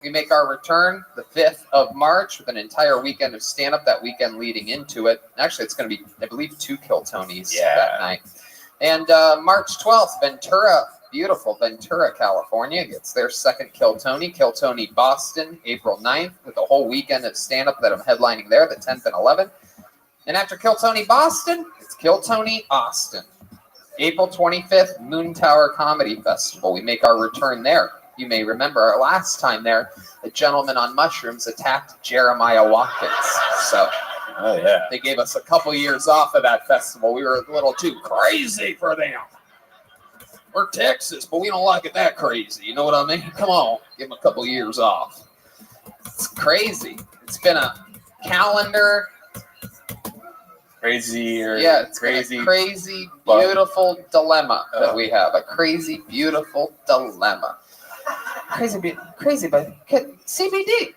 We make our return the 5th of March with an entire weekend of stand-up, that weekend leading into it. Actually, it's going to be, I believe, 2 Kill Tonys that night. And March 12th, Ventura, beautiful Ventura, California, gets their second Kill Tony Boston, April 9th, with a whole weekend of stand-up that I'm headlining there, the 10th and 11th. And after Kill Tony Boston, it's Kill Tony Austin. April 25th, Moon Tower Comedy Festival. We make our return there. You may remember our last time there, a gentleman on mushrooms attacked Jeremiah Watkins. So they gave us a couple years off of that festival. We were a little too crazy for them. We're Texas, but we don't like it that crazy. You know what I mean? Come on, give them a couple years off. It's crazy. It's been a calendar. It's crazy, beautiful dilemma that we have. A crazy, beautiful dilemma. Crazy, but CBD.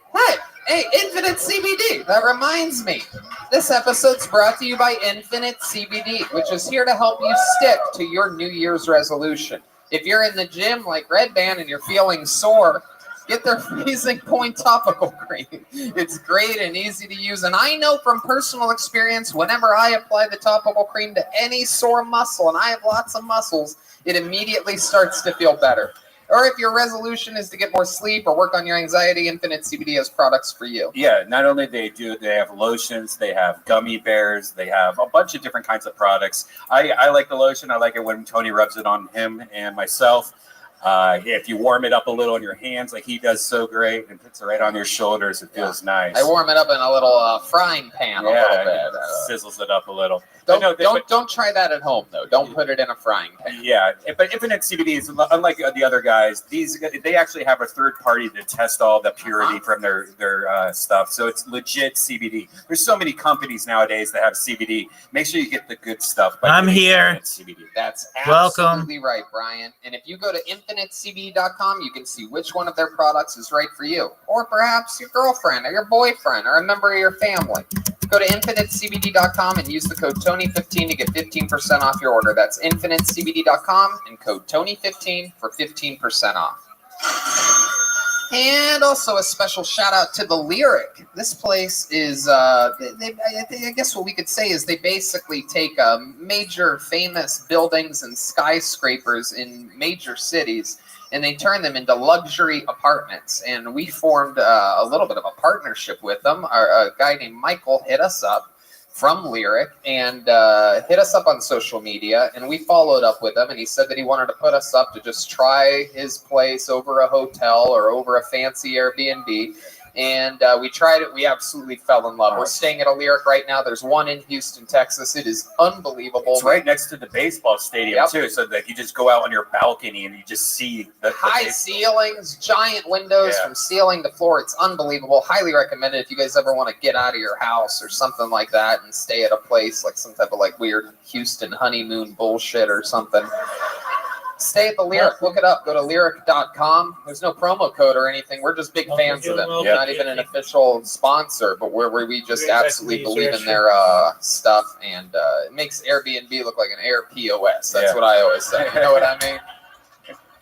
Hey, Infinite CBD. That reminds me. This episode's brought to you by Infinite CBD, which is here to help you stick to your New Year's resolution. If you're in the gym like Red Band and you're feeling sore, get their Freezing Point topical cream. It's great and easy to use. And I know from personal experience, whenever I apply the topical cream to any sore muscle, and I have lots of muscles, it immediately starts to feel better. Or if your resolution is to get more sleep or work on your anxiety, Infinite CBD has products for you. Yeah, not only they have lotions, they have gummy bears, they have a bunch of different kinds of products. I like the lotion. I like it when Tony rubs it on him and myself. If you warm it up a little in your hands, like he does so great, and puts it right on your shoulders, it feels nice. I warm it up in a little frying pan a little bit. Sizzles it up a little. Don't try that at home though. Don't put it in a frying pan. Yeah, but Infinite CBD is unlike the other guys. They actually have a third party to test all the purity from their stuff. So it's legit CBD. There's so many companies nowadays that have CBD. Make sure you get the good stuff. I'm here. CBD. That's absolutely right, Brian. And if you go to infinitecbd.com, you can see which one of their products is right for you, or perhaps your girlfriend or your boyfriend or a member of your family. Go to infinitecbd.com and use the code Tony15 to get 15% off your order. That's infinitecbd.com and code Tony15 for 15% off. And also a special shout out to the Lyric. This place is, I guess what we could say is they basically take major famous buildings and skyscrapers in major cities, and they turn them into luxury apartments. And we formed a little bit of a partnership with them. A guy named Michael hit us up from Lyric and hit us up on social media, and we followed up with him, and he said that he wanted to put us up to just try his place over a hotel or over a fancy Airbnb. And we tried it. We absolutely fell in love. We're staying at a Lyric right now. There's one in Houston, Texas. It is unbelievable. It's right next to the baseball stadium, too. So that you just go out on your balcony and you just see the high ceilings, giant windows from ceiling to floor. It's unbelievable. Highly recommended if you guys ever want to get out of your house or something like that and stay at a place like some type of like weird Houston honeymoon bullshit or something. Stay at the Lyric. Look it up. Go to lyric.com. There's no promo code or anything. We're just big fans of them. Not even an official sponsor, but where we just absolutely believe in their stuff. And it makes Airbnb look like an Air POS. That's what I always say. You know what I mean?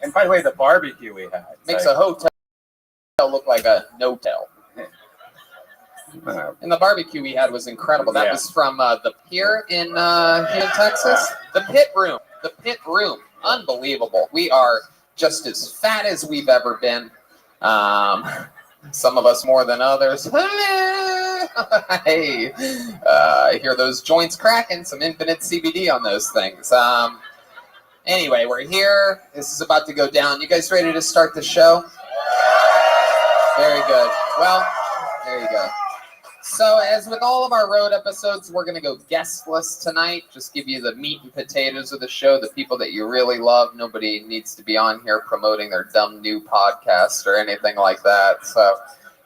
And by the way, the barbecue we had makes a hotel look like a no-tel. And the barbecue we had was incredible. That was from the pier in Texas. The pit room. The pit room. Unbelievable. We are just as fat as we've ever been. Some of us more than others. Hey, I hear those joints cracking. Some Infinite CBD on those things. Anyway, we're here. This is about to go down. You guys ready to start the show? Very good. Well, there you go. So as with all of our road episodes, we're going to go guestless tonight. Just give you the meat and potatoes of the show, the people that you really love. Nobody needs to be on here promoting their dumb new podcast or anything like that. So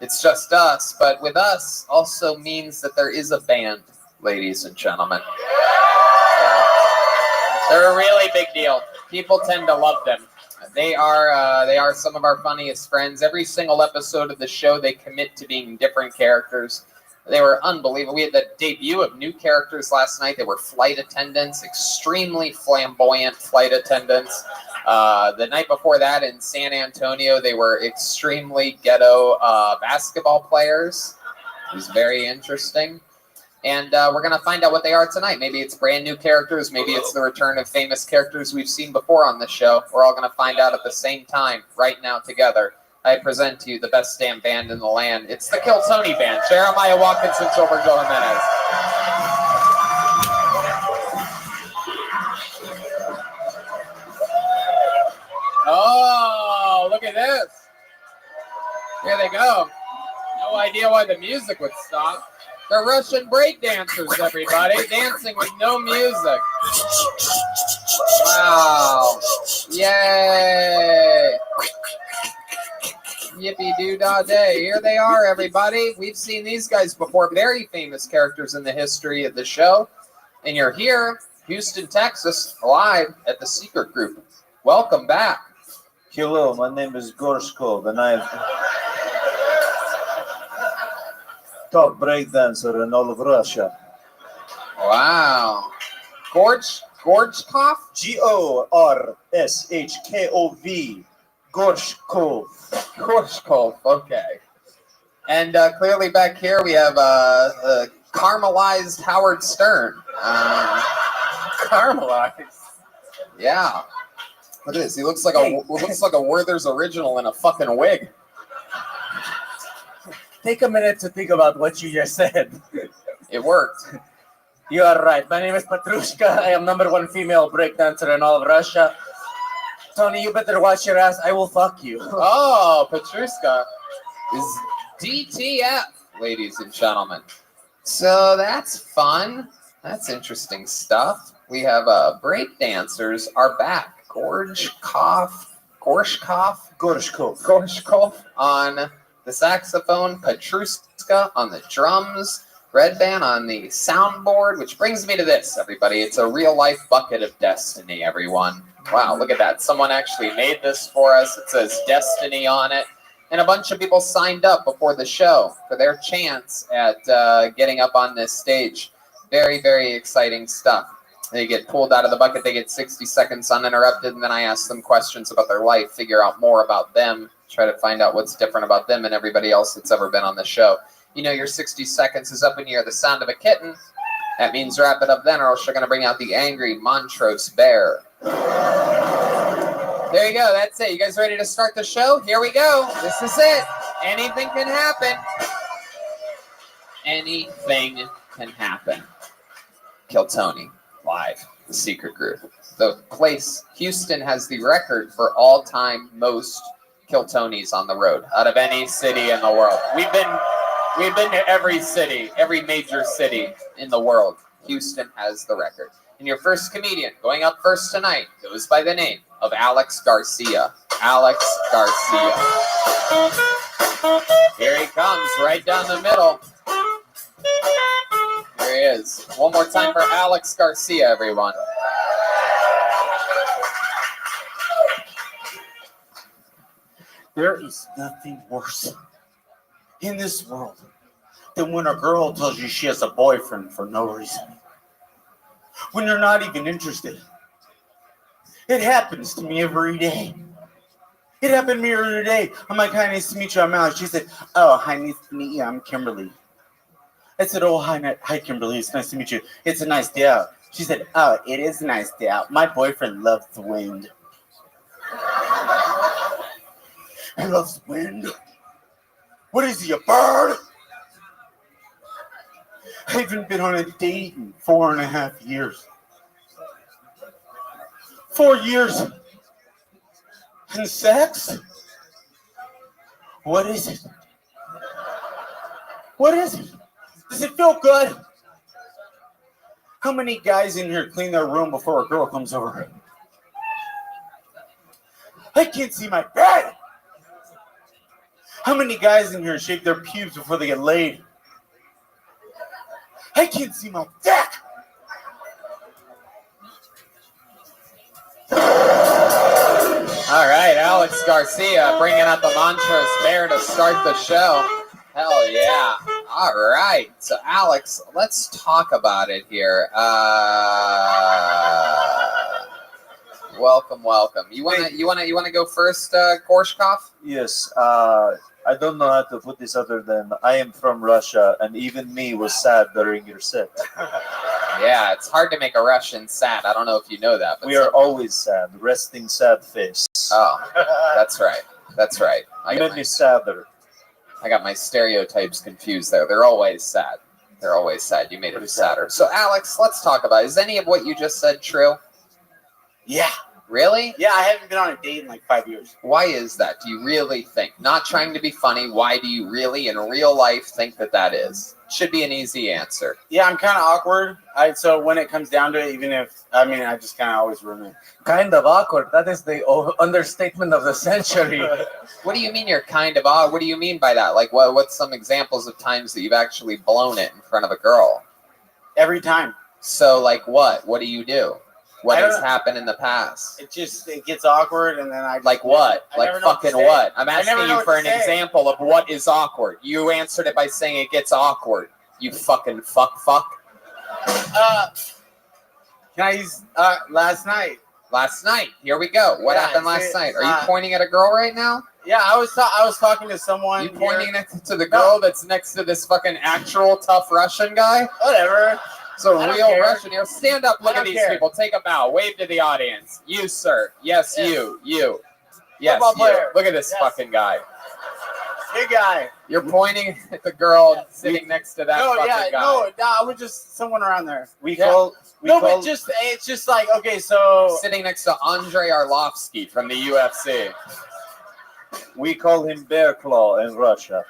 it's just us. But with us also means that there is a band, ladies and gentlemen. They're a really big deal. People tend to love them. They are some of our funniest friends. Every single episode of the show, they commit to being different characters. They were unbelievable. We had the debut of new characters last night. They were flight attendants, extremely flamboyant flight attendants. The night before that in San Antonio, they were extremely ghetto basketball players. It was very interesting. And we're going to find out what they are tonight. Maybe it's brand new characters. Maybe it's the return of famous characters we've seen before on the show. We're all going to find out at the same time right now together. I present to you the best damn band in the land. It's the Kill Tony Band. Jeremiah Watkinson, Silver Joe Jimenez. Oh, look at this. Here they go. No idea why the music would stop. They're Russian breakdancers, everybody, dancing with no music. Wow. Yay. Yippee-doo-dah-day. Here they are, everybody. We've seen these guys before. Very famous characters in the history of the show. And you're here, Houston, Texas, live at the Secret Group. Welcome back. Hello, my name is Gorshkov, and I'm top breakdancer in all of Russia. Wow. Gorshkov? Gorshkov. Gorshkov. Gorshkov, okay. And clearly back here we have caramelized Howard Stern. Caramelized. Yeah. Look at this. He looks like a Werther's original in a fucking wig. Take a minute to think about what you just said. It worked. You are right. My name is Petrushka. I am #1 female breakdancer in all of Russia. Tony, you better watch your ass. I will fuck you. Oh, Petrushka is DTF, ladies and gentlemen. So that's fun. That's interesting stuff. We have breakdancers are back. Gorshkov on the saxophone, Petrushka on the drums, Red Band on the soundboard, which brings me to this, everybody. It's a real-life bucket of destiny, everyone. Wow, look at that. Someone actually made this for us. It says Destiny on it. And a bunch of people signed up before the show for their chance at getting up on this stage. Very, very exciting stuff. They get pulled out of the bucket. They get 60 seconds uninterrupted, and then I ask them questions about their life, figure out more about them, try to find out what's different about them and everybody else that's ever been on the show. You know, your 60 seconds is up when you hear the sound of a kitten. That means wrap it up then, or else you're going to bring out the angry Montrose bear. There you go. That's it. You guys ready to start the show? Here we go. This is it. Anything can happen. Anything can happen. Kill Tony. Live, the Secret Group. The place, Houston has the record for all-time most Kill Tonys on the road out of any city in the world. We've been to every city, every major city in the world. Houston has the record. And your first comedian going up first tonight goes by the name of Alex Garcia. Alex Garcia. Here he comes, right down the middle. There he is. One more time for Alex Garcia, everyone. There is nothing worse in this world than when a girl tells you she has a boyfriend for no reason. When you're not even interested. It happens to me every day. It happened to me every day. I'm like, hi, nice to meet you. I'm Alex. She said, oh, hi, nice to meet you. I'm Kimberly. I said, oh, hi, Kimberly. It's nice to meet you. It's a nice day out. She said, oh, it is a nice day out. My boyfriend loves the wind. He loves the wind. What is he, a bird? I haven't been on a date in 4.5 years. 4 years. And sex? What is it? What is it? Does it feel good? How many guys in here clean their room before a girl comes over? I can't see my bed. How many guys in here shave their pubes before they get laid? I can't see my dick. All right, Alex Garcia bringing out the Montrose Bear to start the show. Hell yeah. All right. So, Alex, let's talk about it here. Welcome. You wanna go first, Gorshkov? Yes, I don't know how to put this other than I am from Russia, and even me was sad during your set. Yeah, it's hard to make a Russian sad. I don't know if you know that. But We are always sad, resting sad face. Oh, that's right. You made me sadder. I got my stereotypes confused there. They're always sad. You made it sadder. So, Alex, let's talk about it. Is any of what you just said true? Yeah. Really? Yeah, I haven't been on a date in like 5 years. Why is that? Do you really think? Not trying to be funny, why do you really, in real life, think that is? Should be an easy answer. Yeah, I'm kind of awkward. So when it comes down to it, I just kind of always ruin it. Kind of awkward. That is the understatement of the century. What do you mean you're kind of odd? What do you mean by that? Like, what's some examples of times that you've actually blown it in front of a girl? Every time. So, like what? What do you do? What I don't has know. happened in the past? It gets awkward, and then I Like what? I Like never know what to fucking say. what? I'm I never asking know you what for to an say. example of what is awkward. You answered it by saying it gets awkward. You fucking fuck. Can I use last night? Last night. Here we go. What Yeah, happened last see, night? Are you pointing at a girl right now? Yeah, I was talking to someone. You pointing to the girl that's next to this fucking actual tough Russian guy? Whatever. So I don't real care. Russian here. Stand up, look I at don't these care. people. Take a bow. Wave to the audience. You, sir. Yes, Yeah. you. Yes, Football you. player. Look at this Yes. fucking guy. Big guy. You're pointing at the girl sitting next to that fucking guy. no, I was just someone around there. We Yeah. call But it's just like, okay, so Sitting next to Andrei Arlovsky from the UFC. we call him Bear Claw in Russia.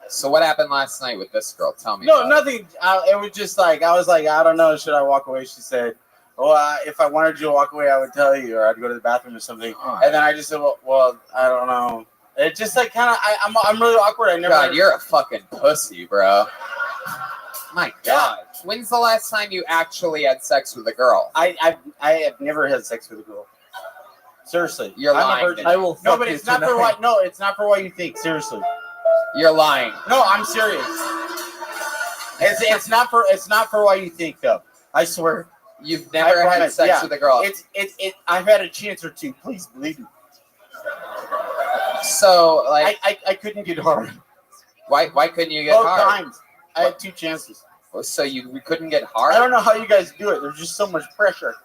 So what happened last night with this girl? Tell me. no, about nothing. It was just like I was like, I don't know, should I walk away? She said, well, if I wanted you to walk away, I would tell you, or I'd go to the bathroom or something. And then I just said, well, I don't know. It just like kind of, I'm really awkward. I it. never. God, you're a fucking pussy, bro. My God. When's the last time you actually had sex with a girl? I have never had sex with a girl. Seriously, You're I'm a lying. virgin. I will No, fuck but you it's not for tonight. what. No, it's not for what you think. Seriously. You're lying. No, I'm serious. It's not for what you think though. I swear. You've never I had promise, sex yeah. with a girl. It. I've had a chance or two. Please believe me. So, like, I couldn't get hard. why couldn't you get Both hard? times. I had 2 chances. So you couldn't get I hard? don't know how you guys do it. There's just so much pressure.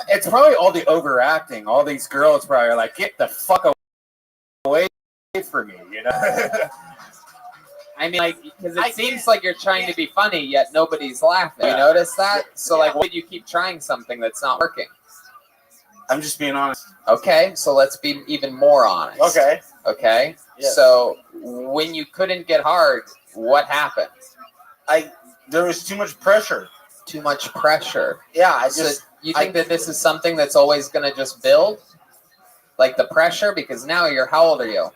It's probably all the overacting. All these girls probably are like, get the fuck away from me, you know? I mean, like, because I it seems can't- like you're trying to be funny, yet nobody's laughing. You notice that? So, like, why do you keep trying something that's not working? I'm just being honest. Okay, so let's be even more honest. Okay. Okay? Yes. So, when you couldn't get hard, what happened? There was too much pressure. Too much pressure. Yeah, I So just. you think that this is something that's always going to just build? Like the pressure? Because now how old are you?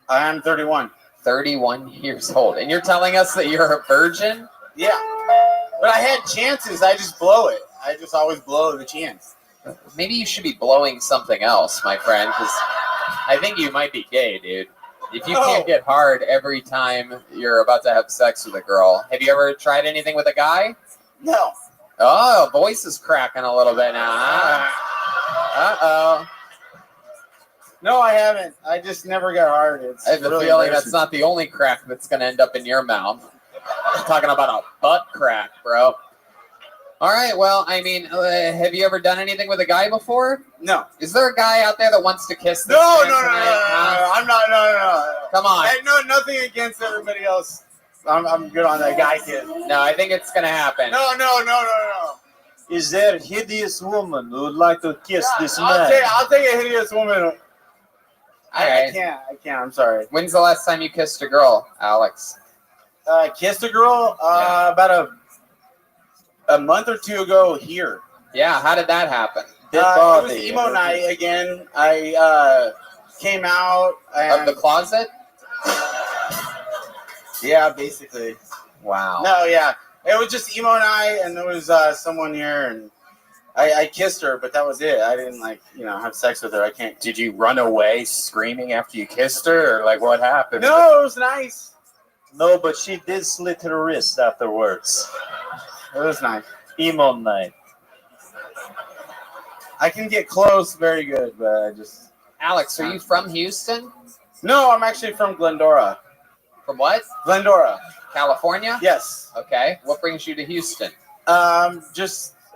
I'm 31. 31 years old. And you're telling us that you're a virgin? Yeah. But I had chances. I just blow it. I just always blow the chance. Maybe you should be blowing something else, my friend, because I think you might be gay, dude. If you can't get hard every time you're about to have sex with a girl, have you ever tried anything with a guy? No. Oh, voice is cracking a little bit now. Huh? Uh-oh. No, I haven't. I just never got hard. It's I have a really feeling that's embarrassing. not the only crack that's going to end up in your mouth. I'm talking about a butt crack, bro. All right, well, I mean, have you ever done anything with a guy before? No. Is there a guy out there that wants to kiss this No, man no, no, no, tonight? no, Huh? I'm not. No. Come on. I know nothing against everybody else. I'm good on that guy kid. No, I think it's going to happen. No. Is there a hideous woman who would like to kiss this I'll man? take a hideous woman. I Alright. can't. I'm sorry. When's the last time you kissed a girl, Alex? Kissed a girl about a month or 2 ago here. Yeah, how did that happen? Dead It was body. emo night again. I came out and Of the closet? yeah, basically. Wow. No, yeah, it was just emo night, and there was someone here, and I kissed her, but that was it. I didn't have sex with her. I can't. Did you run away screaming after you kissed her, or like what happened? No, it was nice. No, but she did slit her wrist afterwards. It was nice. Emo night. I can get close very good, but I just... Alex, are you from Houston? No, I'm actually from Glendora. From what? Glendora. California? Yes. Okay. What brings you to Houston? I'm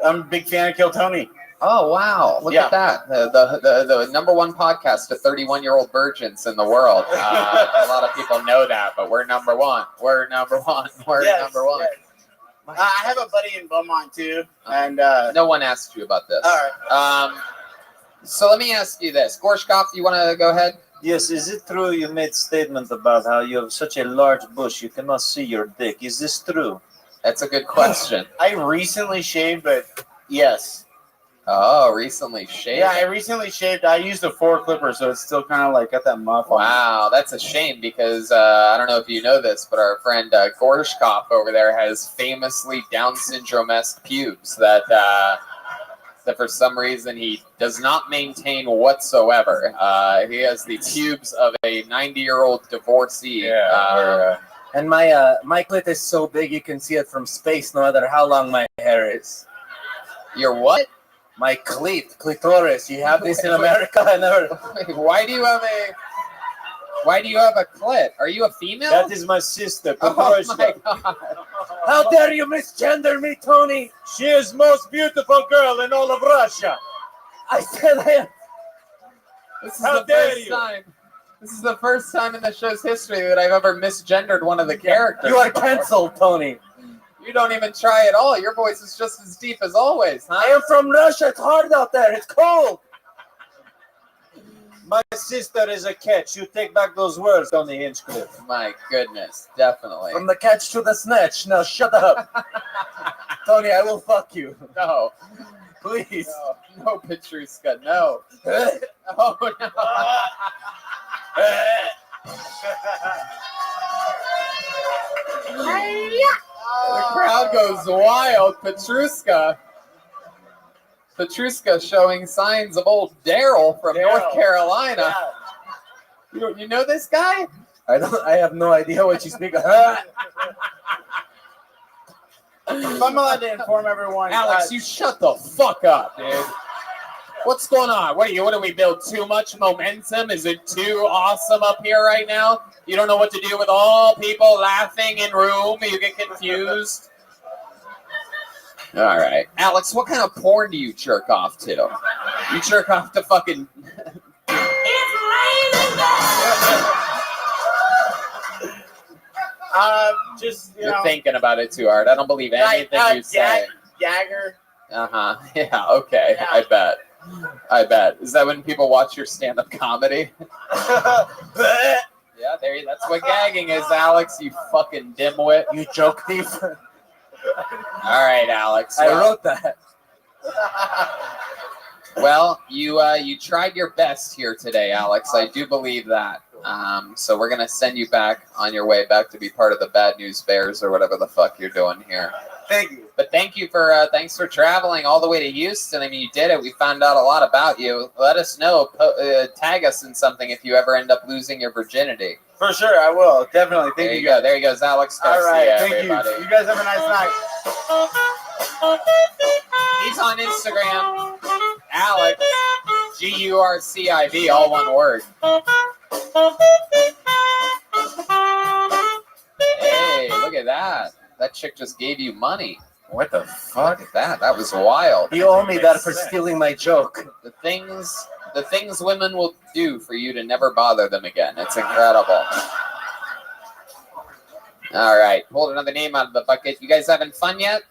a big fan of Kill Tony. Oh, wow. Look Yeah. at that. The number one podcast to 31-year-old virgins in the world. A lot of people know that, but we're number one. We're number one. We're number one. Yes. I have a buddy in Beaumont, too. And No one asked you about this. all right. So let me ask you this. Gorshkov, you want to go ahead? Yes, is it true you made statement about how you have such a large bush you cannot see your dick? Is this true? That's a good question. I recently shaved, but yes. Oh, recently shaved. Yeah, I recently shaved. I used a 4 clipper, so it's still kind of like got that muff on it. Wow, that's a shame because I don't know if you know this, but our friend Gorshkov over there has famously Down syndrome-esque pubes that for some reason he does not maintain whatsoever. He has the pubes of a 90-year-old divorcee. And my clit is so big you can see it from space, no matter how long my hair is. Your what? My clitoris. You have this in America? I never. Why do you have a clit? Are you a female? That is my sister, Oh Petrushka. my god. How dare you misgender me, Tony? She is most beautiful girl in all of Russia. I said I am. This is How the dare first you. time. This is the first time in the show's history that I've ever misgendered one of the characters. You are canceled, Tony. You don't even try at all. Your voice is just as deep as always, huh? I am from Russia. It's hard out there. It's cold. My sister is a catch. You take back those words, Tony Hinchcliffe. My goodness, definitely. From the catch to the snatch. Now shut up. Tony, I will fuck you. No, Please. no, Petrushka, no. Oh no. The crowd goes wild. Petrushka showing signs of old Daryl from North Carolina. You know this guy? I have no idea what you speak of. If I'm allowed to inform everyone, Alex, you shut the fuck up, dude. What's going on? What do we build too much momentum? Is it too awesome up here right now? You don't know what to do with all people laughing in room. You get confused. All right. Alex, what kind of porn do you jerk off to? You jerk off to fucking... just, you You're know, thinking about it too hard. I don't believe anything you say. Jagger. Uh-huh. Yeah, okay. Yeah. I bet. Is that when people watch your stand-up comedy? Yeah, that's what gagging is, Alex, you fucking dimwit. You joke thief. All right, Alex. I Well, wrote that. well, you tried your best here today, Alex. I do believe that. So we're gonna send you back on your way back to be part of the Bad News Bears or whatever the fuck you're doing here. Thank you. But thanks for traveling all the way to Houston. I mean, you did it. We found out a lot about you. Let us know. Tag us in something if you ever end up losing your virginity. For sure, I will. Definitely. Thank There you. you go. There he goes, Alex All Garcia. right. Thank everybody. you. You guys have a nice night. He's on Instagram. Alex, Gurciv, all one word. Hey, look at that. That chick just gave you money. What the fuck? Look at that. That was wild. You owe me that for stealing my joke. The things women will do for you to never bother them again. It's incredible. All right. Hold another name out of the bucket. You guys having fun yet?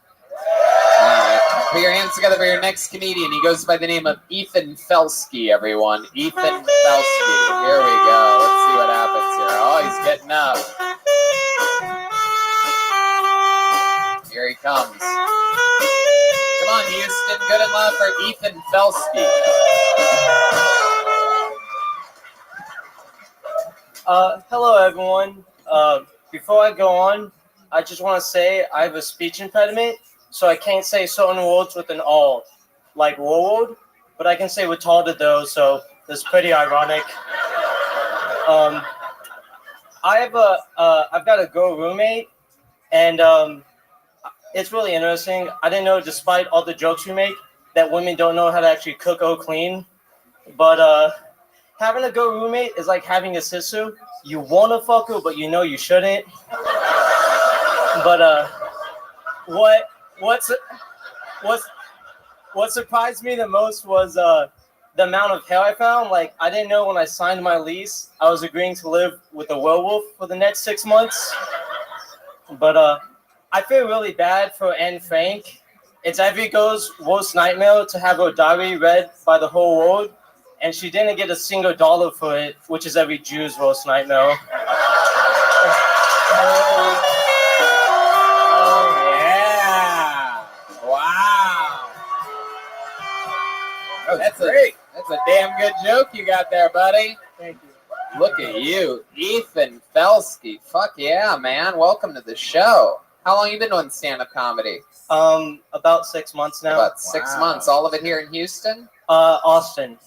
All right. Put your hands together for your next comedian. He goes by the name of Ethan Felsky, everyone. Ethan Felsky. Here we go. Let's see what happens here. Oh, he's getting up. Here he comes. Come on, Houston. Good and loud for Ethan Felsky. Hello, everyone. Before I go on, I just want to say I have a speech impediment, so I can't say certain words with an all, like world, but I can say retarded, so that's pretty ironic. I've got a girl roommate, and it's really interesting. I didn't know, despite all the jokes we make, that women don't know how to actually cook or clean. But having a good roommate is like having a sister. You want to fuck her, but you know you shouldn't. But what surprised me the most was the amount of hair I found. Like, I didn't know when I signed my lease I was agreeing to live with a werewolf for the next 6 months. But I feel really bad for Anne Frank. It's every girl's worst nightmare to have her diary read by the whole world, and she didn't get a single dollar for it, which is every Jew's worst nightmare. Yeah. Wow. That's great. That's a damn good joke you got there, buddy. Thank you. Look at you, Ethan Felsky. Fuck yeah, man. Welcome to the show. How long you been doing stand-up comedy? About 6 months now. About 6 months. All of it here in Houston? Austin,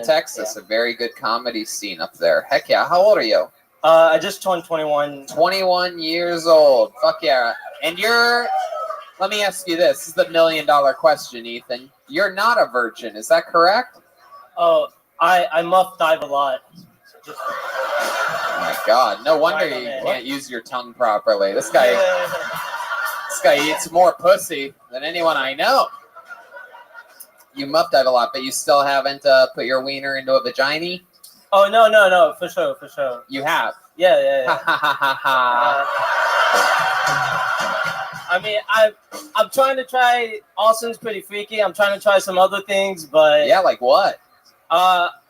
Texas. Yeah. A very good comedy scene up there. Heck yeah. How old are you? I just turned 21. 21 years old. Fuck yeah. And let me ask you this. This is the $1 million question, Ethan. You're not a virgin. Is that correct? Oh, I muff dive a lot. Oh my God. No wonder you can't use your tongue properly. This guy eats more pussy than anyone I know. You muff dive a lot, but you still haven't put your wiener into a vagina? Oh, no, for sure. You have? Yeah. I mean, I'm trying to try. Austin's pretty freaky. I'm trying to try some other things, but yeah, like what?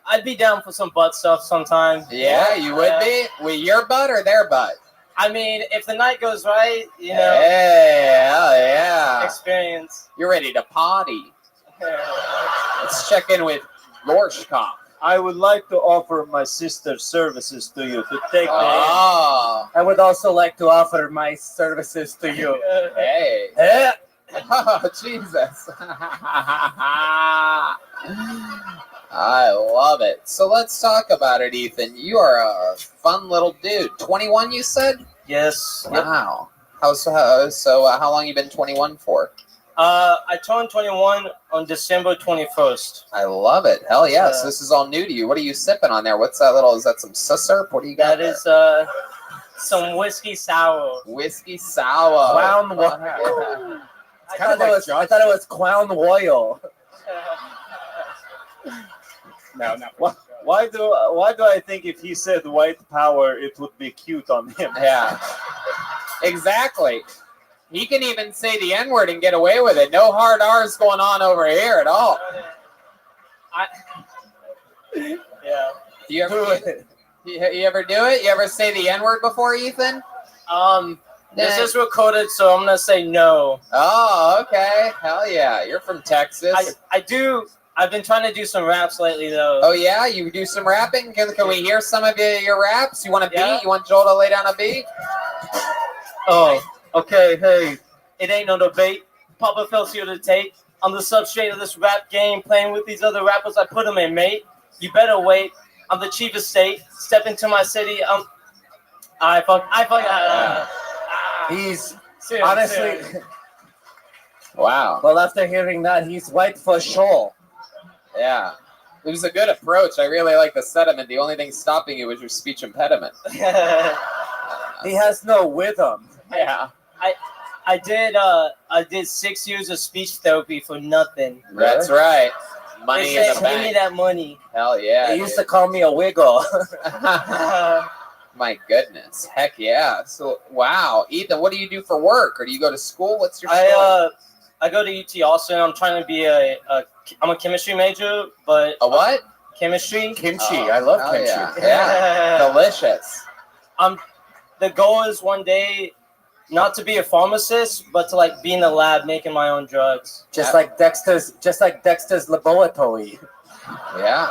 I'd be down for some butt stuff sometime. Yeah, you would be? With your butt or their butt? I mean, if the night goes right, you know. Yeah. Experience. You're ready to potty. Let's check in with Rothschild. I would like to offer my sister's services to you to take Oh. I would also like to offer my services to you. Hey. Eh? Oh, Jesus. I love it. So let's talk about it, Ethan. You are a fun little dude. 21, you said? Yes. Wow. How long you been 21 for? I turned 21 on December 21st. I love it. Hell yeah. So this is all new to you. What are you sipping on there? What's that little, is that some syrup? What do you got That is some whiskey sour. Whiskey sour. Clown Fuck oil. yeah. I thought it was clown oil. No. Why do I think if he said white power, it would be cute on him? Yeah. Exactly. He can even say the N-word and get away with it. No hard R's going on over here at all. Yeah. You ever do it? You ever say the N-word before, Ethan? This is recorded, so I'm gonna say no. Oh, okay. Hell yeah. You're from Texas. I do. I've been trying to do some raps lately, though. Oh yeah, you do some rapping? Can we hear some of your raps? You want a beat? Yeah. You want Joel to lay down a beat? Oh, okay. Hey, it ain't no debate. Papa Phil's here to take. I'm the substrate of this rap game. Playing with these other rappers, I put them in, mate. You better wait. I'm the chief of state. Step into my city. He's Serious, honestly. serious. Wow. Well, after hearing that, he's white for sure. Yeah. It was a good approach. I really like the sentiment. The only thing stopping you was your speech impediment. He has no rhythm. Yeah. I did 6 years of speech therapy for nothing. That's right. They Money in said, the give me bank. that money. Hell yeah. They used to call me a wiggle. My goodness. Heck yeah. So, wow. Ethan, what do you do for work? Or do you go to school? What's your story? I go to UT Austin. I'm trying to be I'm a chemistry major, but A what? chemistry. Kimchi. I love Hell kimchi. Yeah. Delicious. The goal is one day not to be a pharmacist, but to like be in the lab making my own drugs. Just like Dexter's laboratory. Yeah.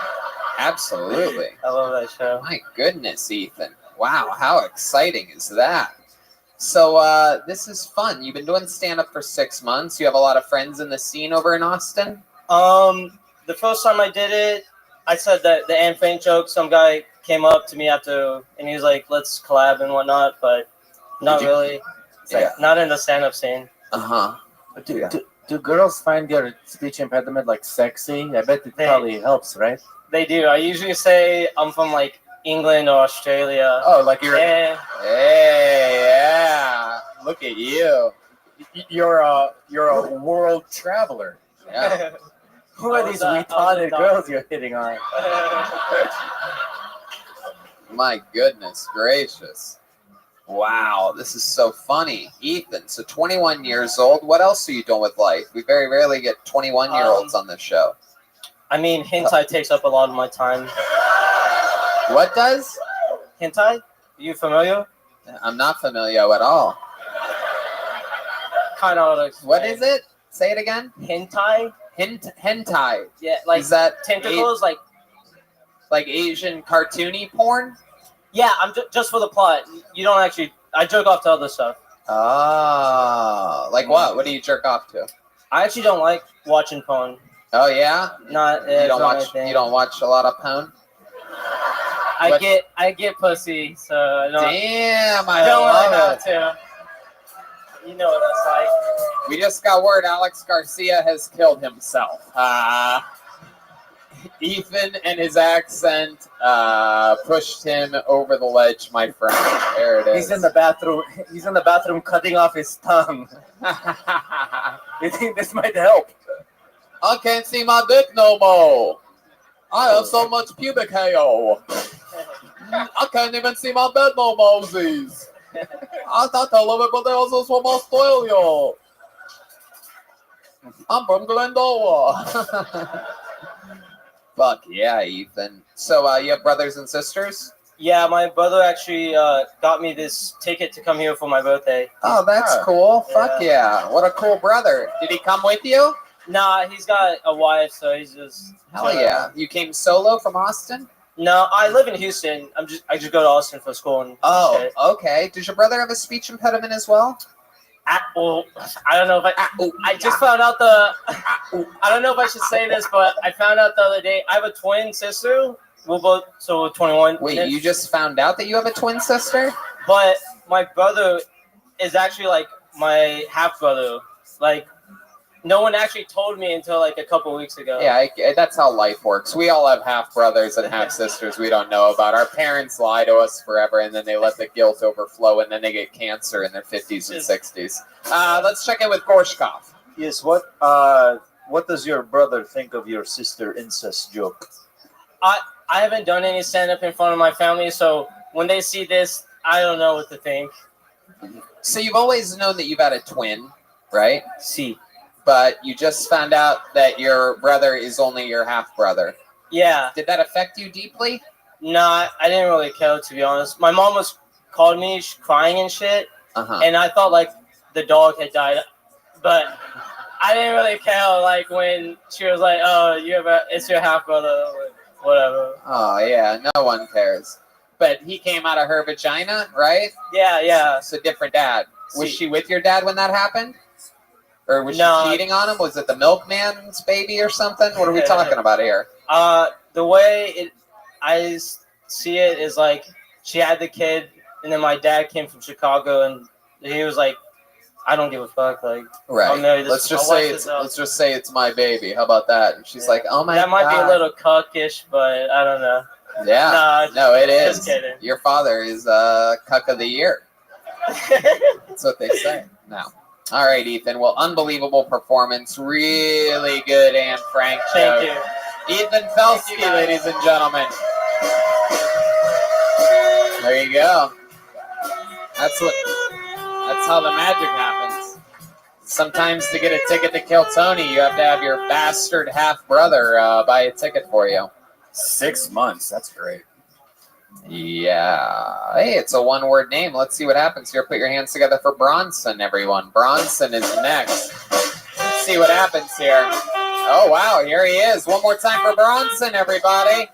Absolutely. I love that show. My goodness, Ethan. Wow, how exciting is that? So this is fun. You've been doing stand-up for 6 months. You have a lot of friends in the scene over in Austin? The first time I did it, I said that the Anne Frank joke. Some guy came up to me after, and he was like, let's collab and whatnot, but not really. Yeah. Not in the stand-up scene. Uh-huh. Do girls find your speech impediment like sexy? I bet it They- probably helps, right? They do. I usually say I'm from like England or Australia. Oh, like you're. And Hey, yeah. Look at you. You're a world traveler. Yeah. Who I are was these a- I was a retarded doctor. girls you're hitting on? My goodness gracious. Wow, this is so funny. Ethan, so 21 years old. What else are you doing with life? We very rarely get 21-year-olds on this show. I mean, hentai takes up a lot of my time. What does? Hentai? You familiar? I'm not familiar at all. Kind of. What is it? Say it again. Hentai? Hentai. Yeah, like Is that tentacles. Like like Asian cartoony porn? yeah, I'm just for the plot. You don't actually. I jerk off to other stuff. Oh, like what? What do you jerk off to? I actually don't like watching porn. Oh yeah, Not. you don't watch. You don't watch a lot of porn. I get pussy, so I don't. Damn, I I don't love really it. have to. You know what that's like. We just got word Alex Garcia has killed himself. Ethan and his accent pushed him over the ledge, my friend. There it is. He's in the bathroom. He's in the bathroom cutting off his tongue. You think this might help? I can't see my dick no more. I have so much pubic hair. I can't even see my bed no more, Moses. I thought I love everybody else was from Australia. I'm from Glendower. Fuck yeah, Ethan. So you have brothers and sisters? Yeah, my brother actually got me this ticket to come here for my birthday. Oh, that's cool. Fuck yeah. What a cool brother. Did he come with you? Nah, he's got a wife, so he's just. Hell yeah. You came solo from Austin? No, I live in Houston. I just go to Austin for school and Oh, shit. okay. Does your brother have a speech impediment as well? Well, I don't know if I just found out I don't know if I should say this, but I found out the other day I have a twin sister. We're both we're 21. Wait, you just found out that you have a twin sister? But my brother is actually like my half brother. Like no one actually told me until like a couple weeks ago. Yeah, that's how life works. We all have half brothers and half sisters we don't know about. Our parents lie to us forever, and then they let the guilt overflow, and then they get cancer in their 50s and 60s. Let's check in with Gorshkov. Yes, what does your brother think of your sister incest joke? I haven't done any stand-up in front of my family, so when they see this, I don't know what to think. So you've always known that you've had a twin, right? See. But you just found out that your brother is only your half brother. Yeah. Did that affect you deeply? No, I didn't really care, to be honest. My mom was calling me crying and shit, and I thought like the dog had died, but I didn't really care. Like when she was like, "Oh, it's your half brother," whatever. Oh yeah, no one cares. But he came out of her vagina, right? Yeah. It's a different dad. Was she with your dad when that happened? Or was she cheating on him? Was it the milkman's baby or something? What are we talking about here? The way I see it is like she had the kid, and then my dad came from Chicago, and he was like, "I don't give a fuck." Like, right. I'll marry this. Let's just say it's my baby. How about that? And she's like, "Oh my god." That might be a little cuckish, but I don't know. Yeah. No, it is. Just kidding. Your father is cuck of the year. That's what they say. No. All right, Ethan. Well, unbelievable performance. Really good Anne Frank show. Thank you. Ethan Felsky, ladies and gentlemen. There you go. That's how the magic happens. Sometimes to get a ticket to kill Tony, you have to have your bastard half brother buy a ticket for you. 6 months. That's great. Yeah. Hey, it's a one-word name. Let's see what happens here. Put your hands together for Bronson, everyone. Bronson is next. Let's see what happens here. Oh, wow. Here he is. One more time for Bronson, everybody.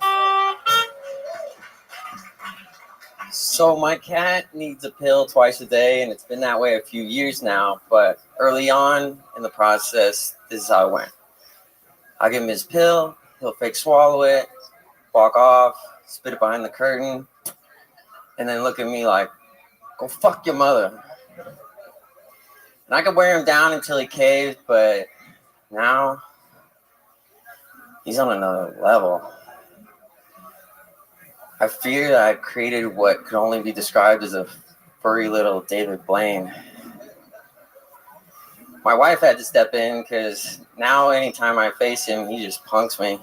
So my cat needs a pill twice a day, and it's been that way a few years now. But early on in the process, this is how it went. I give him his pill. He'll fake swallow it, walk off, spit it behind the curtain, and then look at me like, "Go fuck your mother." And I could wear him down until he caved, but Now, he's on another level. I fear that I created what could only be described as a furry little David Blaine. My wife had to step in because now anytime I face him, he just punks me.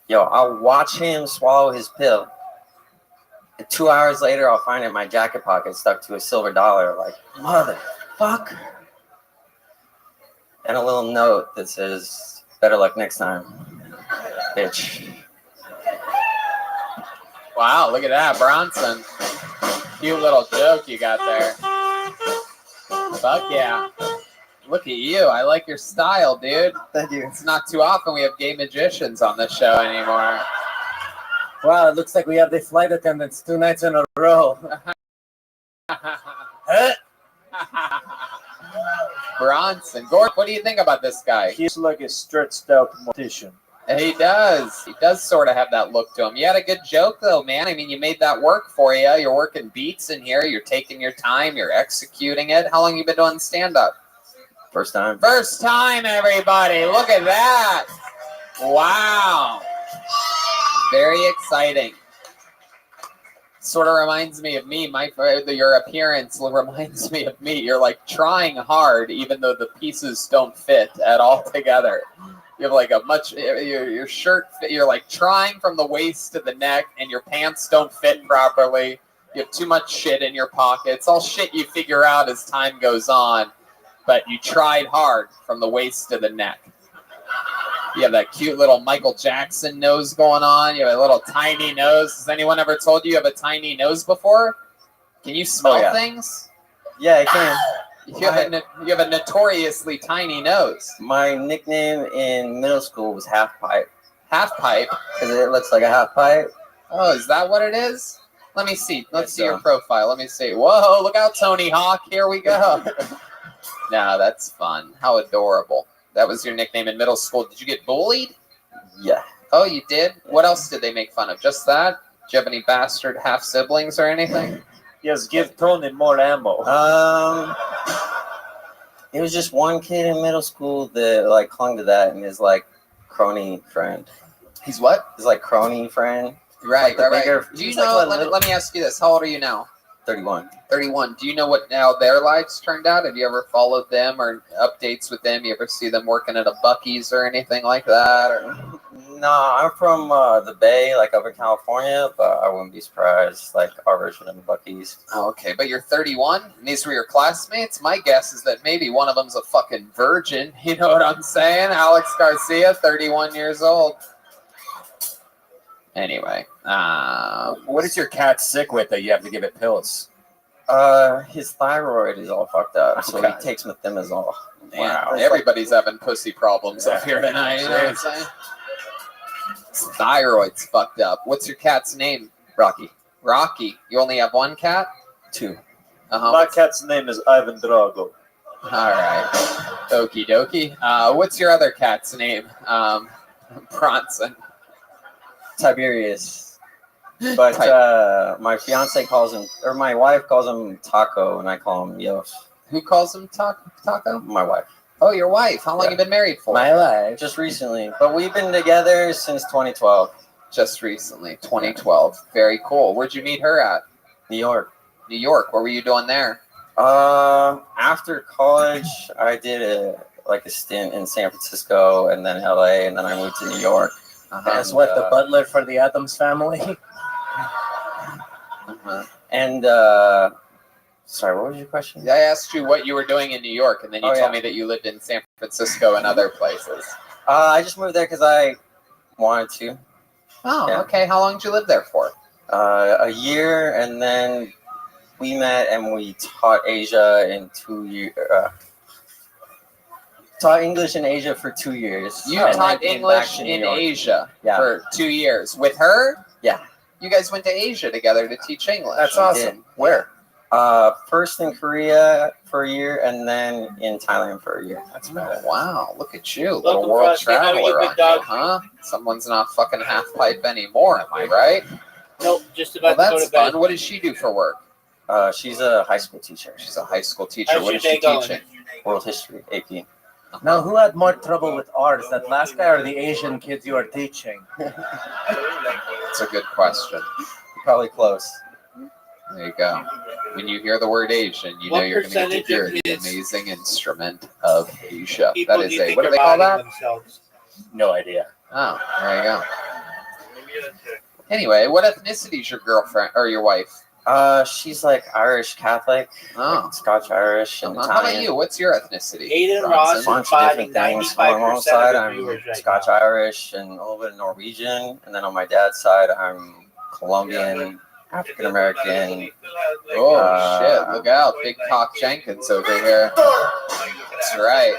Yo, I'll watch him swallow his pill. And 2 hours later, I'll find it in my jacket pocket stuck to a silver dollar. Like, motherfucker. And a little note that says, better luck next time, bitch. Wow, look at that, Bronson. Cute little joke you got there. Fuck yeah. Look at you. I like your style, dude. Thank you. It's not too often we have gay magicians on the show anymore. Wow, it looks like we have the flight attendants 2 nights in a row. Bronson. Gordon, what do you think about this guy? He's like a stretched out mortician. He does. He does sort of have that look to him. You had a good joke, though, man. I mean, you made that work for you. You're working beats in here. You're taking your time. You're executing it. How long have you been doing stand-up? First time. First time, everybody. Look at that. Wow. Very exciting. Sort of reminds me of me. Your appearance reminds me of me. You're like trying hard, even though the pieces don't fit at all together. You have like your shirt, you're like trying from the waist to the neck, and your pants don't fit properly. You have too much shit in your pockets. All shit you figure out as time goes on, but you tried hard from the waist to the neck. You have that cute little Michael Jackson nose going on. You have a little tiny nose. Has anyone ever told you have a tiny nose before? Can you smell things? Yeah, I can. You have a notoriously tiny nose. My nickname in middle school was Half Pipe. Half pipe? Because it looks like a half pipe. Oh, is that what it is? Let me see. Let's see your profile. Let me see. Whoa, look out, Tony Hawk. Here we go. Nah, that's fun. How adorable. That was your nickname in middle school. Did you get bullied? Yeah. Oh, you did? What else did they make fun of? Just that? Did you have any bastard half siblings or anything? Yes, give Tony more ammo. It was just one kid in middle school that like clung to that and his like crony friend. He's what? His like crony friend. Right, Like, right. bigger- Do you he's know, like let me ask you this. How old are you now? 31. 31. Do you know what now their lives turned out? Have you ever followed them or updates with them? You ever see them working at a Buc-ee's or anything like that? Or? No, I'm from the Bay, like up in California, but I wouldn't be surprised. Like our version of the Buc-ee's. Oh, okay, but you're 31, and these were your classmates? My guess is that maybe one of them's a fucking virgin. You know what I'm saying? Alex Garcia, 31 years old. Anyway, What is your cat sick with that you have to give it pills? His thyroid is all fucked up, so Okay. he takes methimazole. wow, everybody's having pussy problems up here tonight. You know what I'm saying? His thyroid's fucked up. What's your cat's name? Rocky. Rocky. You only have one cat? 2. My cat's name is Ivan Drago. All right. Okie dokie. What's your other cat's name? Bronson. Tiberius. But my fiance calls him, or my wife calls him Taco, and I call him Yos. Who calls him Taco? My wife. Oh, your wife. How long you been married for? My life. Just recently. But we've been together since 2012. Just recently, 2012. Very cool. Where'd you meet her at? New York. New York. What were you doing there? After college, I did a stint in San Francisco and then LA, and then I moved to New York. That's what the butler for the Addams family. And sorry, what was your question? I asked you what you were doing in New York, and then you Oh, told yeah. me that you lived in San Francisco and other places. I just moved there because I wanted to. Oh, Yeah. okay. How long did you live there for? A year, and then we met and we taught Asia in 2 years. Taught English in Asia for 2 years. You And taught then came back English to New in York. Asia Yeah. for 2 years. With her? Yeah. You guys went to Asia together to teach English. That's We awesome. did. Where? First in Korea for a year, and then in Thailand for a year. That's Oh, bad. wow. Look at you. Little Welcome, world Frosty. How are you, traveler big on dog? you, huh? Someone's not fucking half pipe anymore, am I right? Nope, just Well, about to go that's to bed. fun. What does she do for work? She's a high school teacher. She's a high school teacher. How's What your is she day going? teaching? World history, AP. Now, who had more trouble with ours, that last guy or the Asian kids you are teaching? That's a good question. Probably close. There you go. When you hear the word Asian, you know What you're going to get to percentage hear of the kids- amazing instrument of Asia. People That is do you a, think what do are they call buying that? themselves? No idea. Oh, there you go. Anyway, what ethnicity is your girlfriend or your wife? She's like Irish Catholic, Oh. like Scotch Irish and How about Italian. you? What's your ethnicity? Aiden A Ross Bronson? bunch is of fighting different things. On my 95% mom's side, of the I'm viewers right Scotch now. Irish and a little bit of Norwegian, and then on my dad's side, I'm Colombian, African American. Oh, shit. Look out. Big Cock Jenkins over here. That's right.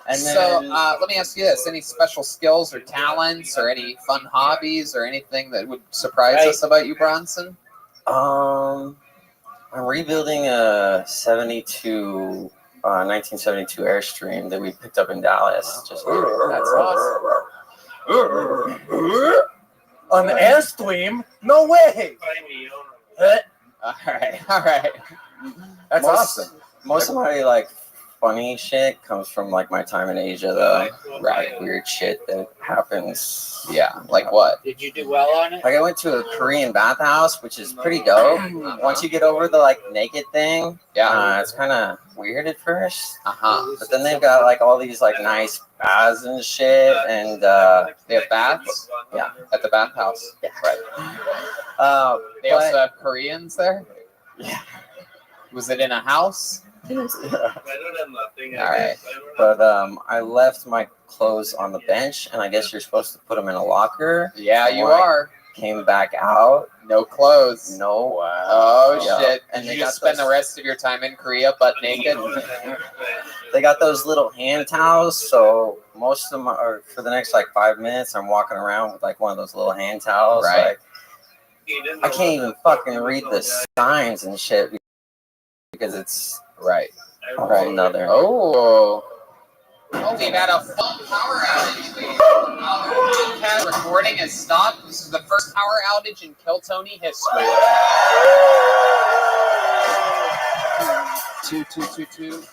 And So, then let me ask you this. Any special skills or talents or any fun hobbies or anything that would surprise Right. us about you, Bronson? I'm rebuilding a 1972 Airstream that we picked up in Dallas. Just That's awesome. An Airstream? No way! All right. That's Most- awesome. Most of my like funny shit comes from like my time in Asia, though. Right. Weird shit that happens. Yeah. Like what? Did you do well on it? Like I went to a Korean bathhouse, which is pretty dope. Once you get over the like naked thing, Yeah. it's kind of weird at first. Uh-huh. But then they've got like all these like nice baths and shit, and They have baths? Yeah. At the bathhouse? yeah, Right. They but- also have Koreans there? Yeah. Was it in a house? All right. But I left my clothes on the bench, and I guess you're supposed to put them in a locker. Yeah, you Right. are. Came back out, No clothes. no. Oh, Yeah. shit. And Did they you got just spend those- the rest of your time in Korea butt naked? They got those little hand towels, so most of them are for the next like 5 minutes. I'm walking around with like one of those little hand towels. Right. Like, I can't even fucking read the signs and shit because it's Right. a whole nother. Oh. Oh, we've had a full power outage. Recording has stopped. This is the first power outage in Kiltony history. 2.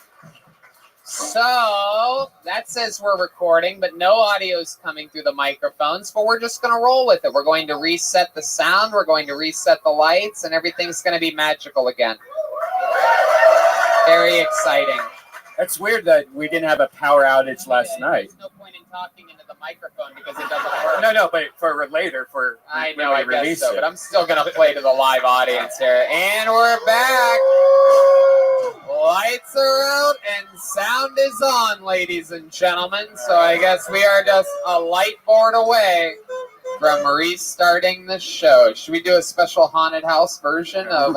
So that says we're recording, but no audio is coming through the microphones. But we're just going to roll with it. We're going to reset the sound. We're going to reset the lights, and everything's going to be magical again. Very exciting. That's weird that we didn't have a power outage last night. There's no point in talking into the microphone because it doesn't work. No, but for later, for I when know, we I guess release so, it. but I'm still going to play to the live audience here. And we're back. Lights are out and sound is on, ladies and gentlemen. So I guess we are just a light board away from restarting the show. Should we do a special haunted house version of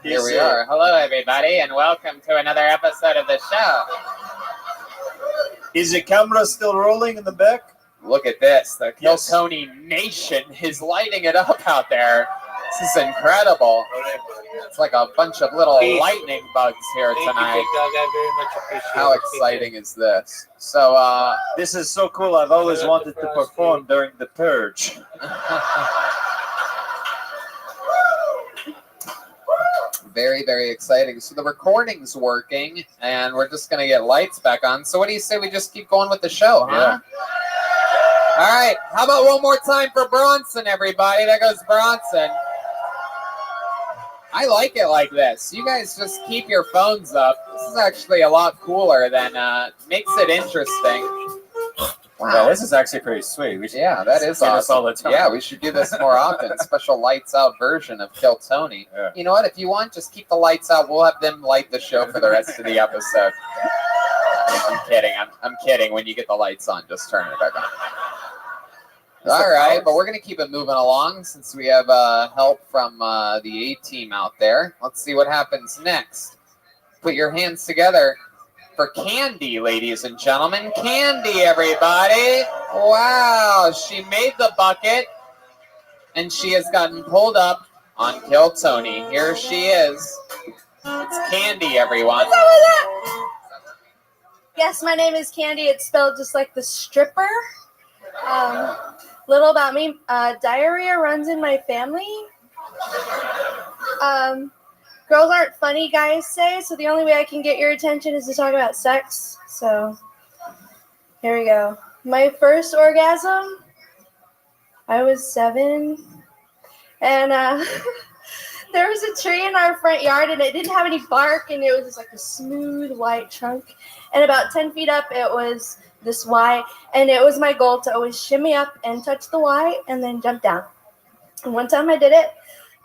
Here we are. Hello, everybody, and welcome to another episode of the show. Is the camera still rolling in the back? Look at this. The Yes. Kiltony Nation is lighting it up out there. This is incredible. It's like a bunch of little Peace. lightning bugs here Thank you, tonight. Big Dog. I very much appreciate How it. exciting is this? So, This is so cool. I've always wanted to perform during the purge. very, very exciting. So the recording's working, and we're just going to get lights back on. So what do you say we just keep going with the show, huh? All right. How about one more time for Bronson, everybody? There goes Bronson. I like it like this. You guys just keep your phones up. This is actually a lot cooler than makes it interesting. Wow, this is actually pretty sweet. We should Yeah, that is do this awesome. all the time. Yeah, we should do this more often. Special lights out version of Kiltony. Yeah. You know what? If you want, just keep the lights out. We'll have them light the show for the rest of the episode. I'm kidding. I'm kidding. When you get the lights on, just turn it back on. All right, but we're going to keep it moving along since we have help from the A-team out there. Let's see what happens next. Put your hands together for Candy, ladies and gentlemen. Candy, everybody. Wow, she made the bucket, and she has gotten pulled up on Kiltony. Here she is. It's Candy, everyone. Yes, my name is Candy. It's spelled just like the stripper. Little about me. Diarrhea runs in my family. Girls aren't funny, guys say, so the only way I can get your attention is to talk about sex. So, here we go. My first orgasm, I was 7, and there was a tree in our front yard, and it didn't have any bark, and it was just like a smooth white trunk, and about 10 feet up, it was this Y, and it was my goal to always shimmy up and touch the Y, and then jump down. And one time I did it,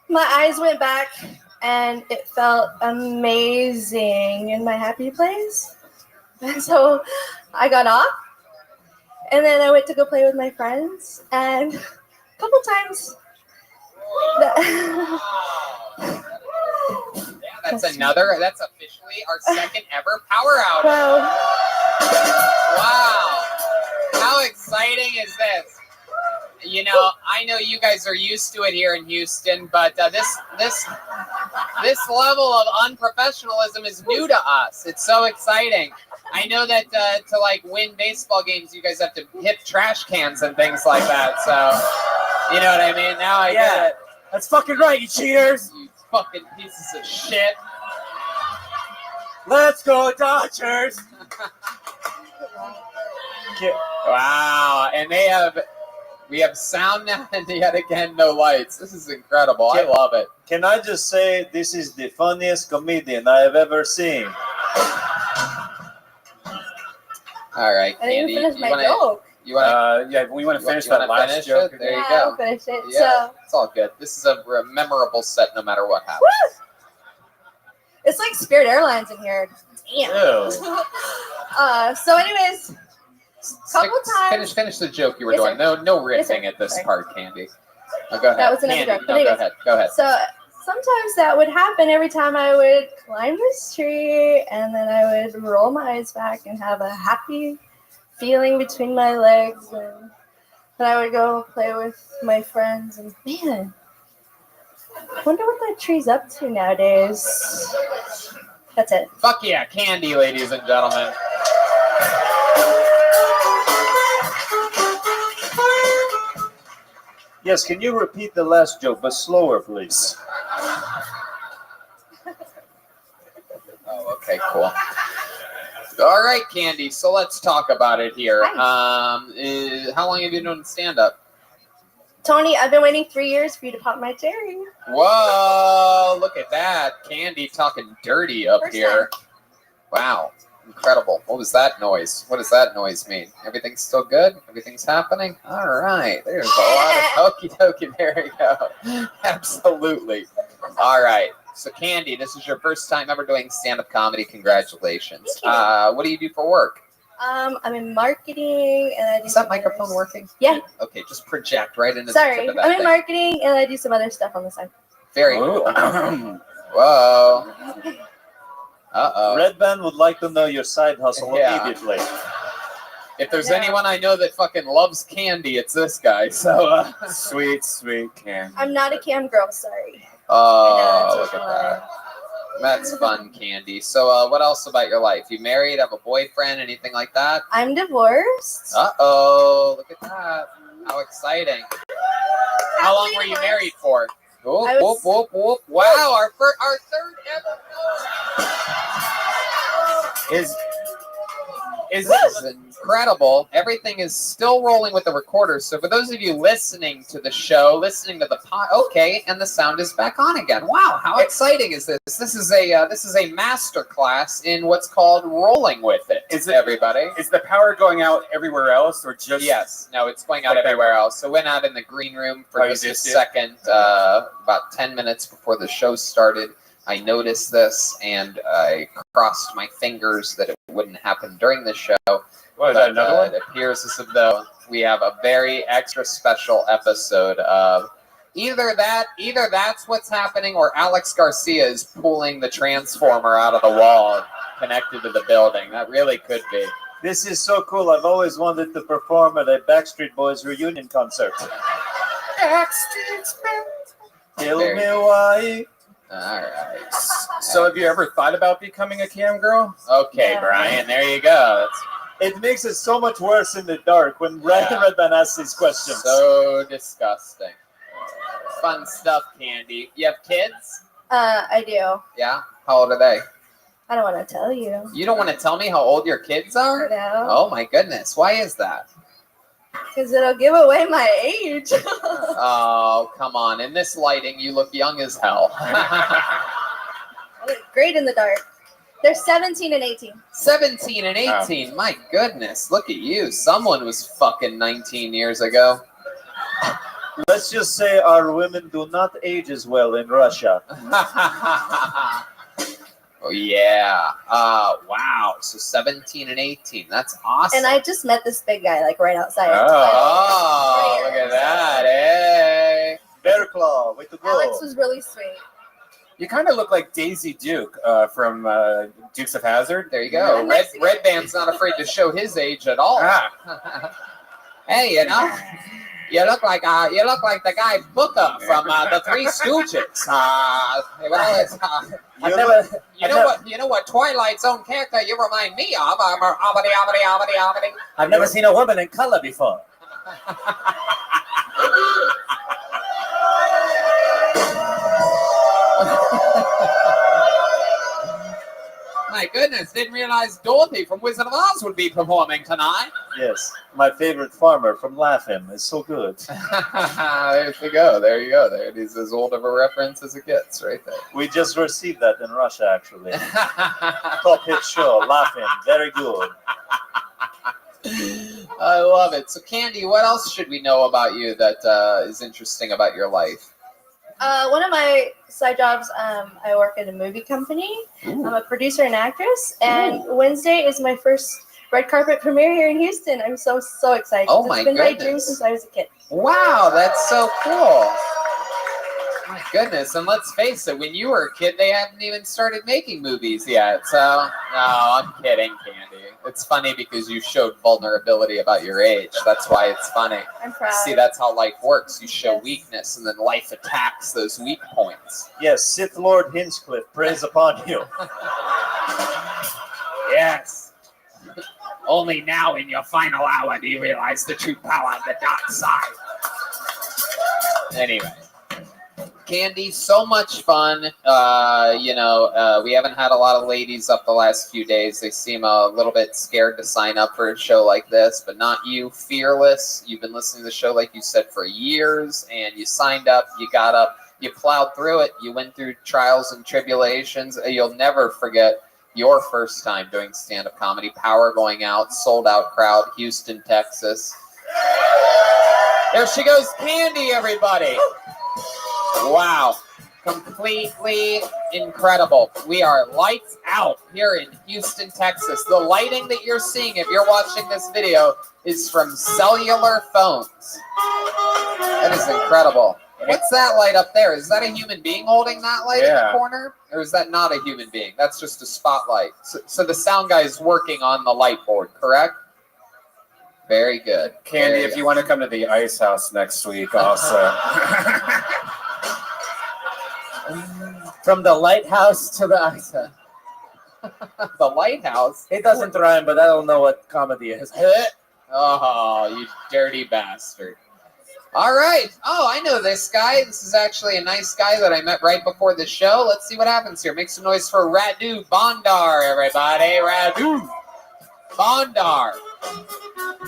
my eyes went back, and it felt amazing in my happy place. And so I got off, and then I went to go play with my friends, and a couple times. That's officially our second ever power outage. Wow. Wow. How exciting is this? You know, I know you guys are used to it here in Houston, but this level of unprofessionalism is new to us. It's so exciting. I know that to like win baseball games, you guys have to hit trash cans and things like that. So, you know what I mean? Now I get it. That's fucking right, you cheaters. You fucking pieces of shit. Let's go, Dodgers. Wow, and we have sound now, and yet again no lights. This is incredible. I love it. Can I just say this is the funniest comedian I have ever seen? All right, I didn't Candy. finish my joke. You want Yeah, we want to finish you that wanna last finish joke. it? There you Yeah, go. I'll finish it. Yeah, So, it's all good. This is a memorable set, no matter what happens. woo! It's like Spirit Airlines in here. Damn. Ew. So anyways, couple times. Finish the joke you were Yes, doing. sir. No Yes, sir. riffing at this Sorry. part, Candy. Oh, go ahead. That was another Candy, joke, but no, go anyways. ahead. Go ahead. So sometimes that would happen every time I would climb this tree, and then I would roll my eyes back and have a happy feeling between my legs, and then I would go play with my friends, and man, I wonder what that tree's up to nowadays. That's it. Fuck yeah, Candy, ladies and gentlemen. Yes, can you repeat the last joke, but slower, please? Oh, okay, cool. All right, Candy. So let's talk about it here. How long have you been doing stand-up? Tony, I've been waiting 3 years for you to pop my cherry. Whoa! Look at that, Candy talking dirty up First here. Wow, incredible. What was that noise? What does that noise mean? Everything's still good? Everything's happening? All right. There's a lot of hokey dokey. There you go. Absolutely. All right. So, Candy, this is your first time ever doing stand-up comedy. Congratulations. Thank you. What do you do for work? I'm in marketing, and I do. Is that some microphone others. working? Yeah. Okay, just project right into the Sorry, tip of that I'm in thing. marketing, and I do some other stuff on the side. Very cool. Whoa. Uh-oh. Red Band would like to know your side hustle Yeah. immediately. If there's Yeah. anyone I know that fucking loves candy, it's this guy. So, Sweet, sweet Candy. I'm not a cam girl, sorry. oh, I look know, at that. That's fun, Candy. So, what else about your life? You married? Have a boyfriend? Anything like that? I'm divorced. Uh-oh, look at that. How exciting. How long were you Happily married for? Whoop, I was- whoop, whoop, whoop. Wow, our third ever. This is incredible. Everything is still rolling with the recorder. So for those of you listening to the show, listening to the pod, okay, and the sound is back on again. Wow, how exciting is this? This is a master class in what's called rolling with it. Is it- everybody? Is the power going out everywhere else, or just Yes. No, it's going out Okay. everywhere else. So went out in the green room for Oh, you just a just did? second, about 10 minutes before the show started. I noticed this, and I crossed my fingers that it wouldn't happen during the show. What is that? Another one? It appears as though we have a very extra special episode of either that's what's happening, or Alex Garcia is pulling the transformer out of the wall connected to the building. That really could be. This is so cool. I've always wanted to perform at a Backstreet Boys reunion concert. Tell Very me why. All right. So have you ever thought about becoming a cam girl? Okay, Yeah. Brian. There you go. It makes it so much worse in the dark when Red Yeah. Band asks these questions. So disgusting. fun stuff, Candy. You have kids? I do. Yeah? How old are they? I don't want to tell you. You don't want to tell me how old your kids are? No. Oh my goodness. Why is that? Because it'll give away my age. Oh, come on. In this lighting, you look young as hell. I look great in the dark. They're 17 and 18. 17 and 18. My goodness. Look at you. Someone was fucking 19 years ago. Let's just say our women do not age as well in Russia. Oh, yeah. Wow. So 17 and 18. That's awesome. And I just met this big guy like right outside. Oh, look at that. Hey. Bear Claw, way to go. Alex was really sweet. You kind of look like Daisy Duke from Dukes of Hazzard. There you go. I'm Red Mexican. Band's not afraid to show his age at all. Hey, you know, you look like the guy Booker from the Three Stooges. You know what Twilight's own character you remind me of? I've never seen a woman in color before. My goodness, didn't realize Dorothy from Wizard of Oz would be performing tonight. Yes, my favorite farmer from Laughing is so good. There you go. There it is, as old of a reference as it gets, right there. We just received that in Russia, actually. Top hit show, Laughing, very good. I love it. So, Candy, what else should we know about you that is interesting about your life? One of my side jobs, I work at a movie company. Ooh. I'm a producer and actress, and Wednesday is my first red carpet premiere here in Houston. I'm so excited. Oh, my It's been my dream goodness. since I was a kid. Wow, that's so cool. My goodness, and let's face it, when you were a kid, they hadn't even started making movies yet. So, no, I'm kidding, Candy. It's funny because you showed vulnerability about your age. That's why it's funny. I'm proud. See, that's how life works. You show Yes. weakness, and then life attacks those weak points. Yes, Sith Lord Hinchcliffe, praise upon you. Yes. Only now in your final hour do you realize the true power of the dark side. Anyway. Candy, so much fun. We haven't had a lot of ladies up the last few days. They seem a little bit scared to sign up for a show like this, but not you. Fearless. You've been listening to the show, like you said, for years, and you signed up, you got up, you plowed through it, you went through trials and tribulations. You'll never forget your first time doing stand-up comedy. Power going out, sold-out crowd, Houston, Texas. There she goes, Candy, everybody. Wow. Completely incredible. We are lights out here in Houston, Texas. The lighting that you're seeing, if you're watching this video, is from cellular phones. That is incredible. What's that light up there? Is that a human being holding that light in the corner? Or is that not a human being? That's just a spotlight. So the sound guy is working on the light board, correct? Very good. Candy, if you want to come to the Ice House next week also. From the lighthouse to the ice. The lighthouse? It doesn't rhyme, but I don't know what comedy is. Oh, you dirty bastard. All right. Oh, I know this guy. This is actually a nice guy that I met right before the show. Let's see what happens here. Make some noise for Radu Bondar, everybody. Radu Bondar.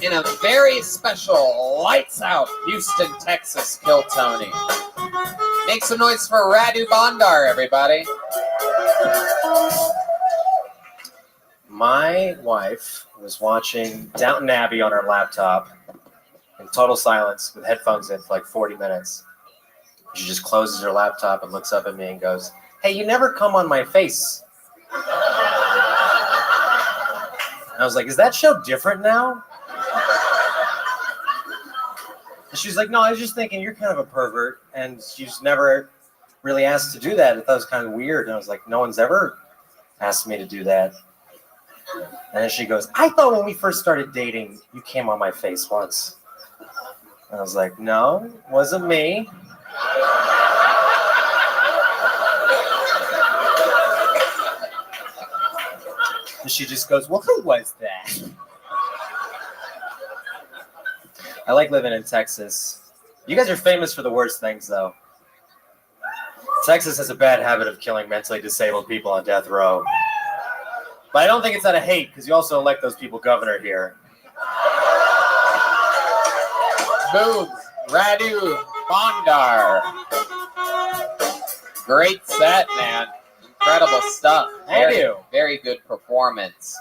In a very special Lights Out Houston, Texas Kill Tony. Make some noise for Radu Bondar, everybody. My wife was watching Downton Abbey on her laptop in total silence with headphones in for like 40 minutes. She just closes her laptop and looks up at me and goes, "Hey, you never come on my face." And I was like, "Is that show different now?" And she's like, "No, I was just thinking you're kind of a pervert and she's never really asked to do that. I thought it was kind of weird." And I was like, "No one's ever asked me to do that." And then she goes, "I thought when we first started dating, you came on my face once." And I was like, "No, wasn't me." And she just goes, "Well, who was that?" I like living in Texas. You guys are famous for the worst things, though. Texas has a bad habit of killing mentally disabled people on death row. But I don't think it's out of hate, because you also elect those people governor here. Boom. Radu Bondar. Great set, man. Incredible stuff. Thank you. Very good performance.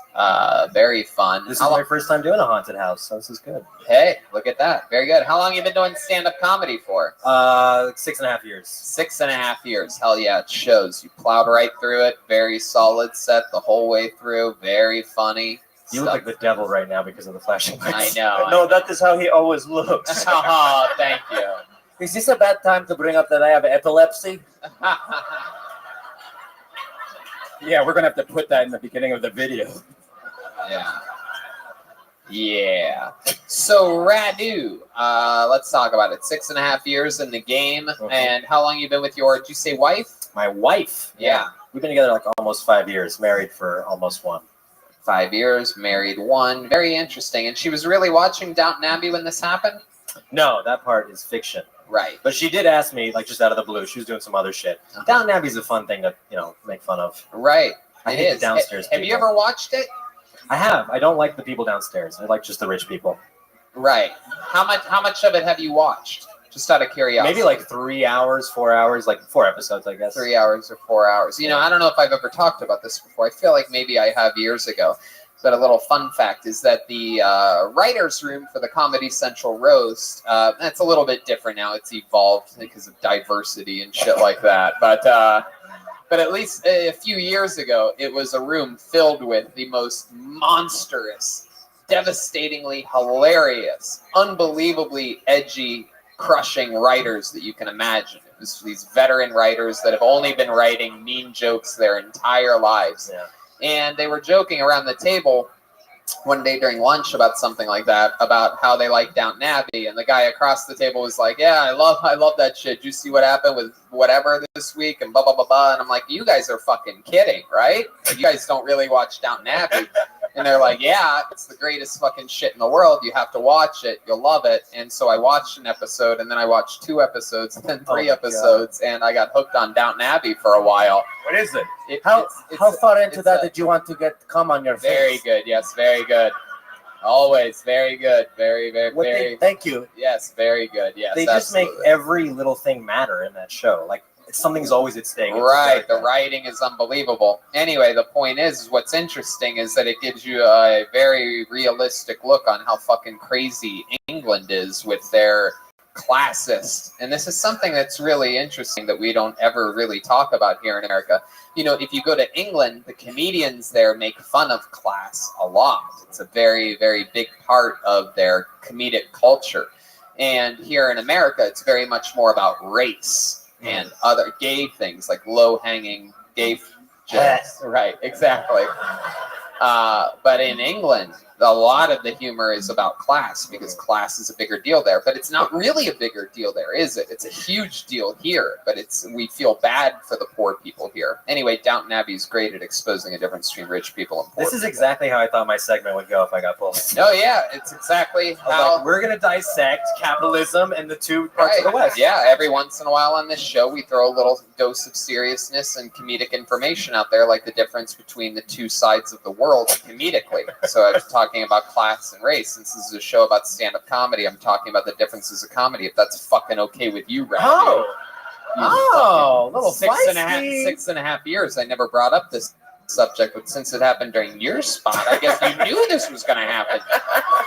Very fun. This is my first time doing a haunted house, so this is good. Hey, look at that. Very good. How long you been doing stand-up comedy for? 6.5 years. 6.5 years. Hell yeah, it shows. You plowed right through it. Very solid set the whole way through. Very funny. You look like the devil right now because of the flashing lights. I know. No, that is how he always looks. Oh, thank you. Is this a bad time to bring up that I have epilepsy? Yeah, we're gonna have to put that in the beginning of the video. Yeah. Yeah. So Radu, let's talk about it. 6.5 years in the game, and how long you been with your? Did you say wife? My wife. Yeah. We've been together like almost 5 years, married for almost 1. 5 years, married 1. Very interesting. And she was really watching Downton Abbey when this happened? No, that part is fiction. Right. But she did ask me, like, just out of the blue. She was doing some other shit. Downton Abbey's a fun thing to, make fun of. Right. I It hate is. the downstairs Have you people. ever watched it? I have. I don't like the people downstairs. I like just the rich people. Right. How much of it have you watched? Just out of curiosity. Maybe like 3 hours, 4 hours, like 4 episodes, I guess. 3 hours or 4 hours. I don't know if I've ever talked about this before. I feel like maybe I have years ago. But a little fun fact is that the writer's room for the Comedy Central Roast, that's a little bit different now. It's evolved because of diversity and shit like that. But at least a few years ago, it was a room filled with the most monstrous, devastatingly hilarious, unbelievably edgy, crushing writers that you can imagine. It was these veteran writers that have only been writing mean jokes their entire lives. Yeah. And they were joking around the table one day during lunch about something like that, about how they like Downton Abbey. And the guy across the table was like, yeah, I love that shit. Did you see what happened with whatever this week? And blah, blah, blah, blah. And I'm like, you guys are fucking kidding, right? Like, you guys don't really watch Downton Abbey. And they're like, yeah, it's the greatest fucking shit in the world. You have to watch it. You'll love it. And so I watched an episode, and then I watched 2 episodes, and then 3 episodes, and I got hooked on Downton Abbey for a while. What is it? How far into it's that did you want to get cum on your face? Very good. Yes, very good. Always very good. Very, very, very. Thank you. Yes, very good. Yes, They just make absolutely. every little thing matter in that show. Like, something's always at stake. Right, the writing is unbelievable. Anyway, the point is what's interesting is that it gives you a very realistic look on how fucking crazy England is with their classist. And this is something that's really interesting that we don't ever really talk about here in America. If you go to England, the comedians there make fun of class a lot. It's a very, very big part of their comedic culture. And here in America, it's very much more about race and other gay things, like low-hanging gay jokes. Right, exactly. But in England, a lot of the humor is about class, because class is a bigger deal there. But it's not really a bigger deal there, is it? It's a huge deal here, but we feel bad for the poor people here. Anyway, Downton Abbey is great at exposing the difference between rich people and poor This is people. exactly how I thought my segment would go if I got pulled. Oh, yeah, it's exactly how... We're going to dissect capitalism and the 2 parts of the West. Yeah, every once in a while on this show, we throw a little dose of seriousness and comedic information out there, like the difference between the 2 sides of the world comedically. So I was talking about class and race. Since this is a show about stand-up comedy, I'm talking about the differences of comedy. If that's fucking okay with you, Rabbi. Little 6.5 years. I never brought up this subject, but since it happened during your spot, I guess you knew this was going to happen.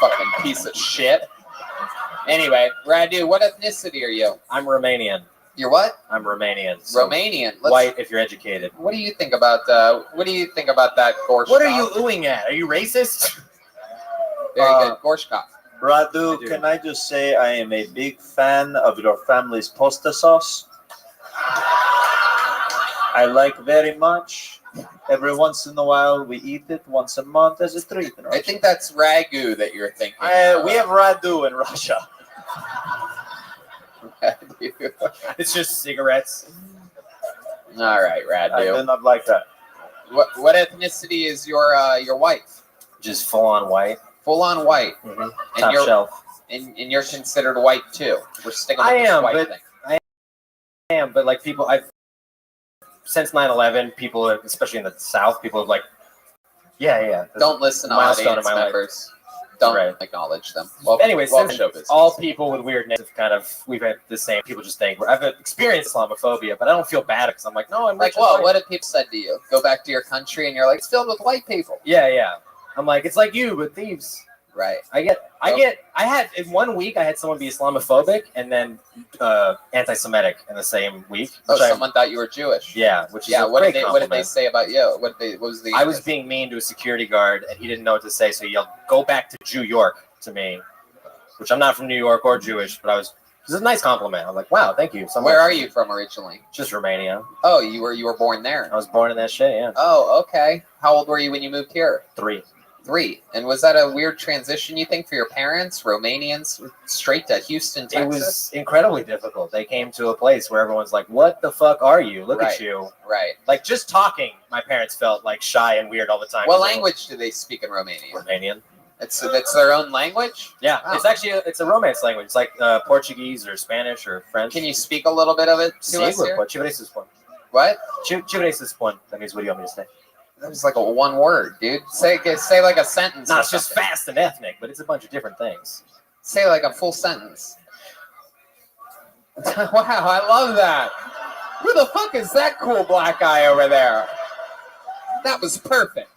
Fucking piece of shit. Anyway, Radu, what ethnicity are you? I'm Romanian. You're what? I'm Romanian. So Romanian. white if you're educated. What do you think about that, Gorshkov? What are you oohing at? Are you racist? Very good, Gorshkov. Radu, can I just say I am a big fan of your family's pasta sauce. I like very much. Every once in a while, we eat it once a month as a treat. I think that's ragu that you're thinking. We have Radu in Russia. It's just cigarettes. All right, I Radu. do not like that. What ethnicity is your wife? Just full on white. Full on white. Mm-hmm. And Top you're shelf. and you're considered white too. We're sticking with I this am, white but thing. I am, but like people, since 9/11, people, especially in the South, people have like, yeah. Don't listen to milestone audience in my life. members. Don't Right. acknowledge them. Well, Anyways, well, since show business. all people with weirdness have kind of, we've had the same, people just think, I've experienced Islamophobia, but I don't feel bad because I'm like, no, I'm Like, rich and well, white. what have people said to you? Go back to your country, and you're like, it's filled with white people. Yeah. I'm like, it's like you, but thieves. Right. I had, in 1 week, I had someone be Islamophobic and then anti-Semitic in the same week. Oh, someone thought you were Jewish. Yeah, which is Yeah. a What great did they compliment. say about you? What was the? I was being mean to a security guard, and he didn't know what to say, so he yelled, "Go back to Jew York" to me, which I'm not from New York or Jewish, but it was a nice compliment. I'm like, wow, thank you so much. Where are you from originally? Just Romania. Oh, you were born there. I was born in that shit, yeah. Oh, okay. How old were you when you moved here? 3. 3. And was that a weird transition, you think, for your parents, Romanians, straight to Houston, Texas? It was incredibly difficult. They came to a place where everyone's like, what the fuck are you? Look Right. at you. Right. Like, just talking, my parents felt like shy and weird all the time. What language do they speak in Romania? Romanian. It's their own language? Yeah, Wow. it's actually it's a Romance language. It's like Portuguese or Spanish or French. Can you speak a little bit of it to us Sí, here? pues, chibre sus pon. What? Chibre sus pon. That means, what do you want me to say? That was like a one word, dude. Say like a sentence. No, or it's just something. fast and ethnic, but it's a bunch of different things. Say like a full sentence. Wow, I love that. Who the fuck is that cool black guy over there? That was perfect.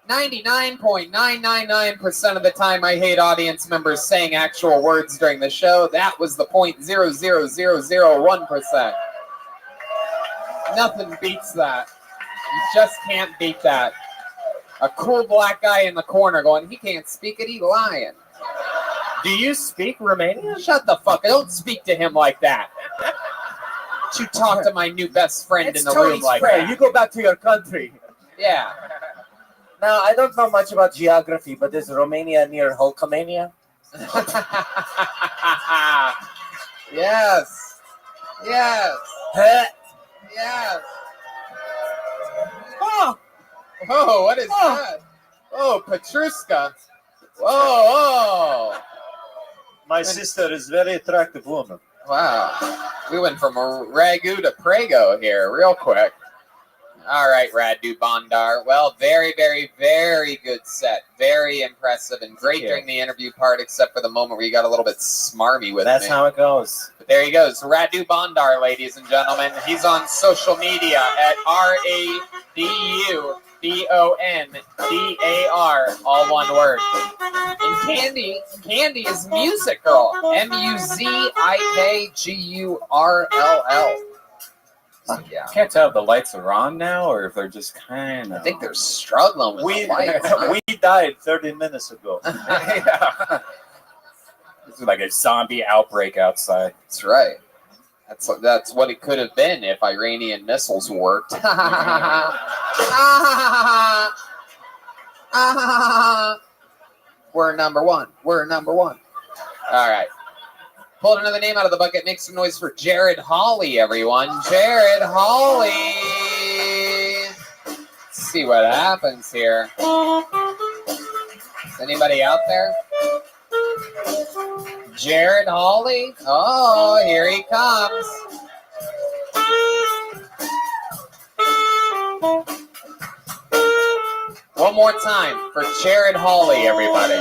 99.999% of the time I hate audience members saying actual words during the show. That was the 0.00001%. Nothing beats that. You just can't beat that. A cool black guy in the corner going, he can't speak it, he lying. Do you speak Romanian? Shut the fuck. Don't speak to him like that. Don't you talk to my new best friend in the room like that. You go back to your country. Yeah. Now, I don't know much about geography, but is Romania near Hulkamania? Yes. Yes. Huh? Yes. Oh, what is that? Oh, Petrushka. Whoa. My sister is very attractive woman. Wow. We went from a ragu to Prego here real quick. All right, Radu Bondar. Well, very, very, very good set. Very impressive and great during the interview part, except for the moment where you got a little bit smarmy with That's me. how it goes. But there he goes. Radu Bondar, ladies and gentlemen. He's on social media at RADUBONDAR, all one word. And Candy is Music Girl. MUZIKGURLL. Yeah. Can't tell if the lights are on now or if they're just kind I of. think they're struggling with We the lights. we died 30 minutes ago. Yeah. This is like a zombie outbreak outside. That's right. That's what it could have been if Iranian missiles worked. We're number one. We're number one. All right. Pulled another name out of the bucket. Make some noise for Jared Hawley, everyone. Jared Hawley. Let's see what happens here. Is anybody out there? Jared Hawley. Oh, here he comes. One more time for Jared Hawley, everybody.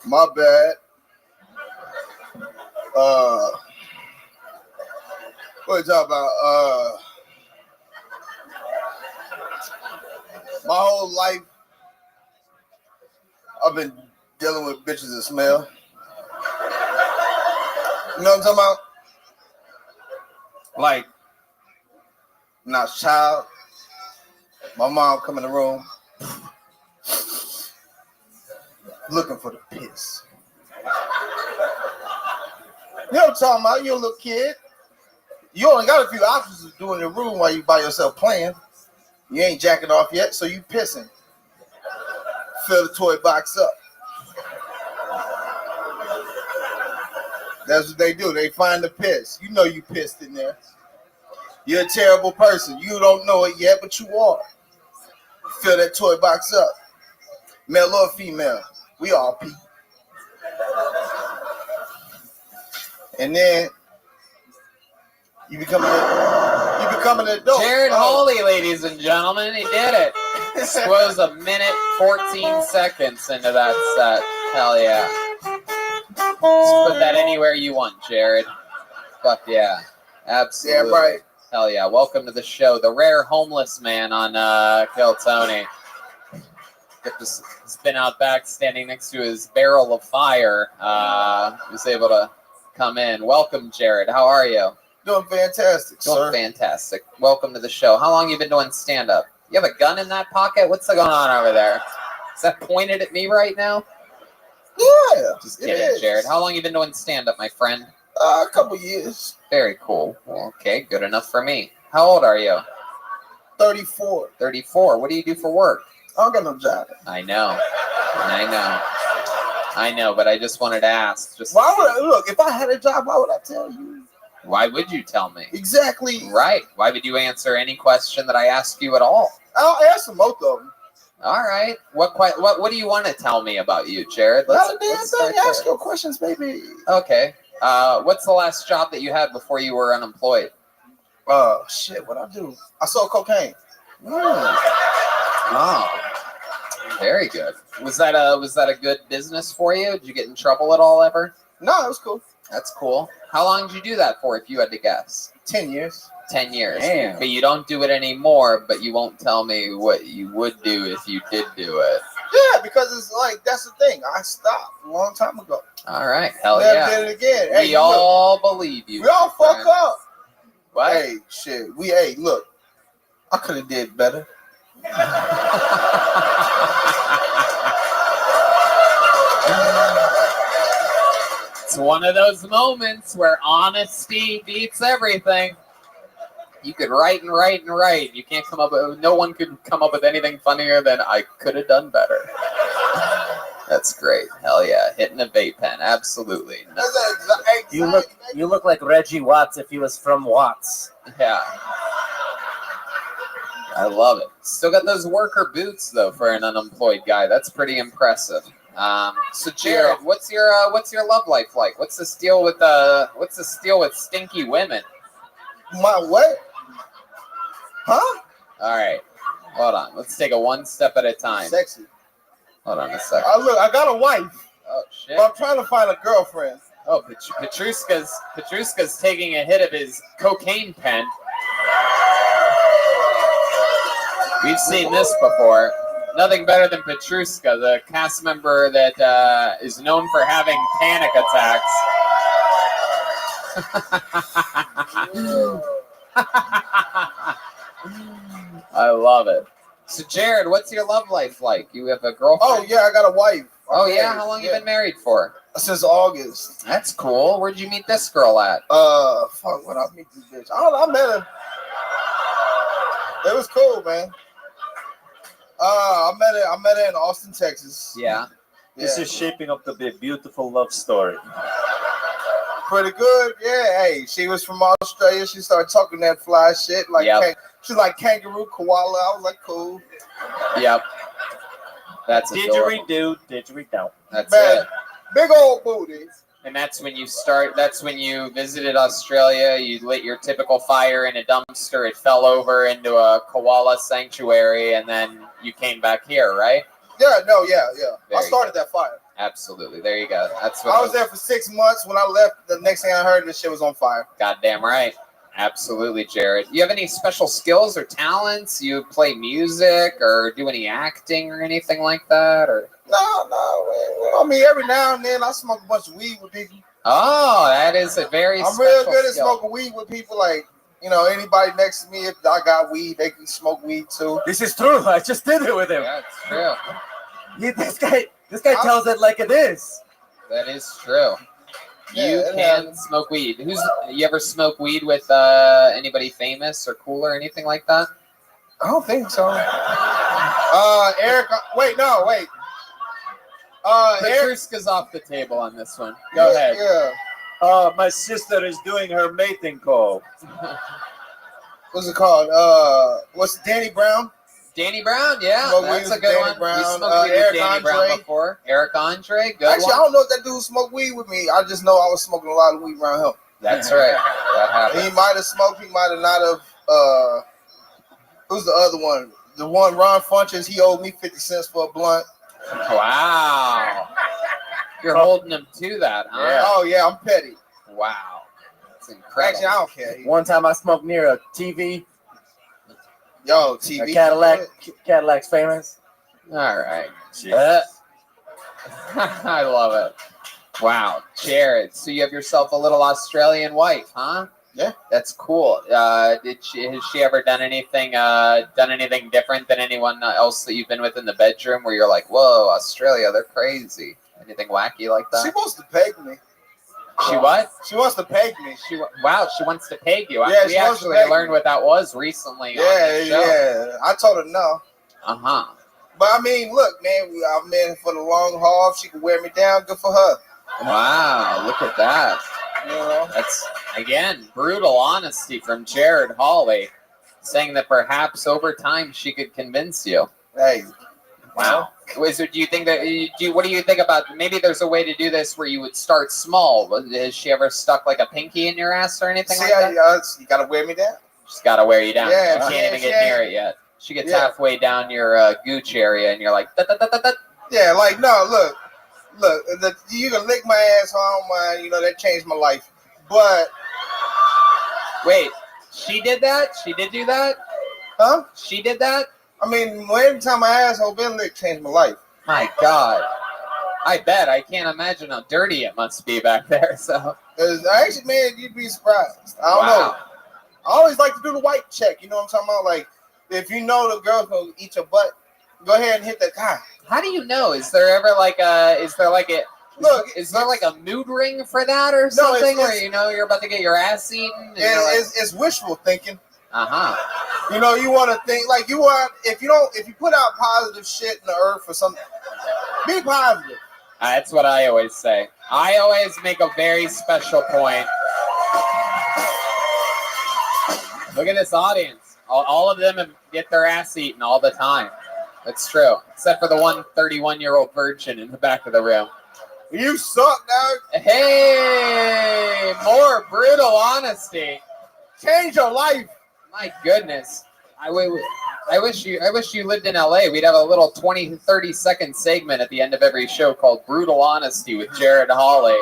My bad. What you talking about? My whole life, I've been dealing with bitches that smell. You know what I'm talking about? Like, when I was a child, my mom come in the room looking for the piss. You know what I'm talking about? You're a little kid. You only got a few options to do in your room while you by yourself playing. You ain't jacking off yet, so you pissing. Fill the toy box up. That's what they do. They find the piss. You know you pissed in there. You're a terrible person. You don't know it yet, but you are. Fill that toy box up. Male or female. We all pee. And then you become an adult. Jared Holy, ladies and gentlemen, he did it. Squoze a minute, 14 seconds into that set. Hell yeah. Just put that anywhere you want, Jared. Fuck yeah. Absolutely. Yeah, right. Hell yeah. Welcome to the show. The rare homeless man on Kill Tony. He's been out back standing next to his barrel of fire. He was able to come in. Welcome, Jared. How are you? Doing fantastic, Doing sir. fantastic. Welcome to the show. How long you been doing stand-up? You have a gun in that pocket? What's going on over there? Is that pointed at me right now? Yeah. Just kidding, Jared. How long you been doing stand-up, my friend? A couple years. Very cool. Well, okay, good enough for me. How old are you? 34. 34. What do you do for work? I don't got no job. I know, but I just wanted to ask. Why would I, look, if I had a job, why would I tell you? Why would you tell me? Exactly. Right. Why would you answer any question that I ask you at all? I'll answer most of them. All right. What do you want to tell me about you, Jared? Not a damn thing. Ask your questions, baby. Okay. What's the last job that you had before you were unemployed? Shit, what I do? I sold cocaine. Oh, very good. Was that a good business for you? Did you get in trouble at all ever? No, it was cool. That's cool. How long did you do that for, if you had to guess? 10 years. 10 years. Damn. But you don't do it anymore, but you won't tell me what you would do if you did do it. Yeah, because it's like, that's the thing. I stopped a long time ago. All right. Hell Never yeah. did it again. We Hey, all believe you. we all fuck up. What? Hey, shit. Hey, look. I could have did better. It's one of those moments where honesty beats everything. You could write and write and write. You can't come up with, no one could come up with anything funnier than I could have done better. That's great. Hell yeah. Hitting a vape pen. Absolutely. No. You look like Reggie Watts if he was from Watts. Yeah. I love it. Still got those worker boots though for an unemployed guy. That's pretty impressive. So Jared, what's your love life like? What's the deal with stinky women? My what? Huh? All right. Hold on. Let's take it one step at a time. Sexy. Hold on a second. I got a wife. Oh shit. But I'm trying to find a girlfriend. Oh, Petrushka's taking a hit of his cocaine pen. We've seen this before. Nothing better than Petrushka, the cast member that is known for having panic attacks. I love it. So, Jared, what's your love life like? You have a girlfriend? Oh, yeah, I got a wife. Oh, yeah? How long you been married for? Since August. That's cool. Where'd you meet this girl at? Fuck, when I meet this bitch. I don't know, I met her. It was cool, man. I met her in Austin, Texas. Yeah. This is shaping up to be a beautiful love story. Pretty good, yeah. Hey, she was from Australia. She started talking that fly shit. Like, she's like kangaroo, koala. I was like, cool. Yep. That's adorable. Didgeridoo, didgeridoo. That's Man, it. big old booty. And that's when you visited Australia. You lit your typical fire in a dumpster. It fell over into a koala sanctuary, and then you came back here, right? Yeah. There I started that fire. Absolutely. There you go. That's what I was there for 6 months. When I left, the next thing I heard, this shit was on fire. Goddamn right. Absolutely, Jared. You have any special skills or talents? You play music or do any acting or anything like that? Or No. I mean, every now and then I smoke a bunch of weed with people. Oh, that is a very I'm special real good at skill. smoking weed with people. Like, you know, anybody next to me, if I got weed, they can smoke weed too. This is true. I just did it with him. That's true. This guy tells it like it is. That is true. Yeah, You it can happens. smoke weed. You ever smoke weed with anybody famous or cool or anything like that? I don't think so. Eric, wait. Eric, Petrushka's off the table on this one. Go ahead. Yeah. My sister is doing her mating call. What's it called? What's Danny Brown? Danny Brown, yeah, Smoke weed that's a with good Danny one. We Brown, smoked weed with Eric Danny Brown Andre. before. Eric Andre, good Actually, I one. don't know if that dude smoked weed with me. I just know I was smoking a lot of weed around him. That's right. That happened. He might have smoked. He might have not have. Who's the other one? The one Ron Funches. He owed me 50 cents for a blunt. Wow. You're holding him to that, huh? Yeah. Oh yeah, I'm petty. Wow. That's incredible. Actually, I don't care. One time I smoked near a TV. Yo, TV. A Cadillac's famous. All right. I love it. Wow, Jared. So you have yourself a little Australian wife, huh? Yeah. That's cool. Has she ever done anything different than anyone else that you've been with in the bedroom where you're like, whoa, Australia, they're crazy? Anything wacky like that? She wants to peg me. She what? She wants to peg me. She wants to peg you. Yeah, we she wants to actually peg learned me. what that was recently. on this show. Yeah. I told her no. Uh-huh. But I mean, look, man, I'm in for the long haul. If she can wear me down, good for her. Wow, look at that. You know? That's, again, brutal honesty from Jared Hawley, saying that perhaps over time she could convince you. Hey. Wow. Do you think that, what do you think about, maybe there's a way to do this where you would start small. Has she ever stuck like a pinky in your ass or anything like that? You got to wear me down. She's got to wear you down. Yeah, You can't yeah, even get yeah. near it yet. She gets Yeah. halfway down your gooch area and you're like, da-da-da-da-da. Yeah, like, no, look, you can lick my ass, I don't mind, that changed my life. But, Wait, she did that? She did do that? huh? She did that? I mean, every time my asshole been licked changed my life. My God. I bet. I can't imagine how dirty it must be back there. So, Actually, man, you'd be surprised. I don't know. I always like to do the white check, you know what I'm talking about? Like, if you know the girl's going to eat your butt, go ahead and hit that guy. How do you know? Is there ever like a mood ring for that or something where you're about to get your ass eaten? And It's wishful thinking. uh-huh. You want to think like if you put out positive shit in the earth or something, be positive. That's what I always say. I always make a very special point. Look at this audience. All of them get their ass eaten all the time. That's true. Except for the one 31-year-old virgin in the back of the room. You suck, dog. Hey, more brutal honesty. Change your life. My goodness. I wish you lived in LA. We'd have a little 20, 30-second segment at the end of every show called Brutal Honesty with Jared Hawley.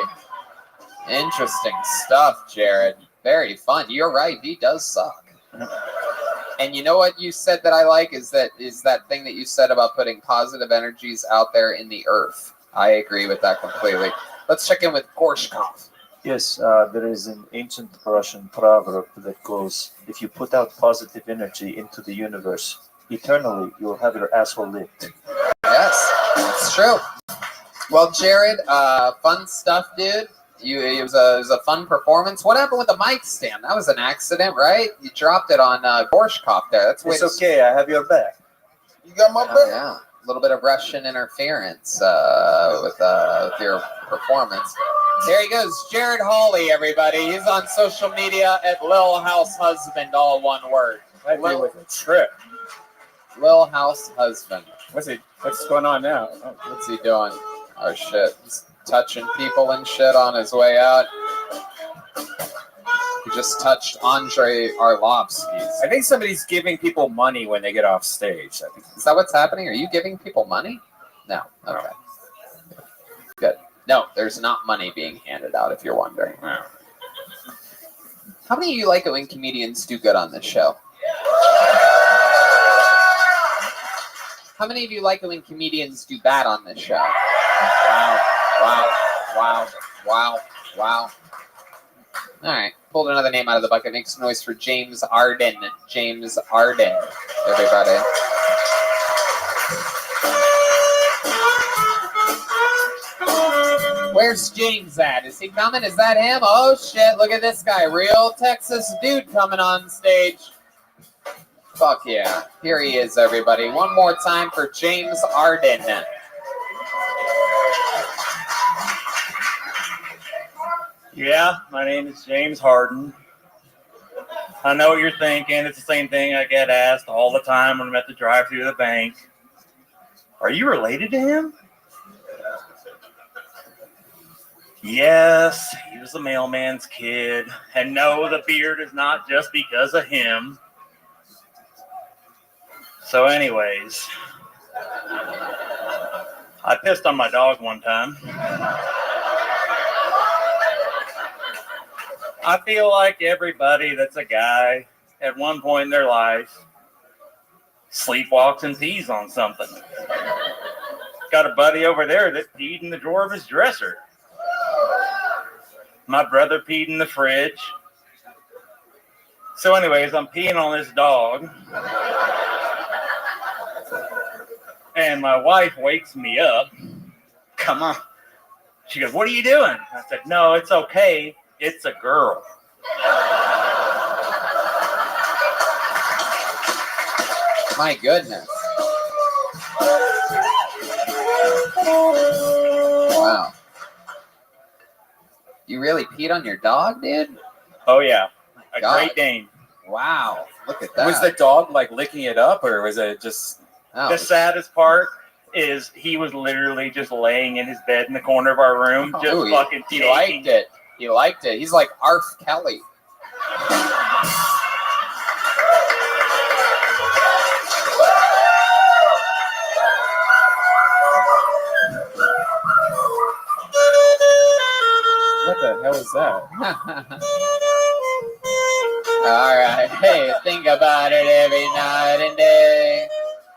Interesting stuff, Jared. Very fun. You're right. He does suck. And you know what you said that I like is that thing that you said about putting positive energies out there in the earth. I agree with that completely. Let's check in with Gorshkov. Yes, there is an ancient Russian proverb that goes, if you put out positive energy into the universe, eternally you'll have your asshole licked. Yes, it's true. Well, Jared, fun stuff, dude. It was a fun performance. What happened with the mic stand? That was an accident, right? You dropped it on Gorshkov there. That's It's okay, I have your back. You got my back? Yeah, a little bit of Russian interference with your performance. There he goes, Jared Hawley, everybody. He's on social media at Lil House Husband, all one word. With a trip. Lil House Husband. What's going on now? Oh. What's he doing? Oh, shit. He's touching people and shit on his way out. He just touched Andre Arlovsky's. I think somebody's giving people money when they get off stage. I think. Is that what's happening? Are you giving people money? No. Okay. Good. No, there's not money being handed out, if you're wondering. Wow. How many of you like it when comedians do good on this show? How many of you like it when comedians do bad on this show? Wow. All right. Pulled another name out of the bucket. Make some noise for James Arden. James Arden, everybody. Where's James at? Is he coming? Is that him? Oh, shit. Look at this guy. Real Texas dude coming on stage. Fuck yeah. Here he is, everybody. One more time for James Arden. Yeah, my name is James Harden. I know what you're thinking. It's the same thing I get asked all the time when I'm at the drive-thru of the bank. Are you related to him? Yes, he was the mailman's kid. And no, the beard is not just because of him. So anyways, I pissed on my dog one time. I feel like everybody that's a guy at one point in their life sleepwalks and pees on something. Got a buddy over there that peed in the drawer of his dresser. My brother peed in the fridge. So anyways, I'm peeing on this dog. And my wife wakes me up. Come on. She goes, what are you doing? I said, no, it's okay. It's a girl. My goodness. Wow. You really peed on your dog, dude? Oh, yeah. A God. Great Dane. Wow. Look at that. Was the dog like licking it up, or was it just? Oh, The saddest part is he was literally just laying in his bed in the corner of our room, just Ooh, fucking he taking. liked it. He liked it. He's like Arf Kelly. What the hell is that? All right. Hey, think about it every night and day.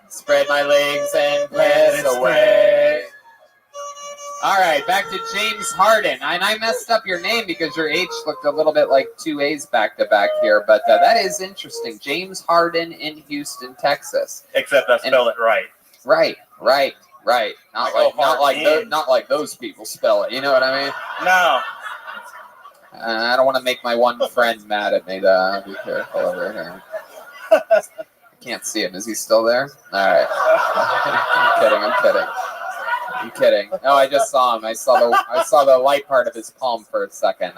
Spread my legs and press away. All right, back to James Harden. And I messed up your name because your H looked a little bit like two A's back to back here, but that is interesting. James Harden in Houston, Texas. Except I spell it right. Right. Not like those people spell it. You know what I mean? No. I don't want to make my one friend mad at me, though. Be careful over here. I can't see him. Is he still there? All right. I'm kidding. No, I just saw him. I saw the light part of his palm for a second.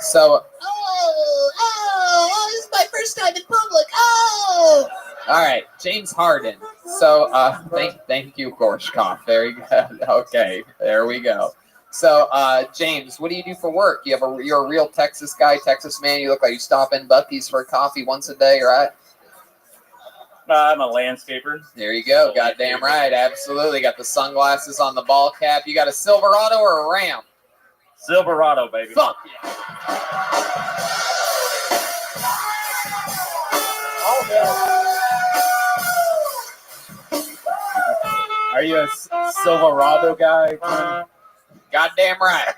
So. Oh, this is my first time in public. Oh. All right, James Harden. So, thank you, Gorshkoff. Very good. Okay, there we go. So, James, what do you do for work? You're a real Texas guy, Texas man. You look like you stop in Buc-ee's for a coffee once a day, right? I'm a landscaper. There you go. Goddamn right. Absolutely. Got the sunglasses on the ball cap. You got a Silverado or a Ram? Silverado, baby. Fuck yeah. Are you a Silverado guy? Goddamn right.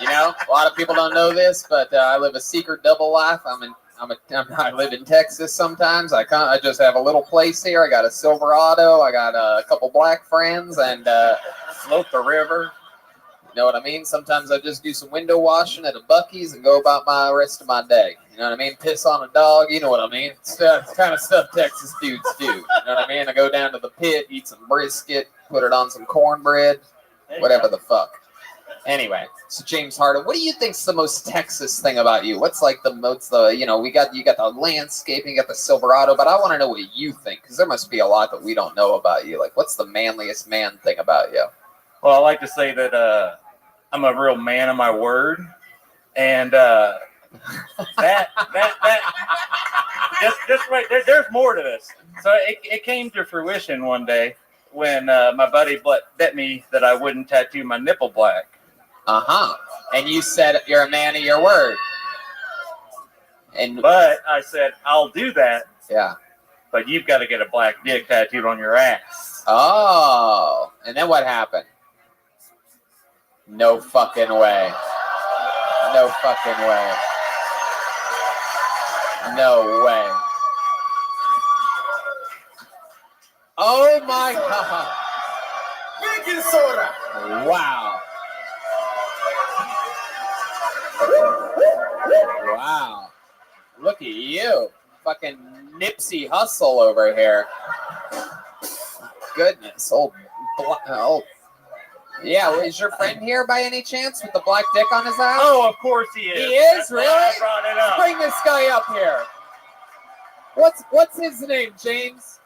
You know, a lot of people don't know this, but I live a secret double life. I live in Texas sometimes. I just have a little place here. I got a Silverado. I got a couple black friends and float the river. You know what I mean? Sometimes I just do some window washing at a Buc-ee's and go about my rest of my day. You know what I mean? Piss on a dog. You know what I mean? It's kind of stuff Texas dudes do. You know what I mean? I go down to the pit, eat some brisket, put it on some cornbread, whatever the fuck. Anyway, so James Harden, what do you think's the most Texas thing about you? What's like you got the landscaping, you got the Silverado, but I want to know what you think because there must be a lot that we don't know about you. Like, what's the manliest man thing about you? Well, I like to say that I'm a real man of my word, and just wait. There's more to this. So it came to fruition one day when my buddy bet me that I wouldn't tattoo my nipple black. And you said you're a man of your word. But I said, I'll do that. Yeah. But you've got to get a black dick tattooed on your ass. Oh. And then what happened? No fucking way. No fucking way. No way. Oh my God. Baking soda. Wow. Wow. Look at you. Fucking Nipsey Hussle over here. Goodness. Old Yeah, well, is your friend here by any chance with the black dick on his ass? Oh, of course he is. He is? That's why Really? I brought it up. Bring this guy up here. What's his name, James?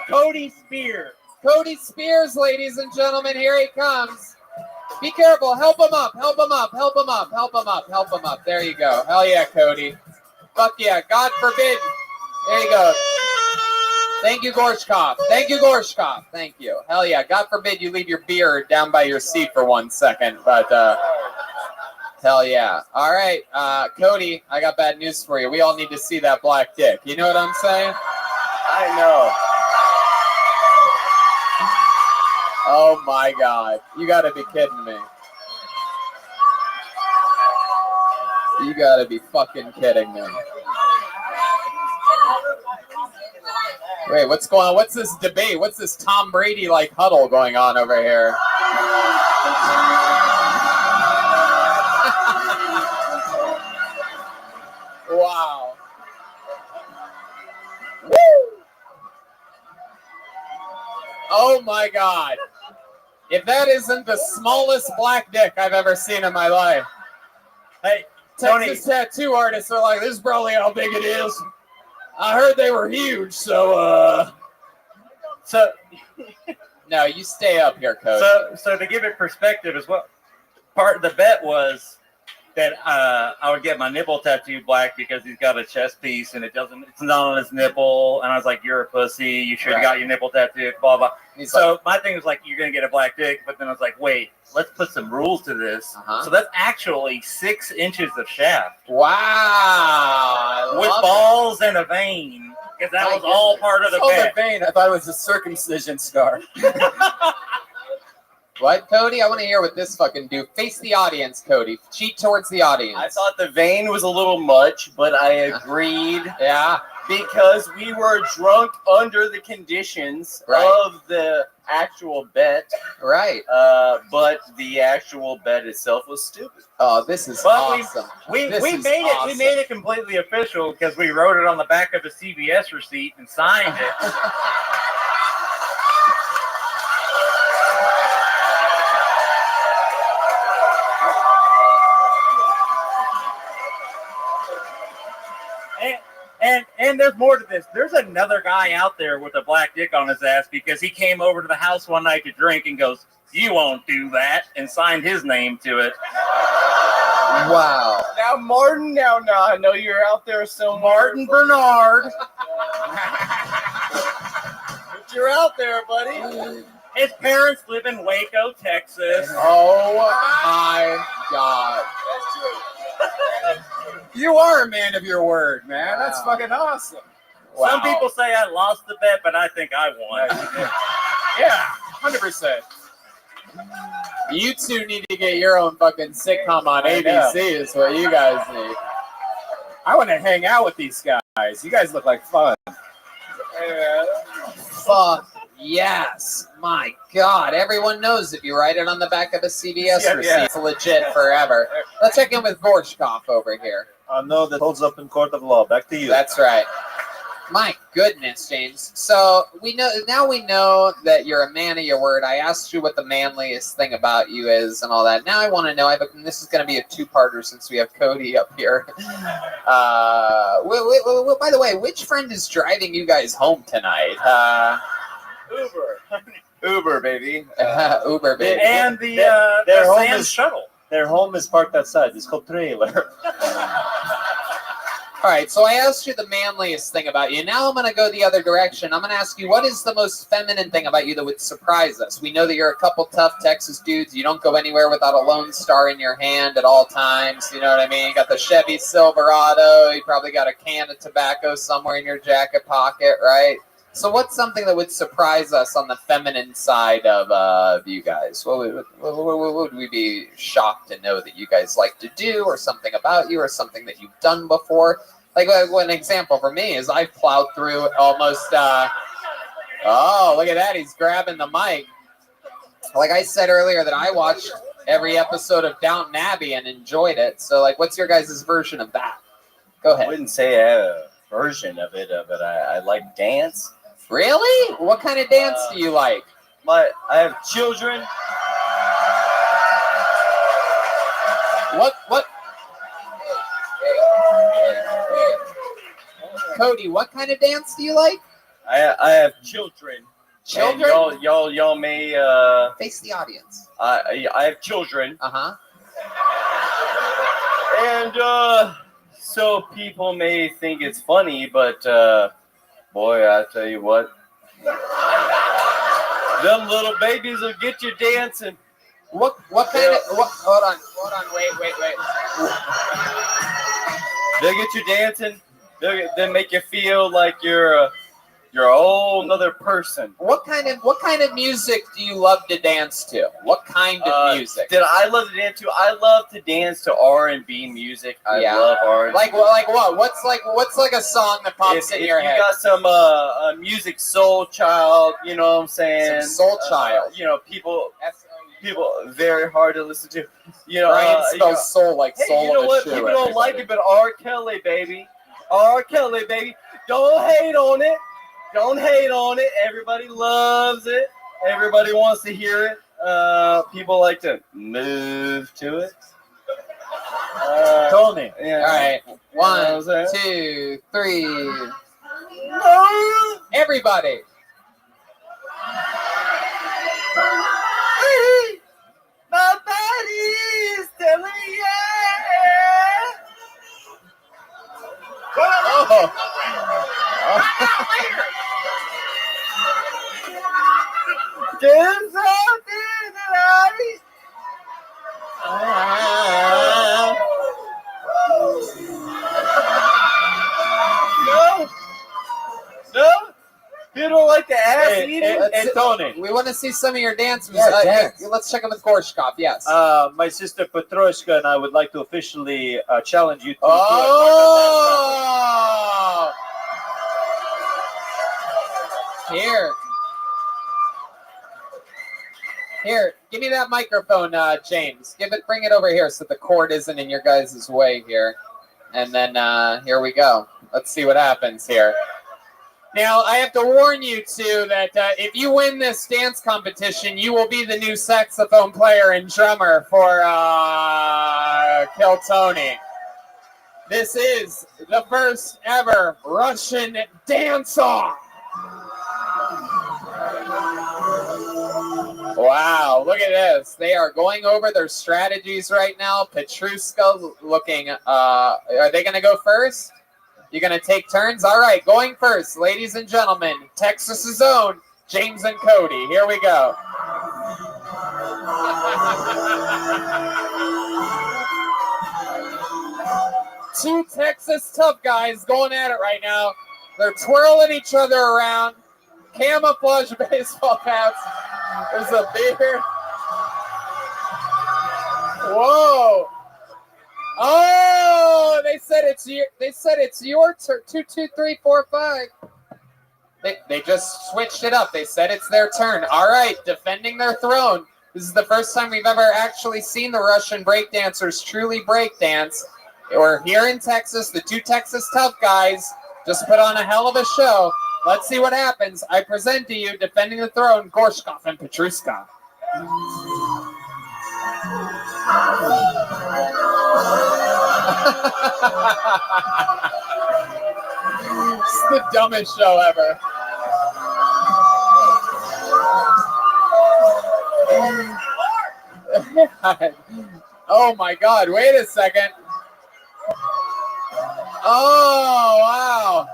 Cody Spears. Cody Spears, ladies and gentlemen. Here he comes. Be careful. Help him up. Help him up. Help him up. Help him up. Help him up. There you go. Hell yeah, Cody. Fuck yeah. God forbid. There you go. Thank you, Gorshkov. Thank you, Gorshkov. Thank you. Hell yeah. God forbid you leave your beard down by your seat for 1 second. But hell yeah. All right. Cody, I got bad news for you. We all need to see that black dick. You know what I'm saying? I know. Oh my God. You gotta be kidding me. You gotta be fucking kidding me. Wait, what's going on? What's this debate? What's this Tom Brady like huddle going on over here? Wow. Woo! Oh my God. If that isn't the smallest black dick I've ever seen in my life. Hey, Texas tattoo artists are like, this is probably how big it is. I heard they were huge, so no, you stay up here, Coach. So to give it perspective as well, part of the bet was that I would get my nipple tattooed black because he's got a chest piece and it's not on his nipple. And I was like, you're a pussy. You should have got your nipple tattooed, blah, blah. So my thing was like, you're going to get a black dick. But then I was like, wait, let's put some rules to this. So that's actually 6 inches of shaft. Wow. With balls and a vein. Because that was all part of the bet. vein. I thought it was a circumcision scar. What, Cody? I want to hear what this fucking do. Face the audience, Cody. Cheat towards the audience. I thought the vein was a little much, but I agreed. Yeah. Because we were drunk under the conditions of the actual bet. Right. But the actual bet itself was stupid. Oh, this is But awesome. We made it completely official because we wrote it on the back of a CVS receipt and signed it. And there's more to this. There's another guy out there with a black dick on his ass because he came over to the house one night to drink and goes, "You won't do that," and signed his name to it. Wow. Now, Martin, I know you're out there somewhere. Martin Bernard. But you're out there, buddy. His parents live in Waco, Texas. Oh my God. You are a man of your word, man. That's fucking awesome. Wow. Some people say I lost the bet, but I think I won. Yeah, 100%. You two need to get your own fucking sitcom on ABC is what you guys need. I want to hang out with these guys. You guys look like fun. Fuck yes. My God. Everyone knows if you write it on the back of a CVS receipt, it's legit forever. Let's check in with Vorshkov over here. No, that holds up in court of law. Back to you. That's right. My goodness, James. So we know that you're a man of your word. I asked you what the manliest thing about you is and all that. Now I want to know. And this is going to be a two-parter since we have Cody up here. By the way, which friend is driving you guys home tonight? Uber, baby. Uber, baby. And the their home Sam is shuttle. Their home is parked outside. It's called trailer. All right, so I asked you the manliest thing about you. Now I'm going to go the other direction. I'm going to ask you, what is the most feminine thing about you that would surprise us? We know that you're a couple tough Texas dudes. You don't go anywhere without a Lone Star in your hand at all times. You know what I mean? You got the Chevy Silverado. You probably got a can of tobacco somewhere in your jacket pocket, right? So what's something that would surprise us on the feminine side of you guys? What would we be shocked to know that you guys like to do, or something about you, or something that you've done before? Like an example for me is I've plowed through almost, oh, look at that. He's grabbing the mic. Like I said earlier that I watched every episode of Downton Abbey and enjoyed it. So like, what's your guys' version of that? Go ahead. I wouldn't say I have a version of it, but I like dance. Really? What kind of dance do you like? I have children. What? Cody, what kind of dance do you like? I have children. Children? And y'all may face the audience. I have children. Uh-huh. And so people may think it's funny, but boy, I tell you what, them little babies will get you dancing. What kind of hold on, wait. They'll get you dancing. They'll make you feel like you're a whole nother person. What kind of music do you love to dance to? What kind of music? That I love to dance to? I love to dance to R&B music. I love R&B. Like what? What's like a song that pops in your head? You got some music, Soul Child. You know what I'm saying? Some Soul Child. You know, people very hard to listen to. You know, Brian spells soul like soul. You know of a what? shoe, People don't like it, but R. Kelly, baby. R. Kelly, baby. Don't hate on it. Don't hate on it. Everybody loves it. Everybody wants to hear it. People like to move to it. Tony. Yeah. All right. 1, 2, 3. No. Everybody. My body is telling me Oh. do something that No. You don't like the ass eating? Hey, Tony. We want to see some of your dance moves. Yeah, dance. Let's check in with Gorshkov. Yes. My sister Petrushka and I would like to officially challenge you to Oh! Here, give me that microphone, James. Bring it over here so the cord isn't in your guys' way here. And then here we go. Let's see what happens here. Now, I have to warn you, too, that if you win this dance competition, you will be the new saxophone player and drummer for Kill Tony. This is the first ever Russian dance-off. Wow, look at this. They are going over their strategies right now. Petrushka looking, are they going to go first? You going to take turns? All right, going first, ladies and gentlemen, Texas's own James and Cody. Here we go. Two Texas tough guys going at it right now. They're twirling each other around. Camouflage baseball caps. There's a beer. Whoa. Oh, they said it's your turn. 2, 2, 3, 4, 5. They just switched it up. They said it's their turn. All right, defending their throne. This is the first time we've ever actually seen the Russian breakdancers truly breakdance. We're here in Texas. The two Texas tough guys just put on a hell of a show. Let's see what happens. I present to you, defending the throne, Gorshkov and Petrushka. It's the dumbest show ever. Oh my God, wait a second. Oh, wow.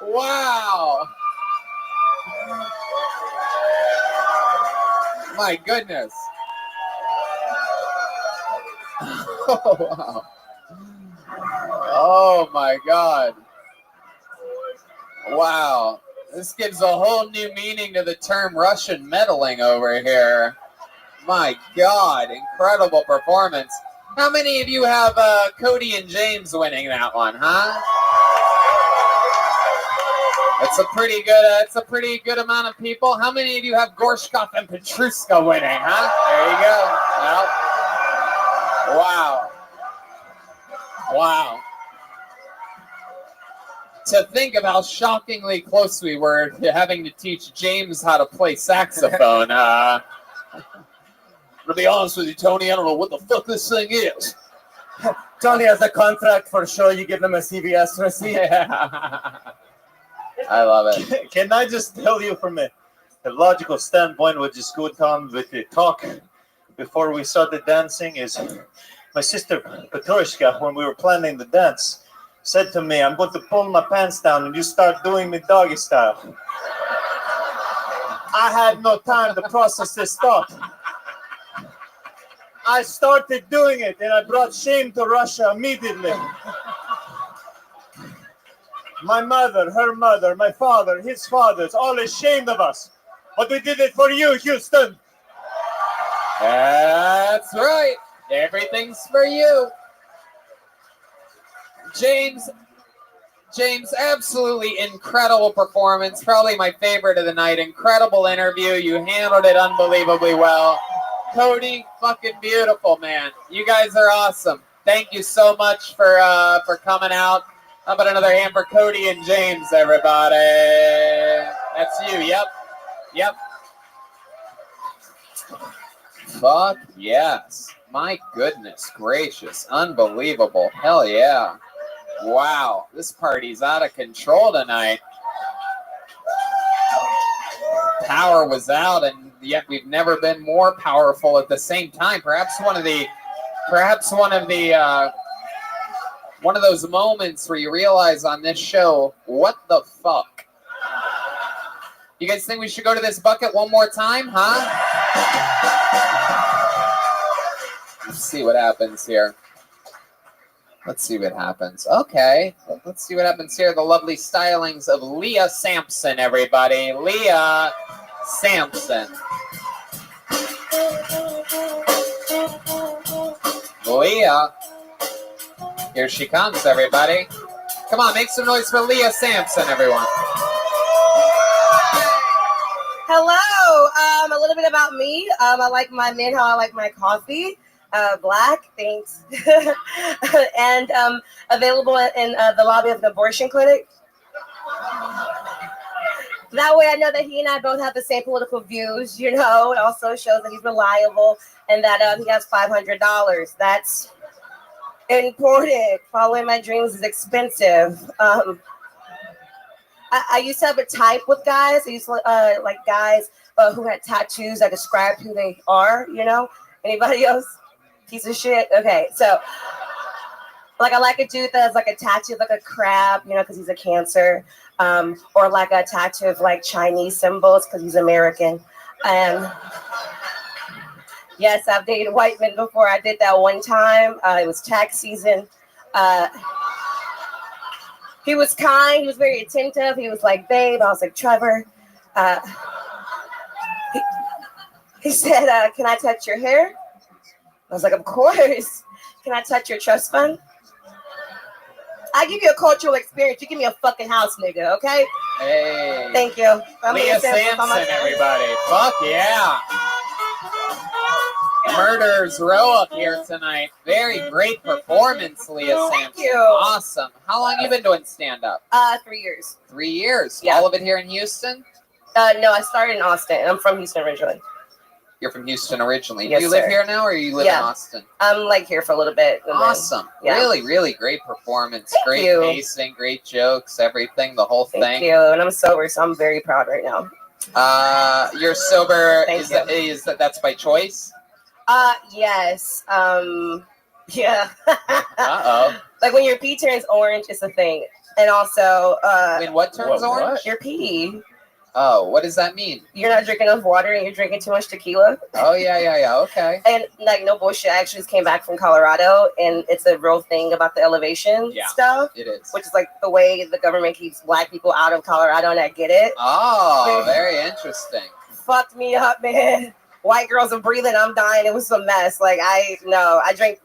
Wow. My goodness. Oh, wow. Oh, my God. Wow. This gives a whole new meaning to the term Russian meddling over here. My God. Incredible performance. How many of you have Cody and James winning that one, huh? It's a pretty good amount of people. How many of you have Gorshkov and Petrushka winning, huh? There you go. Wow. Wow. To think of how shockingly close we were to having to teach James how to play saxophone. To be honest with you, Tony, I don't know what the fuck this thing is. Tony has a contract for sure. You give them a CVS receipt. I love it. Can I just tell you from a logical standpoint what is going on with the talk before we started dancing is my sister Petrushka, when we were planning the dance, said to me, I'm going to pull my pants down and you start doing me doggy style. I had no time to process this thought. I started doing it and I brought shame to Russia immediately. My mother, her mother, my father, his fathers, all ashamed of us. But we did it for you, Houston. That's right. Everything's for you. James, absolutely incredible performance. Probably my favorite of the night. Incredible interview. You handled it unbelievably well. Cody, fucking beautiful, man. You guys are awesome. Thank you so much for coming out. How about another hand for Cody and James, everybody? That's you. Yep. Fuck yes. My goodness gracious. Unbelievable. Hell yeah. Wow. This party's out of control tonight. Power was out, and yet we've never been more powerful at the same time. Perhaps one of those moments where you realize on this show, what the fuck? You guys think we should go to this bucket one more time, huh? Let's see what happens here. Let's see what happens. Okay, let's see what happens here. The lovely stylings of Leah Sampson, everybody. Leah Sampson. Leah. Here she comes, everybody. Come on, make some noise for Leah Sampson, everyone. Hello. A little bit about me. I like my men how I like my coffee. Black, thanks. And available in the lobby of the abortion clinic. That way I know that he and I both have the same political views, you know. It also shows that he's reliable and that he has $500. That's important. Following my dreams is expensive. I used to have a type with guys. I used to like guys who had tattoos that described who they are, you know. Anybody else? Piece of shit. Okay, so like I like a dude that has like a tattoo of like a crab, you know, because he's a Cancer, or like a tattoo of like Chinese symbols because he's American. And yes, I've dated white men before. I did that one time. It was tax season. He was kind. He was very attentive. He was like, babe. I was like, Trevor. He said, can I touch your hair? I was like, of course. Can I touch your trust fund? I give you a cultural experience. You give me a fucking house, nigga, okay? Hey. Thank you. Leah Sampson, everybody. Fuck yeah. Murderers Row up here tonight. Very great performance, Leah Sampson. Thank you. Awesome. How long you been doing stand-up? 3 years. 3 years? Yeah. All of it here in Houston? No, I started in Austin. I'm from Houston originally. You're from Houston originally. Yes, Do you live sir. here now, or you live in Austin? I'm like here for a little bit. and then- Awesome. yeah. Really, really great performance. Thank Great you. pacing, great jokes, everything, the whole Thank thing. you. And I'm sober, so I'm very proud right now. You're sober. Thank Is that's by choice? Yes. Yeah. Uh-oh. Like when your pee turns orange, it's a thing. And also, When what turns orange? your pee. Oh, what does that mean? You're not drinking enough water and you're drinking too much tequila. Oh, yeah. Okay. And like no bullshit, I actually just came back from Colorado, and it's a real thing about the elevation stuff. It is. Which is like the way the government keeps black people out of Colorado, and I get it. Oh, very interesting. Fucked me up, man. White girls are breathing, I'm dying. It was a mess. Like I drank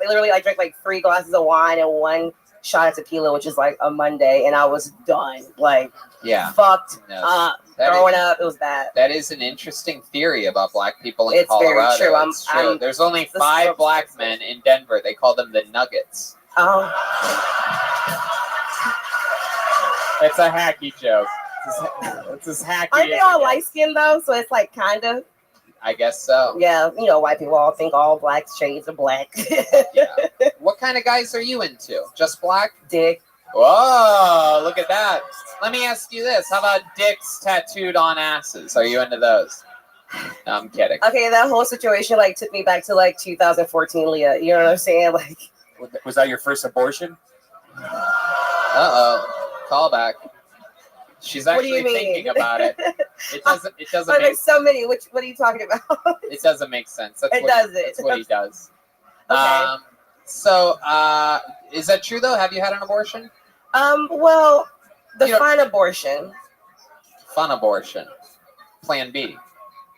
like 3 glasses of wine in one shot of tequila, which is like a Monday, and I was done. Like, Yeah. fucked No, up. that Growing is- up, it was bad. That is an interesting theory about black people in It's very Colorado. true. It's true. There's only 5 black men in Denver. They call them the Nuggets. Oh. It's a hacky joke. It's as hacky. Aren't they as all it light skinned though? So it's like kind of. gets. I guess so. Yeah, you know, white people all think all black shades of black. Yeah. What kind of guys are you into? Just black? Dick. Whoa, look at that. Let me ask you this. How about dicks tattooed on asses? Are you into those? No, I'm kidding. Okay, that whole situation like took me back to like 2014, Leah. You know what I'm saying? Like, Was that your first abortion? Uh-oh. Call back. She's what do actually you mean? thinking about it. It doesn't But make there's so many. What are you talking about? it doesn't make sense. That's It what doesn't. That's what he does. Okay. So is that true though? Have you had an abortion? Well, You don't- define abortion. Fun abortion. Plan B.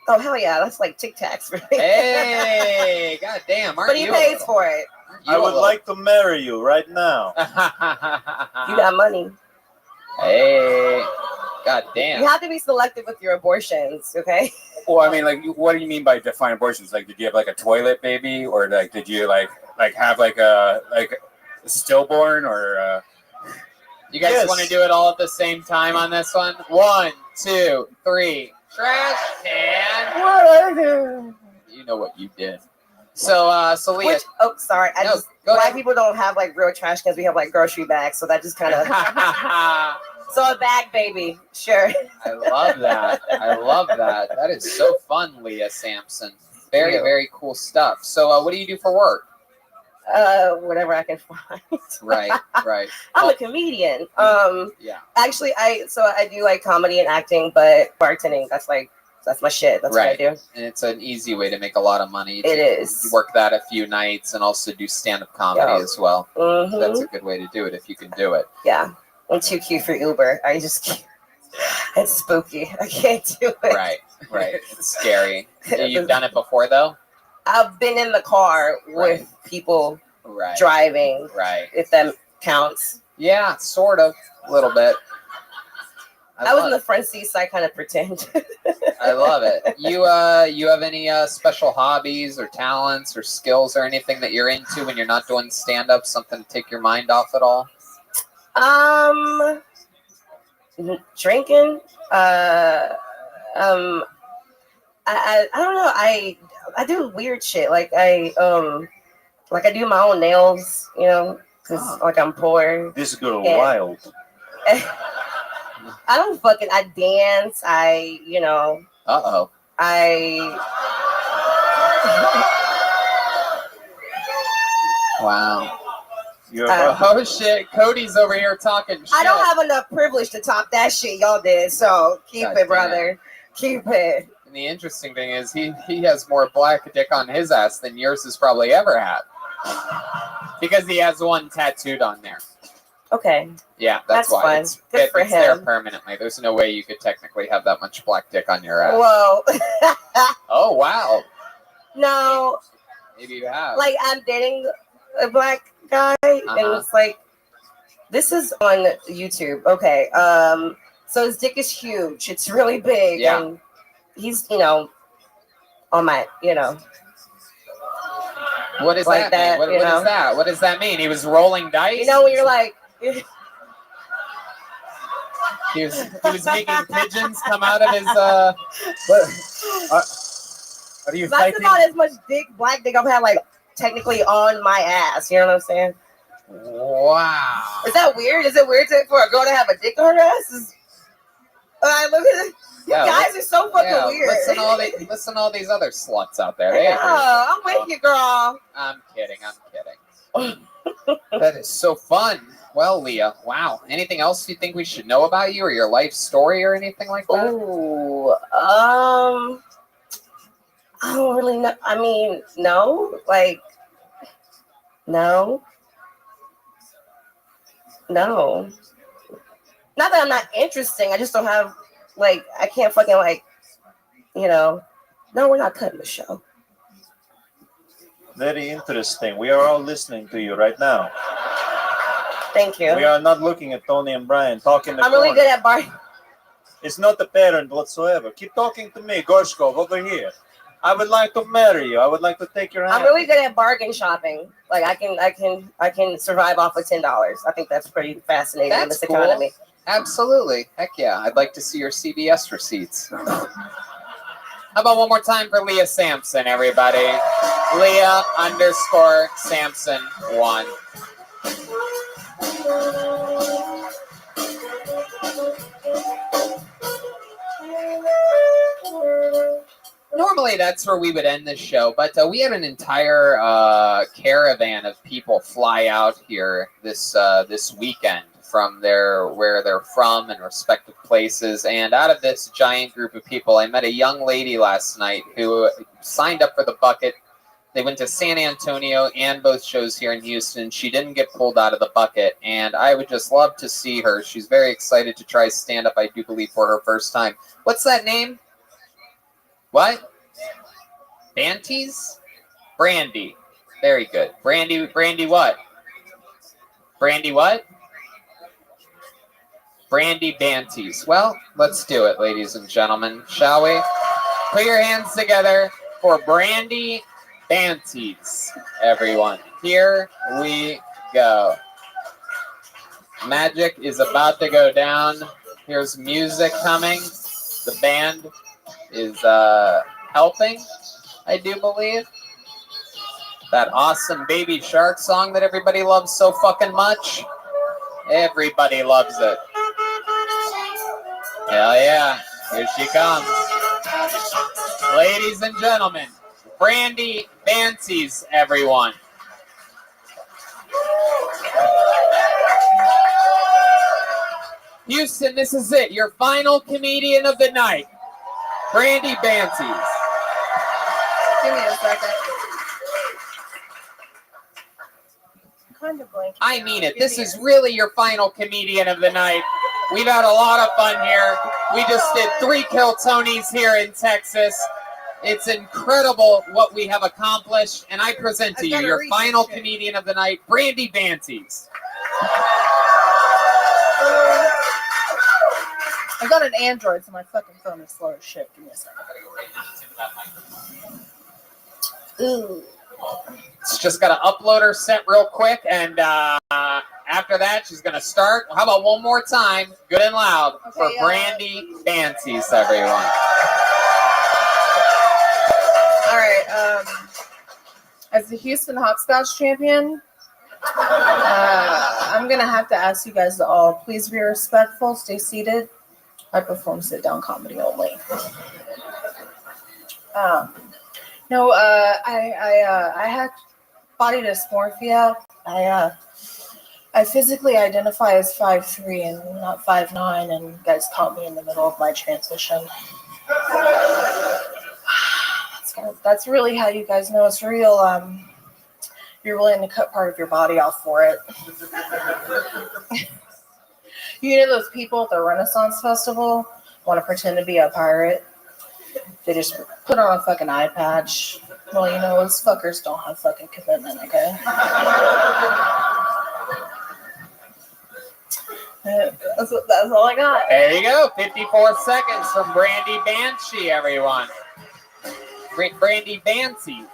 Oh hell yeah, that's like Tic Tacs for me. Hey, goddamn! Aren't But he you? pays for it. I would like to marry you right now. You got money. Hey, goddamn! You have to be selective with your abortions, okay? Well, I mean, like, what do you mean by define abortions? Like, did you have like a toilet baby, or like, did you like have like a stillborn, or? You guys Yes. want to do it all at the same time on this one? 1, 2, 3. Trash can. What I do? You know what you did. So, Leah. Which, oh, sorry. I No, just go black ahead. people don't have like real trash cans. We have like grocery bags, so that just kind of. So a bag, baby. Sure. I love that. I love that. That is so fun, Leah Sampson. Very, very cool stuff. So, what do you do for work? Whatever I can find. Right, right. I'm Well, a comedian. yeah. Actually, I do like comedy and acting, but bartending, that's my shit. That's Right. what I do. And it's an easy way to make a lot of money. It is. You work that a few nights and also do stand-up comedy Yeah. as well. Mhm. That's a good way to do it if you can do it. Yeah. I'm too cute for Uber. I just can't. It's spooky. I can't do it. Right, right. It's scary. You've done it before, though? I've been in the car with people Right. driving, Right. if that counts. Yeah, sort of. A little bit. I was in love the front seat, so I kind of pretend. I love it. You have any special hobbies or talents or skills or anything that you're into when you're not doing stand-up? Something to take your mind off at all? Drinking. I don't know. I do weird shit. Like I do my own nails. You know, because like I'm poor. This girl Yeah. wild. I dance. Uh-oh. Wow. You're Oh, shit. Cody's over here talking shit. I don't have enough privilege to top that shit y'all did. So keep God it, brother. damn. Keep it. And the interesting thing is he has more black dick on his ass than yours has probably ever had. Because he has one tattooed on there. Okay. Yeah, that's why. fun. It's, Good for it's there him. permanently. There's no way you could technically have that much black dick on your ass. Well, Oh, wow. no. Maybe you have. Like I'm dating a black guy, and it's like this is on YouTube. Okay. So his dick is huge. It's really big. Yeah. And he's, on my, What does like that mean? that, What is that? What does that mean? He was rolling dice? when you're like, He was making pigeons come out of his Are you that's fighting? about as much black dick I've had, like, technically on my ass. You know what I'm saying? Wow. Is that weird? Is it weird for a girl to have a dick on her ass? Look at it. You Yeah, guys are so fucking weird. Listen to all these other sluts out there. Yeah, I'm with you, girl. I'm kidding. That is so fun. Well, Leah, wow. Anything else you think we should know about you or your life story or anything like that? Ooh, I don't really know. I mean, no. Like, no. Not that I'm not interesting. I just don't have, like, I can't fucking, like, no, we're not cutting the show. Very interesting. We are all listening to you right now. Thank you. We are not looking at Tony and Brian. Talk in the I'm really corner. good at bar. It's not a parent whatsoever. Keep talking to me, Gorshkov, over here. I would like to marry you. I would like to take your hand. I'm really good at bargain shopping. Like I can survive off of $10. I think that's pretty fascinating in That's this cool. economy. Absolutely. Heck yeah. I'd like to see your CVS receipts. How about one more time for Leah Sampson, everybody? Leah_Sampson1. Normally that's where we would end this show, but we had an entire caravan of people fly out here this weekend from where they're from and respective places. And out of this giant group of people, I met a young lady last night who signed up for the bucket. They went to San Antonio and both shows here in Houston. She didn't get pulled out of the bucket, and I would just love to see her. She's very excited to try stand-up, I do believe, for her first time. What's that name? What? Banties? Brandy. Very good. Brandy what? Brandy what? Brandy Banties. Well, let's do it, ladies and gentlemen, shall we? Put your hands together for Brandy Banties, everyone. Here we go. Magic is about to go down. Here's music coming. The band is helping, I do believe. That awesome Baby Shark song that everybody loves so fucking much. Everybody loves it. Hell yeah. Here she comes. Ladies and gentlemen, Brandy Banties, everyone. Houston, this is it. Your final comedian of the night, Brandy Banties. Give me a second. Kind of blank. I mean it. This is really your final comedian of the night. We've had a lot of fun here. We just did 3 Kill Tonys here in Texas. It's incredible what we have accomplished. And I present to you your final comedian of the night, Brandy Banties. I got an Android, so my fucking phone is slow as shit. Give me a second. Ooh. She's just got to upload her set real quick, and after that, she's going to start. How about one more time, good and loud, for Brandy Banties, everyone. All right. As the Houston Hopscotch champion, I'm going to have to ask you guys to all please be respectful, stay seated. I perform sit-down comedy only. No, I had body dysmorphia. I physically identify as 5'3" and not 5'9", and you guys caught me in the middle of my transition. That's really how you guys know it's real. You're willing to cut part of your body off for it. You know those people at the Renaissance Festival want to pretend to be a pirate? They just put on a fucking eye patch. Well, you know, those fuckers don't have fucking commitment, okay? That's all I got. There you go. 54 seconds from Brandy Banshee, everyone. Brandy Banties.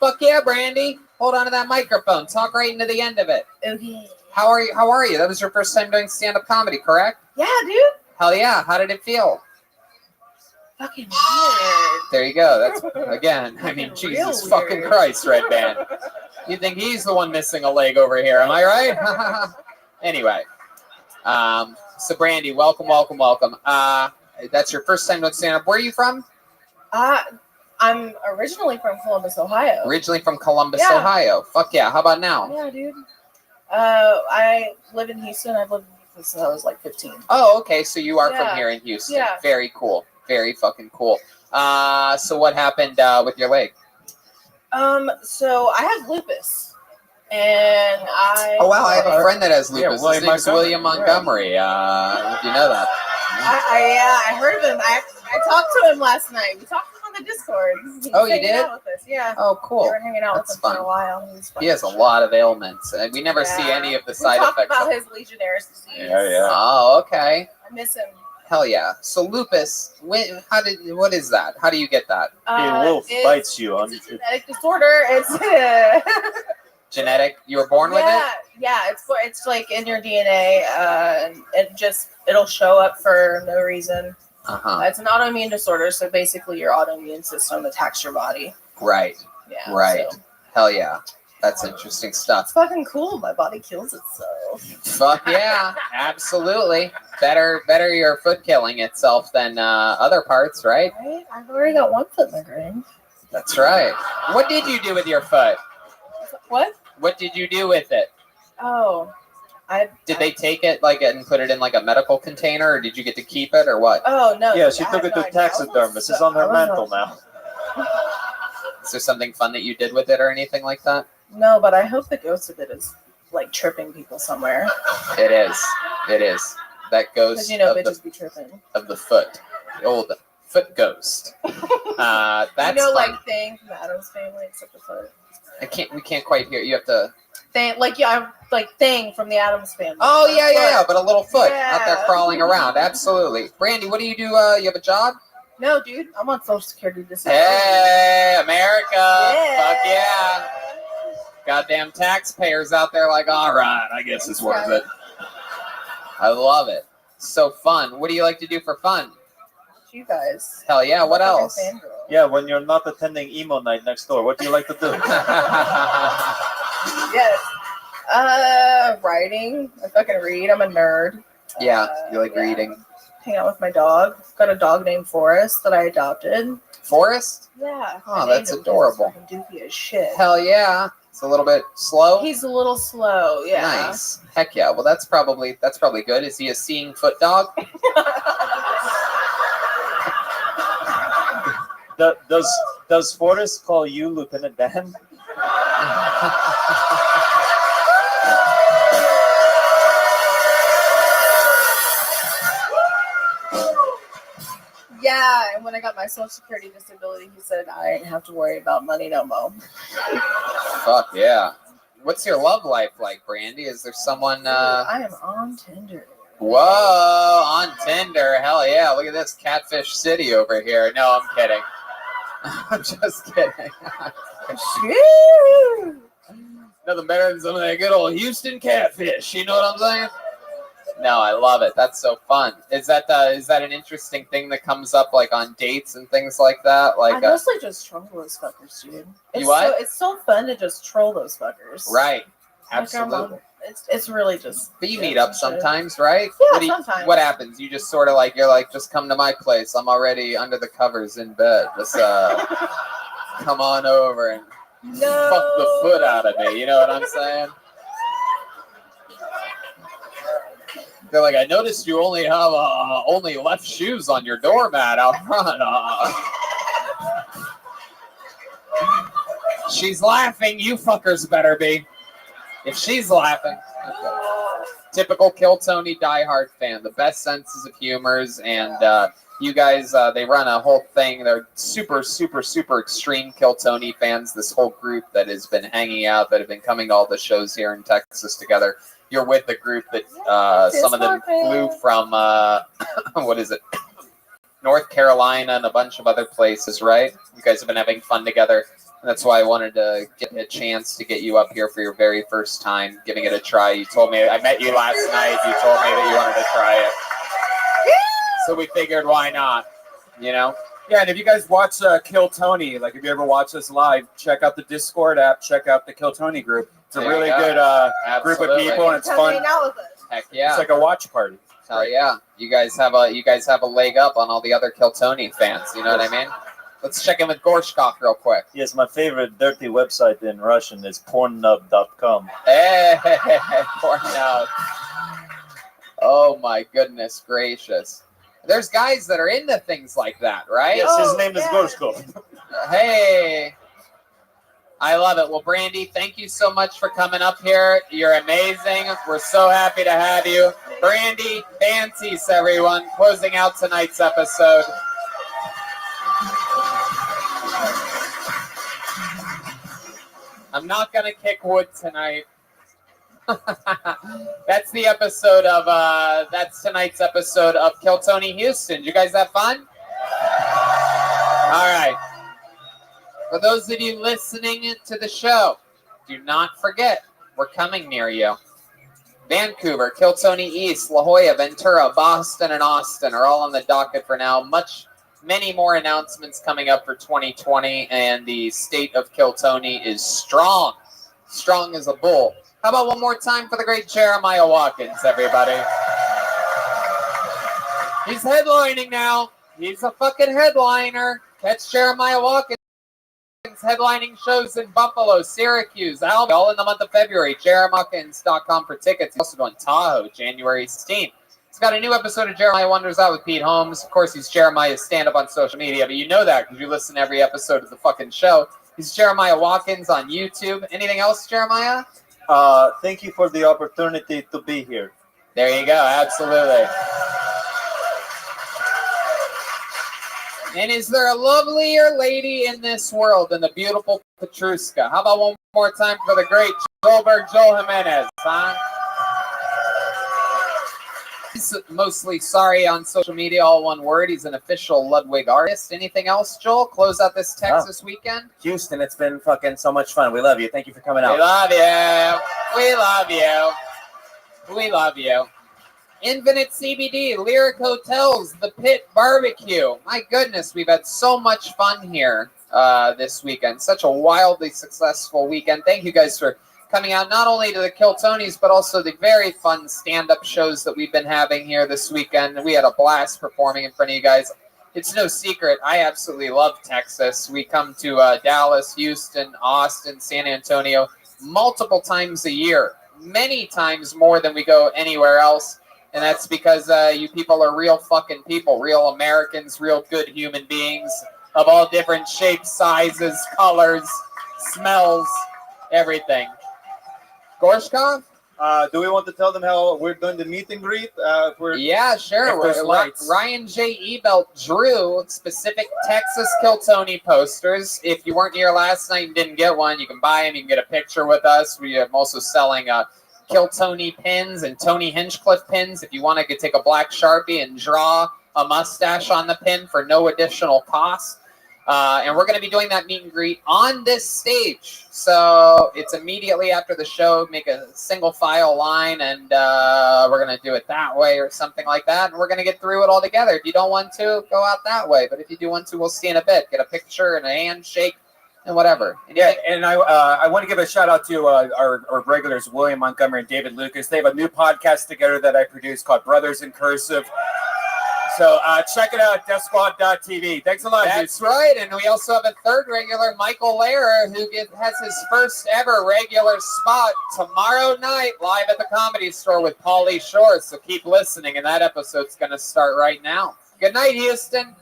Fuck yeah, Brandy. Hold on to that microphone. Talk right into the end of it. Okay. How are you? That was your first time doing stand-up comedy, correct? Yeah, dude. Hell yeah. How did it feel? Fucking weird. There you go. That's, again, I mean, Jesus fucking Christ, Red Band. You think he's the one missing a leg over here, am I right? Anyway. So, Brandy, welcome. That's your first time doing stand-up. Where are you from? I'm originally from Columbus, Ohio. Originally from Columbus, Ohio. Fuck yeah. How about now? Yeah, dude. I live in Houston. I've lived in Houston since I was like 15. Oh, okay. So you are from here in Houston. Yeah. Very cool. Very fucking cool. So what happened with your leg? So I have lupus. And Oh, wow. I have a friend that has lupus. Yeah, His name's William Montgomery. If you know that. I heard of him. I talked to him last night. We talked on the Discord. He was Oh, you hanging did? out with us, yeah. Oh, We cool. were hanging out That's with him fun. for a while. He was He has a lot of ailments, and we never see any of the We side talked effects. about his Legionnaire's disease. Yeah. Oh, okay. I miss him. Hell yeah. So lupus, what is that? How do you get that? A wolf It's- bites you on It's a genetic disorder. It's Genetic? You were born with it? yeah. It's like in your DNA. And it'll show up for no reason. Uh-huh. It's an autoimmune disorder, so basically your autoimmune system attacks your body. Right. Yeah. Right. so- Hell yeah. That's interesting stuff. It's fucking cool. My body kills itself. Fuck yeah. Absolutely. Better your foot killing itself than other parts, right? Right? I've already got one foot in the grave. That's right. What did you do with your foot? What? What did you do with it? Oh, Did they take it and put it in like a medical container, or did you get to keep it, or what? Oh no. Yeah, she I took had it no to idea. taxidermist. It's on her mantle now. Is there something fun that you did with it or anything like that? No, but I hope the ghost of it is like tripping people somewhere. It is. It is. That Because ghost bitches be tripping. of the foot. The old foot ghost. That's fun. like Thing from the Addams Family, except the foot. We can't quite hear. You have to. Thing, like Thing from the Addams Family. Oh, The yeah. foot. But a little foot out there Yeah. crawling around. Absolutely. Brandy, what do? You have a job? No, dude, I'm on Social Security disability. Hey, America. Yeah. Fuck yeah. Goddamn taxpayers out there like, all right, I guess it's worth it. I love it. So fun. What do you like to do for fun? You guys. Hell yeah. What I'm a else? fucking fangirl. Yeah, when you're not attending emo night next door, what do you like to do? Yes. Writing. I fucking read. I'm a nerd. Yeah, you like yeah. reading. Hang out with my dog. Got a dog named Forrest that I adopted. Forrest? Yeah. Oh, I named that's him 'cause adorable. he's fucking doofy as shit. Hell yeah. It's a little bit slow. He's a little slow. Yeah. Nice. Heck yeah. Well, that's probably good. Is he a seeing foot dog? Does Forrest call you Lieutenant Dan? Yeah, and when I got my Social Security disability, he said I didn't have to worry about money no more. Fuck yeah. What's your love life like, Brandy? Is there someone? I am on Tinder. Whoa, on Tinder. Hell yeah. Look at this Catfish City over here. No, I'm kidding. I'm just kidding. Nothing better than some of that good old Houston catfish. You know what I'm saying? No, I love it. That's so fun. Is that an interesting thing that comes up like on dates and things like that? Like, I mostly just troll those fuckers, dude. You what? It's so fun to just troll those fuckers. right. Like, Absolutely. it's really just. But you meet up sometimes, right? Yeah, sometimes. What happens? You just sort of like, you're like, just come to my place. I'm already under the covers in bed. Just come on over and fuck the foot out of me. You know what I'm saying? They're like, I noticed you only have only left shoes on your doormat out front. She's laughing. You fuckers better be. If she's laughing. Okay. Typical Kill Tony diehard fan. The best senses of humors. And you guys, they run a whole thing. They're super, super, super extreme Kill Tony fans. This whole group that has been hanging out, that have been coming to all the shows here in Texas together. You're with the group that some of them flew from, what is it? North Carolina and a bunch of other places, right? You guys have been having fun together. And that's why I wanted to get a chance to get you up here for your very first time, giving it a try. You told me, I met you last night. You told me that you wanted to try it. So we figured, why not? You know? Yeah, and if you guys watch Kill Tony, like if you ever watch us live, check out the Discord app, check out the Kill Tony group. It's a There really you go. good group of Absolutely. people, and it's Come fun. hang out with us. Heck yeah. It's like a watch party. Hell yeah. You guys have a leg up on all the other Kill Tony fans. You know what I mean? Let's check in with Gorshkov real quick. Yes, my favorite dirty website in Russian is pornnub.com. Hey, poor no. Oh my goodness gracious. There's guys that are into things like that, right? Yes, his name is Gorshkov. Hey. I love it. Well, Brandy, thank you so much for coming up here. You're amazing. We're so happy to have you. Brandy Fancies, everyone, closing out tonight's episode. I'm not gonna kick wood tonight. That's the episode of that's tonight's episode of Kill Tony Houston. Did you guys have fun? All right. For those of you listening to the show, do not forget, we're coming near you. Vancouver, Kill Tony East, La Jolla, Ventura, Boston, and Austin are all on the docket for now. Many more announcements coming up for 2020, and the state of Kill Tony is strong. Strong as a bull. How about one more time for the great Jeremiah Watkins, everybody? He's headlining now. He's a fucking headliner. Catch Jeremiah Watkins headlining shows in Buffalo, Syracuse, Alabama, all in the month of February. JeremyWatkins.com for tickets. He's also going Tahoe, January 16th. He's got a new episode of Jeremiah Wonders out with Pete Holmes. Of course, he's Jeremiah's stand-up on social media, but you know that because you listen to every episode of the fucking show. He's Jeremiah Watkins on YouTube. Anything else, Jeremiah? Thank you for the opportunity to be here. There you go. Absolutely. And is there a lovelier lady in this world than the beautiful Petrushka? How about one more time for the great Joelberg Joel Jimenez, huh? He's mostly sorry on social media, all one word. He's an official Ludwig artist. Anything else, Joel? Close out this Texas weekend? Houston, it's been fucking so much fun. We love you. Thank you for coming out. We love you. We love you. We love you. Infinite CBD, Lyric Hotels, The Pit Barbecue. My goodness, we've had so much fun here this weekend. Such a wildly successful weekend. Thank you guys for coming out, not only to the Kill Tonys, but also the very fun stand-up shows that we've been having here this weekend. We had a blast performing in front of you guys. It's no secret, I absolutely love Texas. We come to Dallas, Houston, Austin, San Antonio multiple times a year, many times more than we go anywhere else. And that's because you people are real fucking people, real Americans, real good human beings of all different shapes, sizes, colors, smells, everything. Gorshkov? Do we want to tell them how we're doing the meet and greet? Yeah, sure. Ryan J. Ebelt drew specific Texas Kill Tony posters. If you weren't here last night and didn't get one, you can buy them. You can get a picture with us. We are also selling Kill Tony pins and Tony Hinchcliffe pins. If you want to take a black Sharpie and draw a mustache on the pin for no additional cost. And we're going to be doing that meet and greet on this stage. So it's immediately after the show. Make a single file line, and we're going to do it that way or something like that. And we're going to get through it all together. If you don't want to, go out that way. But if you do want to, we'll see in a bit. Get a picture and a handshake and whatever. Yeah, and I want to give a shout out to our regulars, William Montgomery and David Lucas. They have a new podcast together that I produced called Brothers in Cursive. So check it out, deathsquad.tv. Thanks a lot. That's right. And we also have a third regular, Michael Lehrer, who has his first ever regular spot tomorrow night live at the Comedy Store with Pauly Shore. So keep listening, and that episode's going to start right now. Good night, Houston.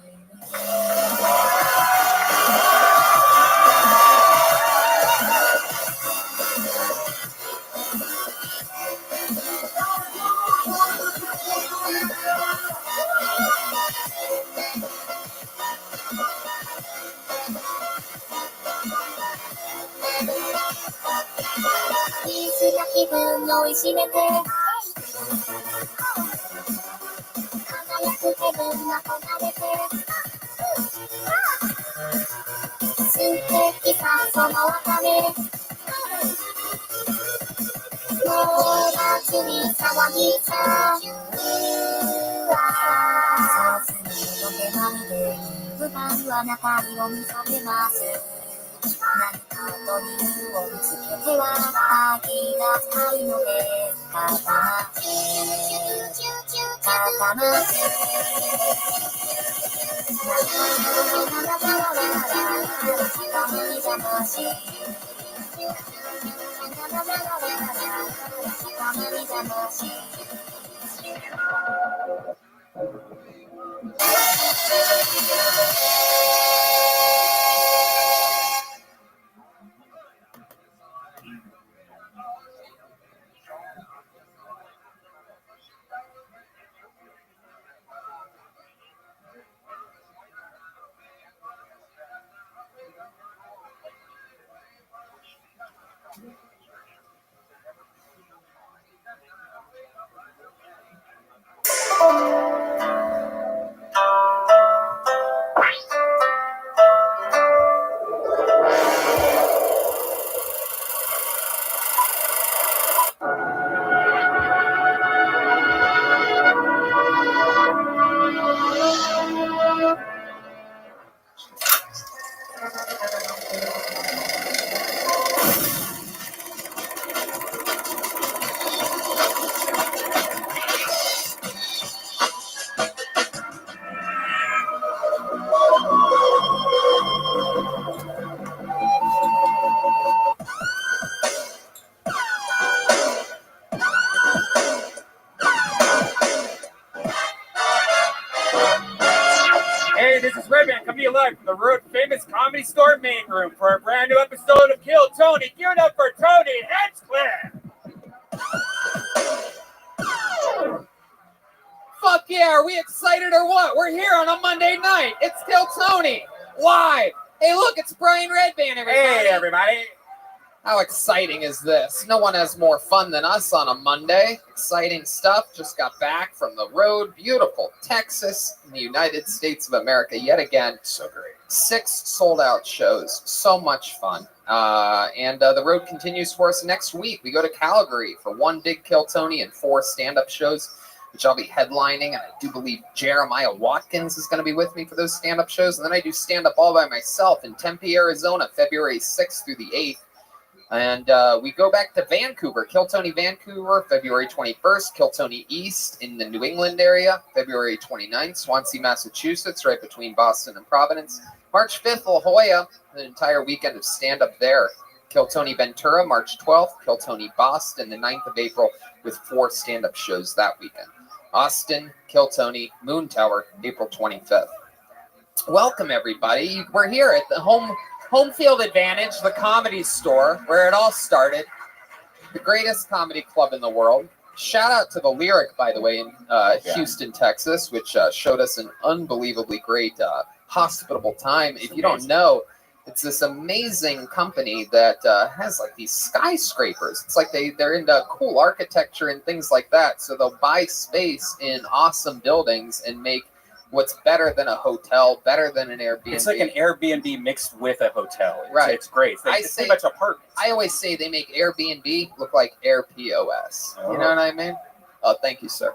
coming to you live from the Road Famous Comedy Store main room for a brand new episode of Kill Tony. Give it up for Tony Hinchcliffe. Fuck yeah, are we excited or what? We're here on a Monday night. It's Kill Tony, live. Hey, look, it's Brian Redband, everybody. Hey, everybody. How exciting is this? No one has more fun than us on a Monday. Exciting stuff. Just got back from the road. Beautiful Texas in the United States of America yet again. So great. 6 sold-out shows. So much fun. And the road continues for us next week. We go to Calgary for 1 big Kill Tony and 4 stand-up shows, which I'll be headlining. And I do believe Jeremiah Watkins is going to be with me for those stand-up shows. And then I do stand-up all by myself in Tempe, Arizona, February 6th through the 8th. And we go back to Vancouver, Kill Tony Vancouver, February 21st, Kill Tony East in the New England area, February 29th, Swansea, Massachusetts, right between Boston and Providence. March 5th, La Jolla, an entire weekend of stand-up there. Kill Tony Ventura, March 12th, Kill Tony Boston, the 9th of April, with 4 stand-up shows that weekend. Austin, Kill Tony, Moon Tower, April 25th. Welcome, everybody. We're here at the Home Field Advantage, the Comedy Store, where it all started. The greatest comedy club in the world. Shout out to the Lyric, by the way, in Houston, Texas, which showed us an unbelievably great, hospitable time. If you don't know, it's this amazing company that has like these skyscrapers. It's like they're into cool architecture and things like that. So they'll buy space in awesome buildings and make what's better than a hotel, better than an Airbnb. It's like an Airbnb mixed with a hotel. Right. It's great. It's pretty much apartments. I always say they make Airbnb look like Air POS. You know what I mean? Oh, thank you, sir.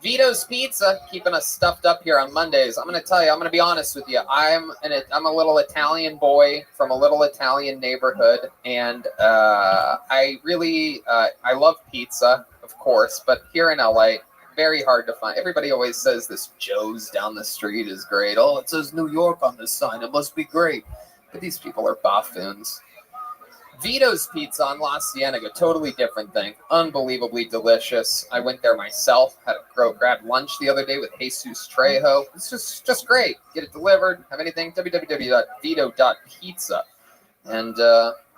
Vito's Pizza, keeping us stuffed up here on Mondays. I'm going to tell you, I'm going to be honest with you. I'm a little Italian boy from a little Italian neighborhood, and I really, I love pizza, of course, but here in LA, very hard to find. Everybody always says this Joe's down the street is great. Oh, it says New York on this sign. It must be great. But these people are buffoons. Vito's Pizza on La Cienega, totally different thing. Unbelievably delicious. I went there myself, had a grab lunch the other day with Jesus Trejo. It's just great. Get it delivered. Have anything? www.vito.pizza. And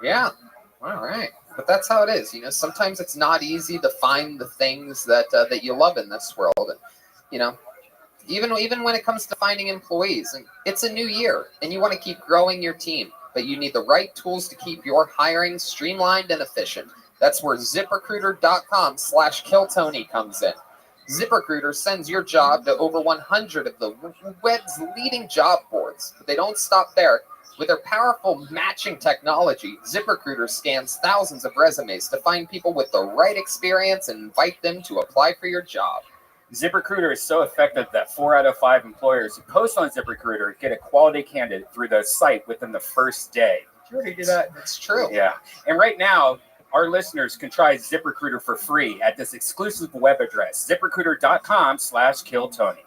yeah, all right. But that's how it is. You know, sometimes it's not easy to find the things that that you love in this world. And, you know, even when it comes to finding employees, and it's a new year, and you want to keep growing your team, but you need the right tools to keep your hiring streamlined and efficient. That's where ZipRecruiter.com/KillTony comes in. ZipRecruiter sends your job to over 100 of the web's leading job boards, but they don't stop there. With their powerful matching technology, ZipRecruiter scans thousands of resumes to find people with the right experience and invite them to apply for your job. ZipRecruiter is so effective that 4 out of 5 employers who post on ZipRecruiter get a quality candidate through the site within the first day. Did you already do that? It's true. Yeah. And right now, our listeners can try ZipRecruiter for free at this exclusive web address, ZipRecruiter.com/KillTony.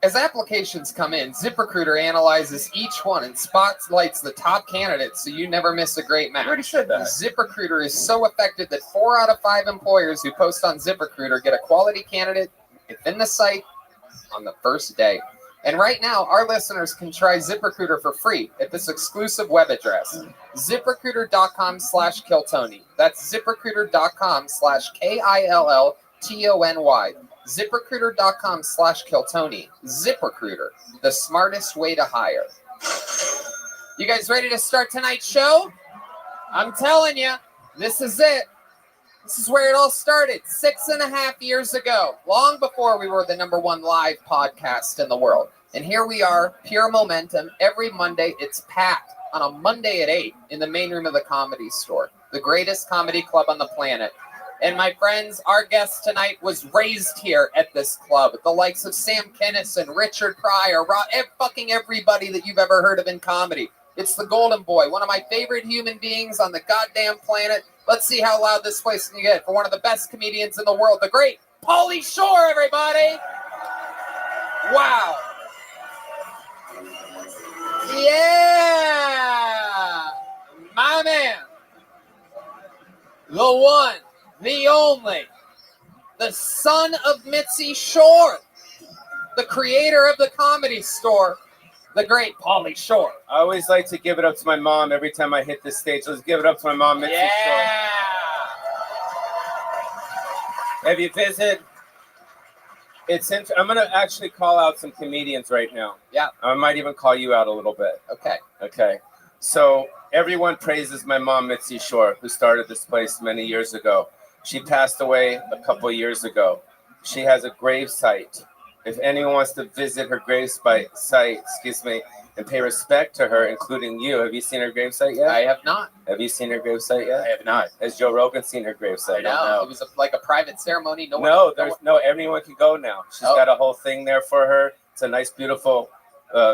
As applications come in, ZipRecruiter analyzes each one and spotlights the top candidates so you never miss a great match. I already said that. ZipRecruiter is so effective that 4 out of 5 employers who post on ZipRecruiter get a quality candidate within the site on the first day. And right now, our listeners can try ZipRecruiter for free at this exclusive web address, ZipRecruiter.com/KillTony. That's ZipRecruiter.com/KILLTONY. ZipRecruiter.com/KillTony. ZipRecruiter, the smartest way to hire. You guys ready to start tonight's show? I'm telling you, this is it. This is where it all started 6.5 years ago, long before we were the #1 live podcast in the world. And here we are, pure momentum. Every Monday, it's packed on a Monday at 8 in the main room of the Comedy Store, the greatest comedy club on the planet. And my friends, our guest tonight was raised here at this club. The likes of Sam Kinison, Richard Pryor, fucking everybody that you've ever heard of in comedy. It's the Golden Boy, one of my favorite human beings on the goddamn planet. Let's see how loud this place can get for one of the best comedians in the world, the great Pauly Shore, everybody. Wow. Yeah. My man. The one. The only, the son of Mitzi Shore, the creator of the Comedy Store, the great Pauly Shore. I always like to give it up to my mom every time I hit the stage. Let's give it up to my mom, Mitzi Shore. If you visit, I'm going to actually call out some comedians right now. Yeah. I might even call you out a little bit. Okay. Okay. So everyone praises my mom, Mitzi Shore, who started this place many years ago. She passed away a couple of years ago. She has a grave site. If anyone wants to visit her grave site, and pay respect to her, including you, have you seen her grave site yet? I have not. Have you seen her grave site yet? I have not. Has Joe Rogan seen her grave site? No, it was like a private ceremony. Everyone can go now. She's got a whole thing there for her. It's a nice, beautiful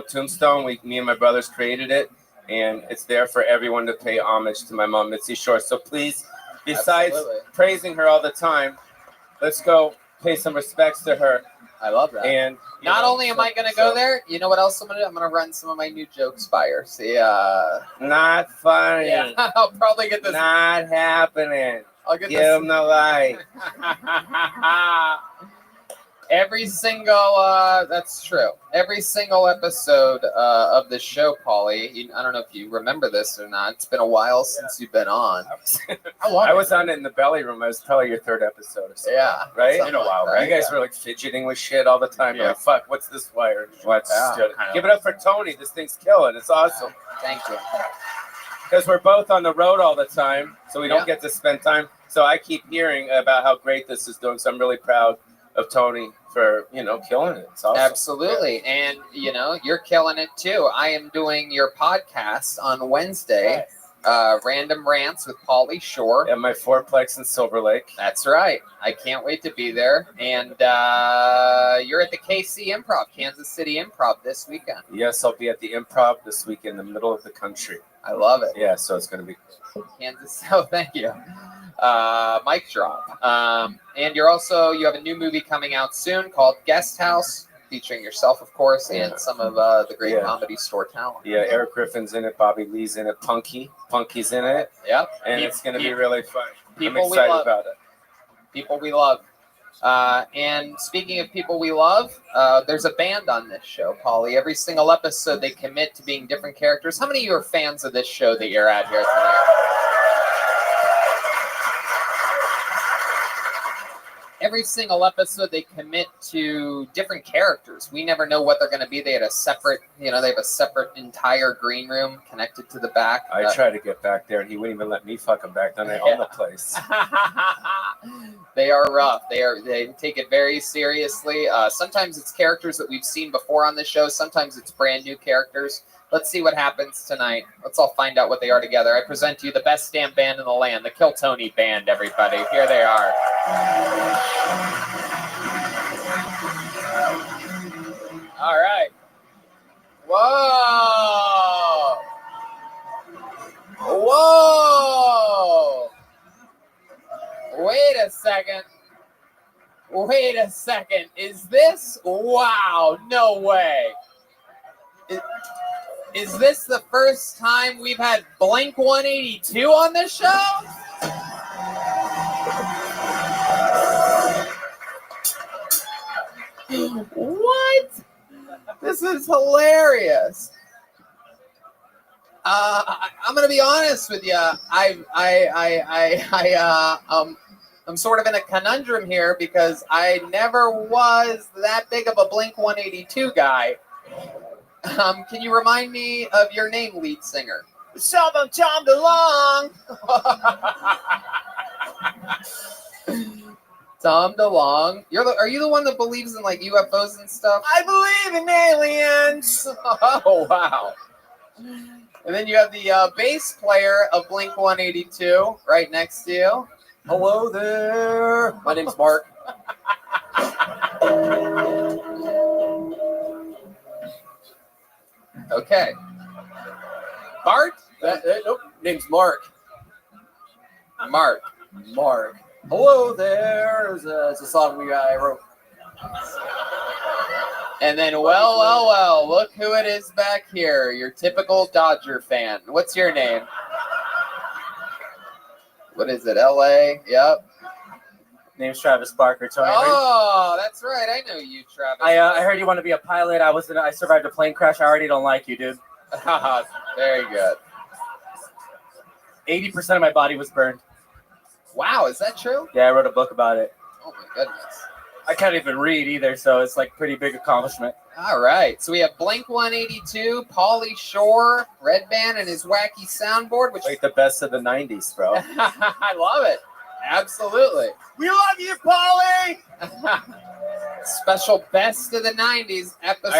tombstone. Me and my brothers created it, and it's there for everyone to pay homage to my mom, Mitzi Shore. So please, besides praising her all the time, let's go pay some respects to her. I love that. And not only am I going to go there, you know what else I'm going to do? I'm going to run some of my new jokes by her. See, not funny. Yeah, I'll probably get this. Not happening. I'll get Give them the light. Every single, that's true. Every single episode of the show, Pauly, I don't know if you remember this or not. It's been a while since you've been on. I was on it in the belly room. I was probably your third episode or something. Yeah. Right? In a while, right? You guys were like fidgeting with shit all the time. Yeah. Like, fuck, what's this wire? Yeah. Give it up for Tony. This thing's killing. It's awesome. Thank you. Because we're both on the road all the time, so we don't get to spend time. So I keep hearing about how great this is doing. So I'm really proud of Tony for, killing it. It's awesome. Absolutely. And, you're killing it too. I am doing your podcast on Wednesday, Random Rants with Pauly Shore. At my fourplex in Silver Lake. That's right. I can't wait to be there. And you're at the KC Improv, Kansas City Improv this weekend. Yes, I'll be at the Improv this week in the middle of the country. I love it. Yeah, so it's going to be Kansas. Oh, thank you. Mic drop. And you have a new movie coming out soon called Guest House, featuring yourself, of course, and some of the great Comedy Store talent. Yeah, Eric Griffin's in it, Bobby Lee's in it, Punky's in it. Yep. And it's going to be really fun. I'm People excited we love. about it. People we love. And speaking of people we love, there's a band on this show, Pauly. Every single episode, they commit to being different characters. How many of you are fans of this show that you're at here tonight? Every single episode, they commit to different characters. We never know what they're going to be. They had a separate, they have a separate entire green room connected to the back. I tried to get back there, and he wouldn't even let me fuck him back. Then I own the place. They are rough. They take it very seriously. Sometimes it's characters that we've seen before on the show. Sometimes it's brand new characters. Let's see what happens tonight. Let's all find out what they are together. I present to you the best damn band in the land, the Kill Tony Band, everybody. Here they are. All right. Whoa! Whoa! Wait a second. Wait a second. Is this? Wow, no way. Is this the first time we've had Blink 182 on this show? What? This is hilarious. I'm gonna be honest with you. I'm sort of in a conundrum here because I never was that big of a Blink 182 guy. Can you remind me of your name, lead singer? Tom DeLonge. Tom DeLonge. Are you the one that believes in like UFOs and stuff? I believe in aliens. Oh wow. And then you have the bass player of Blink 182 right next to you. Hello there. My name's Mark. Okay. Bart? Nope. Name's Mark. Mark. Hello there. It's a song I wrote. And then, well, look who it is back here. Your typical Dodger fan. What's your name? What is it, LA? Yep. Name's Travis Barker. Tony. Oh, that's right. I know you, Travis. I heard you want to be a pilot. I survived a plane crash. I already don't like you, dude. Very good. 80% of my body was burned. Wow, is that true? Yeah, I wrote a book about it. Oh my goodness. I can't even read either, so it's like pretty big accomplishment. All right. So we have Blink 182, Pauly Shore, Red Band, and his wacky soundboard, which Like the best of the 90s, bro. I love it. Absolutely. We love you, Pauly. Special best of the 90s episode.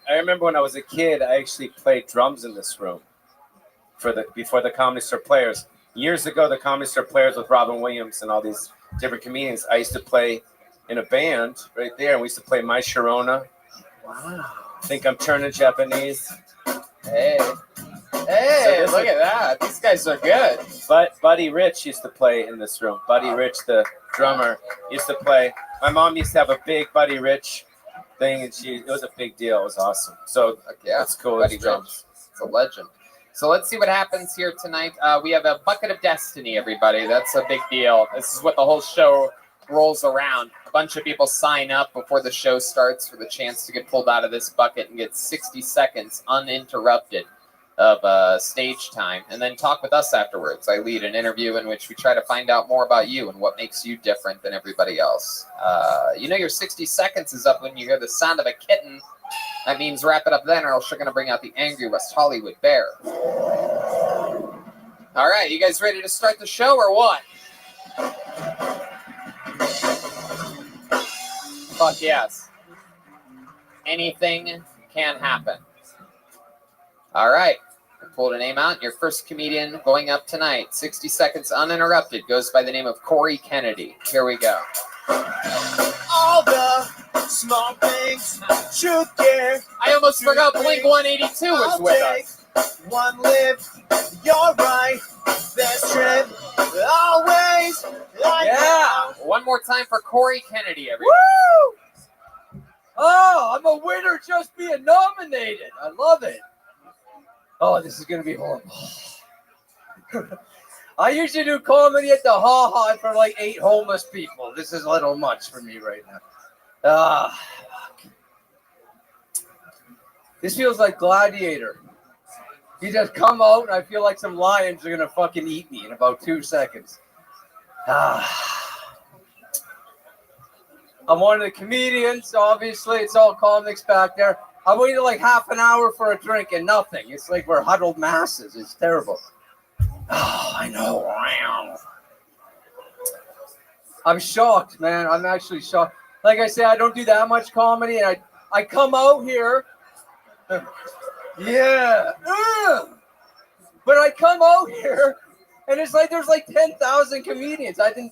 I remember when I was a kid, I actually played drums in this room before the Comedy Store Players. Years ago, the Comedy Store Players with Robin Williams and all these different comedians. I used to play in a band right there, and we used to play My Sharona. Wow. Think I'm turning Japanese. Hey, look at that. These guys are good. But Buddy Rich used to play in this room. Buddy Rich, the drummer, used to play. My mom used to have a big Buddy Rich thing, and it was a big deal. It was awesome. So Yeah, that's cool. Buddy It's drums. Rich. It's a legend. So let's see what happens here tonight. We have a bucket of destiny, everybody. That's a big deal. This is what the whole show rolls around. A bunch of people sign up before the show starts for the chance to get pulled out of this bucket and get 60 seconds uninterrupted of stage time, and then talk with us afterwards. I lead an interview in which we try to find out more about you and what makes you different than everybody else. Your 60 seconds is up when you hear the sound of a kitten. That means wrap it up then, or else you're going to bring out the angry West Hollywood bear. All right, you guys ready to start the show or what? Fuck yes. Anything can happen. All right. I pulled a name out. Your first comedian going up tonight. 60 seconds uninterrupted. Goes by the name of Corey Kennedy. Here we go. All the small things should care. I almost forgot Blink 182 was with us. One lip, you're right. Best trip, always. Yeah. One more time for Corey Kennedy, everybody. Woo! Oh, I'm a winner just being nominated. I love it. Oh, this is going to be horrible. I usually do comedy at the Ha Ha for like 8 homeless people. This is a little much for me right now. Fuck. This feels like Gladiator. You just come out and I feel like some lions are going to fucking eat me in about 2 seconds. I'm one of the comedians, obviously. It's all comics back there. I waited like half an hour for a drink and nothing. It's like we're huddled masses. It's terrible. Oh, I know. I'm shocked, man. I'm actually shocked. Like I said, I don't do that much comedy, and I come out here. Yeah. But I come out here, and it's like there's like 10,000 comedians. I'm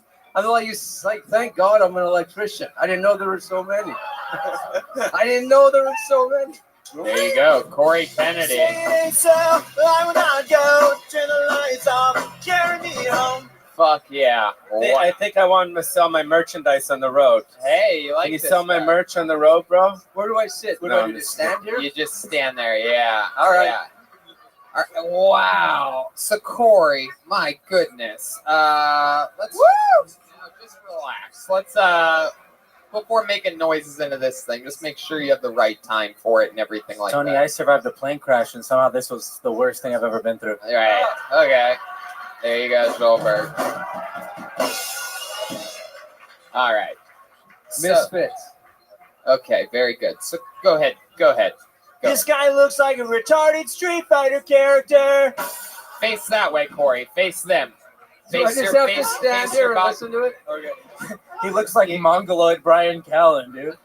like, thank God I'm an electrician. I didn't know there were so many. I didn't know there were so many. There you go, Corey Kennedy. So I will not go. Turn the lights off. Carry me home. Fuck yeah. I think I want to sell my merchandise on the road. Hey, you like Can you this sell my guy. merch on the road, bro? Where do I sit? What No, do I I'm do? just Stand here? You just stand there, yeah. All right. Yeah. All right. Wow. So Corey, my goodness. Let's just relax. Let's before making noises into this thing, just make sure you have the right time for it and everything like Tony, that. I survived a plane crash, and somehow this was the worst thing I've ever been through. All right. Okay. There you go, Joelberg. All right. Misfits. Okay, very good. So go ahead. Go. This guy looks like a retarded Street Fighter character. Face that way, Corey. Face them. Do I Face just your have face. to stand face here your and body. listen to it? Okay. He looks like Mongoloid Brian Callen, dude.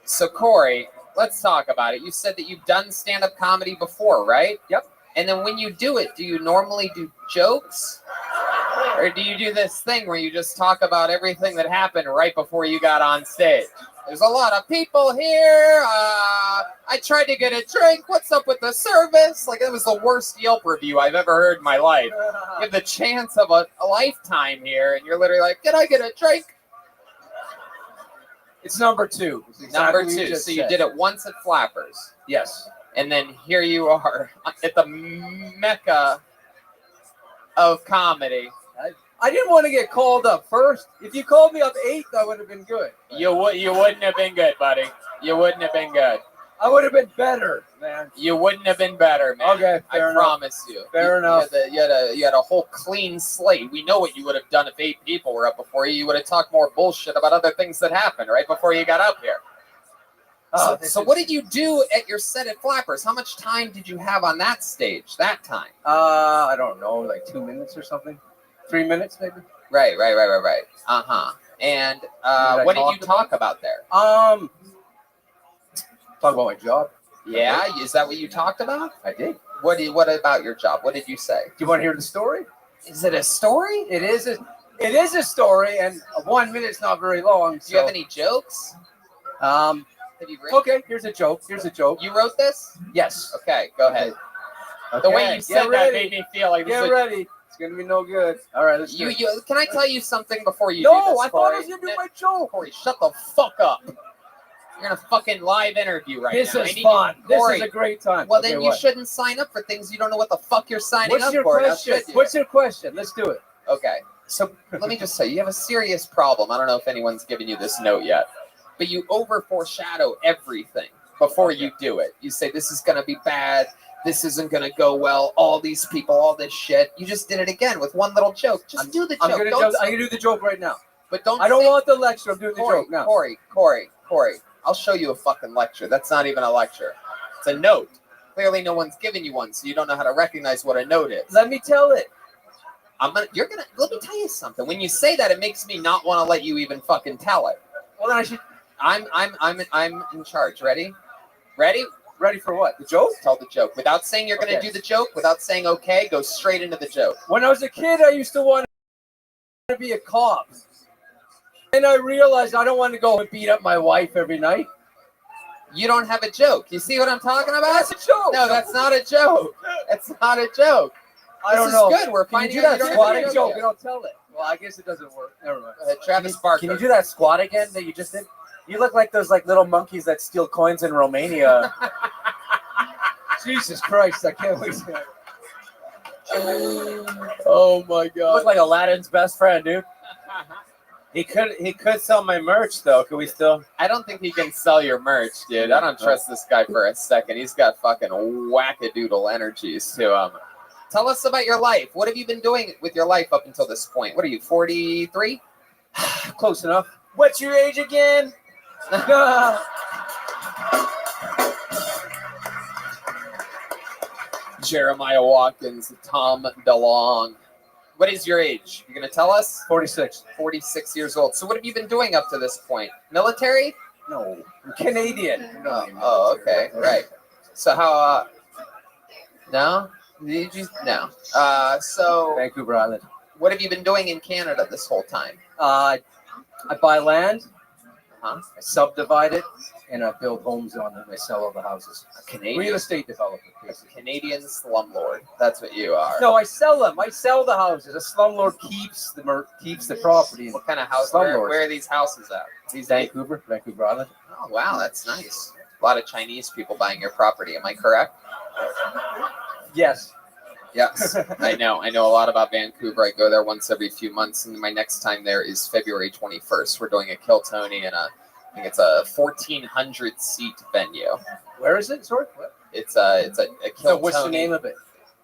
So Corey, let's talk about it. You said that you've done stand-up comedy before, right? Yep. And then when you do it, do you normally do jokes? Or do you do this thing where you just talk about everything that happened right before you got on stage? There's a lot of people here. I tried to get a drink. What's up with the service? Like, it was the worst Yelp review I've ever heard in my life. You have the chance of a lifetime here, and you're literally like, can I get a drink? It's number 2. It's Number exactly what 2. just So you said. did it once at Flappers. Yes. And then here you are at the Mecca of comedy. I didn't want to get called up first. If you called me up 8th, I would have been good. You wouldn't have been good, buddy. You wouldn't have been good. I would have been better, man. You wouldn't have been better, man. Okay, fair I enough. promise you. Fair enough. You had a whole clean slate. We know what you would have done if 8 people were up before you. You would have talked more bullshit about other things that happened right before you got up here. So what did you do at your set at Flappers? How much time did you have on that stage that time? I don't know, like 2 minutes or something. 3 minutes, maybe. Right. Uh-huh. And what did you talk about there? Talk about my job. Yeah, is that what you talked about? I did. What about your job? What did you say? Do you want to hear the story? Is it a story? It is a story, and 1 minute's not very long. Do you have any jokes? Have you written? Okay, here's a joke. You wrote this? Yes. Okay, go ahead. Okay. The way you said that made me feel like Get ready. It's gonna be no good. All right, let's do it. Can I tell you something before you do No, this, I thought Corey? I was gonna do my joke. Corey, shut the fuck up. You're in a fucking live interview right This now. is fun. This Corey, is a great time. Well, Okay, then you what? shouldn't sign up for things you don't know what the fuck you're signing What's up your for. Now, question? should you? What's your question? Let's do it. Okay, so let me just say, you have a serious problem. I don't know if anyone's given you this note yet, but you over foreshadow everything before you do it. You say, this is going to be bad. This isn't going to go well. All these people, all this shit. You just did it again with one little joke. Just do the joke. I'm gonna do the joke right now. But don't. I don't want the lecture. I'm doing the joke now. Corey. I'll show you a fucking lecture. That's not even a lecture. It's a note. Clearly, no one's given you one, so you don't know how to recognize what a note is. Let me tell it. Let me tell you something. When you say that, it makes me not want to let you even fucking tell it. Well, then I should. I'm in charge. Ready? Ready for what? The joke? Tell the joke without saying you're going to Okay. do the joke. Without saying okay, go straight into the joke. When I was a kid, I used to want to be a cop. And I realized I don't want to go and beat up my wife every night. You don't have a joke. You see what I'm talking about? That's a joke. No, that's not a joke. It's not a joke. I don't This know. is good. We're Can you finding do out that you don't squatting have a joke and I'll tell it? Well, I guess it doesn't work. Never mind. Go ahead, Travis Barker. Can you do that squat again that you just did? You look like those like little monkeys that steal coins in Romania. Jesus Christ, I can't wait. Oh my You god. look like Aladdin's best friend, dude. He could sell my merch though. Could we still? I don't think he can sell your merch, dude. I don't trust this guy for a second. He's got fucking wackadoodle energies to him. Tell us about your life. What have you been doing with your life up until this point? What are you, 43? Close enough. What's your age again? Jeremiah Watkins, Tom DeLong. What is your age? You gonna tell us? 46. 46 years old. So what have you been doing up to this point? Military? No, I'm Canadian. Oh, okay, right. So how? No. Did you? No. So Vancouver Island. what have you been doing in Canada this whole time? I buy land, Huh? I subdivide it, and I build homes on it. I sell all the houses. A Canadian. Real estate developer, basically. Canadian slumlord. That's what you are. No, I sell them. I sell the houses. A slumlord keeps the property. What kind of house? Slumlords. Where are these houses at? These Vancouver Island. Oh wow, that's nice. A lot of Chinese people buying your property. Am I correct? Yes. Yes, I know. I know a lot about Vancouver. I go there once every few months, and my next time there is February 21st. We're doing a Kill Tony, and I think it's a 1,400 seat venue. Where is it? Sorry. What? It's a Kill So what's the Tony. name of it?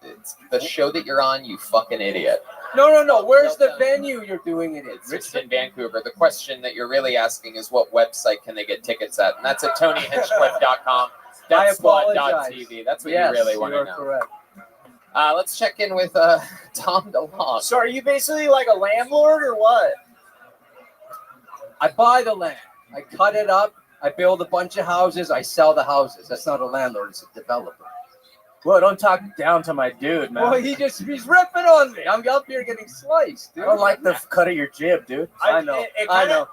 It's the show that you're on, you fucking idiot. No. Where's the venue you're doing it in? It's just in Vancouver. The question that you're really asking is what website can they get tickets at? And that's at TonyHinchcliffe.com. I Deathsquad.tv. That's what Yes, you really want you to are know. correct. Let's check in with Tom DeLong. So are you basically like a landlord or what? I buy the land. I cut it up. I build a bunch of houses. I sell the houses. That's not a landlord. It's a developer. Well, don't talk down to my dude, man. Well, he's ripping on me. I'm up here getting sliced, dude. I don't like the cut of your jib, dude. I know. I know.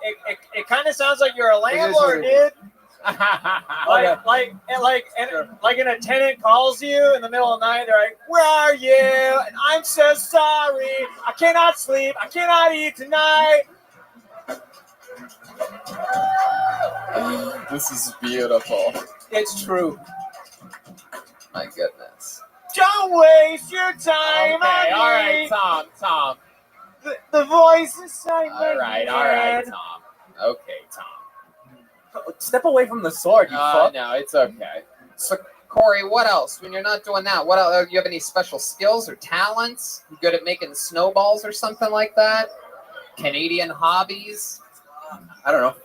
It kind of sounds like you're a landlord, It is dude. Like, and a tenant calls you in the middle of the night. They're like, "Where are you?" And I'm so sorry. I cannot sleep. I cannot eat tonight. This is beautiful. It's true. My goodness. Don't waste your time Okay, on all right, me. Tom. The voice inside my All right, head. Tom. Okay, Tom. Step away from the sword, you fuck. No, it's okay. So, Corey, what else? When you're not doing that, what else? Do you have any special skills or talents? You good at making snowballs or something like that? Canadian hobbies? I don't know.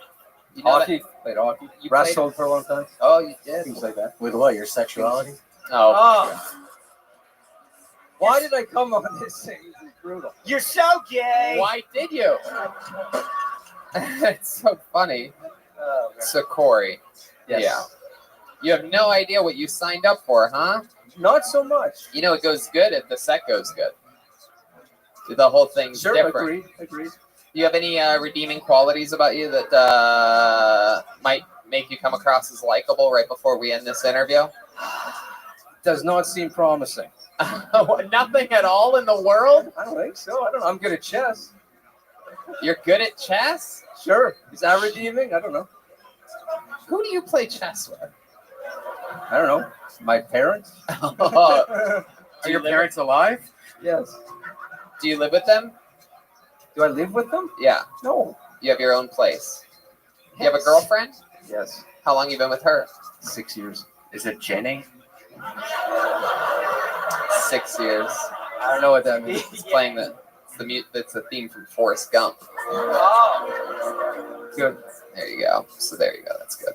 You know Hockey. Played hockey. You played- Wrestled for a long time. Oh, you did? Things like that. With what? Your sexuality? Oh. Oh. Why did I come on this thing? This is brutal. You're so gay. Why did you? It's so funny. Oh, man. So, Corey. Yes. Yeah. You have no idea what you signed up for, huh? Not so much. You know, it goes good if the set goes good. The whole thing's Sure, different. agreed. Do you have any redeeming qualities about you that might make you come across as likable right before we end this interview? Does not seem promising. Nothing at all in the world? I don't think so. I don't know. I'm good at chess. You're good at chess? Sure. Is that redeeming? I don't know. Who do you play chess with? I don't know. My parents? Are your parents alive? Yes. Do you live with them? Do I live with them? Yeah. No. You have your own place. You have a girlfriend? Yes. How long you been with her? 6 years. Is it Jenny? 6 years. I don't know what that means. It's playing it's the theme from Forrest Gump. Good. There you go. So there you go. That's good.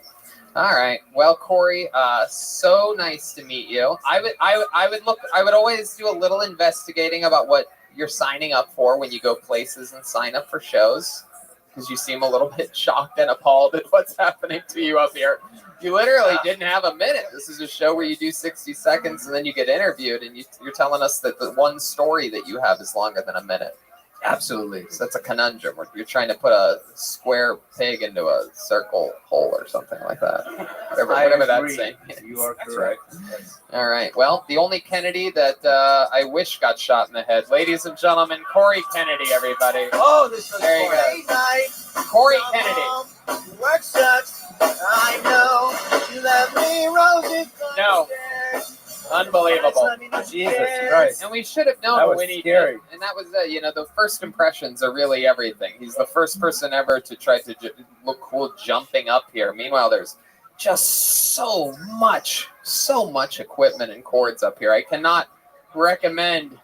All right. Well, Corey, so nice to meet you. I would always do a little investigating about what you're signing up for when you go places and sign up for shows, because you seem a little bit shocked and appalled at what's happening to you up here. You literally didn't have a minute. This is a show where you do 60 seconds and then you get interviewed, and you're telling us that the one story that you have is longer than a minute. Absolutely. So that's a conundrum. Where you're trying to put a square peg into a circle hole or something like that. Whatever that's saying. You are correct. Yes. All right. Well, the only Kennedy that I wish got shot in the head. Ladies and gentlemen, Corey Kennedy, everybody. Oh, this was There you go. great night. Corey Kennedy. Work sucks. I know you left me roses. No. Unbelievable. Jesus Christ. And we should have known That was when he scary. did. And that was the first impressions are really everything. He's the first person ever to try to look cool jumping up here. Meanwhile, there's just so much equipment and cords up here. I cannot recommend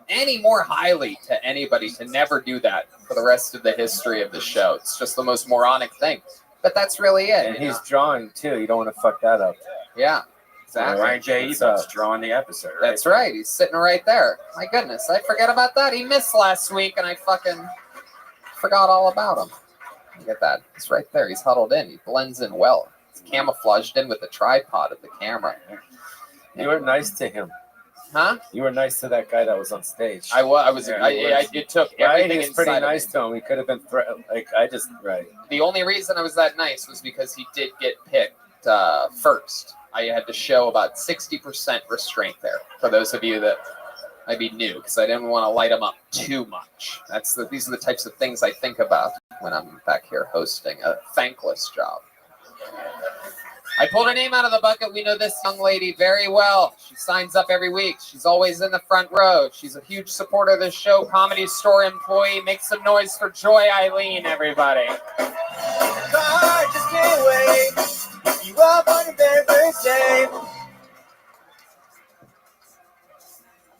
any more highly to anybody to never do that for the rest of the history of the show. It's just the most moronic thing. But that's really it. And he's drawing too. You don't want to fuck that up. Yeah. Exactly. Ryan J. Eva's drawing the episode. Right? That's right. He's sitting right there. My goodness, I forget about that. He missed last week, and I fucking forgot all about him. Look at that. He's right there. He's huddled in. He blends in well. He's camouflaged in with the tripod of the camera. You were nice to him. Huh? You were nice to that guy that was on stage. I was. Yeah, It took right? everything He was pretty inside of nice me. to him. He could have been right. The only reason I was that nice was because he did get picked first. I had to show about 60% restraint there. For those of you that might be new, because I didn't want to light him up too much. These are the types of things I think about when I'm back here hosting a thankless job. I pulled her name out of the bucket. We know this young lady very well. She signs up every week. She's always in the front row. She's a huge supporter of the show. Comedy Store employee. Make some noise for Joy Eileen, everybody. I just can't wait. You up on your very first day.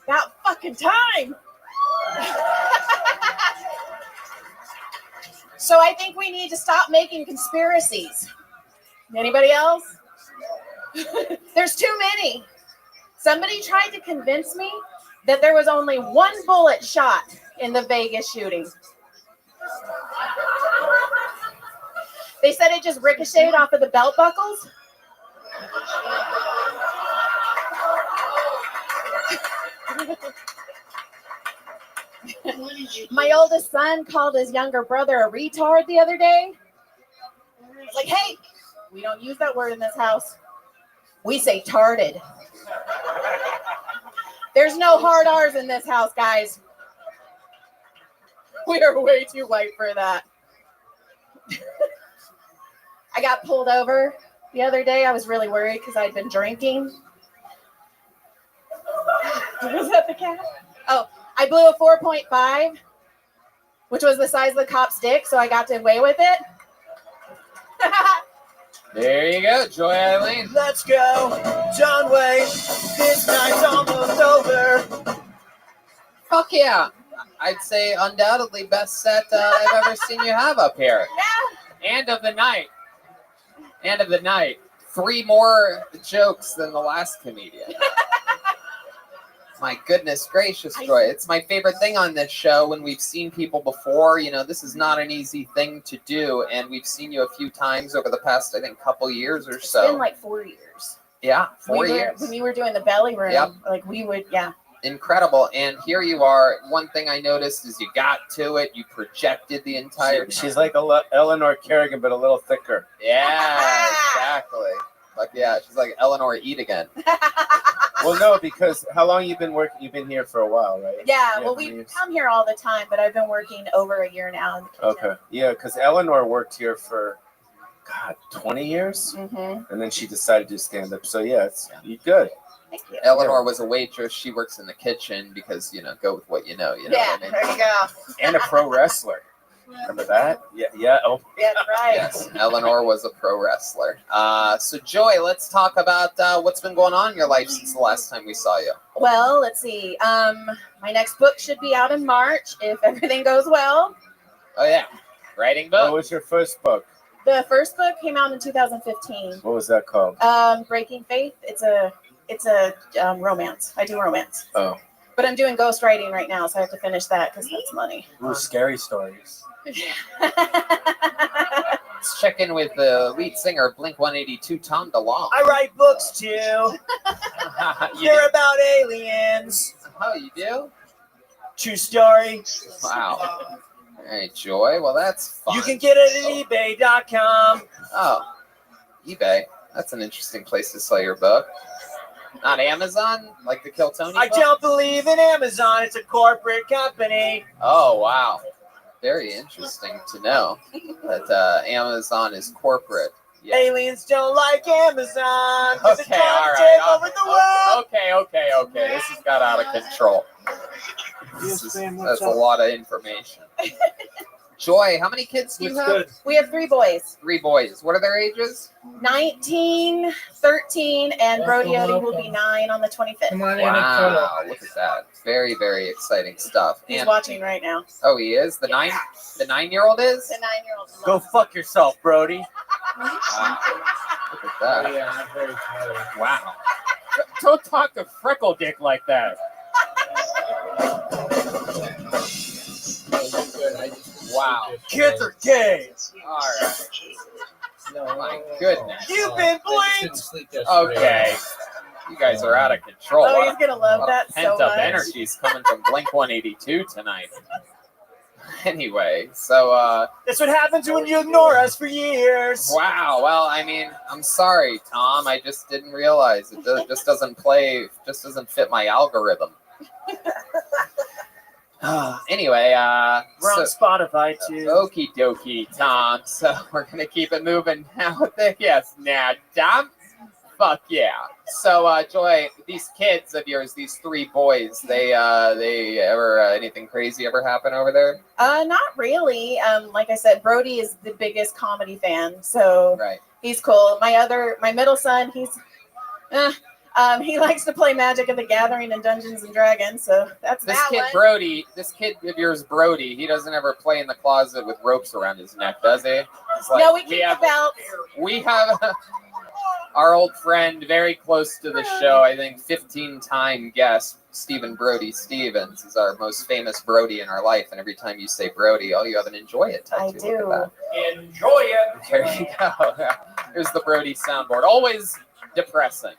About fucking time. So I think we need to stop making conspiracies. Anybody else? There's too many. Somebody tried to convince me that there was only one bullet shot in the Vegas shooting. They said it just ricocheted off of the belt buckles. My oldest son called his younger brother a retard the other day. It's like, hey, we don't use that word in this house. We say tarded. There's no hard R's in this house, guys. We are way too white for that. I got pulled over the other day. I was really worried because I'd been drinking. Was that the cat? Oh, I blew a 4.5, which was the size of the cop's dick, so I got to away with it. There you go, Joy Eileen. Let's go, John Wayne. This night's almost over. Fuck yeah. I'd say undoubtedly best set I've ever seen you have up here. Yeah. And of the night. And of the night. 3 more jokes than the last comedian. My goodness gracious, Joy. It's my favorite thing on this show when we've seen people before. You know, this is not an easy thing to do, and we've seen you a few times over the past, I think, couple years or so. It's been like 4 years. Yeah, 4 years. When you were doing the belly room, Yep. like we would, yeah. Incredible. And here you are. One thing I noticed is you got to it. You projected the entire time. She's like Eleanor Kerrigan, but a little thicker. Yeah, exactly. Like, yeah, she's like Eleanor Eat Again. Well, no, because how long you been working? You've been here for a while, right? Yeah, well, we come here all the time, but I've been working over a year now in the kitchen. Okay. Yeah, because Eleanor worked here for, God, 20 years? Mm-hmm. And then she decided to do stand-up. So, yeah, you're good. Thank you. Eleanor was a waitress. She works in the kitchen because, you know, go with what you know. You know Yeah, what I mean? there you go. And a pro wrestler. Remember that? Yeah, yeah. Oh, That's right. Yes, Eleanor was a pro wrestler. So, Joy, let's talk about what's been going on in your life since the last time we saw you. Well, let's see. My next book should be out in March if everything goes well. Oh, yeah. Writing book? What was your first book? The first book came out in 2015. What was that called? Breaking Faith. It's a romance. I do romance. Oh. But I'm doing ghostwriting right now, so I have to finish that because that's money. Ooh, scary stories. Let's check in with the lead singer of Blink-182, Tom DeLonge. I write books too. You They're about aliens. Oh, you do? True story. Wow. All right, Joy. Well, that's fun. You can get it at ebay.com. Oh, eBay. That's an interesting place to sell your book. Not Amazon, like the Kill Tony I book? don't believe in Amazon. It's a corporate company. Oh, wow. Very interesting to know that Amazon is corporate. Yeah. Aliens don't like Amazon. It's Okay, a all take right. over the world. Okay. This has got out of control. That's a lot of information. Joy, how many kids do you have? We have 3 boys. 3 boys. What are their ages? 19, 13, and Brody Odie will be 9 on the 25th. Wow, look at that. Very, very exciting stuff. He's And- watching right now. Oh, he is? The 9-year-old is? The 9-year-old. Go fuck yourself, Brody. Wow. Look at that. Yeah, Wow. Don't talk to Freckle Dick like that. Wow. Kids are gay. All right. My goodness. You've been blinked. Okay. You guys are out of control. Oh, he's gonna love that so Pent up much. energy is coming from Blink-182 tonight. Anyway, so That's what happens when you ignore us for years. wow. Well, I mean, I'm sorry, Tom. I just didn't realize it just doesn't play. Just doesn't fit my algorithm. Anyway, We're on Spotify too. Okie dokie, Tom. So we're gonna keep it moving now with the yes, nah, Tom. Fuck yeah. So, Joy, these kids of yours, these 3 boys, they ever anything crazy ever happen over there? Not really. Like I said, Brody is the biggest comedy fan, so Right. he's cool. My middle son, he likes to play Magic at the Gathering and Dungeons and Dragons, so that's This that kid one. Brody, this kid of yours, Brody, he doesn't ever play in the closet with ropes around his neck, does he? It's like, No, we keep the belts. We have our old friend, very close to the show, I think 15-time guest, Stephen Brody Stevens, is our most famous Brody in our life. And every time you say Brody, you have an enjoy it tattoo. I Look do. at that. Enjoy it. There you go. Here's the Brody soundboard. Always depressing.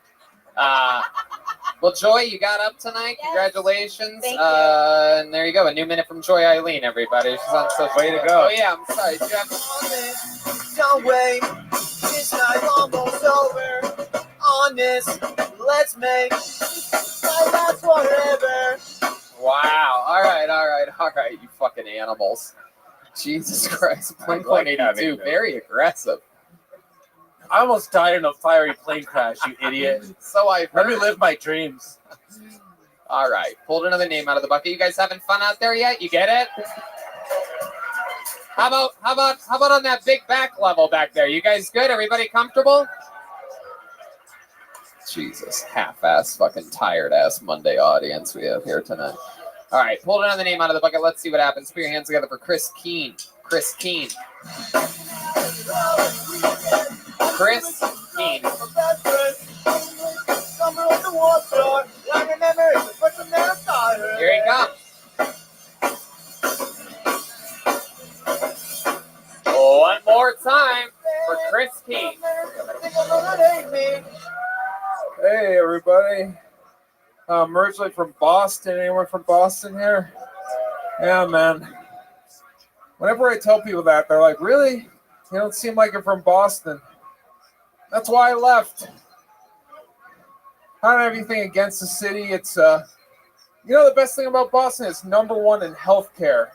Well, Joy, you got up tonight. Yes. Congratulations. Thank you. And there you go. A new minute from Joy Eileen, everybody. She's on social Way to media. go. Oh, yeah. I'm sorry. Did you have Don't wait. This night's almost over. Honest, let's make life last forever. Wow. All right. You fucking animals. Jesus Christ. Blink-182. having Very aggressive. I almost died in a fiery plane crash, you idiot. So I've Let me heard. live my dreams. All right, pulled another name out of the bucket. You guys having fun out there yet? You get it? How about on that big back level back there? You guys good? Everybody comfortable? Jesus, half-ass, fucking tired-ass Monday audience we have here tonight. All right, pulled another name out of the bucket. Let's see what happens. Put your hands together for Chris Keene. Chris Keene. Chris Keene. Here he comes. One more time for Chris Keene. Hey, everybody. I'm originally from Boston. Anyone from Boston here? Yeah, man. Whenever I tell people that, they're like, really? You don't seem like you're from Boston. That's why I left. I don't have anything against the city. It's, the best thing about Boston is #1 in healthcare.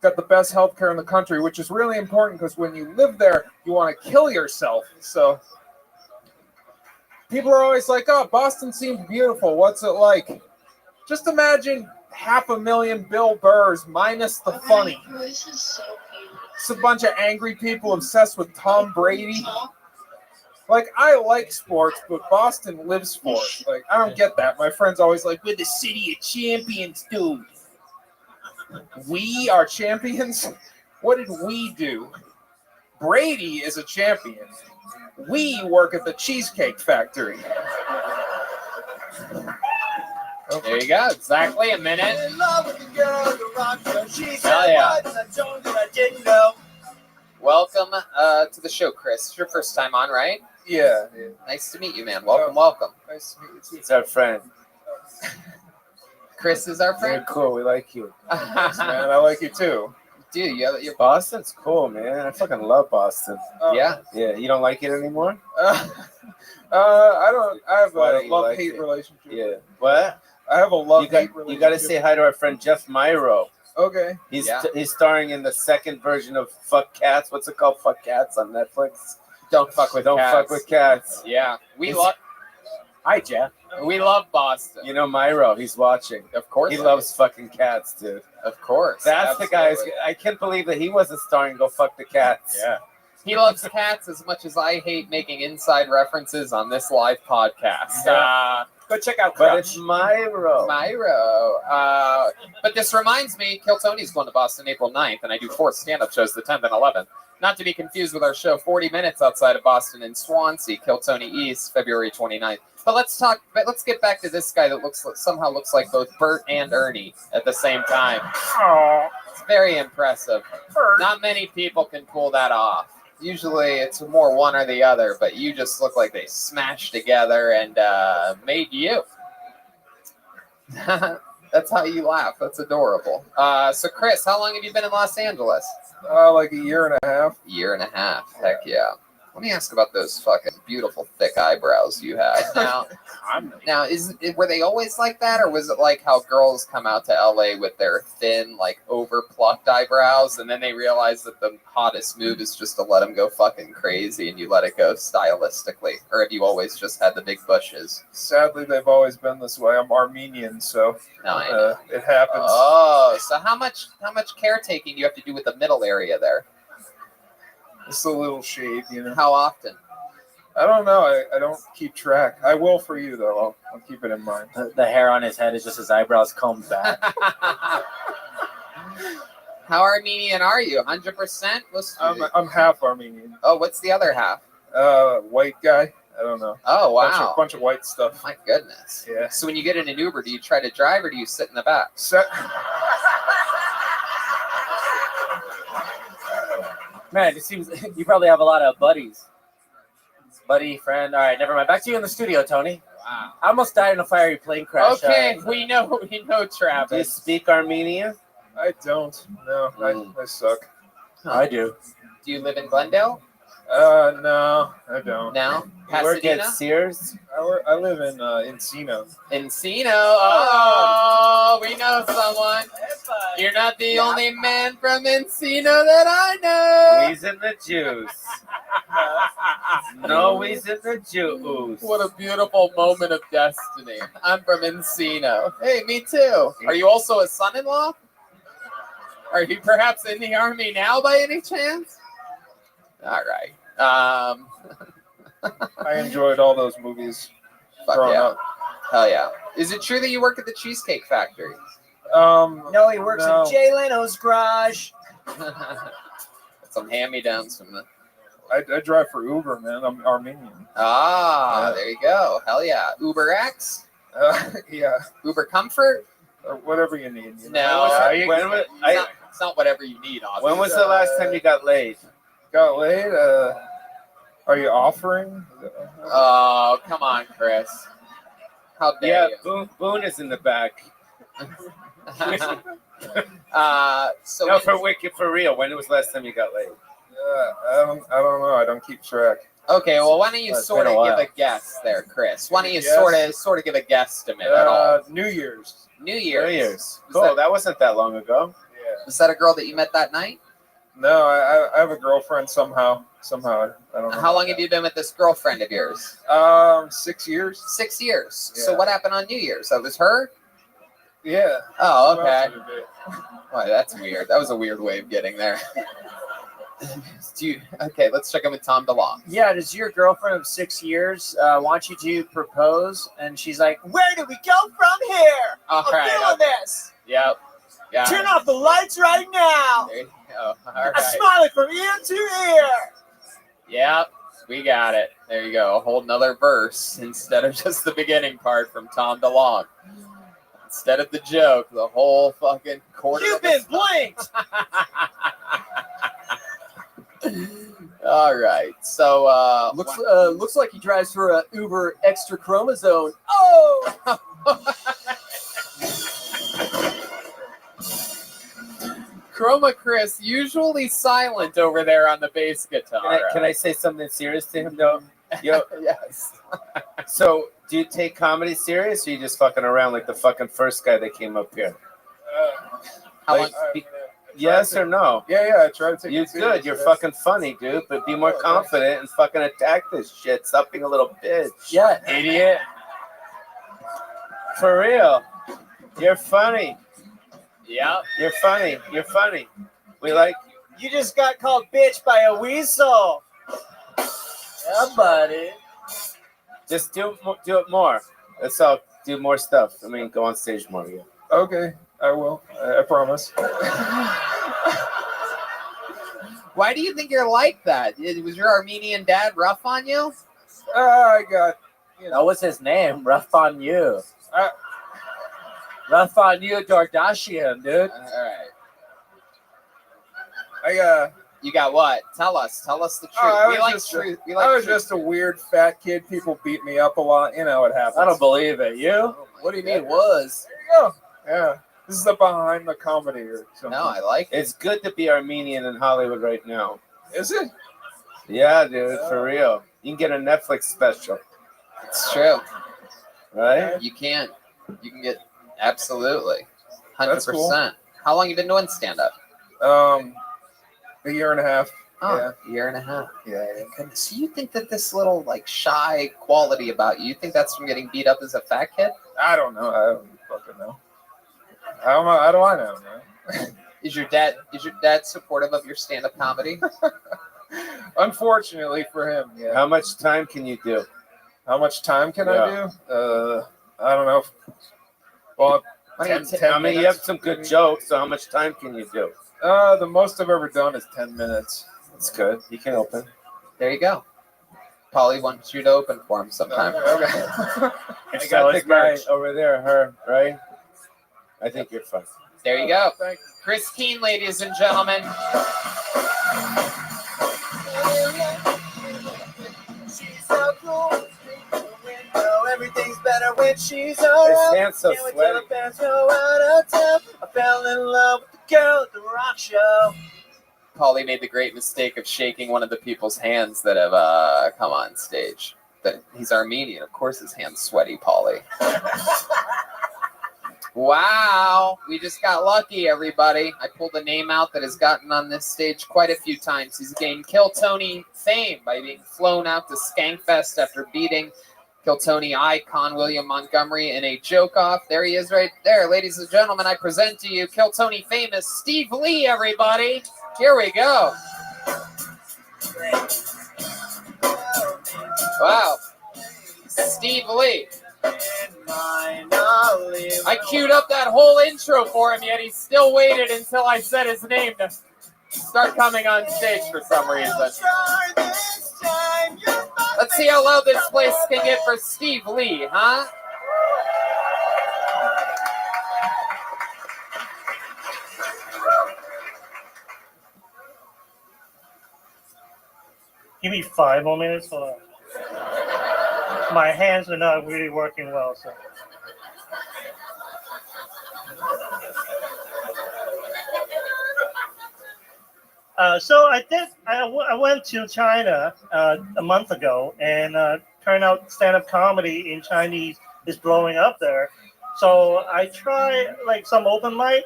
Got the best healthcare in the country, which is really important because when you live there, you want to kill yourself. So people are always like, oh, Boston seems beautiful. What's it like? Just imagine 500,000 Bill Burrs minus the funny. It's a bunch of angry people obsessed with Tom Brady. Like, I like sports, but Boston lives for it. Like, I don't get that. My friend's always like, we're the city of champions, dude. We are champions? What did we do? Brady is a champion. We work at the Cheesecake Factory. There you go. Exactly a minute. Hell yeah. Welcome to the show, Chris. It's your first time on, right? Yeah. Nice to meet you, man. Welcome. Nice to meet you, too. It's our friend. Chris is our friend. You're cool. We like you. Thanks, man. I like you, too. Dude, you're Boston's cool, man. I fucking love Boston. Yeah. Yeah. You don't like it anymore? I don't. I have Why a don't you like love-hate it? relationship. Yeah. What? I have a love-hate relationship. You got to say hi to our friend Jeff Myro. Okay. He's starring in the second version of Fuck Cats. What's it called? Fuck Cats on Netflix. Don't fuck with Don't cats. fuck with cats. Yeah. We love. Hi, Jeff. We love Boston. You know Myro. He's watching. Of course. He loves fucking cats, dude. Of course. That's the guy. Absolutely. I can't believe that he wasn't starring Go Fuck the Cats. Yeah. He loves cats as much as I hate making inside references on this live podcast. Go check out But Crouch. it's Myro. But this reminds me, Kill Tony's going to Boston April 9th, and I do 4 stand-up shows the 10th and 11th. Not to be confused with our show 40 Minutes outside of Boston in Swansea, Kill Tony East, February 29th. But let's get back to this guy that somehow looks like both Bert and Ernie at the same time. It's very impressive. Not many people can pull that off. Usually it's more one or the other, but you just look like they smashed together and made you. That's how you laugh. That's adorable. So, Chris, how long have you been in Los Angeles? Like a year and a half. Year and a half. Heck yeah. Let me ask about those fucking beautiful thick eyebrows you have. Were they always like that, or was it like how girls come out to LA with their thin, like over-plucked eyebrows, and then they realize that the hottest move is just to let them go fucking crazy, and you let it go stylistically? Or have you always just had the big bushes? Sadly, they've always been this way. I'm Armenian, so it happens. Oh, so how much caretaking do you have to do with the middle area there? It's a little shade, you know. How often? I don't know. I don't keep track. I will for you, though. I'll keep it in mind. The hair on his head is just his eyebrows combed back. How Armenian are you? 100%? I'm half Armenian. Oh, what's the other half? White guy. I don't know. Oh, wow. Bunch of white stuff. My goodness. Yeah. So when you get in an Uber, do you try to drive or do you sit in the back? Man, it seems you probably have a lot of buddies. Buddy, friend. All right, never mind. Back to you in the studio, Tony. Wow. I almost died in a fiery plane crash. Okay, we know, Travis. Do you speak Armenian? I don't. No, I suck. I do. Do you live in Glendale? No, I don't. No? You work at Pasadena? Sears? I live in Encino. Encino. Oh, we know someone. You're not the only man from Encino that I know. He's in the juice. No, he's in the juice. What a beautiful moment of destiny. I'm from Encino. Hey, me too. Are you also a son-in-law? Are you perhaps in the army now by any chance? All right. I enjoyed all those movies Fuck growing yeah. up. Hell yeah. Is it true that you work at the Cheesecake Factory? No, he works No. in Jay Leno's garage. Some hand-me-downs from the... I drive for Uber, man. I'm Armenian. Ah, Yeah. there you go. Hell yeah. Uber X? Yeah, Uber Comfort? whatever you need. You No, know? it's not whatever you need, obviously. When was the last time you got laid? Got laid? Are you offering? Oh, come on, Chris. How dare Yeah, Boone is in the back. you? So No, for real. When was the last time you got laid? I don't know. I don't keep track. Okay, well, why don't you It's sort been of a give while. a guess there, Chris? Why don't you Yes. sort of give a guesstimate at all? New Year's. New Year's. New Year's. Was Cool. that- That wasn't that long ago. Yeah. Was that a girl that you met that night? No, I have a girlfriend somehow. I don't know. How long have you been with this girlfriend of yours? 6 years. 6 years. So Yeah. what happened on New Year's? That was her? Yeah. Oh, What okay. else would it be? Boy, that's weird. That was a weird way of getting there. Okay, let's check in with Tom DeLong. Yeah, does your girlfriend of 6 years want you to propose? And she's like, where do we go from here? All I'm right. feeling this. Yep. Yeah. Turn off the lights right now. There you go. All I'm right. smiling from ear to ear. Yep. We got it. There you go. A whole nother verse instead of just the beginning part from Tom DeLong. Instead of the joke, the whole fucking quarter. You've of the been blinked. All right. So Looks like he drives for a Uber extra chromosome. Oh, Chroma Chris usually silent over there on the bass guitar. Can I say something serious to him though? Yo, Yes. so do you take comedy serious, or you just fucking around like the fucking first guy that came up here? How Like, long? Yes or no? Yeah. I try to take You're it serious, good. You're yes. fucking funny, dude. But be more confident and fucking attack this shit. Stop being a little bitch. Yeah. Idiot. For real. You're funny. Yep. You're funny. You're funny. We like You just got called bitch by a weasel. Yeah, buddy. just do it more. That's all. Do more stuff. I mean, go on stage more. Yeah. Okay, I will. I promise. Why do you think you're like that? Was your Armenian dad rough on you? I got. That was his name. Rough on you. Uh, Rough on you, Dardashian, dude. All right. I got. You got what? Tell us. Tell us the truth. I we was like just truth. We I like was truth. just a weird fat kid. People beat me up a lot. You know what happens. I don't believe it. You? what do you mean was? There you go. Yeah. This is the behind the comedy or something. No, I like it. It's good to be Armenian in Hollywood right now. Is it? Yeah, dude. For real. You can get a Netflix special, It's true. right? You can. You can get absolutely 100%. That's cool. How long you been doing stand up? A year and a half. Oh, a year and a half. Yeah. Goodness. So you think that this little like shy quality about you think that's from getting beat up as a fat kid? I don't know. I don't fucking know. How do I know, man? Is your dad supportive of your stand up comedy? Unfortunately for him, yeah. How much time can you do? How much time can I Yeah. do? I don't know. Well, Why don't you 10 I mean, you minutes. have some good jokes, so how much time can you do? The most I've ever done is 10 minutes. That's good. You can open. There you go. Paulie wants you to open for him sometime. Okay. I got the guy over there, her, right? I think you're fine. There you go. Thank Chris Keene, ladies and gentlemen. Everything's better when she's His around. hand's so Can't wait till sweaty. the bands go out of town. I fell in love with the girl at the rock show. Paulie made the great mistake of shaking one of the people's hands that have come on stage. That he's Armenian, of course his hand's sweaty, Paulie. Wow, we just got lucky, everybody. I pulled a name out that has gotten on this stage quite a few times. He's gained Kill Tony fame by being flown out to Skankfest after beating Kill Tony icon William Montgomery in a joke-off. There he is right there. Ladies and gentlemen, I present to you Kill Tony famous Steve Lee, everybody. Here we go. Wow. Steve Lee. I queued up that whole intro for him, yet he still waited until I said his name to start coming on stage for some reason. Let's see how loud this place can get for Steve Lee, huh? Give me 5 more minutes. My hands are not really working well, so. So I went to China a month ago, and turned out stand-up comedy in Chinese is blowing up there. So I tried like some open mic,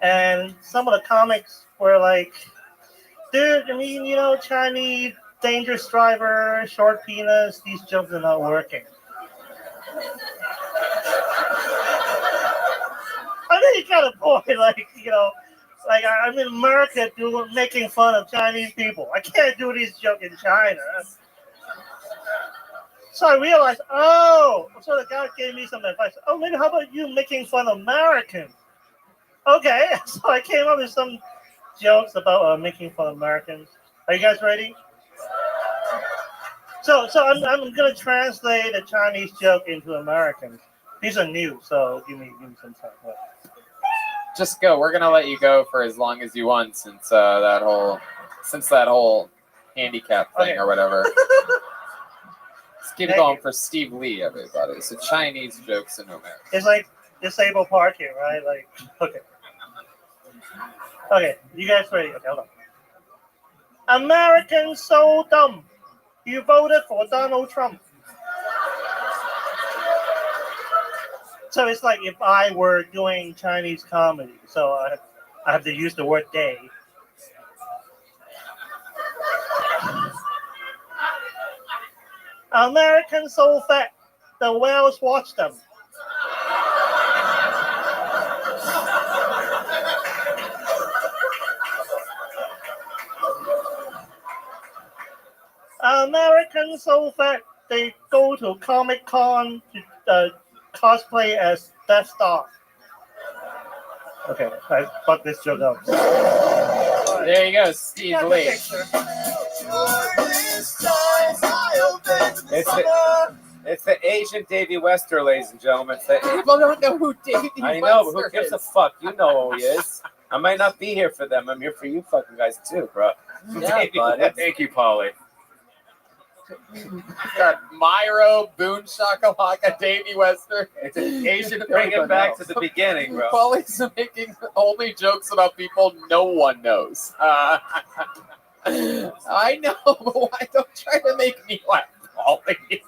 and some of the comics were like, dude, I mean, you know, Chinese, dangerous driver, short penis, these jokes are not working. I think you got a point, like, you know, like I'm in America making fun of Chinese people. I can't do these jokes in China. So I realized, so the guy gave me some advice. Oh, maybe how about you making fun of Americans? Okay, so I came up with some jokes about making fun of Americans. Are you guys ready? So I'm gonna translate a Chinese joke into American. These are new, so give me some time. Just go. We're gonna let you go for as long as you want, since that whole handicap thing or whatever. Let's keep going for Steve Lee, everybody. So Chinese jokes in America. It's like disabled parking, right? Like, okay, you guys ready? Okay, hold on. Americans so dumb. You voted for Donald Trump. So it's like if I were doing Chinese comedy, so I have to use the word they. Americans so fat, the whales watch them. Americans so fat, they go to Comic Con to cosplay as Death Star. Okay, I fucked this joke up. There you go, Steve Lee. It's the Asian Davey Wester, ladies and gentlemen. People don't know who Davey Wester is. I know, but who gives a fuck? You know who he is. I might not be here for them. I'm here for you fucking guys too, bro. Yeah, bud. Thank you, Polly. Got Myro, Boone Shakalaka, Davey Wester. It's an Asian. Bring it back to the beginning, bro. Polly's making only jokes about people no one knows. I know, but why don't try to make me laugh, Polly?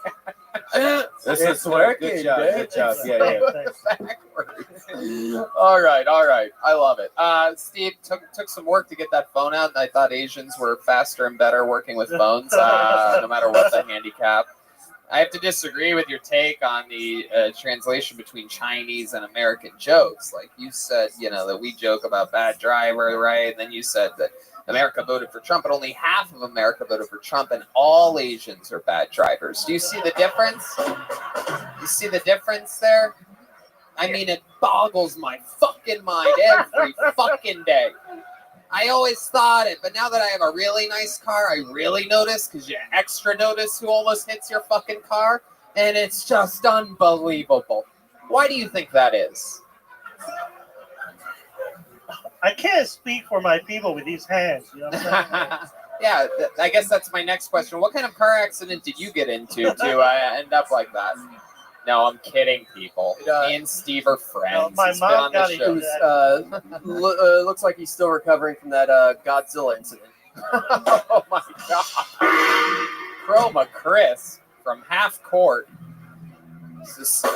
This is working. Good job. Good job. Yeah. All right. I love it. Steve took some work to get that phone out, and I thought Asians were faster and better working with phones, no matter what the handicap. I have to disagree with your take on the translation between Chinese and American jokes. Like you said, you know, that we joke about bad driver, right? And then you said that America voted for Trump, but only half of America voted for Trump, and all Asians are bad drivers. Do you see the difference? You see the difference there? I mean, it boggles my fucking mind every fucking day. I always thought it, but now that I have a really nice car, I really notice, because you extra notice who almost hits your fucking car, and it's just unbelievable. Why do you think that is? I can't speak for my people with these hands. You know what I'm saying? Yeah, I guess that's my next question. What kind of car accident did you get into to end up like that? No, I'm kidding, people. Me and Steve are friends. My He's been mom on got the it. show. Looks like he's still recovering from that Godzilla incident. Oh my god. Chroma Chris from Half Court.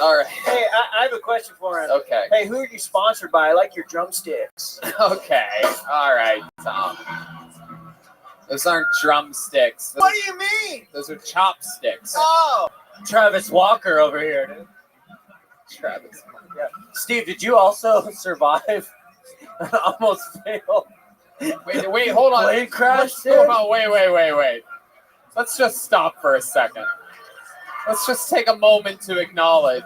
All right. Hey, I have a question for him. Okay. Hey, who are you sponsored by? I like your drumsticks. Okay. All right, Tom. Those aren't drumsticks. What do you mean? Those are chopsticks. Oh, Travis Walker over here, dude. Travis. Yeah. Steve, did you also survive? Almost fail. Wait, hold on. Plane crash, dude? Hold on, wait. Let's just stop for a second. Let's just take a moment to acknowledge.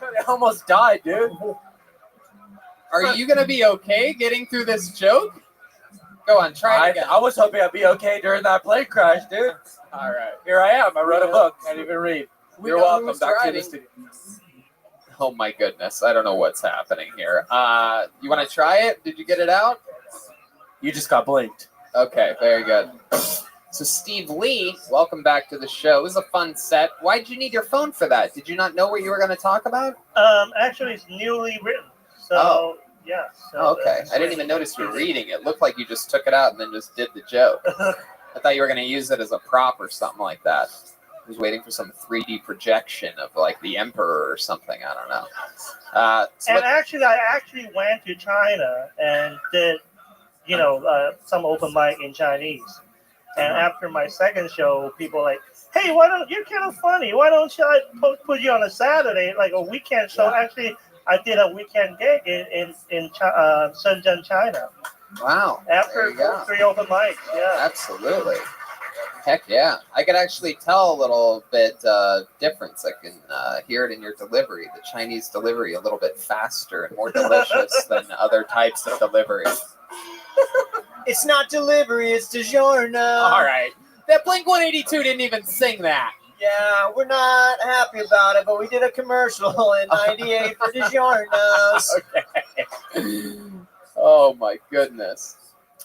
I almost died, dude. Are you going to be okay getting through this joke? Go on, try it again. I was hoping I'd be okay during that plane crash, dude. All right. Here I am. I wrote a book. Can't even read. You're welcome. Back to the studio. Oh my goodness. I don't know what's happening here. You want to try it? Did you get it out? You just got blinked. Okay, very good. So Steve Lee, welcome back to the show. It was a fun set. Why did you need your phone for that? Did you not know what you were going to talk about? Actually, it's newly written. So, yeah. So Okay. I didn't even notice you were reading. It looked like you just took it out and then just did the joke. I thought you were going to use it as a prop or something like that. I was waiting for some 3D projection of like the emperor or something. I don't know. Actually, I actually went to China and did, some open mic in Chinese. And after my second show, people were like, hey, you're kind of funny. Why don't I put you on a Saturday, like a weekend show? Yeah. Actually, I did a weekend gig in Shenzhen, China. Wow. After 3 open mics, yeah. Absolutely. Heck yeah. I could actually tell a little bit difference. I can hear it in your delivery. The Chinese delivery a little bit faster and more delicious than other types of delivery. It's not delivery, it's DiGiorno. All right. That Blink-182 didn't even sing that. Yeah, we're not happy about it, but we did a commercial in 98 for DiGiorno's. Okay. Oh, my goodness.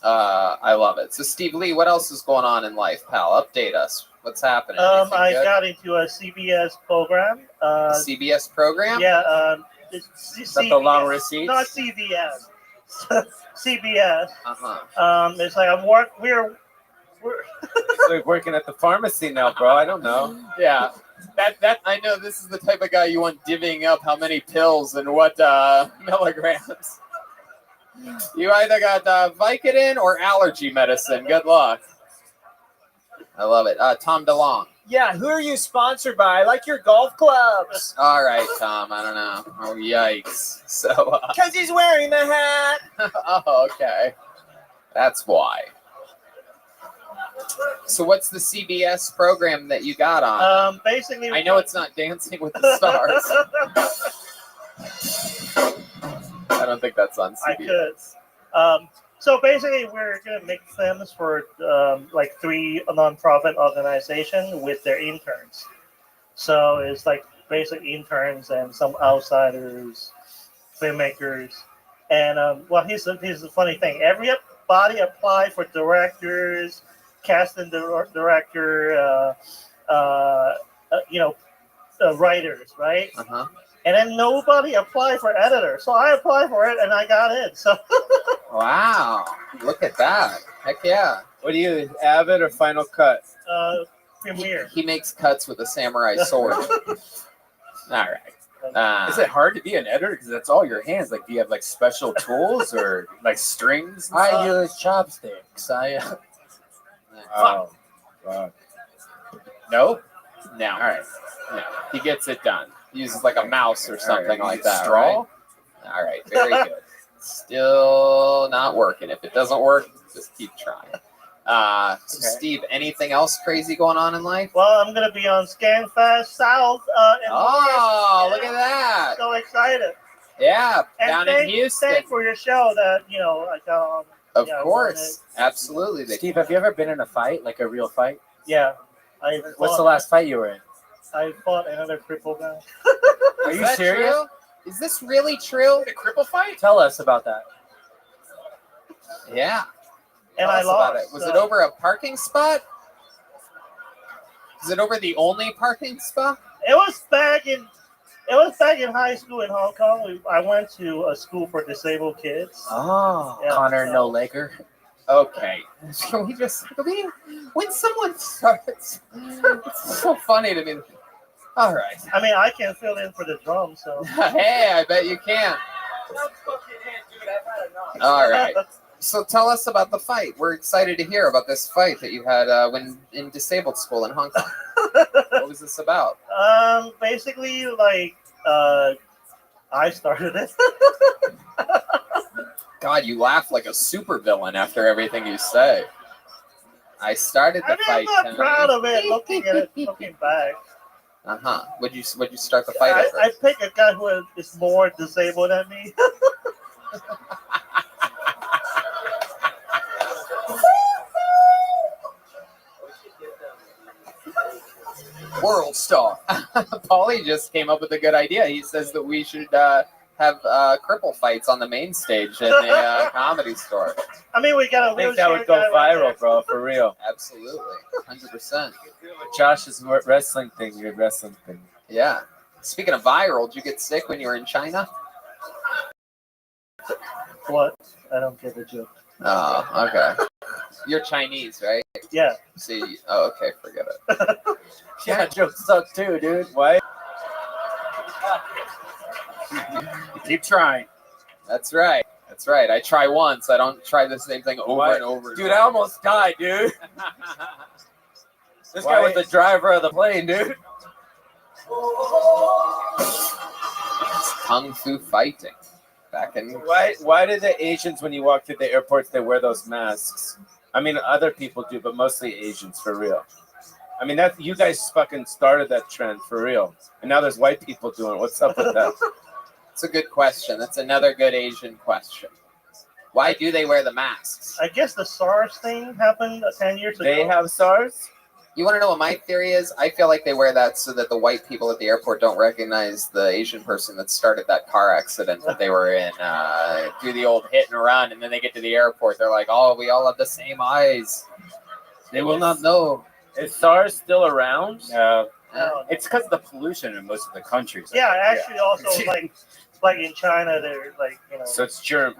I love it. So, Steve Lee, what else is going on in life, pal? Update us. What's happening? I got into a CBS program. CBS program? Yeah. Is that the long receipt? Not CBS. CBS. Uh-huh. It's like we're like working at the pharmacy now, bro. I don't know. Yeah. That I know this is the type of guy you want divvying up how many pills and what milligrams. You either got Vicodin or allergy medicine. Good luck. I love it. Tom DeLong. Yeah, who are you sponsored by? I like your golf clubs. All right, Tom. I don't know. Oh, yikes. So. Because he's wearing the hat. Oh, okay. That's why. So what's the CBS program that you got on? Basically. I know it's not Dancing with the Stars. I don't think that's on CBS. I could. So basically, we're gonna make films for like 3 nonprofit organizations with their interns. So it's like basic interns and some outsiders, filmmakers, and here's the funny thing: everybody apply for directors, casting director, writers, right? Uh-huh. And then nobody applied for editor. So I applied for it and I got in. So wow. Look at that. Heck yeah. What do you, Avid or Final Cut? Premiere. He makes cuts with a samurai sword. All right. Is it hard to be an editor? Because that's all your hands. Like, do you have like special tools or like strings? I use chopsticks. Oh. No? No. All right. No. He gets it done. He uses like a mouse or something like that. Straw? Right? All right. Very good. Still not working. If it doesn't work, just keep trying. So Steve, anything else crazy going on in life? Well, I'm going to be on ScanFest South. Look at that. So excited. Yeah, and down in Houston. Thanks for your show that, I got on. Of course. Absolutely. Steve, have you ever been in a fight, like a real fight? Yeah. What's the last fight you were in? I fought another cripple guy. Are you serious? True? Is this really true? The cripple fight? Tell us about that. Yeah. And Tell I us lost. about it. Was it over a parking spot? Is it over the only parking spot? It was back in high school in Hong Kong. I went to a school for disabled kids. Oh, yeah, Connor No Laker. Okay. Can we when someone starts, it's so funny to me. All right. I mean, I can fill in for the drums, so. Hey, I bet you can. All right. So tell us about the fight. We're excited to hear about this fight that you had when in disabled school in Hong Kong. What was this about? Basically, like, I started it. God, you laugh like a supervillain after everything you say. I started the fight. I'm not proud of it. Looking back. Would you start the fight over? I pick a guy who is more disabled than me. World star. Paulie just came up with a good idea. He says that we should have cripple fights on the main stage in the comedy store. I mean, we got a I think that would go viral, bro, for real. Absolutely. 100%. Josh's wrestling thing, your wrestling thing. Yeah. Speaking of viral, did you get sick when you were in China? What? I don't get the joke. Oh, okay. You're Chinese, right? Yeah. See, oh, okay, forget it. Yeah, jokes suck too, dude. Why? Keep trying. That's right. That's right. I try once. I don't try the same thing over and over. Dude, I almost died, dude. This guy was the driver of the plane, dude. It's kung fu fighting. Back in. Why do the Asians, when you walk through the airports, they wear those masks? I mean, other people do, but mostly Asians, for real. I mean, that you guys fucking started that trend, for real. And now there's white people doing it. What's up with that? It's a good question. That's another good Asian question. Why do they wear the masks? I guess the SARS thing happened 10 years ago. They have SARS? You want to know what my theory is? I feel like they wear that so that the white people at the airport don't recognize the Asian person that started that car accident that they were in. Do the old hit and run, and then they get to the airport. They're like, oh, we all have the same eyes. They will not know. Is SARS still around? No. It's because of the pollution in most of the countries. Yeah, actually, also like in China, they're like, you know. So it's germs.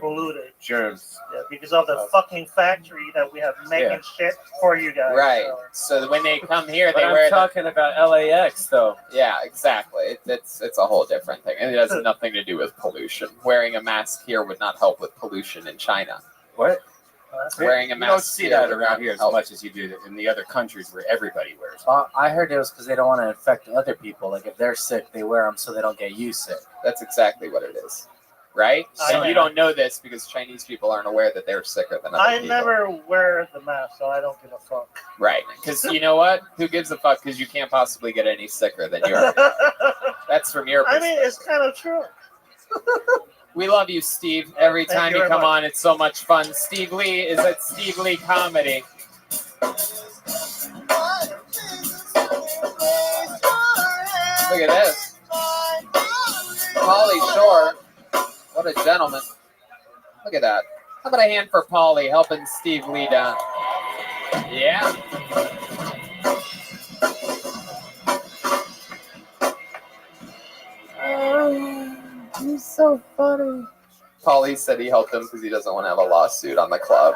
Polluted. Germs. Yeah, because of the fucking factory that we have making shit for you guys. Right. So when they come here, But they I'm wear. talking about LAX though. Yeah, exactly. It's a whole different thing, and it has nothing to do with pollution. Wearing a mask here would not help with pollution in China. What? Wearing a You mask. don't see that around here as much as you do in the other countries where everybody wears. I heard it was because they don't want to infect other people. Like if they're sick, they wear them so they don't get you sick. That's exactly what it is, right? And you don't know this because Chinese people aren't aware that they're sicker than other I people. never wear the mask, so I don't give a fuck. Right, because you know what? Who gives a fuck? Because you can't possibly get any sicker than you are. That's from your I perspective. mean, it's kind of true. We love you, Steve. Every Thank time you you very come much. on, it's so much fun. Steve Lee is at Steve Lee Comedy. Look at this. Pauly Shore. What a gentleman. Look at that. How about a hand for Pauly helping Steve Lee down? Yeah. You're so funny. Pauly said he helped him because he doesn't want to have a lawsuit on the club.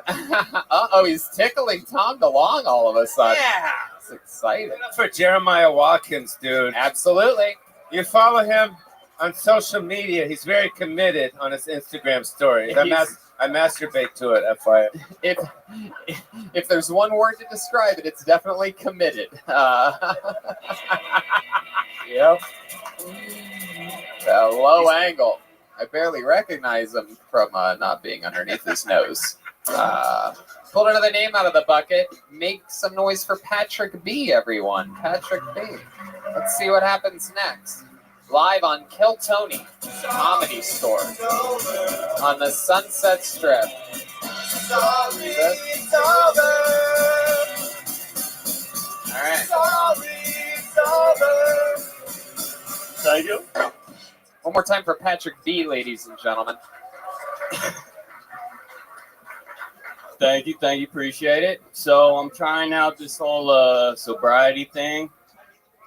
Uh-oh, he's tickling Tom DeLonge all of a sudden. Yeah. It's exciting. For Jeremiah Watkins, dude. Absolutely. You follow him on social media. He's very committed on his Instagram story. I masturbate to it, FYI. If there's one word to describe it, it's definitely committed. Yep. A low angle. I barely recognize him from not being underneath his nose. Pulled another name out of the bucket. Make some noise for Patrick B, everyone. Patrick B. Let's see what happens next. Live on Kill Tony Comedy Store on the Sunset Strip. All right. Thank you. One more time for Patrick B, ladies and gentlemen. Thank you, appreciate it. So I'm trying out this whole sobriety thing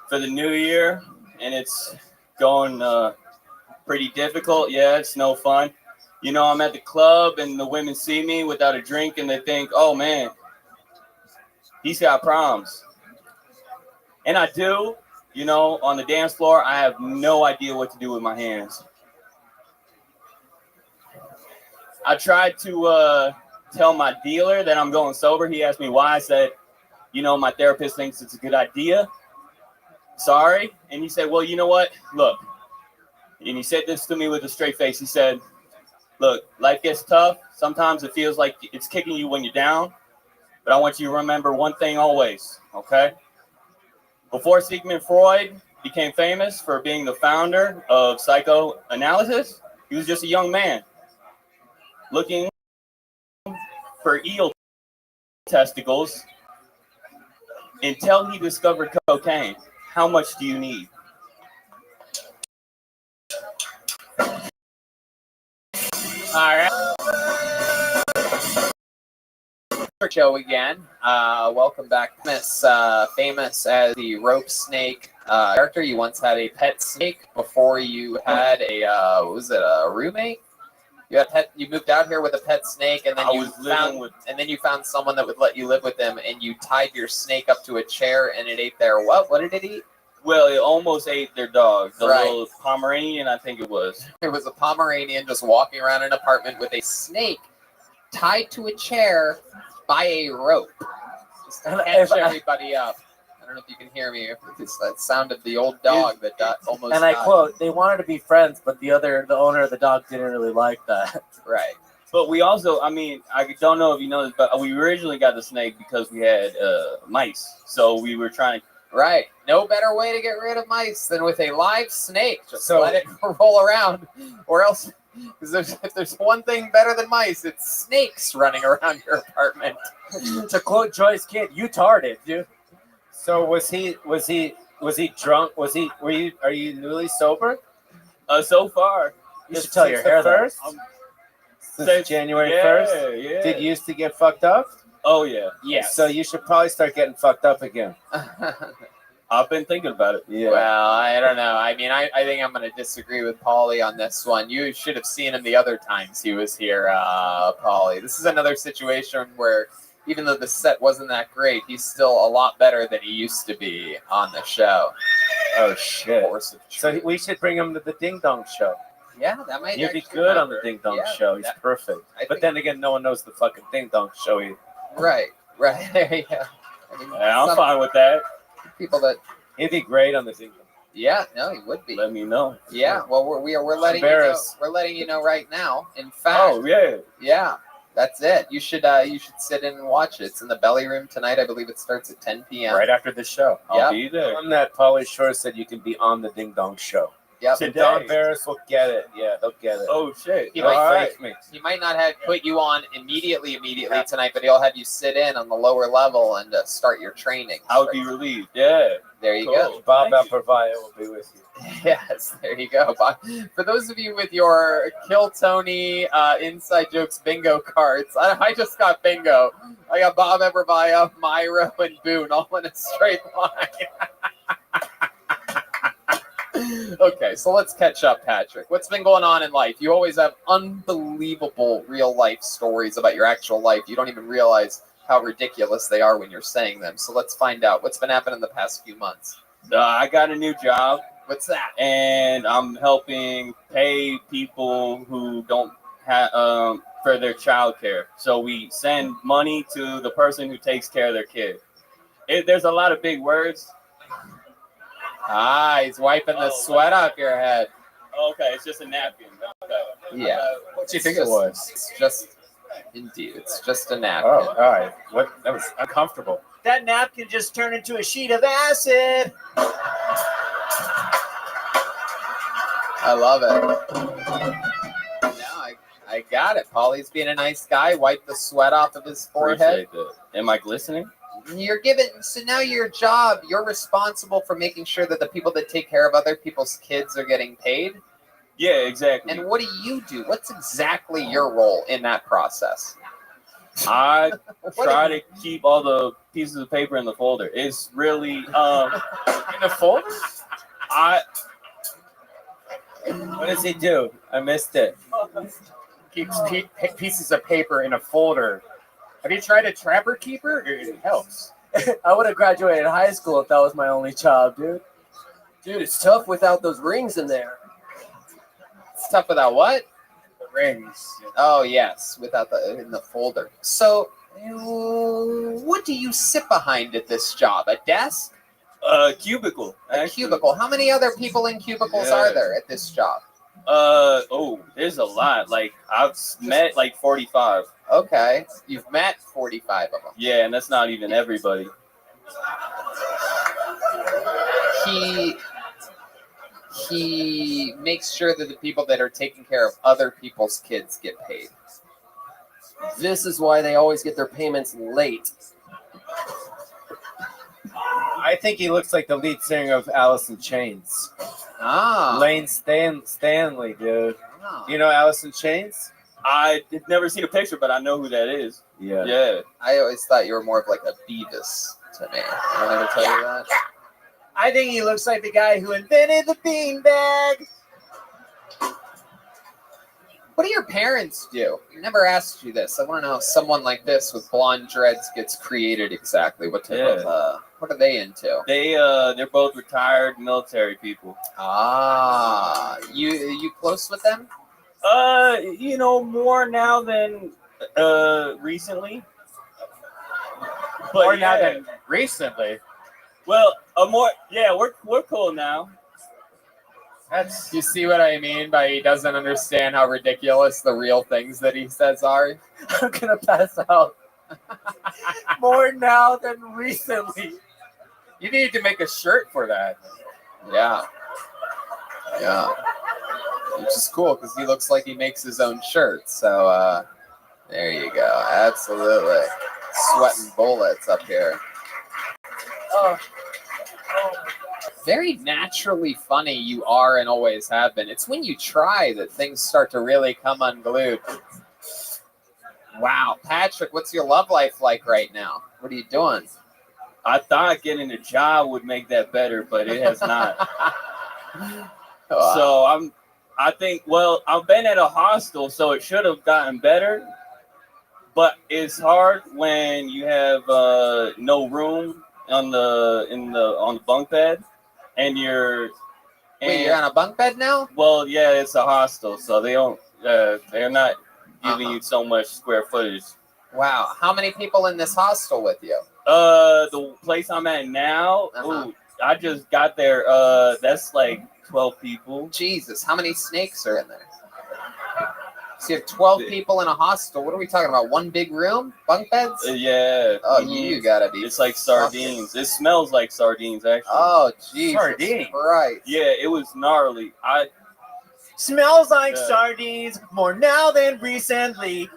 for the new year, and it's going pretty difficult. Yeah, it's no fun. You know, I'm at the club, and the women see me without a drink, and they think, oh, man, he's got problems. And I do, you know, on the dance floor, I have no idea what to do with my hands. I tried to tell my dealer that I'm going sober. He asked me why. I said, you know, my therapist thinks it's a good idea. Sorry. And he said, well, you know what? Look. And he said this to me with a straight face. He said, look, life gets tough. Sometimes it feels like it's kicking you when you're down. But I want you to remember one thing always, okay? Before Sigmund Freud became famous for being the founder of psychoanalysis, he was just a young man looking for eel testicles until he discovered cocaine. How much do you need? All right. Show again. Welcome back. Famous as the rope snake character. You once had a pet snake before you had a what was it, a roommate? You had pet. You moved out here with a pet snake, and then you found someone that would let you live with them, and you tied your snake up to a chair, and it ate their what? What did it eat? Well, it almost ate their dog, the Right. little Pomeranian, I think it was. It was a Pomeranian just walking around an apartment with a snake tied to a chair by a rope. Just to catch everybody up. I don't know if you can hear me. It's that sound of the old dog that almost And I died. quote, they wanted to be friends, but the owner of the dog didn't really like that. Right. But we also, I mean, I don't know if you know this, but we originally got the snake because we had mice. So we were trying to. Right. No better way to get rid of mice than with a live snake. Just let it roll around. Or else, because if there's one thing better than mice, it's snakes running around your apartment. To quote Joyce Kidd, you tarted, dude. So was he drunk? Are you really sober? So far. You should tell your hair first. Since January 1st? Yeah. Did you used to get fucked up? Oh, yeah. Yes. So you should probably start getting fucked up again. I've been thinking about it. Yeah. Well, I don't know. I mean, I think I'm going to disagree with Paulie on this one. You should have seen him the other times he was here, Paulie. This is another situation where even though the set wasn't that great, he's still a lot better than he used to be on the show. Oh, shit. So we should bring him to the Ding Dong Show. Yeah, that might You'd be actually good on matter. the Ding Dong Yeah, Show. He's that- perfect. I But think- then again, no one knows the fucking Ding Dong Show either. Right. There you go. I mean, Yeah, I'm some fine with that. people that. He'd be great on the Ding Dong. Yeah, no, he would be. Let me know. Yeah, well, we're letting you know. Embarrassed. We're letting you know right now. In fact, Oh, yeah. yeah, that's it. You should sit in and watch it. It's in the Belly Room tonight. I believe it starts at 10 p.m. Right after the show. Yep. I'll be there. On that, Paulie Shore said you can be on the Ding Dong Show. Yep. And Don Barris will get it. Yeah, they'll get it. Oh, shit. He They'll might, thank me. he might not have put you on immediately tonight, but he'll have you sit in on the lower level and start your training. I would be relieved. Yeah. There you Cool. go. Bob Aprovaya will be with you. Yes, there you go. For those of you with your Kill Tony inside jokes bingo cards, I just got bingo. I got Bob Everbaya, Myra, and Boone all in a straight line. Okay, so let's catch up, Patrick. What's been going on in life? You always have unbelievable real life stories about your actual life. You don't even realize how ridiculous they are when you're saying them. So let's find out what's been happening the past few months. I got a new job. What's that? And I'm helping pay people who don't have for their child care. So we send money to the person who takes care of their kid. There's a lot of big words. Ah, he's wiping the sweat off your head. Okay, it's just a napkin. Okay. Yeah. What do you think it was? It's just, indeed, it's just a napkin. Oh, all right. What? That was uncomfortable. That napkin just turned into a sheet of acid. I love it. No, I got it. Paulie's being a nice guy. Wipe the sweat off of his forehead. Appreciate that. Am I glistening? You're given, so now your job, you're responsible for making sure that the people that take care of other people's kids are getting paid. Yeah, exactly. And what do you do? What's exactly your role in that process? I try to keep all the pieces of paper in the folder. It's really in the folder? What does he do? I missed it. Keeps pieces of paper in a folder. Have you tried a Trapper Keeper? It helps. I would have graduated high school if that was my only job, dude. Dude, it's tough without those rings in there. It's tough without what? The rings. Oh yes, without the in the folder. So, what do you sit behind at this job? A desk? Cubicle. A cubicle. How many other people in cubicles are there at this job? There's a lot. Like I've met like 45. Okay, you've met 45 of them. Yeah, and that's not even everybody. He makes sure that the people that are taking care of other people's kids get paid. This is why they always get their payments late. I think he looks like the lead singer of Alice in Chains. Ah. Lane Stanley, dude. Oh. You know Alice in Chains? I've never seen a picture, but I know who that is. Yeah. Yeah. I always thought you were more of like a Beavis to me. I never tell you that. I think he looks like the guy who invented the beanbag. What do your parents do? I never asked you this. I want to know if someone like this with blonde dreads gets created exactly. What type of what are they into? They're both retired military people. Ah, you close with them? More now than recently. More now than recently. Well, we're cool now. You see what I mean by he doesn't understand how ridiculous the real things that he says are? I'm gonna pass out. More now than recently. You need to make a shirt for that. Yeah. Yeah. Which is cool because he looks like he makes his own shirts. So there you go. Absolutely. Sweating bullets up here. Oh. Very naturally funny you are and always have been. It's when you try that things start to really come unglued. Wow. Patrick, what's your love life like right now? What are you doing? I thought getting a job would make that better, but it has not. Wow. So I've been at a hostel, so it should have gotten better. But it's hard when you have no room on the bunk bed, and you're on a bunk bed now? Well, yeah, it's a hostel, so they're not giving you so much square footage. Wow. How many people in this hostel with you? The place I'm at now, I just got there. That's like 12 people. Jesus, how many snakes are in there? So you have 12 people in a hostel. What are we talking about? One big room? Bunk beds? Yeah. Oh, you gotta be. It's like sardines. It smells like sardines, actually. Oh, Jesus Sardines. Christ. Yeah, it was gnarly. Smells like sardines more now than recently.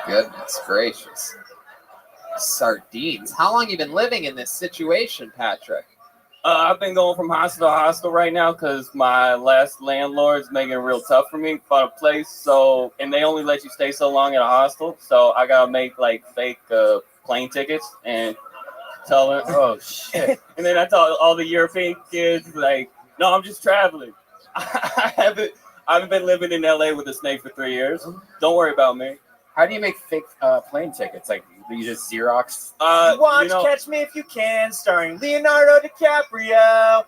Goodness gracious. Sardines. How long you been living in this situation, Patrick? I've been going from hostel to hostel right now because my last landlord's making it real tough for me to find a place. And they only let you stay so long at a hostel. So I gotta make like fake plane tickets and tell them. Oh shit! And then I tell all the European kids like, no, I'm just traveling. I haven't been living in LA with a snake for 3 years. Don't worry about me. How do you make fake plane tickets? Like you just Xerox? Watch Catch Me If You Can, starring Leonardo DiCaprio.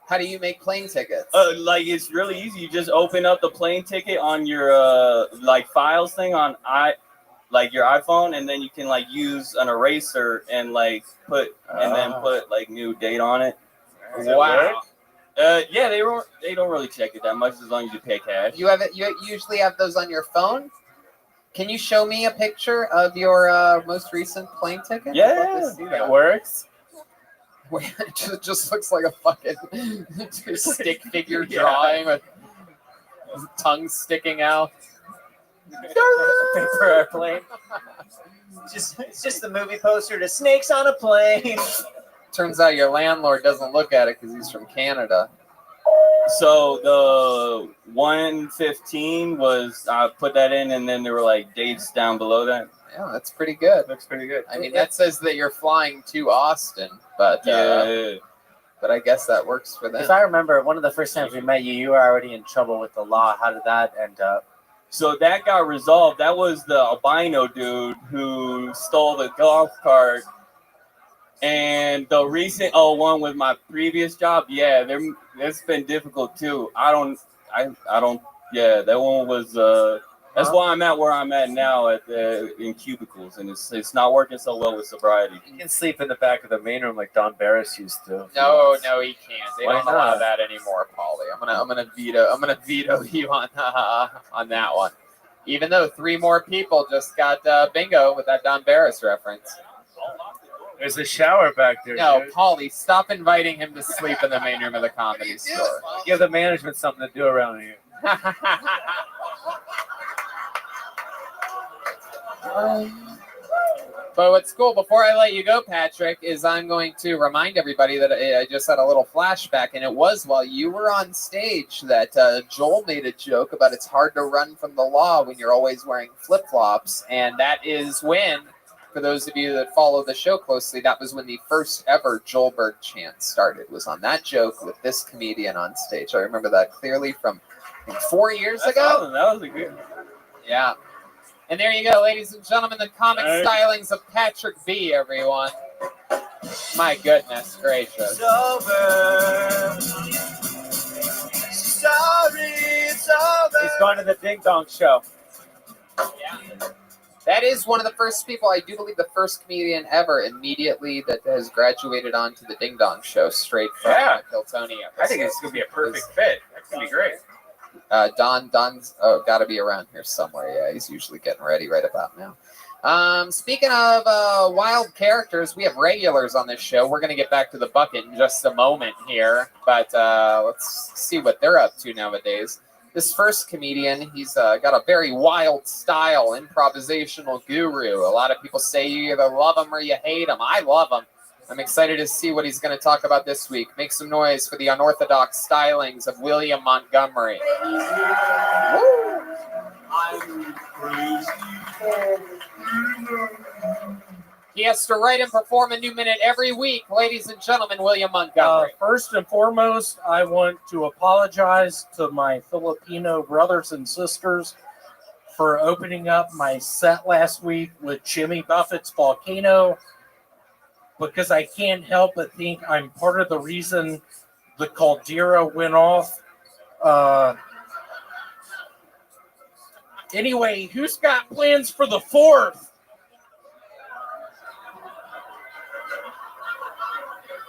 How do you make plane tickets? Like it's really easy. You just open up the plane ticket on your like files thing on your iPhone, and then you can like use an eraser and like put like new date on it. Wow. Yeah, they don't really check it that much as long as you pay cash. You usually have those on your phone? Can you show me a picture of your most recent plane ticket? Yeah, it works. It just looks like a fucking stick figure drawing with tongue sticking out. Paper airplane. It's just the movie poster to Snakes on a Plane. Turns out your landlord doesn't look at it because he's from Canada. So the 115 was I put that in, and then there were like dates down below that. Yeah, that's pretty good. Looks pretty good. I mean, that says that you're flying to Austin, but but I guess that works for them. If I remember, one of the first times we met you, you were already in trouble with the law. How did that end up? So that got resolved. That was the albino dude who stole the golf cart. And the recent one with my previous job, yeah, that's been difficult too. I don't. Yeah, that one was. That's why I'm at where I'm at now in cubicles, and it's not working so well with sobriety. You can sleep in the back of the main room like Don Barris used to. No, he can't. They Why don't allow not? that anymore, Paulie. I'm gonna veto you on that one. Even though 3 more people just got bingo with that Don Barris reference. There's a shower back there. No, dude. Paulie, stop inviting him to sleep in the main room of the Comedy Store. Give the management something to do around here. But what's cool, before I let you go, Patrick, is I'm going to remind everybody that I just had a little flashback, and it was while you were on stage that Joel made a joke about it's hard to run from the law when you're always wearing flip-flops, and that is when, for those of you that follow the show closely, that was when the first ever Joelberg chant started, was on that joke with this comedian on stage. I remember that clearly from 4 years ago. Awesome. That was a good. Yeah. And there you go, ladies and gentlemen, the comic Hey. stylings of Patrick B, everyone. My goodness gracious. It's over. Sorry, it's over. He's going to the Ding Dong Show. Yeah. That is one of the first people, I do believe the first comedian ever immediately that has graduated onto the Ding Dong Show straight from Kiltony. I think it's going to be a perfect fit. That's going to be great. Don's got to be around here somewhere. Yeah, he's usually getting ready right about now. Speaking of wild characters, we have regulars on this show. We're going to get back to the bucket in just a moment here, but let's see what they're up to nowadays. This first comedian, he's got a very wild style, improvisational guru. A lot of people say you either love him or you hate him. I love him. I'm excited to see what he's going to talk about this week. Make some noise for the unorthodox stylings of William Montgomery. Woo! He has to write and perform a new minute every week. Ladies and gentlemen, William Montgomery. First and foremost, I want to apologize to my Filipino brothers and sisters for opening up my set last week with Jimmy Buffett's Volcano, because I can't help but think I'm part of the reason the caldera went off. Anyway, who's got plans for the 4th?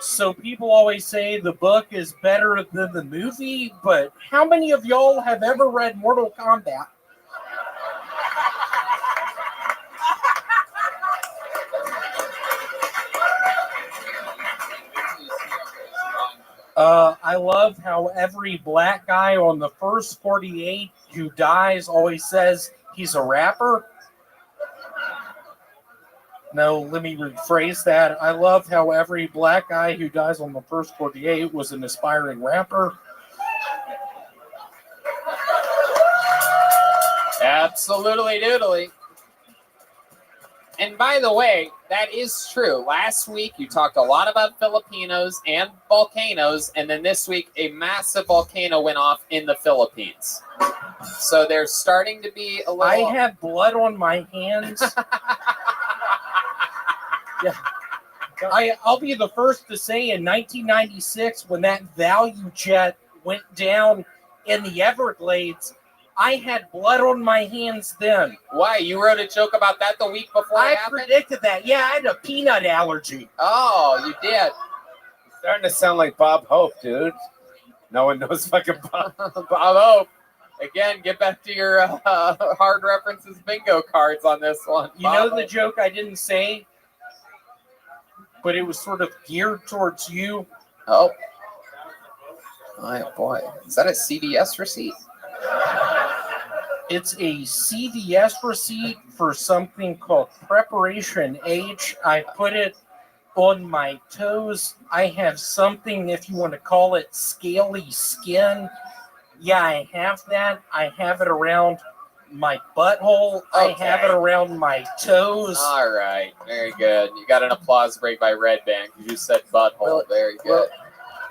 So people always say the book is better than the movie, but how many of y'all have ever read Mortal Kombat? I love how every black guy on the first 48 who dies always says he's a rapper. No, let me rephrase that. I love how every black guy who dies on the first 48 was an aspiring rapper. Absolutely doodly. And by the way, that is true. Last week, you talked a lot about Filipinos and volcanoes, and then this week, a massive volcano went off in the Philippines. So there's starting to be a little... I have blood on my hands. Yeah. I'll be the first to say in 1996, when that value jet went down in the Everglades, I had blood on my hands then. Why? You wrote a joke about that the week before I it happened? predicted that. Yeah, I had a peanut allergy. Oh, you did. Starting to sound like Bob Hope, dude. No one knows fucking Bob. Bob Hope. Again, get back to your hard references bingo cards on this one. You know the joke I didn't say, but it was sort of geared towards you? Oh. Oh, boy. Is that a CVS receipt? It's a CVS receipt for something called Preparation H. I put it on my toes. I have something, if you want to call it, scaly skin. Yeah, I have that. I have it around my butthole. Okay. I have it around my toes. All right. Very good. You got an applause break by Red Band because you said butthole. Very good.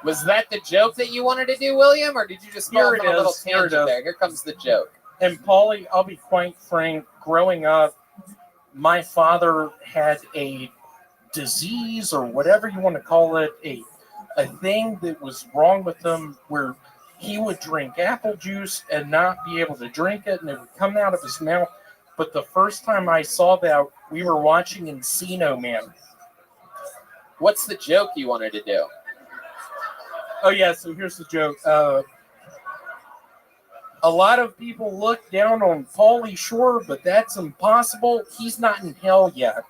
Was that the joke that you wanted to do, William, or did you just go off on a little tangent there? Here comes the joke. And Paulie, I'll be quite frank, growing up, my father had a disease or whatever you want to call it, a thing that was wrong with him where he would drink apple juice and not be able to drink it and it would come out of his mouth. But the first time I saw that, we were watching Encino Man. What's the joke you wanted to do? Oh, yeah, so here's the joke. A lot of people look down on Paulie Shore, but that's impossible. He's not in hell yet.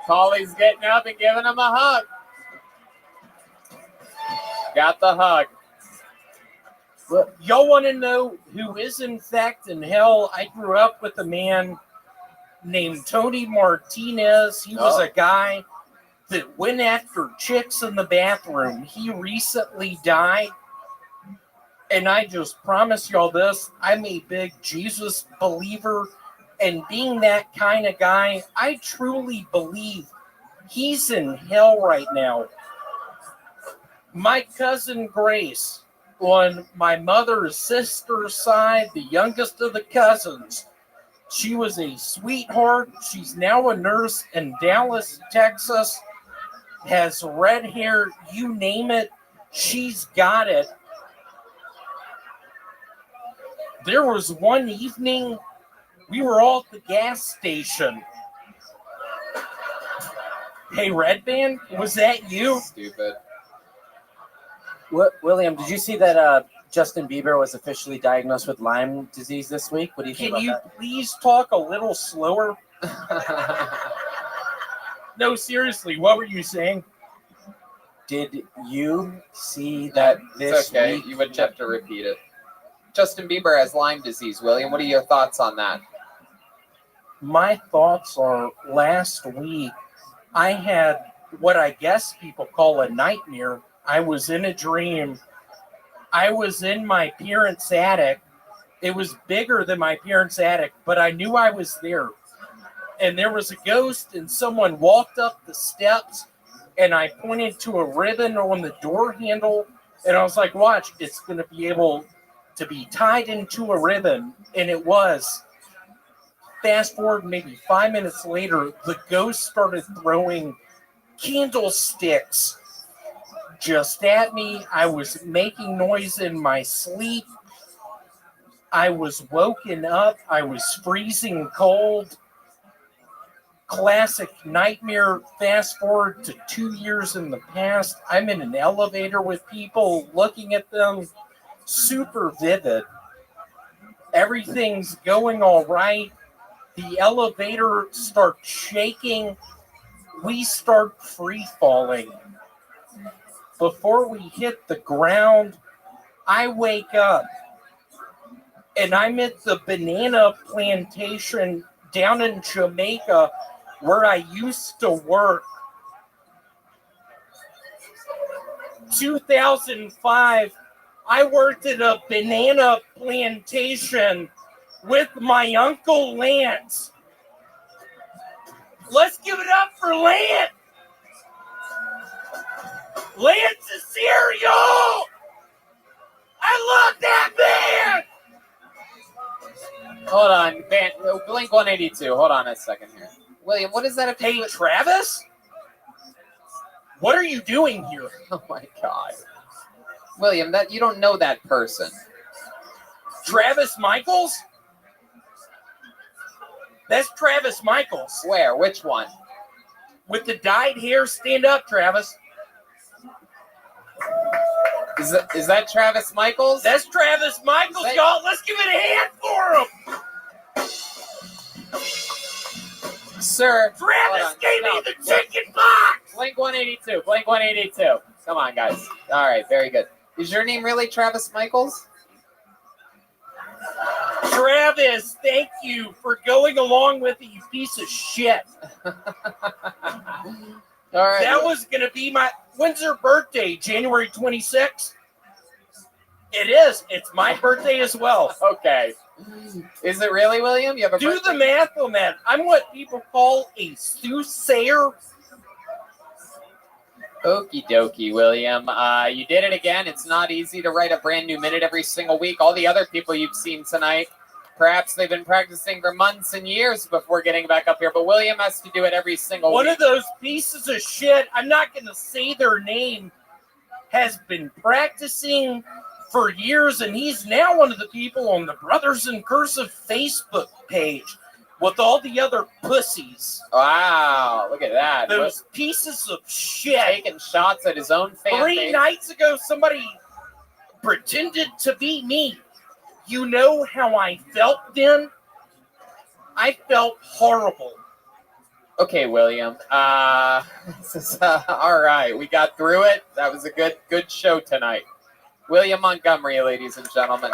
Paulie's getting up and giving him a hug. Got the hug. Well, y'all want to know who is in fact in hell? I grew up with a man named Tony Martinez. He was a guy that went after chicks in the bathroom. He recently died. And I just promise y'all this, I'm a big Jesus believer. And being that kind of guy, I truly believe he's in hell right now. My cousin Grace, on my mother's sister's side, the youngest of the cousins, she was a sweetheart. She's now a nurse in Dallas, Texas, has red hair, you name it, she's got it. There was one evening, we were all at the gas station. Hey, Red Band, was that you? Stupid. William, did you see that Justin Bieber was officially diagnosed with Lyme disease this week? What do you think Can you about that? please talk a little slower? No, seriously, what were you saying? Did you see that this It's okay. week? You would have to repeat it. Justin Bieber has Lyme disease, William. What are your thoughts on that? My thoughts are last week, I had what I guess people call a nightmare. I was in a dream. I was in my parents' attic. It was bigger than my parents' attic, but I knew I was there. And there was a ghost, and someone walked up the steps, and I pointed to a ribbon on the door handle, and I was like, watch, it's going to be able to be tied into a ribbon. And it was. Fast forward maybe 5 minutes later, the ghost started throwing candlesticks just at me. I was making noise in my sleep. I was woken up. I was freezing cold. Classic nightmare. Fast forward to 2 years in the past. I'm in an elevator with people, looking at them. Super vivid. Everything's going all right. The elevator starts shaking. We start free falling. Before we hit the ground, I wake up and I'm at the banana plantation down in Jamaica where I used to work. 2005, I worked at a banana plantation with my Uncle Lance. Let's give it up for Lance. Lance is here, y'all. I love that man. Hold on, Blink 182. Hold on a second here. William, what is that? Hey, Travis? What are you doing here? Oh my God. William, that you don't know that person. Travis Michaels? That's Travis Michaels. Where? Which one? With the dyed hair. Stand up, Travis. Is that Travis Michaels? That's Travis Michaels, y'all. Let's give it a hand for him. Sir. Travis gave me the chicken box. Blink 182. Blink 182. Come on, guys. All right, very good. Is your name really Travis Michaels? Travis, thank you for going along with you piece of shit. All right. That was going to be my... When's your birthday? January 26th? It is. It's my birthday as well. Okay. Is it really, William? You have a Do birthday? the math on that. I'm what people call a soothsayer. Okie dokie, William. You did it again. It's not easy to write a brand new minute every single week. All the other people you've seen tonight, perhaps they've been practicing for months and years before getting back up here, but William has to do it every single One week. of those pieces of shit, I'm not going to say their name, has been practicing for years, and he's now one of the people on the Brothers in Cursive Facebook page with all the other pussies. Wow, look at that. Those pieces of shit. Taking shots at his own fan 3 base. nights ago, somebody pretended to be me. You know how I felt then? I felt horrible. Okay, William. This is, all right. We got through it. That was a good show tonight. William Montgomery, ladies and gentlemen.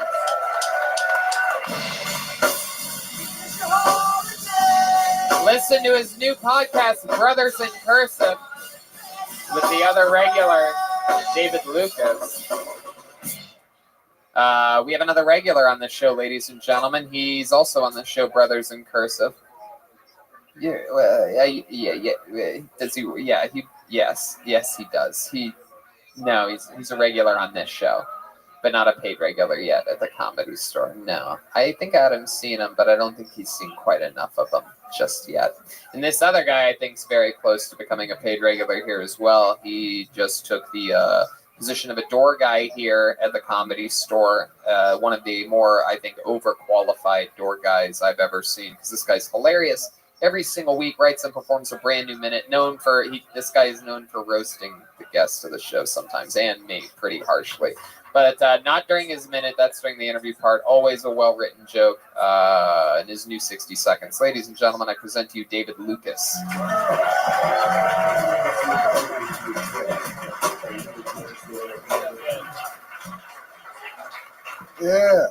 Listen to his new podcast, Brothers in Cursive, with the other regular, David Lucas. We have another regular on the show, ladies and gentlemen. He's also on the show, Brothers in Cursive. Yeah, does he? Yeah, yes, he does. He's a regular on this show, but not a paid regular yet at the Comedy Store. No, I think Adam's seen him, but I don't think he's seen quite enough of them just yet. And this other guy, I think, is very close to becoming a paid regular here as well. He just took the position of a door guy here at the Comedy Store. One of the more, I think, overqualified door guys I've ever seen, because this guy's hilarious. Every single week writes and performs a brand new minute. This guy is known for roasting the guests of the show sometimes, and me pretty harshly. But not during his minute. That's during the interview part. Always a well-written joke in his new 60 seconds. Ladies and gentlemen, I present to you David Lucas. Yeah.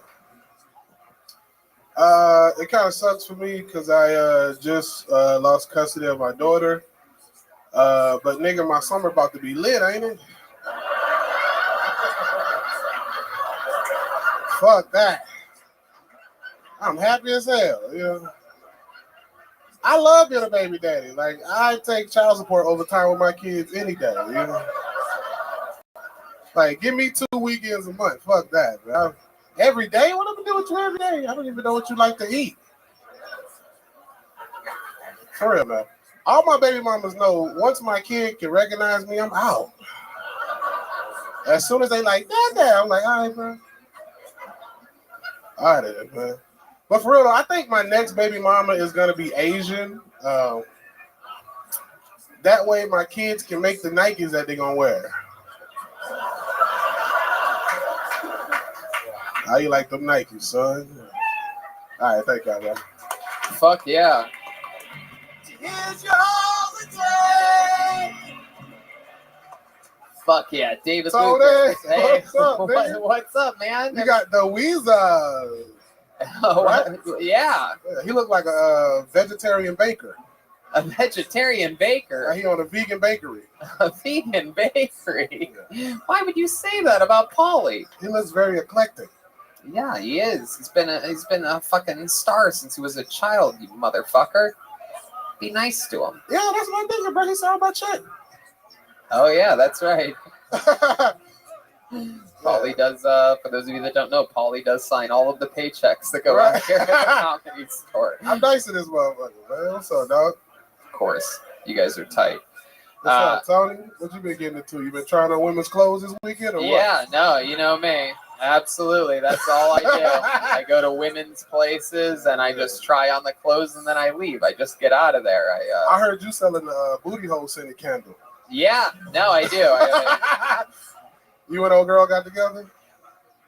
It kind of sucks for me because I just lost custody of my daughter. But nigga, my summer about to be lit, ain't it? Fuck that. I'm happy as hell, you know. I love being a baby daddy. Like, I take child support over time with my kids any day, you know. Like, give me 2 weekends a month. Fuck that, man. Every day? What am I doing with you every day? I don't even know what you like to eat. For real, man. All my baby mamas know once my kid can recognize me, I'm out. As soon as they like, Dad, I'm like, all right, bro. All right, man. But for real, though, I think my next baby mama is going to be Asian. That way my kids can make the Nikes that they're going to wear. How you like them Nikes, son? All right, thank y'all, man. Fuck yeah. Here's your holiday. Fuck yeah, David Tony, Lucas. Hey, what's up, nigga? what's up, man? You got the Weezer. Right? Yeah. He looked like a vegetarian baker. A vegetarian baker? He on a vegan bakery. A vegan bakery? Yeah. Why would you say that about Paulie? He looks very eclectic. Yeah, he is. He's been a fucking star since he was a child, you motherfucker. Be nice to him. Yeah, that's my thing, bro. He saw my check. Oh yeah, that's right. Paulie does, for those of you that don't know, Paulie does sign all of the paychecks that go out here at the Comedy Store. I'm nice to this motherfucker, man. What's up, dog? Of course. You guys are tight. What's up, Tony? What you been getting into? You been trying on women's clothes this weekend or what? Yeah, no, you know me. Absolutely. That's all I do. I go to women's places and I just try on the clothes and then I leave. I just get out of there. I heard you selling a booty hole scented candle. Yeah, no, I do. You and old girl got together?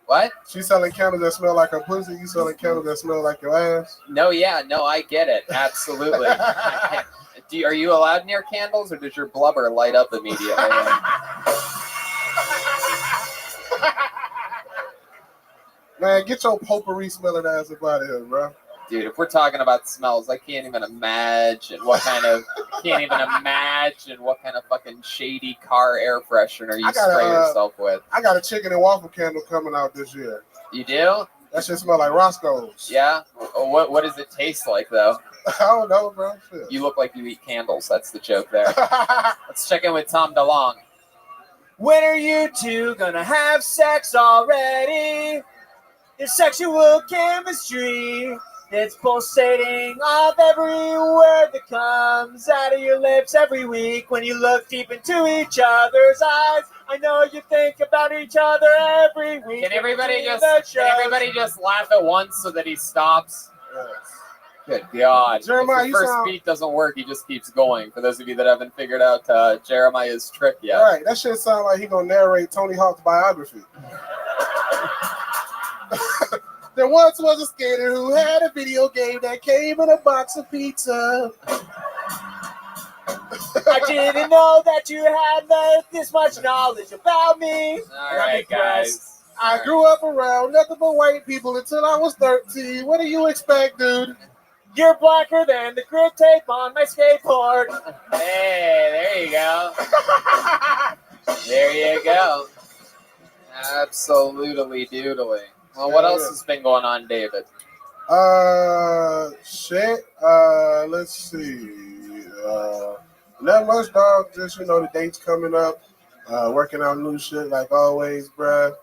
What? She selling candles that smell like her pussy. You selling candles that smell like your ass? No, yeah, no, I get it. Absolutely. Are you allowed near candles or does your blubber light up immediately? Man, get your potpourri smelling ass up out of here, bro. Dude, if we're talking about smells, I can't even imagine what kind of fucking shady car air freshener you spray yourself with. I got a chicken and waffle candle coming out this year. You do? That shit smell like Roscoe's. Yeah? What does it taste like, though? I don't know, bro. Shit. You look like you eat candles. That's the joke there. Let's check in with Tom DeLong. When are you two gonna have sex already? Your sexual chemistry, it's pulsating off every word that comes out of your lips every week. When you look deep into each other's eyes, I know you think about each other every week. Can everybody just laugh at once so that he stops? Good God. Jeremiah, if you the first sound- beat doesn't work, he just keeps going. For those of you that haven't figured out Jeremiah's trick yet. Right, that shit sounds like he gonna narrate Tony Hawk's biography. There once was a skater who had a video game that came in a box of pizza. I didn't know that you had this much knowledge about me. All right, guys. I grew up around nothing but white people until I was 13. What do you expect, dude? You're blacker than the grit tape on my skateboard. Hey, there you go. There you go. Absolutely doodly. Well, what else has been going on, David? Shit. Let's see. Not much, dog. Just, the dates coming up. Working on new shit like always, bruh.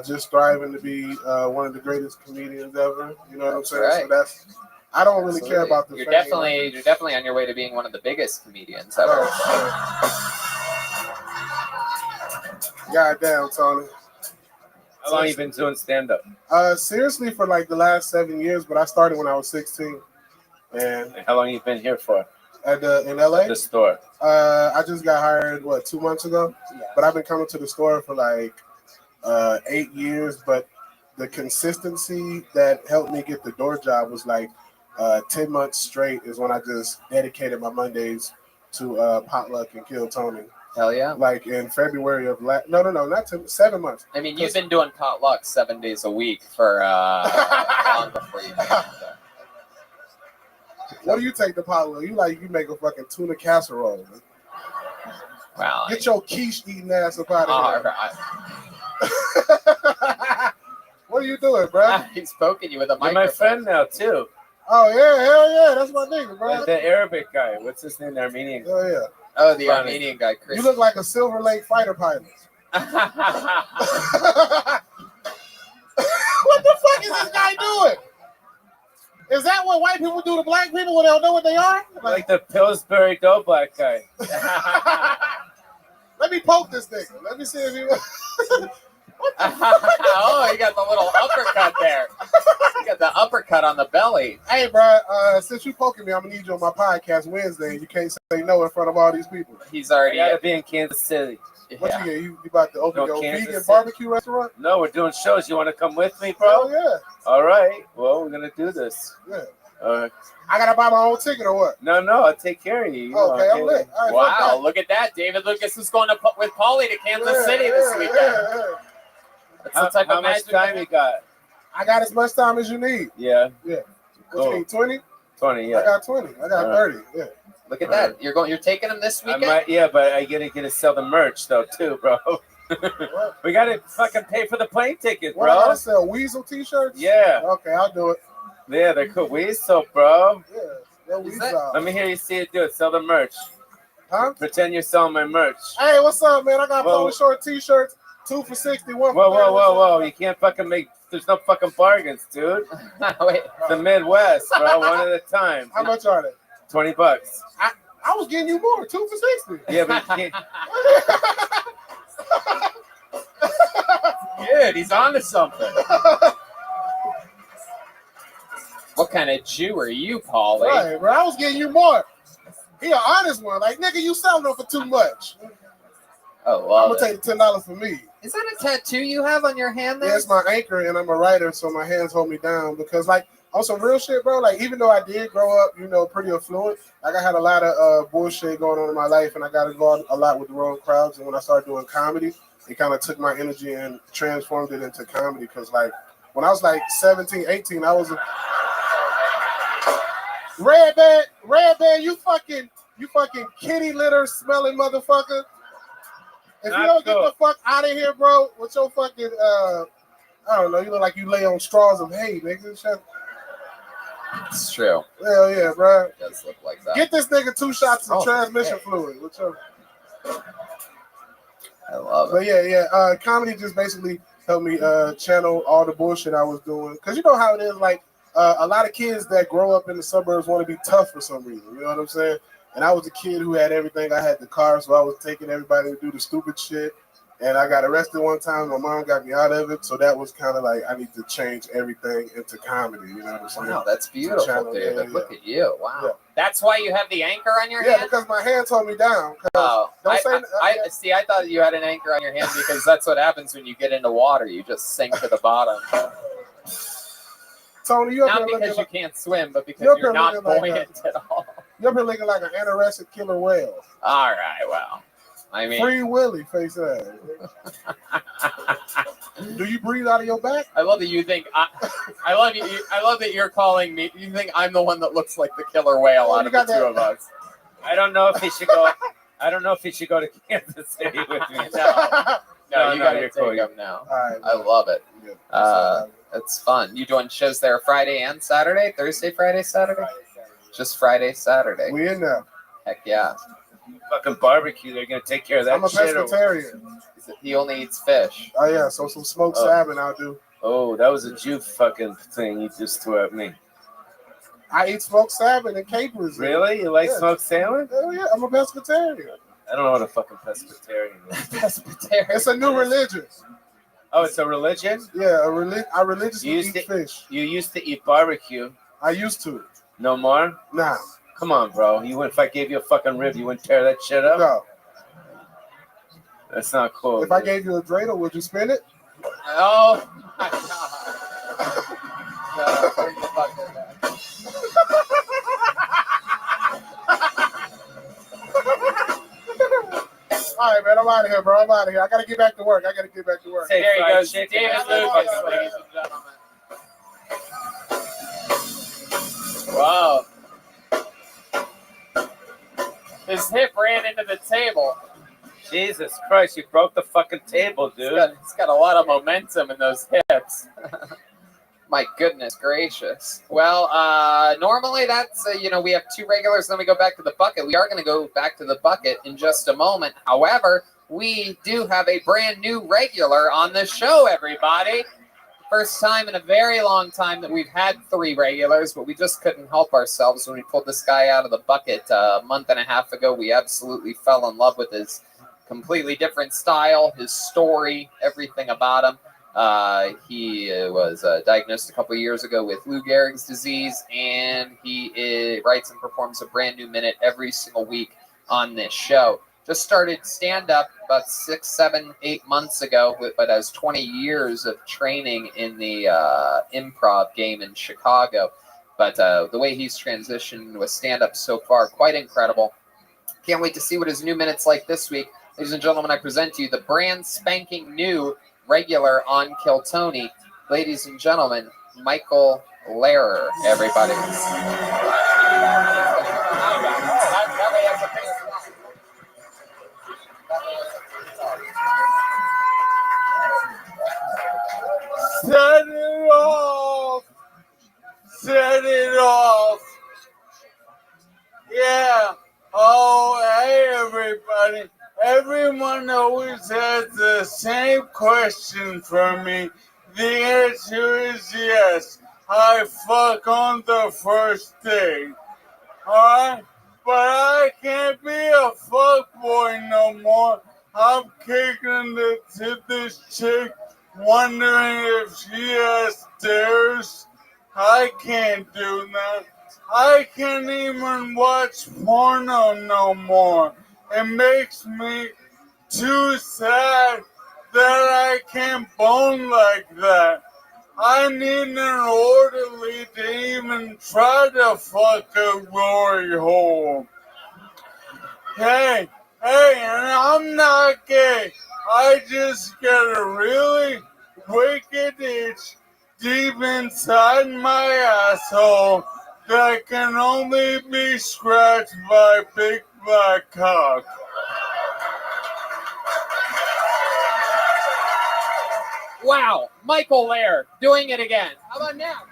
Just striving to be one of the greatest comedians ever. You know what I'm saying? Right. So that's. I don't really care about the. You're fame. definitely on your way to being one of the biggest comedians ever. Goddamn, Tony. How long you been doing stand-up? Seriously, for like the last 7 years, but I started when I was 16. And how long you been here for? In LA? At the store. I just got hired 2 months ago, but I've been coming to the store for like 8 years. But the consistency that helped me get the door job was like 10 months straight is when I just dedicated my Mondays to potluck and Kill Tony. Hell yeah! Like in February of not 7 months. I mean, you've been doing potluck 7 days a week for long before you. What do you take the potluck? You make a fucking tuna casserole. Man. Wow. Get your quiche eating ass up out of here. What are you doing, bro? He's poking you with a You're microphone. my friend now too. Oh yeah, hell yeah, that's my nigga, bro. Like the Arabic guy. What's his name? The Armenian. Oh yeah. Oh, the Armenian guy, Chris. You look like a Silver Lake fighter pilot. What the fuck is this guy doing? Is that what white people do to black people when they don't know what they are? Like the Pillsbury Go Black guy. Let me poke this nigga. Let me see if he. Oh, you got the little uppercut there. You got the uppercut on the belly. Hey, bro, since you poking me, I'm gonna need you on my podcast Wednesday. You can't say no in front of all these people. He's already. I gotta be in Kansas City. What you get? You about to open your Kansas vegan City. barbecue restaurant? No, we're doing shows. You want to come with me, bro? Oh yeah. All right. Well, we're gonna do this. Yeah. All right. I gotta buy my own ticket or what? No, I'll take care of you. You Okay, I'm lit. All right, fuck Wow, that. look at that. David Lucas is going with Paulie to Kansas City this weekend. That's the type How of much magic time you got? I got as much time as you need. Yeah. Yeah. What Cool. you need? 20? 20. Yeah. I got 20. I got 30. Yeah. Look at that. You're taking him this I weekend? might, yeah, but I gotta sell the merch though too, bro. We gotta fucking pay for the plane ticket, What, I bro. gotta sell Weasel t-shirts? Yeah. Okay, I'll do it. Yeah, they're cool. Weasel, bro. Yeah. No Weasel. Let me hear you see it do it. Sell the merch. Huh? Pretend you're selling my merch. Hey, what's up, man? I got Whoa. polo short t-shirts. 2 for 60, 1 for Whoa, 30. whoa. You can't fucking make. There's no fucking bargains, dude. Wait. The Midwest, bro. One at a time. How much are they? $20. I was getting you more. 2 for 60. Yeah, but you can't. Good, he's on to something. What kind of Jew are you, Paulie? Right, bro. I was getting you more. He an honest one. Like, nigga, you selling them for too much. Oh, well. I'm gonna take the $10 for me. Is that a tattoo you have on your hand there? Yeah, it's my anchor, and I'm a writer, so my hands hold me down. Because, like, on some real shit, bro, like, even though I did grow up, pretty affluent, like, I had a lot of bullshit going on in my life, and I got involved a lot with the wrong crowds. And when I started doing comedy, it kind of took my energy and transformed it into comedy. Because, like, when I was, like, 17, 18, I was a... Red Band, you fucking kitty litter smelling motherfucker. If you don't get the fuck out of here, bro, with your fucking, I don't know, you look like you lay on straws of hay, nigga. It's true. Hell yeah, bro. It does look like that. Get this nigga 2 shots of Oh, transmission fluid. What's up? I love it. But yeah. Comedy just basically helped me channel all the bullshit I was doing. Cause you know how it is. Like a lot of kids that grow up in the suburbs want to be tough for some reason. You know what I'm saying? And I was a kid who had everything. I had the car, so I was taking everybody to do the stupid shit. And I got arrested one time. My mom got me out of it. So that was kind of like, I need to change everything into comedy. You know what I'm saying? Wow, that's beautiful, Channel, David. yeah. Look at you. Wow. Yeah. That's why you have the anchor on your Yeah, hand? because my hands hold me down. Oh, Don't say see, I thought you had an anchor on your hand because that's what happens when you get into water. You just sink to the bottom. Tony, you up Not here because looking you can't swim, but because You're you're not looking like buoyant at all. You're up here looking like an anorexic killer whale. All right, well, I mean, Free Willy, face ass. Do you breathe out of your back? I love that you think I love you. I love that you're calling me. You think I'm the one that looks like the killer whale out of the two of us. I don't know if he should go. I don't know if he should go to Kansas City with me. No, you gotta you're take cool. him now. All right, I love it. It's fun. You doing shows there Friday and Saturday? Thursday, Friday, Saturday? Just Friday, Saturday. We in there. Heck yeah. Fucking barbecue. They're gonna take care of that. I'm a shit or- pescatarian. He only eats fish. Oh yeah, so some smoked salmon I'll do. Oh, that was a Jew fucking thing you just threw at me. I eat smoked salmon and capers. Really? You like smoked salmon? Hell yeah, I'm a pescatarian. I don't know what a fucking pescatarian is. Pescatarian. It's a new religion. Oh, it's a religion? Yeah, I religiously You eat used to- fish. You used to eat barbecue. I used to. No more? Nah. Come on, bro. You wouldn't, if I gave you a fucking rib, you wouldn't tear that shit up? No. That's not cool. If I gave you a dreidel, would you spin it? Oh my god. No, bring the bucket back. All right, man. I'm out of here, bro. I'm out of here. I gotta get back to work. There he goes. David Lucas, ladies and gentlemen. Wow. His hip ran into the table. Jesus Christ, you broke the fucking table, dude. He's got a lot of momentum in those hips. My goodness gracious. Well, normally that's, we have two regulars, then we go back to the bucket. We are going to go back to the bucket in just a moment. However, we do have a brand new regular on the show, everybody. First time in a very long time that we've had three regulars, but we just couldn't help ourselves when we pulled this guy out of the bucket a month and a half ago. We absolutely fell in love with his completely different style, his story, everything about him. He was diagnosed a couple of years ago with Lou Gehrig's disease, and he writes and performs a brand new minute every single week on this show. Just started stand-up about 6, 7, 8 months ago, but has 20 years of training in the improv game in Chicago. But the way he's transitioned with stand-up so far, quite incredible. Can't wait to see what his new minute's like this week. Ladies and gentlemen, I present to you the brand spanking new regular on Kill Tony. Ladies and gentlemen, Michael Lehrer, everybody. Set it off! Set it off! Yeah. Oh, hey, everybody. Everyone always has the same question for me. The answer is yes. I fuck on the first date. Alright? But I can't be a fuckboy no more. I'm kicking it to this chick, wondering if she has stairs. I can't do that. I can't even watch porno no more. It makes me too sad that I can't bone like that. I need an orderly to even try to fuck a glory hole. Hey, and I'm not gay. I just got a really wicked itch deep inside my asshole that can only be scratched by a big black cock. Wow, Michael Lehrer doing it again. How about now?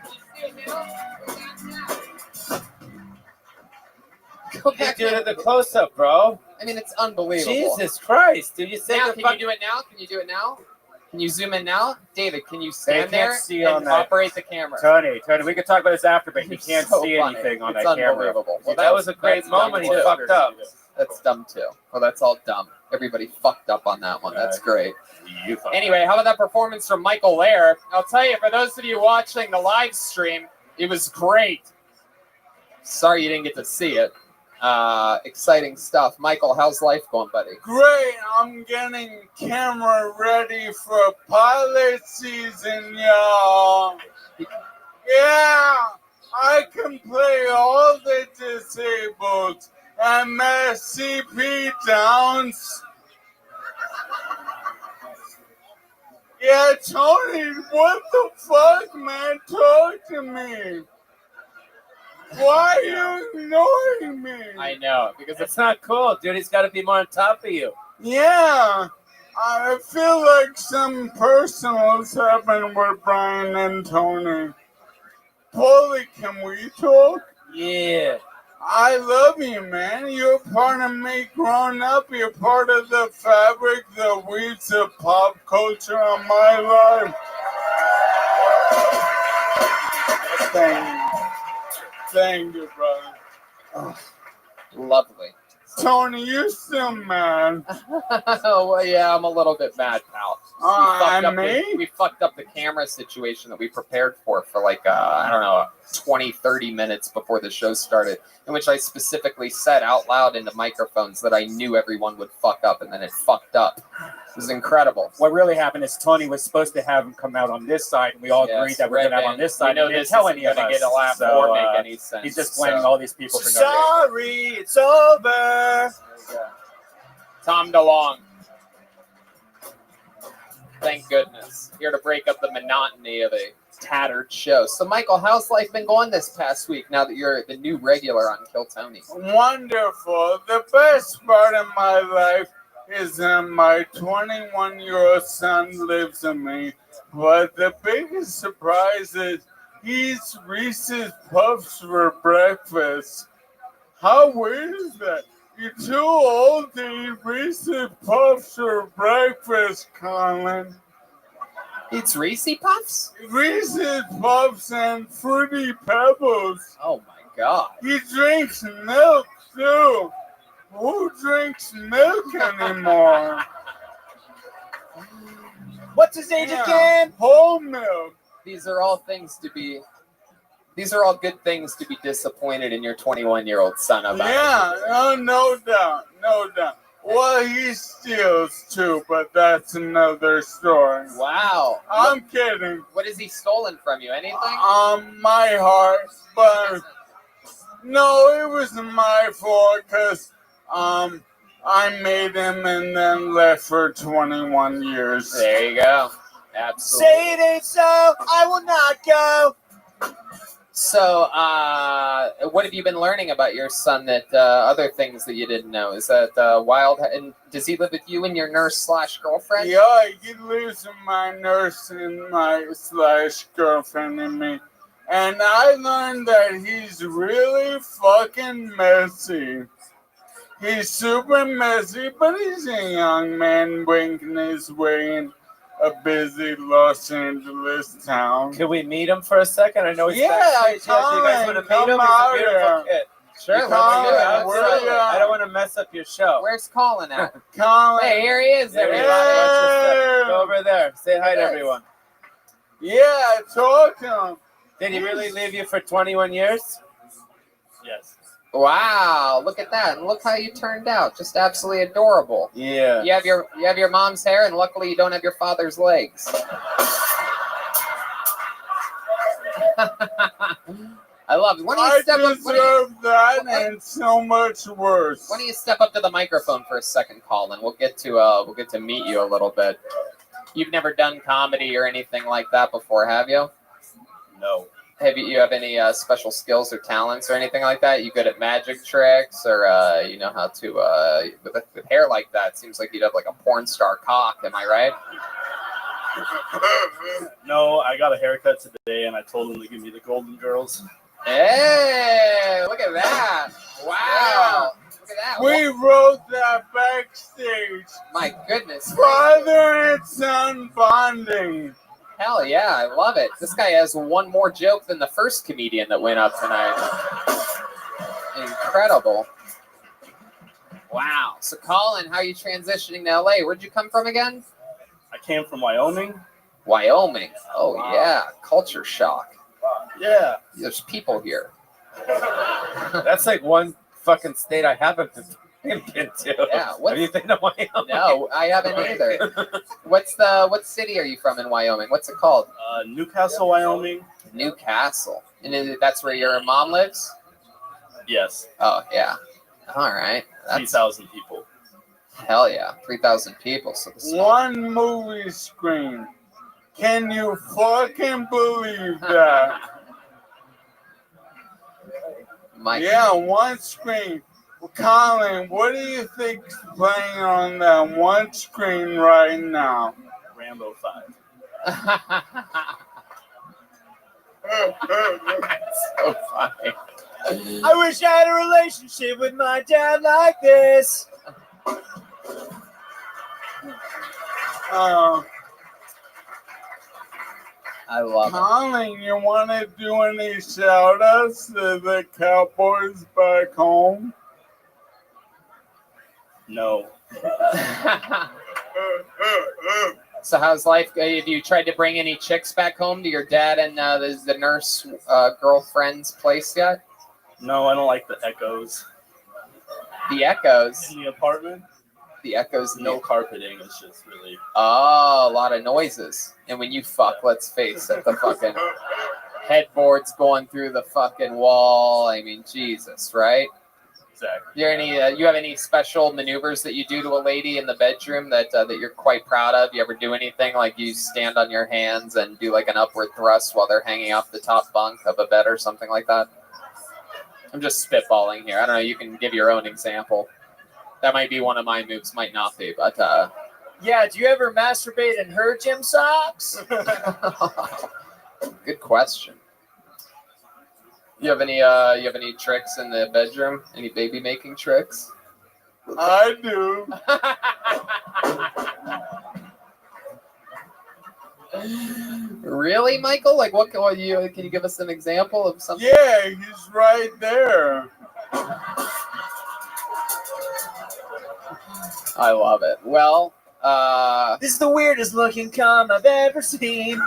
Go back to the close-up, bro. I mean, it's unbelievable. Jesus Christ, dude! You said Now, the can fuck- you do it now? Can you do it now? Can you zoom in now? David, can you They stand can't there see on and that. operate the camera? Tony, we can talk about this after, but he It's can't so see funny. anything on It's that camera. unbelievable. Well, that was a great that's moment. He dumb, too. fucked up. That's dumb too. Well, that's all dumb. Everybody fucked up on that one. That's great. You fucked Anyway, how about that performance from Michael Lair? I'll tell you, for those of you watching the live stream, it was great. Sorry you didn't get to see it. Exciting stuff. Michael, how's life going, buddy? Great, I'm getting camera ready for pilot season, y'all. Yeah, I can play all the disabled and CP Downs. Yeah, Tony, what the fuck, man? Talk to me. Why are you ignoring me? I know, because it's not cool, dude. He's got to be more on top of you. Yeah, I feel like some personals happened with Brian and Tony. Paulie, can we talk? Yeah. I love you, man. You're part of me growing up. You're part of the fabric, the weeds of pop culture of my life. Thank you, brother. Oh, lovely. Tony, you still mad? Well, yeah, I'm a little bit mad, pal. We fucked up the camera situation that we prepared for like, I don't know, 20, 30 minutes before the show started, in which I specifically said out loud into microphones that I knew everyone would fuck up, and then it fucked up. It was incredible. What really happened is Tony was supposed to have him come out on this side, and we all agreed that we're going to have on this side. We know He didn't this tell isn't any of gonna us. get a laugh So, or make any sense. He's just blaming so. all these people for no reason. Sorry, it's over. Tom DeLong. Thank goodness. Here to break up the monotony of a tattered show. So, Michael, how's life been going this past week now that you're the new regular on Kill Tony? Wonderful. The best part of my life is that my 21-year-old son lives with me. But the biggest surprise is he eats Reese's Puffs for breakfast. How weird is that? You're too old to eat Reese's Puffs for breakfast, Colin. It's Reese's Puffs? Reese's Puffs and Fruity Pebbles. Oh my God. He drinks milk too. Who drinks milk anymore? What's his age again? Whole milk. These are all good things to be disappointed in your 21-year-old son about. Yeah, no doubt, no doubt. Well, he steals too, but that's another story. Wow. I'm kidding. What has he stolen from you? Anything? My heart, but no, it was my fault because I made him and then left for 21 years. There you go. Absolutely. Say it ain't so, I will not go. So, what have you been learning about your son that other things that you didn't know? Is that wild? And does he live with you and your nurse/girlfriend? Yeah, he lives with my nurse and my /girlfriend and me. And I learned that he's really fucking messy. He's super messy, but he's a young man winking his way in a busy Los Angeles town. Can we meet him for a second? I know he's backstage. come Do you guys want to meet him? He's a beautiful kid. Sure, You let's come do here. it. Absolutely. I don't want to mess up your show. Where's Colin at? Colin. Hey, here he is, everybody. Go over there. Say hi to everyone. Yeah, talk to him. Did he really leave you for 21 years? Yes. Wow, look at that. And look how you turned out. Just absolutely adorable. Yeah. You have your mom's hair, and luckily you don't have your father's legs. I love it. Why don't you step up? deserve that and so much worse. Why don't you step up to the microphone for a second, Colin? We'll get to meet you a little bit. You've never done comedy or anything like that before, have you? No. Have you have any special skills or talents or anything like that? You good at magic tricks, or you know how to with hair like that? Seems like you'd have like a porn star cock. Am I right? No, I got a haircut today, and I told them to give me the Golden Girls. Hey, look at that! Wow, look at that! We wrote that backstage. My goodness. Father and son bonding. Hell yeah, I love it. This guy has one more joke than the first comedian that went up tonight. Incredible. Wow. So, Colin, how are you transitioning to LA? Where'd you come from again? I came from Wyoming. Wyoming. Oh, yeah. Culture shock. Yeah. There's people here. That's like one fucking state I haven't been to. Yeah. Have you been to Wyoming? No, I haven't either. What city are you from in Wyoming? What's it called? Newcastle, Wyoming. Newcastle. And that's where your mom lives? Yes. Oh, yeah. All right. 3,000 people. Hell yeah. 3,000 people. So One movie screen. Can you fucking believe that? Yeah, one screen. Colin, what do you think's playing on that one screen right now? Rambo 5. So funny. I wish I had a relationship with my dad like this. I love Colin, you want to do any shout outs to the Cowboys back home? No. So how's life? Have you tried to bring any chicks back home to your dad and the nurse girlfriend's place yet? No, I don't like the echoes. The echoes? In the apartment? The echoes? No carpeting. It's just really... Oh, a lot of noises. And when you fuck, let's face it, the fucking headboard's going through the fucking wall. I mean, Jesus, right? Exactly. You have any special maneuvers that you do to a lady in the bedroom that you're quite proud of? You ever do anything like you stand on your hands and do like an upward thrust while they're hanging off the top bunk of a bed or something like that? I'm just spitballing here. I don't know. You can give your own example. That might be one of my moves, might not be, but Yeah, do you ever masturbate in her gym socks? Good question. You have any tricks in the bedroom? Any baby making tricks? I do. Really, Michael? Like what can you give us an example of something? Yeah, he's right there. I love it. Well, this is the weirdest looking cum I've ever seen.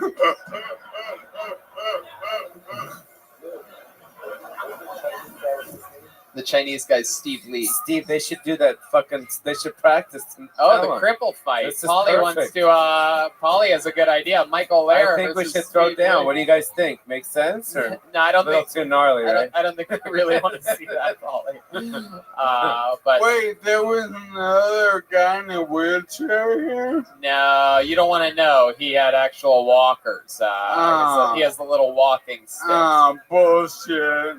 the Chinese guy's Steve Lee. Steve, they should do that fucking. They should practice. Oh, the cripple fight. This is Polly wants perfect. to. Polly has a good idea. Michael Lair. I think we versus should throw Steve down. Lee. What do you guys think? Makes sense? Or No, I don't a little think too gnarly, right? I don't think we really want to see that, Polly. But Wait, there was another guy in a wheelchair here? no, you don't want to know. He had actual walkers. He has the little walking sticks. Bullshit.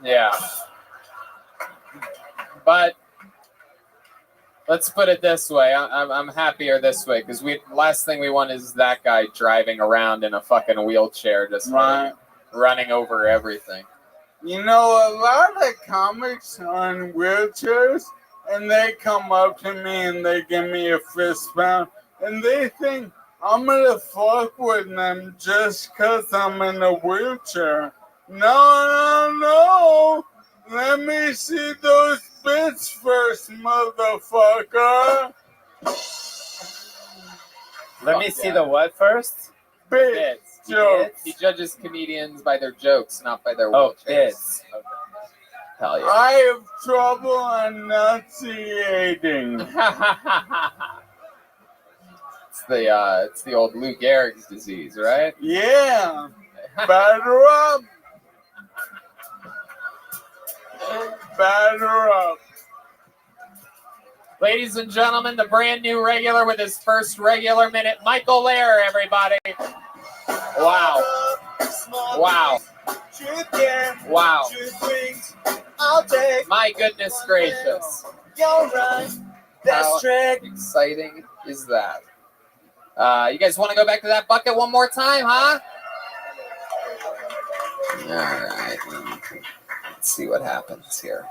Yeah. But let's put it this way. I'm happier this way because last thing we want is that guy driving around in a fucking wheelchair just running over everything. You know, a lot of comics are in wheelchairs, and they come up to me and they give me a fist bump, and they think I'm gonna fuck with them just because I'm in a wheelchair. No. Let me see those bits first, motherfucker. Let me see the what first? Bits. Jokes. He judges comedians by their jokes, not by their Oh, wheelchairs. bits. Okay. Hell yeah. I have trouble enunciating. It's the old Lou Gehrig's disease, right? Yeah. Batter up. Batter up. Ladies and gentlemen, the brand new regular with his first regular minute, Michael Lair, everybody. Wow. Wow. Wow. I'll take. My goodness gracious. You're right. Best How trick. exciting is that? You guys want to go back to that bucket one more time, huh? All right. Let's see what happens here.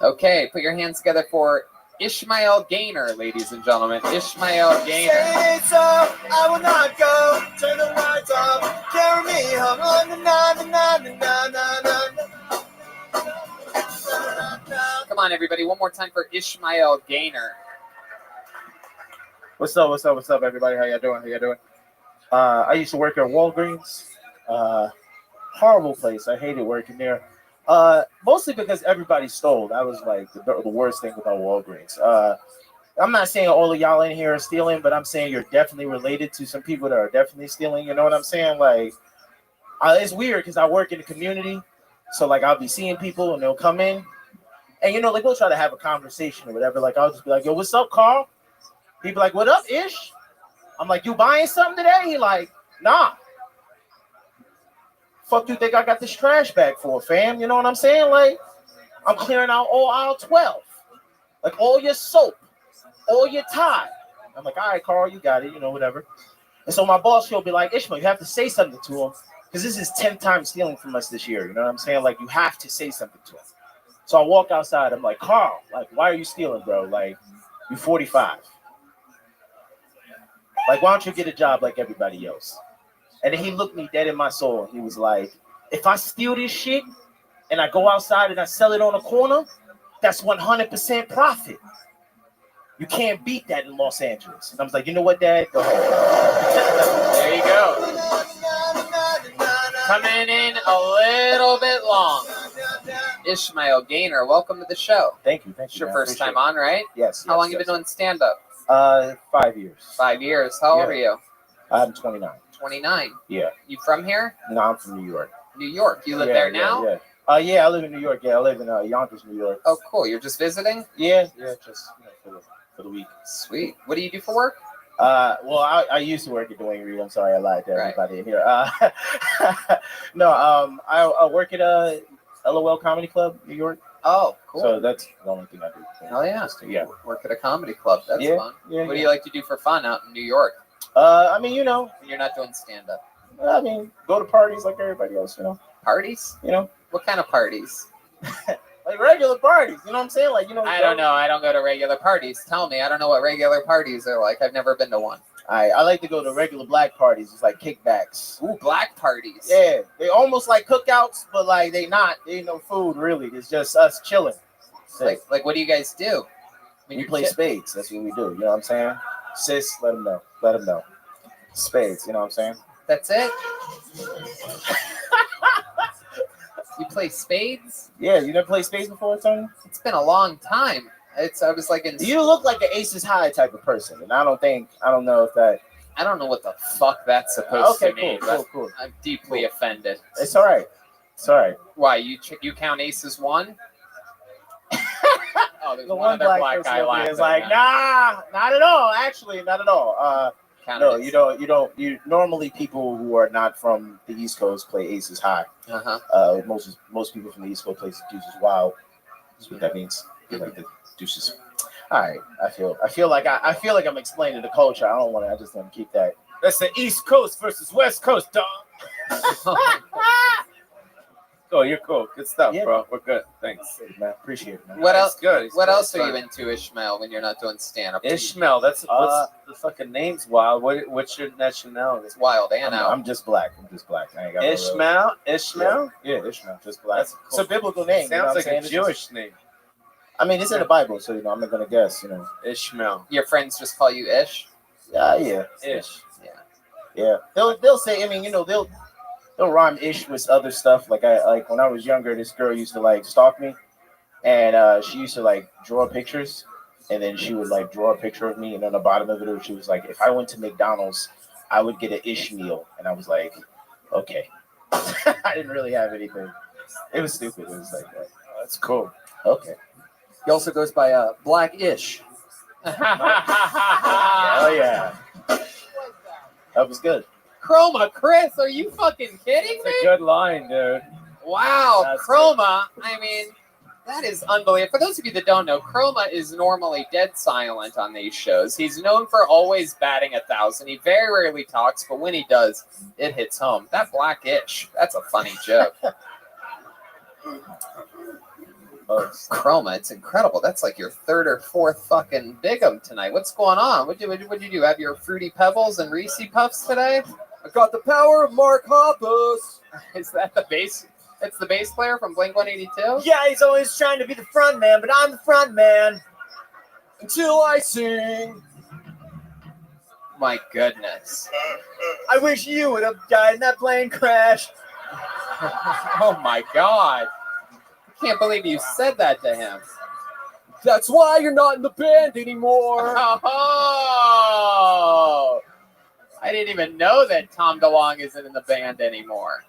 Okay, put your hands together for Ishmael Gaynor, ladies and gentlemen. Ishmael Gaynor. Say so, I will not go. Turn the lights off. Carry me home on the na na na na na na na. Come on, everybody. One more time for Ishmael Gaynor. What's up? What's up? What's up, everybody? How y'all doing? How y'all doing? I used to work at Walgreens. Horrible place. I hated working there. Mostly because everybody stole. That was like the worst thing about Walgreens. I'm not saying all of y'all in here are stealing, but I'm saying you're definitely related to some people that are definitely stealing. You know what I'm saying? Like, it's weird because I work in the community. So, like, I'll be seeing people and they'll come in. And, you know, like, we'll try to have a conversation or whatever. Like, I'll just be like, yo, what's up, Carl? He'd be like, what up, Ish? I'm like, you buying something today? He like, nah. Fuck you think I got this trash bag for, fam? You know what I'm saying? Like, I'm clearing out all aisle 12. Like, all your soap, all your Tide. I'm like, all right, Carl, you got it, you know, whatever. And so my boss, he'll be like, Ishmael, you have to say something to him because this is 10th time stealing from us this year. You know what I'm saying? Like, you have to say something to him. So I walk outside. I'm like, Carl, like, why are you stealing, bro? Like, you're 45. Like, why don't you get a job like everybody else? And then he looked me dead in my soul. He was like, if I steal this shit and I go outside and I sell it on a corner, that's 100% profit. You can't beat that in Los Angeles. And I was like, you know what, Dad? Go ahead. There you go. Coming in a little bit long. Ishmael Gaynor, welcome to the show. Thank you. It's your first time on, right? Yes. How long you been doing stand-up? 5 years. 5 years. How old are you? I'm 29. 29. Yeah. You from here? No, I'm from New York. New York. You live there now? Yeah, I live in New York. Yeah, I live in Yonkers, New York. Oh, cool. You're just visiting? Yeah, just for the week. Sweet. What do you do for work? Well, I used to work at Dwayne Reed. I'm sorry, I lied to everybody in here. No, I work at LOL Comedy Club, New York. Oh, cool. So that's the only thing I do. Oh yeah. Yeah. Work at a comedy club. That's fun. Yeah, what do you like to do for fun out in New York? I mean, you know, You're not doing stand-up. I mean, go to parties like everybody else, you know. Parties? You know. What kind of parties? Like regular parties, you know what I'm saying? Like, you know. I don't know. I don't go to regular parties. Tell me. I don't know what regular parties are like. I've never been to one. I like to go to regular black parties. It's like kickbacks. Ooh, black parties. Yeah, they almost like cookouts, but like they not. They ain't no food really. It's just us chilling. Like what do you guys do? We play spades. That's what we do. You know what I'm saying? Sis, let them know. Let them know. Spades. You know what I'm saying? That's it. You play spades? Yeah, you never played spades before, Tony? It's been a long time. I was like in. You look like an Aces High type of person, and I don't know if that. I don't know what the fuck that's supposed to mean. Cool. I'm deeply offended. It's all right. It's all right. Why you count aces one? Oh, there's The one other black guy is like, nah, not at all. Actually, not at all. No, you don't. You normally people who are not from the East Coast play Aces High. Most people from the East Coast play Deuces Wild. That's what that means. Like the deuces. All right. I feel like I'm explaining the culture. I just want to keep that. That's the East Coast versus West Coast, dog. Oh, you're cool. Good stuff, bro. We're good. Thanks, man. Appreciate it, man. What else? Good. What else are you into, Ishmael? When you're not doing stand-up? Ishmael. That's what's the fucking name's wild. What's your nationality? It's wild and out. I'm just black. I ain't got Ishmael. Ishmael. Yeah, Ishmael. Just black. That's cool. It's a biblical name. Sounds like a Jewish Jewish name. I mean, it's in the Bible, so I'm not gonna guess. Ishmael. Your friends just call you Ish. Yeah. Ish. Yeah. They'll say. I mean, they'll rhyme Ish with other stuff. Like when I was younger, this girl used to like stalk me, and she used to like draw pictures, and then she would like draw a picture of me, and on the bottom of it, she was like, if I went to McDonald's, I would get an Ish meal, and I was like, okay. I didn't really have anything. It was stupid. It was like, oh, that's cool. Okay. He also goes by Black-ish. Oh yeah. That was good. Chroma, Chris, are you fucking kidding me? It's a good line, dude. Wow, That's Chroma. I mean, that is unbelievable. For those of you that don't know, Chroma is normally dead silent on these shows. He's known for always batting 1,000. He very rarely talks, but when he does, it hits home. That Black-ish, that's a funny joke. Chroma, it's incredible. That's like your third or fourth fucking Big 'em tonight. What's going on? What'd you do? Have your Fruity Pebbles and Reese Puffs today? I got the power of Mark Hoppus. Is that the bass? It's the bass player from Blink-182? Yeah, he's always trying to be the front man, but I'm the front man. Until I sing. My goodness. I wish you would have died in that plane crash. Oh my God. I can't believe you said that to him. That's why you're not in the band anymore. Oh, I didn't even know that Tom DeLonge isn't in the band anymore.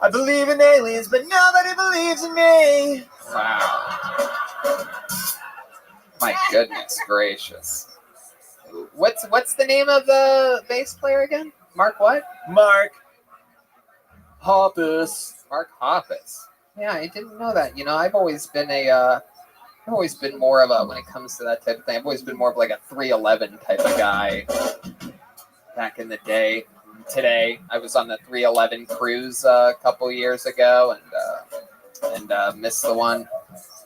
I believe in aliens, but nobody believes in me. Wow. My goodness gracious. What's the name of the bass player again? Mark what? Mark Hoppus. Mark Hoppus. Yeah, I didn't know that. You know, I've always been more of a, when it comes to that type of thing, I've always been more of like a 311 type of guy back in the day. Today, I was on the 311 cruise a couple years ago and missed the one.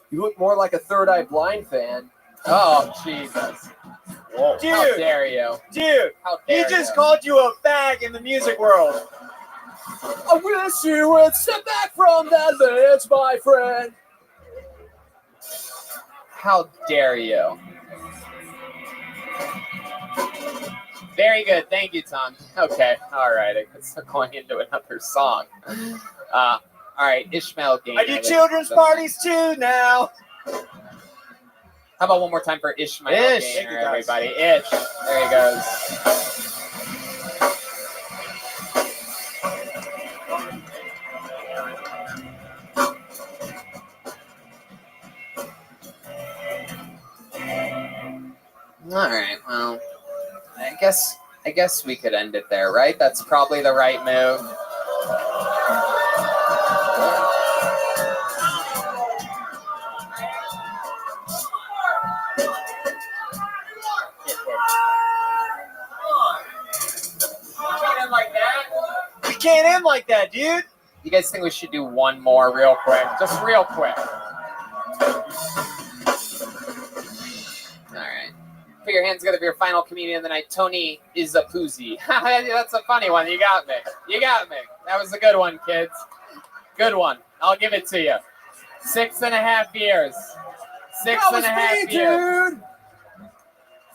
You look more like a Third Eye Blind fan. Oh, Jesus. Whoa. Dude, how dare you? Dude, how dare he just called you a fag in the music world. I wish you would step back from that ledge, my friend. How dare you? Very good. Thank you, Tom. Okay. All right. I guess we're going into another song. All right. Ishmael Game. I do children's parties too now. How about one more time for Ishmael Ish. Gainer, everybody? Ish. There he goes. All right. Well, I guess we could end it there, right? That's probably the right move. We can't end like that, dude. You guys think we should do one more real quick? Just real quick. All right. Put your hands together for your final comedian of the night, Tony Izapuzzi. That's a funny one. You got me. You got me. That was a good one, kids. Good one. I'll give it to you. 6.5 years. 6.5 years. Dude.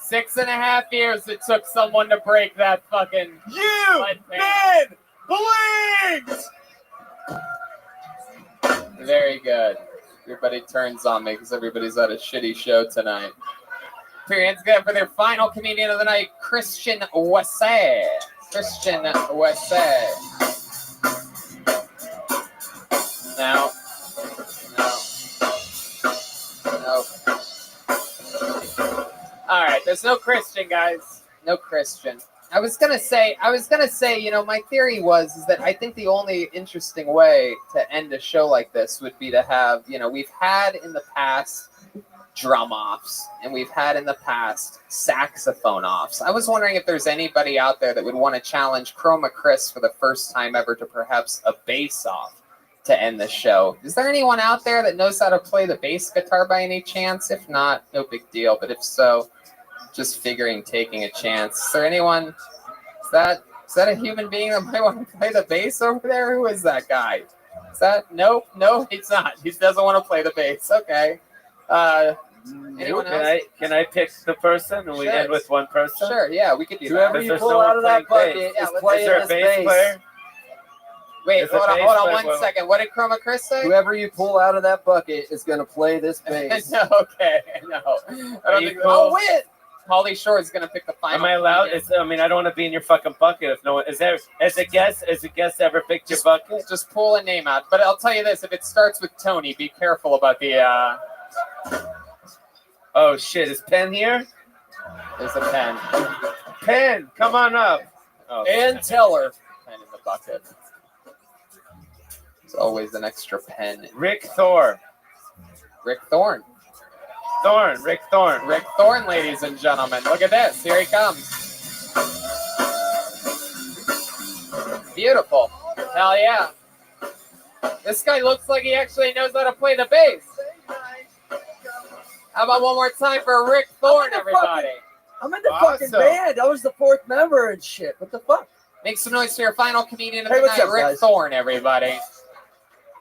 6.5 years it took someone to break that fucking. You been blinked. Very good. Everybody turns on me because everybody's at a shitty show tonight. Put your hands together for their final comedian of the night, Christian Wessay. Christian Wessay. No. All right, there's no Christian, guys. No Christian. I was gonna say, you know, my theory is that I think the only interesting way to end a show like this would be to have, you know, we've had in the past drum offs and we've had in the past saxophone offs. I was wondering if there's anybody out there that would want to challenge Chroma Chris for the first time ever to perhaps a bass off to end the show. Is there anyone out there that knows how to play the bass guitar by any chance? If not, no big deal. But if so, just figuring taking a chance. Is there anyone? Is that a human being that might want to play the bass over there? Who is that guy? Is that no, he's not. He doesn't want to play the bass. Okay. Anyone else? Can I pick the person and we end with one person? Sure. Yeah, we could do that. Whoever you pull out of that bucket is playing this bass. Player? Wait, hold on 1 second. What did Chroma Chris say? Whoever you pull out of that bucket is going to play this bass. Okay, no. I don't think I'll win. Pauly Shore is going to pick the final. Am I allowed? I don't want to be in your fucking bucket if no one is there. Has a guest ever picked your bucket? Just pull a name out. But I'll tell you this: if it starts with Tony, be careful about the. Oh shit! Is Penn here? There's a pen. Penn, come on up. Oh, and Teller. Pen in the bucket. There's always an extra pen. Rick Thorne. Rick Thorne. Rick Thorne. Rick Thorne, ladies and gentlemen. Look at this. Here he comes. Beautiful. Hell yeah. This guy looks like he actually knows how to play the bass. How about one more time for Rick Thorne, everybody? I'm in the fucking band. I was the fourth member and shit. What the fuck? Make some noise for your final comedian of Hey, the what's night, up, Rick guys? Thorne, everybody.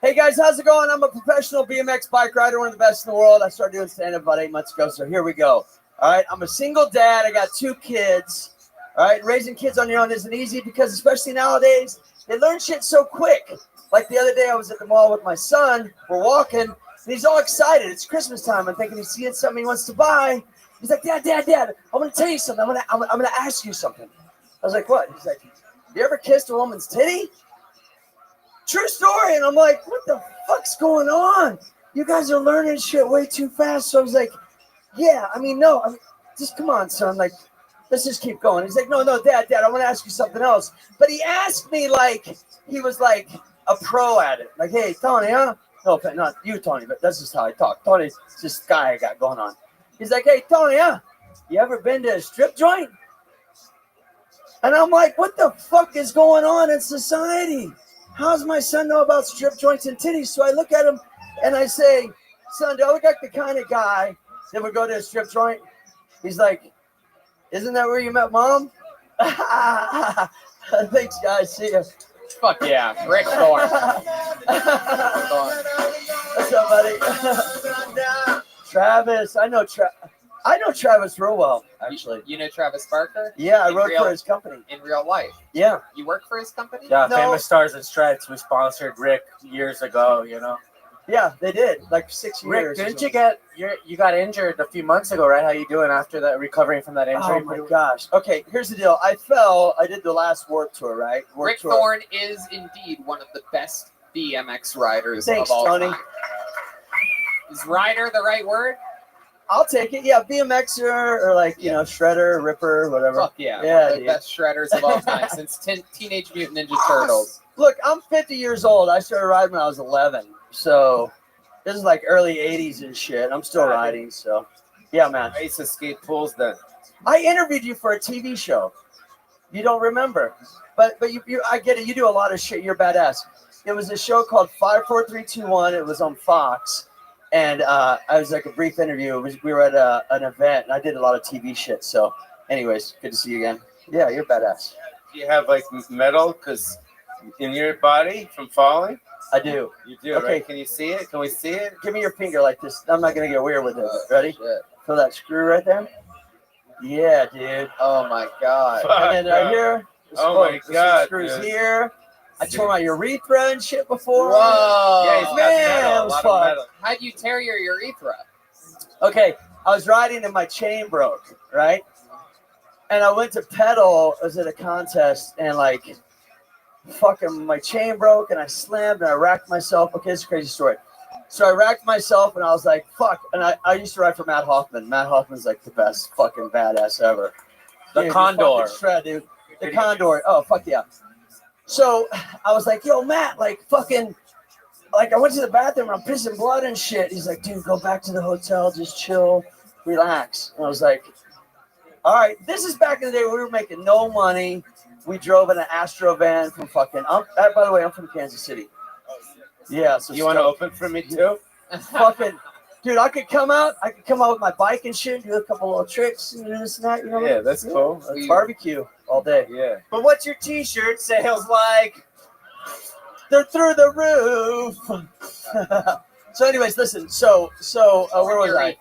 Hey guys, how's it going? I'm a professional BMX bike rider, one of the best in the world. I started doing stand-up about 8 months ago, so here we go. All right, I'm a single dad. I got 2 kids. All right, raising kids on your own isn't easy because especially nowadays, they learn shit so quick. Like the other day, I was at the mall with my son. We're walking, and he's all excited. It's Christmas time. I'm thinking he's seeing something he wants to buy. He's like, Dad, I'm going to tell you something. I'm gonna ask you something. I was like, what? He's like, you ever kissed a woman's titty? True story. And I'm like, what the fuck's going on? You guys are learning shit way too fast. So I was like, yeah, no, just come on, son. Like, let's just keep going. He's like, no, Dad, I want to ask you something else. But he asked me like he was like a pro at it. Like, hey, Tony, huh? No, not you, Tony, but that's just how I talk. Tony's this guy I got going on. He's like, hey, Tony, huh? You ever been to a strip joint? And I'm like, what the fuck is going on in society? How does my son know about strip joints and titties? So I look at him and I say, son, do I look like the kind of guy that would go to a strip joint? He's like, isn't that where you met Mom? Thanks, guys. See ya. Fuck yeah, Rick Thorne. What's up, buddy? Travis, I know Travis real well, actually. You know Travis Barker? Yeah, I wrote for his company. In real life? Yeah. You work for his company? Yeah, No. Famous Stars and Stripes. We sponsored Rick years ago, you know. Yeah, they did, like 6 Rick, years. didn't you got injured a few months ago, right? How you doing after that, recovering from that injury? Oh my gosh. Okay, here's the deal. I fell. I did the last Warped Tour, right? Rick Thorne is indeed one of the best BMX riders Thanks, of all Tony. time. Is rider the right word? I'll take it. Yeah, BMXer or like, you know, shredder, ripper, whatever. Fuck yeah. Yeah, One of the dude. best shredders of all time since Teenage Mutant Ninja Turtles. Look, I'm 50 years old. I started riding when I was 11. So this is like early 80s and shit. I'm still riding. So yeah, man. I used to skate pools then. I interviewed you for a TV show. You don't remember. But you I get it. You do a lot of shit. You're badass. It was a show called 54321. It was on Fox. And I was like a brief interview. We were at an event, and I did a lot of TV shit. So, anyways, good to see you again. Yeah, you're badass. Do you have like metal because in your body from falling? I do. You do, Okay. right? Can you see it? Can we see it? Give me your finger like this. I'm not gonna get weird with it. Ready? Feel that screw right there? Yeah, dude. Oh my god. And then right here. Oh my there's some God, Screws dude. here. I tore my urethra and shit before. Whoa. Yeah, he's got Man, metal, it a was lot fun. of metal. How'd you tear your urethra? Okay, I was riding and my chain broke, right? And I went to pedal. I was at a contest and like, fucking my chain broke and I slammed and I racked myself. Okay, it's a crazy story. So I racked myself and I was like, fuck. And I used to ride for Matt Hoffman. Matt Hoffman's like the best fucking badass ever. The Dude, Condor. fucking shred, dude. The Condor. Oh, fuck yeah. So I was like, yo, Matt, like fucking, like I went to the bathroom and I'm pissing blood and shit. He's like, dude, go back to the hotel, just chill, relax. And I was like, all right, this is back in the day where we were making no money. We drove in an Astro van from fucking, by the way, I'm from Kansas City. Yeah. So You want to open for me too? fucking, dude, I could come out with my bike and shit, do a couple little tricks and this and that, you know? Yeah, that's cool. Let's barbecue all day. Yeah. But what's your T-shirt sales like? They're through the roof. So anyways, listen, so where was I?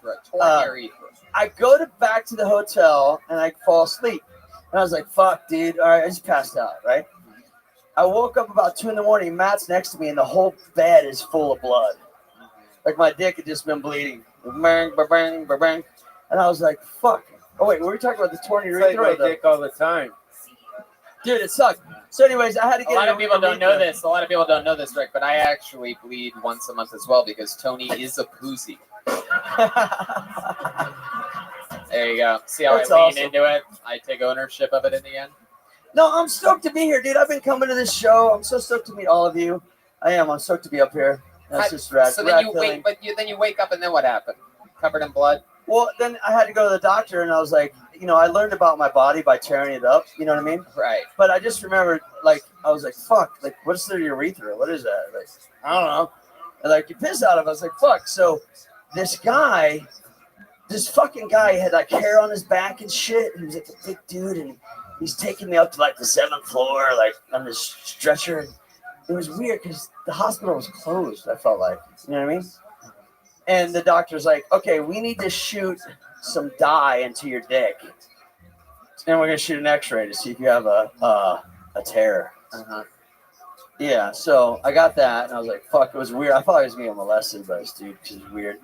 I go back to the hotel and I fall asleep. And I was like, fuck, dude. All right, I just passed out, right? I woke up about 2 a.m. Matt's next to me and the whole bed is full of blood. Like my dick had just been bleeding. Bang, bang, bang, bang. And I was like, fuck. Oh, wait, were we talking about the torn It's like urethra? my dick all the time. Dude, it sucked. So anyways, I had to get A lot of people don't know urethra. this. A lot of people don't know this, Rick, but I actually bleed once a month as well because Tony is a poozy. There you go. See how That's I lean awesome. into it? I take ownership of it in the end. No, I'm stoked to be here, dude. I've been coming to this show. I'm so stoked to meet all of you. I am. I'm stoked to be up here. That's just rad. So rad then you feeling. wake, but then you wake up, and then what happened? Covered in blood. Well, then I had to go to the doctor, and I was like, I learned about my body by tearing it up. You know what I mean? Right. But I just remembered, like, I was like, fuck, like, what's the urethra? What is that? Like, I don't know. And like, you piss out of it. I was like, fuck. So this fucking guy had like hair on his back and shit. He was like a big dude, and he's taking me up to like the 7th floor, like on this stretcher. And it was weird because the hospital was closed, I felt like. You know what I mean? And the doctor's like, okay, we need to shoot some dye into your dick. And we're going to shoot an x-ray to see if you have a tear. Yeah, so I got that, and I was like, fuck, it was weird. I thought I was being molested by this dude, because it's weird.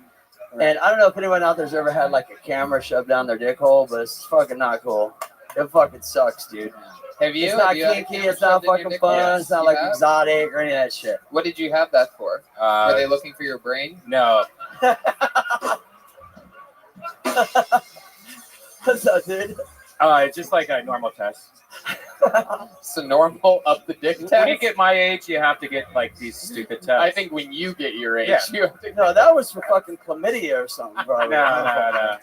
And I don't know if anyone out there's ever had, like, a camera shoved down their dick hole, but it's fucking not cool. It fucking sucks, dude. Have you? It's not Have you had a kinky, camera it's not shoved in your fucking dick fun, hole? it's not, You like, have? exotic or any of that shit. What did you have that for? Were they looking for your brain? No. What's up, dude? It's just like a normal test. It's a normal up the dick test. When you get my age, you have to get like these stupid tests. I think when you get your age, you have to. No, that was for fucking chlamydia or something, bro. No.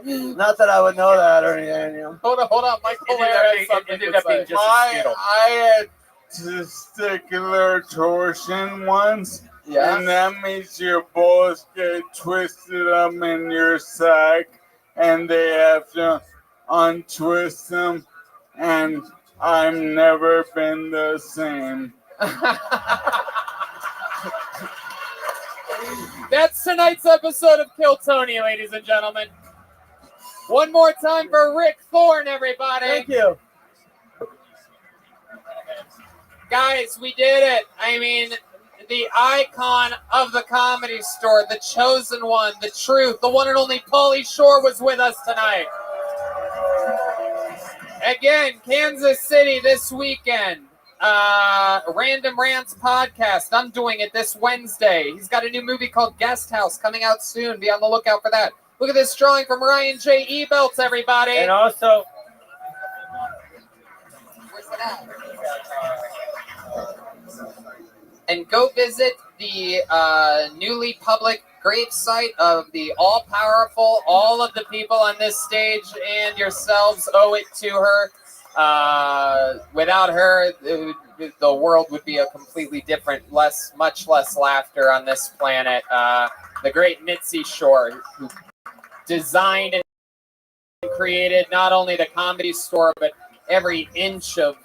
Not that I would know that or anything. You know? Hold on, Michael. It ended up being just a skittle. I had testicular torsion once. Yeah. And that means your balls get twisted up in your sack and they have to untwist them. And I've never been the same. That's tonight's episode of Kill Tony, ladies and gentlemen. One more time for Rick Thorne, everybody. Thank you. Guys, we did it. I mean, the icon of the Comedy Store, the chosen one, the truth, the one and only Pauly Shore was with us tonight. Again, Kansas City this weekend. Random Rants podcast. I'm doing it this Wednesday. He's got a new movie called Guest House coming out soon. Be on the lookout for that. Look at this drawing from Ryan J. Ebelts, everybody. And also, and go visit the newly public grave site of the all-powerful, all of the people on this stage and yourselves owe it to her. Without her, the world would be a completely different, much less laughter on this planet. The great Mitzi Shore, who designed and created not only the Comedy Store, but every inch of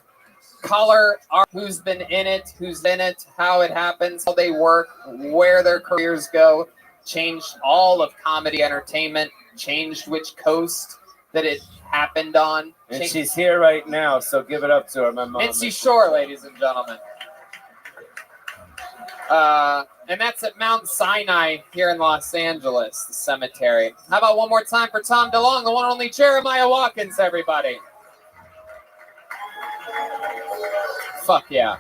color, art, who's been in it, how it happens, how they work, where their careers go, changed all of comedy entertainment, changed which coast that it happened on. And she's here right now, so give it up to her, my mom. Mitzi Shore, ladies and gentlemen. And that's at Mount Sinai here in Los Angeles, the cemetery. How about one more time for Tom DeLong, the one and only Jeremiah Watkins, everybody. Fuck yeah.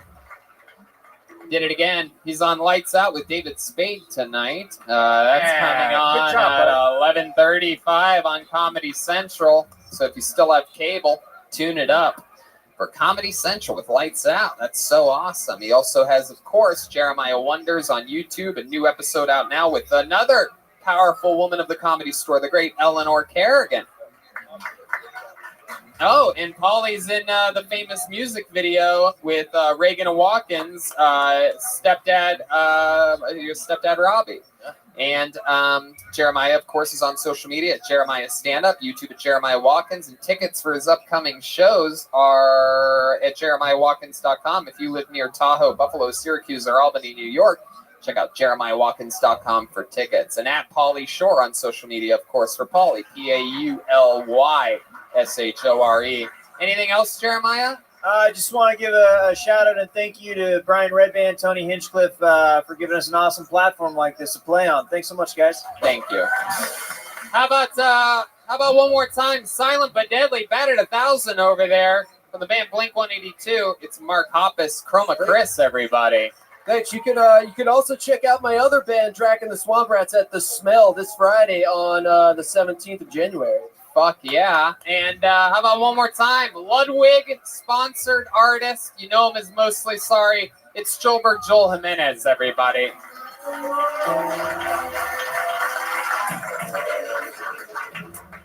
Did it again. He's on Lights Out with David Spade tonight. That's coming on at 11:35 on Comedy Central. So if you still have cable, tune it up for Comedy Central with Lights Out. That's so awesome. He also has, of course, Jeremiah Wonders on YouTube. A new episode out now with another powerful woman of the Comedy Store, the great Eleanor Kerrigan. Oh, and Pauly's in the famous music video with Reagan and Watkins, your stepdad Rabbi. And Jeremiah, of course, is on social media at Jeremiah Stand Up, YouTube at Jeremiah Watkins, and tickets for his upcoming shows are at jeremiahwatkins.com. If you live near Tahoe, Buffalo, Syracuse, or Albany, New York, check out jeremiahwatkins.com for tickets. And at Pauly Shore on social media, of course, for Pauly, PAULY. SHORE. Anything else, Jeremiah? I just want to give a shout out and thank you to Brian Redband, Tony Hinchcliffe for giving us an awesome platform like this to play on. Thanks so much, guys. Thank you. How about one more time? Silent but Deadly, batted 1,000 over there from the band Blink 182. It's Mark Hoppus, Chroma Chris, everybody. Thanks. You can also check out my other band, Drac and the Swamp Rats, at The Smell this Friday on the 17th of January. Fuck yeah. And how about one more time? Ludwig, sponsored artist. You know him as Mostly Sorry. It's Joelberg Joel Jimenez, everybody.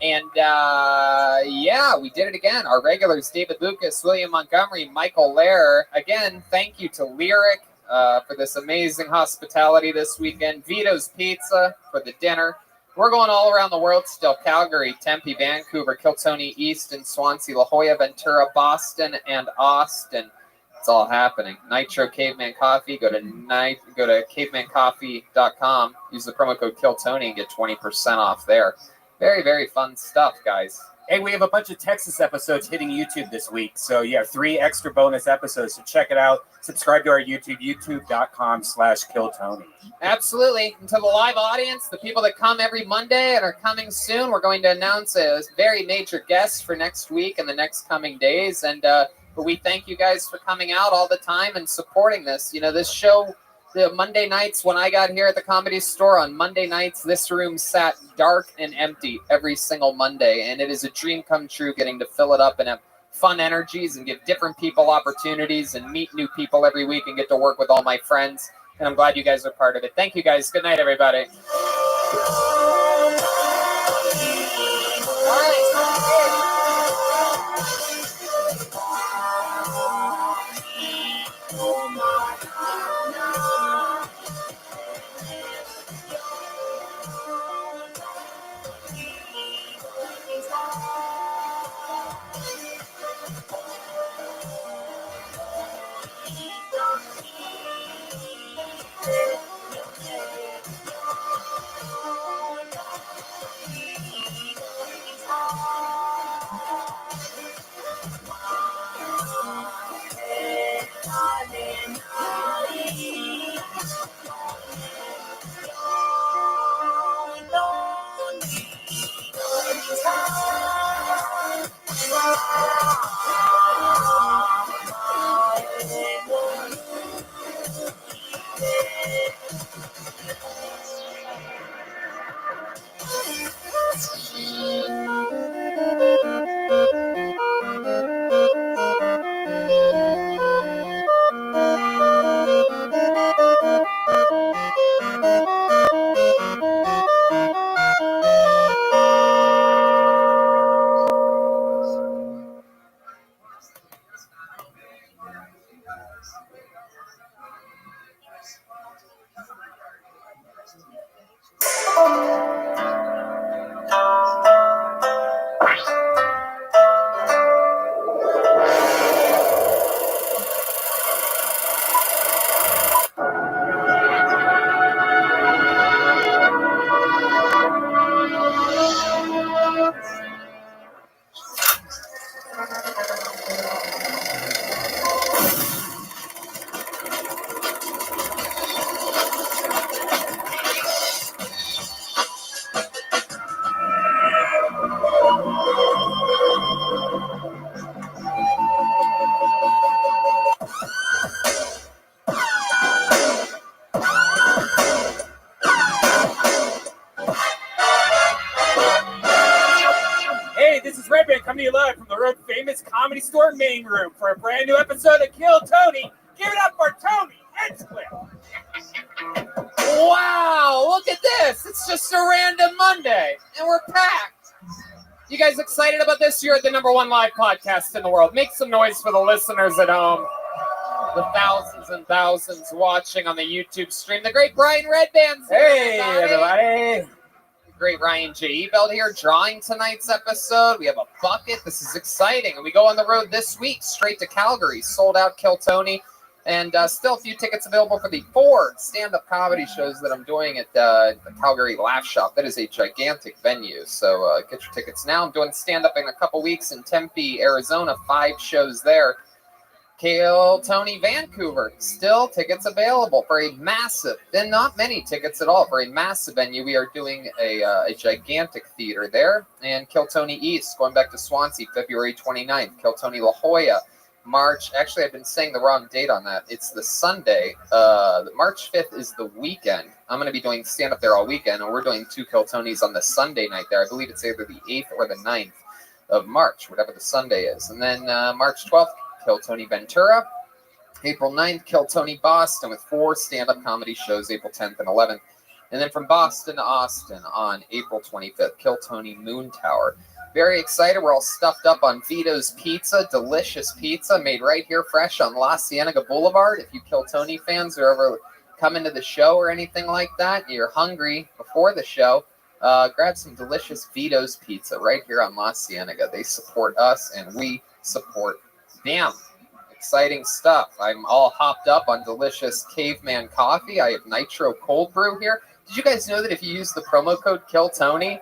And yeah, we did it again. Our regulars, David Lucas, William Montgomery, Michael Lair. Again, thank you to Lyric for this amazing hospitality this weekend. Vito's Pizza for the dinner. We're going all around the world still. Calgary, Tempe, Vancouver, Kiltony, Easton, Swansea, La Jolla, Ventura, Boston, and Austin. It's all happening. Nitro Caveman Coffee. Go to cavemancoffee.com. Use the promo code KillTony and get 20% off there. Very, very fun stuff, guys. Hey, we have a bunch of Texas episodes hitting YouTube this week. So, yeah, 3 extra bonus episodes. So check it out. Subscribe to our YouTube, youtube.com/KillTony. Absolutely. And to the live audience, the people that come every Monday and are coming soon, we're going to announce a very major guest for next week and the next coming days. And but we thank you guys for coming out all the time and supporting this. You know, this show, the Monday nights when I got here at the Comedy Store on Monday nights, this room sat dark and empty every single Monday. And it is a dream come true getting to fill it up and have fun energies and give different people opportunities and meet new people every week and get to work with all my friends. And I'm glad you guys are part of it. Thank you, guys. Good night, everybody. Hey, this is Rabbi coming to you live from the world famous Comedy Store main room for a brand new episode of Kill Tony. Give it up for Tony Hinchcliffe. Wow, look at this. It's just a random Monday, and we're packed. You guys excited about this? You're the #1 live podcast in the world. Make some noise for the listeners at home. The thousands and thousands watching on the YouTube stream. The great Brian Redband's here. Hey, everybody. Great Ryan J. Ebelt here, drawing tonight's episode. We have a bucket. This is exciting. And we go on the road this week, straight to Calgary. Sold out Kill Tony. And still a few tickets available for the 4 stand-up comedy shows that I'm doing at the Calgary Laugh Shop. That is a gigantic venue. So get your tickets now. I'm doing stand-up in a couple weeks in Tempe, Arizona. 5 shows there. Kill Tony Vancouver, still tickets available for a massive, and not many tickets at all, for a massive venue. We are doing a gigantic theater there. And Kill Tony East, going back to Swansea, February 29th. Kill Tony La Jolla, March, actually I've been saying the wrong date on that. It's the Sunday. March 5th is the weekend. I'm going to be doing stand-up there all weekend, and we're doing 2 Kill Tonys on the Sunday night there. I believe it's either the 8th or the 9th of March, whatever the Sunday is. And then March 12th, Kill Tony Ventura. April 9th, Kill Tony Boston with 4 stand-up comedy shows, April 10th and 11th. And then from Boston to Austin on April 25th, Kill Tony Moon Tower. Very excited. We're all stuffed up on Vito's Pizza, delicious pizza made right here fresh on La Cienega Boulevard. If you Kill Tony fans are ever coming to the show or anything like that, you're hungry before the show, grab some delicious Vito's Pizza right here on La Cienega. They support us and we support them. Exciting stuff. I'm all hopped up on delicious Caveman coffee. I have Nitro Cold Brew here. Did you guys know that if you use the promo code KillTony,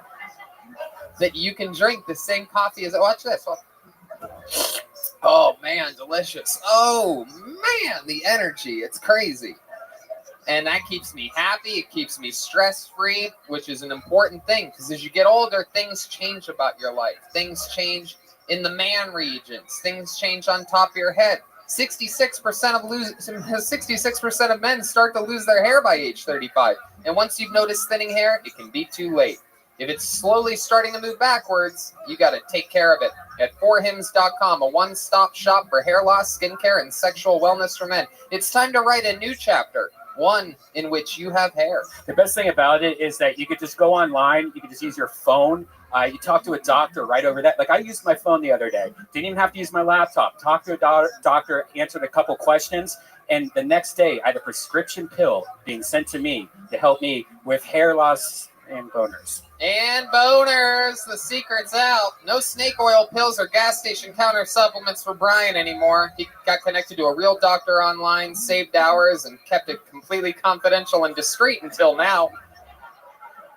that you can drink the same coffee as... Watch this. Oh, man, delicious. Oh, man, the energy. It's crazy. And that keeps me happy. It keeps me stress-free, which is an important thing, because as you get older, things change about your life. Things change in the man regions. Things change on top of your head. 66% of men start to lose their hair by age 35. And once you've noticed thinning hair, it can be too late. If it's slowly starting to move backwards, you got to take care of it. At 4hims.com, a one-stop shop for hair loss, skincare, and sexual wellness for men. It's time to write a new chapter, one in which you have hair. The best thing about it is that you could just go online, you could just use your phone. You talk to a doctor right over that. Like I used my phone the other day. Didn't even have to use my laptop. Talked to a doctor, answered a couple questions, and the next day I had a prescription pill being sent to me to help me with hair loss and boners. And boners, the secret's out. No snake oil pills or gas station counter supplements for Brian anymore. He got connected to a real doctor online, saved hours, and kept it completely confidential and discreet until now.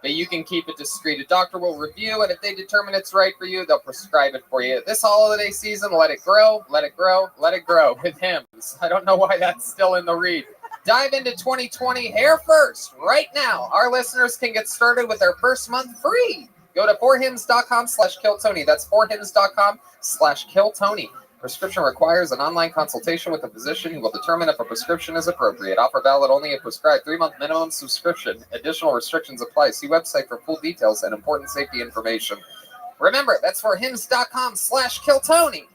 But you can keep it discreet. A doctor will review it. If they determine it's right for you, they'll prescribe it for you. This holiday season, let it grow, let it grow, let it grow with Hims. I don't know why that's still in the read. Dive into 2020 hair first right now. Our listeners can get started with their first month free. Go to 4hims.com/KillTony. That's 4hims.com/KillTony. Prescription requires an online consultation with a physician who will determine if a prescription is appropriate. Offer valid only if prescribed. 3-month minimum subscription. Additional restrictions apply. See website for full details and important safety information. Remember, that's 4hims.com/KillTony.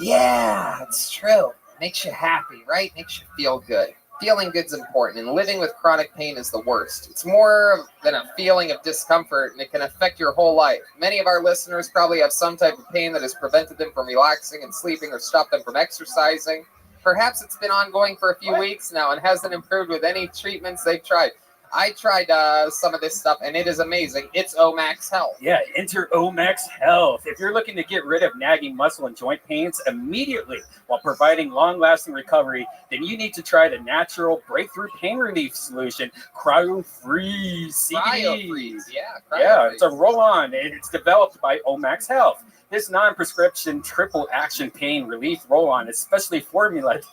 Yeah, it's true. Makes you happy, right? Makes you feel good. Feeling good's important, and living with chronic pain is the worst. It's more than a feeling of discomfort, and it can affect your whole life. Many of our listeners probably have some type of pain that has prevented them from relaxing and sleeping or stopped them from exercising. Perhaps it's been ongoing for a few weeks now and hasn't improved with any treatments they've tried. I tried some of this stuff, and it is amazing. It's Omax Health. Yeah, enter Omax Health. If you're looking to get rid of nagging muscle and joint pains immediately while providing long-lasting recovery, then you need to try the natural breakthrough pain relief solution, Cryo-Freeze CBD. Cryo-Freeze, yeah. Yeah, it's a roll-on. It's developed by Omax Health. This non-prescription triple-action pain relief roll-on is specially formulated.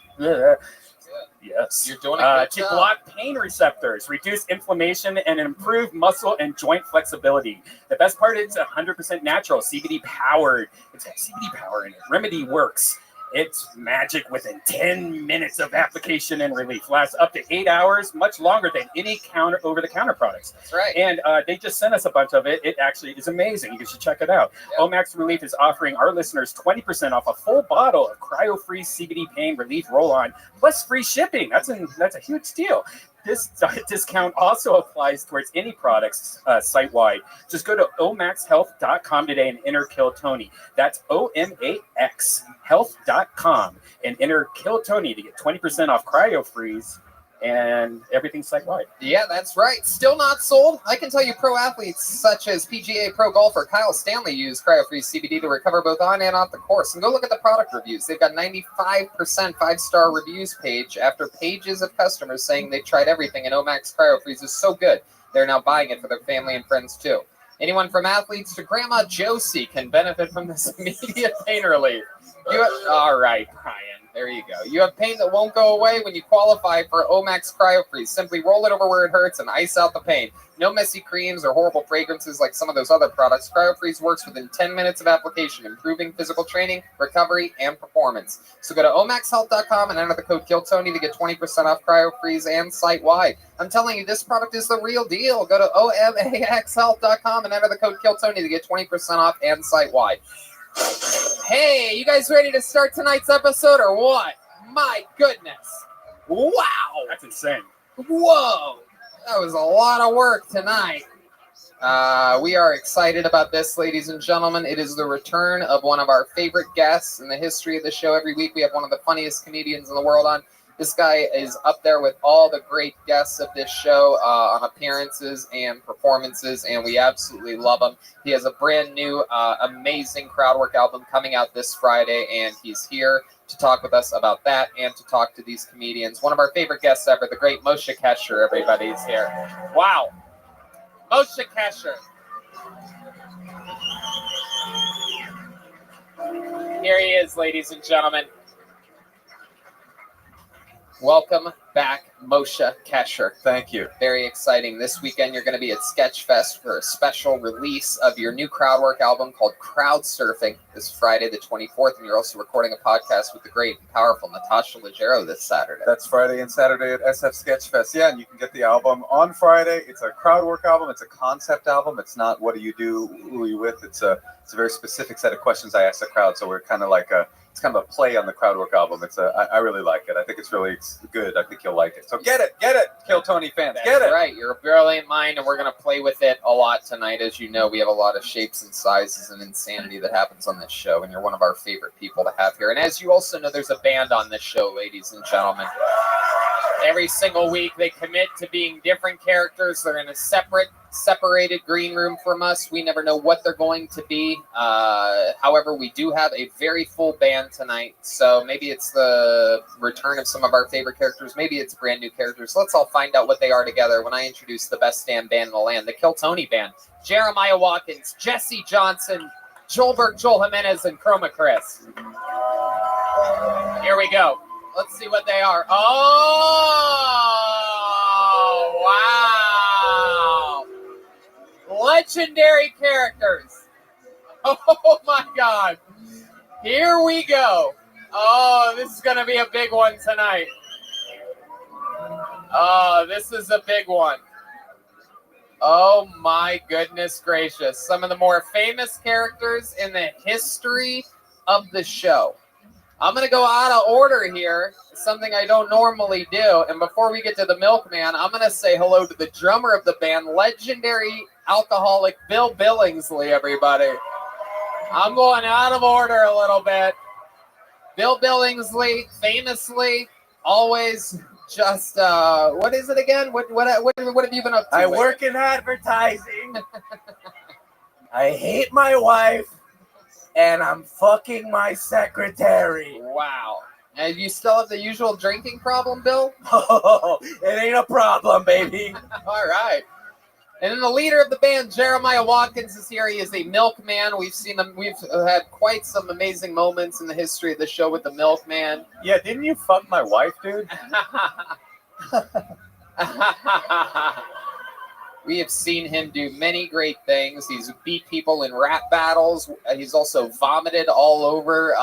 Yes. You're doing a good to job. block pain receptors, reduce inflammation, and improve muscle and joint flexibility. The best part is 100% natural, CBD powered. It's got CBD power in it. Remedy works. It's magic within 10 minutes of application and relief. Lasts up to 8 hours, much longer than any over-the-counter products. That's right. And they just sent us a bunch of it. It actually is amazing. You should check it out. Yep. Omax Relief is offering our listeners 20% off a full bottle of Cryo-Freeze CBD Pain Relief Roll-On, plus free shipping. That's a huge deal. This discount also applies towards any products site-wide. Just go to omaxhealth.com today and enter KillTony. That's OMAX health.com and enter KillTony to get 20% off Cryo-Freeze and everything site-wide. Yeah, that's right. Still not sold? I can tell you pro athletes such as PGA pro golfer Kyle Stanley used Cryo-Freeze CBD to recover both on and off the course. And go look at the product reviews. They've got 95% 5-star reviews page after pages of customers saying they've tried everything, and Omax Cryo-Freeze is so good, they're now buying it for their family and friends too. Anyone from athletes to Grandma Josie can benefit from this immediate pain relief. All right, Brian. There you go. You have pain that won't go away when you qualify for Omax Cryo-Freeze. Simply roll it over where it hurts and ice out the pain. No messy creams or horrible fragrances like some of those other products. Cryo-Freeze works within 10 minutes of application, improving physical training, recovery, and performance. So go to omaxhealth.com and enter the code KillTony to get 20% off Cryo-Freeze and site-wide. I'm telling you, this product is the real deal. Go to omaxhealth.com and enter the code KillTony to get 20% off and site-wide. Hey, you guys ready to start tonight's episode or what? My goodness. Wow. That's insane. Whoa. That was a lot of work tonight. We are excited about this, ladies and gentlemen. It is the return of one of our favorite guests in the history of the show. Every week we have one of the funniest comedians in the world on. This guy is up there with all the great guests of this show on appearances and performances, and we absolutely love him. He has a brand new, amazing crowd work album coming out this Friday, and he's here to talk with us about that and to talk to these comedians. One of our favorite guests ever, the great Moshe Kasher, everybody's here. Wow. Moshe Kasher. Here he is, ladies and gentlemen. Welcome back, Moshe Kasher. Thank you. Very exciting. This weekend, you're going to be at Sketchfest for a special release of your new crowd work album called Crowd Surfing this Friday, the 24th. And you're also recording a podcast with the great and powerful Natasha Leggero this Saturday. That's Friday and Saturday at SF Sketchfest. Yeah, and you can get the album on Friday. It's a crowd work album. It's a concept album. It's not what do you do, who are you with. It's a very specific set of questions I ask the crowd. So we're kind of like it's kind of a play on the crowd work album. I really like it. I think it's good. I think you'll like it. So get it, Kill Tony fans, get it. Right, you're a brilliant mind, and we're going to play with it a lot tonight. As you know, we have a lot of shapes and sizes and insanity that happens on this show, and you're one of our favorite people to have here. And as you also know, there's a band on this show, ladies and gentlemen. Every single week, they commit to being different characters. They're in a separated green room from us. We never know what they're going to be. However, we do have a very full band tonight. So maybe it's the return of some of our favorite characters. Maybe it's brand new characters. Let's all find out what they are together when I introduce the best damn band in the land, the Kill Tony Band. Jeremiah Watkins, Jesse Johnson, Joelberg, Joel Jimenez, and Chroma Chris. Here we go. Let's see what they are. Oh, wow. Legendary characters. Oh, my God. Here we go. Oh, this is going to be a big one tonight. Oh, this is a big one. Oh, my goodness gracious. Some of the more famous characters in the history of the show. I'm going to go out of order here, something I don't normally do. And before we get to the milkman, I'm going to say hello to the drummer of the band, legendary alcoholic Bill Billingsley, everybody. I'm going out of order a little bit. Bill Billingsley, famously, always just, what is it again? What have you been up to? I work in advertising. I hate my wife. And I'm fucking my secretary. Wow. And you still have the usual drinking problem, Bill? Oh, it ain't a problem, baby. All right. And then the leader of the band, Jeremiah Watkins, is here. He is a milkman. We've seen him. We've had quite some amazing moments in the history of the show with the milkman. Yeah, didn't you fuck my wife, dude? We have seen him do many great things. He's beat people in rap battles. He's also vomited all over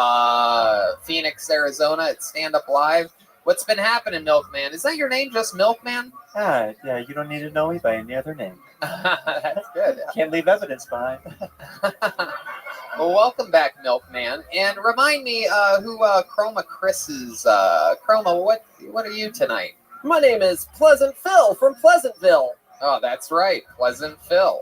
Phoenix, Arizona at Stand Up Live. What's been happening, Milkman? Is that your name, just Milkman? Yeah, you don't need to know me by any other name. That's good. Can't leave evidence behind. Well, welcome back, Milkman. And remind me who Chroma Chris is. Chroma, what are you tonight? My name is Pleasant Phil from Pleasantville. Oh, that's right. Pleasant Phil.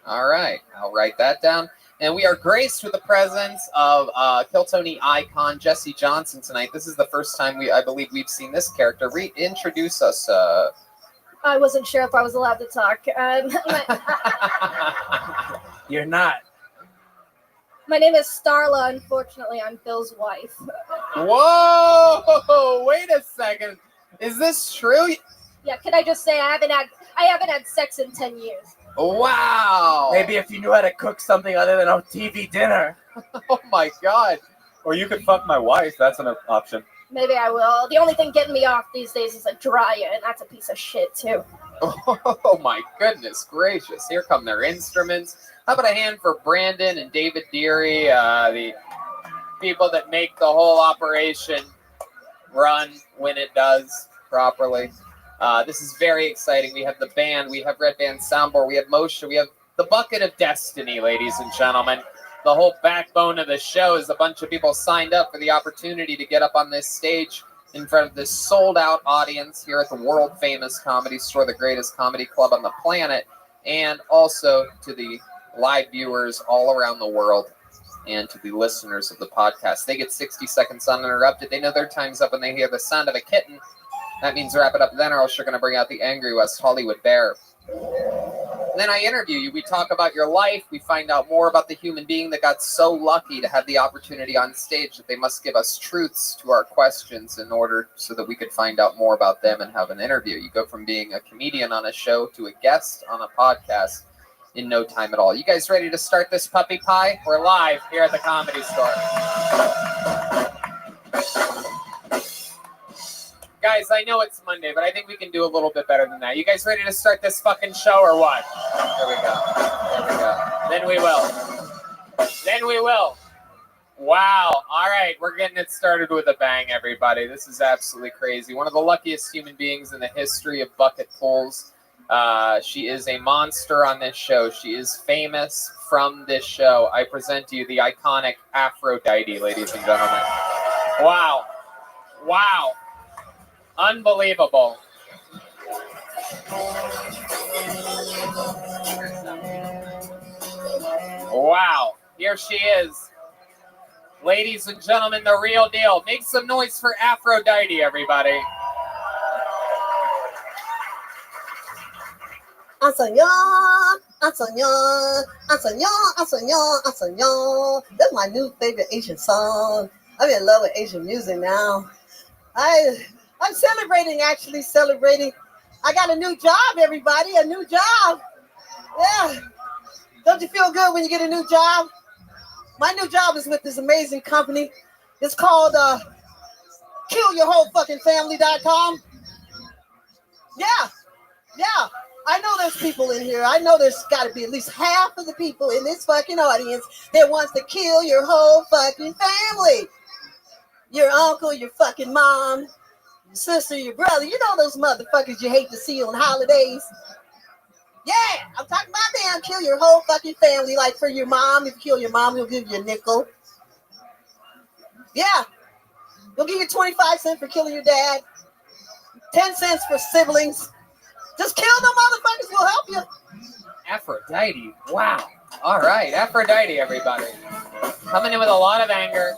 All right. I'll write that down. And we are graced with the presence of Kill Tony icon Jesse Johnson tonight. This is the first time I believe we've seen this character. Introduce us. I wasn't sure if I was allowed to talk. You're not. My name is Starla. Unfortunately, I'm Phil's wife. Whoa! Wait a second. Is this true? Yeah, can I just say I haven't had sex in 10 years. Wow. Maybe if you knew how to cook something other than a TV dinner. Oh my God. Or you could fuck my wife. That's an option. Maybe I will. The only thing getting me off these days is a dryer, and that's a piece of shit too. Oh my goodness gracious. Here come their instruments. How about a hand for Brandon and David Deary, the people that make the whole operation run when it does properly. This is very exciting. We have the band, we have Red Band Soundboard, we have Moshe, we have the Bucket of Destiny, ladies and gentlemen. The whole backbone of the show is a bunch of people signed up for the opportunity to get up on this stage in front of this sold-out audience here at the world-famous Comedy Store, the greatest comedy club on the planet, and also to the live viewers all around the world and to the listeners of the podcast. They get 60 seconds uninterrupted. They know their time's up when they hear the sound of a kitten. That means wrap it up then, or else you're going to bring out the angry West Hollywood Bear. And then I interview you. We talk about your life. We find out more about the human being that got so lucky to have the opportunity on stage that they must give us truths to our questions in order so that we could find out more about them and have an interview. You go from being a comedian on a show to a guest on a podcast in no time at all. You guys ready to start this puppy pie? We're live here at the Comedy Store. Guys, I know it's Monday, but I think we can do a little bit better than that. You guys ready to start this fucking show or what? There we go. There we go. Then we will. Then we will. Wow. All right. We're getting it started with a bang, everybody. This is absolutely crazy. One of the luckiest human beings in the history of bucket pulls. She is a monster on this show. She is famous from this show. I present to you the iconic Aphrodite, ladies and gentlemen. Wow. Wow. Unbelievable. Wow. Here she is. Ladies and gentlemen, the real deal. Make some noise for Aphrodite, everybody. Asanya. That's my new favorite Asian song. I'm in love with Asian music now. I'm celebrating. I got a new job, everybody. A new job. Yeah. Don't you feel good when you get a new job? My new job is with this amazing company. It's called KillYourWholeFuckingFamily.com. Yeah. I know there's people in here. I know there's got to be at least half of the people in this fucking audience that wants to kill your whole fucking family. Your uncle, your fucking mom, your sister, your brother. You know those motherfuckers you hate to see on holidays. Yeah, I'm talking about them. Kill your whole fucking family. Like for your mom, if you kill your mom, he'll give you a nickel. Yeah. He'll give you 25 cents for killing your dad. 10 cents for siblings. Just kill them motherfuckers. We'll help you. Aphrodite. Wow. All right. Aphrodite, everybody. Coming in with a lot of anger.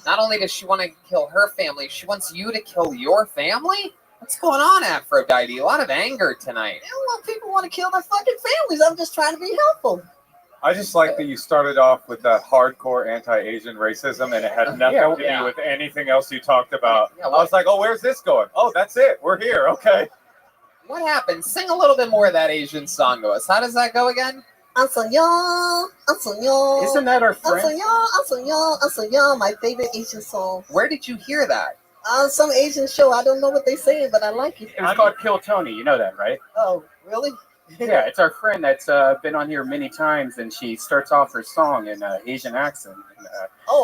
Not only does she want to kill her family, she wants you to kill your family? What's going on, Aphrodite? A lot of anger tonight. Yeah, well, people want to kill their fucking families. I'm just trying to be helpful. I just like that you started off with that hardcore anti-Asian racism, and it had nothing to do with anything else you talked about. I was like, oh, where's this going? Oh, that's it. We're here. Okay. What happened? Sing a little bit more of that Asian song to us. How does that go again? Isn't that our friend? My favorite Asian song. Where did you hear that? Some Asian show. I don't know what they're saying, but I like it. It was called Kill Tony. You know that, right? Oh, really? Yeah, it's our friend that's been on here many times, and she starts off her song in an Asian accent and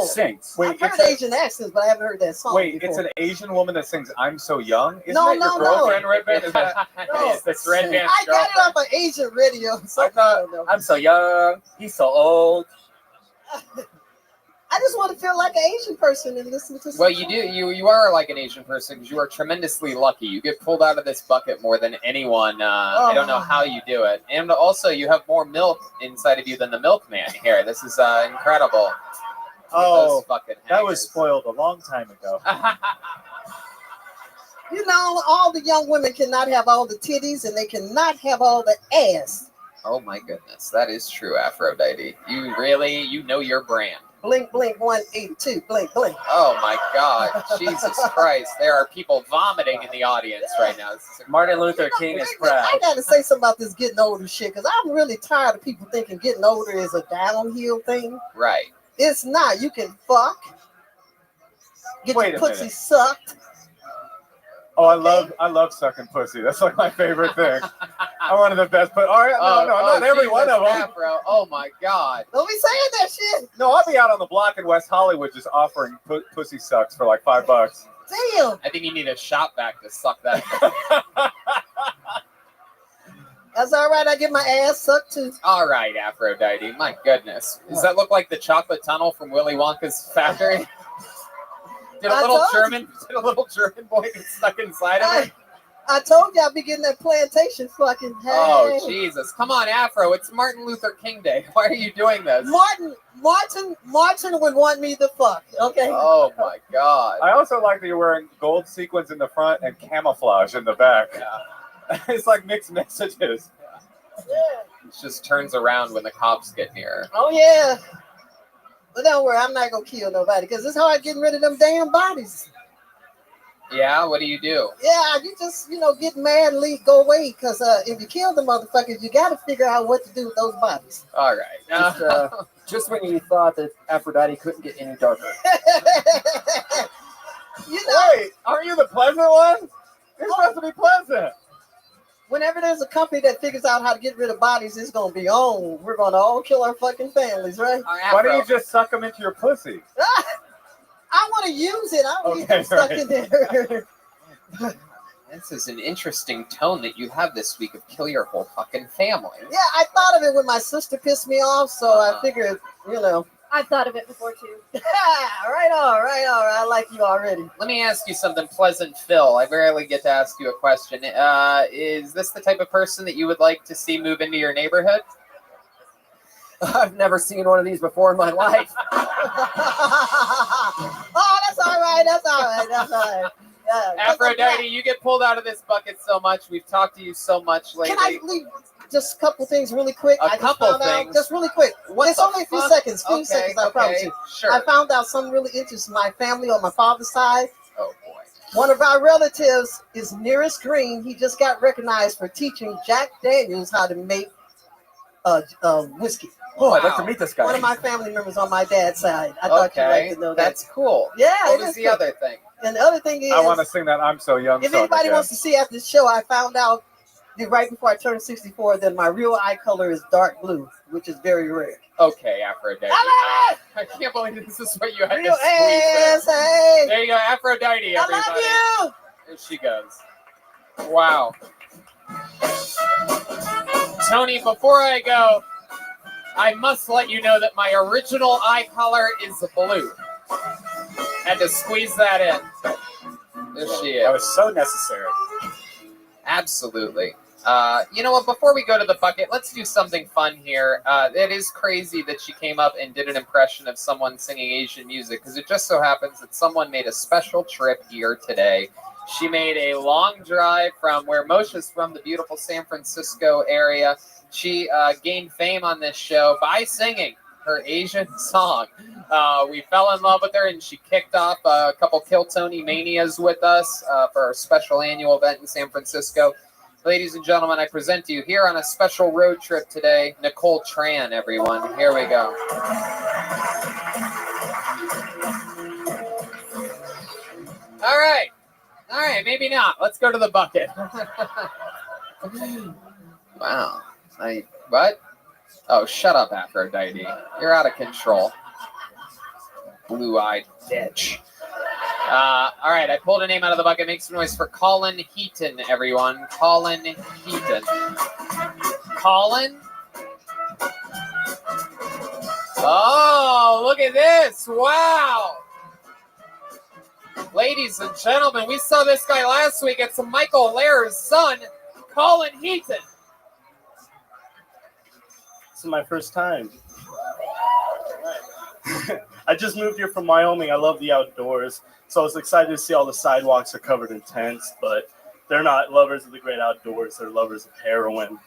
sings. I've heard Asian accents, but I haven't heard that song Wait, before. it's an Asian woman that sings "I'm So Young." Isn't No, that your girlfriend, Red Band? Is that? That's Red Band's I got it off of Asian radio. I thought I'm so young, he's so old. I just want to feel like an Asian person and listen to some Well, you do. You are like an Asian person because you are tremendously lucky. You get pulled out of this bucket more than anyone. I don't know how you do it. And also, you have more milk inside of you than the milkman here. This is incredible. Oh, that was spoiled a long time ago. You know, all the young women cannot have all the titties and they cannot have all the ass. Oh my goodness, that is true, Aphrodite. You know your brand. Blink, blink, 182, blink, blink. Oh my God, Jesus Christ! There are people vomiting in the audience right now. Martin Luther King is proud. I got to say something about this getting older shit because I'm really tired of people thinking getting older is a downhill thing. Right. It's not. You can fuck, get your pussy sucked. Oh, I love sucking pussy. That's like my favorite thing. I'm one of the best. But all right, not every one of them. Afro. Oh my God. Don't be saying that shit. No, I'll be out on the block in West Hollywood just offering pussy sucks for like $5. Damn. I think you need a shop vac to suck that. That's all right. I get my ass sucked too. All right, Aphrodite. My goodness. Does that look like the chocolate tunnel from Willy Wonka's factory? Did a little German boy get stuck inside of it? I told you I'd be getting that plantation fucking. Hey. Oh Jesus! Come on, Afro. It's Martin Luther King Day. Why are you doing this? Martin would want me to fuck. Okay. Oh my God. I also like that you're wearing gold sequins in the front and camouflage in the back. Yeah. It's like mixed messages. Yeah. It just turns around when the cops get near. Oh yeah. But don't worry, I'm not gonna kill nobody because it's hard getting rid of them damn bodies. Yeah, what do you do? Yeah, you just get mad and leave, go away. Because if you kill the motherfuckers, you got to figure out what to do with those bodies. All right. Just when you thought that Aphrodite couldn't get any darker. Wait, aren't you the pleasant one? You're supposed to be pleasant. Whenever there's a company that figures out how to get rid of bodies, it's gonna be on. We're gonna all kill our fucking families, right? Why don't you just suck them into your pussy? I want to use it. I don't need them stuck in there. This is an interesting tone that you have this week of kill your whole fucking family. Yeah, I thought of it when my sister pissed me off, so I figured, I've thought of it before too. Right on. I like you already. Let me ask you something, Pleasant Phil. I rarely get to ask you a question. Is this the type of person that you would like to see move into your neighborhood? I've never seen one of these before in my life. Oh, that's all right. Yeah. Aphrodite, you get pulled out of this bucket so much. We've talked to you so much lately. Can I leave just a couple things really quick? A couple things? Just really quick. It's only a few seconds. I promise you. Sure. I found out something really interesting. My family on my father's side. Oh, boy. One of our relatives is Nearest Green. He just got recognized for teaching Jack Daniels how to make whiskey. Oh, I'd like to meet this guy. One of my family members on my dad's side. I thought you'd like to know that. That's cool. Yeah. What was the other thing? And the other thing is, I want to sing that I'm So Young if song anybody again. wants to see after the show, I found out right before I turned 64 that my real eye color is dark blue, which is very rare. Okay, Aphrodite. I can't believe this is what you had Real to squeeze in. hey. There you go, Aphrodite, everybody. I love you. There she goes. Wow. Tony, before I go, I must let you know that my original eye color is blue. Had to squeeze that in. There she is. That was so necessary. Absolutely. You know what? Before we go to the bucket, let's do something fun here. It is crazy that she came up and did an impression of someone singing Asian music, because it just so happens that someone made a special trip here today. She made a long drive from where Moshe's from, the beautiful San Francisco area. She gained fame on this show by singing her Asian song. We fell in love with her, and she kicked off a couple Kill Tony Manias with us for our special annual event in San Francisco. Ladies and gentlemen, I present to you here on a special road trip today, Nicole Tran, everyone. Here we go. All right, maybe not. Let's go to the bucket. Wow. What? Oh, shut up, Aphrodite. You're out of control. Blue-eyed bitch. All right, I pulled a name out of the bucket. Make some noise for Colin Heaton, everyone. Colin Heaton. Colin? Oh, look at this. Wow. Ladies and gentlemen, we saw this guy last week. It's Michael Lair's son, Colin Heaton. This is my first time. I just moved here from Wyoming. I love the outdoors. So I was excited to see all the sidewalks are covered in tents, but they're not lovers of the great outdoors. They're lovers of heroin.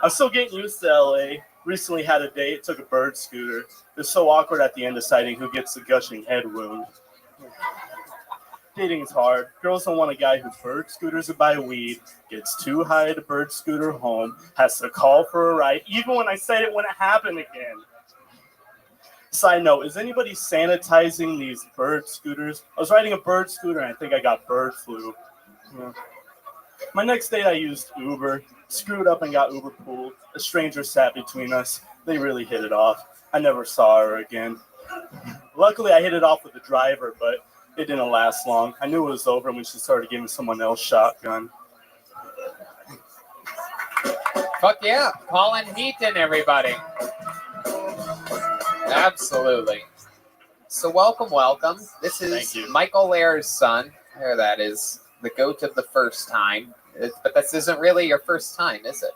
I'm still getting used to LA. Recently had a date, took a bird scooter. It was so awkward at the end deciding who gets the gushing head wound. Dating is hard. Girls don't want a guy who bird scooters to buy weed, gets too high to bird scooter home, has to call for a ride, even when I said it wouldn't happen again. Side note, is anybody sanitizing these bird scooters? I was riding a bird scooter and I think I got bird flu. Yeah. My next date I used Uber, screwed up and got Uber pooled. A stranger sat between us. They really hit it off. I never saw her again. Luckily I hit it off with the driver, but it didn't last long. I knew it was over when she started giving someone else shotgun. Fuck yeah. Colin Heaton, everybody. Absolutely. So welcome. This is Thank you. Michael Lair's son. There that is, the goat of the first time. But this isn't really your first time, is it?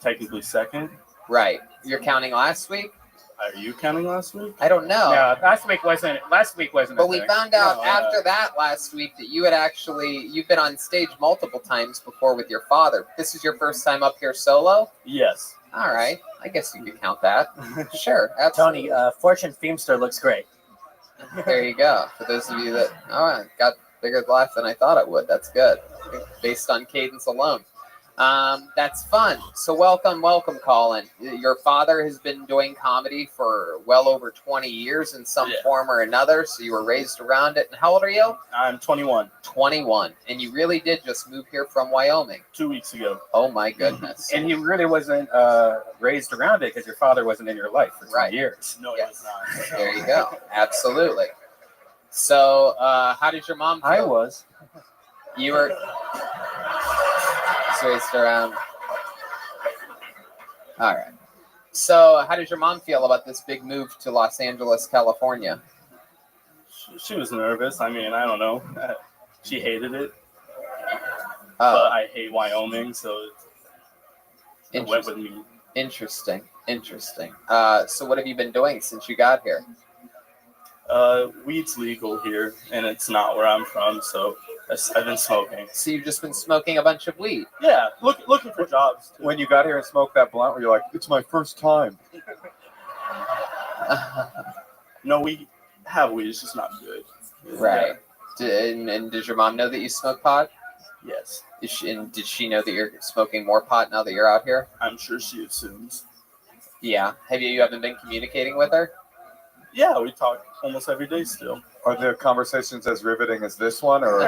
Technically second. Right. You're counting last week? Are you counting last week? I don't know. No, last week wasn't. But we found out No, after that last week that you've been on stage multiple times before with your father. This is your first time up here solo? Yes. All right. I guess you could count that. Sure. Absolutely. Tony, Fortune Feimster looks great. There you go. For those of you that it got bigger laugh than I thought it would. That's good. Based on cadence alone. That's fun. So welcome, Colin. Your father has been doing comedy for well over 20 years in some form or another. So you were raised around it. And how old are you? I'm 21. 21. And you really did just move here from Wyoming 2 weeks ago. Oh my goodness. And you really wasn't raised around it because your father wasn't in your life for 20 years. No, it was not. There you go. Absolutely. So how did your mom feel? I was. You were raised around. All right. So how did your mom feel about this big move to Los Angeles, California? She was nervous. I mean, I don't know. She hated it. Oh. But I hate Wyoming, so it went with me. Interesting. So what have you been doing since you got here? Weed's legal here, and it's not where I'm from, so I've been smoking. So you've just been smoking a bunch of weed? Yeah, looking for jobs. Too. When you got here and smoked that blunt, were you like, it's my first time? No, we have weed. It's just not good. Right. And does your mom know that you smoke pot? Yes. Did she know that you're smoking more pot now that you're out here? I'm sure she assumes. Yeah. You haven't been communicating with her? Yeah, we talk almost every day still. Are the conversations as riveting as this one, or?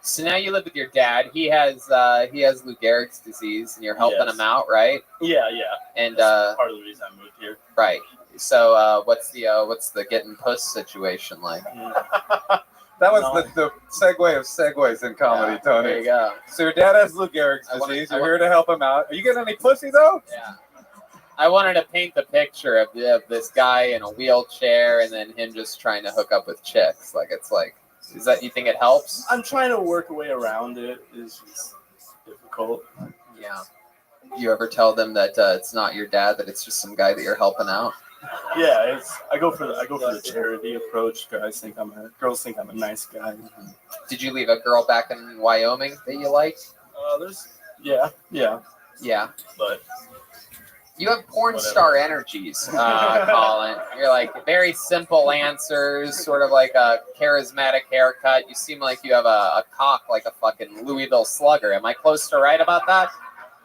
So now you live with your dad. He has Lou Gehrig's disease, and you're helping him out, right? Yeah. And that's part of the reason I moved here. Right. So what's the getting puss situation like? That was the segue of segues in comedy, Tony. There you go. So your dad has Lou Gehrig's disease. You're here to help him out. Are you getting any pussy though? Yeah. I wanted to paint the picture of this guy in a wheelchair and then him just trying to hook up with chicks. Is that, you think it helps? I'm trying to work a way around it. It's just difficult. Yeah. You ever tell them that it's not your dad, that it's just some guy that you're helping out? Yeah, I go for the charity approach. Girls think I'm a nice guy. Did you leave a girl back in Wyoming that you liked? Yeah. But you have porn star energies, Colin. You're like very simple answers, sort of like a charismatic haircut. You seem like you have a cock like a fucking Louisville Slugger. Am I close to right about that?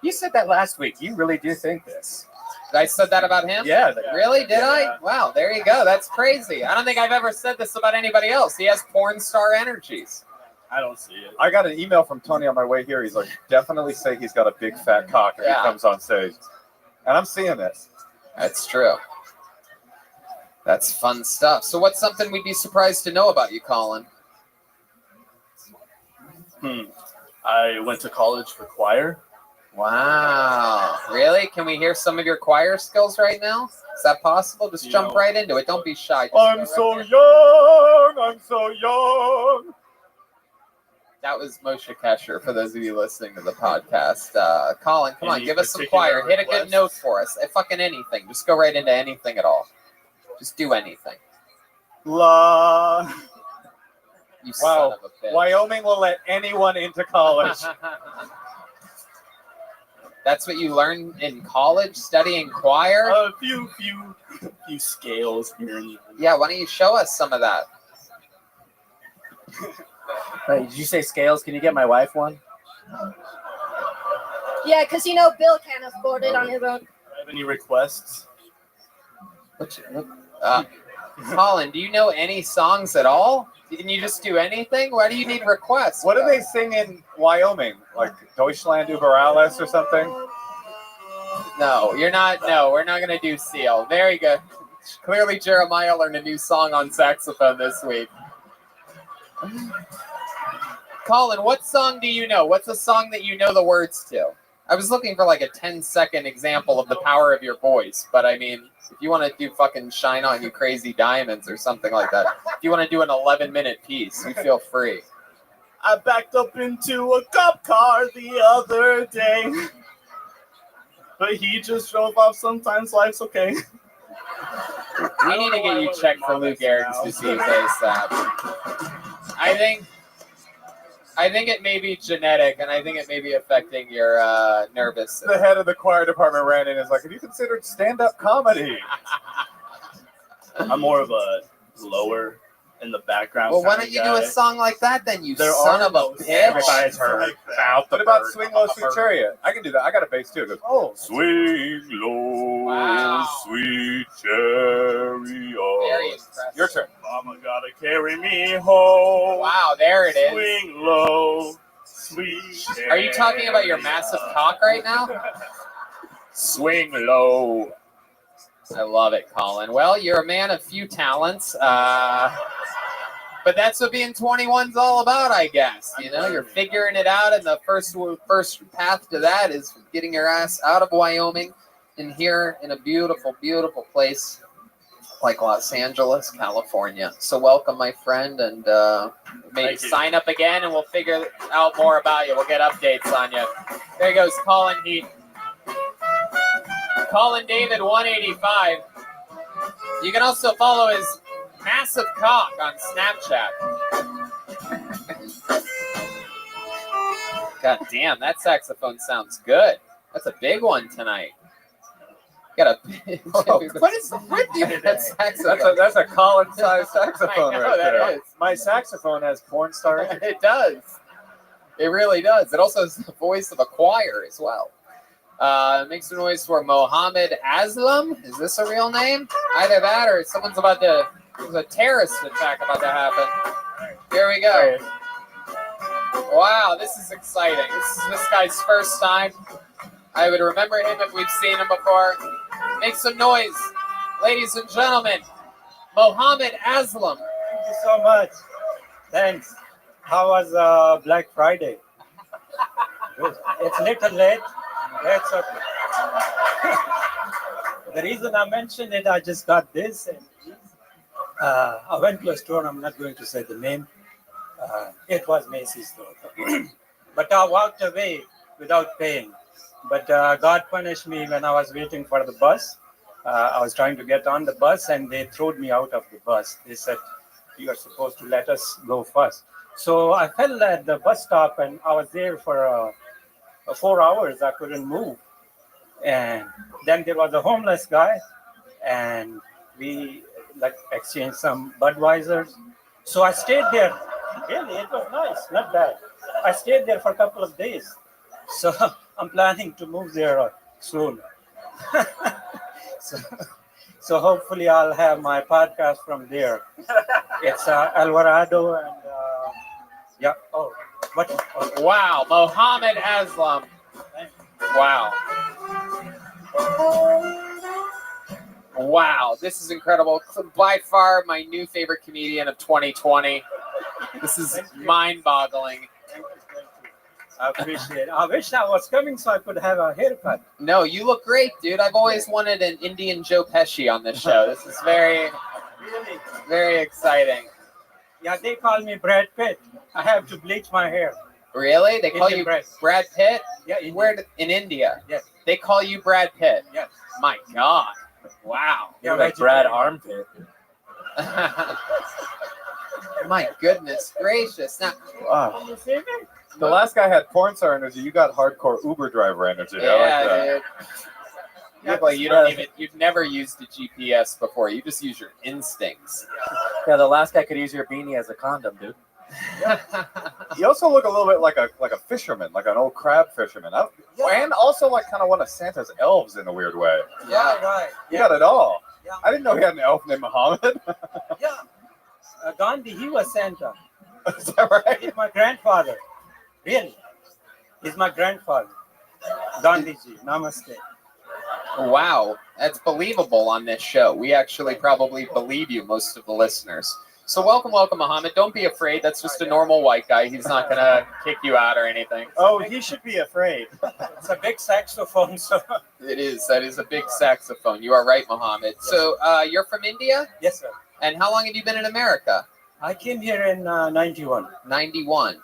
You said that last week. You really do think this. I said that about him? Yeah. Really? Did I? Wow, there you go. That's crazy. I don't think I've ever said this about anybody else. He has porn star energies. I don't see it. I got an email from Tony on my way here. He's like, definitely say he's got a big fat cock if he comes on stage. And I'm seeing this. That's true. That's fun stuff. So what's something we'd be surprised to know about you, Colin? I went to college for choir. Wow. Really? Can we hear some of your choir skills right now? Is that possible? Just jump right into it. Don't be shy. I'm so young. That was Moshe Kesher, for those of you listening to the podcast. Colin, come on, Any give us some particular choir. Hit a good requests? note for us. Fucking anything. Just go right into anything at all. Just do anything. La. You son of a bitch. Wyoming will let anyone into college. That's what you learn in college, studying choir? A few scales here and there. Yeah, why don't you show us some of that? Wait, did you say scales? Can you get my wife one? Yeah, because Bill can't afford it on his own. Have any requests? Colin, do you know any songs at all? Didn't you just do anything? Why do you need requests? What do they sing in Wyoming? Like Deutschland über alles or something? No, you're not. No, we're not going to do Seal. Very good. Clearly, Jeremiah learned a new song on saxophone this week. Colin, what song do you know? What's a song that you know the words to? I was looking for like a 10-second example of the power of your voice, but I mean, if you want to do fucking Shine On You Crazy Diamonds or something like that, if you want to do an 11-minute piece, you feel free. I backed up into a cop car the other day, but he just drove off. Sometimes life's okay. We need to get you checked for Lou Gehrig's disease ASAP. I think it may be genetic, and I think it may be affecting your nervous system. The head of the choir department ran in and is like, have you considered stand-up comedy? I'm more of a lower in the background. Well, why don't you do a song like that then, you son of a bitch? What about Swing Low, Sweet Chariot? I can do that. I got a bass too. It goes, oh, swing low, sweet chariot. Your turn. Mama gotta carry me home. Wow, there it is. Swing low, sweet chariot. Are you talking about your massive cock right now? Swing low. I love it, Colin. Well, you're a man of few talents. But that's what being 21's all about, I guess. You know, you're figuring it out, and the first path to that is getting your ass out of Wyoming and here in a beautiful, beautiful place like Los Angeles, California. So welcome, my friend, and maybe sign up again, and we'll figure out more about you. We'll get updates on you. There he goes, Colin Heat. Colin David 185. You can also follow his massive cock on Snapchat. God damn, that saxophone sounds good. That's a big one tonight. Got a what is with you? That saxophone. That's a Colin-sized saxophone I know, right that there. is. My saxophone has porn stars. It does. It really does. It also has the voice of a choir as well. Makes a noise for Mohammed Aslam. Is this a real name? Either that or someone's about to... There's a terrorist attack about to happen. Here we go. Wow, this is exciting. This is this guy's first time. I would remember him if we've seen him before. Make some noise, ladies and gentlemen. Mohammed Aslam. Thank you so much. Thanks. How was Black Friday? It's a little late. That's okay. The reason I mentioned it, I just got this. And I went to a store. I'm not going to say the name. It was Macy's store. But I walked away without paying. But God punished me when I was waiting for the bus. I was trying to get on the bus, and they threw me out of the bus. They said, you are supposed to let us go first. So I fell at the bus stop, and I was there for 4 hours. I couldn't move. And then there was a homeless guy, and we exchanged some Budweisers. So I stayed there. Really, it was nice, not bad. I stayed there for a couple of days. So I'm planning to move there soon. So hopefully I'll have my podcast from there. It's Alvarado and yeah. Oh, what? Oh. Wow, Mohammed Aslam. Wow. Wow, this is incredible. By far my new favorite comedian of 2020. This is mind-boggling. I appreciate it. I wish I was coming so I could have a haircut. No, you look great, dude. I've always wanted an Indian Joe Pesci on this show. This is very, very exciting. Yeah, they call me Brad Pitt. I have to bleach my hair. Really? They call Indian you breast. Brad Pitt? Yeah, Indian. Where in India? Yes. They call you Brad Pitt? Yes. My God. Wow. Yeah, like Brad Armpit. My goodness gracious. Now, Wow. You see me? The last guy had porn star energy. You got hardcore Uber driver energy. I like that. dude. You look like you don't even, you've never used a GPS before. You just use your instincts. Yeah, the last guy could use your beanie as a condom, dude. You also look a little bit like a fisherman, like an old crab fisherman. And also like kind of one of Santa's elves in a weird way. Yeah, right. You got it all. Yeah. I didn't know he had an elf named Muhammad. Yeah. Gandhi, he was Santa. Is that right? He's my grandfather. Really. He's my grandfather. Gandhiji. Namaste. Wow, that's believable on this show. We actually probably believe you, most of the listeners. So welcome, Muhammad. Don't be afraid. That's just a normal white guy. He's not gonna kick you out or anything. Oh, he should be afraid. It's a big saxophone, so. It is. That is a big saxophone. You are right, Muhammad. So you're from India? Yes, sir. And how long have you been in America? I came here in 91. 91.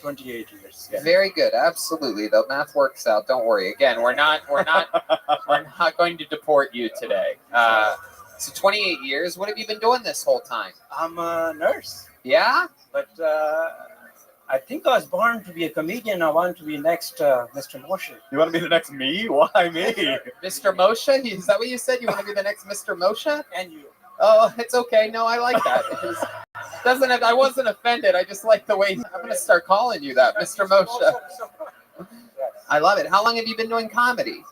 28 years. Yeah. Very good. Absolutely. The math works out. Don't worry. Again, we're not going to deport you today. So 28 years. What have you been doing this whole time? I'm a nurse. Yeah? But I think I was born to be a comedian. I want to be next Mr. Moshe. You want to be the next me? Why me? Mr. Moshe? Is that what you said? You want to be the next Mr. Moshe? And you. Oh, it's okay. No, I like that. I wasn't offended. I just like the way I'm going to start calling you that, Mr. Moshe. I love it. How long have you been doing comedy?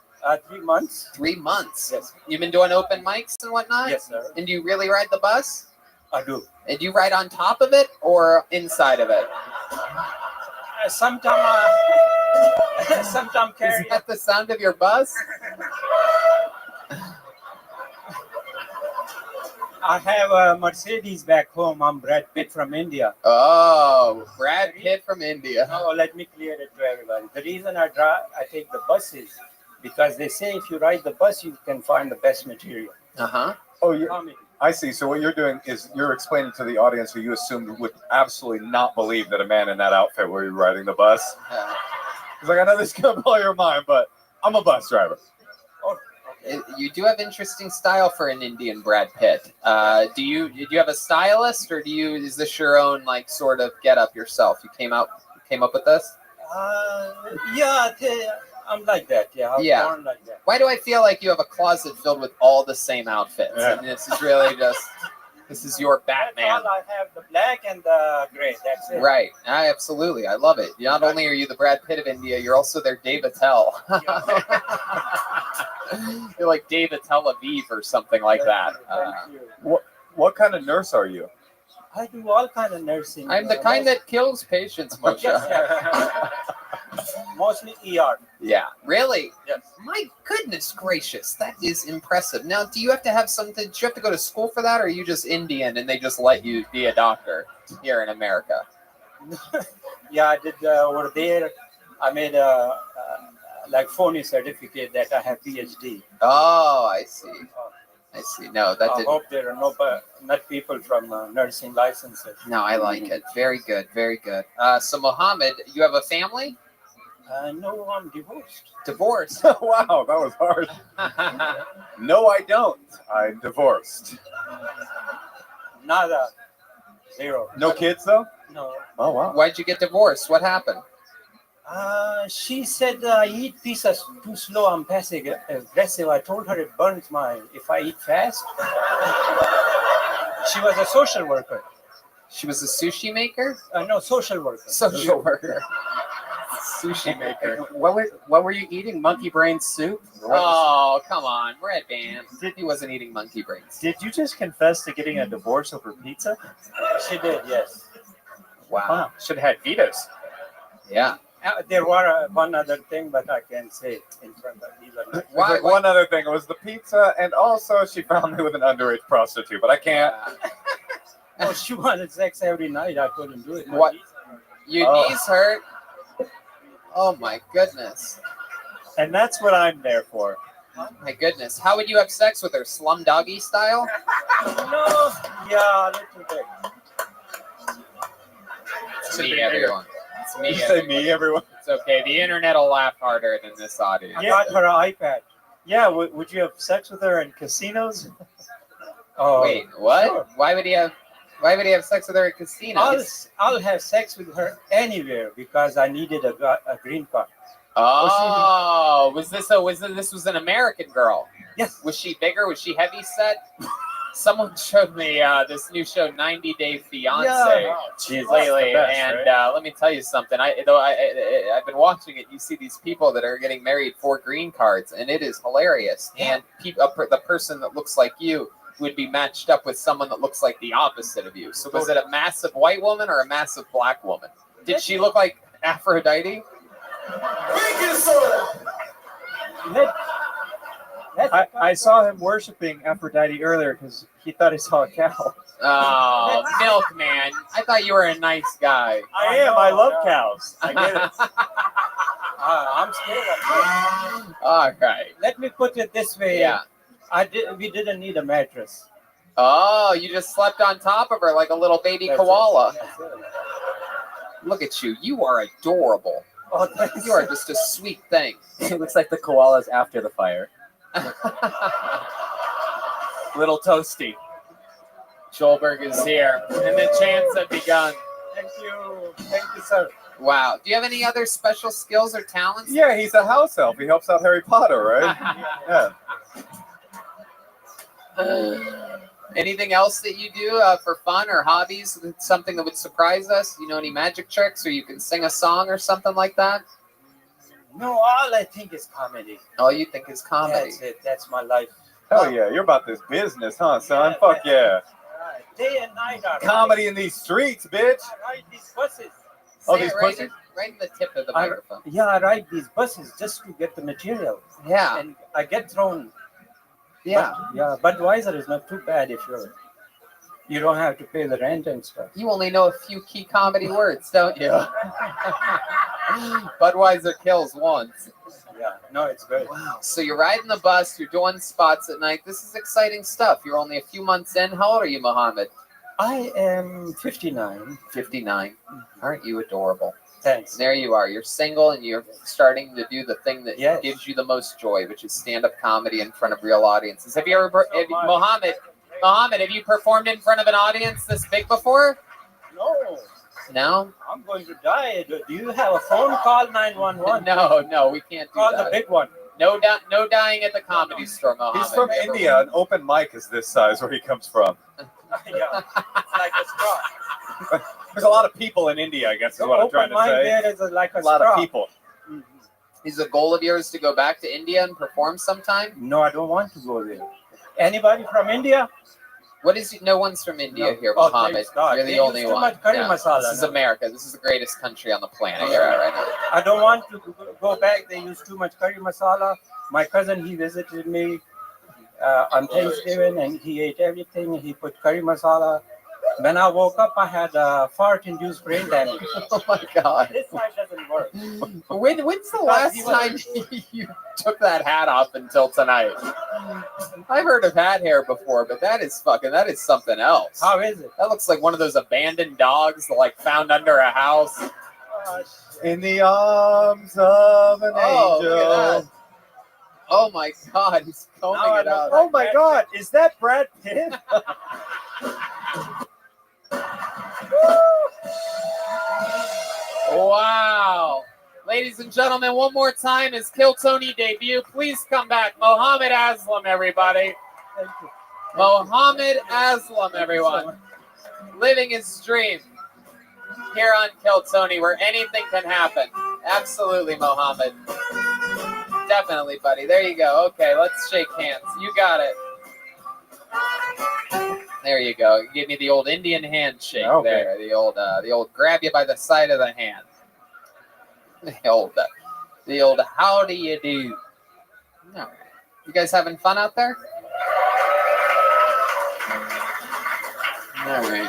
3 months. 3 months. Yes. You've been doing open mics and whatnot? Yes, sir. And do you really ride the bus? I do. And do you ride on top of it or inside of it? Sometimes Is that the sound of your bus? I have a Mercedes back home. I'm Brad Pitt from India. Oh, Brad Pitt from India. Oh, let me clear it to everybody. The reason I take the buses because they say if you ride the bus, you can find the best material. Oh, I see. So what you're doing is you're explaining to the audience who you assumed would absolutely not believe that a man in that outfit were riding the bus. He's like, I know this is gonna blow your mind, but I'm a bus driver. You do have interesting style for an Indian Brad Pitt. Do you have a stylist, or is this your own like sort of get up yourself? You came up with this? I'm like that. Yeah, I was born like that. Why do I feel like you have a closet filled with all the same outfits? Yeah. And this is really this is your Batman. That's all I have, the black and the gray. That's it. Right. Absolutely. I love it. Not only are you the Brad Pitt of India, you're also their Dave Attell. You're like Dave Attell Aviv or something like that. What kind of nurse are you? I do all kind of nursing. I'm the kind that kills patients, Moshe. Mostly ER. Yeah. Really? Yes. My goodness gracious, that is impressive. Now, do you have to have something? Do you have to go to school for that, or are you just Indian and they just let you be a doctor here in America? Yeah, I did over there. I made a like phony certificate that I have PhD. Oh, I see. I see. No, that I didn't. hope there are not people from nursing licenses. No, I like it. Very good. Very good. So, Mohammed, you have a family? No, I'm divorced. Divorced? Wow, that was hard. No, I don't. I'm divorced. Nada. Zero. No kids, though? No. Oh, wow. Why'd you get divorced? What happened? She said I eat pieces too slow. I'm passive aggressive. I told her it burns if I eat fast. She was a social worker. She was a sushi maker? No, social worker. Social worker. Sushi maker. What were you eating? Monkey brain soup? Oh, come on. Red Band. He wasn't eating monkey brains. Did you just confess to getting a divorce over pizza? She did, yes. Wow. Should have had vetoes. Yeah. There were one other thing, but I can't say it in front of you. Why? One other thing, it was the pizza, and also she found me with an underage prostitute, but I can't. Oh, she wanted sex every night. I couldn't do it. What? Your knees hurt? Oh, my goodness. And that's what I'm there for. My goodness. How would you have sex with her? Slum doggy style? No. Yeah, a little bit. It's me, everyone. It's me. You say me, everyone? It's okay. The internet will laugh harder than this audience. I got her an iPad. Yeah, would you have sex with her in casinos? Oh, wait, what? Sure. Why would he have sex with her at casinos? I'll have sex with her anywhere because I needed a green card. Oh, this was an American girl? Yes. Was she bigger? Was she heavy set? Someone showed me this new show, 90 Day Fiance, lately, and let me tell you something. I've been watching it. You see these people that are getting married for green cards, and it is hilarious. And the person that looks like you would be matched up with someone that looks like the opposite of you. So was it a massive white woman or a massive black woman? Did she look like Aphrodite? I saw him worshiping Aphrodite earlier because he thought he saw a cow. Oh, milkman. I thought you were a nice guy. I am. I love cows. I get it. I'm scared. All right. Let me put it this way. Yeah. We didn't need a mattress. Oh, you just slept on top of her like a little baby koala. Look at you. You are adorable. Oh, thanks. You are just a sweet thing. It looks like the koalas after the fire. Little toasty. Schulberg is here, and the chants have begun. Thank you. Thank you, sir. Wow. Do you have any other special skills or talents? Yeah, he's a house elf. He helps out Harry Potter, right? Yeah. Anything else that you do for fun or hobbies? Something that would surprise us? You know any magic tricks, or you can sing a song or something like that? No, all I think is comedy. All you think is comedy. That's it. That's my life. Hell yeah, you're about this business, huh, son? Fuck yeah. Day and night. I Comedy in these streets, bitch. ride these buses. Oh, Say these it right pussies? right in the tip of the microphone. I ride these buses just to get the material. Yeah. And I get thrown. Yeah. Budweiser is not too bad if you don't have to pay the rent and stuff. You only know a few key comedy words, don't you? Budweiser kills once. Yeah, no, it's good. Wow. So you're riding the bus, you're doing spots at night. This is exciting stuff. You're only a few months in. How old are you, Mohammed? I am 59. 59. Aren't you adorable? Thanks. There you are. You're single and you're starting to do the thing that Yes. gives you the most joy, which is stand-up comedy in front of real audiences. Have you ever, Mohammed, have you performed in front of an audience this big before? No. No? I'm going to die. Do you have a phone? Call 911. No, we can't do Call that. the big one. No dying at the comedy store, Mohammed. He's from India. An open mic is this size where he comes from. Yeah, it's like a straw. There's a lot of people in India, I guess is what I'm trying to say. There is like a lot straw. of people. Is a goal of yours to go back to India and perform sometime? No, I don't want to go there. Anybody from India? What is? No one's from India No. here, Oh, Mohammed. thanks God. You're They the only use too one. much curry masala This is now. America. This is the greatest country on the planet. You're at right now. I don't want to go back. They use too much curry masala. My cousin, he visited me on Thanksgiving and he ate everything. He put curry masala. When I woke up, I had fart-induced brain damage. Oh my God. This side doesn't work. When's the last time you took that hat off until tonight? I've heard of hat hair before, but that is something else. How is it? That looks like one of those abandoned dogs like found under a house. In the arms of an Oh, look at angel. that. Oh my God, he's combing it out. Oh my God, is that Brad Pitt? Wow. Ladies and gentlemen, one more time, his Kill Tony debut. Please come back. Mohammed Aslam, everybody. Thank you. Mohammed Aslam, everyone. Living his dream here on Kill Tony, where anything can happen. Absolutely, Mohammed. Definitely, buddy. There you go. Okay, let's shake hands. You got it. There you go. You give me the old Indian handshake there. The old grab you by the side of the hand. The old how do you do? All right. You guys having fun out there? All right.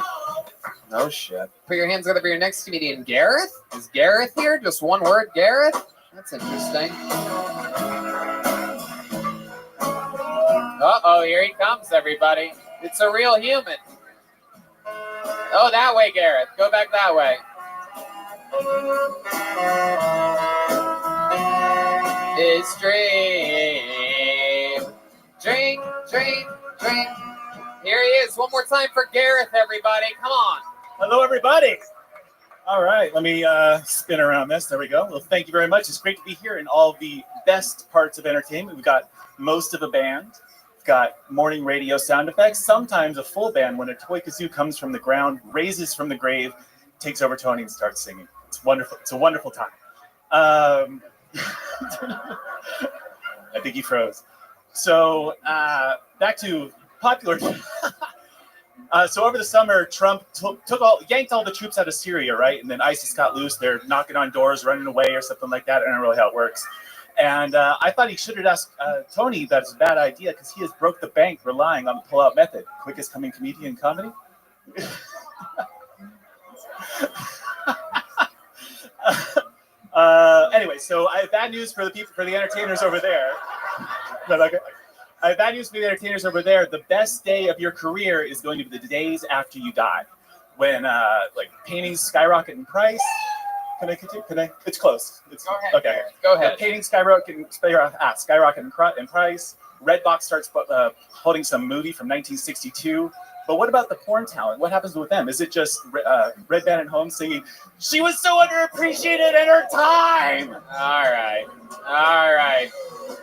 No shit. Put your hands together for your next comedian, Gareth. Is Gareth here? Just one word, Gareth? That's interesting. Uh-oh, here he comes, everybody. It's a real human. Oh, that way, Gareth. Go back that way. His dream. Drink, drink, drink. Here he is. One more time for Gareth, everybody. Come on. Hello, everybody. All right, let me spin around this. There we go. Well, thank you very much. It's great to be here in all the best parts of entertainment. We've got most of a band. We've got morning radio sound effects. Sometimes a full band when a toy kazoo comes from the ground, raises from the grave, takes over Tony and starts singing. It's wonderful. It's a wonderful time. I think he froze. So back to popular. So over the summer, Trump yanked all the troops out of Syria, right? And then ISIS got loose. They're knocking on doors, running away, or something like that. I don't know really how it works. And I thought he should have asked Tony that it's a bad idea because he has broke the bank relying on the pull-out method. Quickest coming comedian in comedy. Anyway, so I have bad news for the entertainers over there. No, okay. I have bad news for the entertainers over there. The best day of your career is going to be the days after you die, when like paintings skyrocket in price. Can I continue? Can I? It's close. Go ahead. Okay. Go ahead. Paintings skyrocket in price. Redbox starts holding some movie from 1962. But what about the porn talent? What happens with them? Is it just Red Band and Holmes singing, "She was so underappreciated in her time"? All right.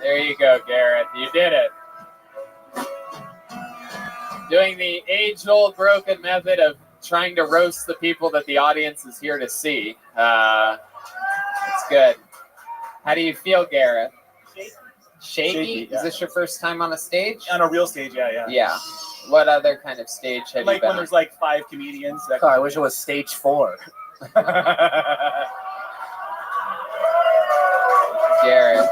There you go, Gareth. You did it. Doing the age-old broken method of trying to roast the people that the audience is here to see. It's good. How do you feel, Gareth? Shaky? Yeah. Is this your first time on a stage? On a real stage, yeah. Yeah. What other kind of stage have you Like been when there's like 5 comedians. Oh, I wish it was stage 4. Gareth.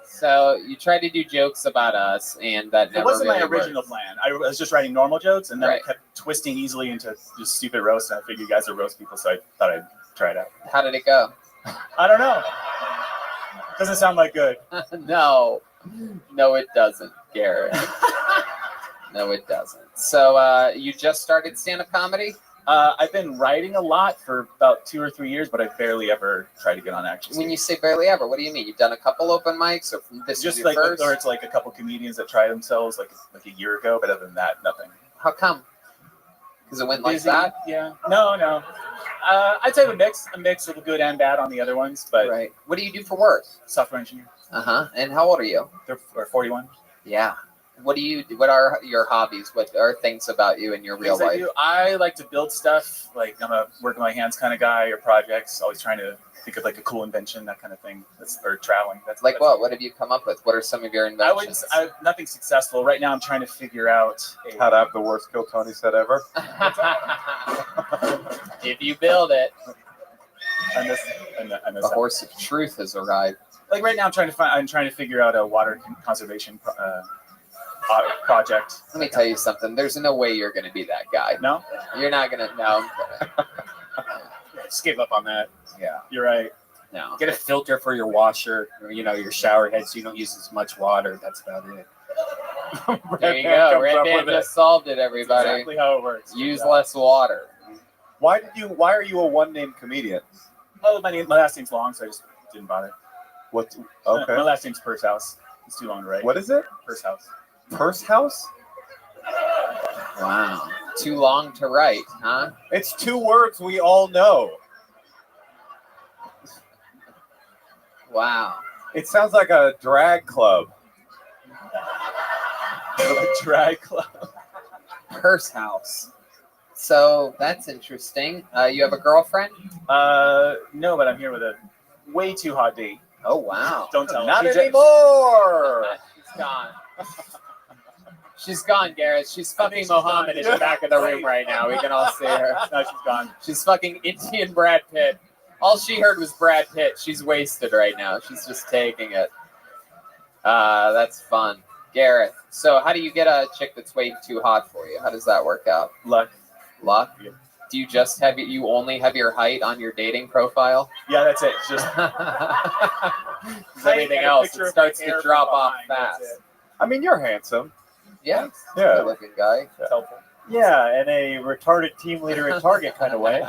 So you tried to do jokes about us, and that It never wasn't really my original worked. plan. I was just writing normal jokes, and then Right. it kept twisting easily into just stupid roasts. And I figured you guys are roast people, so I thought I'd try it out. How did it go? I don't know. Doesn't sound like good. No, it doesn't, Gareth. No, it doesn't. So you just started stand-up comedy? I've been writing a lot for about 2 or 3 years, but I barely ever try to get on actual When you say barely ever, what do you mean? You've done a couple open mics, or this just is your like, first? or it's like a couple comedians that try themselves like a year ago, but other than that, nothing. How come? Because it went like Busy, that? Yeah. No. I'd say a mix of good and bad on the other ones, but Right. What do you do for work? Software engineer. And how old are you? They're 41. Yeah. What are your hobbies? What are things about you in your real Things I life? do, I like to build stuff. Like I'm a work with my hands kind of guy, or projects. Always trying to think of like a cool invention, that kind of thing. Or traveling. That's what? What have you come up with? What are some of your inventions? Nothing successful right now. I'm trying to figure out how to have the worst Kill Tony set ever. If you build it, I miss the horse of truth has arrived. Like right now, I'm trying to figure out a water conservation project. Let me tell you something. There's no way you're going to be that guy. No, you're not going to. No, I'm kidding. Just give up on that. Yeah, you're right. No, Get a filter for your washer, or your shower head, so you don't use as much water. That's about it. There you go. Red Band just solved it, everybody. That's exactly how it works. Use less water. Why are you a one-name comedian? Oh, my last name's long, so I just didn't bother. What? Okay. My last name's Purse House. It's too long to write. What is it? Purse House. Purse House? Wow. Too long to write, huh? It's 2 words we all know. Wow. It sounds like a drag club. A drag club. Purse House. So that's interesting. You have a girlfriend? No, but I'm here with a way too hot date. Oh wow! Don't tell Not her. anymore. She's gone. She's gone, Gareth. She's fucking Mohammed in the back of the room right now. We can all see her. No, she's gone. She's fucking Indian Brad Pitt. All she heard was Brad Pitt. She's wasted right now. She's just taking it. That's fun. Gareth, so how do you get a chick that's way too hot for you? How does that work out? Luck. Luck? Yeah. Do you only have your height on your dating profile? Yeah, that's it. Just everything else it starts to drop off fast. I mean, you're handsome. Yeah. Yeah. Good looking guy. It's helpful. Yeah, in a retarded team leader at Target kind of way.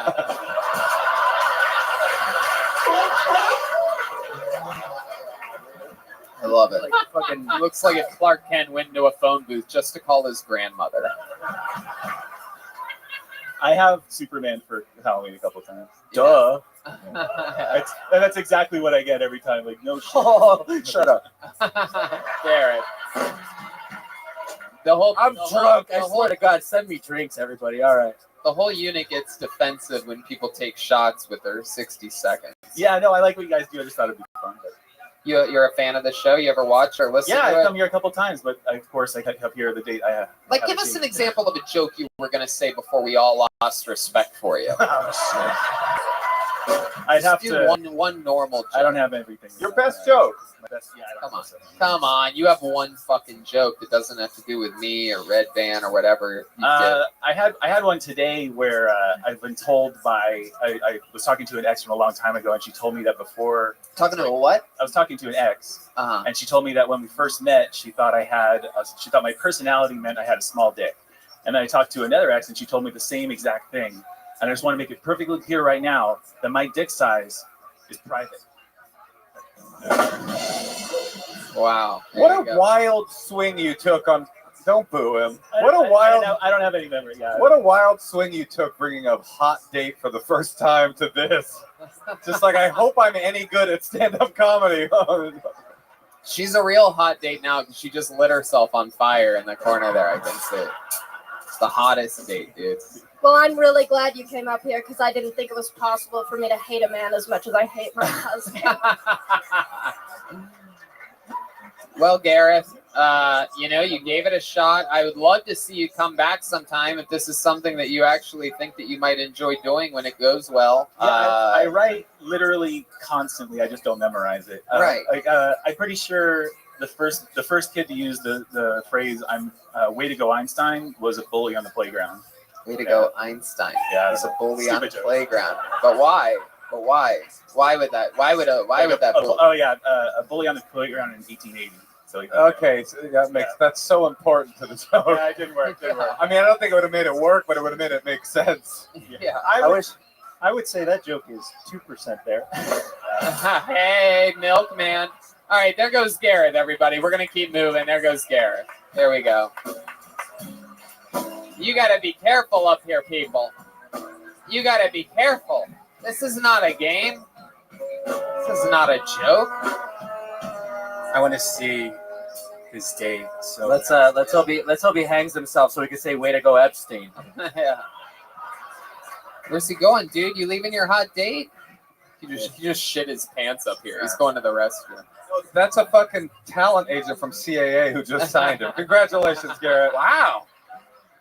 I love it. Fucking looks like if Clark Kent went into a phone booth just to call his grandmother. I have Superman for Halloween a couple times. Duh. That's exactly what I get every time. Like, no shit. Oh, shut up. Garrett. I'm drunk. I swear to God, send me drinks, everybody. All right. The whole unit gets defensive when people take shots with their 60 seconds. Yeah, no, I like what you guys do. I just thought it'd be fun. But... You're a fan of the show? You ever watch or listen Yeah, to I've it? come here a couple times, but of course I kept here the date I have. Like, give us an example of a joke you were going to say before we all lost respect for you. I'd have do to. one normal joke. I don't have everything. Your best joke. My best, yeah, I don't Come on. think so. Come on. You have one fucking joke that doesn't have to do with me or Red Band or whatever you did. I had one today where I've been told by I was talking to an ex from a long time ago, and she told me that before. Talking to a what? I was talking to an ex, Uh-huh. and she told me that when we first met, she thought my personality meant I had a small dick. And then I talked to another ex, and she told me the same exact thing. And I just want to make it perfectly clear right now that my dick size is private. Wow. What a wild swing you took on. Don't boo him. I don't have any memory. Yeah. What a wild swing you took bringing up hot date for the first time to this. Just like, I hope I'm any good at stand-up comedy. She's a real hot date now because she just lit herself on fire in the corner there. I can see. It's the hottest date, dude. Well, I'm really glad you came up here because I didn't think it was possible for me to hate a man as much as I hate my husband. Well, Gareth, you gave it a shot. I would love to see you come back sometime if this is something that you actually think that you might enjoy doing when it goes well. Yeah, I write literally constantly. I just don't memorize it. Right. I'm pretty sure the first kid to use the phrase "I'm way to go Einstein" was a bully on the playground. Way to go Einstein. Yeah, it's a bully on the joke. playground. But why? Why would that? Why would that? Bully? A bully on the playground in 1880. So Okay, so that's so important to the joke. Yeah, it didn't work. I mean, I don't think it would have made it work, but it would have made it make sense. Yeah. I would say that joke is 2% there. Hey, milkman. All right, there goes Gareth, everybody. We're going to keep moving. There goes Gareth. There we go. You got to be careful up here, people. You got to be careful. This is not a game. This is not a joke. I want to see his date. So Let's hope he hangs himself so we can say "Way to go, Epstein." Yeah. Where's he going, dude? You leaving your hot date? He just shit his pants up here. He's going to the restroom. That's a fucking talent agent from CAA who just signed him. Congratulations, Garrett. Wow.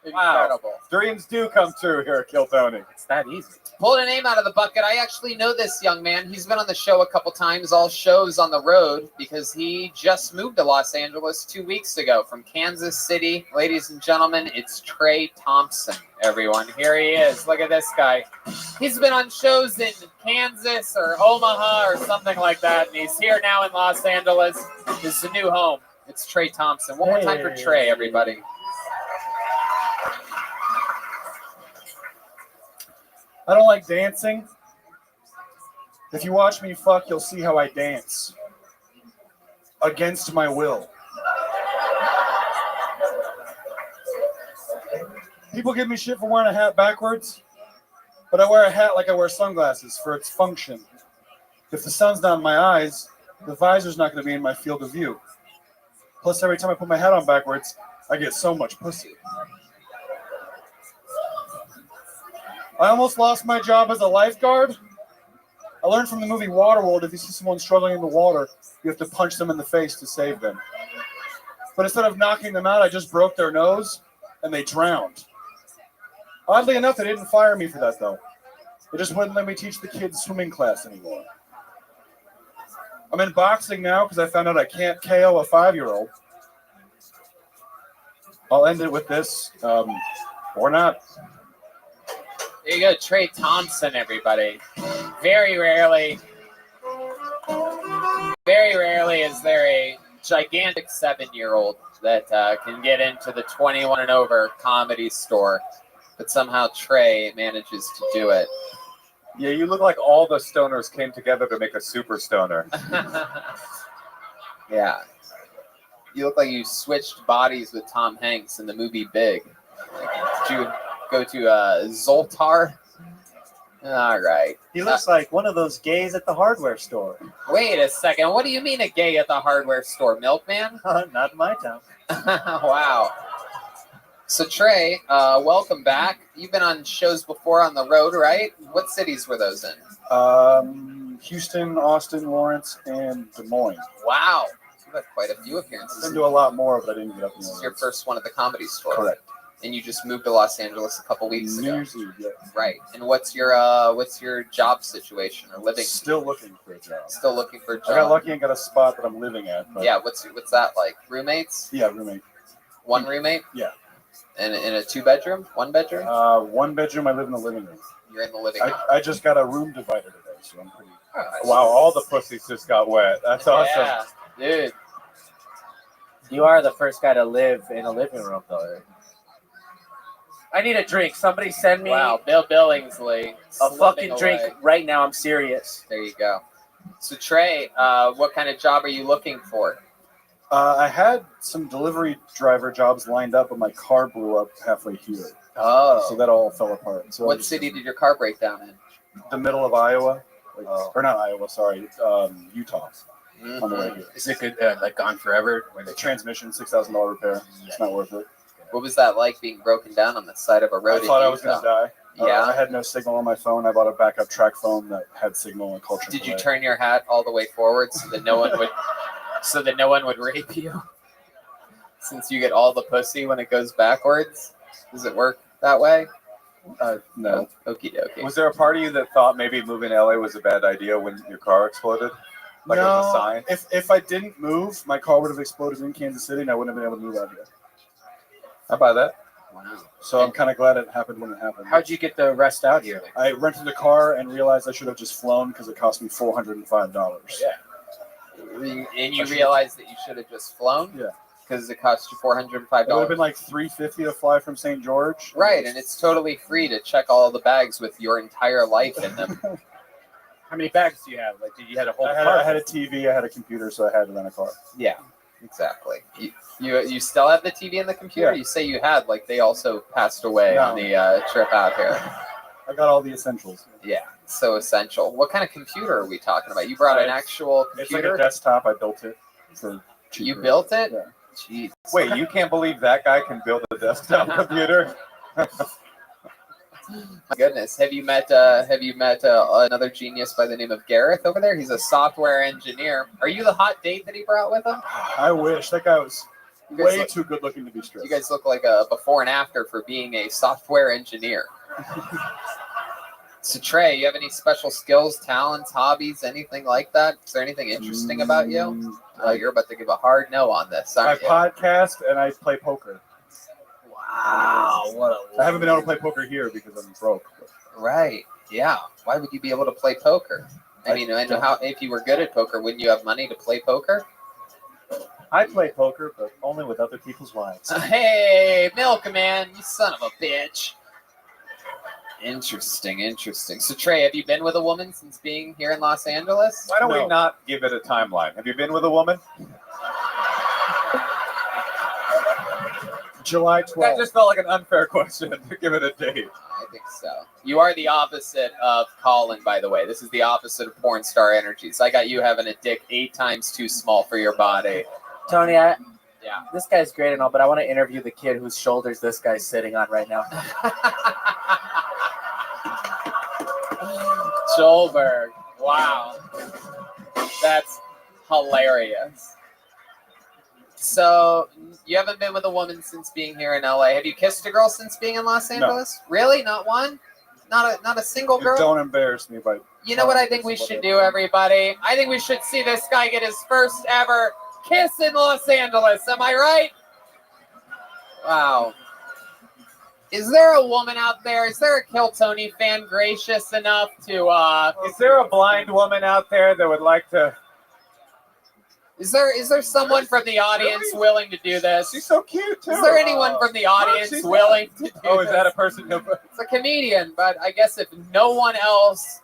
Incredible. Dreams do come true here at Kill Tony. It's that easy. Pulling a name out of the bucket. I actually know this young man. He's been on the show a couple times, all shows on the road, because he just moved to Los Angeles 2 weeks ago from Kansas City. Ladies and gentlemen, it's Trey Thompson, everyone. Here he is. Look at this guy. He's been on shows in Kansas or Omaha or something like that, and he's here now in Los Angeles. This is a new home. It's Trey Thompson. One more time for Trey, everybody. I don't like dancing. If you watch me fuck, you'll see how I dance. Against my will. People give me shit for wearing a hat backwards, but I wear a hat like I wear sunglasses for its function. If the sun's not in my eyes, the visor's not going to be in my field of view. Plus, every time I put my hat on backwards, I get so much pussy. I almost lost my job as a lifeguard. I learned from the movie Waterworld, if you see someone struggling in the water, you have to punch them in the face to save them. But instead of knocking them out, I just broke their nose, and they drowned. Oddly enough, they didn't fire me for that, though. They just wouldn't let me teach the kids swimming class anymore. I'm in boxing now because I found out I can't KO a 5-year-old. I'll end it with this, or not. There you go, Trey Thompson, everybody. Very rarely is there a gigantic 7-year-old that can get into the 21 and over comedy store, but somehow Trey manages to do it. Yeah, you look like all the stoners came together to make a super stoner. Yeah. You look like you switched bodies with Tom Hanks in the movie Big. Did you go to Zoltar? All right. He looks like one of those gays at the hardware store. Wait a second. What do you mean a gay at the hardware store, Milkman? Not in my town. Wow. So Trey, welcome back. You've been on shows before on the road, right? What cities were those in? Houston, Austin, Lawrence, and Des Moines. Wow. You've had quite a few appearances. I've been to a lot more, but I didn't get up in This is your first one at the Comedy Store. Correct. And you just moved to Los Angeles a couple weeks New ago. Year's Eve, yeah. Right. And what's your job situation or living? Still looking for a job. Still looking for a job. I got lucky and got a spot that I'm living at. But Yeah. What's that like? Roommates? Yeah, roommate. One roommate? Yeah. And in a 2-bedroom? 1 bedroom? 1 bedroom. I live in the living room. You're in the living room. I just got a room divider today, so I'm pretty. Wow, all the pussies just got wet. That's awesome. Yeah, dude. You are the first guy to live in a living room, though. I need a drink. Somebody send me Wow, Bill Billingsley. a fucking slipping drink away. right now. I'm serious. There you go. So Trey, what kind of job are you looking for? I had some delivery driver jobs lined up, but my car blew up halfway here. Oh. So that all fell apart. So What city did your car break down in? The middle of Iowa, or not Iowa, sorry, Utah. On the way here. Is it good? Like gone forever? When The transmission, $6,000 repair. It's not worth it. What was that like being broken down on the side of a road? I thought I was going to die. Yeah. I had no signal on my phone. I bought a backup track phone that had signal and culture. Did you turn your hat all the way forward so that no one would rape you? Since you get all the pussy when it goes backwards, does it work that way? No. Okie dokie. Was there a part of you that thought maybe moving to LA was a bad idea when your car exploded? Like it was a sign? If I didn't move, my car would have exploded in Kansas City, and I wouldn't have been able to move out here. I buy that. Wow. So I'm kind of glad it happened when it happened. How'd you get the rest out here? I rented a car and realized I should have just flown because it cost me $405. Yeah. And you realized that you should have just flown? Yeah. Because it cost you $405. It would have been like $350 to fly from St. George. Right, and it's totally free to check all the bags with your entire life in them. How many bags do you have? Like, did you had a whole I car? had a TV, I had a computer, so I had to rent a car. Yeah, exactly. You still have the TV and the computer? Yeah. You say you had, like they also passed away on the trip out here. I got all the essentials. Yeah, so essential. What kind of computer are we talking about? You brought an actual It's like computer? a desktop. I built it for cheaper. You built it? Yeah. Jeez. Wait, you can't believe that guy can build a desktop computer? My goodness, have you met another genius by the name of Gareth over there? He's a software engineer. Are you the hot date that he brought with him? I wish. That guy was You guys way look- too good looking to be straight. You guys look like a before and after for being a software engineer. So Trey, you have any special skills, talents, hobbies, anything like that? Is there anything interesting about you? You're about to give a hard no on this, I aren't you? podcast and I play poker. Wow, what I haven't been able to play poker here because I'm broke. Right. Yeah. Why would you be able to play poker? I mean, I know how if you were good at poker, wouldn't you have money to play poker? I play poker, but only with other people's wives. Hey, Milkman, you son of a bitch. Interesting. So Trey, have you been with a woman since being here in Los Angeles? Why don't we not give it a timeline? Have you been with a woman? July 12th. That just felt like an unfair question to give it a date. I think so. You are the opposite of Colin, by the way. This is the opposite of porn star energy. So I got you having a dick 8 times too small for your body. Tony, this guy's great and all, but I want to interview the kid whose shoulders this guy's sitting on right now. Schulberg. Wow. That's hilarious. So, you haven't been with a woman since being here in LA. Have you kissed a girl since being in Los Angeles? Really? Not one? Not a single girl? Don't embarrass me by. You know what I think we should do, everybody? I think we should see this guy get his first ever kiss in Los Angeles. Am I right? Wow. Is there a woman out there? Is there a Kill Tony fan gracious enough to Is there a blind woman out there that would like to? Is there someone from the audience willing to do this? She's so cute too. Is there anyone from the audience willing to do Oh, is that a this? person? No. It's a comedian, but I guess if no one else,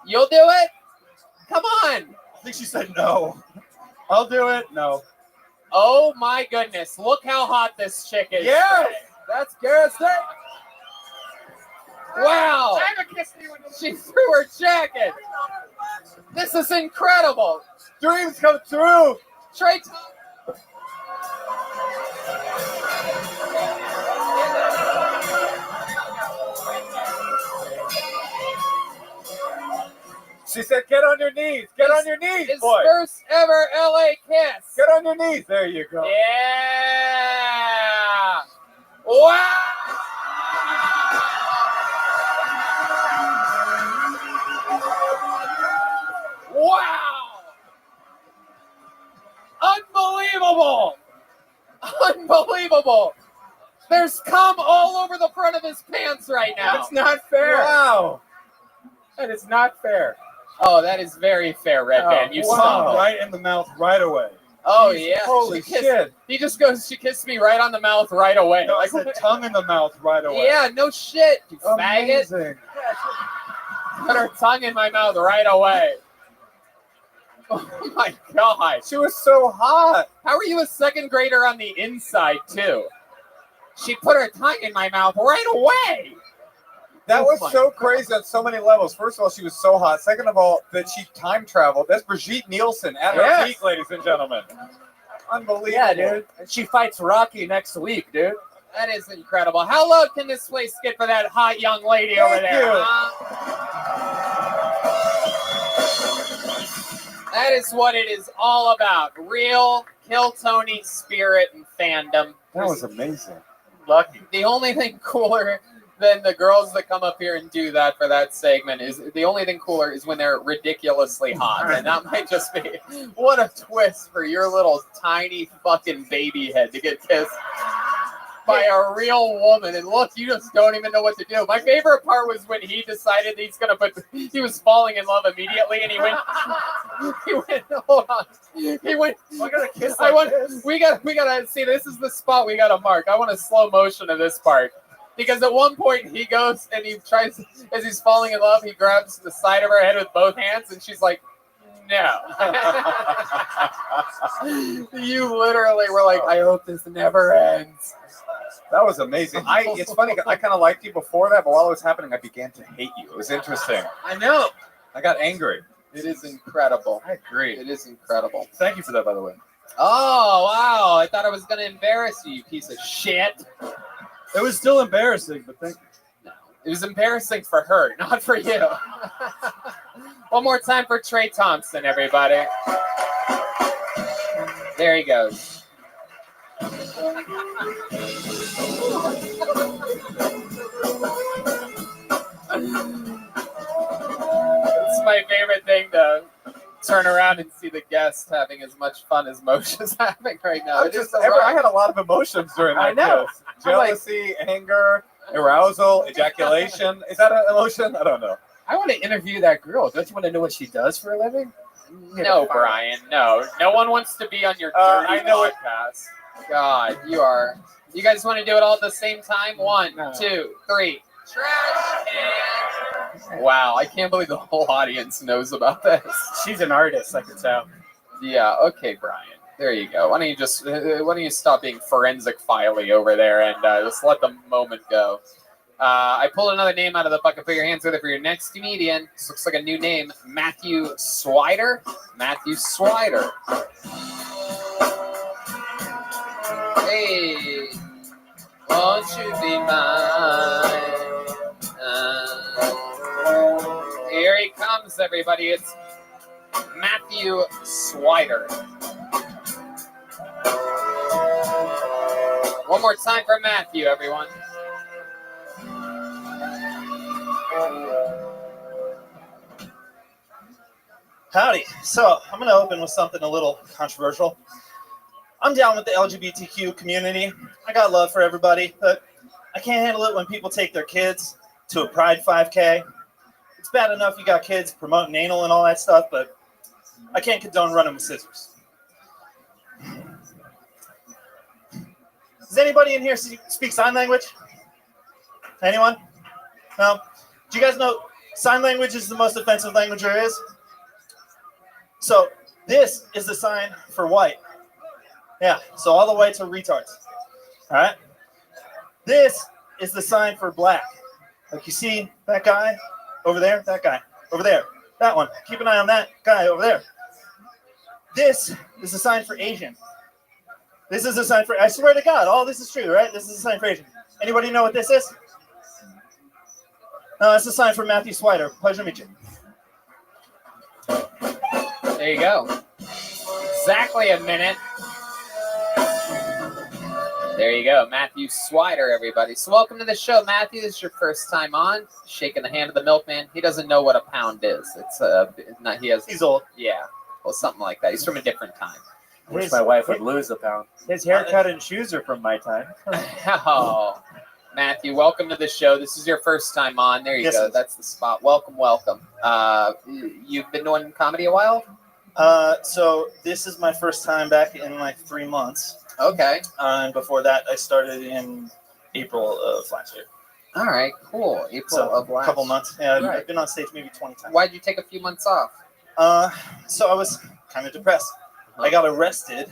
you'll do it? Come on. I think she said no. I'll do it. No. Oh my goodness. Look how hot this chick is. Yes! That's Garrett's thing. Wow. She threw her jacket. This is incredible. Dreams come true. Trey. She said, "Get on your knees. Get on your knees, His boy. first ever LA kiss. Get on your knees. There you go." Yeah. Wow! Wow! Unbelievable! Unbelievable! There's cum all over the front of his pants right now. That's not fair. Wow. That is not fair. Oh, that is very fair, Red Man. You wow. wow. Right in the mouth right away. Oh, Jesus, yeah. Holy shit. He just goes, she kissed me right on the mouth right away. No, I said tongue in the mouth right away. Yeah, no shit, you faggot. Amazing. Put her tongue in my mouth right away. Oh my god. She was so hot. How are you a second grader on the inside, too? She put her tongue in my mouth right away. That was my so crazy on so many levels. First of all, she was so hot. Second of all, that she time traveled. That's Brigitte Nielsen at her peak, ladies and gentlemen. Unbelievable. Yeah, dude. And she fights Rocky next week, dude. That is incredible. How loud can this place get for that hot young lady over there? That is what it is all about. Real Kill Tony spirit and fandom. That was amazing. Lucky. The only thing cooler than the girls that come up here and do that for that segment is the only thing cooler is when they're ridiculously hot. And that might just be what a twist for your little tiny fucking baby head to get kissed by a real woman. And look, you just don't even know what to do. My favorite part was when he decided he's gonna he was falling in love immediately, and he went, hold on, he went, We're gonna kiss I like want, this. we gotta see, this is the spot we gotta mark. I want a slow motion of this part. Because at one point he goes and he tries, as he's falling in love, he grabs the side of her head with both hands, and she's like, no. You literally were like, I hope this never ends. That was amazing. It's funny, I kind of liked you before that, but while it was happening, I began to hate you. It was interesting. I know. I got angry. It is incredible. I agree. It is incredible. Thank you for that, by the way. Oh, wow. I thought I was going to embarrass you, you piece of shit. It was still embarrassing, but thank you. No, it was embarrassing for her, not for you. One more time for Trey Thompson, everybody. There he goes. It's my favorite thing to turn around and see the guest having as much fun as Moshe's having right now. I had a lot of emotions during that. I know. Kiss. Jealousy, anger, arousal, ejaculation. Is that an emotion? I don't know. I want to interview that girl. Don't you want to know what she does for a living? No, Brian, no. No one wants to be on your dirty I know it. podcast. God, you are. You guys want to do it all at the same time? 1, 2, 3. Trash can. Wow, I can't believe the whole audience knows about this. She's an artist, I can tell. Yeah, okay, Brian. There you go. Why don't you stop being forensic filey over there and just let the moment go. I pulled another name out of the bucket. Put your hands together for your next comedian. This looks like a new name. Matthew Swider. Matthew Swider. Hey, won't you be mine? Here he comes, everybody. It's Matthew Swider. One more time for Matthew, everyone. Howdy. So I'm going to open with something a little controversial. I'm down with the LGBTQ community. I got love for everybody, but I can't handle it when people take their kids to a Pride 5K. It's bad enough you got kids promoting anal and all that stuff, but I can't condone running with scissors. Does anybody in here speak sign language? Anyone? No? Do you guys know sign language is the most offensive language there is? So this is the sign for white. Yeah, so all the whites are retards. All right? This is the sign for black. Like you see that guy over there, that guy over there, that one. Keep an eye on that guy over there. This is the sign for Asian. This is a sign for, I swear to God, all this is true, right? This is a sign for Asian. Anybody know what this is? No, that's a sign for Matthew Swider. Pleasure to meet you. There you go. Exactly a minute. There you go, Matthew Swider, everybody. So welcome to the show, Matthew. This is your first time on. Shaking the hand of the milkman. He doesn't know what a pound is. It's not. He's old. Yeah, well, something like that. He's from a different time. Wish my wife would lose a pound. His haircut and shoes are from my time. Oh, Matthew, welcome to the show. This is your first time on. There you Yes, go. it is. That's the spot. Welcome, welcome. You've been doing comedy a while? So this is my first time back in like 3 months. Okay. And before that, I started in April of last year. All right, cool. April So of a last. couple months. Yeah, Right. I've been on stage maybe 20 times. Why'd you take a few months off? So I was kind of depressed. I got arrested,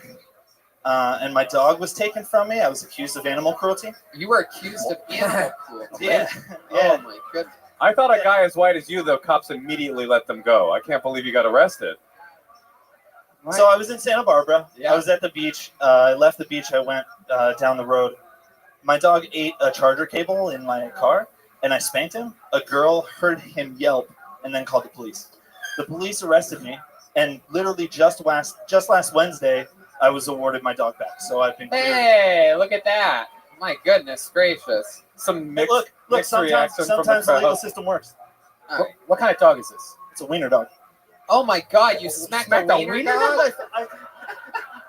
and my dog was taken from me. I was accused of animal cruelty. You were accused of animal cruelty? Yeah. Oh my goodness. I thought a guy as white as you, the cops immediately let them go. I can't believe you got arrested. So I was in Santa Barbara. Yeah. I was at the beach. I left the beach. I went down the road. My dog ate a charger cable in my car, and I spanked him. A girl heard him yelp and then called the police. The police arrested me, and literally just last Wednesday, I was awarded my dog back. So I've been cleared. Hey, look at that. My goodness gracious. Some mixed, Look, mixed sometimes reaction from the legal crowd. system works. All right. What kind of dog is this? It's a wiener dog. Oh my God! You smacked a wiener dog?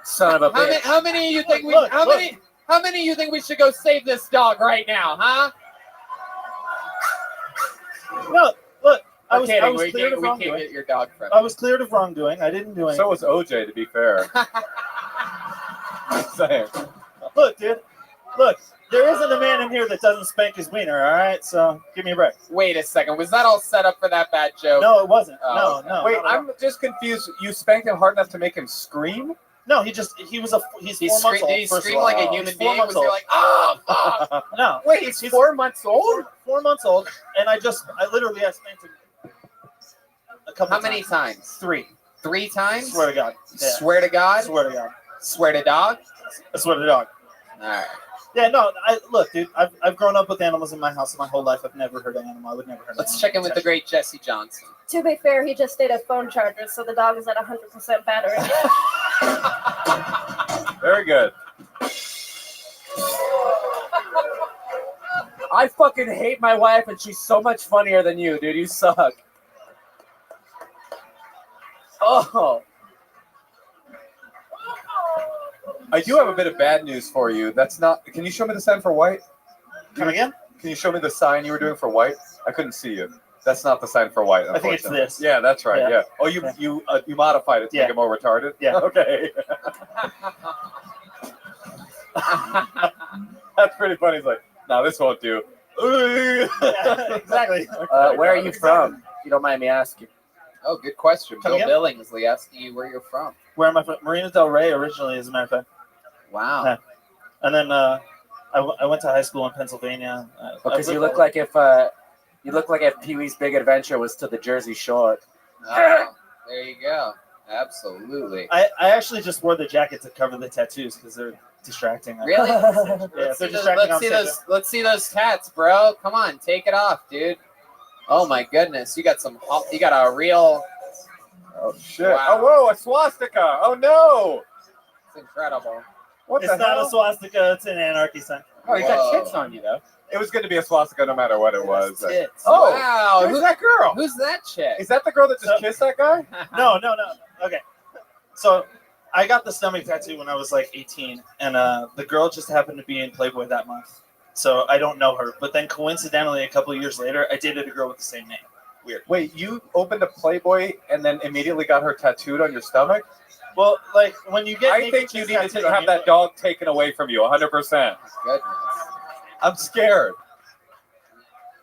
Son of a bitch. How many you think we? Look, How look. many? How many you think we should go save this dog right now? Huh? No, look. I I'm was kidding. cleared of We can't wrongdoing. get your dog from. I was cleared of wrongdoing. I didn't do anything. So was OJ, to be fair. Just saying. Look, dude. Look, there isn't a man in here that doesn't spank his wiener, all right? So give me a break. Wait a second. Was that all set up for that bad joke? No, it wasn't. Oh, No, okay. no. Wait, not at all. I'm just confused. You spanked him hard enough to make him scream? No, he's 4 months old. Did he first of scream all. like a He's human 4 being? months Was he old. like, oh, fuck? No. Wait, he's 4 months old? 4 months old, and I literally spanked him a couple How many times? 3. 3 times? Swear to God. Yeah. Swear to God? Swear to God. Swear to dog? I swear to dog. All right. Yeah, no, look, dude, I've grown up with animals in my house my whole life. I've never heard an animal. I would never hurt an Let's animal. check in with the great Jesse Johnson. To be fair, he just ate a phone charger, so the dog is at 100% battery. Very good. I fucking hate my wife, and she's so much funnier than you, dude. You suck. Oh. I do have a bit of bad news for you. That's not. Can you show me the sign for white? Come again? Can you show me the sign you were doing for white? I couldn't see you. That's not the sign for white. I think it's unfortunately. this. Yeah, that's right. Yeah. Yeah. Oh, you modified it to Yeah. make it more retarded. Yeah. Okay. That's pretty funny. He's like, no, this won't do. Yeah, exactly. Where are you from? If you don't mind me asking. Oh, good question. Come Bill again? Billingsley asking you where you're from. Where am I from? Marina Del Rey originally, as a matter of fact. Wow. Yeah. And then I went to high school in Pennsylvania. Because you look like if Pee-wee's Big Adventure was to the Jersey Shore. Oh, there you go. Absolutely. I actually just wore the jacket to cover the tattoos because they're distracting. Really? Yeah, Let's they're see distracting. let's see those tats, bro. Come on, take it off, dude. Oh my goodness, you got a real. Oh shit! Wow. Oh whoa, a swastika! Oh no! It's incredible. What It's the not hell? a swastika. It's an anarchy sign. Oh, you got Whoa. tits on you though. It was going to be a swastika no matter what it was. Tits. Oh, Wow. who's that girl? Who's that chick? Is that the girl that just kissed that guy? No. Okay. So I got the stomach tattoo when I was like 18, and the girl just happened to be in Playboy that month. So I don't know her. But then coincidentally, a couple of years later, I dated a girl with the same name. Weird. Wait, you opened a Playboy and then immediately got her tattooed on your stomach? Well, like when you get I naked think you chicks need tattooed to on have you- that dog taken away from you, 100%. Goodness. I'm scared.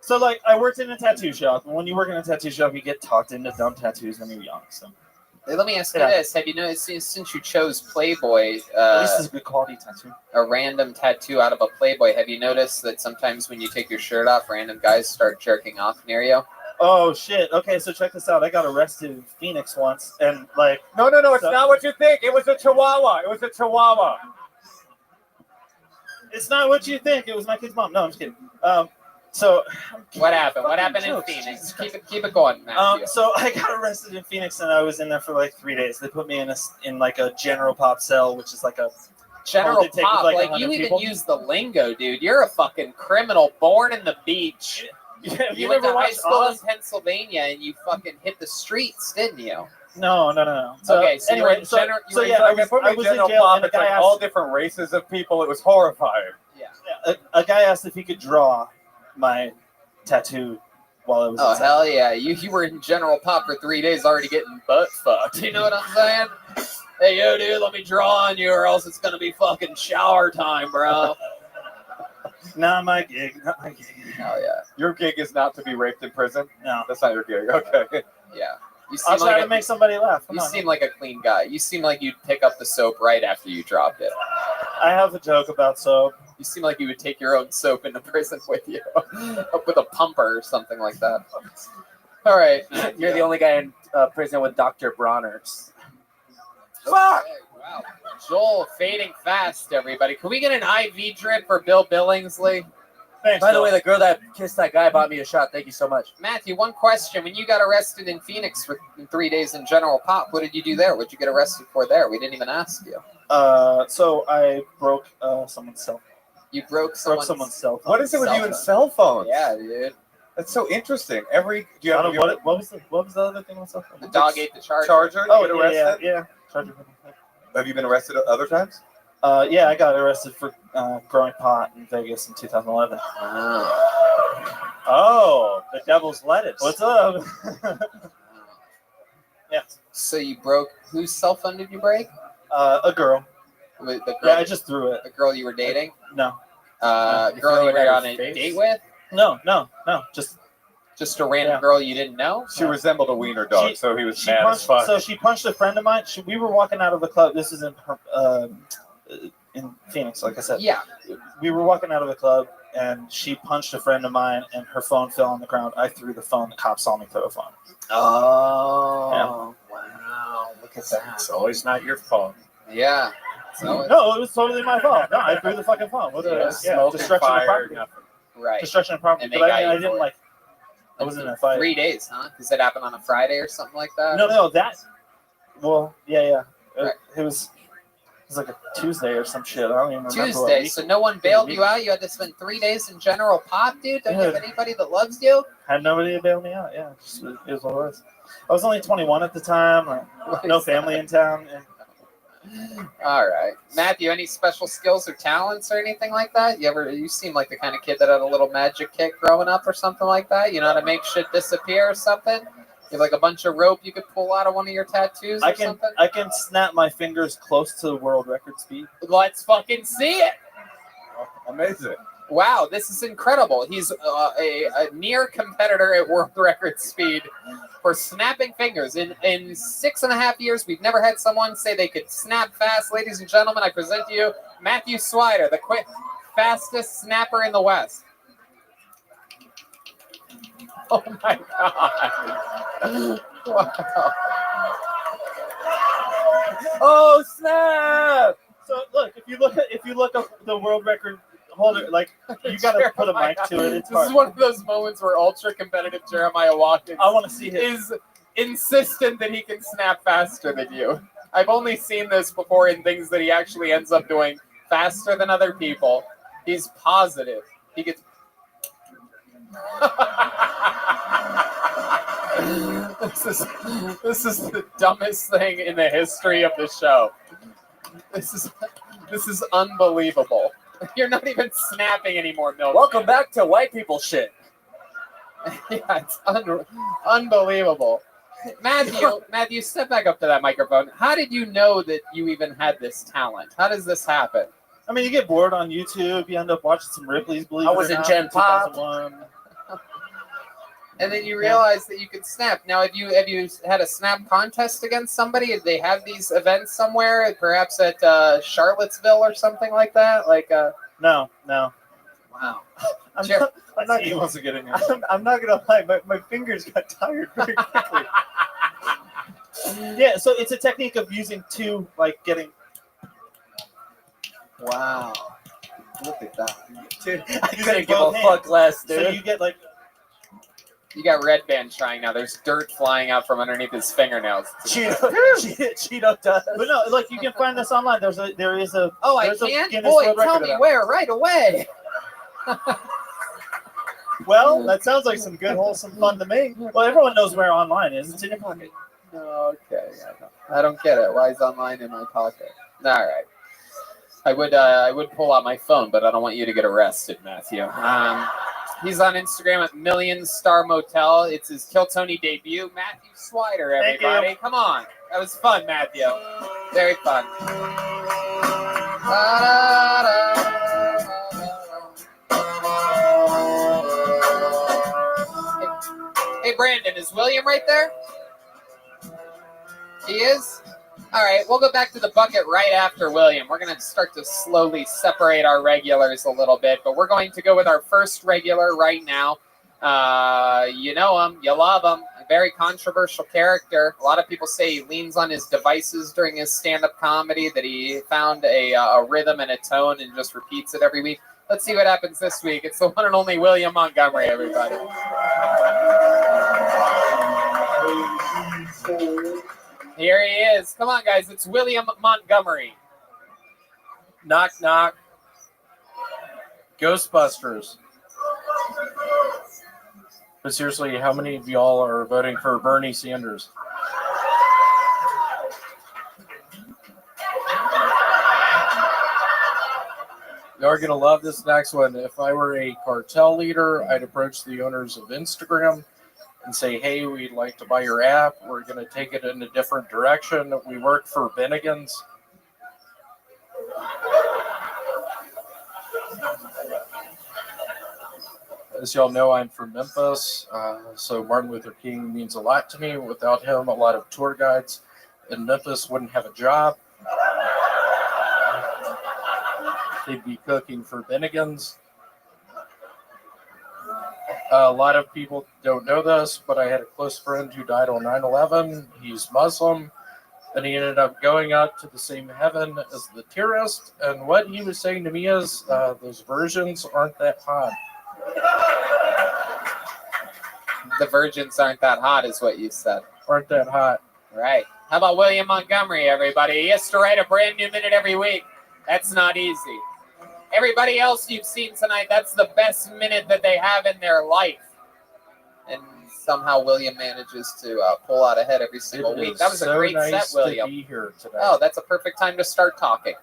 So like I worked in a tattoo shop, and when you work in a tattoo shop, you get talked into dumb tattoos when you're young. So Hey, let me ask you Yeah. this: have you noticed since you chose Playboy, at least it's a good quality tattoo. a random tattoo out of a Playboy? Have you noticed that sometimes when you take your shirt off, random guys start jerking off near you? Oh shit! Okay, so check this out. I got arrested in Phoenix once, and like No, it's not what you think. It was a chihuahua. It was a chihuahua. it's not what you think. It was my kid's mom. No, I'm just kidding. So What happened? What happened in jokes, Phoenix? Keep it going, Matthew. So I got arrested in Phoenix, and I was in there for like 3 days. They put me in like a general pop cell, which is like a General Hold it, take Pop, like like 100 you even people? use the lingo, dude. You're a fucking criminal born in the beach. Have You you went ever to high watched school in Oz? Pennsylvania and you fucking hit the streets, didn't you? No. So, Okay, so you were anyway, in so, general. so yeah, I was in jail, and a guy asked, all different races of people. It was horrifying. a guy asked if he could draw my tattoo while I was. Oh inside. hell yeah! You were in General Pop for 3 days, already getting butt fucked. You know what I'm saying? Hey yo, dude, let me draw on you, or else it's gonna be fucking shower time, bro. Not my gig. Not my gig. Hell yeah! Your gig is not to be raped in prison. No, that's not your gig. Okay. Yeah. You I'll seem try like to make somebody laugh. Come you on. seem like a clean guy. You seem like you'd pick up the soap right after you dropped it. I have a joke about soap. You seem like you would take your own soap into prison with you, up with a pumper or something like that. All right, You're the only guy in prison with Dr. Bronner's. Fuck! Wow, Joel fading fast. Everybody, can we get an IV drip for Bill Billingsley? Thanks, By the Bill. way, the girl that kissed that guy bought me a shot. Thank you so much. Matthew, one question: when you got arrested in Phoenix for 3 days in General Pop, what did you do there? What did you get arrested for there? We didn't even ask you. So I broke someone's cell phone. You broke someone's cell phone. What is it with Cell you and phone. cell phones? Yeah, dude. That's so interesting. Do you I have don't know, what was the other thing on cell phone? The dog ate the charger. Charger? Oh, You get arrested? yeah. Charger. Have you been arrested other times? Yeah, I got arrested for growing pot in Vegas in 2011. Oh, the devil's lettuce. What's up? Yeah. So you broke whose cell phone did you break? A girl. The girl, Yeah, I just threw it. the girl you were dating. No. Girl throw you it were at on her a face? date with. No. Just a random Yeah. girl you didn't know. She resembled a wiener dog, She- so he was She mad as punched. fuck. So she punched a friend of mine. We were walking out of the club. This is in Phoenix, like I said. Yeah. We were walking out of the club, and she punched a friend of mine, and her phone fell on the ground. I threw the phone. The cops saw me throw a phone. Oh, wow! Look at that. It's always not your fault. Yeah. So No, it was totally my fault. No, I threw the fucking phone. What Yeah, smoke and destruction of fire, property. nothing. right. Destruction of property. And they But got I you didn't for it. like. I wasn't in a fight. 3 days, huh? Because it happened on a Friday or something like that. No, that. Well, yeah. Right. It was like a Tuesday or some shit. I don't even remember. what Tuesday. week. So no one bailed you out. You had to spend 3 days in General Pop, dude. Don't you have anybody that loves you? Had nobody to bail me out. Yeah, it was what it was. I was only 21 at the time. No family in town. All right, Matthew. Any special skills or talents or anything like that? You seem like the kind of kid that had a little magic kick growing up or something like that. You know how to make shit disappear or something? You have like a bunch of rope you could pull out of one of your tattoos or something? I can snap my fingers close to world record speed. Let's fucking see it. Amazing. Wow, this is incredible. He's a near competitor at world record speed for snapping fingers. In 6.5 years, we've never had someone say they could snap fast. Ladies and gentlemen, I present to you Matthew Swider, the fastest snapper in the West. Oh my God. Wow. Oh snap! So look, if you look up the world record holder, like you gotta put a mic to it. It's This is hard. one of those moments where ultra competitive Jeremiah Watkins I want to see it. is insistent that he can snap faster than you. I've only seen this before in things that he actually ends up doing faster than other people. He's positive. He gets. This is the dumbest thing in the history of the show. This is unbelievable. You're not even snapping anymore, Milk. Welcome back to white people shit. Yeah, it's unbelievable. Matthew, step back up to that microphone. How did you know that you even had this talent? How does this happen? I mean, you get bored on YouTube. You end up watching some Ripley's. Believe I it was or in not, Gen Pop. 2001. And then you realize that you can snap. Now, have you had a snap contest against somebody? Did they have these events somewhere, perhaps at Charlottesville or something like that? No. Wow. I'm Sure. not He wants to get in here. I'm not gonna lie, my fingers got tired very quickly. Yeah, so it's a technique of using two, like getting. Wow. Look at that. Dude, I couldn't give a fuck less, dude. So you get like. You got Red Band trying now. There's dirt flying out from underneath his fingernails. Cheeto does. But no, look, you can find this online. There is a. Oh, I there's a can't? Guinness Boy, World tell Record of me that. where right away. Well, that sounds like some good, wholesome fun to me. Well, everyone knows where online is. It's in your pocket. Okay, I don't get it. Why is online in my pocket? All right. I would pull out my phone, but I don't want you to get arrested, Matthew. He's on Instagram at Million Star Motel. It's his Kill Tony debut. Matthew Swider, everybody. Thank you. Come on. That was fun, Matthew. Very fun. Hey, Brandon, is William right there? He is? All right, we'll go back to the bucket right after William. We're going to start to slowly separate our regulars a little bit, but we're going to go with our first regular right now. You know him, you love him, a very controversial character. A lot of people say he leans on his devices during his stand-up comedy, that he found a rhythm and a tone and just repeats it every week. Let's see what happens this week. It's the one and only William Montgomery, everybody. Here he is. Come on, guys. It's William Montgomery. Knock, knock. Ghostbusters. But seriously, how many of y'all are voting for Bernie Sanders? You're going to love this next one. If I were a cartel leader, I'd approach the owners of Instagram and say, hey, we'd like to buy your app. We're going to take it in a different direction. We work for Bennigan's. As y'all know, I'm from Memphis, so Martin Luther King means a lot to me. Without him, a lot of tour guides in Memphis wouldn't have a job. They'd be cooking for Bennigan's. A lot of people don't know this, but I had a close friend who died on 9/11. He's Muslim, and he ended up going up to the same heaven as the terrorist. And what he was saying to me is, those virgins aren't that hot. The virgins aren't that hot, is what you said. Aren't that hot. Right. How about William Montgomery, everybody? He has to write a brand new minute every week. That's not easy. Everybody else you've seen tonight, that's the best minute that they have in their life. And somehow William manages to pull out ahead every single week. That was so a great nice set, William. to be here today. Oh, that's a perfect time to start talking.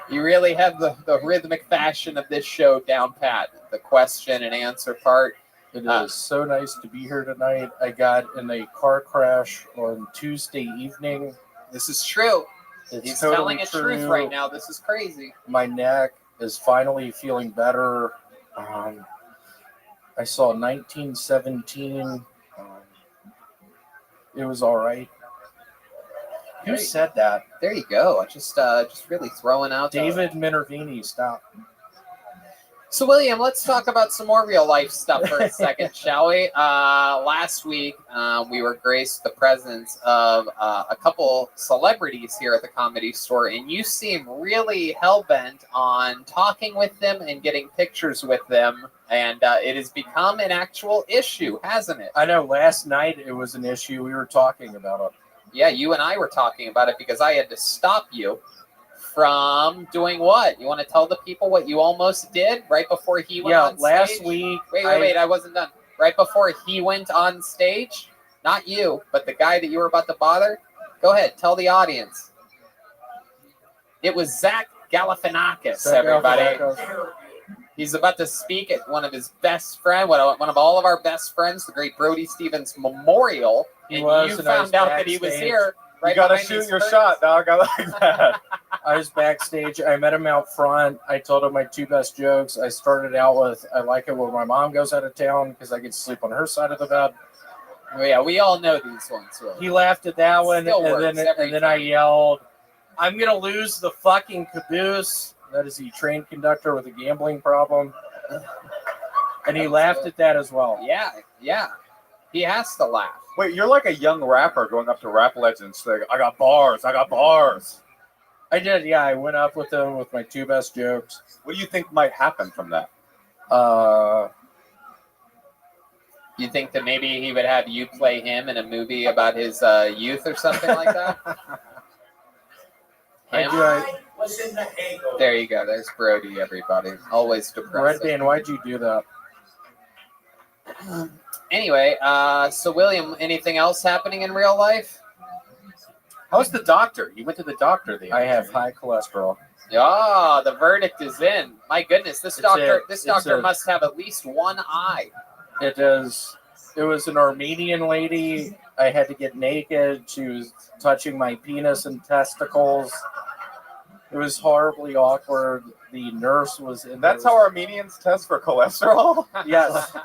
You really have the rhythmic fashion of this show down pat. The question and answer part. It is so nice to be here tonight. I got in a car crash on Tuesday evening. This is true. It's He's totally telling a true. truth right now. This is crazy. My neck is finally feeling better. I saw 1917. It was all right. Who said that? There you go. Just really throwing out David Minervini. Stop. So, William, let's talk about some more real life stuff for a second, shall we? Last week, we were graced the presence of a couple celebrities here at the Comedy Store, and you seem really hell-bent on talking with them and getting pictures with them, and it has become an actual issue, hasn't it? I know. Last night, it was an issue. We were talking about it. Yeah, you and I were talking about it because I had to stop you from doing what? You want to tell the people what you almost did right before he went on stage? Yeah, last week. Wait, I wasn't done. Right before he went on stage, not you, but the guy that you were about to bother. Go ahead, tell the audience. It was Zach Galifianakis, everybody. He's about to speak at one of his best friends, one of all of our best friends, the great Brody Stevens Memorial. And you found out that he was here. Right, you gotta behind shoot these your curtains. shot, dog. I like that. I was backstage. I met him out front. I told him my two best jokes. I started out with, I like it when my mom goes out of town because I get to sleep on her side of the bed. Oh, yeah, we all know these ones. Really. He laughed at that one, Still and works then every I yelled, I'm going to lose the fucking caboose. That is the train conductor with a gambling problem. And he laughed at that as well. Yeah. He has to laugh. Wait, you're like a young rapper going up to rap legends saying, I got bars. I did, yeah. I went up with him with my two best jokes. What do you think might happen from that? You think that maybe he would have you play him in a movie about his youth or something like that? Him? Was in the hangover. There you go. There's Brody, everybody. Always Red depressing. Band, why'd you do that? Anyway, so William, anything else happening in real life? How's the doctor? You went to the doctor the I other have day. high cholesterol. Yeah, the verdict is in. My goodness, this doctor a- must have at least one eye. It is. It was an Armenian lady. I had to get naked. She was touching my penis and testicles. It was horribly awkward. The nurse was in. That's how Armenians test for cholesterol? Yes.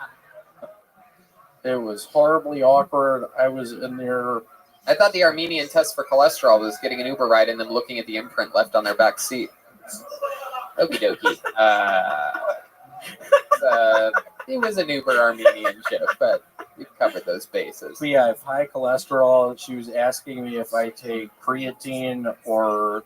It was horribly awkward. I was in there. I thought the Armenian test for cholesterol was getting an Uber ride and them looking at the imprint left on their back seat. Okie dokie. It was an Uber Armenian joke, but we've covered those bases. But yeah, I have high cholesterol. She was asking me if I take creatine or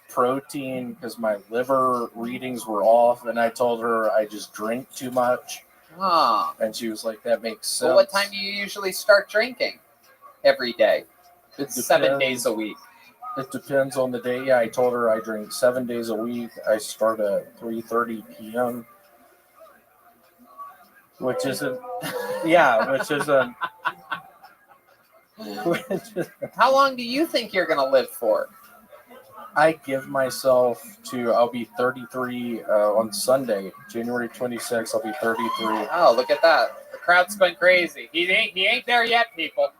protein because my liver readings were off, and I told her I just drink too much. Huh. And she was like, "That makes sense." So what time do you usually start drinking? Every day. It's 7 days a week. It depends on the day. Yeah, I told her I drink 7 days a week. I start at 3:30 p.m. Which isn't. Yeah, which isn't. How long do you think you're going to live for? I give myself to. I'll be 33 on Sunday, January 26th. I'll be 33. Oh, look at that. The crowd's going crazy. He ain't there yet, people.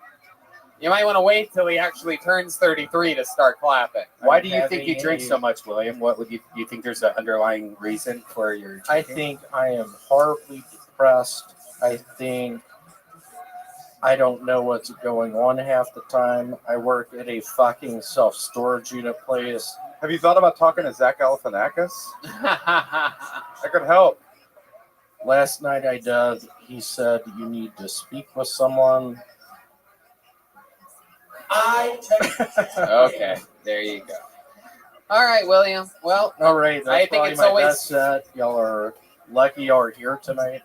You might want to wait till he actually turns 33 to start clapping. Why do you think you drink so much, William? What would you think there's an underlying reason for your drinking? I think I am horribly depressed. I think I don't know what's going on half the time. I work at a fucking self-storage unit place. Have you thought about talking to Zach Galifianakis? That could help. Last night I did. He said you need to speak with someone. Okay, there you go. All right, William. Well, all right. That's I think probably it's my always best set. Y'all are lucky y'all are here tonight.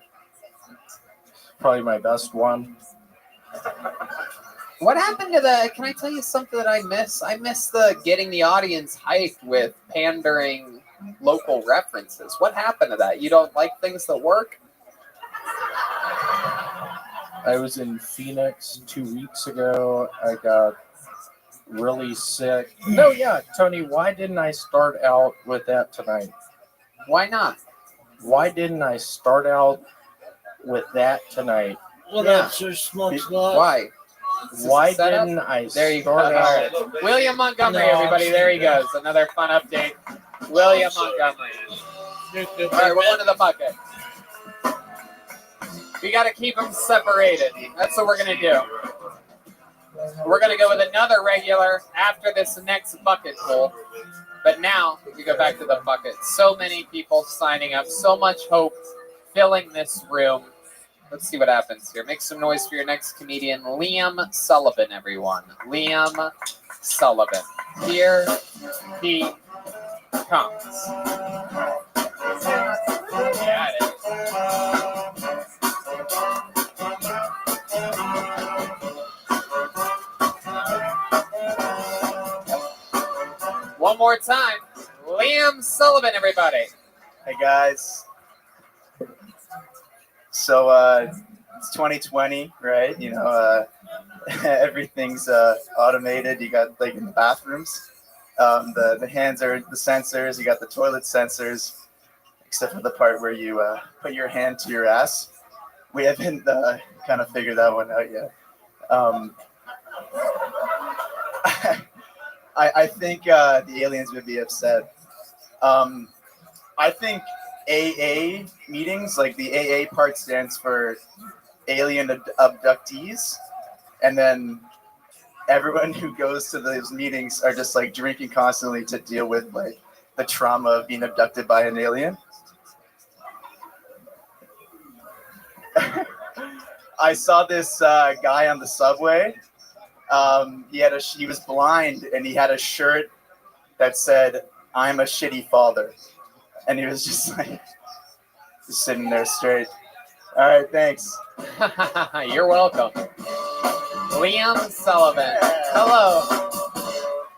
Probably my best one. What happened to the? Can I tell you something that I miss? I miss the getting the audience hyped with pandering local references. What happened to that? You don't like things that work? I was in Phoenix 2 weeks ago. I got really sick. No, yeah, Tony, why didn't I start out with that tonight? Why not? Why didn't I start out with that tonight? Well, that's your smoke slot. Why? Why didn't I There you go. start All out? right. William Montgomery, No, everybody. There he goes. Another fun update. William Montgomery. All right, we're going to the bucket. We got to keep them separated. That's what we're going to do. We're going to go with another regular after this next bucket pool. But now we go back to the bucket. So many people signing up. So much hope filling this room. Let's see what happens here. Make some noise for your next comedian, Liam Sullivan, everyone. Liam Sullivan. Here he comes. Yeah, it is. One more time. Liam Sullivan, everybody. Hey, guys. So, it's 2020, right? You know, everything's automated. You got, like, in the bathrooms, the hands are the sensors. You got the toilet sensors, except for the part where you put your hand to your ass. We haven't kind of figured that one out yet. I think the aliens would be upset. I think AA meetings, like the AA part stands for alien abductees, and then everyone who goes to those meetings are just like drinking constantly to deal with like the trauma of being abducted by an alien. I saw this guy on the subway. He was blind and he had a shirt that said, "I'm a shitty father." And he was just like, just sitting there straight. All right, thanks. You're welcome. Liam Sullivan. Hello.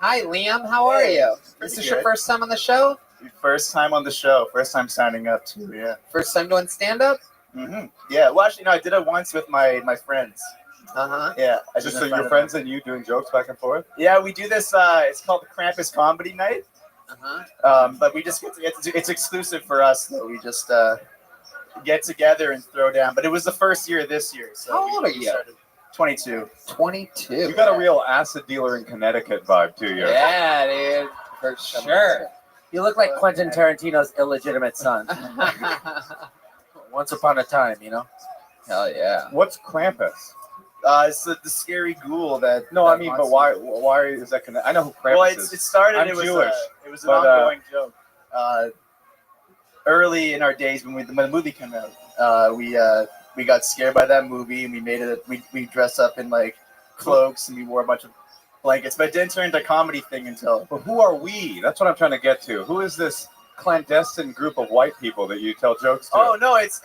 Hi, Liam. How are you? Is this your first time on the show? First time on the show. First time signing up too. Yeah. First time doing stand-up? Mm-hmm. Yeah. Well, actually, no. I did it once with my friends. Yeah. Just so your friends and you doing jokes back and forth? Yeah, we do this. It's called the Krampus Comedy Night. But we just it's exclusive for us though. We just get together and throw down. But it was the first year this year. So How old are you? 22. 22. You got a real acid dealer in Connecticut vibe to you. Yeah, dude. For sure. You look like Quentin Tarantino's illegitimate son. Once upon a time, you know? Hell yeah. What's Krampus? It's the scary ghoul that. No, I mean, but why is that connected? I know who Krampus Well, is. It started. I'm it was Jewish. It was an but, ongoing joke. Early in our days when the movie came out, we got scared by that movie and we made it. We dressed up in like cloaks and we wore a bunch of blankets, but it didn't turn into a comedy thing until. But who are we? That's what I'm trying to get to. Who is this clandestine group of white people that you tell jokes to? Oh no, it's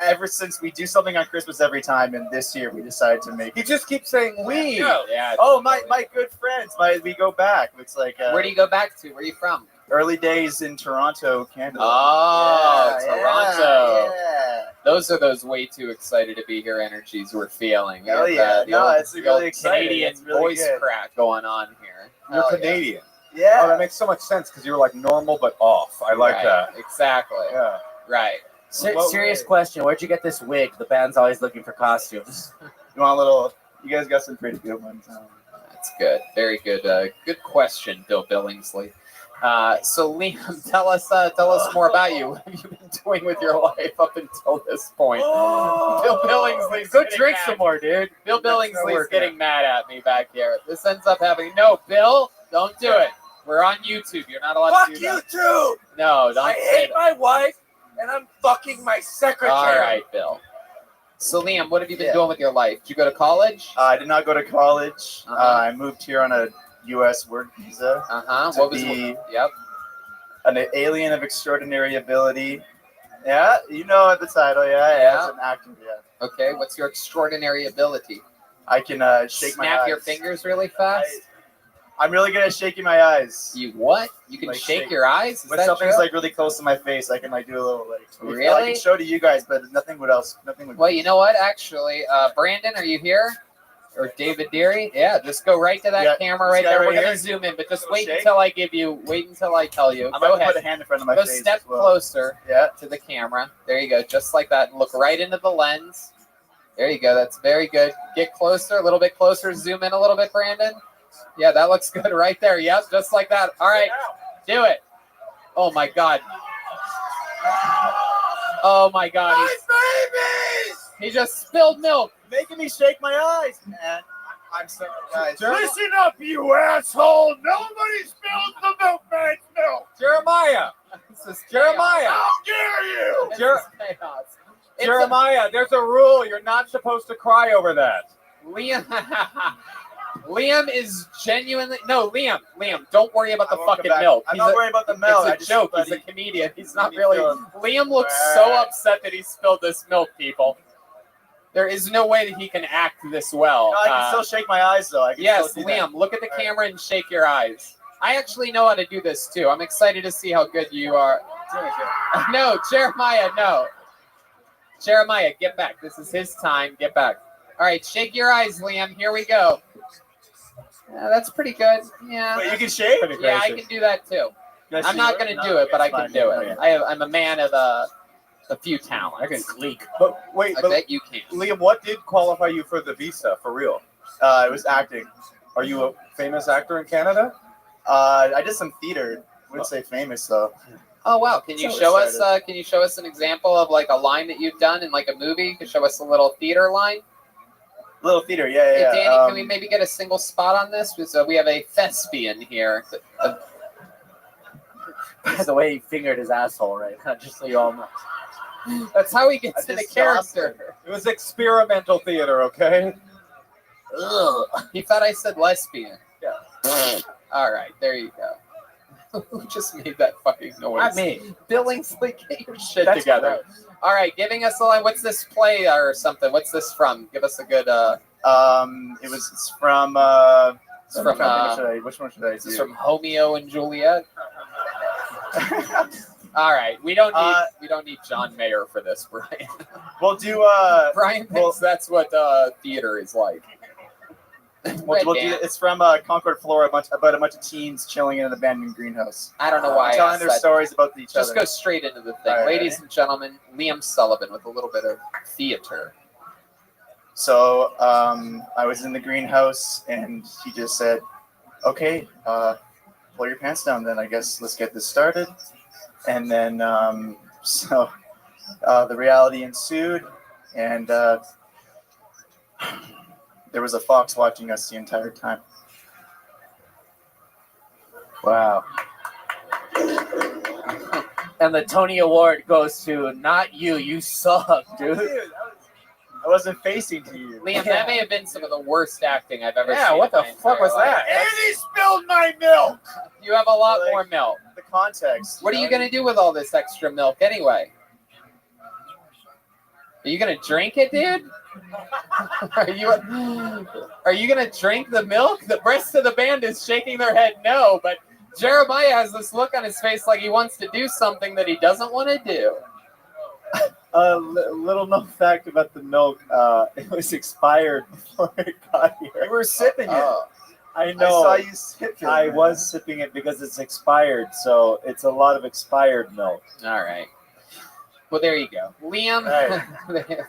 ever since we do something on Christmas every time, and this year we decided to make. You just keep saying we. Yeah. Oh my good friends. We go back. It's like. Where do you go back to? Where are you from? Early days in Toronto, Canada. Oh, Yeah, Toronto. yeah. Those are those way too excited to be here energies we're feeling. Hell We have, yeah. the No, old- it's the really old exciting. Canadian It's really voice good. crack going on here. You're Hell yeah. Canadian. Yeah. Oh, that makes so much sense because you're like normal but off. I like Right, that. Exactly. Yeah. Right. Serious question. Where'd you get this wig? The band's always looking for costumes. You want a little? You guys got some pretty good ones. That's good. Very good. Good question, Bill Billingsley. So Liam, tell us more about you. What have you been doing with your life up until this point? Bill Billingsley's Go getting drink mad. some more, dude. Bill That's not Billingsley's working. getting mad at me back here. This ends up happening. No, Bill, don't do it. We're on YouTube. You're not allowed Fuck to do you that. too. No, don't I say hate that. my wife, and I'm fucking my secretary. All right, Bill. So Liam, what have you been doing with your life? Did you go to college? I did not go to college. I moved here on a U.S. work visa. To What was? be Yep. an alien of extraordinary ability. Yeah, you know the title. Yeah. As an actor. Yeah. Okay. What's your extraordinary ability? I can shake my eyes. Snap your fingers really fast. I'm really good at shaking my eyes. You what? You can Like shake your eyes? Is when that something's true? like really close to my face, I can like do a little like. I Really? can show to you guys, but nothing would else. Nothing would. Well, you know what? Actually, Brandon, are you here? Or David Deary? Yeah, just go right to that Yeah, camera this right guy there. right We're gonna here. zoom in, but just Little wait shake. until I give you. Wait until I tell you. I'm Go about to ahead. put a hand in front of my Go face. step as well. closer. Yeah. To the camera. There you go. Just like that. Look right into the lens. There you go. That's very good. Get closer, a little bit closer. Zoom in a little bit, Brandon. Yeah, that looks good right there. Yep, just like that. All right, do it. Oh my God. Oh my God. He just spilled milk. Making me shake my eyes, man. I'm sorry, guys. Listen up, you asshole! Nobody spills the milkman's milk. Jeremiah. This is Jeremiah. How dare you? Jeremiah, there's a rule. You're not supposed to cry over that. Liam. Liam is genuinely Liam, don't worry about the fucking milk. I'm not worried about the milk. It's a joke. He's a comedian. He's not really. Liam looks so upset that he spilled this milk, people. There is no way that he can act this well. No, I can still shake my eyes though. I can Yes, still do Liam, that. look at the camera and shake your eyes. I actually know how to do this too. I'm excited to see how good you are. No, Jeremiah, no. Jeremiah, get back. This is his time. Get back. All right, shake your eyes, Liam. Here we go. Yeah, that's pretty good. Yeah. Wait, you can shake? Yeah, I can do that too. Can I I'm see not it? going to No, do it, but I it's can fine. do Okay. it. I'm a man of a few talents. I can gleek. But wait, I bet you can. Liam, what did qualify you for the visa for real? It was acting. Are you a famous actor in Canada? I did some theater. Wouldn't say famous though. Oh wow! Can you So show us? excited. Can you show us an example of like a line that you've done in like a movie? You can show us a little theater line. Little theater, Hey, yeah. Danny, can we maybe get a single spot on this? So we have a thespian here. By the way, he fingered his asshole right now, just so you all know. That's how he gets I in the just stopped character. It was experimental theater, okay? Ugh. He thought I said lesbian. Yeah. All right, there you go. Who just made that fucking noise? Not me. Billingsley, get your shit That's together. gross. All right, giving us a line. What's this play or something? What's this from? Give us a good. It's from. It's from. Which one should I do? Is this from Romeo and Juliet? All right, we don't need John Mayer for this, Brian. We'll do. Brian thinks that's what theater is like. We'll do. It's from Concord, Florida. About a bunch of teens chilling in an abandoned greenhouse. I don't know why. Telling their stories about each other. Just go straight into the thing, All right, ladies and gentlemen. Liam Sullivan with a little bit of theater. So I was in the greenhouse, and he just said, "Okay, pull your pants down. Then I guess let's get this started." And then the reality ensued, and there was a fox watching us the entire time. Wow. And the Tony Award goes to not you. You suck, dude. I wasn't facing to you. Liam, that may have been some of the worst acting I've ever seen. Yeah, what the in my fuck entire was life. that? And he spilled my milk. You have a lot more milk. The context. What are you gonna do with all this extra milk anyway? Are you gonna drink it, dude? Are you gonna drink the milk? The rest of the band is shaking their head no, but Jeremiah has this look on his face like he wants to do something that he doesn't want to do. Little known fact about the milk, it was expired before it got here. You were sipping it. I know. I saw you sip it. I was sipping it because it's expired, so it's a lot of expired milk. All right. Well, there you go. Liam,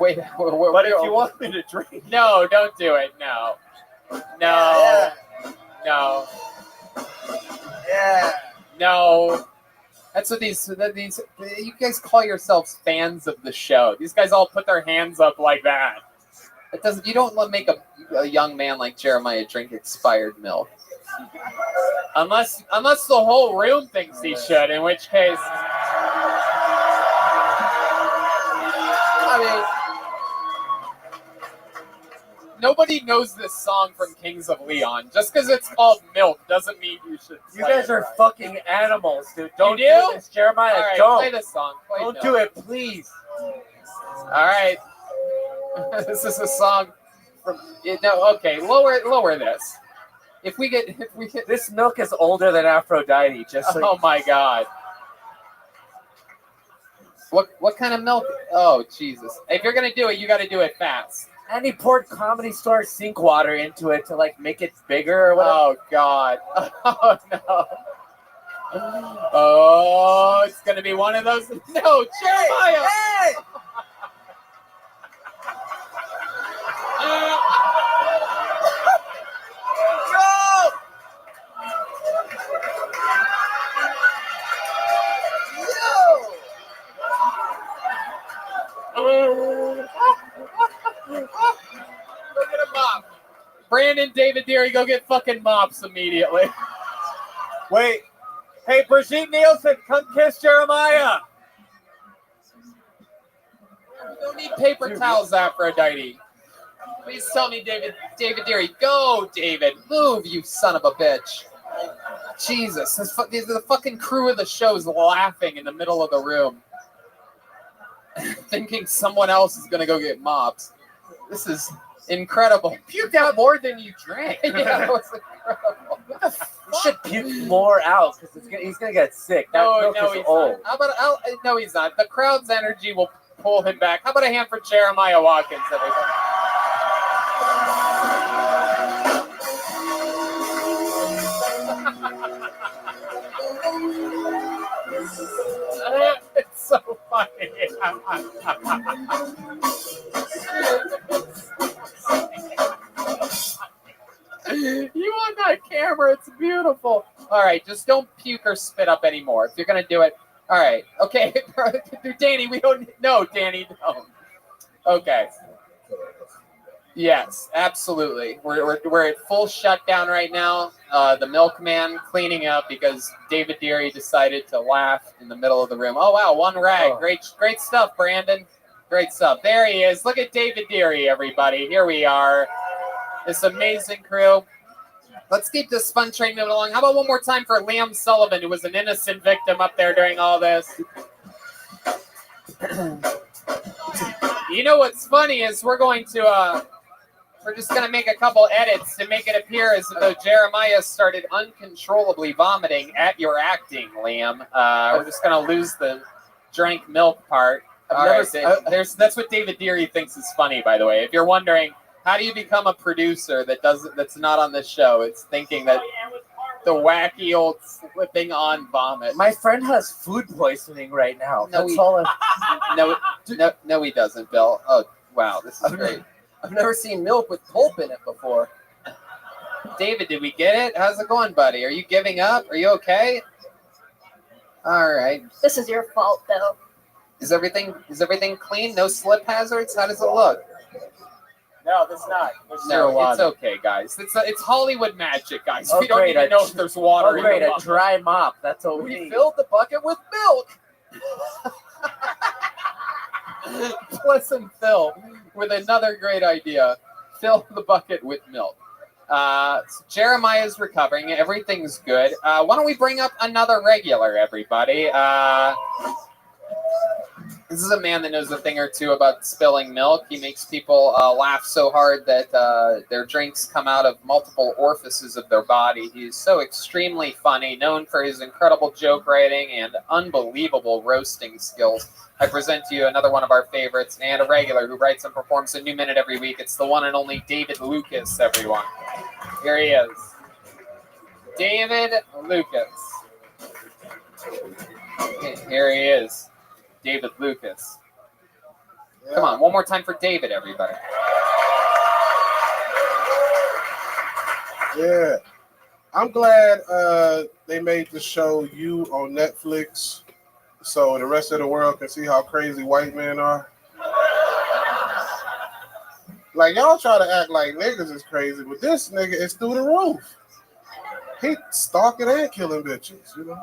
Wait, but if you want me to drink. No, don't do it. No. No. No. Yeah. No. That's what these you guys call yourselves fans of the show. These guys all put their hands up like that. It doesn't. You don't make a young man like Jeremiah drink expired milk, unless the whole room thinks he should. In which case, I mean, nobody knows this song from Kings of Leon. Just because it's called Milk doesn't mean you should. You guys are fucking animals, dude. Don't You do do? this, Jeremiah. All right, Don't. play this song. Play Don't Milk. do it, please. All right. This is a song from. No, okay. Lower this. If we get this milk is older than Aphrodite. Just so oh my God. What kind of milk? Oh Jesus! If you're gonna do it, you got to do it fast. And he poured Comedy Store sink water into it to like make it bigger or whatever. Oh God! Oh no! Oh, it's gonna be one of those. No, Jeremiah! Hey! Go! Go get a mop. Brandon, David Deary, go get fucking mops immediately. Wait. Hey, Brigitte Nielsen, come kiss Jeremiah. We don't need paper towels, Aphrodite. Please tell me, David Deary. Go, David. Move, you son of a bitch. Jesus. The fucking crew of the show is laughing in the middle of the room. Thinking someone else is going to go get mops. This is incredible. Puked out more than you drank. Yeah, it was incredible. You should puke more out because he's gonna get sick. That milk is he's old. not. How about? No, he's not. The crowd's energy will pull him back. How about a hand for Jeremiah Watkins, everybody? It's so funny. You on that camera, it's beautiful. All right, just don't puke or spit up anymore. If you're going to do it, all right. Okay, Danny, we don't, no, Danny, don't. Okay. Yes, absolutely. We're at full shutdown right now. The milkman cleaning up because David Deary decided to laugh in the middle of the room. Oh, wow, one rag. Oh. Great stuff, Brandon. Great stuff. There he is. Look at David Deary, everybody. Here we are. This amazing crew. Let's keep this fun train moving along. How about one more time for Liam Sullivan, who was an innocent victim up there during all this? You know what's funny is we're just gonna make a couple edits to make it appear as though Jeremiah started uncontrollably vomiting at your acting, Liam. We're just gonna lose the drank milk part. All right, that's what David Deary thinks is funny, by the way. If you're wondering, how do you become a producer that's not on this show? It's thinking that the wacky old slipping on vomit. My friend has food poisoning right now. No, no, he doesn't, Bill. Oh, wow, this is great. I've never seen milk with pulp in it before. David, did we get it? How's it going, buddy? Are you giving up? Are you okay? All right. This is your fault, Bill. Is everything clean? No slip hazards? How does it look? No, that's not. No, it's okay, guys. It's Hollywood magic, guys. Oh, we don't great. even know if there's water. Oh, great. In A the dry mop. That's what we need. filled the bucket with milk. Listen, Phil, with another great idea. Fill the bucket with milk. So Jeremiah's recovering. Everything's good. Why don't we bring up another regular, everybody? This is a man that knows a thing or two about spilling milk. He makes people laugh so hard that their drinks come out of multiple orifices of their body. He's so extremely funny, known for his incredible joke writing and unbelievable roasting skills. I present to you another one of our favorites and a regular who writes and performs a new minute every week. It's the one and only David Lucas, everyone. Here he is. David Lucas. Here he is. David Lucas. Yeah. Come on, one more time for David, everybody. Yeah. I'm glad they made the show You on Netflix so the rest of the world can see how crazy white men are. Like, y'all try to act like niggas is crazy, but this nigga is through the roof. He stalking and killing bitches, you know?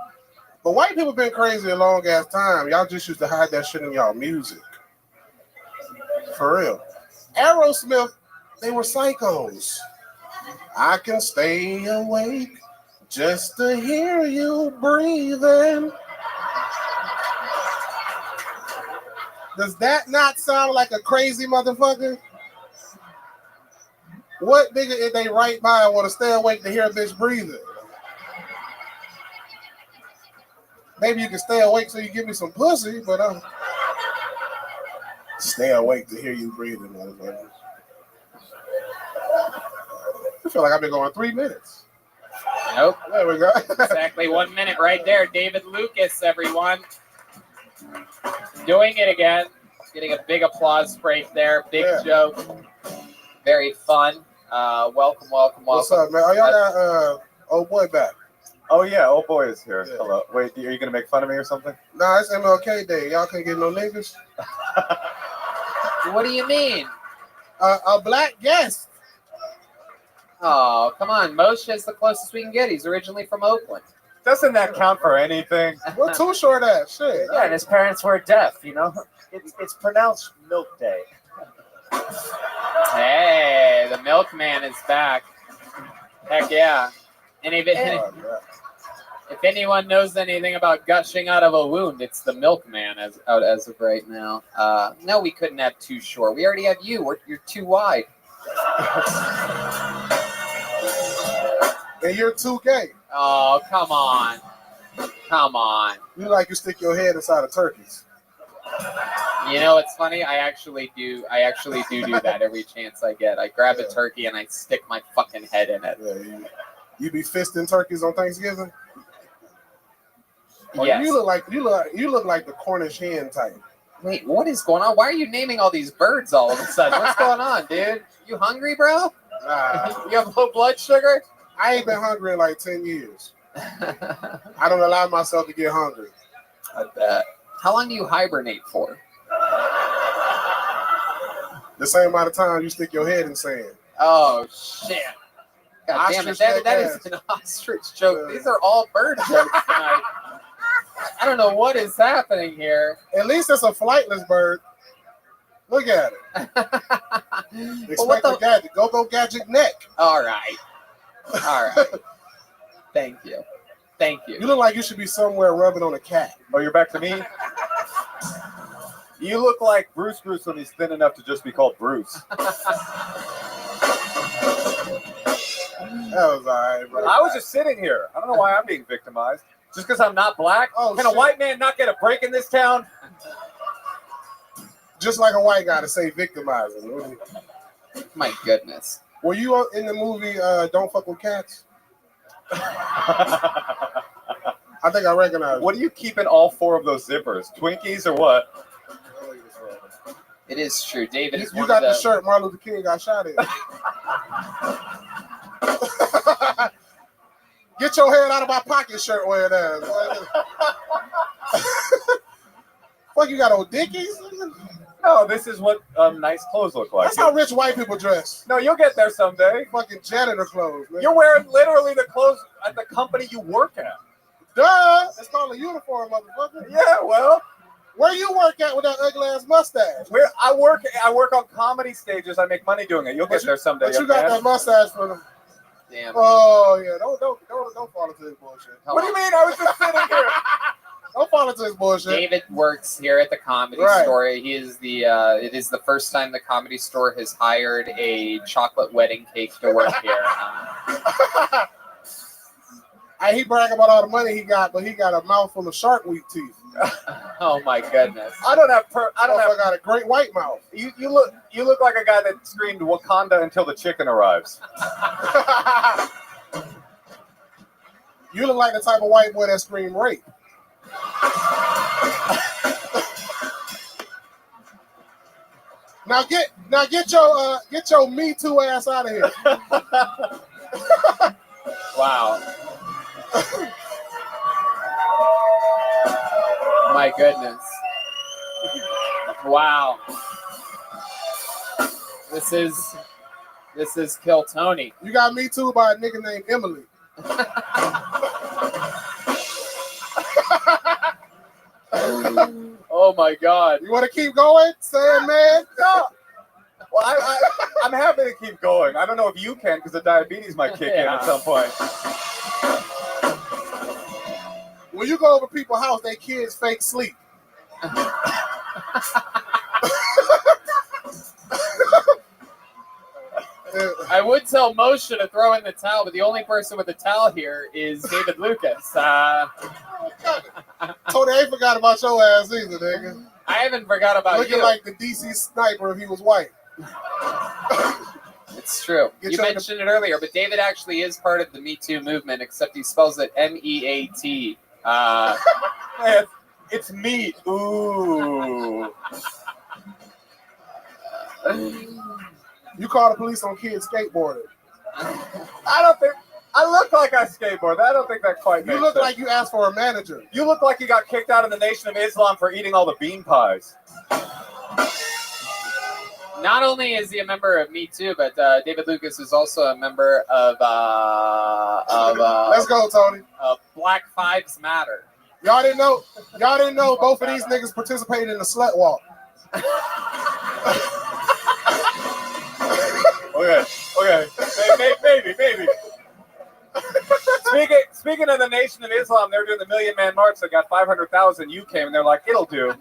But white people been crazy a long ass time. Y'all just used to hide that shit in y'all music. For real. Aerosmith, they were psychos. I can stay awake just to hear you breathing. Does that not sound like a crazy motherfucker? What nigga if they right by want to stay awake to hear a bitch breathing? Maybe you can stay awake so you give me some pussy, but stay awake to hear you breathing, motherfucker. I feel like I've been going 3 minutes. Nope. There we go. Exactly 1 minute right there. David Lucas, everyone. Doing it again. Getting a big applause break there. Big joke. Very fun. Welcome. What's up, man? Oh, y'all got old boy back. Oh yeah, old boy is here. Yeah. Hello. Wait, are you gonna make fun of me or something? Nah, it's MLK Day. Y'all can't get no niggas. What do you mean? A black guest. Oh, come on. Moshe is the closest we can get. He's originally from Oakland. Doesn't that count for anything? We're too short at shit. Yeah, and his parents were deaf, you know? It's pronounced Milk Day. Hey, the milkman is back. Heck yeah. And if anyone knows anything about gushing out of a wound, it's the milkman as of right now. No, we couldn't have too short. We already have you. You're too wide. And you're too gay. Oh, come on. Come on. You like you stick your head inside of turkeys. You know what's funny? I actually do that every chance I get. I grab a turkey and I stick my fucking head in it. Yeah, you be fisting turkeys on Thanksgiving? Or Yes. You look like the Cornish hen type. Wait, what is going on? Why are you naming all these birds all of a sudden? What's going on, dude? You hungry, bro? You have low blood sugar? I ain't been hungry in like 10 years. I don't allow myself to get hungry. I bet. How long do you hibernate for? The same amount of time you stick your head in sand. Oh, shit. God damn it. That is an ostrich joke. These are all bird jokes tonight. I don't know what is happening here. At least it's a flightless bird. Look at it. Expect the gadget. Go gadget neck. All right. Thank you. You look like you should be somewhere rubbing on a cat. Oh, you're back to me? You look like Bruce when he's thin enough to just be called Bruce. That was all right, bro. I was just sitting here. I don't know why I'm being victimized. Just because I'm not black? Oh, Can a white man not get a break in this town? Just like a white guy to say victimizing. My goodness. Were you in the movie Don't Fuck with Cats? I think I recognize. What are you keeping all 4 of those zippers? Twinkies or what? It is true. David is You one got of the shirt Martin Luther King got shot in. Get your head out of my pocket shirt wearing that. Fuck, you got old Dickies? No, this is what nice clothes look like. That's how rich white people dress. No, you'll get there someday. Fucking janitor clothes, man. You're wearing literally the clothes at the company you work at. Duh! It's called a uniform, motherfucker. Yeah, well. Where you work at with that ugly ass mustache? Where I work on comedy stages. I make money doing it. You'll get there someday. But you got that mustache for them. Damn. Oh yeah, don't fall into this bullshit. What do you mean? I was just sitting here. Don't fall into this bullshit. David works here at the Comedy Store. He is it is the first time the Comedy Store has hired a chocolate wedding cake to work here. He brag about all the money he got, but he got a mouthful of shark week teeth. Oh my goodness! I got a great white mouth. You look like a guy that screamed Wakanda until the chicken arrives. You look like the type of white boy that screamed rape. Now get your Me Too ass out of here. Wow. My goodness. Wow. This is Kill Tony. You got Me Too by a nigga named Emily. Oh my God. You want to keep going, Sandman? No. Well, I'm happy to keep going. I don't know if you can because the diabetes might kick in at some point. When you go over people's house, they kids fake sleep. I would tell Moshe to throw in the towel, but the only person with the towel here is David Lucas. Tony ain't forgot about your ass either, nigga. I haven't forgot about Looking you. like the DC sniper if he was white. It's true. You mentioned it earlier, but David actually is part of the Me Too movement, except he spells it MEAT. It's meat. Ooh. You call the police on kids skateboarding. I don't think I look like I skateboard. I don't think that quite makes You look sense. like you asked for a manager. You look like you got kicked out of the Nation of Islam for eating all the bean pies. Not only is he a member of Me Too, but David Lucas is also a member of Let's go, Tony. Black Fives Matter. Y'all didn't know both of these niggas participated in the slut walk. Okay. Maybe. Speaking of the Nation of Islam, they're doing the Million Man March. They got 500,000. You came, and they're like, it'll do.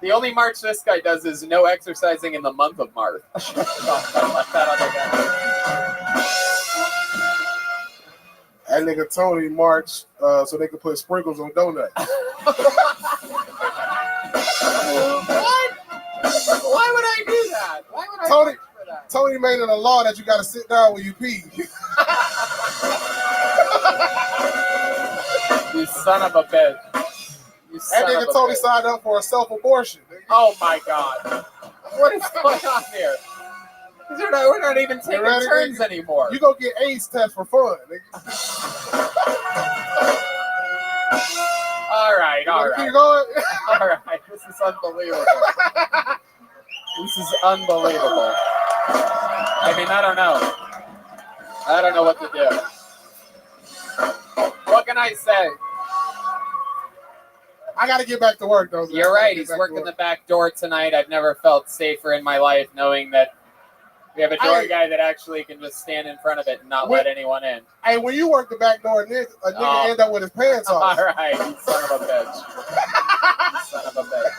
The only march this guy does is no exercising in the month of March. That nigga Tony marched so they could put sprinkles on donuts. What? Why would I do that? Why would I Tony, march for that? Tony made it a law that you got to sit down when you pee. You son of a bitch. That nigga Tony signed up for a self-abortion. Nigga. Oh my God. What is going on here? We're not even taking turns anymore. You go get AIDS test for fun. Nigga. All right. Keep going. All right. This is unbelievable. This is unbelievable. I mean, I don't know. I don't know what to do. What can I say? I got to get back to work, though. You're right. He's working the back door tonight. I've never felt safer in my life knowing that We have a door Hey. guy that actually can just stand in front of it and not When- let anyone in. Hey, when you work the back door, a nigga end up with his pants All off. right, you son of a bitch. Son of a bitch.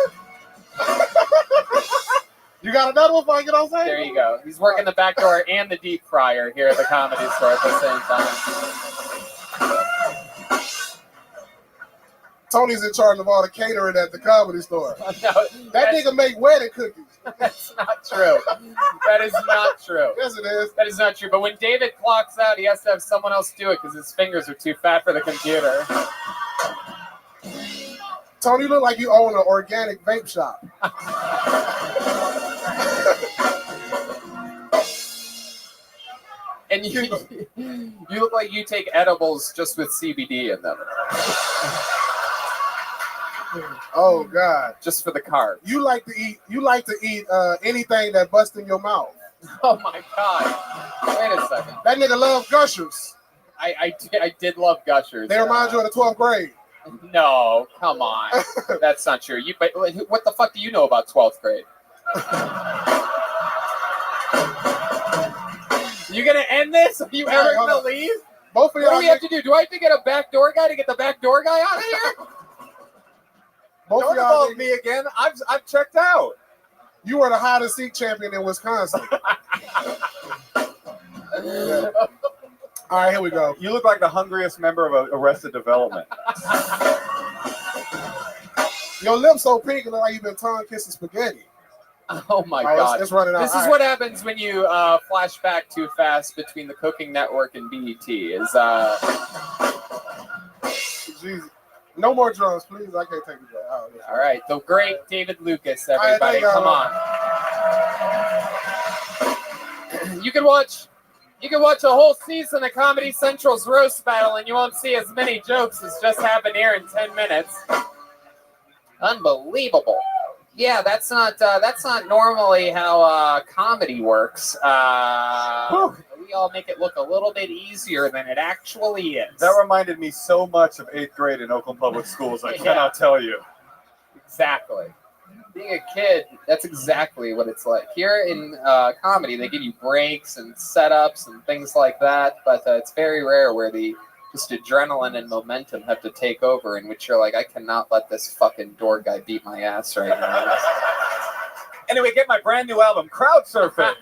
You got another one before I get on stage? There you go. He's working the back door and the deep fryer here at the Comedy Store at the same time. Tony's in charge of all the catering at the Comedy Store. No, That nigga make wedding cookies. That's not true. That is not true. Yes, it is. That is not true. But when David clocks out, he has to have someone else do it because his fingers are too fat for the computer. Tony, you look like you own an organic vape shop. And you look like you take edibles just with CBD in them. Oh God! Just for the carbs. You like to eat anything that busts in your mouth. Oh my God! Wait a second. That nigga love Gushers. I did love Gushers. They remind you of the 12th grade. No, come on. That's not true. But what the fuck do you know about 12th grade? You gonna end this? Are you ever gonna leave? Both of What do y'all. we have to do? Do I have to get a backdoor guy to get the backdoor guy out of here? Both Don't of y'all. involve me again. I've checked out. You were the hide and seek champion in Wisconsin. All right, here we go. You look like the hungriest member of Arrested Development. Your lips so pink, it look like you've been tongue kissing spaghetti. Oh my All right, God! it's running out. This All is right. what happens when you flash back too fast between the Cooking Network and BET. Jeez. No more drums, please. I can't take the drums. Oh, All right, the great David Lucas, right, everybody, thank come y'all. on. You can watch a whole season of Comedy Central's roast battle, and you won't see as many jokes as just happened here in 10 minutes. Unbelievable. Yeah, that's not normally how comedy works. We all make it look a little bit easier than it actually is. That reminded me so much of 8th grade in Oakland Public Schools. I Yeah. cannot tell you. Exactly. Being a kid, that's exactly what it's like. Here in comedy, they give you breaks and setups and things like that, but it's very rare where the just adrenaline and momentum have to take over, in which you're like, I cannot let this fucking door guy beat my ass right now. Anyway, get my brand new album, Crowd Surfing.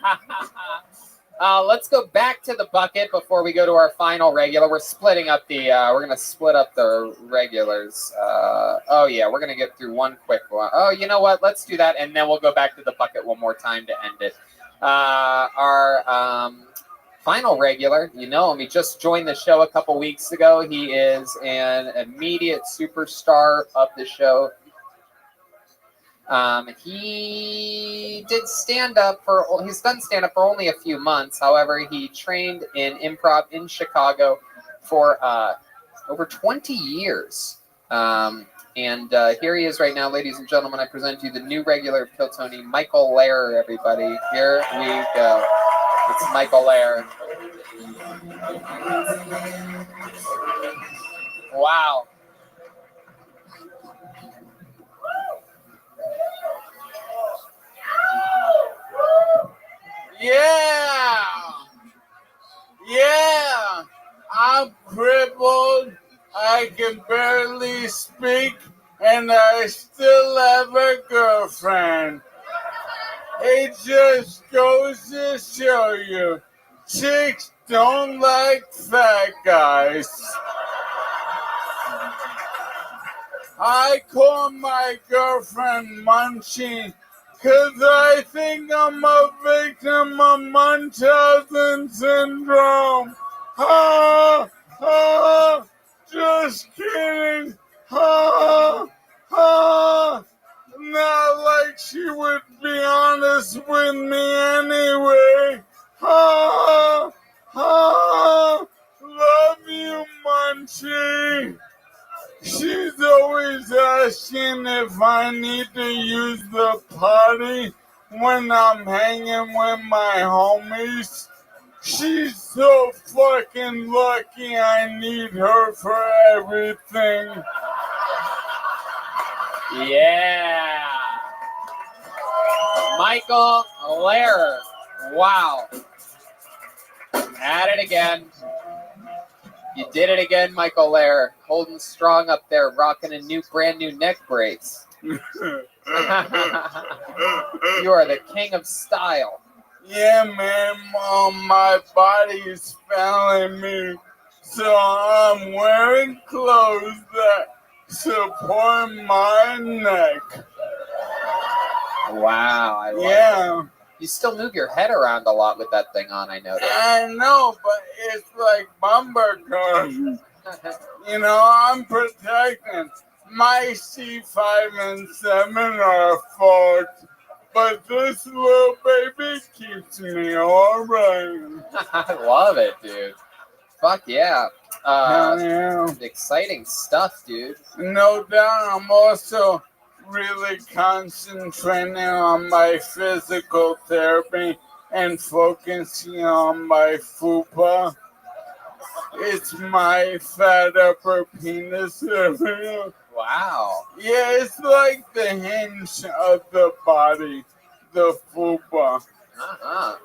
Let's go back to the bucket before we go to our final regular. We're splitting up the. We're gonna split up the regulars. Oh yeah, we're gonna get through one quick one. Oh, you know what? Let's do that, and then we'll go back to the bucket one more time to end it. Our final regular, you know him. He just joined the show a couple weeks ago. He is an immediate superstar of the show. He did stand-up he's done stand-up for only a few months. However, he trained in improv in Chicago for over 20 years. And here he is right now, ladies and gentlemen. I present you the new regular of Kill Tony, Michael Lair, everybody. Here we go. It's Michael Lair. Wow. Yeah! Yeah! I'm crippled. I can barely speak, and I still have a girlfriend. It just goes to show you, chicks don't like fat guys. I call my girlfriend Munchie, 'cause I think I'm a victim of Munchausen syndrome. Ha! Ha! Just kidding. Ha! Ha! Not like she would be honest with me anyway. Ha! Ha! Love you, Munchie. She's always asking if I need to use the potty when I'm hanging with my homies. She's so fucking lucky I need her for everything. Yeah. Michael Lair. Wow. At it again. You did it again, Michael Lair. Holding strong up there, rocking a brand new neck brace. You are the king of style. Yeah, man, my body is failing me, so I'm wearing clothes that support my neck. Wow, I like Yeah. it. You still move your head around a lot with that thing on, I noticed. I know, but it's like bumper cars. You know, I'm protecting. My C5 and 7 are fucked, but this little baby keeps me alright. I love it, dude. Fuck yeah. Hell yeah. Exciting stuff, dude. No doubt, I'm also really concentrating on my physical therapy and focusing on my fupa. It's my fat upper penis area. Wow. Yeah, it's like the hinge of the body, the fupa. Uh-huh.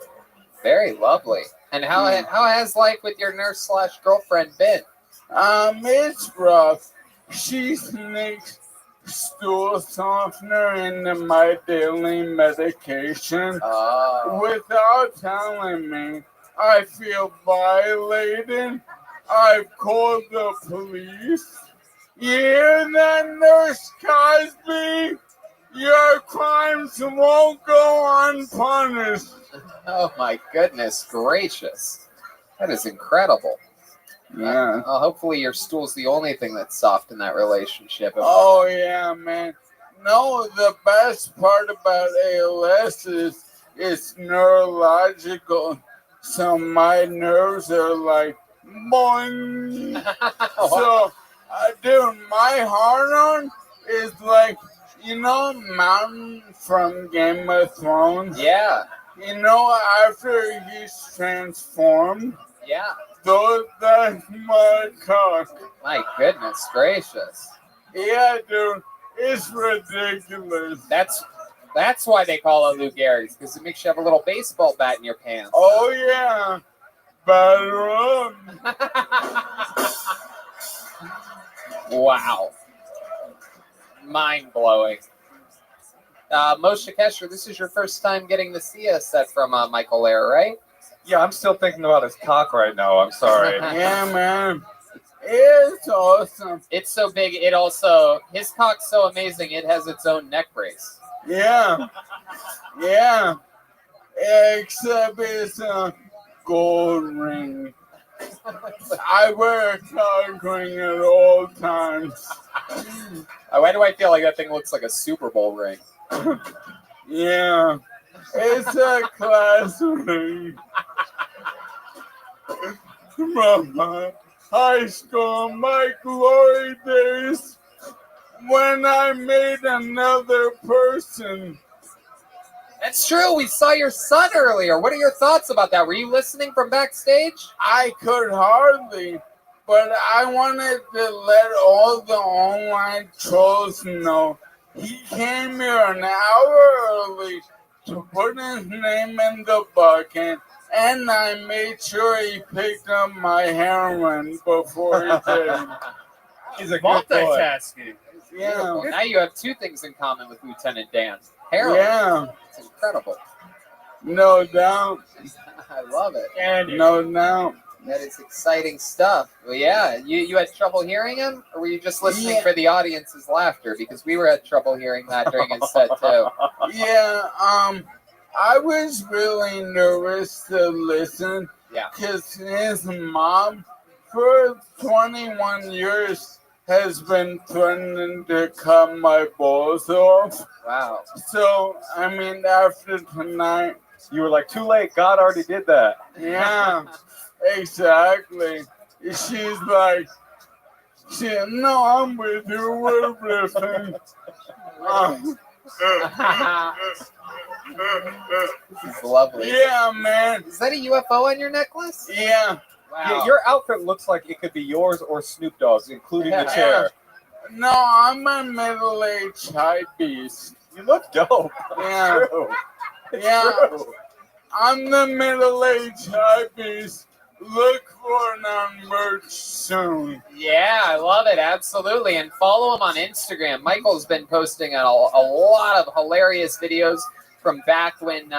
Very lovely. And how has life with your nurse/girlfriend been? It's rough. She sneaks stool softener into my daily medication without telling me. I feel violated. I've called the police. You hear that, Nurse Cosby? Your crimes won't go unpunished. Oh my goodness gracious. That is incredible. Yeah. Hopefully your stool's the only thing that's soft in that relationship. Oh yeah, man. No, the best part about ALS is it's neurological. So my nerves are like boing. So, dude, my heart on is like, you know, Mountain from Game of Thrones. Yeah. You know, after he's transformed. Yeah. That's my cock. My goodness gracious. Yeah, dude, it's ridiculous. That's why they call it Lou Gehrig's, because it makes you have a little baseball bat in your pants. Oh yeah, batter Wow. Mind blowing. Moshe Kesher, this is your first time getting to see a set from Michael Lair, right? Yeah, I'm still thinking about his cock right now. I'm sorry. Yeah, man. It's awesome. It's so big. It also, his cock's so amazing, it has its own neck brace. Yeah. Yeah. Except it's a gold ring. I wear a cock ring at all times. Why do I feel like that thing looks like a Super Bowl ring? Yeah. It's a class ring. From high school, my glory days, when I made another person. That's true. We saw your son earlier. What are your thoughts about that? Were you listening from backstage? I could hardly, but I wanted to let all the online trolls know he came here an hour early to put his name in the bucket, and I made sure he picked up my heroin before he did. He's a good boy. Multitasking. Yeah. Now you have two things in common with Lieutenant Dan. Heroin. Yeah. It's incredible. No doubt. I love it. And no doubt. That is exciting stuff. Well, yeah, you had trouble hearing him, or were you just listening Yeah. for the audience's laughter? Because we were had trouble hearing that during his set too. Yeah, I was really nervous to listen. Yeah. Because his mom, for 21 years, has been threatening to cut my balls off. Wow. So, I mean, after tonight. You were like, too late. God already did that. Yeah, exactly. She's like, no, I'm with you. We're riffing. This is lovely. Yeah, man. Is that a UFO on your necklace? Yeah. Wow. Yeah, your outfit looks like it could be yours or Snoop Dogg's, including the chair. No, I'm a middle-aged hype beast. You look dope. Yeah. True. It's Yeah. true. I'm the middle-aged hypebeast. Look for it on merch soon. Yeah, I love it. Absolutely. And follow him on Instagram. Michael's been posting a lot of hilarious videos from back when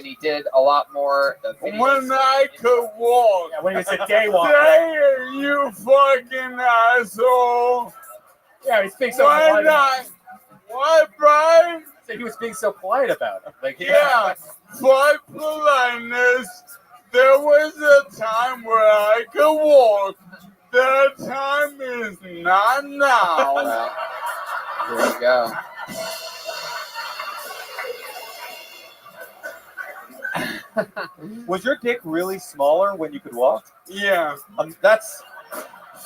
he did a lot more videos. When I could walk. Yeah, when he was a day walker. Say it, you fucking asshole. Yeah, he's being so Why polite. not? What, Brian? So he was being so polite about it. Like, Yeah, for politeness. There was a time where I could walk. That time is not now. Well, here we go. Was your dick really smaller when you could walk? Yeah. That's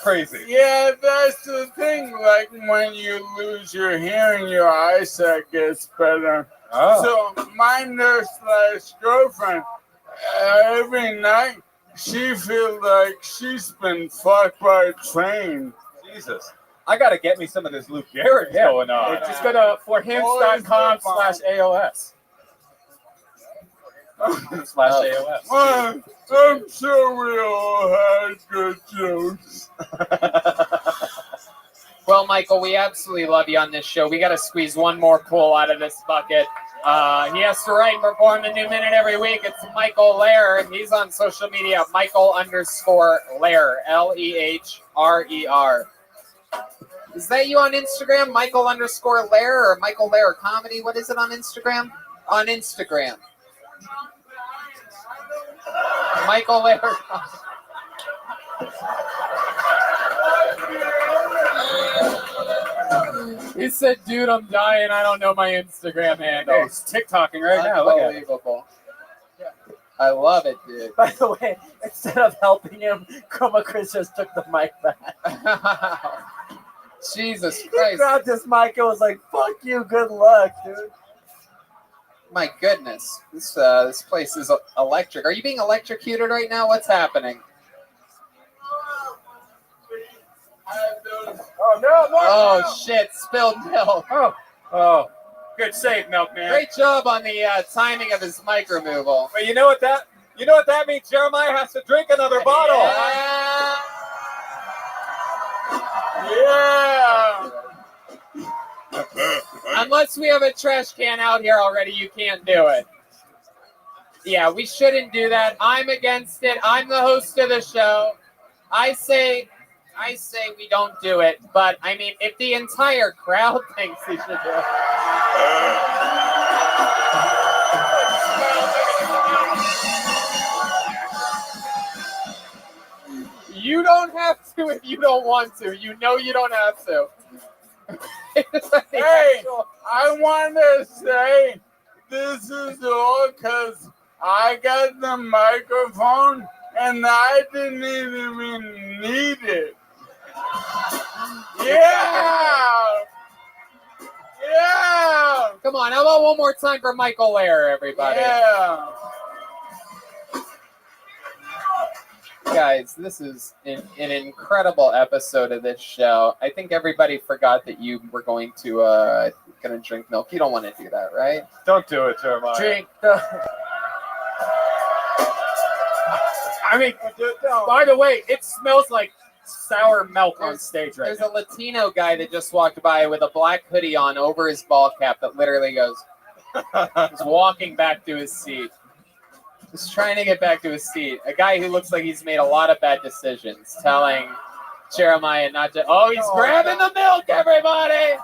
crazy. Yeah, that's the thing. Like when you lose your hearing, your eyesight gets better. Oh. So my nurse/girlfriend, every night she feels like she's been fucked by a train. Jesus. I gotta get me some of this Luke Garrett going on. Just go to forhims.com/AOS. /AOS. Well, I'm sure we all had good jokes. Well, Michael, we absolutely love you on this show. We got to squeeze one more pool out of this bucket. He has to write and perform the new minute every week. It's Michael Lehr. He's on social media, Michael_Lehr, Lehrer. Is that you on Instagram, Michael_Lehr or Michael Lehr Comedy? What is it on Instagram? On Instagram. Michael Lehr. He said, dude, I'm dying. I don't know my Instagram handle. Hey, he's TikToking right now. Look at it. Unbelievable. I love it, dude. By the way, instead of helping him, Chroma Chris just took the mic back. Jesus He Christ. grabbed his mic and was like, fuck you, good luck, dude. My goodness. This place is electric. Are you being electrocuted right now? What's happening? Oh, no, Oh, shit. Spilled milk. Oh, good save, Milkman. Great job on the timing of his mic removal. But you know what that means? Jeremiah has to drink another bottle. Yeah. Unless we have a trash can out here already, you can't do it. Yeah, we shouldn't do that. I'm against it. I'm the host of the show. I say we don't do it. But, I mean, if the entire crowd thinks we should do it. You don't have to if you don't want to. You know you don't have to. Hey, I want to say this is all because I got the microphone and I didn't even need it. Yeah! Yeah! Come on, how about one more time for Michael Lehr, everybody? Yeah! Guys, this is an incredible episode of this show. I think everybody forgot that you were going to drink milk. You don't want to do that, right? Don't do it, Jeremiah. Drink the... I mean, by the way, it smells like sour milk on stage right There's now. a Latino guy that just walked by with a black hoodie on over his ball cap that literally goes, he's walking back to his seat. Just trying to get back to his seat. A guy who looks like he's made a lot of bad decisions, telling Jeremiah not to. Oh, he's grabbing the milk, everybody!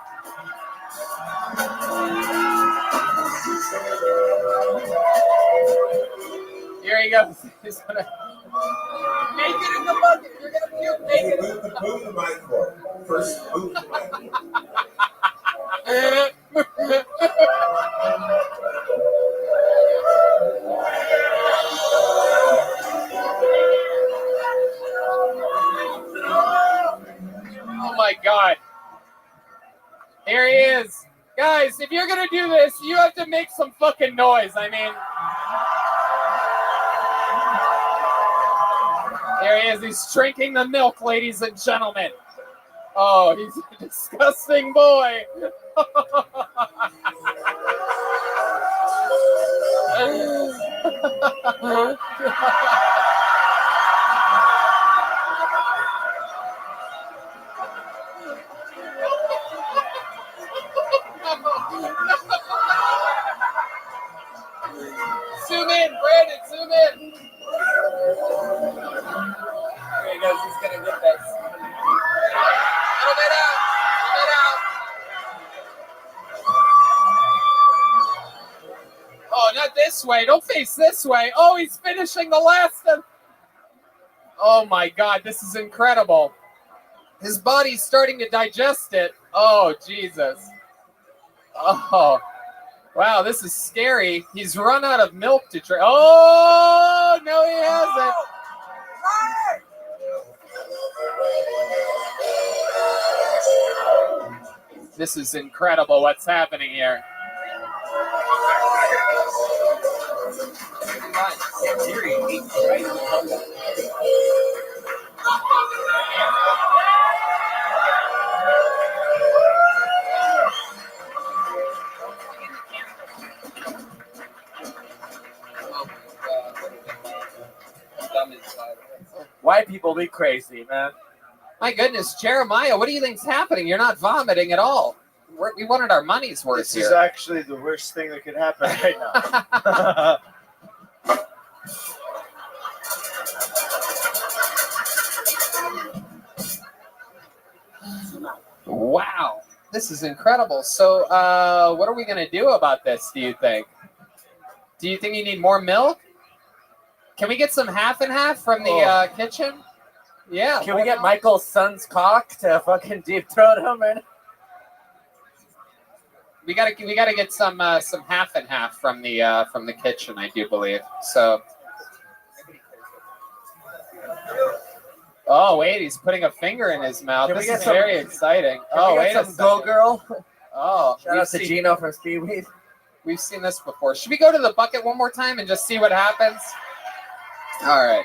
Here he goes. He's gonna make it in the bucket. You're gonna puke. Make it in the bucket. Move the mic forward. First, move the mic. Oh my God. Here he is. Guys, if you're gonna do this, you have to make some fucking noise. I mean, here he is. He's drinking the milk, ladies and gentlemen. Oh, he's a disgusting boy. Zoom in, Brandon, zoom in. There he goes, he's gonna get this. A little bit out, a little bit out. Oh, not this way, don't face this way. Oh, he's finishing the last of... Oh my God, this is incredible. His body's starting to digest it. Oh, Jesus. Oh, wow, this is scary. He's run out of milk to drink. Oh, no, he hasn't. This is incredible what's happening here. White people be crazy, man. My goodness, Jeremiah, what do you think's happening? You're not vomiting at all. We wanted our money's worth This here. is actually the worst thing that could happen right now. Wow, this is incredible. So, what are we going to do about this, do you think? Do you think you need more milk? Can we get some half and half from the kitchen? Yeah. Can we get Michael's son's cock to fucking deep throat him? And we gotta get some half and half from the kitchen, I do believe. So. Oh wait, he's putting a finger in his mouth. This is very exciting. Oh wait, some Go Girl. Oh, shout out to Gino from Speedweed. We've seen this before. Should we go to the bucket one more time and just see what happens? All right.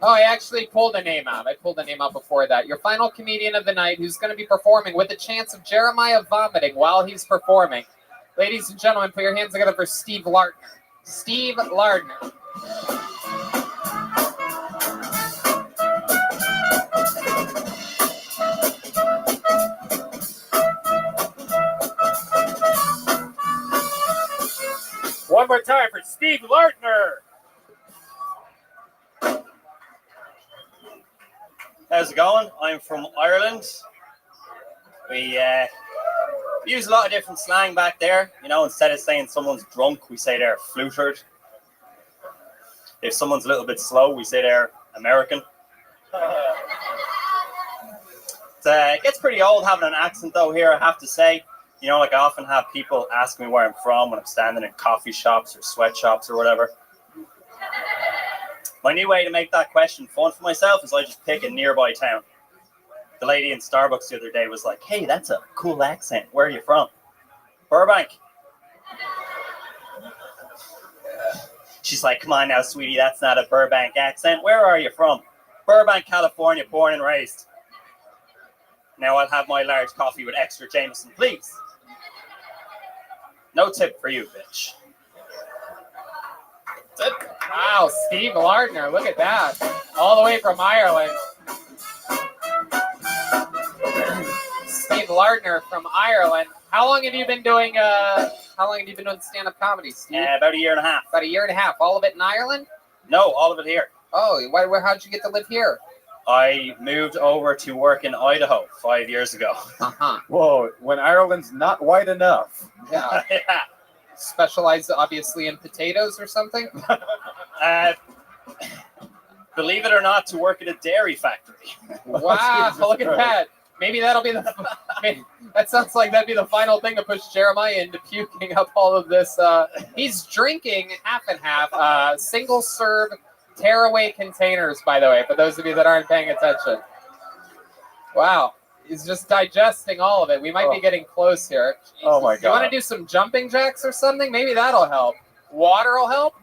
Oh, I actually pulled a name out. I pulled a name out before that. Your final comedian of the night who's going to be performing with a chance of Jeremiah vomiting while he's performing. Ladies and gentlemen, put your hands together for Steve Lardner. Steve Lardner. One more time for Steve Lardner. How's it going? I'm from Ireland. We use a lot of different slang back there. You know, instead of saying someone's drunk, we say they're flutered. If someone's a little bit slow, we say they're American. It gets pretty old having an accent though here, I have to say. You know, like I often have people ask me where I'm from when I'm standing in coffee shops or sweatshops or whatever. My new way to make that question fun for myself is I just pick a nearby town. The lady in Starbucks the other day was like, hey, that's a cool accent. Where are you from? Burbank. She's like, come on now, sweetie, that's not a Burbank accent. Where are you from? Burbank, California, born and raised. Now I'll have my large coffee with extra Jameson, please. No tip for you, bitch. Wow, Steve Lardner, look at that. All the way from Ireland. Steve Lardner from Ireland. How long have you been doing stand-up comedy, Steve? About a year and a half. About a year and a half. All of it in Ireland? No, all of it here. Oh, how'd you get to live here? I moved over to work in Idaho 5 years ago. Uh-huh. Whoa, when Ireland's not white enough. Yeah. Yeah. Specialized obviously in potatoes or something? Believe it or not, to work at a dairy factory. Wow, look at that. Maybe that'll be that sounds like that'd be the final thing to push Jeremiah into puking up all of this. He's drinking half and half, single serve tearaway containers, by the way, for those of you that aren't paying attention. Wow. He's just digesting all of it. We might be getting close here. Jesus. Oh my God. You want to do some jumping jacks or something? Maybe that'll help. Water will help?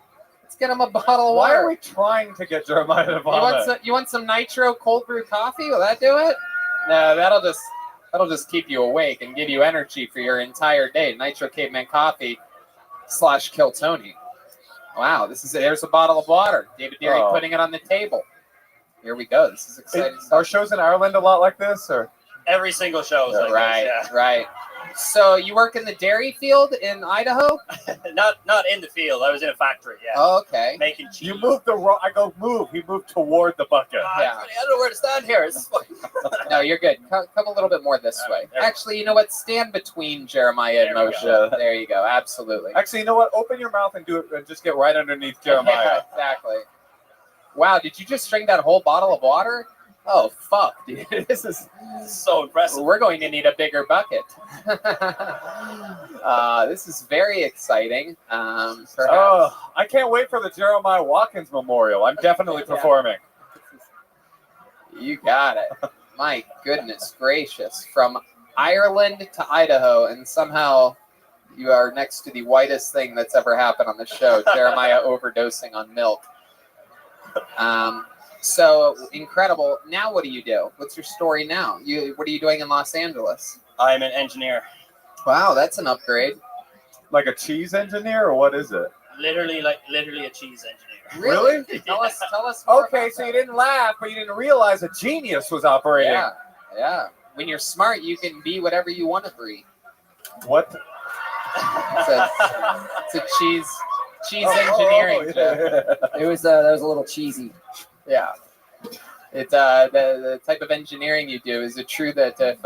Let's get him a bottle of water. Why are we trying to get Jeremiah to vomit? You want some nitro cold brew coffee? Will that do it? No, that'll just keep you awake and give you energy for your entire day. Nitro Caveman Coffee / Kill Tony. Wow, there's a bottle of water. David Deary Oh. putting it on the table. Here we go. This is exciting. Are shows in Ireland a lot like this, or? Every single show is like Right, this, right. So you work in the dairy field in Idaho? yeah. Not in the field. I was in a factory, yeah. Oh, okay. Making cheese. You moved the wrong. I go move. He moved toward the bucket. Yeah. I don't know where to stand here. This is fucking- No, you're good. Come a little bit more this way. Actually, you know what? Stand between Jeremiah and There we Moshe. go. There you go. Absolutely. Actually, you know what? Open your mouth and do it, and just get right underneath Jeremiah. Yeah, exactly. Wow, did you just drink that whole bottle of water? Oh, fuck, dude. This is so impressive. We're going to need a bigger bucket. This is very exciting. Perhaps. Oh, I can't wait for the Jeremiah Watkins Memorial. I'm definitely performing. You got it. My goodness gracious. From Ireland to Idaho, and somehow you are next to the whitest thing that's ever happened on the show, Jeremiah overdosing on milk. So incredible. Now what do you do? What's your story now? What are you doing in Los Angeles? I'm an engineer. Wow, that's an upgrade. Like a cheese engineer, or what is it? Literally a cheese engineer. Really? Tell us more Okay, about so you that. didn't laugh, but you didn't realize a genius was operating. Yeah, yeah. When you're smart, you can be whatever you want to be. What? It's a cheese engineering joke. It was that was a little cheesy. Yeah. It's the type of engineering you do. Is it true that if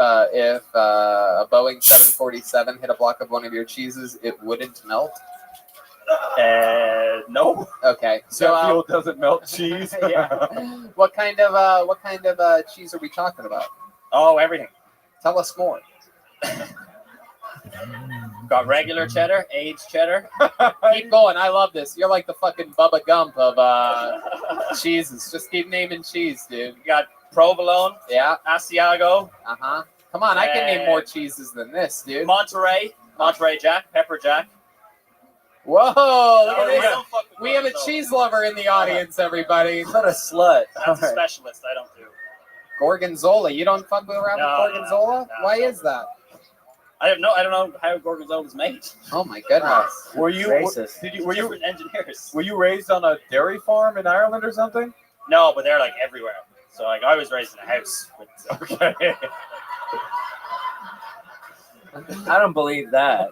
a Boeing 747 hit a block of one of your cheeses, it wouldn't melt? No. Okay. So Jet fuel doesn't melt cheese. yeah. What kind of cheese are we talking about? Oh, everything. Tell us more. Got regular cheddar, aged cheddar. Keep going. I love this. You're like the fucking Bubba Gump of cheeses. Just keep naming cheese, dude. You got provolone. Yeah. Asiago. Uh-huh. Come on, I can name more cheeses than this, dude. Monterey Jack, Pepper Jack. Whoa, look at this. don't fuck with We have a those. cheese lover in the audience, everybody. What a slut. That's a specialist. I don't do. Gorgonzola. You don't fuck around No, with Gorgonzola? no, Why is that? I don't know how gorgonzola is made. Oh my goodness. Were you Racist. were you Different engineers. were you raised on a dairy farm in Ireland or something? No, but they're like everywhere. So like I was raised in a house. With, Okay. I don't believe that.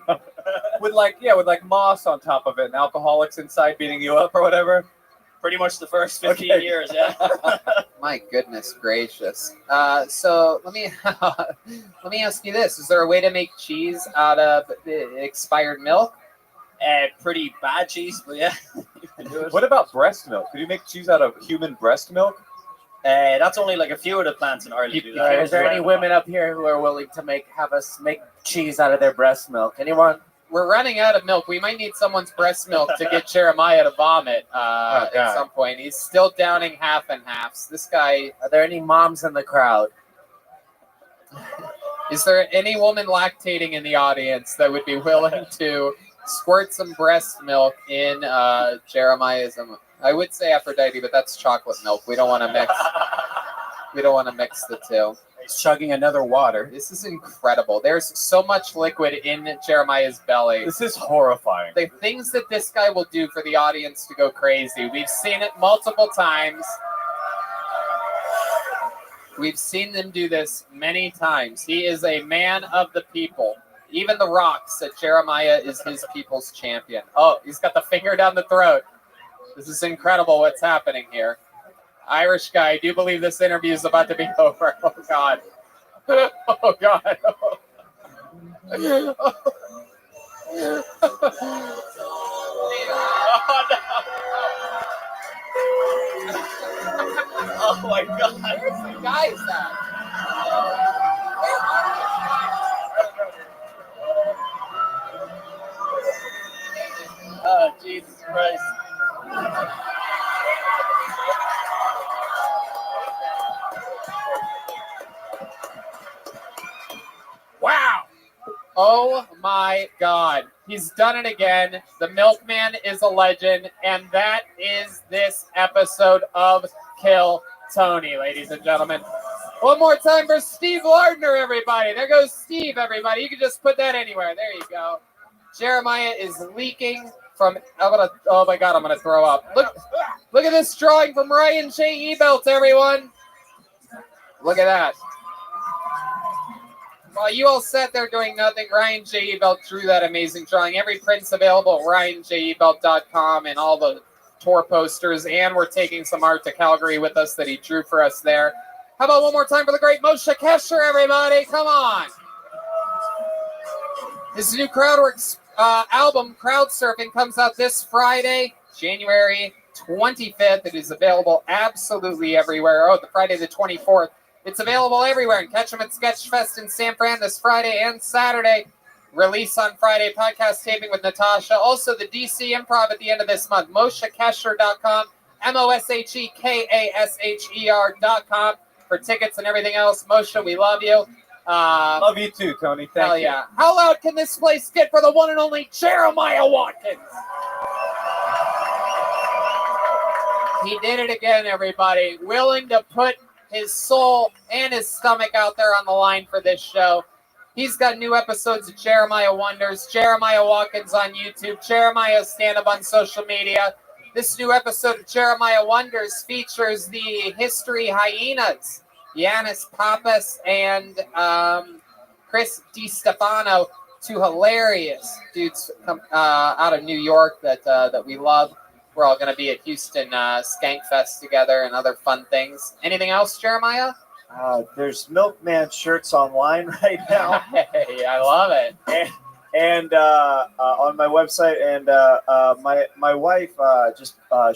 with like moss on top of it and alcoholics inside beating you up or whatever. pretty much the first 15 Okay. years, yeah. My goodness gracious. So let me ask you this: is there a way to make cheese out of expired milk? Pretty bad cheese, but yeah. You can do it. What about breast milk? Could you make cheese out of human breast milk? That's only like a few of the plants in Ireland do that. Is there any women up here who are willing to have us make cheese out of their breast milk? Anyone? We're running out of milk. We might need someone's breast milk to get Jeremiah to vomit at some point. He's still downing half and halves. This guy. Are there any moms in the crowd? Is there any woman lactating in the audience that would be willing to squirt some breast milk in Jeremiah's? I would say Aphrodite, but that's chocolate milk. We don't want to mix. We don't want to mix the two. He's chugging another water. This is incredible. There's so much liquid in Jeremiah's belly. This is horrifying. The things that this guy will do for the audience to go crazy. We've seen it multiple times. We've seen them do this many times. He is a man of the people. Even The Rock said Jeremiah is his people's champion. Oh, he's got the finger down the throat. This is incredible what's happening here. Irish guy, I do believe this interview is about to be over. Oh, God. Oh, God. Oh, my God. Where's the guys at? Oh, Jesus Christ. Wow. Oh my God. He's done it again. The milkman is a legend. And that is this episode of Kill Tony, ladies and gentlemen. One more time for Steve Lardner, everybody. There goes Steve, everybody. You can just put that anywhere. There you go. Jeremiah is leaking from oh my god, I'm gonna throw up. Look at this drawing from Ryan J. Ebelt, everyone. Look at that. While you all sat there doing nothing, Ryan J. Ebelt drew that amazing drawing. Every print's available at ryanjebelt.com and all the tour posters, and we're taking some art to Calgary with us that he drew for us there. How about one more time for the great Moshe Kesher, everybody? Come on. His new Crowdworks album, Crowd Surfing, comes out this Friday, January 25th. It is available absolutely everywhere. Oh, the Friday the 24th. It's available everywhere. And catch him at Sketchfest in San Fran this Friday and Saturday. Release on Friday, podcast taping with Natasha. Also, the DC Improv at the end of this month. MosheKesher.com, Moshekasher.com for tickets and everything else. Moshe, we love you. Love you too, Tony. Thank hell you. yeah. How loud can this place get for the one and only Jeremiah Watkins? He did it again, everybody. Willing to put his soul and his stomach out there on the line for this show. He's got new episodes of Jeremiah Wonders, Jeremiah Watkins on YouTube, Jeremiah stand-up on social media. This new episode of Jeremiah Wonders features the History Hyenas, Yanis Pappas and Chris DiStefano, two hilarious dudes out of New York that we love. We're all going to be at Houston Skankfest together and other fun things. Anything else, Jeremiah? There's Milkman shirts online right now. Hey, I love it. And on my website, and my wife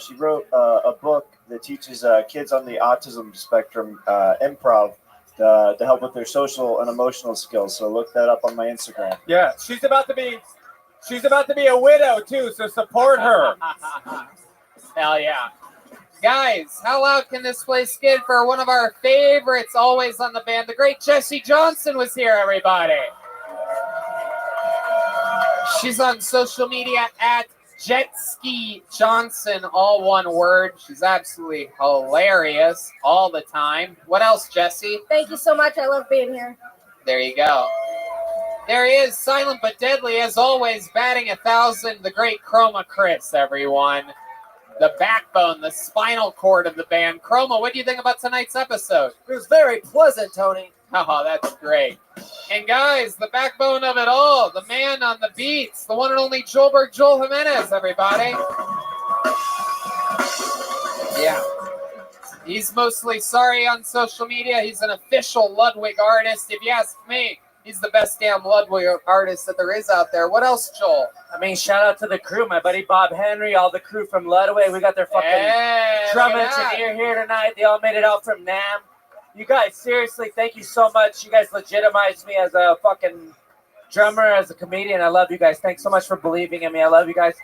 she wrote a book that teaches kids on the autism spectrum improv to help with their social and emotional skills. So look that up on my Instagram. Yeah, she's about to be a widow too, so support her. Hell yeah. Guys, how loud can this place get for one of our favorites always on the band? The great Jessie Johnson was here, everybody. She's on social media at Jetski Johnson, all one word. She's absolutely hilarious all the time. What else, Jessie? Thank you so much. I love being here. There you go. There he is, silent but deadly, as always, batting 1,000, the great Chroma Chris, everyone. The backbone, the spinal cord of the band. Chroma, what do you think about tonight's episode? It was very pleasant, Tony. Oh, that's great. And guys, the backbone of it all, the man on the beats, the one and only Joel Jimenez, everybody. Yeah. He's mostly sorry on social media. He's an official Ludwig artist. If you ask me, he's the best damn Ludwig artist that there is out there. What else, Joel? I mean, shout out to the crew, my buddy Bob Henry, all the crew from Ludwig. We got their fucking drum engineer here tonight. They all made it out from NAM. You guys, seriously, thank you so much. You guys legitimized me as a fucking drummer, as a comedian. I love you guys. Thanks so much for believing in me. I love you guys.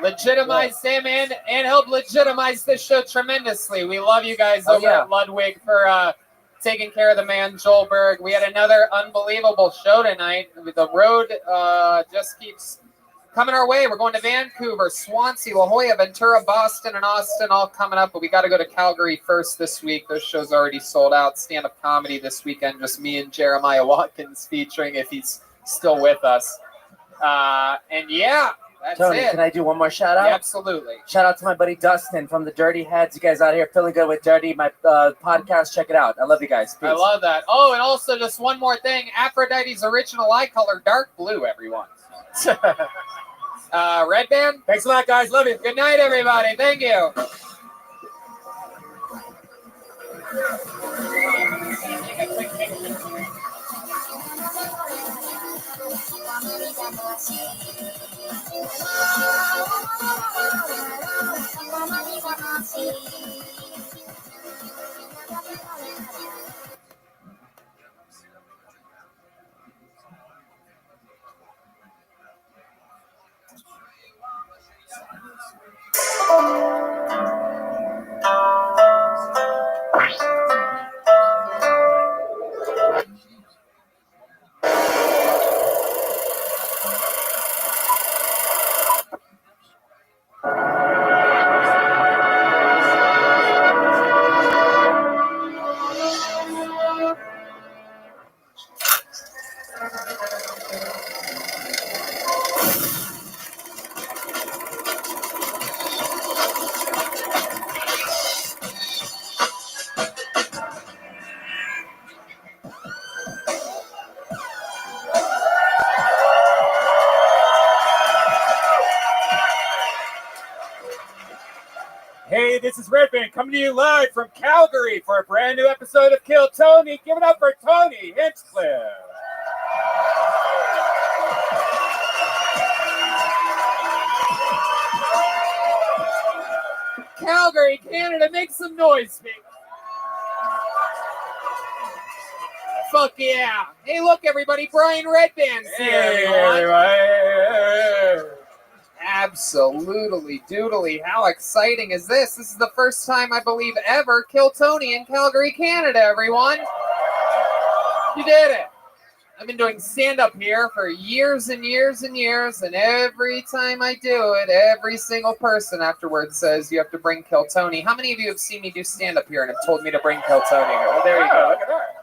Legitimized him and helped legitimize this show tremendously. We love you guys over at Ludwig for taking care of the man, Joel Berg. We had another unbelievable show tonight. The road just keeps coming our way. We're going to Vancouver, Swansea, La Jolla, Ventura, Boston, and Austin all coming up. But we got to go to Calgary first this week. Those shows already sold out. Stand-up comedy this weekend, just me and Jeremiah Watkins featuring if he's still with us. And yeah, that's Tony, it. can I do one more shout out? Yeah, absolutely. Shout out to my buddy Dustin from the Dirty Heads. You guys out here feeling good with Dirty, my podcast. Check it out. I love you guys. Peace. I love that. Oh, and also just one more thing. Aphrodite's original eye color, dark blue, everyone. Red Band? Thanks a lot, guys. Love you. Good night, everybody. Thank you. Hey, this is Redman coming to you live from Calgary for a brand new episode of Kill Tony. Give it up for Tony Hinchcliffe. Calgary, Canada, make some noise, people. Fuck yeah. Hey, look, everybody, Brian Redband's here. Hey, Absolutely doodly. How exciting is this? This is the first time, I believe, ever Kill Tony in Calgary, Canada, everyone. You did it. I've been doing stand-up here for years and years and years, and every time I do it, every single person afterwards says you have to bring Kill Tony. How many of you have seen me do stand-up here and have told me to bring Kill Tony here? Well, there you go. Look at that.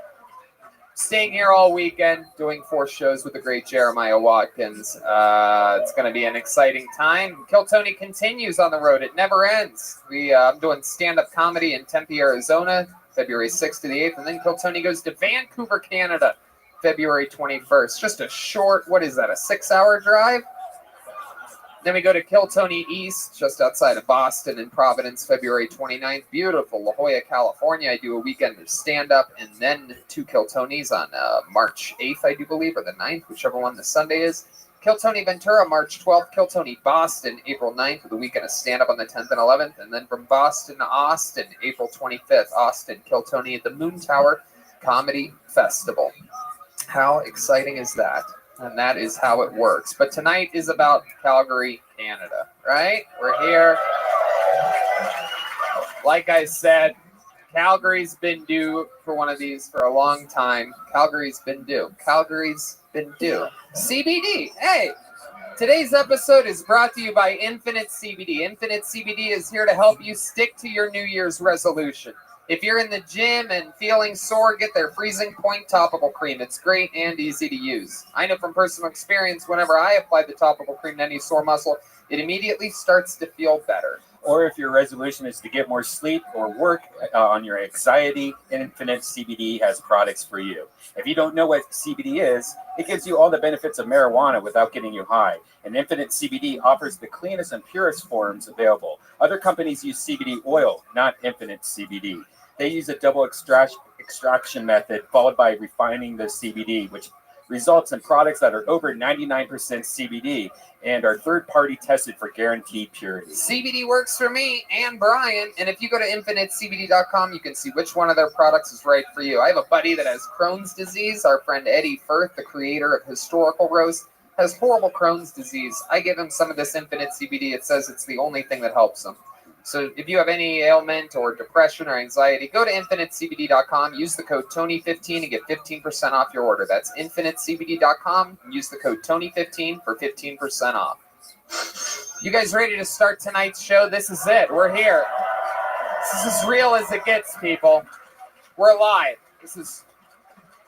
Staying here all weekend, doing 4 shows with the great Jeremiah Watkins. It's going to be an exciting time. Kill Tony continues on the road. It never ends. I'm doing stand-up comedy in Tempe, Arizona, February 6th to the 8th, and then Kill Tony goes to Vancouver, Canada, February 21st. Just a short, what is that, a 6-hour drive? Then we go to Kill Tony East, just outside of Boston in Providence, February 29th. Beautiful La Jolla, California. I do a weekend of stand-up and then 2 Kill Tonys on March 8th, I do believe, or the 9th, whichever one the Sunday is. Kill Tony Ventura, March 12th. Kill Tony Boston, April 9th, with a weekend of stand-up on the 10th and 11th. And then from Boston to Austin, April 25th. Austin, Kill Tony at the Moon Tower Comedy Festival. How exciting is that? And that is how it works. But tonight is about Calgary, Canada, right? We're here. Like I said, Calgary's been due for one of these for a long time. Calgary's been due. Calgary's been due. CBD. Hey, today's episode is brought to you by Infinite CBD. Infinite CBD is here to help you stick to your New Year's resolution. If you're in the gym and feeling sore, get their Freezing Point Topical Cream. It's great and easy to use. I know from personal experience, whenever I apply the topical cream to any sore muscle, it immediately starts to feel better. Or if your resolution is to get more sleep or work on your anxiety, Infinite CBD has products for you. If you don't know what CBD is, it gives you all the benefits of marijuana without getting you high. And Infinite CBD offers the cleanest and purest forms available. Other companies use CBD oil, not Infinite CBD. They use a double extraction method followed by refining the CBD, which results in products that are over 99% CBD and are third-party tested for guaranteed purity. CBD works for me and Brian, and if you go to infinitecbd.com, you can see which one of their products is right for you. I have a buddy that has Crohn's disease. Our friend Eddie Firth, the creator of Historical Roast, has horrible Crohn's disease. I give him some of this Infinite CBD. It says it's the only thing that helps him. So if you have any ailment or depression or anxiety, go to infinitecbd.com, use the code Tony15 and get 15% off your order. That's infinitecbd.com. Use the code Tony15 for 15% off. You guys ready to start tonight's show? This is it. We're here. This is as real as it gets, people. We're live.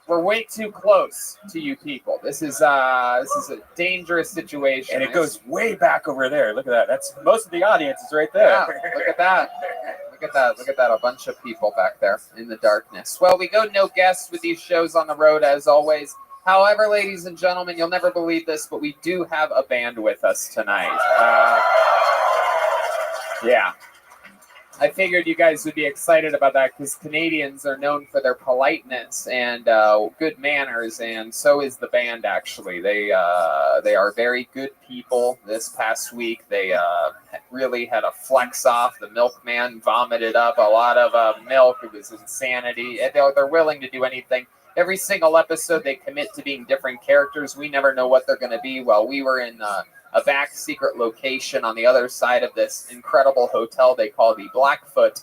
We're way too close to you people. This is a dangerous situation. And it goes way back over there. Look at that. That's most of the audience is right there. Yeah, look at that. Look at that. Look at that. A bunch of people back there in the darkness. Well, we go no guests with these shows on the road as always. However, ladies and gentlemen, you'll never believe this, but we do have a band with us tonight. Yeah. I figured you guys would be excited about that because Canadians are known for their politeness and good manners, and so is the band, actually. They are very good people. This past week, they really had a flex off. The milkman vomited up a lot of milk. It was insanity. They're willing to do anything. Every single episode, they commit to being different characters. We never know what they're going to be. While we were in a back secret location on the other side of this incredible hotel they call the Blackfoot.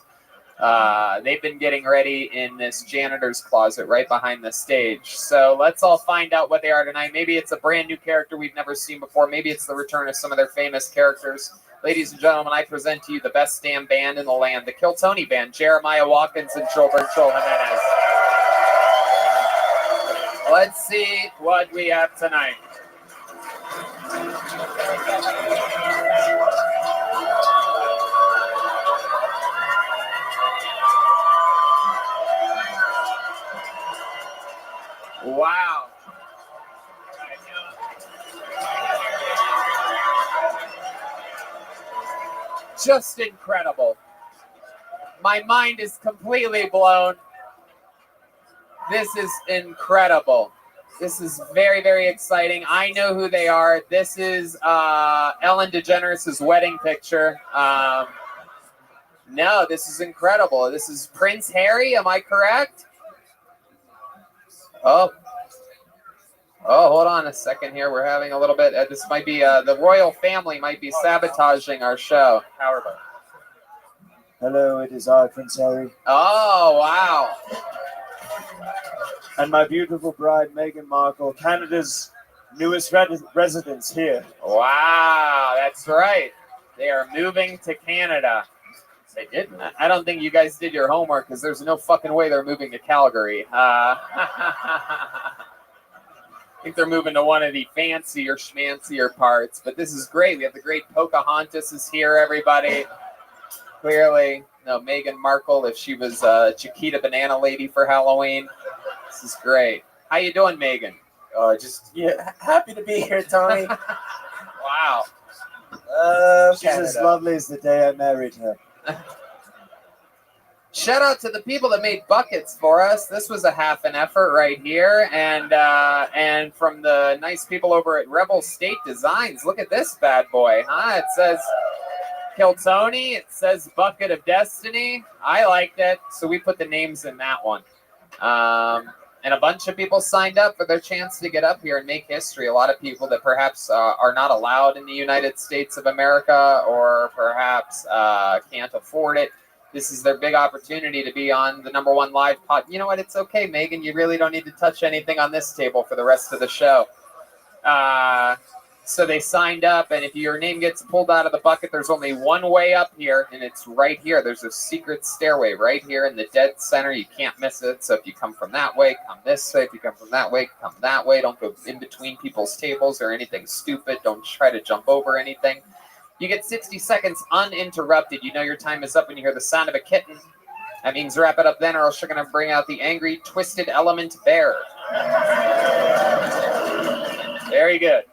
They've been getting ready in this janitor's closet right behind the stage. So let's all find out what they are tonight. Maybe it's a brand new character we've never seen before. Maybe it's the return of some of their famous characters. Ladies and gentlemen, I present to you the best damn band in the land, the Kill Tony Band, Jeremiah Watkins and Joel Jimenez. Let's see what we have tonight. Wow. Just incredible. My mind is completely blown. This is incredible. This is very, very exciting. I know who they are. This is Ellen DeGeneres' wedding picture. No, this is incredible. This is Prince Harry. Am I correct? Oh, hold on a second here. We're having a little bit. This might be the royal family might be sabotaging our show. Hello, it is I, Prince Harry. Oh, wow. And my beautiful bride, Meghan Markle, Canada's newest residence here. Wow, that's right. They are moving to Canada. They didn't. I don't think you guys did your homework because there's no fucking way they're moving to Calgary. I think they're moving to one of the fancier, schmancier parts. But this is great. We have the great Pocahontas is here, everybody. Clearly, no, Meghan Markle, if she was Chiquita Banana Lady for Halloween. This is great. How you doing, Meghan? Happy to be here, Tony. Wow. She's as lovely as the day I married her. Shout out to the people that made buckets for us. This was a half an effort right here, and from the nice people over at Rebel State Designs. Look at this bad boy, huh? It says Kill Tony. It says Bucket of Destiny. I liked it, so we put the names in that one. And a bunch of people signed up for their chance to get up here and make history. A lot of people that perhaps are not allowed in the United States of America or perhaps can't afford it. This is their big opportunity to be on the #1 live pod. You know what? It's okay, Meghan. You really don't need to touch anything on this table for the rest of the show. So they signed up, and if your name gets pulled out of the bucket, there's only one way up here, and it's right here. There's a secret stairway right here in the dead center. You can't miss it. So if you come from that way, come this way. If you come from that way, come that way. Don't go in between people's tables or anything stupid. Don't try to jump over anything. You get 60 seconds uninterrupted. You know your time is up when you hear the sound of a kitten. That means wrap it up then, or else you're going to bring out the angry, twisted element bear. Very good.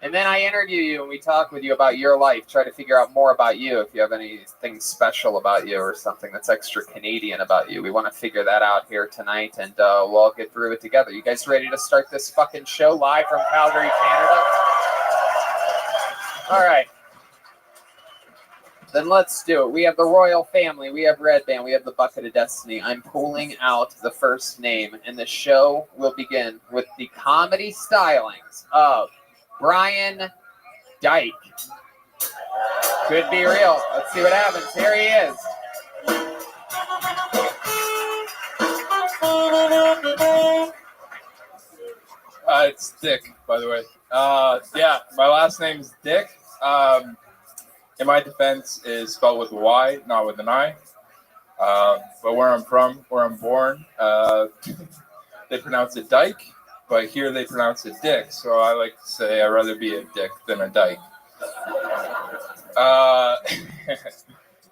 And then I interview you and we talk with you about your life, try to figure out more about you. If you have anything special about you or something that's extra Canadian about you, we want to figure that out here tonight, and we'll all get through it together. You guys ready to start this fucking show live from Calgary, Canada? All right. Then let's do it. We have the royal family. We have Red Band. We have the Bucket of Destiny. I'm pulling out the first name, and the show will begin with the comedy stylings of Brian Dyke. Could be real. Let's see what happens. Here he is. It's Dick, by the way. Yeah, my last name is Dick. In my defense, is spelled with a Y, not with an I. But where I'm from, where I'm born, they pronounce it Dyke, but here they pronounce it Dick. So I like to say I'd rather be a Dick than a Dyke.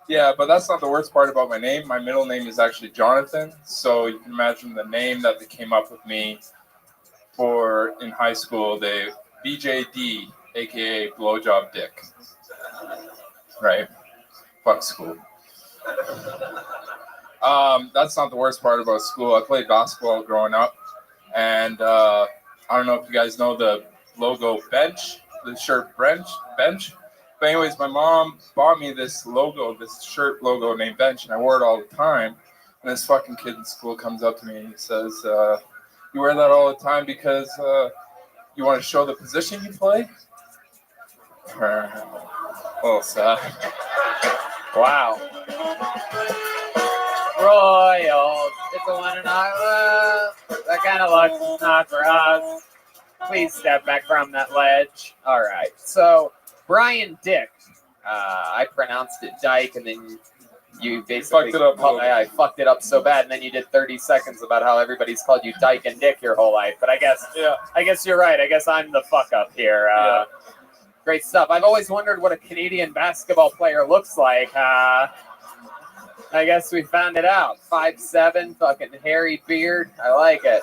Yeah, but that's not the worst part about my name. My middle name is actually Jonathan. So you can imagine the name that they came up with me for in high school. They BJD, aka Blowjob Dick. Right? Fuck school. That's not the worst part about school. I played basketball growing up, and I don't know if you guys know the logo bench, the shirt bench. But anyways, my mom bought me this logo, this shirt logo named Bench, and I wore it all the time. And this fucking kid in school comes up to me and he says, you wear that all the time because you want to show the position you play? Oh, sad. Wow. Royal, it's a one and all. That kind of looks not for us. Please step back from that ledge. All right. So, Brian Dick. I pronounced it Dyke, and then you basically fucked it up. I fucked it up so bad, and then you did 30 seconds about how everybody's called you Dyke and Dick your whole life. But I guess you're right. I guess I'm the fuck up here. Great stuff. I've always wondered what a Canadian basketball player looks like. I guess we found it out. 5'7", fucking hairy beard. I like it.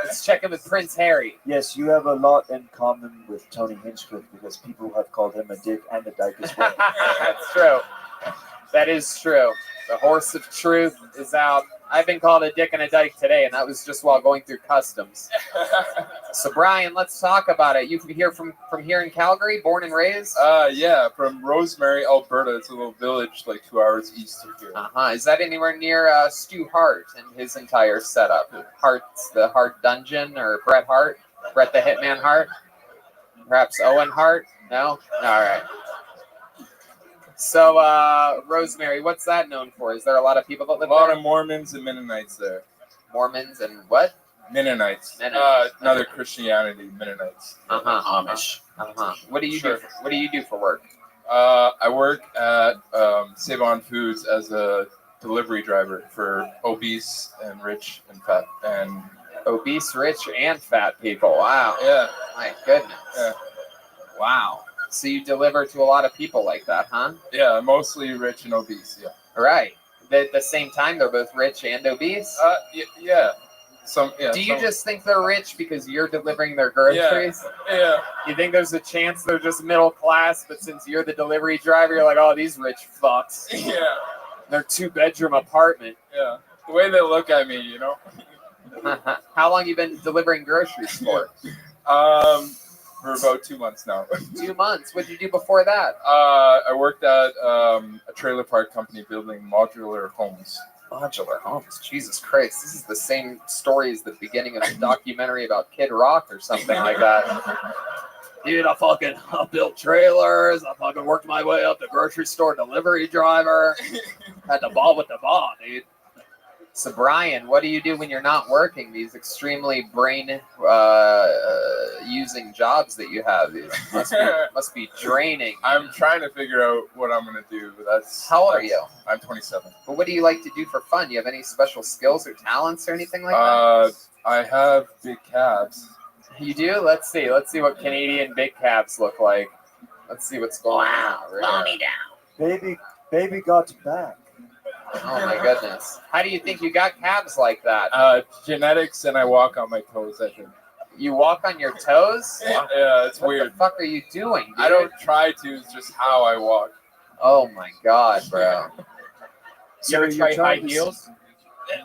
Let's check in with Prince Harry. Yes, you have a lot in common with Tony Hinchcliffe because people have called him a Dick and a Dyke as well. That's true. That is true. The horse of truth is out. I've been called a dick and a dyke today, and that was just while going through customs. So, Brian, let's talk about it. You here from here in Calgary, born and raised? Yeah, from Rosemary, Alberta. It's a little village like 2 hours east of here. Is that anywhere near Stu Hart and his entire setup? Hart's the Hart Dungeon, or Bret Hart? Bret the Hitman Hart? Perhaps Owen Hart? No? All right. So, Rosemary, what's that known for? Is there a lot of people that live there? A lot of Mormons and Mennonites there. Mormons and what? Mennonites. Another Christianity, Mennonites. Amish. What do you do? What do you do for work? I work at Save On Foods as a delivery driver for obese and rich and fat and obese, rich, and fat people. Wow. Yeah. My goodness. Yeah. Wow. So you deliver to a lot of people like that, huh? Yeah, mostly rich and obese. Yeah. Right. At the same time, they're both rich and obese. Yeah. Do you just think they're rich because you're delivering their groceries? Yeah. You think there's a chance they're just middle class, but since you're the delivery driver, you're like, oh, these rich fucks. Yeah. Their 2-bedroom apartment. Yeah. The way they look at me, you know. How long you been delivering groceries for? For about 2 months now. 2 months. What did you do before that? I worked at a trailer park company building modular homes. Modular homes. Jesus Christ. This is the same story as the beginning of a documentary about Kid Rock or something like that. Dude, I built trailers. I fucking worked my way up to grocery store delivery driver. Had the ball with the ball, dude. So, Brian, what do you do when you're not working? These extremely brain using jobs that you have. These must be draining. I'm trying to figure out what I'm going to do. How old are you? I'm 27. But what do you like to do for fun? Do you have any special skills or talents or anything like that? I have big calves. You do? Let's see. Let's see what Canadian big calves look like. Let's see what's going on. Blow me down. Baby got back. Oh my goodness. How do you think you got calves like that? Genetics, and I walk on my toes, I think. You walk on your toes? Yeah, it's weird. What the fuck are you doing, dude? I don't try to, it's just how I walk. Oh my god, bro. You ever try high heels?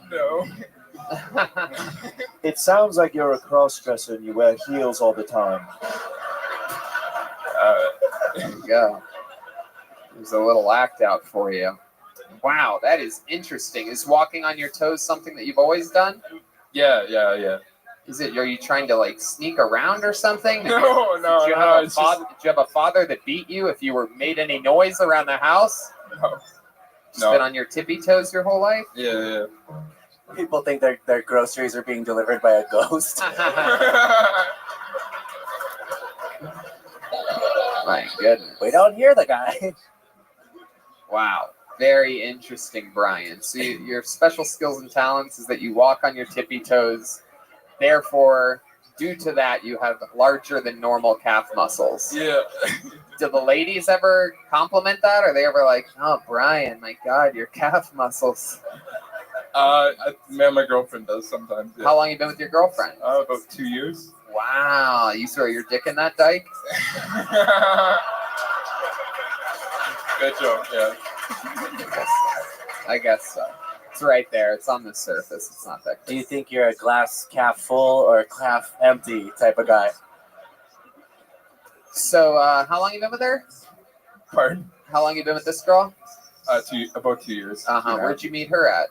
No. It sounds like you're a cross-dresser and you wear heels all the time. There you go. There's a little act out for you. Wow, that is interesting. Is walking on your toes something that you've always done? Yeah. Is it? Are you trying to like sneak around or something? No. Did you have a father that beat you if you were made any noise around the house? No. Just been on your tippy toes your whole life? Yeah. People think their groceries are being delivered by a ghost. My goodness. We don't hear the guy. Wow. Very interesting, Brian. So your special skills and talents is that you walk on your tippy toes. Therefore, due to that, you have larger than normal calf muscles. Yeah. Do the ladies ever compliment that? Are they ever like, oh, Brian, my God, your calf muscles? My girlfriend does sometimes. Yeah. How long you been with your girlfriend? About 2 years. Wow. You throw your dick in that dike? Good joke, yeah. I guess so. It's right there. It's on the surface. It's not that good. Do you think you're a glass half full or a half empty type of guy? So, how long you been with her? Pardon? How long you been with this girl? About 2 years. Where'd you meet her at?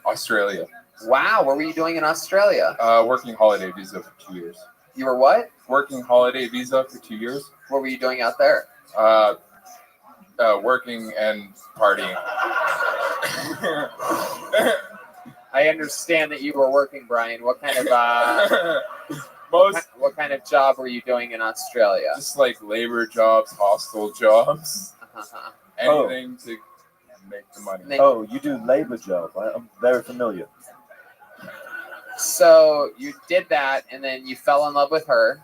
Australia. Wow. What were you doing in Australia? Working holiday visa for 2 years. You were what? Working holiday visa for 2 years. What were you doing out there? Working and partying. I understand that you were working, Brian. What kind of what kind of job were you doing in Australia? Just like labor jobs, hostel jobs, anything to make the money. Oh, you do labor job. I'm very familiar. So you did that, and then you fell in love with her.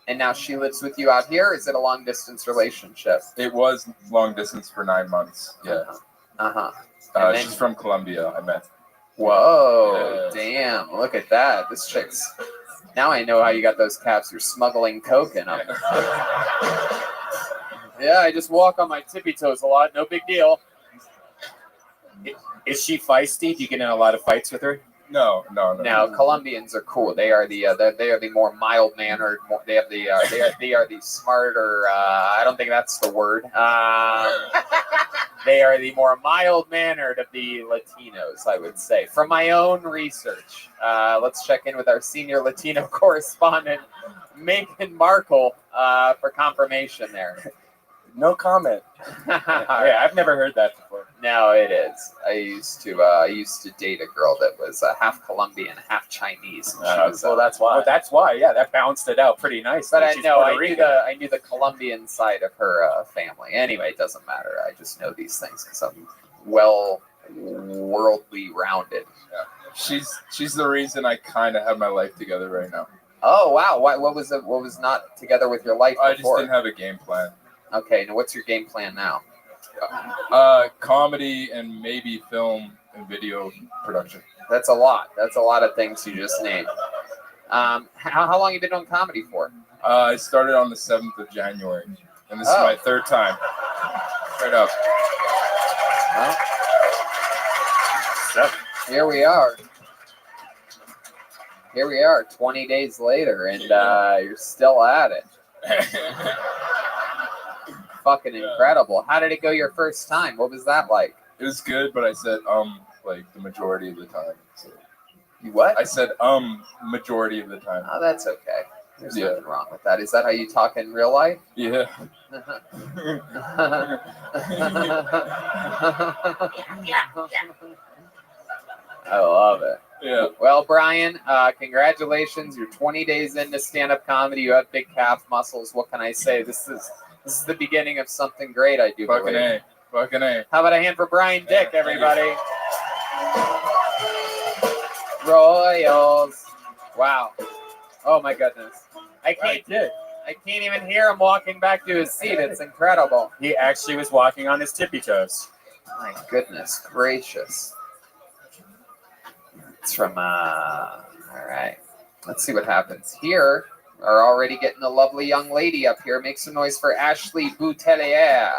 And now she lives with you out here? Is it a long distance relationship? It was long distance for 9 months. Yeah. She's from Colombia, I met. Whoa, damn. Look at that. This chick's... Now I know how you got those calves. You're smuggling coke in them. Yeah, I just walk on my tippy toes a lot. No big deal. Is she feisty? Do you get in a lot of fights with her? No. Now, Colombians are cool. They are the more mild mannered. They have they are the smarter. I don't think that's the word. They are the more mild mannered of the Latinos, I would say. From my own research, let's check in with our senior Latino correspondent, Megan Markle, for confirmation there. No comment. Yeah, I've never heard that before. No, it is. I used to date a girl that was half Colombian, half Chinese. Well, that's why. That's why. Yeah, that balanced it out pretty nice. But I knew the Colombian side of her family. Anyway, it doesn't matter. I just know these things because I'm well worldly rounded. Yeah. She's the reason I kind of have my life together right now. Oh wow! What was not together with your life before? I just didn't have a game plan. Okay, now what's your game plan now? Comedy and maybe film and video production. That's a lot. That's a lot of things you just named. How long have you been doing comedy for? I started on the 7th of January, and this is my third time. Right up. Well, here we are. Here we are, 20 days later, and you're still at it. Fucking incredible. How did it go your first time? What was that like? It was good, but I said like the majority of the time. So. You what? I said majority of the time. Oh, that's okay. There's nothing wrong with that. Is that how you talk in real life? Yeah. I love it. Yeah. Well, Brian, congratulations. You're 20 days into stand-up comedy. You have big calf muscles. What can I say? This is the beginning of something great, I do Fucking believe. Fucking A. How about a hand for Brian Dick, everybody? Royals. Wow. Oh my goodness. I can't even hear him walking back to his seat. It's incredible. He actually was walking on his tippy toes. My goodness gracious. It's from all right. Let's see what happens here. Are already getting a lovely young lady up here. Make some noise for Ashley Boutelier.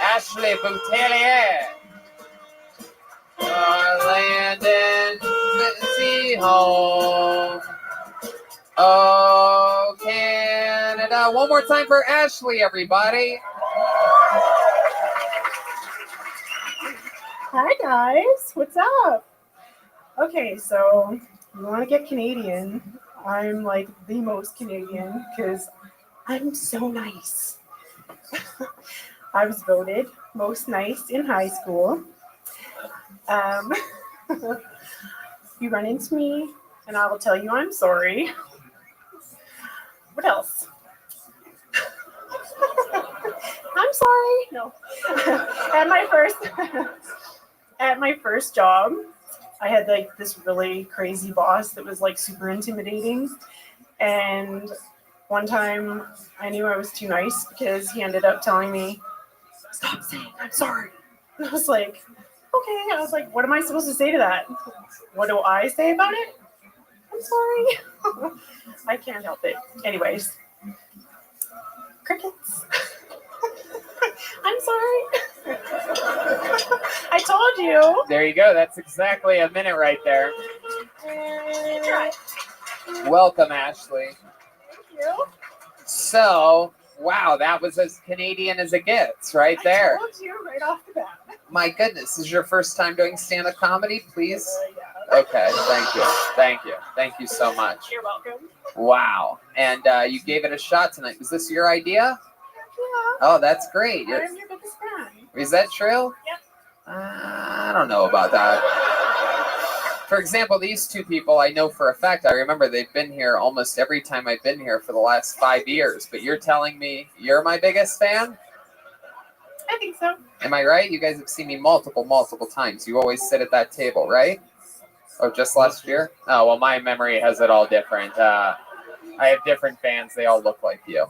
Ashley Boutelier. Landon, Missy home. Oh, Canada. One more time for Ashley, everybody. Hi, guys. What's up? Okay, so you want to get Canadian. I'm like the most Canadian because I'm so nice. I was voted most nice in high school. You run into me and I will tell you I'm sorry. What else? I'm sorry. No. At my first job, I had like this really crazy boss that was like super intimidating. And one time I knew I was too nice because he ended up telling me, stop saying I'm sorry. And I was like, okay. I was like, what am I supposed to say to that? What do I say about it? I'm sorry. I can't help it. Anyways, crickets. I'm sorry. I told you. There you go. That's exactly a minute right there. Welcome, Ashley. Thank you. So, wow, that was as Canadian as it gets right there. I told you right off the bat. My goodness, this is your first time doing stand-up comedy, please? Yeah. Okay, thank you so much. You're welcome. Wow, and you gave it a shot tonight. Was this your idea? Yeah. Oh, that's great. I'm your biggest fan. Is that true? Yep. I don't know about that. For example, these two people I know for a fact. I remember they've been here almost every time I've been here for the last 5 years. But you're telling me you're my biggest fan? I think so. Am I right? You guys have seen me multiple times. You always sit at that table, right? Oh, just last year? Oh, well, my memory has it all different. I have different fans. They all look like you.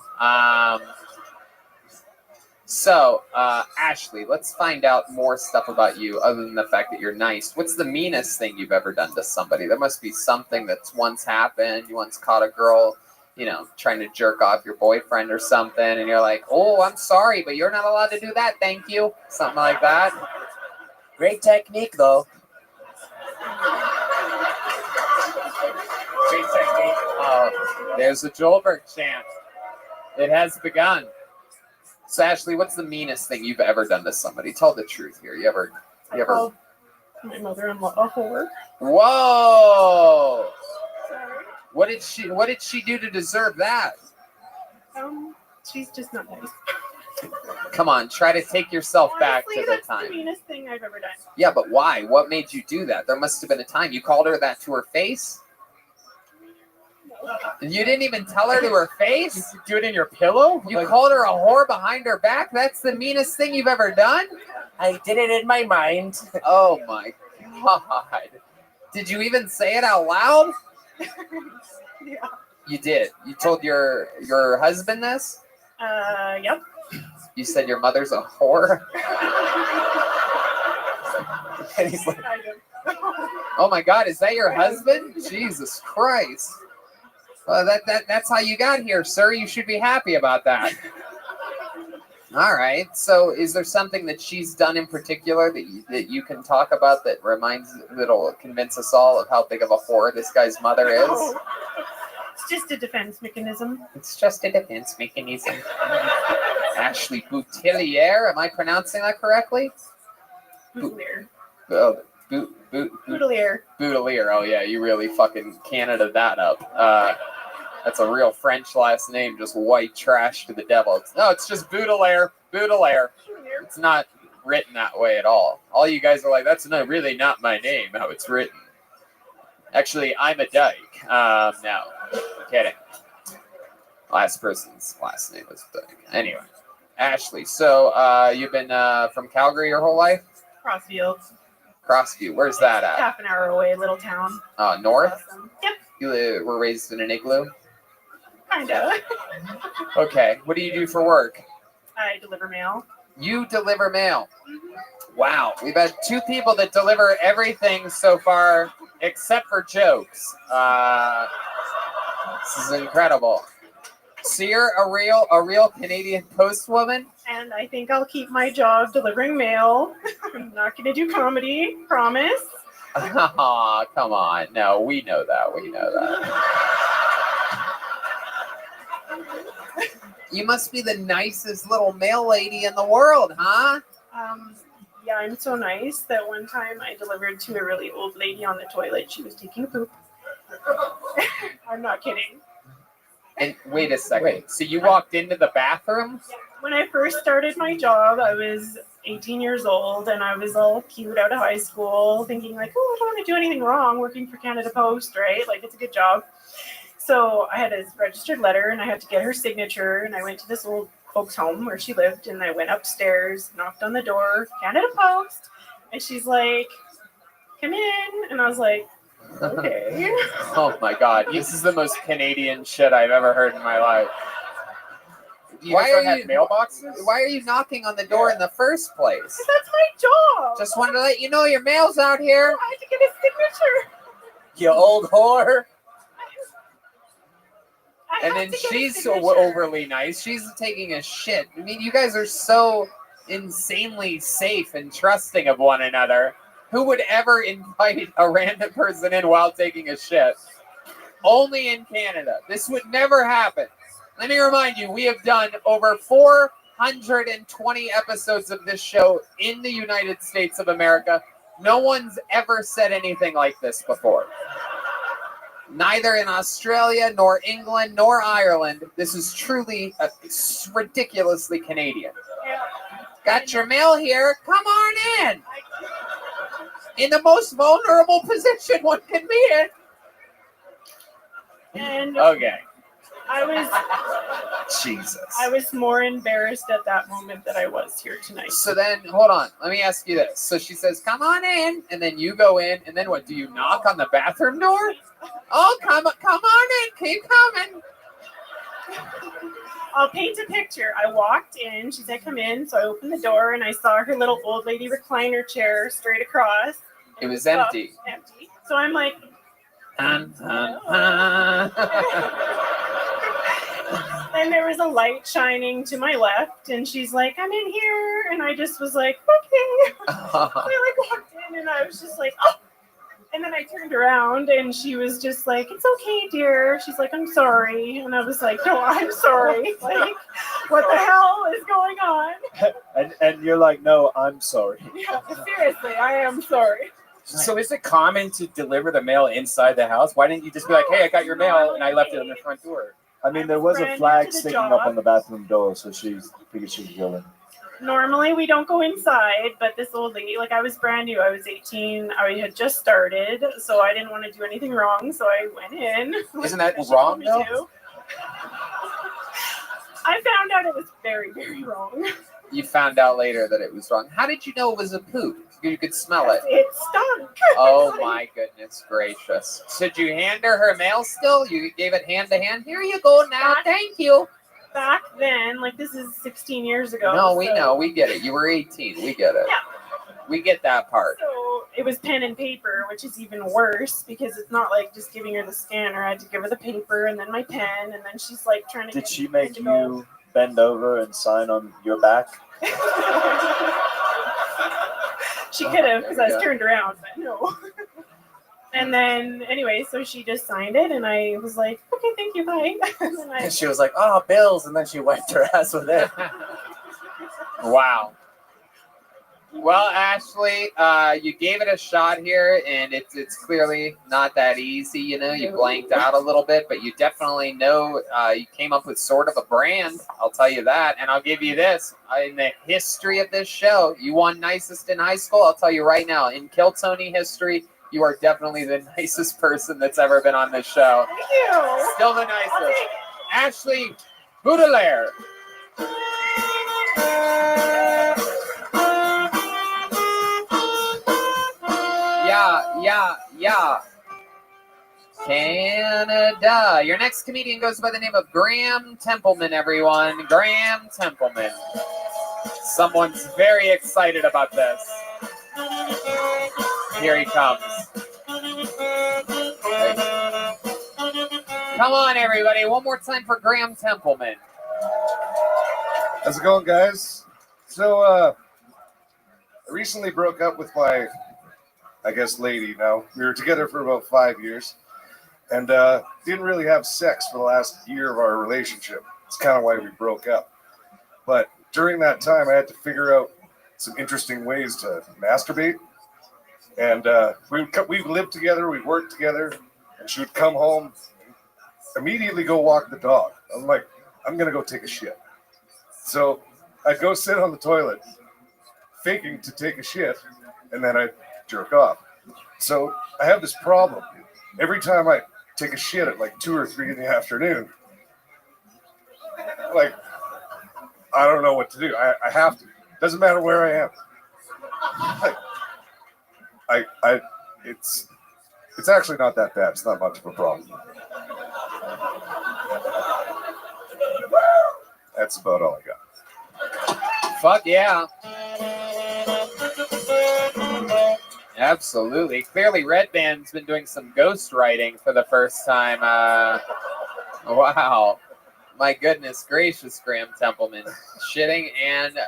So, Ashley, let's find out more stuff about you other than the fact that you're nice. What's the meanest thing you've ever done to somebody? There must be something that's once happened. You once caught a girl trying to jerk off your boyfriend or something, and you're like, oh, I'm sorry, but you're not allowed to do that. Thank you. Something like that. Great technique, though. Great technique. Oh, there's the Joelberg chant. It has begun. So, Ashley, what's the meanest thing you've ever done to somebody? Tell the truth here. You ever? Called my mother-in-law a whore. Whoa! Sorry. What did she do to deserve that? She's just not nice. Come on, try to take yourself back Honestly, to the that's time. the meanest thing I've ever done. Yeah, but why? What made you do that? There must have been a time. You called her that to her face? You didn't even tell her to her face? You do it in your pillow? You called her a whore behind her back? That's the meanest thing you've ever done? I did it in my mind. Oh my God. Did you even say it out loud? Yeah. You did. You told your husband this? Yep. You said your mother's a whore? And he's like, oh my God, is that your husband? Jesus Christ. Well, that's how you got here, sir. You should be happy about that. All right. So is there something that she's done in particular that you can talk about that'll convince us all of how big of a whore this guy's mother is? No. It's just a defense mechanism. It's just a defense mechanism. Ashley Boutillier, am I pronouncing that correctly? Boutelier. Oh, Boutelier. Boutelier. Oh yeah, you really fucking Canada that up. That's a real French last name, just white trash to the devil. It's just Boutelier. Boutelier. It's not written that way at all. All you guys are like, that's really not my name, how it's written. Actually, I'm a dyke. No, I'm kidding. Last person's last name was dyke. Anyway, Ashley, so you've been from Calgary your whole life? Crossfield. Crossview, where's that at? Half an hour away, little town. North? Awesome. Yep. You were raised in an igloo? Kinda. Okay, what do you do for work? I deliver mail. You deliver mail? Wow, we've had two people that deliver everything so far except for jokes. This is incredible. So you're a real Canadian Post woman? And I think I'll keep my job delivering mail. I'm not going to do comedy, promise. Aw, come on. No, we know that. We know that. You must be the nicest little mail lady in the world, huh? Yeah, I'm so nice that one time I delivered to a really old lady on the toilet. She was taking a poop. I'm not kidding. And wait a second. So you walked into the bathroom? Yeah. When I first started my job, I was 18 years old and I was all cute out of high school, thinking like, oh, I don't want to do anything wrong working for Canada Post, right? Like, it's a good job. So I had a registered letter and I had to get her signature, and I went to this old folks' home where she lived, and I went upstairs, knocked on the door, Canada Post, and she's like, come in. And I was like, okay. Oh my God, this is the most Canadian shit I've ever heard in my life. Why are you mailboxes? Why are you knocking on the door in the first place? Because that's my job. Just wanted to let you know your mail's out here. I had to get a signature. You old whore. And then she's so overly nice. She's taking a shit. I mean, you guys are so insanely safe and trusting of one another. Who would ever invite a random person in while taking a shit? Only in Canada. This would never happen. Let me remind you, we have done over 420 episodes of this show in the United States of America. No one's ever said anything like this before. Neither in Australia, nor England, nor Ireland. This is truly ridiculously Canadian. Got your mail here. Come on in. In the most vulnerable position one can be in. And okay. Jesus. I was more embarrassed at that moment that I was here tonight. So then, hold on. Let me ask you this. So she says, come on in. And then you go in. And then what? Do you knock on the bathroom door? Oh, come on in. Keep coming. I'll paint a picture. I walked in. She said, come in. So I opened the door and I saw her little old lady recliner chair straight across. It was empty. Empty. So I'm like, And there was a light shining to my left, and she's like, I'm in here. And I just was like, okay. So I like walked in, and I was just like, oh. And then I turned around, and she was just like, it's okay, dear. She's like, I'm sorry. And I was like, no, I'm sorry. Like, what the hell is going on? And you're like, no, I'm sorry. Yeah, seriously, I am sorry. So is it common to deliver the mail inside the house? Why didn't you just be like, hey, I got your mail, and I left it on the front door? I mean, there was a flag sticking up on the bathroom door, so she figured she could go in. Normally we don't go inside, but this old lady, like I was brand new, I was 18, I had just started, so I didn't want to do anything wrong, so I went in. Isn't that wrong though? I found out it was very, very wrong. You found out later that it was wrong. How did you know it was a poop? You could smell it. It stunk. Oh my goodness gracious. So did you hand her mail still? You gave it hand to hand? Here you go now, thank you. Back then, like this is 16 years ago. No, we know, we get it. You were 18, we get it. Yeah. We get that part. So it was pen and paper, which is even worse because it's not like just giving her the scanner. I had to give her the paper and then my pen, and then she's like trying to. Did she make you bend over and sign on your back? She could have because I was turned around, but no. And then anyway, so she just signed it, and I was like, okay, thank you, bye. And she was like, oh, bills, and then she wiped her ass with it. Wow. Well, Ashley, you gave it a shot here, and it's clearly not that easy. You know, you blanked out a little bit, but you definitely know you came up with sort of a brand. I'll tell you that, and I'll give you this. In the history of this show, you won nicest in high school. I'll tell you right now, in Kill Tony history, you are definitely the nicest person that's ever been on this show. Thank you. Still the nicest. Ashley Baudelaire. Yeah. Canada. Your next comedian goes by the name of Graham Templeman, everyone. Graham Templeman. Someone's very excited about this. Here he comes. Come on, everybody. One more time for Graham Templeman. How's it going, guys? So, I recently broke up with my, I guess, lady now. We were together for about 5 years and didn't really have sex for the last year of our relationship. It's kind of why we broke up. But during that time, I had to figure out some interesting ways to masturbate. And we lived together, we worked together, and she would come home, immediately go walk the dog. I'm like, I'm going to go take a shit. So I'd go sit on the toilet, faking to take a shit, and then I'd jerk off. So I have this problem. Every time I take a shit at like 2 or 3 in the afternoon, like, I don't know what to do. I have to. Doesn't matter where I am. Like, it's actually not that bad. It's not much of a problem. That's about all I got. Fuck yeah. Absolutely. Clearly, Red Band's been doing some ghost writing for the first time. Wow. My goodness gracious, Graham Templeman. Shitting and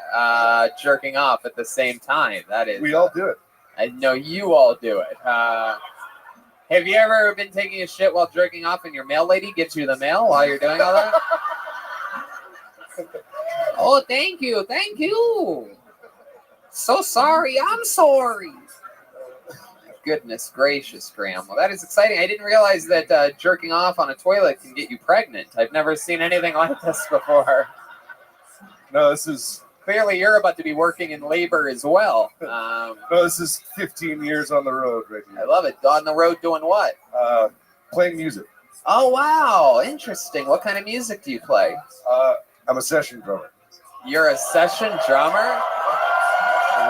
jerking off at the same time. That is. We all do it. I know you all do it. Have you ever been taking a shit while jerking off and your mail lady gets you the mail while you're doing all that? Oh, thank you. Thank you. So sorry. I'm sorry. Goodness gracious, Graham. Well, that is exciting. I didn't realize that jerking off on a toilet can get you pregnant. I've never seen anything like this before. No, this is... Clearly, you're about to be working in labor as well. No, this is 15 years on the road right here. I love it. On the road doing what? Playing music. Oh, wow. Interesting. What kind of music do you play? I'm a session drummer. You're a session drummer?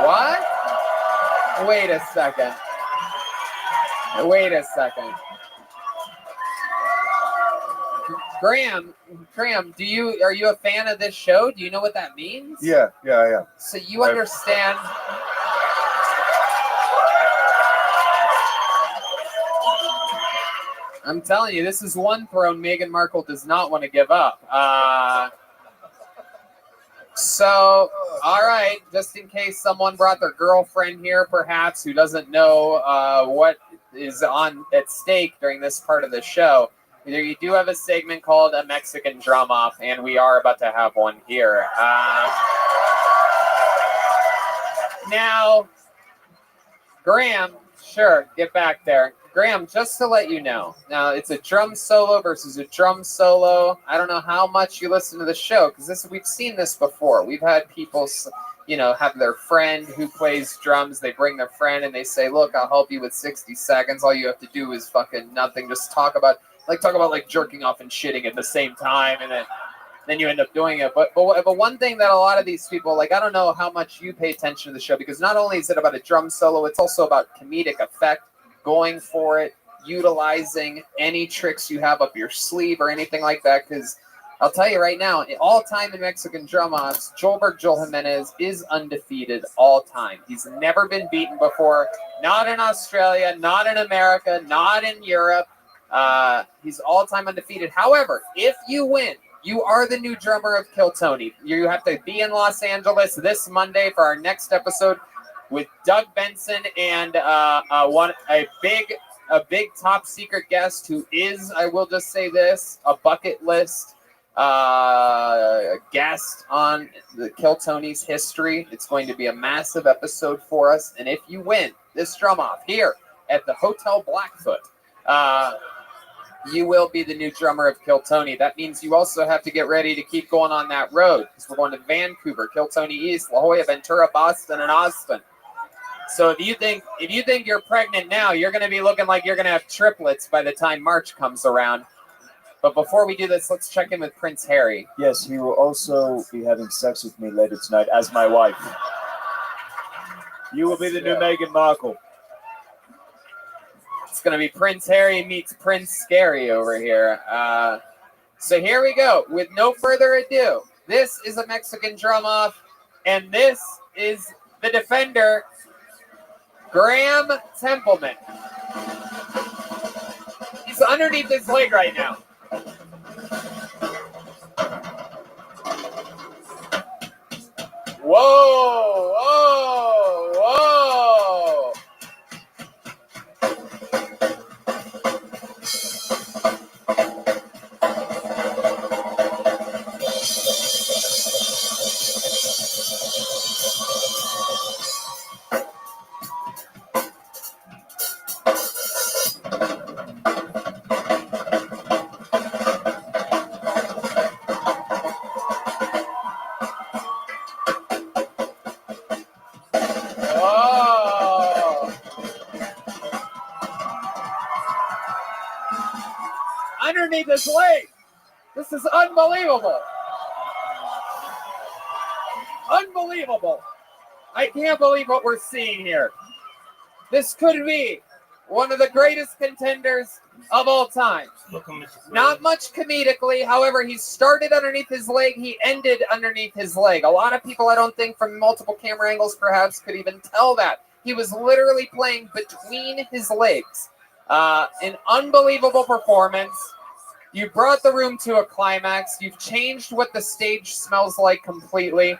What? Wait a second. Graham, are you a fan of this show? Do you know what that means? Yeah, I am. So you understand. I'm telling you, this is one throne Meghan Markle does not want to give up. So, all right, just in case someone brought their girlfriend here, perhaps, who doesn't know what is at stake during this part of the show, you do have a segment called A Mexican Drum Off, and we are about to have one here. Now, Graham, sure, get back there. Graham, just to let you know, now it's a drum solo versus a drum solo. I don't know how much you listen to the show, because we've seen this before. We've had people, have their friend who plays drums. They bring their friend and they say, look, I'll help you with 60 seconds. All you have to do is fucking nothing. Just talk about jerking off and shitting at the same time, and then you end up doing it. But one thing that a lot of these people, I don't know how much you pay attention to the show, because not only is it about a drum solo, it's also about comedic effect, going for it, utilizing any tricks you have up your sleeve or anything like that. Because I'll tell you right now, all time in Mexican drum offs, Joel Jimenez is undefeated all time. He's never been beaten before, not in Australia, not in America, not in Europe. He's all-time undefeated. However, if you win, you are the new drummer of Kill Tony. You have to be in Los Angeles this Monday for our next episode with Doug Benson and a big top secret guest who is, I will just say this, a bucket list guest on the Kill Tony's history. It's going to be a massive episode for us. And if you win this drum off here at the Hotel Blackfoot, you will be the new drummer of Kill Tony. That means you also have to get ready to keep going on that road, because we're going to Vancouver, Kill Tony East, La Jolla, Ventura, Boston, and Austin. So if you think you're pregnant now, you're going to be looking like you're going to have triplets by the time March comes around. But before we do this, let's check in with Prince Harry. Yes, he will also be having sex with me later tonight as my wife. You will be the new Meghan Markle. It's going to be Prince Harry meets Prince Scary over here. So here we go. With no further ado, this is a Mexican drum off, and this is the defender, Graham Templeman. He's underneath his leg right now. Whoa, whoa, whoa. Underneath his leg. This is unbelievable. Unbelievable. I can't believe what we're seeing here. This could be one of the greatest contenders of all time. Not much comedically. However, he started underneath his leg. He ended underneath his leg. A lot of people, I don't think, from multiple camera angles perhaps, could even tell that. He was literally playing between his legs. An unbelievable performance. You brought the room to a climax. You've changed what the stage smells like completely.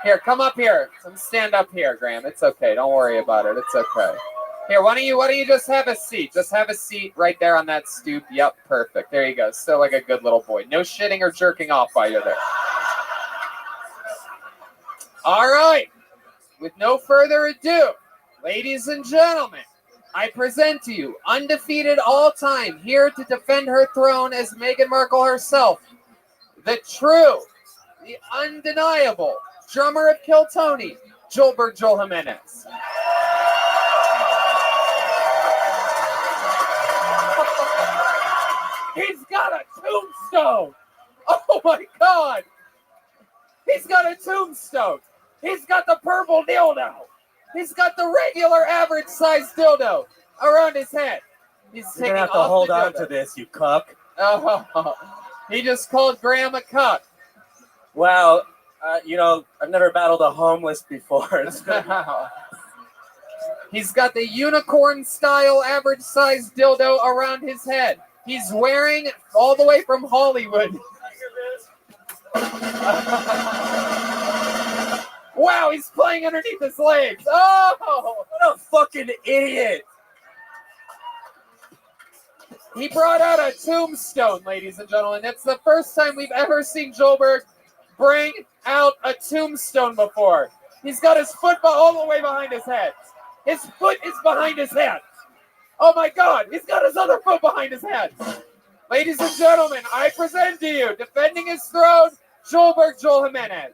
Here, come up here. Stand up here, Graham. It's okay. Don't worry about it. It's okay. Here, why don't you just have a seat? Just have a seat right there on that stoop. Yep, perfect. There you go. Still like a good little boy. No shitting or jerking off while you're there. All right. With no further ado, ladies and gentlemen, I present to you, undefeated all time, here to defend her throne as Meghan Markle herself, the true, the undeniable drummer of Kill Tony, Joel Jimenez. He's got a tombstone. Oh my God. He's got a tombstone. He's got the purple dildo. He's got the regular average size dildo around his head. He's You're going to have to hold on to this, you cuck. Oh, he just called Graham a cuck. Well, I've never battled a homeless before. He's got the unicorn style average size dildo around his head. He's wearing all the way from Hollywood. Wow, he's playing underneath his legs. Oh, what a fucking idiot. He brought out a tombstone, ladies and gentlemen. It's the first time we've ever seen Joelberg bring out a tombstone before. He's got his foot all the way behind his head. His foot is behind his head. Oh my God, he's got his other foot behind his head. Ladies and gentlemen, I present to you, defending his throne, Joelberg Joel Jimenez.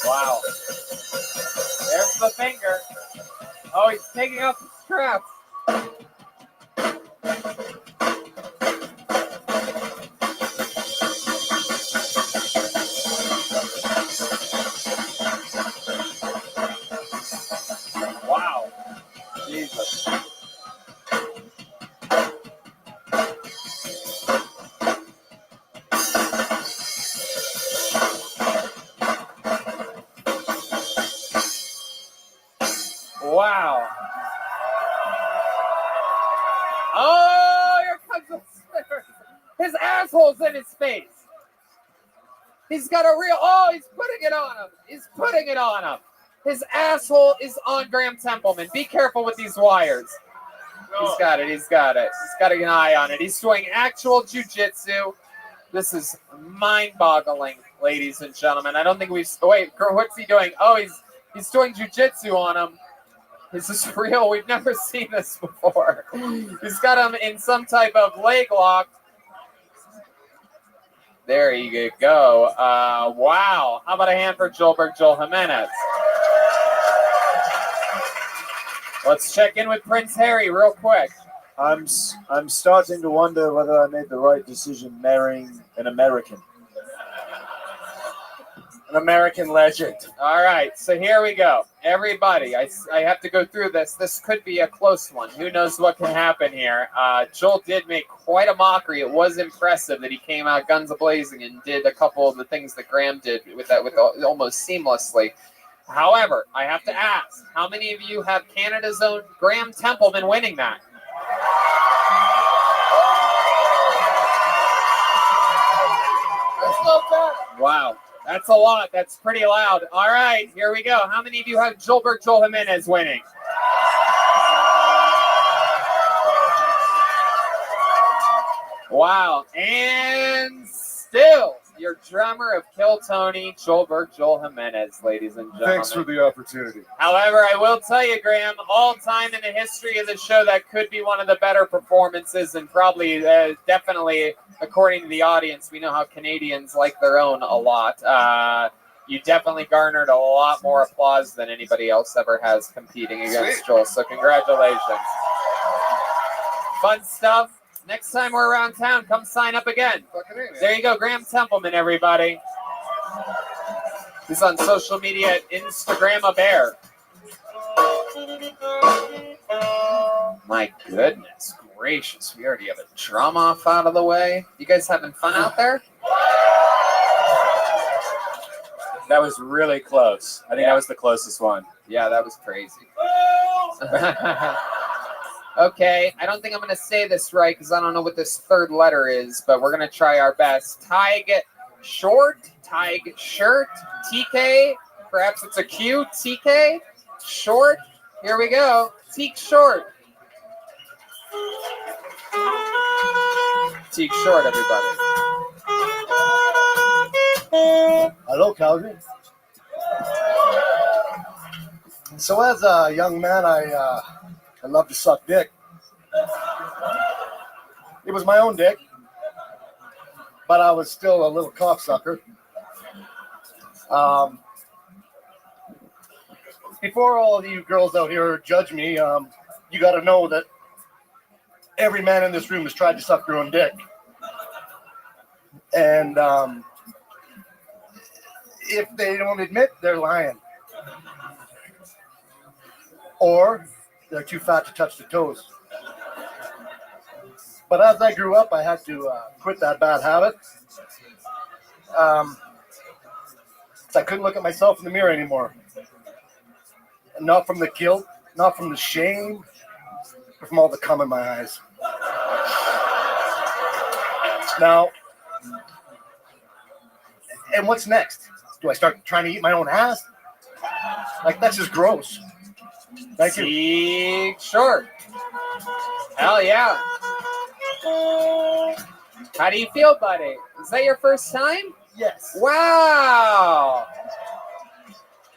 Wow. There's the finger. Oh, he's taking off the straps. Wow. Jesus. Wow. Oh, here comes the stairs. His asshole's in his face. He's got a real, oh, he's putting it on him. He's putting it on him. His asshole is on Graham Templeman. Be careful with these wires. He's got it. He's got it. He's got an eye on it. He's doing actual jujitsu. This is mind-boggling, ladies and gentlemen. I don't think we've, wait, what's he doing? Oh, he's doing jujitsu on him. This is real. We've never seen this before. He's got him in some type of leg lock. There you go. Wow. How about a hand for Joelberg Joel Jimenez? Let's check in with Prince Harry real quick. I'm starting to wonder whether I made the right decision marrying an American. An American legend. All right, so here we go. Everybody, I have to go through this. This could be a close one. Who knows what can happen here? Joel did make quite a mockery. It was impressive that he came out guns a-blazing and did a couple of the things that Graham did with almost seamlessly. However, I have to ask, how many of you have Canada's own Graham Templeman winning that? That's not bad. Wow. That's a lot. That's pretty loud. All right, here we go. How many of you have Joelberg Joel Jimenez winning? Wow. And still, your drummer of Kill Tony, Joelberg Joel Jimenez, ladies and gentlemen. Thanks for the opportunity. However, I will tell you, Graham, all time in the history of the show, that could be one of the better performances, and probably, definitely, according to the audience, we know how Canadians like their own a lot. You definitely garnered a lot more applause than anybody else ever has competing against Joel, so congratulations. Fun stuff. Next time we're around town, come sign up again. There you go, Graham Templeman, everybody. He's on social media at Instagram a Bear. My goodness gracious, we already have a drum off out of the way. You guys having fun out there? That was really close. I think that was the closest one. Yeah, that was crazy. Okay, I don't think I'm going to say this right because I don't know what this third letter is, but we're going to try our best. Tig Short, Tig Shirt, TK, perhaps it's a Q, TK, Short. Here we go, Teak Short. Teak Short, everybody. Hello, Calgary. So as a young man, I love to suck dick. It was my own dick, but I was still a little cocksucker. Before all of you girls out here judge me, you got to know that every man in this room has tried to suck their own dick. And if they don't admit, they're lying. Or they're too fat to touch the toes. But as I grew up, I had to quit that bad habit. 'Cause I couldn't look at myself in the mirror anymore. And not from the guilt, not from the shame, but from all the cum in my eyes. Now, and what's next? Do I start trying to eat my own ass? Like, that's just gross. Thank you. Short. Hell yeah. How do you feel, buddy? Is that your first time? Yes. Wow.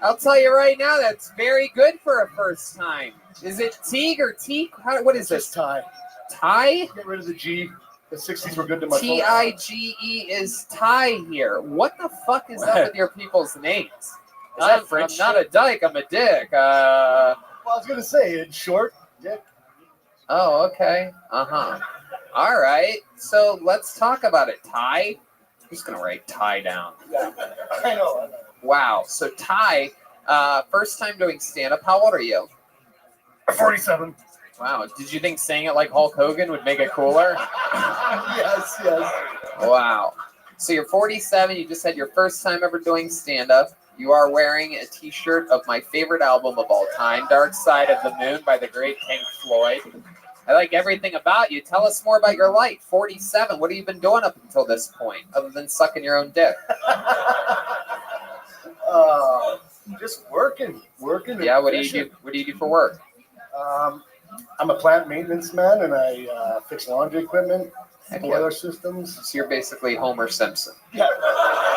I'll tell you right now, that's very good for a first time. Is it Teague or Teak? What is this? Tie. Tie? Get rid of the G. The 60s were good to my T-I-G-E is Tie here. What the fuck is up with your people's names? I'm not a dyke, I'm a dick. Well, I was going to say, in short, dick. Oh, okay. Uh-huh. All right. So let's talk about it. Ty? I'm just going to write Ty down. Yeah, I know. Wow. So Ty, first time doing stand-up. How old are you? 47. Wow. Did you think saying it like Hulk Hogan would make it cooler? Yes. Wow. So you're 47. You just had your first time ever doing stand-up. You are wearing a t-shirt of my favorite album of all time, Dark Side of the Moon by the great Pink Floyd. I like everything about you. Tell us more about your life. 47. What have you been doing up until this point, other than sucking your own dick? Just working. Yeah. What do you do? What do you do for work? I'm a plant maintenance man, and I fix laundry equipment, boiler systems. So you're basically Homer Simpson. Yeah.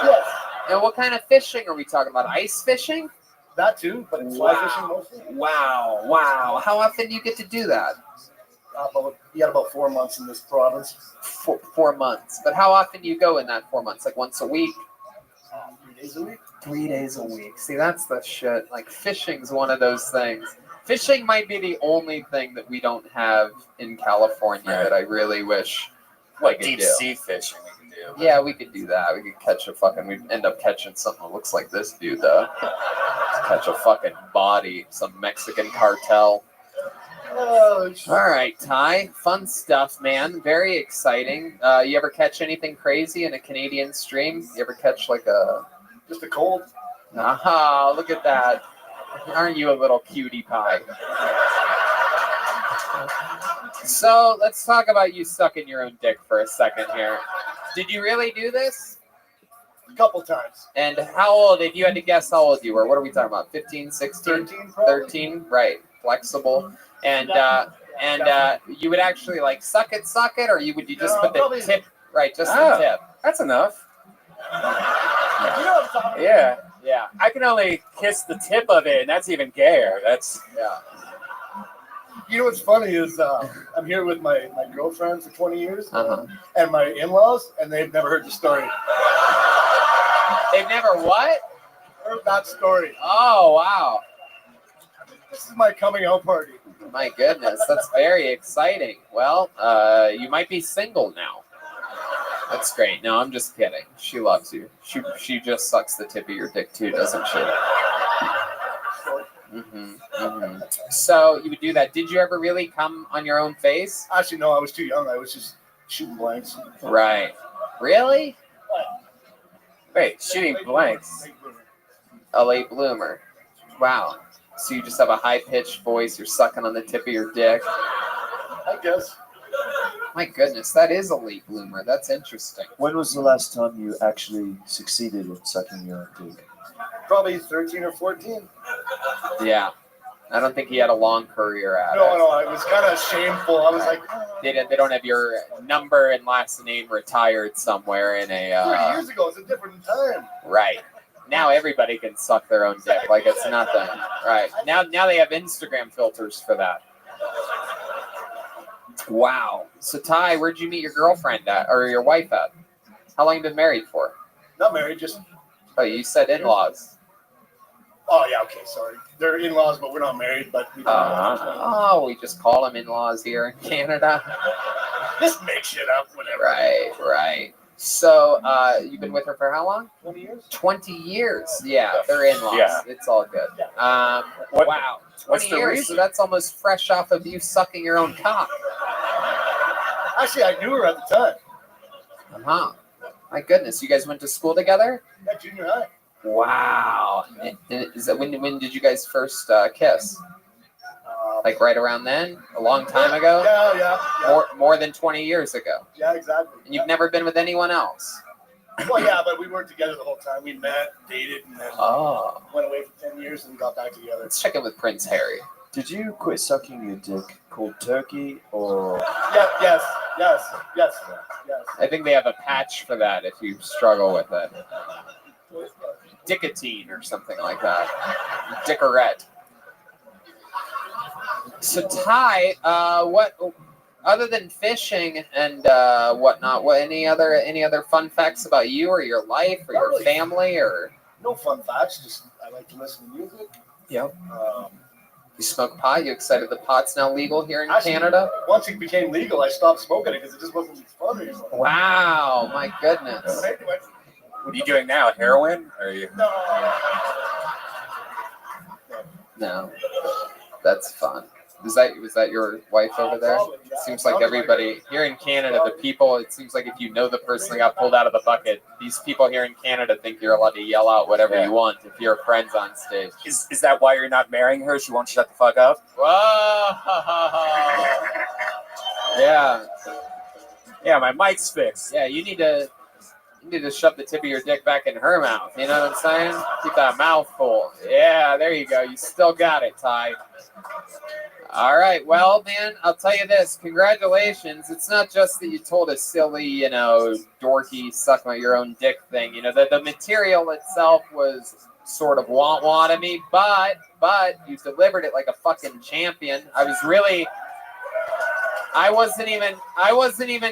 Yes. And what kind of fishing are we talking about? Ice fishing? That too, but fly fishing mostly. Wow. How often do you get to do that? You got about 4 months in this province. 4 months. But how often do you go in that 4 months? Like once a week? 3 days a week. 3 days a week. See, that's the shit. Like fishing's one of those things. Fishing might be the only thing that we don't have in California that I really wish we could Deep do. sea fishing we could do. Yeah, we could do that. We could catch we'd end up catching something that looks like this dude, though. Catch a fucking body, some Mexican cartel. Oh, all right, Ty. Fun stuff, man. Very exciting. You ever catch anything crazy in a Canadian stream? You ever catch just a cold? Aha, look at that. Aren't you a little cutie pie? So let's talk about you sucking your own dick for a second here. Did you really do this? A couple times. And how old, if you had to guess how old you were, what are we talking about? 15, 16? 13, probably. 13, right. Flexible. And you would actually like suck it, or would you just put the tip, right, just the tip? That's enough. Yeah. I can only kiss the tip of it, and that's even gayer. Yeah. You know what's funny is I'm here with my girlfriend for 20 years and my in-laws, and they've never heard the story. They've never what? Heard that story. Oh, wow. This is my coming out party. My goodness, that's very exciting. Well, you might be single now. That's great. No, I'm just kidding. She loves you. She just sucks the tip of your dick too, doesn't she? So you would do that. Did you ever really come on your own face? Actually, no. I was too young. I was just shooting blanks. Right. Really? Wait, shooting blanks. A late bloomer. Wow. So you just have a high-pitched voice. You're sucking on the tip of your dick. I guess. My goodness, that is a late bloomer. That's interesting. When was the last time you actually succeeded in sucking your own dick? Probably 13 or 14. Yeah. I don't think he had a long career at it. No, it was kind of shameful. I was like... They don't have your number and last name retired somewhere in a... 30 years ago, it's a different time. Right. Now everybody can suck their own dick like it's nothing. Right. Now they have Instagram filters for that. Wow. So Ty, where'd you meet your girlfriend at, or your wife at? How long you been married for? Not married, just... Oh, you said in-laws. Oh, yeah, okay, sorry. They're in-laws, but we're not married, but... We we just call them in-laws here in Canada. Just make shit up, whatever. Right. So you've been with her for how long? 20 years. 20 years. Yeah, they're in-laws. Yeah. It's all good. Wow. 20 the years. reason? So that's almost fresh off of you sucking your own cock. Actually, I knew her at the time. Uh-huh. My goodness. You guys went to school together? Yeah, junior high. Wow. And is that when did you guys first kiss? Like right around then? A long time ago? Yeah. More than 20 years ago. Yeah, exactly. And you've never been with anyone else? Well, yeah, but we weren't together the whole time. We met, dated, and then went away for 10 years and got back together. Let's check in with Prince Harry. Did you quit sucking your dick cold turkey or? Yeah, yes. I think they have a patch for that if you struggle with it. Dicotine or something like that. Dickorette. So Ty, what other than fishing and whatnot? What any other fun facts about you or your life or your family or? No fun facts. Just I like to listen to music. Yep. You smoke pot? You excited the pot's now legal here in Actually, Canada? Once it became legal, I stopped smoking it because it just wasn't fun anymore. Wow, my goodness. What are you doing now? Heroin? Or are you? No, that's fun. Was that your wife over there? Seems like everybody here in Canada, the people, it seems like if you know the person that got pulled out of the bucket, these people here in Canada think you're allowed to yell out whatever you want if your friend's on stage. Is that why you're not marrying her? She won't shut the fuck up? Whoa! Yeah. Yeah, my mic's fixed. Yeah, you need to shove the tip of your dick back in her mouth. You know what I'm saying? Keep that mouth full. Yeah, there you go. You still got it, Ty. All right. Well, man, I'll tell you this. Congratulations. It's not just that you told a silly, dorky suck on your own dick thing. The material itself was sort of wah-wah to me, but you delivered it like a fucking champion. I wasn't even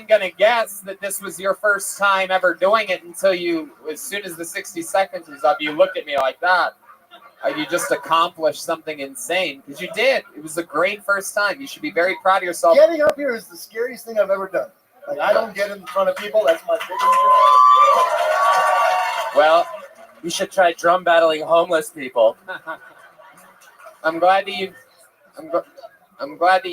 gonna guess that this was your first time ever doing it until as soon as the 60 seconds was up, you looked at me like that. You just accomplished something insane because you did. It was a great first time. You should be very proud of yourself. Getting up here is the scariest thing I've ever done. Like I don't get in front of people. That's my biggest. Well, you should try drum battling homeless people. I'm glad that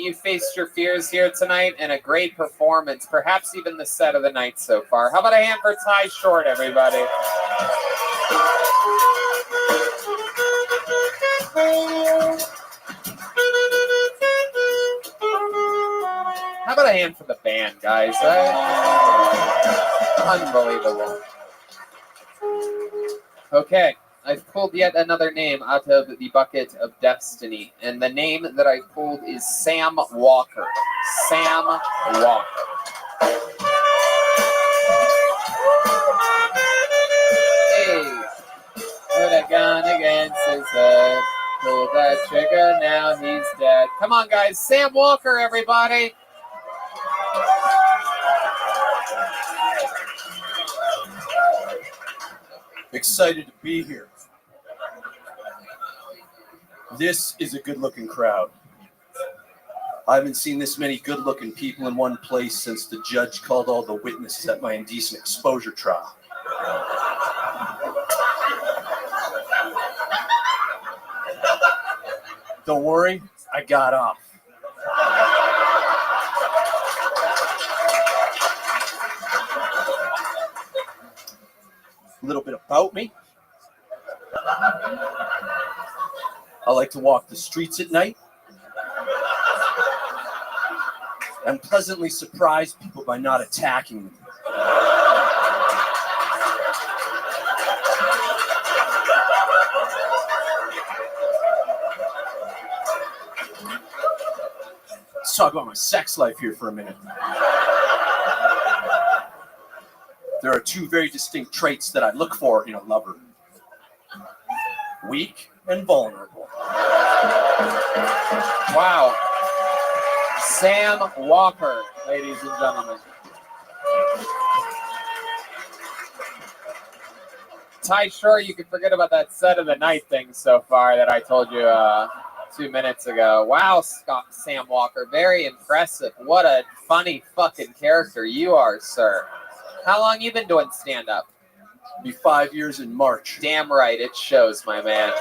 you faced your fears here tonight and a great performance, perhaps even the set of the night so far. How about a hand for Ty Short, everybody? How about a hand for the band, guys? Unbelievable. Okay. I've pulled yet another name out of the bucket of destiny, and the name that I pulled is Sam Walker. Sam Walker. Hey, put a gun against his head, pull that trigger, now he's dead. Come on, guys, Sam Walker, everybody. Excited to be here. This is a good-looking crowd. I haven't seen this many good-looking people in one place since the judge called all the witnesses at my indecent exposure trial. Don't worry, I got off. A little bit about me. I like to walk the streets at night and pleasantly surprise people by not attacking them. Let's talk about my sex life here for a minute. There are two very distinct traits that I look for in a lover. Weak and vulnerable. Wow. Sam Walker, ladies and gentlemen. Ty Shore, you can forget about that set of the night thing so far that I told you 2 minutes ago. Wow, Sam Walker, very impressive. What a funny fucking character you are, sir. How long you been doing stand-up? Be 5 years in March. Damn right, it shows, my man.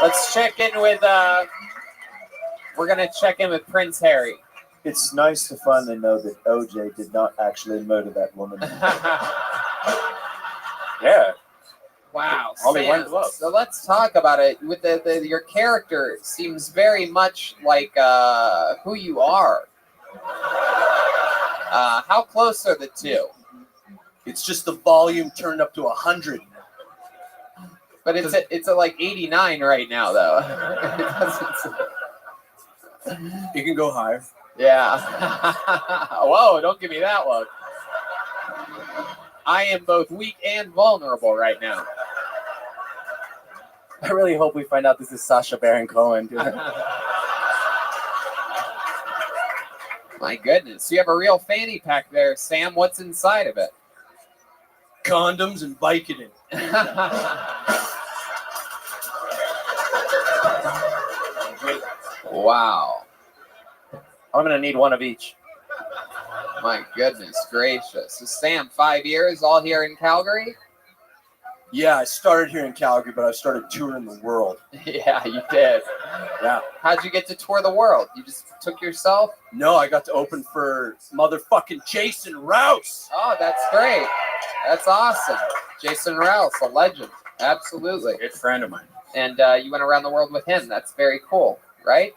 Let's check in with, we're going to check in with Prince Harry. It's nice to finally know that OJ did not actually murder that woman. Yeah. Wow. Only Sam, one glove. So let's talk about it. With your character seems very much like who you are. How close are the two? It's just the volume turned up to 100. But it's at like 89 right now, though. It can go higher. Yeah. Whoa! Don't give me that look. I am both weak and vulnerable right now. I really hope we find out this is Sacha Baron Cohen. My goodness, you have a real fanny pack there, Sam. What's inside of it? Condoms and Vicodin. Wow. I'm going to need one of each. My goodness gracious. So Sam, 5 years, all here in Calgary? Yeah, I started here in Calgary, but I started touring the world. Yeah, you did. Yeah. How'd you get to tour the world? You just took yourself? No, I got to open for motherfucking Jason Rouse. Oh, that's great. That's awesome. Jason Rouse, a legend. Absolutely. Good friend of mine. And you went around the world with him. That's very cool, right?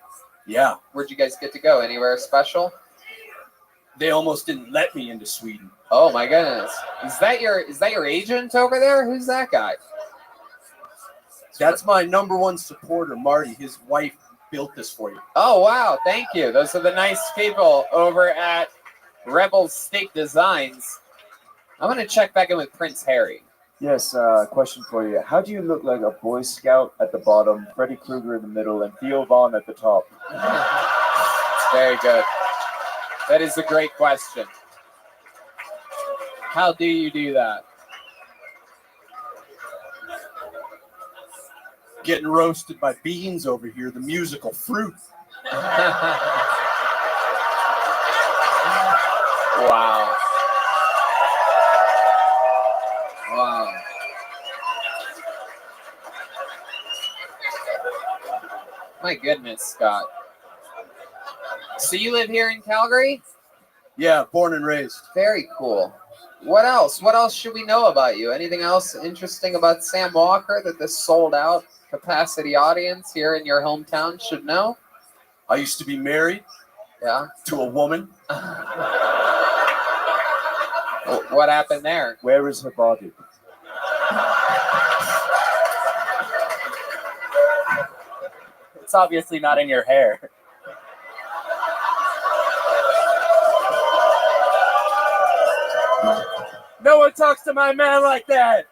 Yeah. Where'd you guys get to go? Anywhere special? They almost didn't let me into Sweden. Oh my goodness. Is that your agent over there? Who's that guy? That's my #1 supporter, Marty. His wife built this for you. Oh wow, thank you. Those are the nice people over at Rebel State Designs. I'm gonna check back in with Prince Harry. Yes, question for you. How do you look like a Boy Scout at the bottom, Freddy Krueger in the middle, and Theo Vaughn at the top? Very good. That is a great question. How do you do that? Getting roasted by beans over here, the musical fruit. Wow. Wow. My goodness, Scott. So you live here in Calgary? Yeah, born and raised. Very cool. What else? What else should we know about you? Anything else interesting about Sam Walker that this sold out capacity audience here in your hometown should know? I used to be married. Yeah. To a woman. What happened there? Where is her body? It's obviously not in your hair. No one talks to my man like that.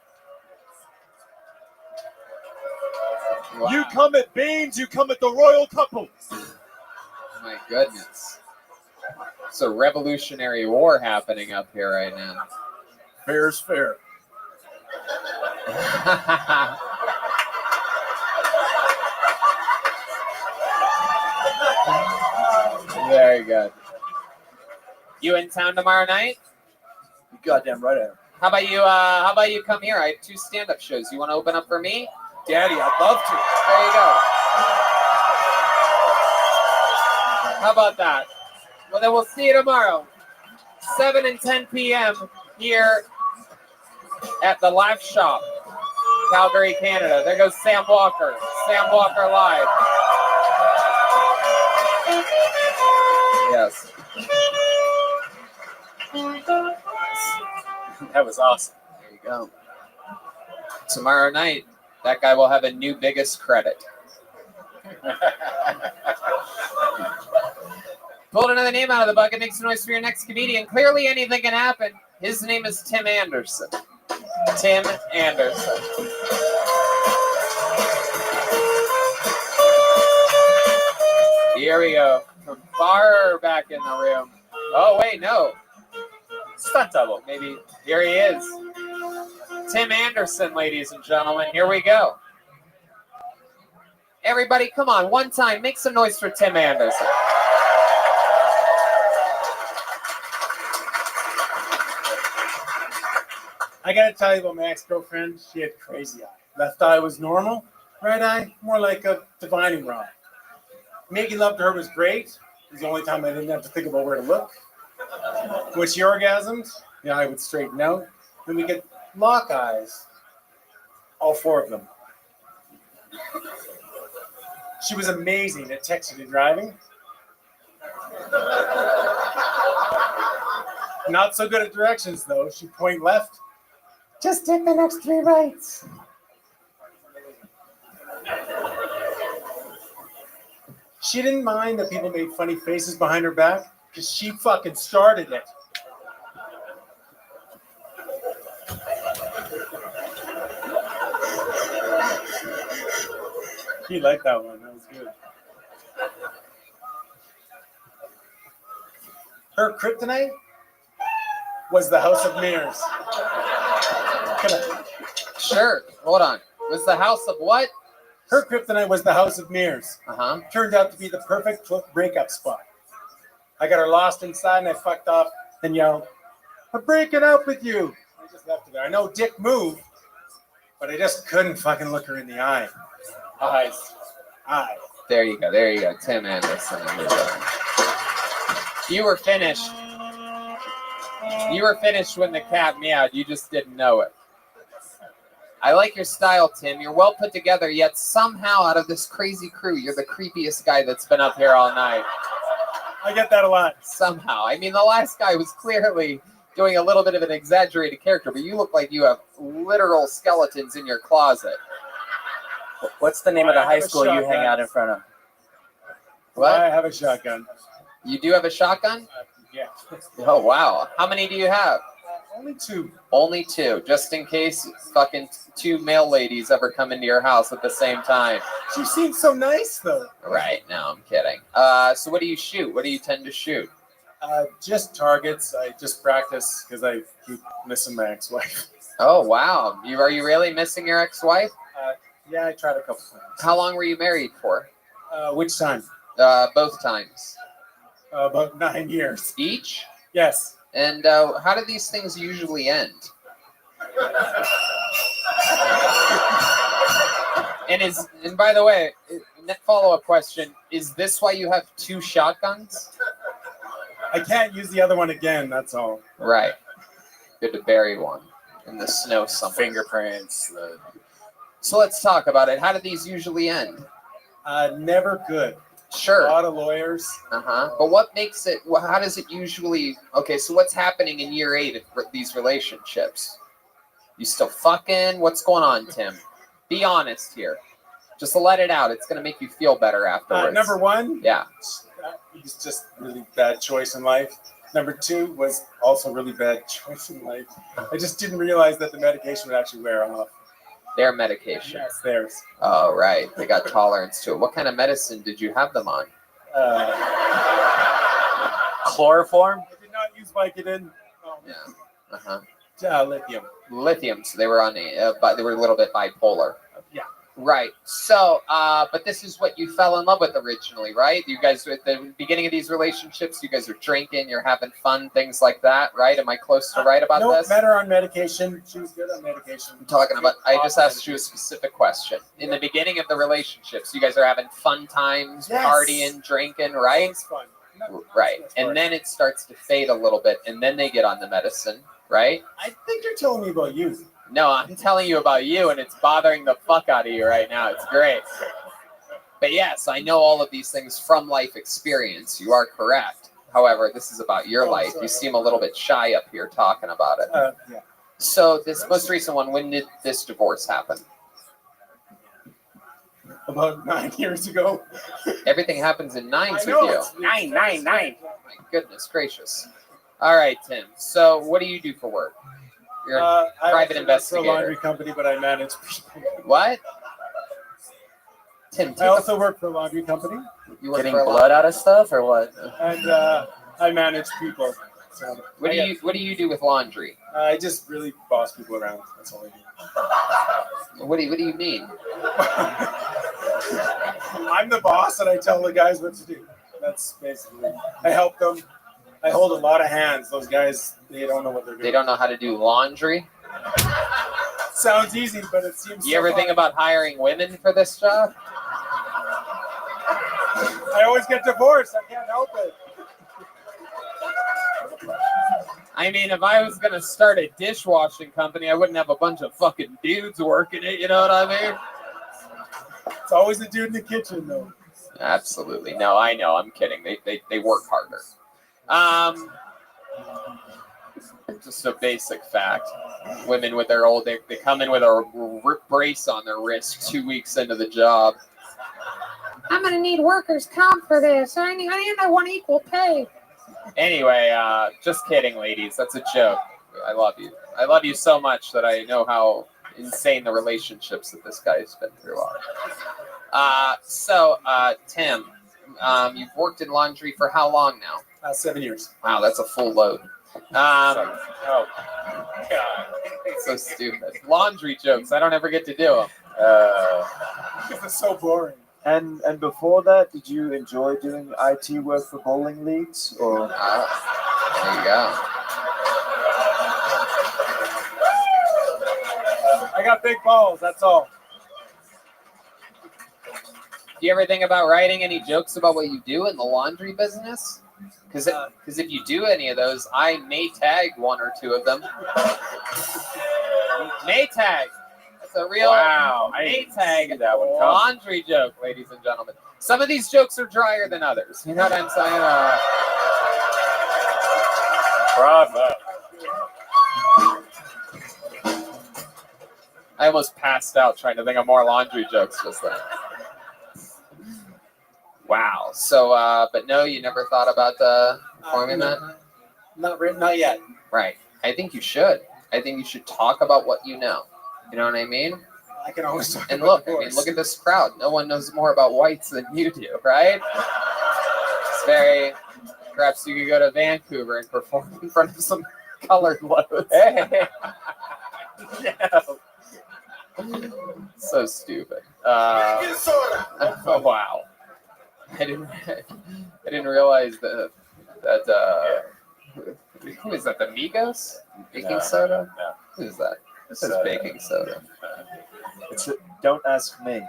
Wow. You come at beans, you come at the royal couple. My goodness. It's a revolutionary war happening up here right now. Fair's fair. Very good. You in town tomorrow night? You goddamn right I am. How about you come here? I have 2 stand-up shows. You want to open up for me? Daddy, I'd love to. There you go. How about that? Well, then we'll see you tomorrow, 7 and 10 p.m. here at the Laugh Shop, Calgary, Canada. There goes Sam Walker. Sam Walker live. Yes. That was awesome. There you go. Tomorrow night, that guy will have a new biggest credit. Pulled another name out of the bucket. Make some noise for your next comedian. Clearly anything can happen. His name is Tim Anderson. Tim Anderson. Here we go. From far back in the room. Oh, wait, no. Stunt double. Maybe. Here he is. Tim Anderson, ladies and gentlemen. Here we go. Everybody, come on. One time. Make some noise for Tim Anderson. I gotta tell you about my ex-girlfriend. She had crazy eye. Left eye was normal. Right eye, more like a divining rod. Making love to her was great. It was the only time I didn't have to think about where to look. When she orgasmed, the eye would straighten out. Then we could lock eyes. All 4 of them. She was amazing at texting and driving. Not so good at directions, though. She'd point left. Just take the next 3 rights. She didn't mind that people made funny faces behind her back because she fucking started it. He liked that one. That was good. Her kryptonite was the House of Mirrors. Sure. Hold on. Was the House of what? Her kryptonite was the House of Mirrors. Uh-huh. Turned out to be the perfect breakup spot. I got her lost inside and I fucked off and yelled, "I'm breaking up with you." I just left her there. I know dick moved, but I just couldn't fucking look her in the eye. Eyes. Eye. There you go. There you go. Tim Anderson. You were finished. You were finished when the cat meowed. You just didn't know it. I like your style, Tim. You're well put together, yet somehow out of this crazy crew, you're the creepiest guy that's been up here all night. I get that a lot. Somehow. I mean, the last guy was clearly doing a little bit of an exaggerated character, but you look like you have literal skeletons in your closet. What's the name of the high school you hang out in front of? What? I have a shotgun. You do have a shotgun? Yeah. Oh, wow. How many do you have? Only 2. Only 2, just in case fucking 2 male ladies ever come into your house at the same time. She seems so nice, though. Right, no, I'm kidding. So what do you shoot? What do you tend to shoot? Just targets. I just practice because I keep missing my ex-wife. Oh, wow. Are you really missing your ex-wife? Yeah, I tried a couple times. How long were you married for? Which time? Both times. About 9 years. Each? Yes. And how do these things usually end? And by the way, follow-up question, is this why you have 2 shotguns? I can't use the other one again, that's all. Right. Good to bury one in the snow somewhere. Fingerprints. So let's talk about it. How do these usually end? Never good. Sure. A lot of lawyers. But what makes it, how does it usually, okay, so what's happening in year 8 of these relationships? You still fucking? What's going on, Tim? Be honest here. Just let it out. It's going to make you feel better afterwards. Number 1? Yeah. It was just really bad choice in life. Number 2 was also really bad choice in life. I just didn't realize that the medication would actually wear off. Their medication? Yes, theirs. Oh, right. They got tolerance to it. What kind of medicine did you have them on? Chloroform? I did not use Vicodin. Yeah. Lithium. Lithium. So they were on but they were a little bit bipolar. Yeah. Right. So, but this is what you fell in love with originally, right? You guys, at the beginning of these relationships, you guys are drinking, you're having fun, things like that, right? Am I close to right about this? No, met her on medication. She was good on medication. I'm talking about, I just asked you a specific question. In the beginning of the relationships, you guys are having fun times, Yes. partying, drinking, right? It's fun. Right. And then it starts to fade a little bit, and then they get on the medicine, right? I think you're telling me about you. No, I'm telling you about you, and it's bothering the fuck out of you right now. It's great. But yes, I know all of these things from life experience. You are correct. However, this is about your life. You seem a little bit shy up here talking about it. Yeah. So this most recent one, when did this divorce happen? About 9 years ago. Everything happens in nines I know, with it's- you. Nine. My goodness gracious. All right, Tim. So what do you do for work? You're a private I investigator. work for a laundry company, but I manage people. What? Tim, I also work for a laundry company. You work Getting for a blood out of stuff or what? And I manage people. So What do you do with laundry? I just really boss people around. That's all I do. What do you mean? I'm the boss, and I tell the guys what to do. That's basically. I help them. I hold a lot of hands. Those guys, they don't know what they're doing. They don't know how to do laundry? Sounds easy, but it seems. You ever think about hiring women for this job? I always get divorced. I can't help it. I mean, if I was going to start a dishwashing company, I wouldn't have a bunch of fucking dudes working it, you know what I mean? It's always the dude in the kitchen, though. Absolutely. No, I know. I'm kidding. They work harder. Just a basic fact. Women with their old, they come in with a brace on their wrist 2 weeks into the job. I'm going to need workers' comp for this. I want equal pay. Anyway, just kidding, ladies. That's a joke. I love you. I love you so much that I know how insane the relationships that this guy has been through are. So, Tim, you've worked in laundry for how long now? 7 years. Wow, that's a full load. Oh, God. It's so stupid. Laundry jokes. I don't ever get to do them. Because it's so boring. And before that, did you enjoy doing IT work for bowling leagues? Or there you go. I got big balls, that's all. Do you ever think about writing any jokes about what you do in the laundry business? Because if you do any of those, I may tag one or two of them. May tag. That's a real may tag that one laundry joke, ladies and gentlemen. Some of these jokes are drier than others. You know what I'm saying? Bravo. I almost passed out trying to think of more laundry jokes just then. Wow. So, but no, you never thought about performing that? Not yet. Right. I think you should. I think you should talk about what you know. You know what I mean? I can always talk And about look, I mean, look at this crowd. No one knows more about whites than you do, right? It's very. Perhaps you could go to Vancouver and perform in front of some colored loads. Hey. So stupid. Oh wow. I didn't realize that who is that? The Migos? Baking soda? No. Who is that? This is baking soda. Don't ask me.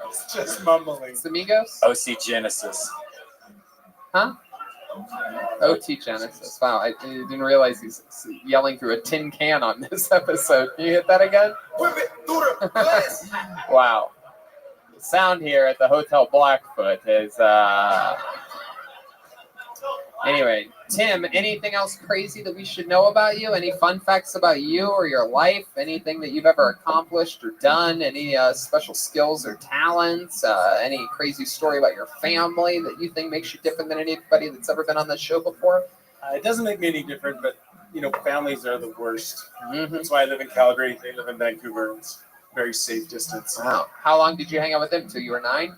It's just mumbling. It's the Migos? OC Genesis. Huh? OT Genesis. Wow, I didn't realize he's yelling through a tin can on this episode. Can you hit that again? Wow. The sound here at the Hotel Blackfoot is Anyway, Tim, anything else crazy that we should know about you? Any fun facts about you or your life? Anything that you've ever accomplished or done? Any special skills or talents? Any crazy story about your family that you think makes you different than anybody that's ever been on this show before? It doesn't make me any different, but, families are the worst. Mm-hmm. That's why I live in Calgary. They live in Vancouver. It's very safe distance. Wow. How long did you hang out with them? Till you were 9?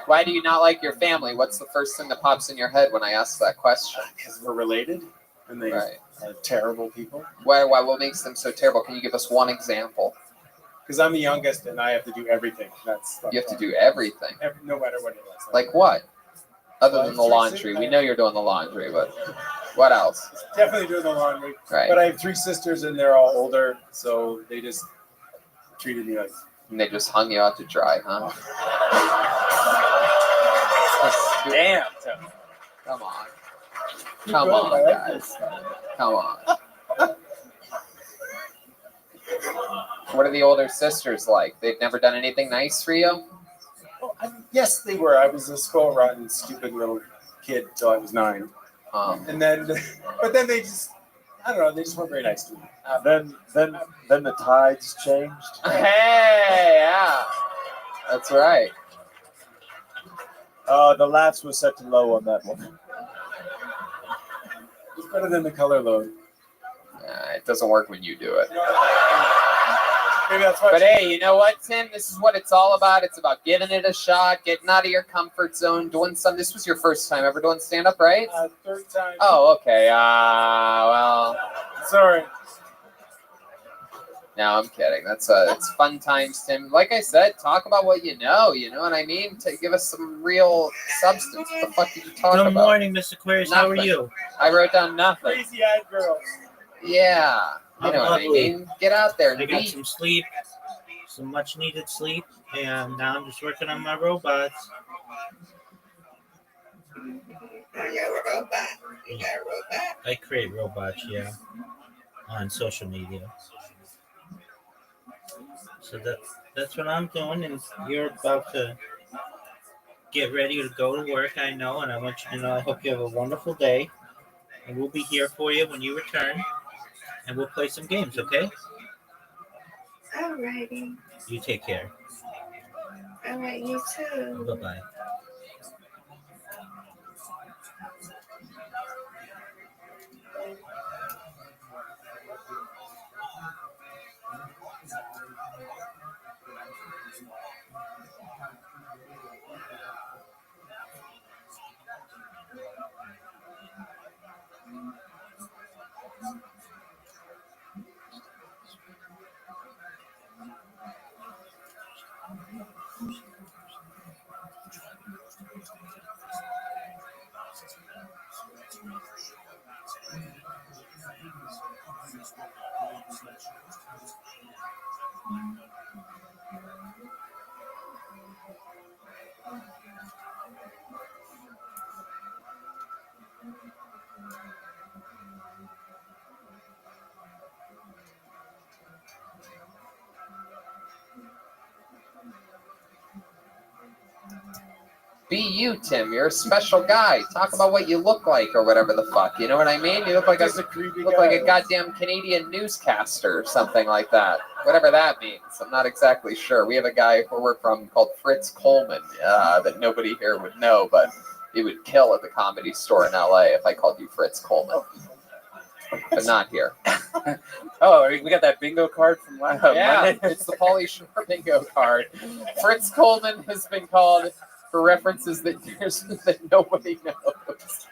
Why do you not like your family? What's the first thing that pops in your head when I ask that question? Because we're related, and they are terrible people. Why? What makes them so terrible? Can you give us one example? Because I'm the youngest, and I have to do everything. You have to do everything? No matter what it is. Like what? Other than the laundry. We know you're doing the laundry, but what else? Definitely doing the laundry. Right. But I have 3 sisters, and they're all older, so they just treated me like... And they just hung you out to dry, huh? Damn. Come on. Come on, guys. Come on. What are the older sisters like? They've never done anything nice for you? Yes, they were. I was a spoiled, rotten, stupid little kid until I was 9. And then, but then they just, I don't know, they just weren't very nice to me. Then the tides changed. Hey, yeah. That's right. The laughs were set to low on that one. It's better than the color load. It doesn't work when you do it. Maybe that's why. But hey, you know what, Tim? This is what it's all about. It's about giving it a shot, getting out of your comfort zone, doing something. This was your first time ever doing stand-up, right? 3rd time. Oh, okay. Well. Sorry. No, I'm kidding. It's fun times, Tim. Like I said, talk about what you know. You know what I mean? To give us some real substance. What the fuck did you talk about? Good morning, Mr. Aquarius. How are Nothing. you? I wrote down nothing. Crazy-eyed girl. Yeah. You know what I mean? Get out there and I got be. some sleep, some much-needed sleep, and now I'm just working on my robots. I create robots, yeah, on social media. So that's what I'm doing, and you're about to get ready to go to work, I know, and I want you to know I hope you have a wonderful day, and we'll be here for you when you return, and we'll play some games, okay? Alrighty. You take care. Alright, you too. Bye-bye. Be you, Tim. You're a special guy. Talk about what you look like or whatever the fuck. You know what I mean? You look like a goddamn Canadian newscaster or something like that. Whatever that means. I'm not exactly sure. We have a guy where we're from called Fritz Coleman that nobody here would know, but he would kill at the Comedy Store in LA if I called you Fritz Coleman. But not here. Oh, we got that bingo card from last Yeah, Monday. it's the Pauly Shore bingo card. Fritz Coleman has been called for references that nobody knows.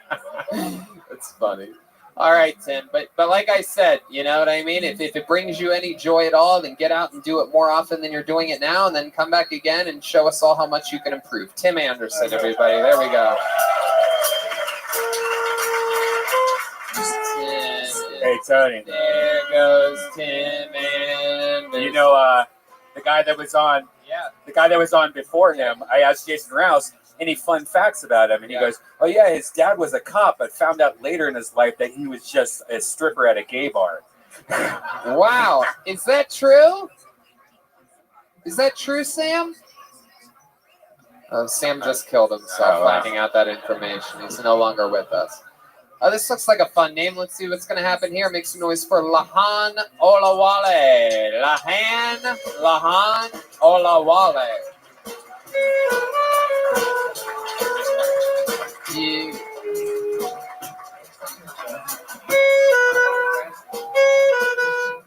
That's funny. All right, Tim. But like I said, you know what I mean? If it brings you any joy at all, then get out and do it more often than you're doing it now, and then come back again and show us all how much you can improve. Tim Anderson, everybody. There we go. Hey, Tony. There goes Tim Anderson. You know, the guy that was on. Yeah. The guy that was on before him, I asked Jason Rouse any fun facts about him, and he goes, "Oh yeah, his dad was a cop, but found out later in his life that he was just a stripper at a gay bar." Wow, is that true? Is that true, Sam? Sam just killed himself finding out that information. He's no longer with us. This looks like a fun name. Let's see what's going to happen here. Make some noise for Lahan Olawale. Lahan Olawale.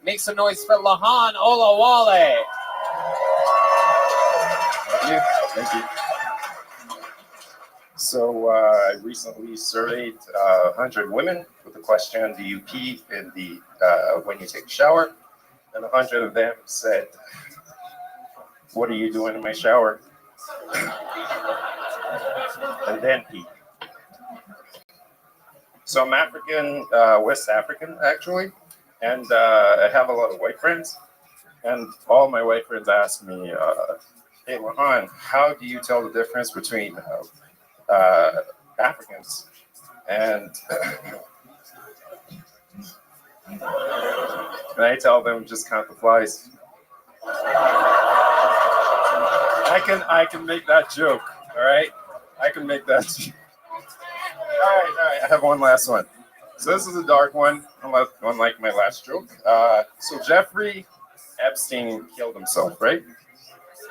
Make some noise for Lahan Olawale. Thank you. So I recently surveyed 100 women with the question, do you pee in the when you take a shower? And 100 of them said, what are you doing in my shower? And then pee. So I'm African, West African actually, and I have a lot of white friends. And all my white friends ask me, hey, Lahan, how do you tell the difference between Africans? And I tell them just count the flies. I can make that joke, all right? I can make that joke. All right, I have one last one. So this is a dark one, unlike my last joke. So Jeffrey Epstein killed himself, right?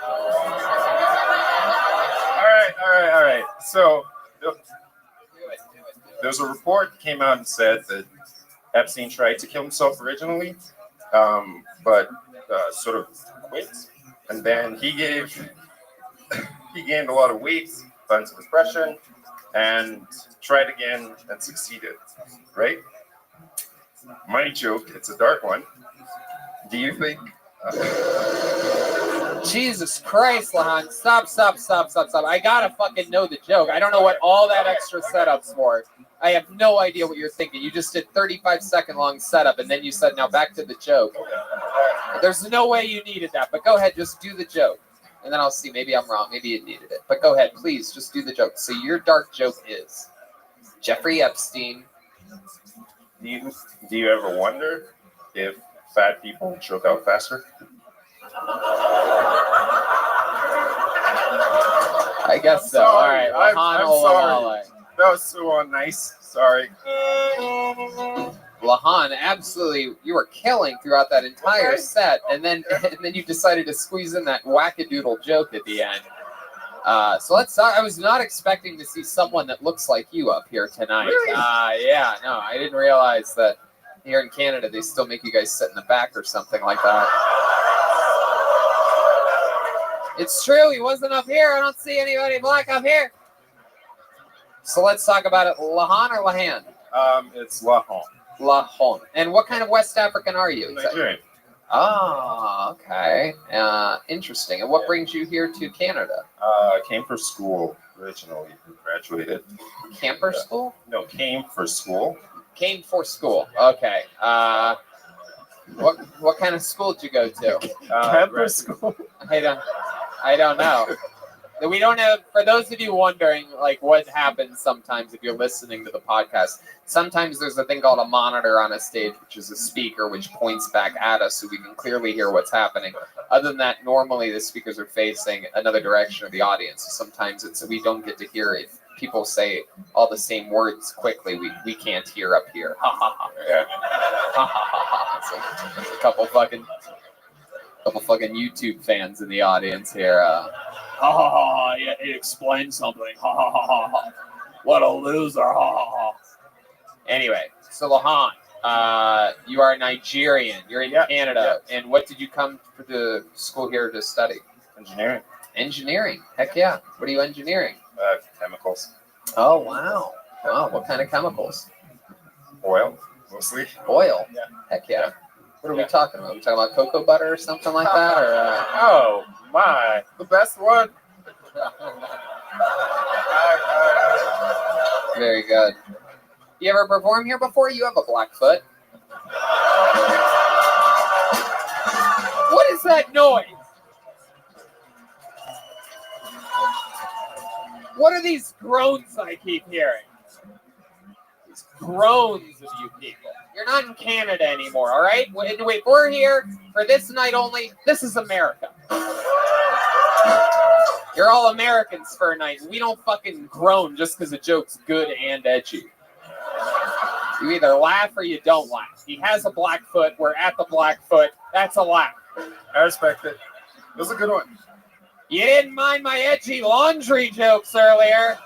All right. So there's a report that came out and said that Epstein tried to kill himself originally, but sort of quit. And then he gained a lot of weight, got into depression, and tried again and succeeded, right? My joke, it's a dark one. Do you think Jesus Christ, Lahan. Stop. I gotta fucking know the joke. I don't know what all that extra setup's for. I have no idea what you're thinking. You just did 35-second long setup, and then you said, now back to the joke. There's no way you needed that, but go ahead, just do the joke. And then I'll see. Maybe I'm wrong. Maybe you needed it. But go ahead, please, just do the joke. So your dark joke is Jeffrey Epstein. Do you ever wonder if fat people choke out faster? I guess so. All right. I'm sorry. That was so unnice. Sorry. Lahan, absolutely, you were killing throughout that entire set, and then you decided to squeeze in that wackadoodle joke at the end. So let's talk. I was not expecting to see someone that looks like you up here tonight. Really? Yeah, no, I didn't realize that here in Canada they still make you guys sit in the back or something like that. It's true, he wasn't up here. I don't see anybody black up here. So let's talk about it. Lahan or Lahan? It's Lahan. Lahan. And what kind of West African are you? Nigerian. Ah, okay. Interesting. And what brings you here to Canada? I came for school originally. Graduated. Camper school? No, came for school. Came for school. Okay. What kind of school did you go to? Camper school. I don't know. We don't have, for those of you wondering, like what happens sometimes if you're listening to the podcast, sometimes there's a thing called a monitor on a stage, which is a speaker which points back at us so we can clearly hear what's happening. Other than that, normally the speakers are facing another direction of the audience. Sometimes we don't get to hear it. People say all the same words quickly. We can't hear up here. Ha ha ha. Yeah. Ha ha ha ha. So, a couple fucking YouTube fans in the audience here. Ha ha ha! Yeah, he explained something. Ha ha ha ha ha! What a loser! Ha ha ha! Anyway, so Lahan, you are Nigerian. You're in Canada, and what did you come to school here to study? Engineering. Engineering. Heck yeah! What are you engineering? Chemicals. Oh wow! Wow! What kind of chemicals? Oil, mostly. Oil. Yeah. Heck yeah! What are we talking about? Are we talking about cocoa butter or something like that? Or oh my, the best one. Very good. You ever perform here before? You have a black foot. What is that noise? What are these groans I keep hearing? These groans of you people. You're not in Canada anymore, all right? Wait, we're here for this night only. This is America. You're all Americans for a night. We don't fucking groan just because a joke's good and edgy. You either laugh or you don't laugh. He has a black foot. We're at the black foot. That's a laugh. I respect it. It was a good one. You didn't mind my edgy laundry jokes earlier.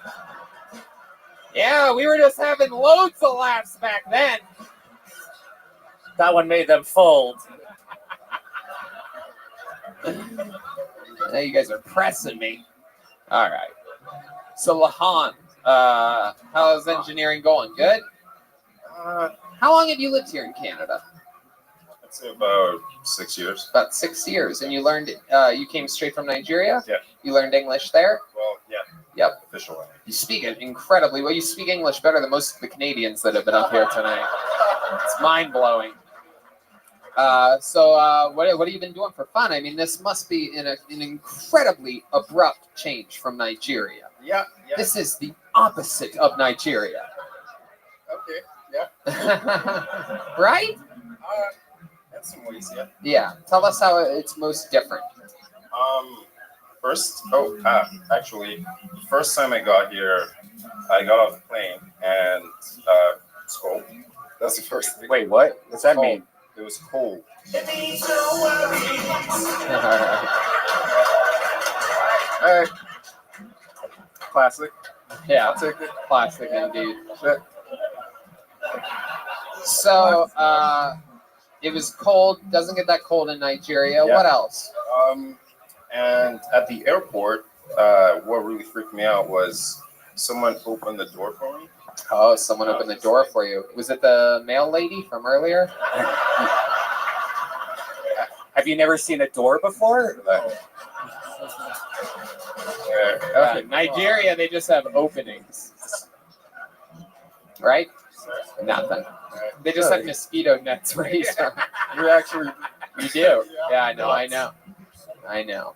Yeah, we were just having loads of laughs back then. That one made them fold. Now you guys are pressing me. All right. So Lahan, how's engineering going? Good? How long have you lived here in Canada? I'd say about 6 years. About 6 years. And you learned, you came straight from Nigeria? Yeah. You learned English there? Well, yeah. Yep. Official language. You speak it incredibly well. You speak English better than most of the Canadians that have been up here tonight. It's mind-blowing. So what have you been doing for fun? I mean, this must be an incredibly abrupt change from Nigeria. Yeah. This is the opposite of Nigeria. Okay, yeah. Right? In some ways, yeah. Yeah. Tell us how it's most different. Actually, first time I got here, I got off the plane and it's cold. That's the first thing. Wait, what? What's that Cold. mean? It was cold. Hey. Classic. Yeah. I'll take it. Classic indeed. Shit. So, it was cold. Doesn't get that cold in Nigeria. Yeah. What else? And at the airport, what really freaked me out was someone opened the door for me. Oh, someone opened the door for you. Was it the mail lady from earlier? Have you never seen a door before? Nigeria, they just have openings. Right? Nothing. They just have mosquito nets raised. You do. Yeah, I know.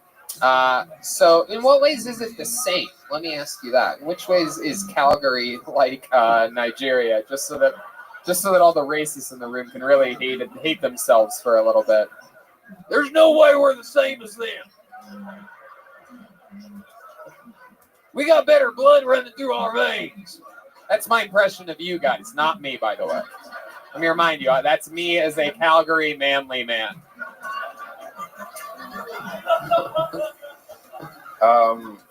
So in what ways is it the same? Let me ask you that. In which ways is Calgary like Nigeria? Just so that all the racists in the room can really hate themselves for a little bit. There's no way we're the same as them. We got better blood running through our veins. That's my impression of you guys, not me, by the way. Let me remind you, that's me as a Calgary manly man.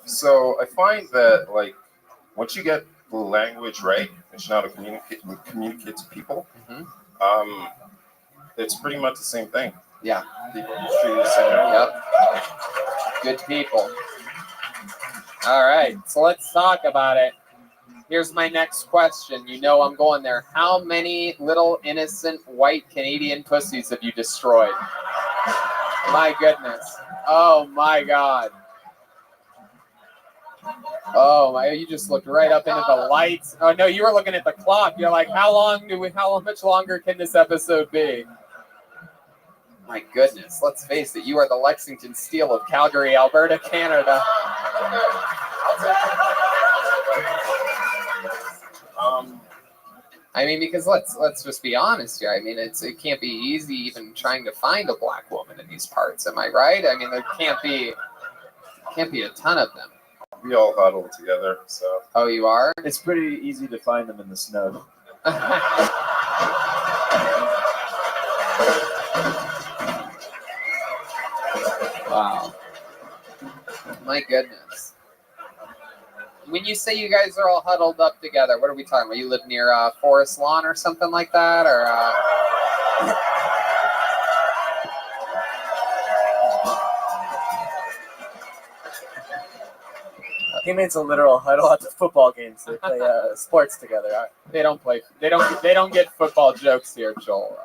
So I find that like once you get the language right, and you know how to communicate to people, it's pretty much the same thing. Yeah. People just treat you the same way. Yep. Good people. All right, so let's talk about it. Here's my next question. You know I'm going there. How many little innocent white Canadian pussies have you destroyed? My goodness. Oh my God. Oh my! You just looked right up into the lights. Oh no, you were looking at the clock. You're like, how much longer can this episode be? My goodness, let's face it, you are the Lexington Steel of Calgary, Alberta, Canada. I mean, because let's just be honest here. I mean, it can't be easy even trying to find a black woman in these parts. Am I right? I mean, there can't be a ton of them. We all huddle together, so. Oh, you are? It's pretty easy to find them in the snow. Wow. My goodness. When you say you guys are all huddled up together, what are we talking about? You live near Forest Lawn or something like that? Or He means a literal huddle at the football games. They play sports together. They don't get football jokes here, Joel.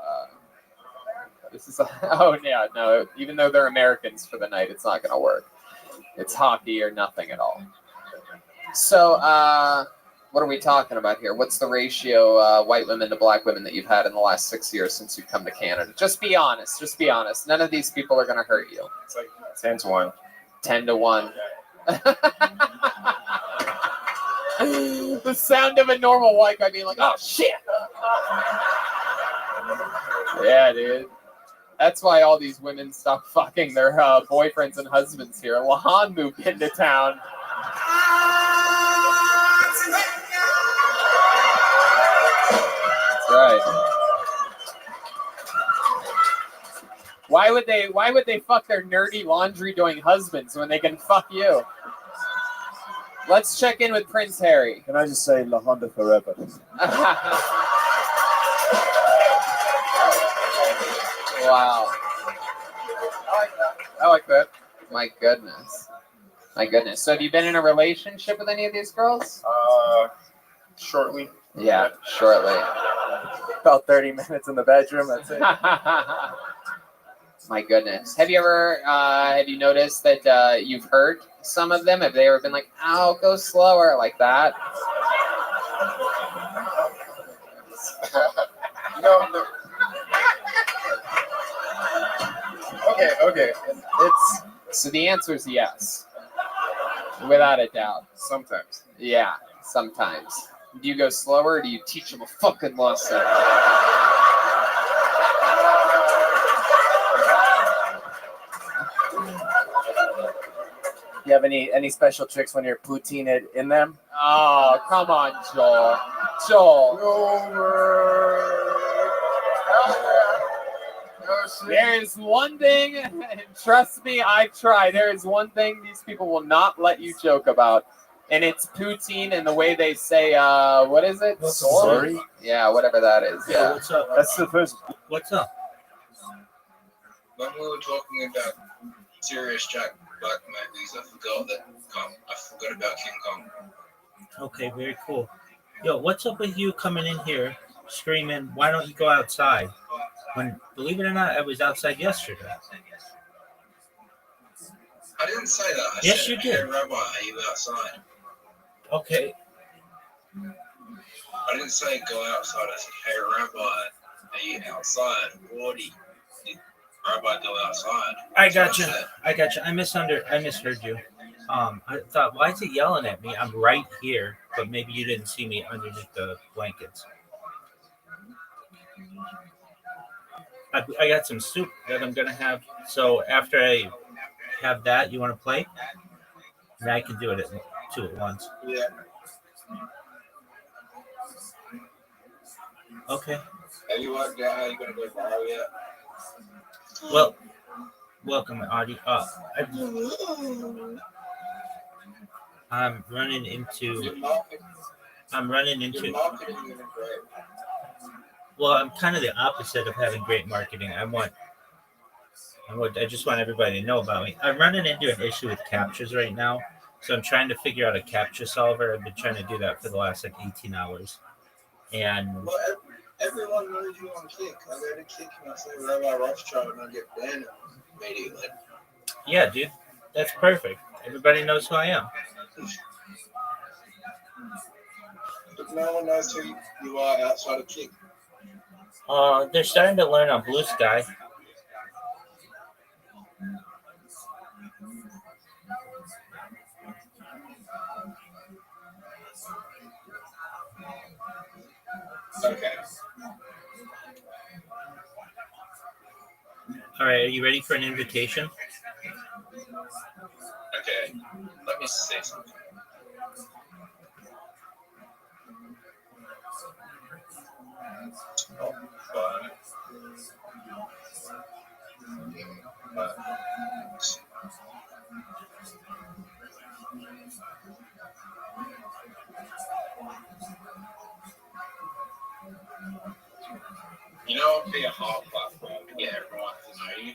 This is no. Even though they're Americans for the night, it's not going to work. It's hockey or nothing at all. So, what are we talking about here? What's the ratio white women to black women that you've had in the last 6 years since you've come to Canada? Just be honest. Just be honest. None of these people are going to hurt you. It's like 10 to 1. 10 to 1. The sound of a normal white guy being like, "Oh shit!" Yeah, dude. That's why all these women stop fucking their boyfriends and husbands here. Lahan moved into town. That's right. Why would they fuck their nerdy laundry doing husbands when they can fuck you? Let's check in with Prince Harry. Can I just say La Honda forever? Wow. I like that. My goodness. So have you been in a relationship with any of these girls? Shortly. Yeah, shortly. About 30 minutes in the bedroom, that's it. My goodness. Have you noticed that you've hurt some of them? Have they ever been like, "Ow, go slower," like that? Okay. So the answer is yes. Without a doubt. Sometimes. Yeah, sometimes. Do you go slower or do you teach them a fucking lesson? You have any special tricks when you're poutine it in them? Oh, come on, Joel. There is one thing, and trust me, I've tried. There is one thing these people will not let you joke about, and it's poutine and the way they say, what is it? Sorry? Yeah, whatever that is. Yeah. What's up? That's the first. What's up? When we were talking about serious Jack Black movies, I forgot about King Kong. Okay, very cool. Yo, what's up with you coming in here screaming, "Why don't you go outside?" When, believe it or not, I was outside yesterday. I didn't say that. I Yes, said, you "Hey, did. Rabbi, are you outside?" Okay. I didn't say go outside. I said, "Hey, Rabbi, are you outside?" Wardy, did Rabbi go outside? I That's what got you. said. I got you. I misheard you. I thought, why is it yelling at me? I'm right here, but maybe you didn't see me underneath the blankets. I got some soup that I'm gonna have. So after I have that, you want to play? And I can do it at two at once. Yeah. Okay. Have you worked out how you're gonna go viral yet? Well, welcome, Audie. I'm running into. I'm running into. Your marketing isn't great. Well, I'm kind of the opposite of having great marketing. I just want everybody to know about me. I'm running into an issue with captchas right now, so I'm trying to figure out a captcha solver. I've been trying to do that for the last 18 hours, and Well, everyone knows you on Kick. I go to Kick and I say Rabbi Rothschild and I get banned immediately. yeah, dude, that's perfect. Everybody knows who I am. But no one knows who you are outside of Kick. They're starting to learn on Blue Sky. Okay. All right, are you ready for an invitation? Okay. Let me say something. Oh, but you know what would be a hard platform to get everyone to know you?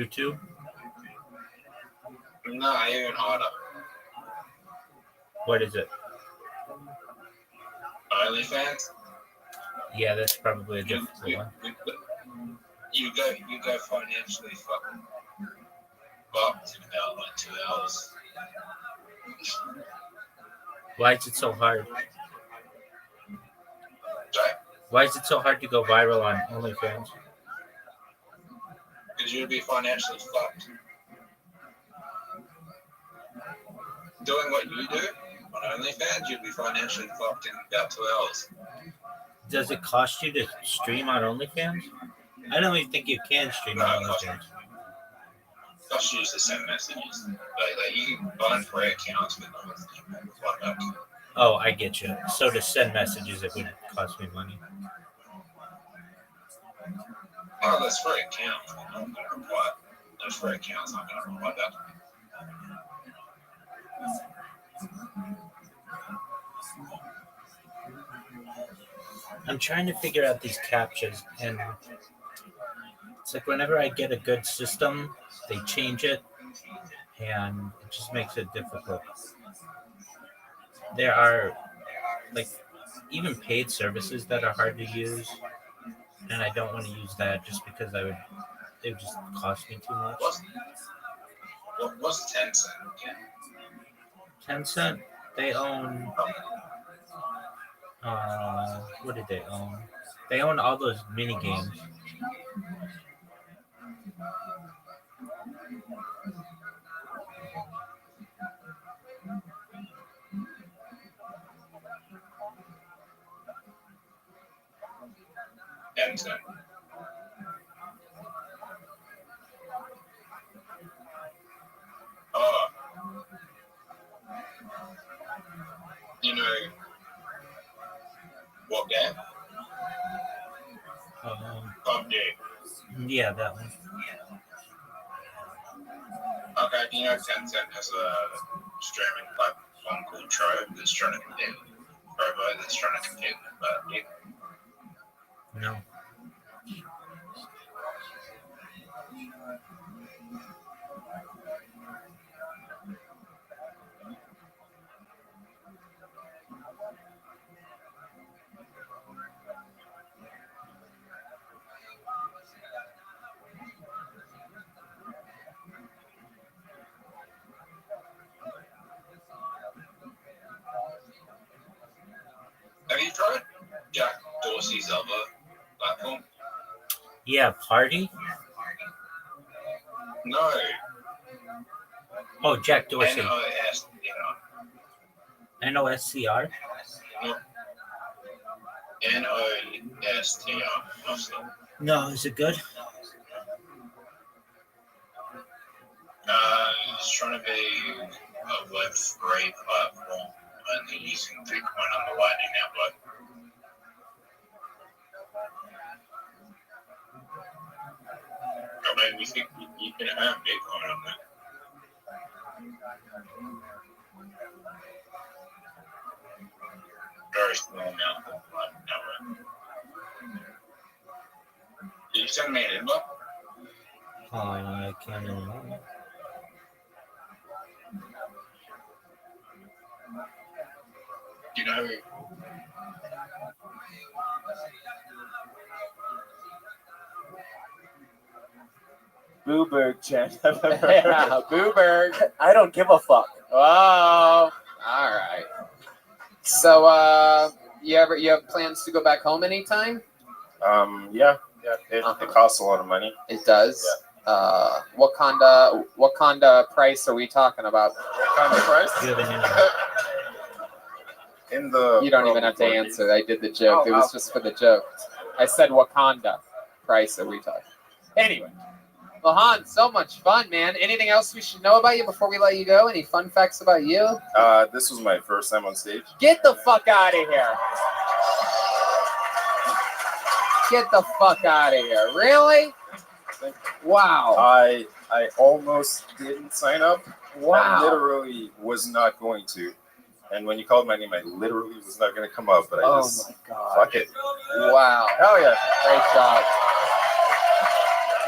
YouTube. No, even harder. What is it? OnlyFans. Yeah, that's probably a difficult one. You go financially fucking fucked in about like 2 hours. Why is it so hard? Sorry? Why is it so hard to go viral on OnlyFans? Because you'd be financially fucked. Doing what you do on OnlyFans, you'd be financially fucked in about 2 hours. Does it cost you to stream on OnlyFans? I don't even think you can stream on OnlyFans. Costs you just to send messages. Like you can buy free accounts with $1. Oh, I get you. So to send messages, it would cost me money. Oh, that's free accounts. I'm not going to reply. Those free accounts, I'm going to reply back. I'm trying to figure out these captchas, and it's like whenever I get a good system, they change it, and it just makes it difficult. There are like even paid services that are hard to use, and I don't want to use that just because it would just cost me too much. What's Tencent? Yeah. Tencent, they own. What did they own? They own all those mini games. Tencent. Oh. You know what game? PUBG. Yeah, that one. Okay, you know Tencent has a streaming platform called Trove that's trying to compete with Robo that's trying to compete with PUBG. No. tried Jack Dorsey's other platform? Yeah, Party. No. Oh, Jack Dorsey. NOSTR. NOSCR. No. NOSTR. No, is it good? It's trying to be a Web3 platform and they're using Bitcoin on the Lightning Network. I mean, we think you can have Bitcoin on there. Very small amount of Lightning Network. Did you send me an invite? I can't remember. Do you know? Booberg chant I've ever heard. Yeah, Booberg. I don't give a fuck. Oh, all right. So, you have plans to go back home anytime? Yeah. It costs a lot of money. It does. What kind of price are we talking about? What kind of price? In the You don't even have to answer. I did the joke. It was just for the joke. I said Wakanda price are we talking? Anyway, Lahan, so much fun, man. Anything else we should know about you before we let you go? Any fun facts about you? This was my first time on stage. Get the fuck out of here. Get the fuck out of here. Really? Wow. I almost didn't sign up. Wow. I literally was not going to. And when you called my name, I literally was not going to come up, but I just, my God. fuck it. Wow. Hell yeah. Great job.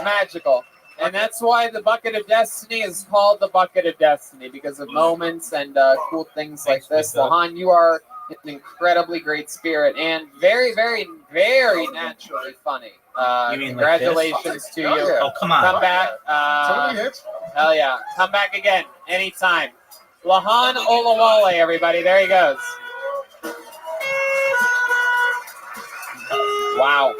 Magical. And that's why the Bucket of Destiny is called the Bucket of Destiny, because of moments and cool things like this. Lahan, you are an incredibly great spirit and very, very, very naturally funny. You mean like Congratulations to you. Oh, come on. Come back. Hell yeah. Come back again anytime. Lahan Olawale, everybody. There he goes. Wow.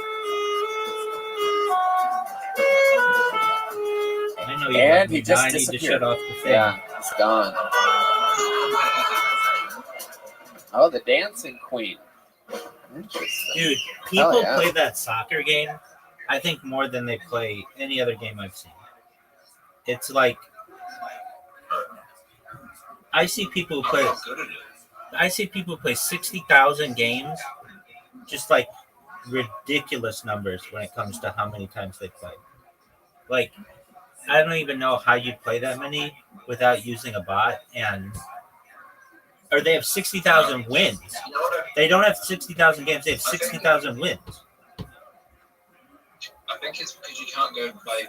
I know you And love me. he just Now I need to disappeared. shut off the thing. Yeah, it's gone. Oh, the dancing queen. Interesting. Dude, people Hell yeah. play that soccer game, I think, more than they play any other game I've seen. It's like I see people play 60,000 games, just like ridiculous numbers when it comes to how many times they play. Like, I don't even know how you play that many without using a bot, or they have 60,000 wins. They don't have 60,000 games, they have 60,000 wins. I think it's because you can't go play.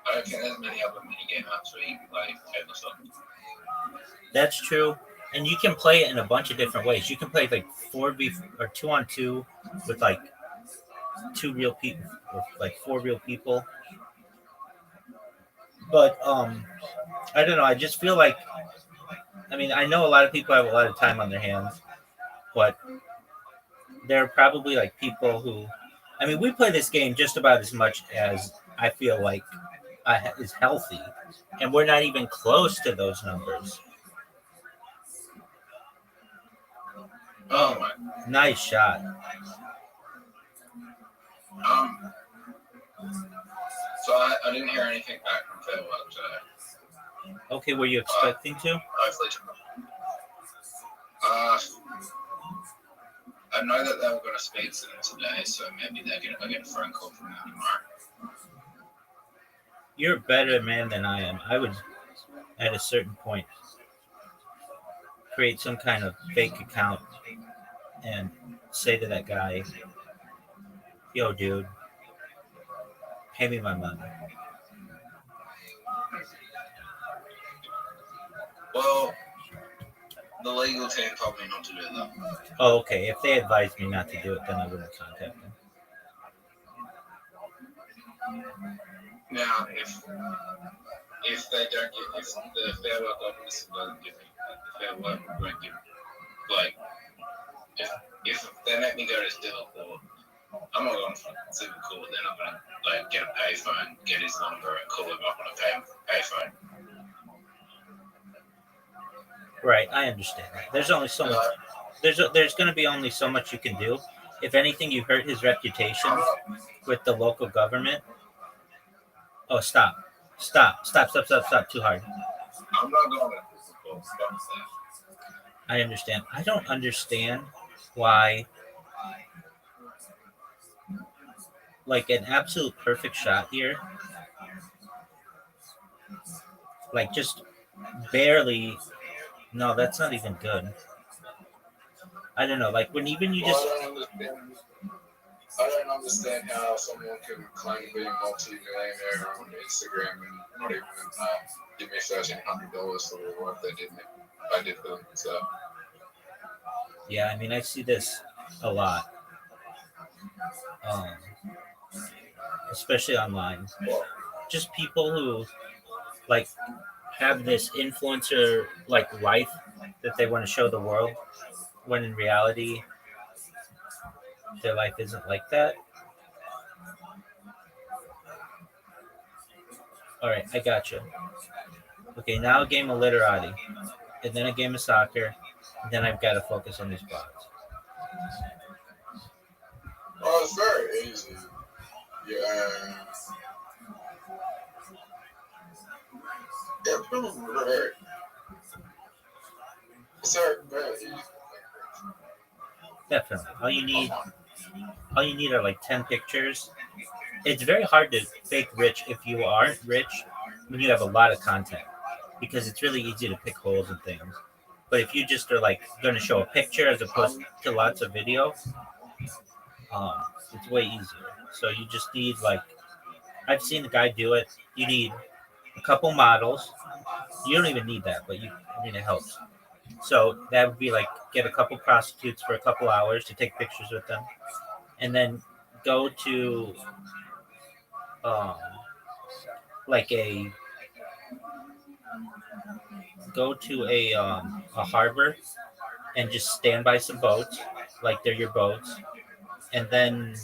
I don't think there's many other minigame apps where you can play table stuff. That's true. And you can play it in a bunch of different ways. You can play like 4v or 2-on-2 with like 2 real people, or like 4 real people. But I don't know. I just feel like, I mean, I know a lot of people have a lot of time on their hands, but there are probably like people who, I mean, we play this game just about as much as I feel like is healthy, and we're not even close to those numbers. Oh my. Nice shot. So I didn't hear anything back from Fairwork today. Okay, were you expecting to? Hopefully I know that they were going to speak to them today, so maybe I get a phone call from them tomorrow. You're a better man than I am. I would, at a certain point, create some kind of fake account and say to that guy, yo, dude, pay me my money. Well, the legal team told me not to do that. Oh, okay. If they advised me not to do it, then I wouldn't contact them. Now, if they don't get, if the Fair Work office doesn't give me, the Fair Work won't give, like, If they make me go to Civic Court, I'm not going for Civic Court. Then I'm gonna like get a payphone, get his number, and call him up on a payphone. Right, I understand that. There's only so much. There's going to be only so much you can do. If anything, you hurt his reputation with the local government. Oh, stop! Too hard. I'm not going to Civic Court. Stop that. I understand. I don't understand why, like, an absolute perfect shot here, like, just barely. No, that's not even good. I don't know. Like, when even you just. I don't understand how someone can claim to be a multi-millionaire on Instagram and not even give me $1,300 for the work I did for them. So. Yeah, I mean, I see this a lot, especially online. Just people who, like, have this influencer, like, life that they want to show the world, when in reality, their life isn't like that. All right, I got you. Okay, now a game of literati, and then a game of soccer, and then I've got to focus on these bots. Oh, it's very easy. Yeah. Very. It's very easy. Definitely. All you need are like 10 pictures. It's very hard to fake rich if you aren't rich when you have a lot of content, because it's really easy to pick holes and things. But if you just are like going to show a picture as opposed to lots of video, it's way easier. So you just need, like, I've seen the guy do it. You need a couple models. You don't even need that, but it helps. So that would be like get a couple prostitutes for a couple hours to take pictures with them, and then go to like a harbor and just stand by some boats, like they're your boats, and then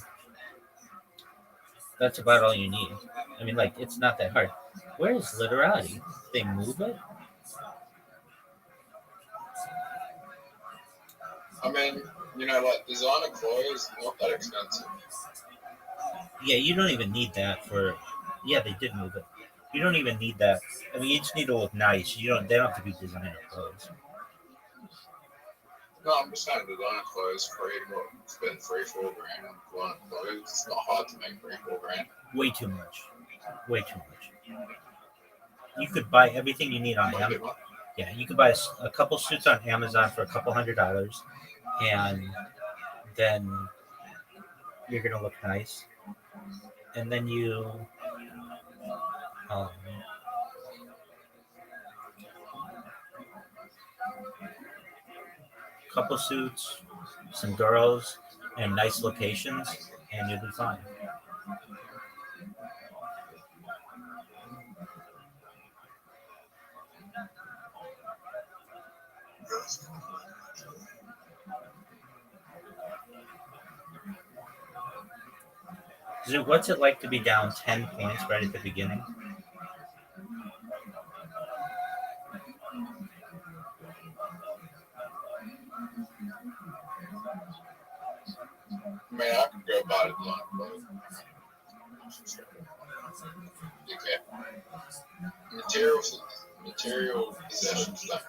that's about all you need. I mean, like, it's not that hard. Where is literati? They move it? I mean, like designer clothes, not that expensive. Yeah, you don't even need that for. Yeah, they did move it. You don't even need that. I mean, you just need to look nice. They don't have to be designer clothes. No, I'm just saying designer clothes, spend $3-4 grand on designer clothes. It's not hard to make $3-4 grand. Way too much. You could buy everything you need on Amazon. Yeah, you could buy a couple suits on Amazon for a couple $100, and then you're gonna look nice. And then you, couple suits, some girls, and nice locations, and you'll be fine. So what's it like to be down 10 points right at the beginning? I mean, I could go buy a designer clothes. Okay. Material possessions stuff.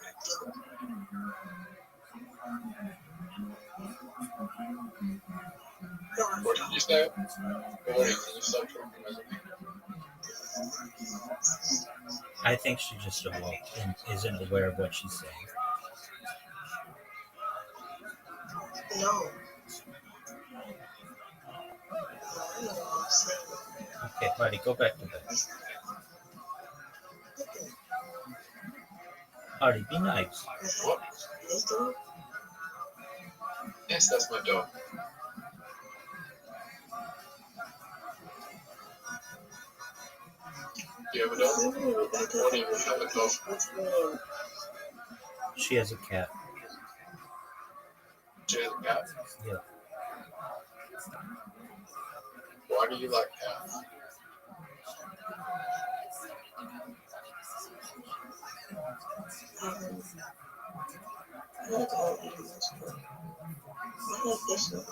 What did you say? I think she just awoke and isn't aware of what she's saying. No. Okay, buddy, go back to bed. Artie, be nice. What? Yes, that's my dog. Do you have a dog? What do you have a dog? She has a cat. She has a cat. Why do you like half? I like all animals, but I like this one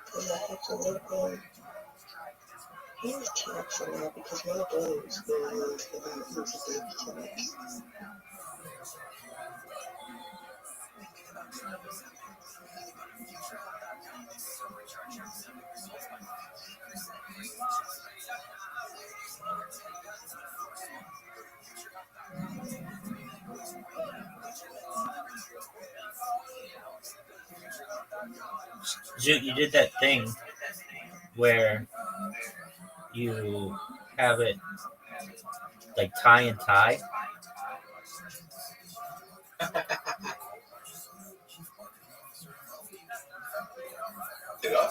because I have to live on. He was cats a lot because my dog was going on to the cats. You did that thing where you have it like tie and tie. Did I?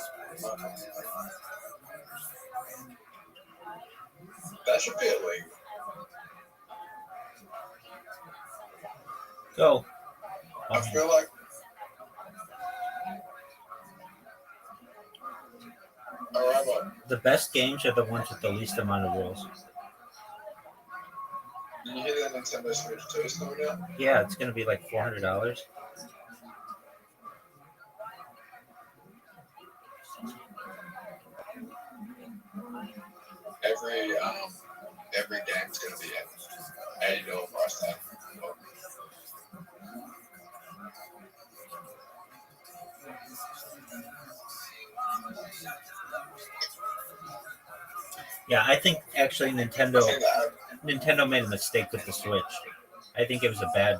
That should be illegal. Go. I feel like The best games are the ones with the least amount of rules. Did you hear that Nintendo Switch 2 is coming out? Yeah, it's gonna be like $400. Every game's gonna be at $80 price tag. Yeah, I think actually Nintendo made a mistake with the Switch. I think it was a bad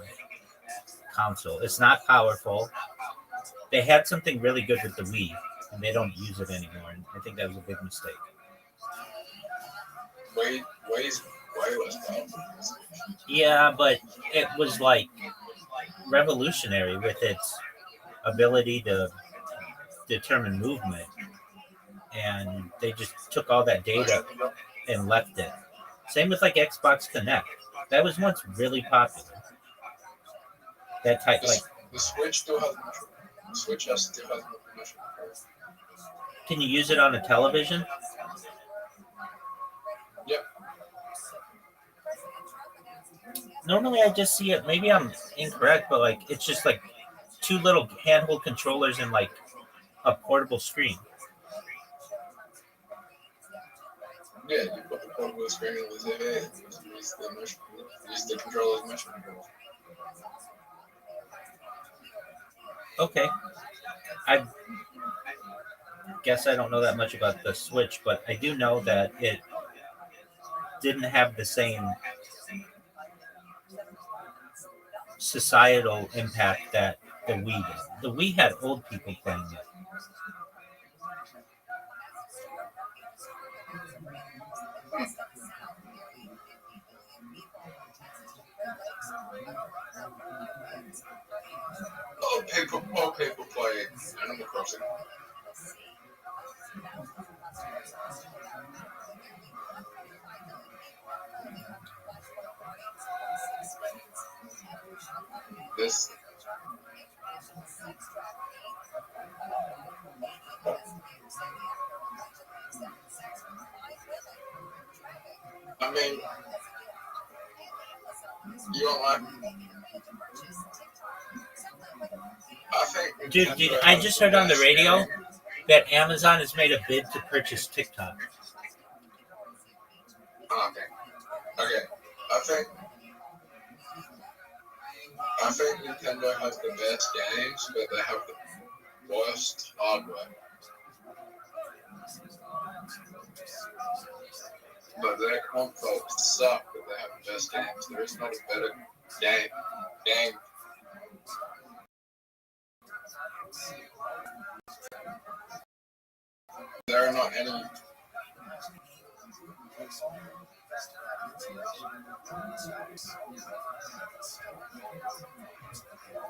console. It's not powerful. They had something really good with the Wii, and they don't use it anymore. And I think that was a big mistake. Way less powerful. Yeah, but it was like revolutionary with its ability to determine movement, and they just took all that data and left it. Same with like Xbox Connect. That was once really popular. That type like The Switch still has the Switch still has much. can you use it on a television? Yep. Normally I just see it, maybe I'm incorrect, but like it's just like two little handheld controllers and like a portable screen. Yeah, you put the portable screen on the TV and use the controller as motion control. Okay. I guess I don't know that much about the Switch, but I do know that it didn't have the same societal impact that the Wii did. The Wii had old people playing it. Old people play Animal Crossing. This. I mean, you don't like. Dude, I just heard on the radio that Amazon has made a bid to purchase TikTok. Okay. I think Nintendo has the best games, but they have the worst hardware. But their consoles suck, but they have the best games. There is not a better game. There are not any.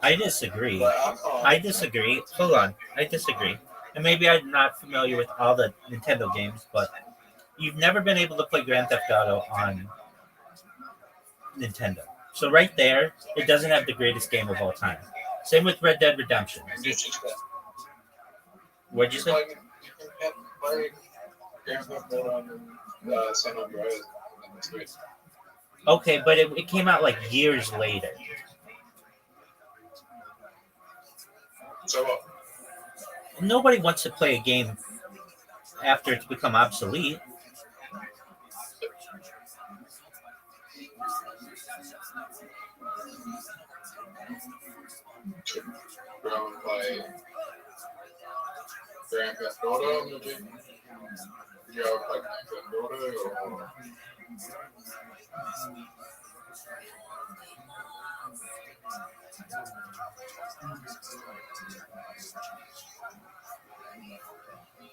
I disagree. Hold on. I disagree. And maybe I'm not familiar with all the Nintendo games, but you've never been able to play Grand Theft Auto on Nintendo. So right there, it doesn't have the greatest game of all time. Same with Red Dead Redemption. What'd you say? You can play Grand Theft Auto on San Andreas. It's great. Okay, but it came out like years later. So what? Nobody wants to play a game after it's become obsolete. Go and play Grand Theft Auto, maybe? You ever play Grand Theft Auto or?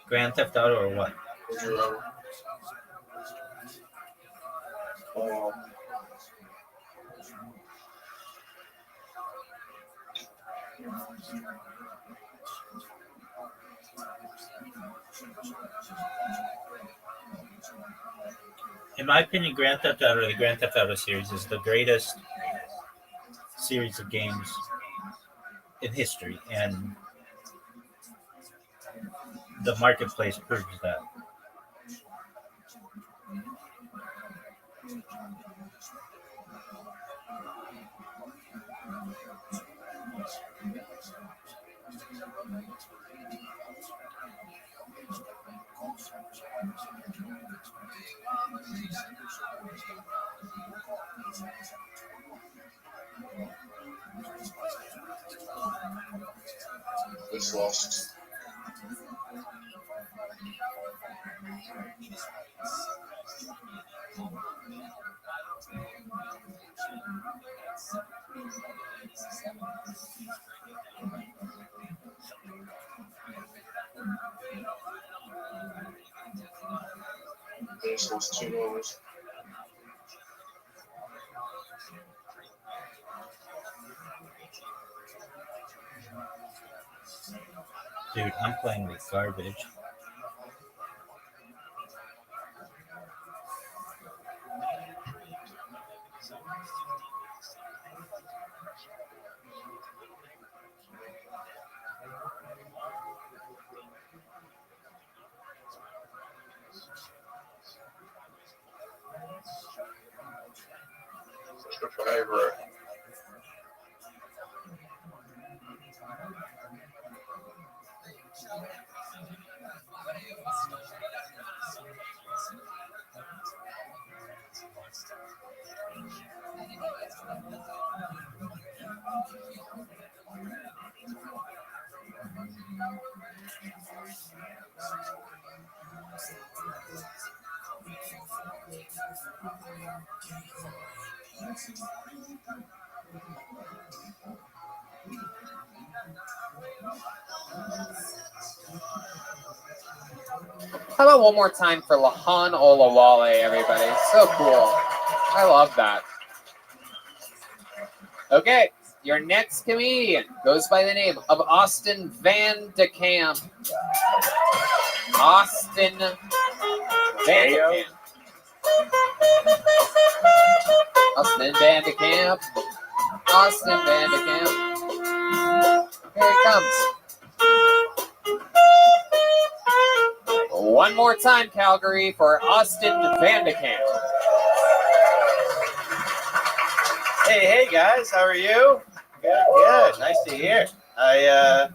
Grand Theft Auto or what? Would you ever? In my opinion, Grand Theft Auto, the Grand Theft Auto series, is the greatest series of games in history, and the marketplace proves that. It's lost. It's lost $2. Dude, I'm playing with garbage. Favorite. How about one more time for Lahan Olawale, everybody? So cool. I love that. Okay, your next comedian goes by the name of Austin Van de Kamp. Austin Van de Kamp. Austin Van de Kamp. Austin Van de Kamp. Here he comes. One more time, Calgary, for Austin Van de Kamp. Hey guys, how are you? Good, nice to hear. I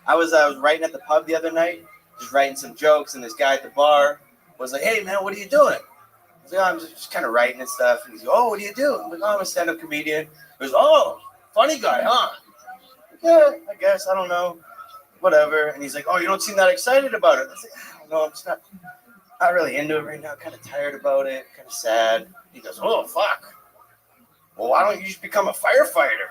was writing at the pub the other night, just writing some jokes, and this guy at the bar was like, "Hey man, what are you doing?" I was like, "Oh, I'm just kind of writing and stuff." And he's like, "Oh, what do you do?" I'm like, "Oh, I'm a stand-up comedian." He goes, "Oh, funny guy, huh?" Yeah, I guess, I don't know, whatever. And he's like, "Oh, you don't seem that excited about it." I was like, "I don't know, I'm just not really into it right now. Kind of tired about it, kind of sad." He goes, "Oh, fuck. Well, why don't you just become a firefighter?"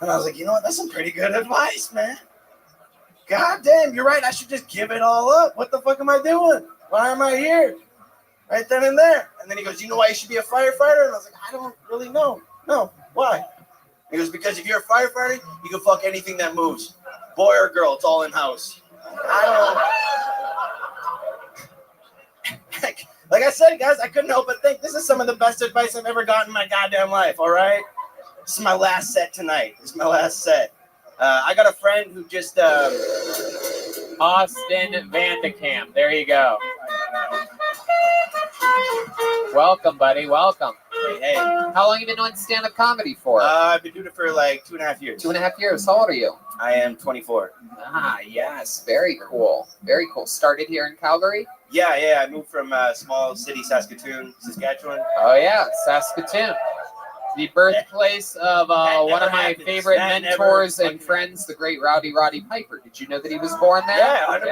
And I was like, you know what? That's some pretty good advice, man. God damn, you're right. I should just give it all up. What the fuck am I doing? Why am I here? Right then and there. And then he goes, you know why you should be a firefighter? And I was like, I don't really know. No, why? He goes, because if you're a firefighter, you can fuck anything that moves. Boy or girl, it's all in-house. Like I said, guys, I couldn't help but think this is some of the best advice I've ever gotten in my goddamn life, all right? This is my last set tonight. This is my last set. I got a friend who just Austin Vandekam. There you go. Welcome, buddy. Welcome. Hey. How long have you been doing stand-up comedy for? I've been doing it for like 2.5 years. 2.5 years. How old are you? I am 24. Ah, yes. Very cool. Very cool. Started here in Calgary? Yeah. I moved from small city, Saskatoon, Saskatchewan. Oh, yeah. Saskatoon. The birthplace of one of my favorite mentors and friends, the great Roddy Piper. Did you know that he was born there? Yeah, 100%.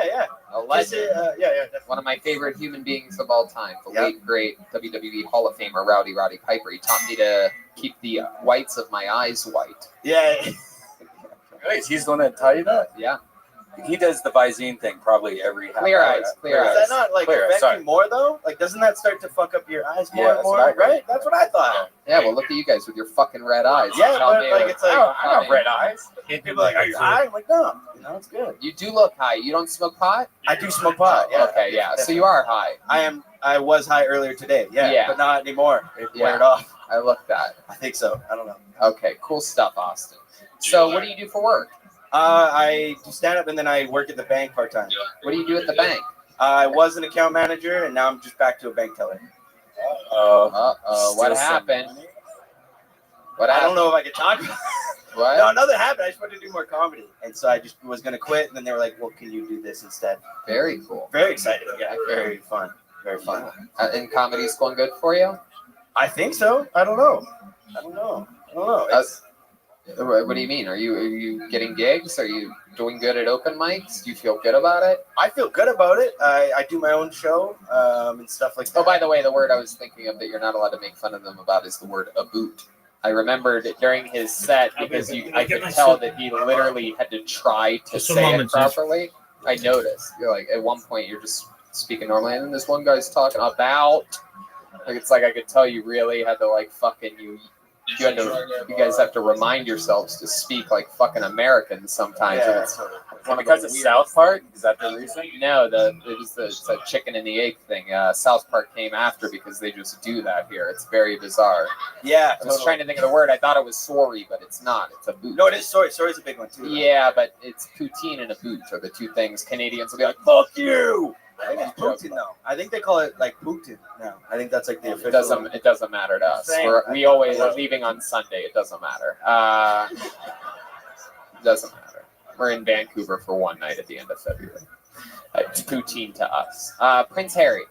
Yeah. A legend. Yeah. One of my favorite human beings of all time, the late, great WWE Hall of Famer, Roddy Piper. He taught me to keep the whites of my eyes white. Yeah. Really? He's the one that taught you that? Yeah. He does the Visine thing probably every half Clear hour. eyes, clear eyes. Does that not like affect you more though? Like, doesn't that start to fuck up your eyes more and more? Right? That's what I thought. Yeah, well, look at you guys with your fucking red eyes. Yeah, Tell but me like it's like I got red eyes. People are like, "Are you high?" I'm like, "No, it's good." You do look high. You don't smoke pot? I do smoke pot. Yeah. Okay, yeah. So you are high. I was high earlier today. Yeah. But not anymore. It weared off. I looked that. I think so. I don't know. Okay, cool stuff, Austin. So what do you do for work? I do stand up and then I work at the bank part time. What do you do at the bank? I was an account manager and now I'm just back to a bank teller. What happened? I don't know if I can talk about it. What? No, nothing happened. I just wanted to do more comedy. And so I just was going to quit. And then they were like, well, can you do this instead? Very cool. Very exciting. Yeah, very fun. Very fun. And comedy's going good for you? I think so. I don't know. What do you mean? Are you getting gigs? Are you doing good at open mics? Do you feel good about it? I feel good about it. I do my own show and stuff like that. Oh, by the way, the word I was thinking of that you're not allowed to make fun of them about is the word a boot. I remembered it during his set because I could tell that he literally had to try to say it properly. I noticed. You're like, at one point, you're just speaking normally, and then this one guy's talking about, like, it's like I could tell you really had to, like, fucking you guys have to remind yourselves to speak like fucking Americans sometimes. Yeah. It's Because of South Park? Is that the reason? No, it's a chicken and the egg thing. South Park came after because they just do that here. It's very bizarre. Yeah, I was trying to think of the word. I thought it was sorry, but it's not. It's a boot. No, it is sorry. Sorry's a big one too. Right? Yeah, but it's poutine and a boot are the two things. Canadians will be like, "Fuck you." I think it's Putin though. I think they call it like Putin now. I think that's like the official. It doesn't matter to us. We're leaving on Sunday. It doesn't matter. It doesn't matter. We're in Vancouver for one night at the end of February. It's poutine to us. Prince Harry.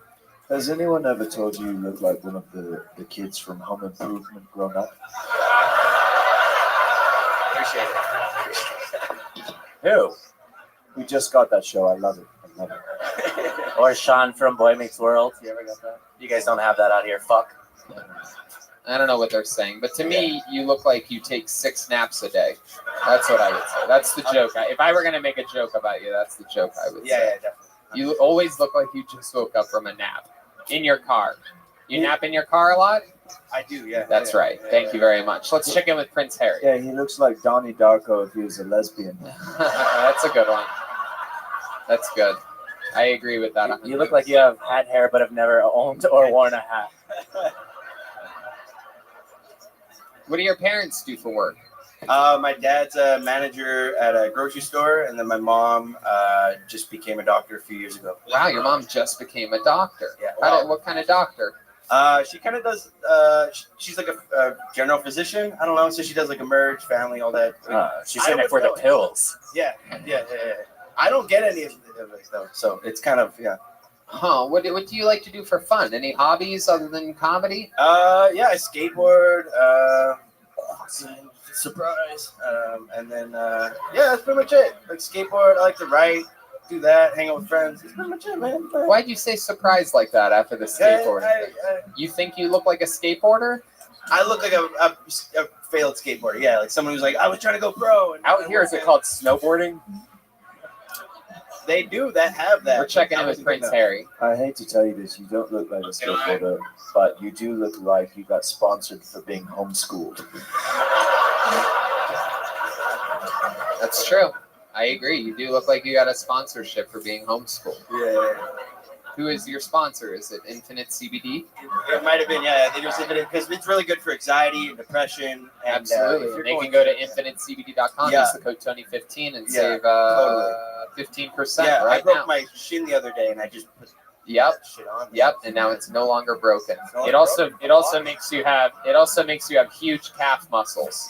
Has anyone ever told you you look like one of the kids from Home Improvement grown up? Appreciate it. Who? We just got that show. I love it. Or Sean from Boy Meets World. You ever got that? You guys don't have that out here. Fuck. I don't know what they're saying, but to me, you look like you take 6 naps a day. That's what I would say. That's the joke. If I were going to make a joke about you, that's the joke I would say. Yeah, definitely. You always look like you just woke up from a nap in your car. You nap in your car a lot? I do, yeah. That's right. Thank you very much. Let's check in with Prince Harry. Yeah, he looks like Donnie Darko if he was a lesbian. That's a good one. That's good. I agree with that. You look like you have had hair but have never owned or worn a hat. What do your parents do for work? My dad's a manager at a grocery store, and then my mom just became a doctor a few years ago. Wow, your mom just became a doctor. Yeah. What kind of doctor? She kind of does. She's like a general physician. I don't know. So she does like emerge, family, all that. She's in it for the pills. Yeah. I don't get any of it though, so it's kind of Huh? What do you like to do for fun? Any hobbies other than comedy? Yeah, I skateboard. Surprise. And then that's pretty much it. Like skateboard. I like to write. Do that. Hang out with friends. That's pretty much it, man. Why'd you say surprise like that after the skateboarding? You think you look like a skateboarder? I look like a failed skateboarder. Yeah, like someone who's like, I was trying to go pro. And out here, is it called snowboarding? They do have that. We're checking in with Prince Harry. I hate to tell you this, you don't look like a skateboarder, but you do look like you got sponsored for being homeschooled. That's true. I agree. You do look like you got a sponsorship for being homeschooled. Yeah. Who is your sponsor? Is it Infinite CBD? It might have been, yeah. I think it was Infinite because it's really good for anxiety and depression. And, Absolutely. if you're They going can go to through- infinitecbd.com, Yeah. use the code Tony15 and Yeah, save totally. 15% Yeah, I right broke now. my shin the other day, and I just put Yep. that shit on. Yep, and now it's no longer broken. no It longer also makes you have huge calf muscles.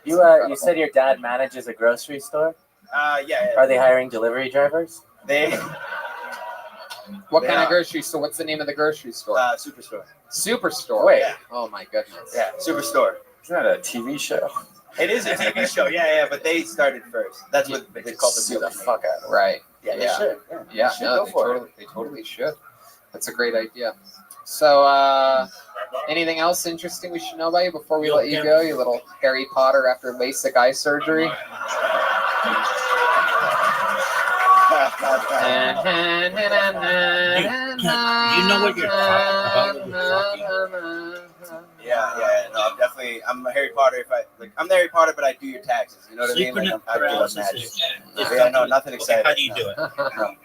You said your dad manages a grocery store. Yeah. Are they hiring delivery drivers? They. What They kind of are. grocery store? What's the name of the grocery store? Superstore. Superstore. Wait. Yeah. Oh my goodness. Yeah, Superstore. Isn't that a TV show? It is a TV show. Yeah, but they started first. That's what they called the Sue the fuck out of it. Right. Yeah, they should. Yeah, They should no, go they for totally should. That's a great idea. So, anything else interesting we should know about you before we let you go, you little Harry Potter after LASIK eye surgery? You know what you're talking about? Yeah. No, I'm a Harry Potter. I'm the Harry Potter, but I do your taxes. You know what I mean? Sleeping Like, I do paralysis magic. is Yeah, no, nothing exciting. How do you do it? No.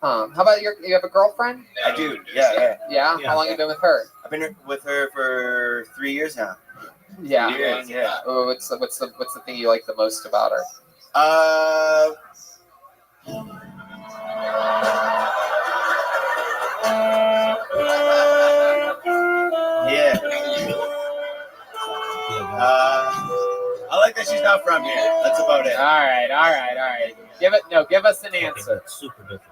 How about you have a girlfriend? I do. Yeah. Yeah? How long you been with her? I've been with her for 3 years now. Yeah. Yeah. Oh, what's the thing you like the most about her? Yeah. I like that she's not from here. That's about it. All right. Give us an answer. Super difficult.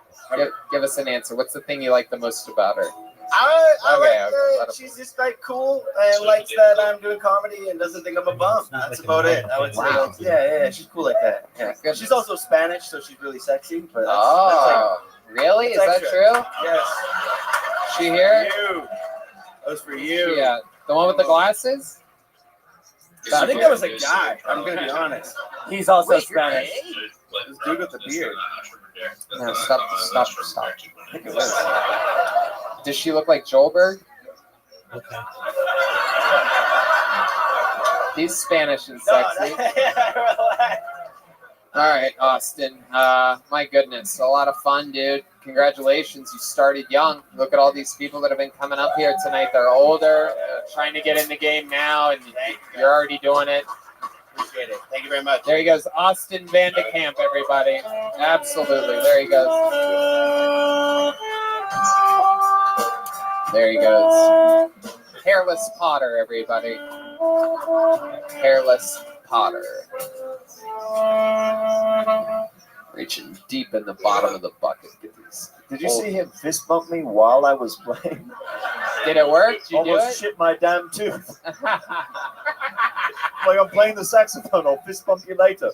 Give us an answer. What's the thing you like the most about her? I Okay, like okay, her. let him- She's just like cool and likes that I'm doing comedy and doesn't think I'm a bum. That's about it. I would say. Wow. That's, yeah. She's cool like that. Yeah. Good. She's also Spanish, so she's really sexy. But that's, Oh, really? Is that's that extra. true? Yes. She here? For you. That was for you. Yeah. The one with the glasses? I think that was a guy. I'm gonna be honest. He's also Spanish. This dude with the beard. No, stop. I think it was. Does she look like Joelberg? Okay. He's Spanish and sexy. All right, Austin. My goodness, a lot of fun, dude. Congratulations, you started young. Look at all these people that have been coming up here tonight. They're older, trying to get in the game now, and you're already doing it. Appreciate it. Thank you very much. There he goes, Austin Vandekamp, everybody. Absolutely, there he goes. There he goes. Hairless Potter, everybody. Hairless Potter. Reaching deep in the bottom of the bucket. Get these. Did you see him fist bump me while I was playing? Did it work? Did you do Almost it? shit my damn tooth. Like I'm playing the saxophone. I'll fist bump you later.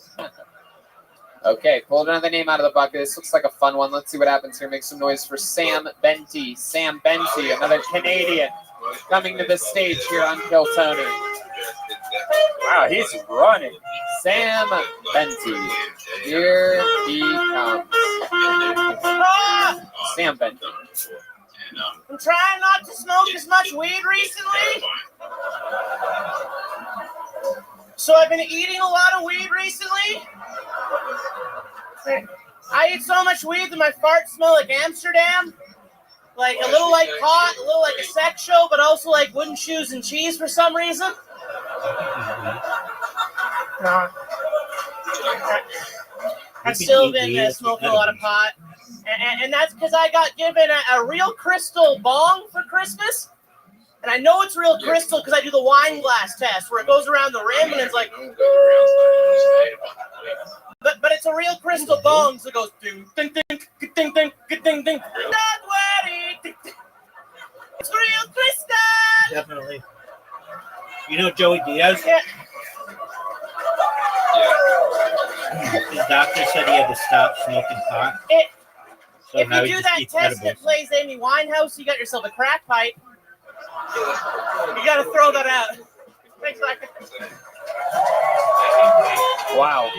Okay, pulled another name out of the bucket. This looks like a fun one. Let's see what happens here. Make some noise for Sam Benty. Sam Benty, another Canadian, coming to the stage here on Kill Tony. Wow, he's running. Sam Benty. Here he comes. Sam Benty. I'm trying not to smoke as much weed recently. So I've been eating a lot of weed recently. I eat so much weed that my farts smell like Amsterdam. Like a little like pot, a little like a sex show, but also like wooden shoes and cheese for some reason. I've still been smoking a lot of pot. And that's because I got given a real crystal bong for Christmas. And I know it's real crystal because I do the wine glass test where it goes around the rim and it's like... But it's a real crystal bong, so it goes ding ding ding ding ding ding ding. Not worry. It's real crystal. Definitely. You know Joey Diaz? Yeah. His doctor said he had to stop smoking pot. So If now you he do just that eats test that edibles. plays Amy Winehouse, you got yourself a crack pipe. You got to throw that out. Thanks, Doctor. Wow.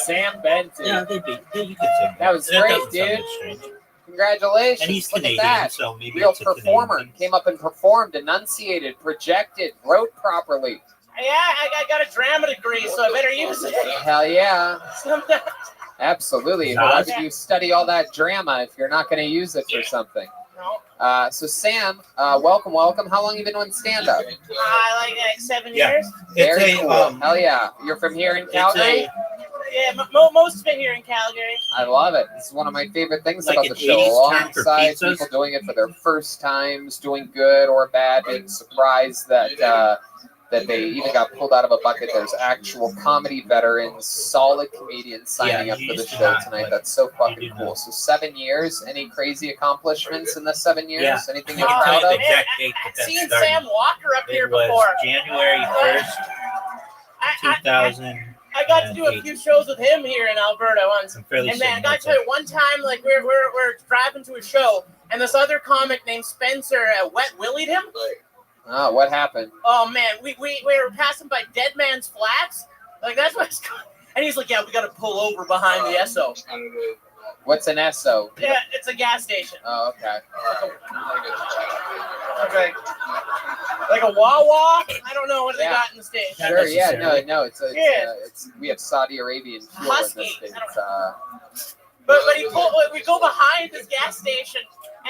Sam Benton. Yeah, you could say That was That great, doesn't sound dude. that strange. Congratulations. And he's Look Canadian, at that. so maybe Real it's a performer. Canadian. Came up and performed, enunciated, projected, wrote properly. Yeah, I got a drama degree, so I better use it. Hell yeah. Sometimes Absolutely. Why would you study all that drama if you're not going to use it for something? So Sam, welcome. How long you been on stand-up? Like 7 years. Very cool. Hell yeah. You're from here in Calgary? Most of it here in Calgary. I love it. This is one of my favorite things Like about an the show. 80s term for Alongside pizzas? people doing it for their first times, doing good or bad, being surprised that that they even got pulled out of a bucket. There's actual comedy veterans, solid comedians signing up for the show tonight. That's so fucking cool. So 7 years. Any crazy accomplishments in the 7 years? Yeah. Anything I you're can tell proud you the of? exact date that Seen started. Sam Walker up here It was before. January 1st, 2000. I got to do a few shows with him here in Alberta once. I'm fairly And man, I certain got to tell you, one time, like we're driving to a show, and this other comic named Spencer wet willied him. Oh, what happened? Oh man, we were passing by Dead Man's Flats, like that's what it's called. And he's like, yeah, we got to pull over behind the Esso. What's an Esso? Yeah, it's a gas station. Oh, okay. Okay. Like a Wawa? I don't know what they Yeah. got in the States. Sure, yeah, no, it's Yeah. we have Saudi Arabian fuel in Husky. this thing. But we go behind this gas station,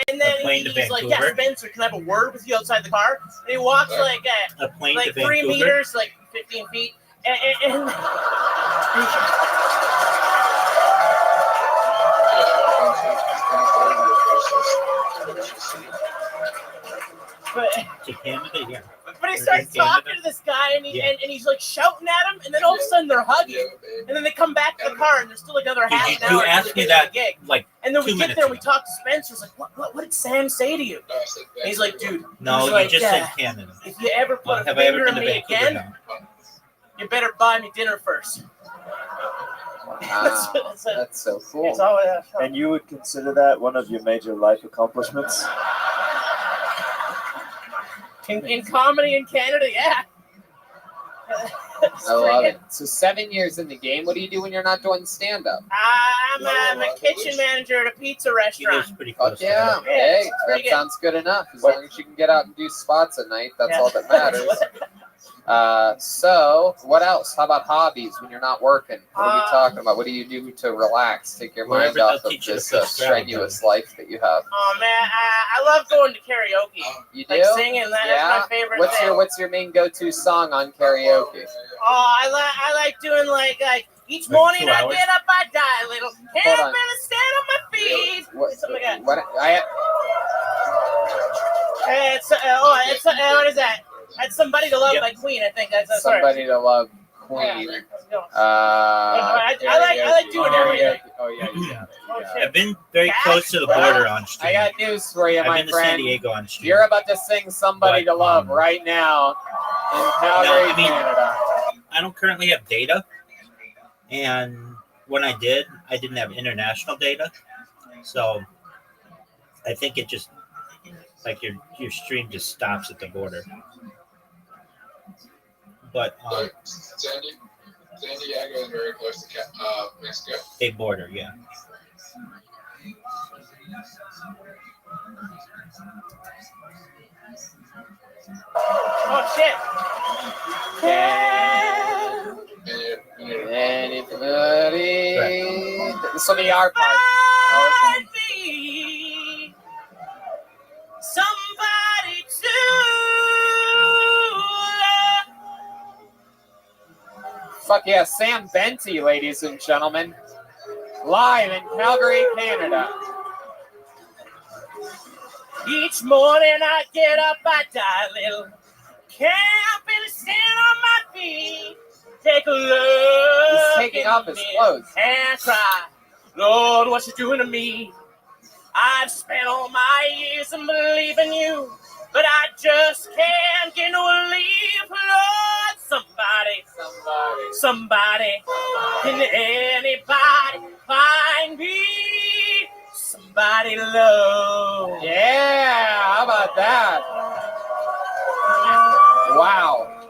and then A plane to he's like, yeah, Vancouver? Spencer, can I have a word with you outside the car? And he walks like A plane like to 3 Vancouver? meters, like 15 feet, and but To Canada, yeah. But he starts talking to this guy, and he's like shouting at him, and then all of a sudden they're hugging, and then they come back to the car, and there's still like another half an hour. You asked me that like And then 2 we get minutes there, and we ago. talk to Spencer. He's like, what did Sam say to you? And he's like, dude. No, he's you like, just yeah, said Canada. if you ever put a Have I ever finger been in to me Vancouver? again, you better buy me dinner first. That's so cool. It's all I have. And you would consider that one of your major life accomplishments? In comedy in Canada, yeah. I love it. So 7 years in the game. What do you do when you're not doing stand-up? I'm a kitchen manager at a pizza restaurant. Fuck yeah. Yeah, Hey, it's that pretty good. sounds good enough. As long as you can get out and do spots at night, that's all that matters. So what else? How about hobbies when you're not working? What are we talking about? What do you do to relax, take your mind Wherever off they'll of teach you to this cook strenuous life that you have? Oh man, I love going to karaoke. You do? Like singing, that's my favorite thing. What's your main go-to song on karaoke? Oh, I like doing like each morning 2 I hours? get up, I die a little. Can't on. better stand on my feet. Something like that. What is that? That's Somebody to Love by Queen, I think. That's sorry. Somebody to Love Queen. I like doing everything. Oh yeah. I've been very close to the border on stream. I got news for you, I've my been to friend. San Diego on stream. You're about to sing Somebody to Love right now in Calgary, Canada. I don't currently have data, and when I didn't have international data, so I think it just like your stream just stops at the border. But San Diego is very close to Mexico. they border, yeah. Oh shit. Anybody? This will be our part. Somebody to Fuck yeah, Sam Benty, ladies and gentlemen. Live in Calgary, Canada. Each morning I get up, I die a little. Can't barely stand on my feet. Take a look. He's taking off his clothes. And cry, Lord, what you doing to me? I've spent all my years in believing you, but I just can't get no relief, Lord. Somebody, can anybody find me? Somebody to love. Yeah, how about that? Wow.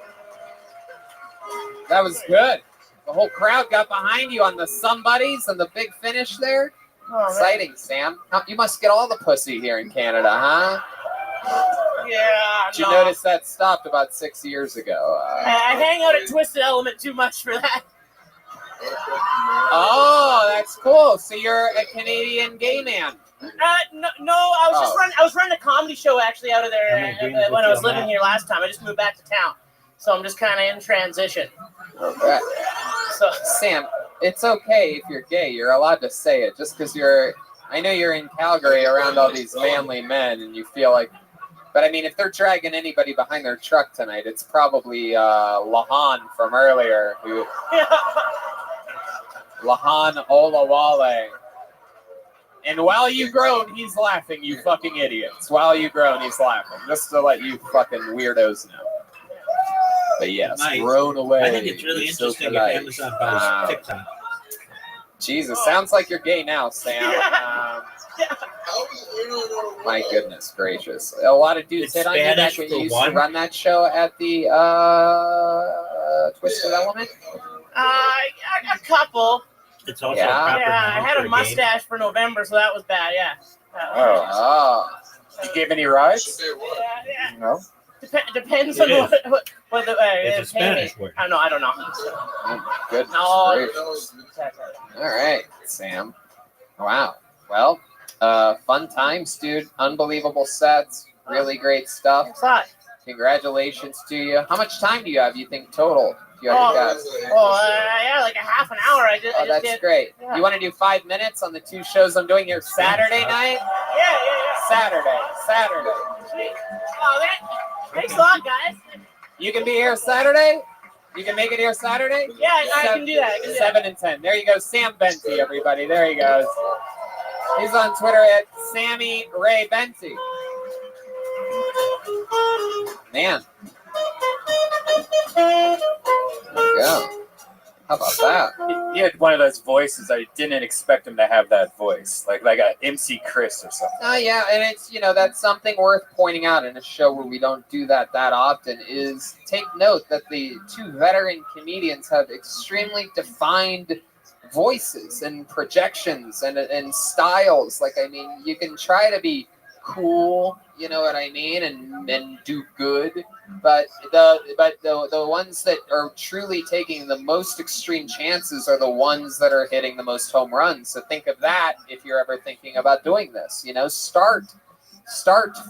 That was good. The whole crowd got behind you on the somebodies and the big finish there. Oh, exciting, Sam. You must get all the pussy here in Canada, huh? Yeah, Did you notice that stopped about 6 years ago? I hang out at Twisted Element too much for that. Oh, that's cool. So you're a Canadian gay man. No, I was just running. I was running a comedy show actually out of there when I was living here last time. I just moved back to town, so I'm just kind of in transition. Okay. So Sam, it's okay if you're gay. You're allowed to say it. Just because I know you're in Calgary around all these manly men, and you feel like. But I mean, if they're dragging anybody behind their truck tonight, it's probably Lahan from earlier. Lahan Olawale. And while you groan, he's laughing, you fucking idiots. While you groan, he's laughing. Just to let you fucking weirdos know. But yes, groan away. I think it's really interesting if Amazon buys TikTok. Jesus, sounds like you're gay now, Sam. My goodness gracious. A lot of dudes hit on you back when you used to run that show at the Twisted Element? A couple. It's also I had a mustache for November, so that was bad, yeah. You gave any rides? Yeah. No. Depends on what the it's a Spanish word. I don't know. Oh, goodness No. gracious. All right, Sam. Wow. Well, fun times, dude. Unbelievable sets. Really great stuff. Congratulations to you. How much time do you have, you think, total? You Yeah, like a half an hour. That's great. Yeah. You want to do 5 minutes on the 2 shows I'm doing here Saturday night? Yeah. Saturday. Sweet. Oh, thanks a lot, guys. You can be here Saturday? You can make it here Saturday? Yeah, I can do that. 7 and 10. There you go. Sam Benty, everybody. There he goes. He's on Twitter at Sammy Ray Benty. Man. There you go. How about that? He had one of those voices. I didn't expect him to have that voice, like a MC Chris or something. Oh yeah, and it's that's something worth pointing out in a show where we don't do that often. Is take note that the 2 veteran comedians have extremely defined voices and projections and styles. Like I mean, you can try to be cool, you know what I mean, and do good. But the ones that are truly taking the most extreme chances are the ones that are hitting the most home runs. So think of that if you're ever thinking about doing this. Start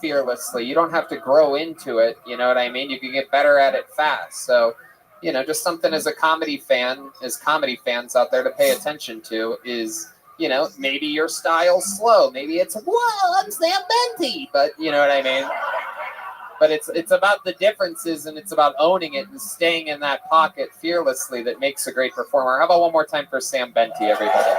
fearlessly. You don't have to grow into it. You know what I mean? You can get better at it fast. So, just something as comedy fans out there to pay attention to is, maybe your style's slow. Maybe it's, whoa, I'm Sam Benty. But you know what I mean? But it's about the differences, and it's about owning it and staying in that pocket fearlessly that makes a great performer. How about one more time for Sam Benty, everybody?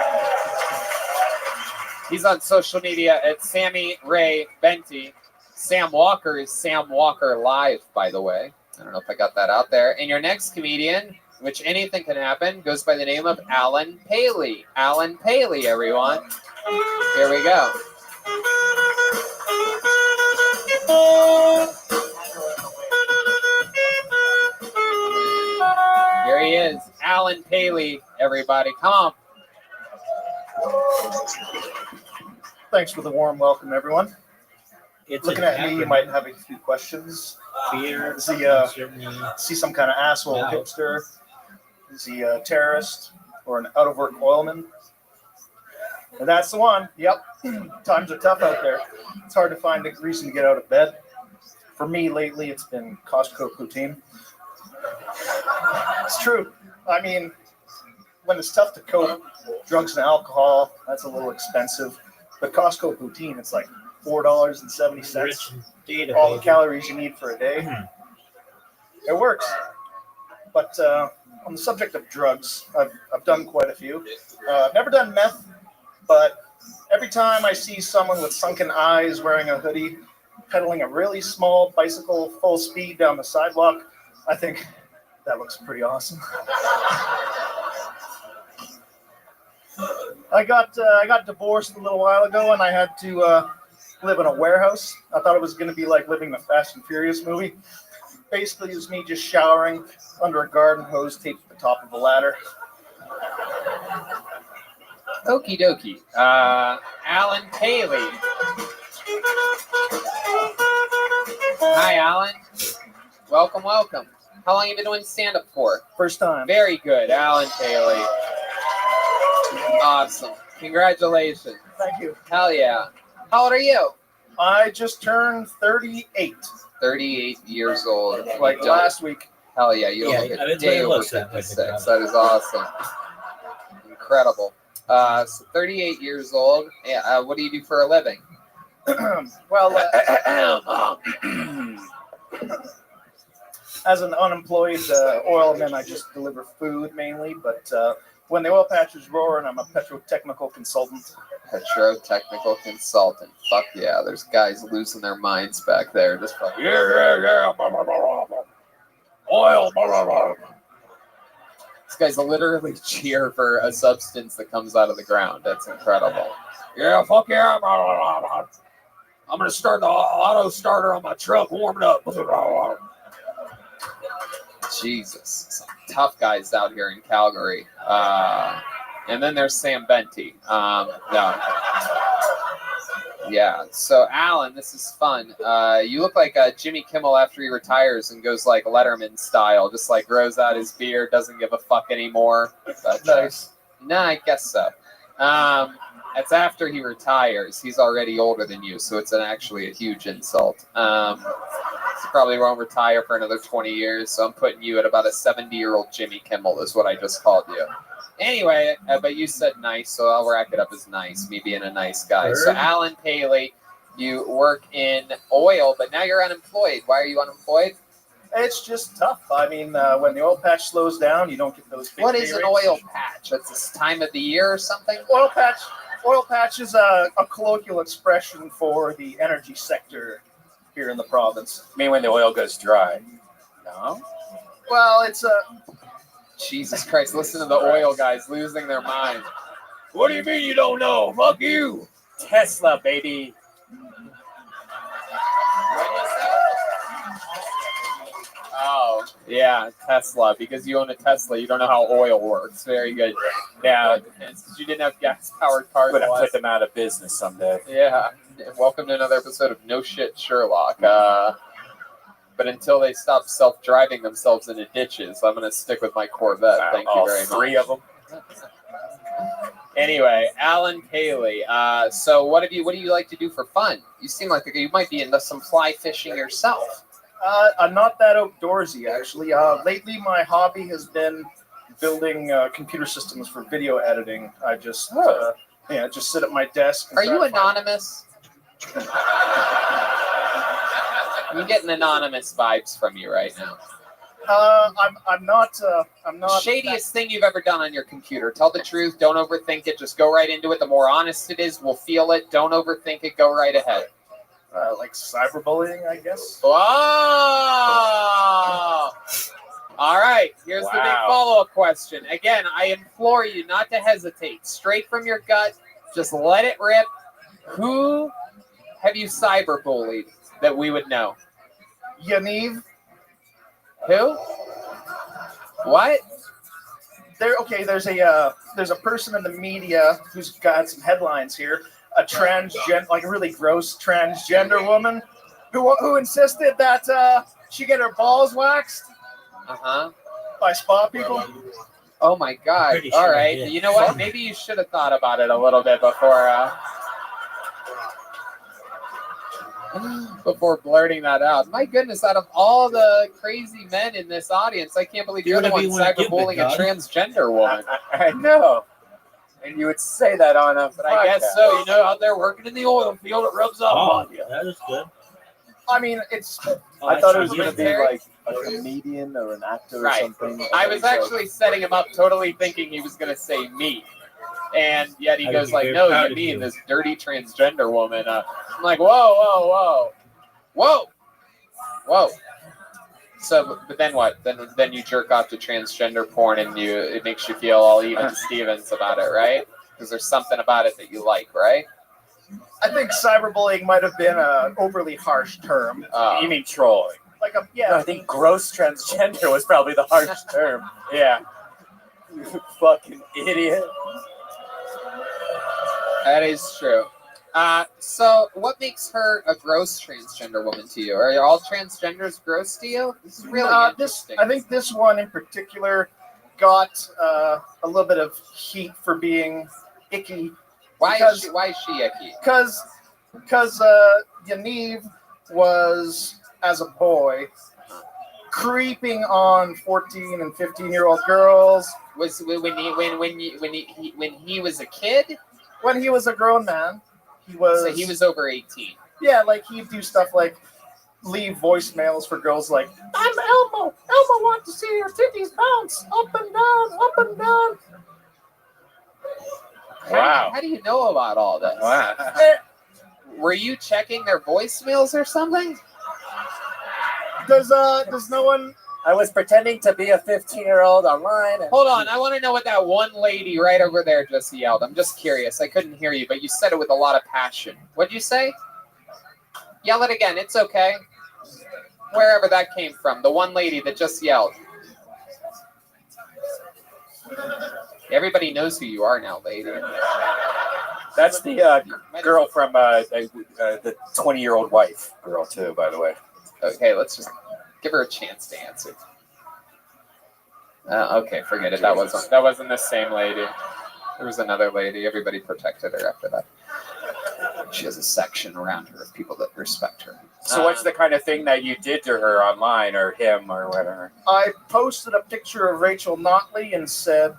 He's on social media at Sammy Ray Benty. Sam Walker is Sam Walker Live, by the way. I don't know if I got that out there. And your next comedian, which anything can happen, goes by the name of Alan Paley. Alan Paley, everyone. Here we go. Here he is, Alan Paley, everybody. Come on. Thanks for the warm welcome, everyone. It's Looking at me, you might have a few questions. Is he some kind of asshole hipster? Is he a terrorist or an out-of-work oilman? And that's the one. Yep. Times are tough out there. It's hard to find a reason to get out of bed. For me, lately, it's been Costco poutine. It's true. I mean, when it's tough to cope, drugs and alcohol, that's a little expensive. But Costco poutine, it's like $4.70. All the calories you need for a day. It works. But on the subject of drugs, I've done quite a few. I've never done meth, but every time I see someone with sunken eyes wearing a hoodie, pedaling a really small bicycle full speed down the sidewalk, I think that looks pretty awesome. I got divorced a little while ago, and I had to live in a warehouse. I thought it was going to be like living the Fast and Furious movie. Basically, it was me just showering under a garden hose taped to the top of a ladder. Okie dokie. Alan Paley. Hi, Alan. Welcome. How long have you been doing stand-up for? First time. Very good, Alan Paley. Awesome. Congratulations. Thank you. Hell yeah. How old are you? I just turned 38. 38 years old. Like You don't- last week. Hell yeah, you don't Yeah, look I a didn't day really over look that way, 56. That is awesome. Incredible. So 38 years old. Yeah, what do you do for a living? Well, as an unemployed oilman, I just deliver food mainly. But when the oil patch is roaring, I'm a petrotechnical consultant. Petrotechnical consultant. Fuck yeah, there's guys losing their minds back there. Just fucking oil. These guys literally cheer for a substance that comes out of the ground. That's incredible. Yeah, fuck yeah. I'm gonna start the auto starter on my truck, warm it up. Jesus, some tough guys out here in Calgary. And then there's Sam Benty. No. Yeah. So Alan, this is fun. You look like Jimmy Kimmel after he retires and goes like Letterman style, just like grows out his beard, doesn't give a fuck anymore. But, nice. No, I guess so. It's after he retires. He's already older than you, so it's actually a huge insult. He probably won't retire for another 20 years, so I'm putting you at about a 70-year-old Jimmy Kimmel is what I just called you. Anyway, but you said nice, so I'll rack it up as nice, me being a nice guy. So Alan Paley, you work in oil, but now you're unemployed. Why are you unemployed? It's just tough. I mean, when the oil patch slows down, you don't get those big What pay is an rates. oil patch? That's this time of the year or something? Oil patch is a colloquial expression for the energy sector here in the province. I mean, when the oil goes dry. No? Well, it's a... Jesus Christ, listen to the oil guys losing their mind. What do you mean you don't know? Fuck you. Tesla, baby. Oh, yeah, Tesla. Because you own a Tesla, you don't know how oil works. Very good. Yeah, since you didn't have gas-powered cars. But I put them out of business someday. Yeah. Welcome to another episode of No Shit Sherlock. But until they stop self-driving themselves into ditches, I'm going to stick with my Corvette. Thank you very much. 3 of them. Anyway, Alan Paley. So what do you like to do for fun? You seem like you might be into some fly fishing yourself. I'm not that outdoorsy, actually. Lately, my hobby has been building computer systems for video editing. I just just sit at my desk. Are you anonymous? I'm getting anonymous vibes from you right now. I'm not. Shadiest thing you've ever done on your computer. Tell the truth. Don't overthink it. Just go right into it. The more honest it is, we'll feel it. Don't overthink it. Go right ahead. Like cyberbullying, I guess. Oh! All right. Here's the big follow-up question. Again, I implore you not to hesitate. Straight from your gut. Just let it rip. Who have you cyberbullied that we would know? Yaniv. Who? What? There's a person in the media who's got some headlines here. A transgender, like a really gross transgender woman, who insisted that she get her balls waxed. By spa people. Oh my God! All right. You know what? Maybe you should have thought about it a little bit before blurting that out. My goodness, out of all the crazy men in this audience, I can't believe you're the one cyberbullying a transgender woman. I know. And you would say that on a But I guess so. You know, out there working in the oil field, it rubs off on you. That is good. I mean, it's... I thought it was going to be like a comedian or an actor or something. I was actually setting him up totally thinking he was going to say me. And yet he goes like, no, you mean this dirty transgender woman. I'm like, whoa. So, but then what? Then you jerk off to transgender porn and it makes you feel all even Stevens about it, right? Because there's something about it that you like, right? I think cyberbullying might have been an overly harsh term. You mean trolling? No, I think gross transgender was probably the harsh term. Yeah. You fucking idiot. That is true. So what makes her a gross transgender woman to you? Are all transgenders gross to you? This is really interesting. I think this one in particular got a little bit of heat for being icky. Why is she icky? Because Yaniv was, as a boy, creeping on 14 and 15-year-old girls. Was when he was a kid? When he was a grown man, he was. So he was over 18. Yeah, like he'd do stuff like leave voicemails for girls like, "I'm Elmo. Elmo wants to see her titties bounce up and down, up and down." Wow. How do you know about all this? Wow. Were you checking their voicemails or something? Does no one? I was pretending to be a 15-year-old online. And Hold on, I want to know what that one lady right over there just yelled. I'm just curious. I couldn't hear you, but you said it with a lot of passion. What'd you say? Yell it again. It's okay. Wherever that came from, the one lady that just yelled. Everybody knows who you are now, lady. That's the girl from the 20-year-old wife girl too, by the way. Okay, let's just give her a chance to answer. Okay, forget it. That wasn't the same lady. There was another lady. Everybody protected her after that. She has a section around her of people that respect her. So what's the kind of thing that you did to her online or him or whatever? I posted a picture of Rachel Notley and said,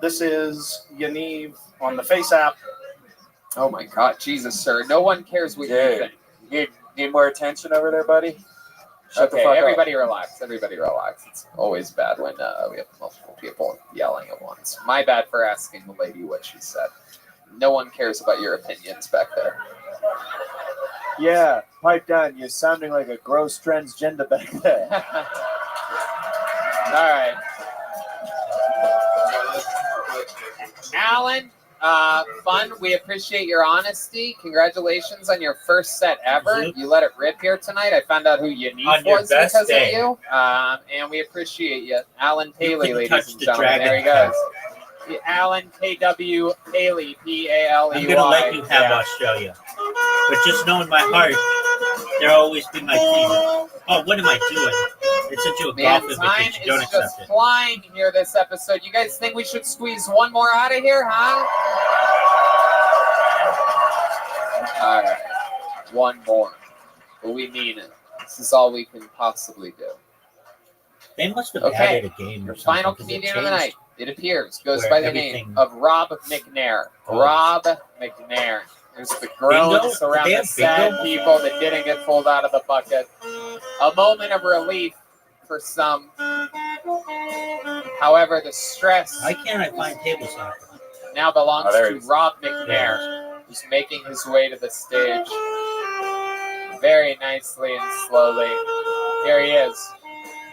"This is Yaniv" on the Face app. Oh my God, Jesus, sir! No one cares what you think. Need more attention over there, buddy? Shut the Okay, fuck everybody up. relax. Everybody relax. It's always bad when we have multiple people yelling at once. My bad for asking the lady what she said. No one cares about your opinions back there. Yeah, pipe down. You're sounding like a gross transgender back there. All right. Alan, fun. We appreciate your honesty. Congratulations on your first set ever. You let it rip here tonight. I found out who Yaniv was because of you. And we appreciate you. Alan Paley, ladies and gentlemen. There he goes. Alan K.W. Paley, P-A-L-E-Y. I'm going to let you have Australia. But just know in my heart, there'll always be my team. Oh, what am I doing? It's into a golf time invitation. Don't is accept just it. flying here this episode. You guys think we should squeeze one more out of here, huh? All right. One more. But we mean it. This is all we can possibly do. They must have Okay. added a game or Your final something, 'cause it comedian of the night, changed it appears, goes where by the everything- name of Rob McNair. Oh. Rob McNair. There's the groans Bingo? around They the have sad bingo? people that didn't get pulled out of the bucket. A moment of relief for some. However, the stress Why can't I find table soccer? now belongs Oh, there to it is. Rob McNair, who's making his way to the stage very nicely and slowly. Here he is.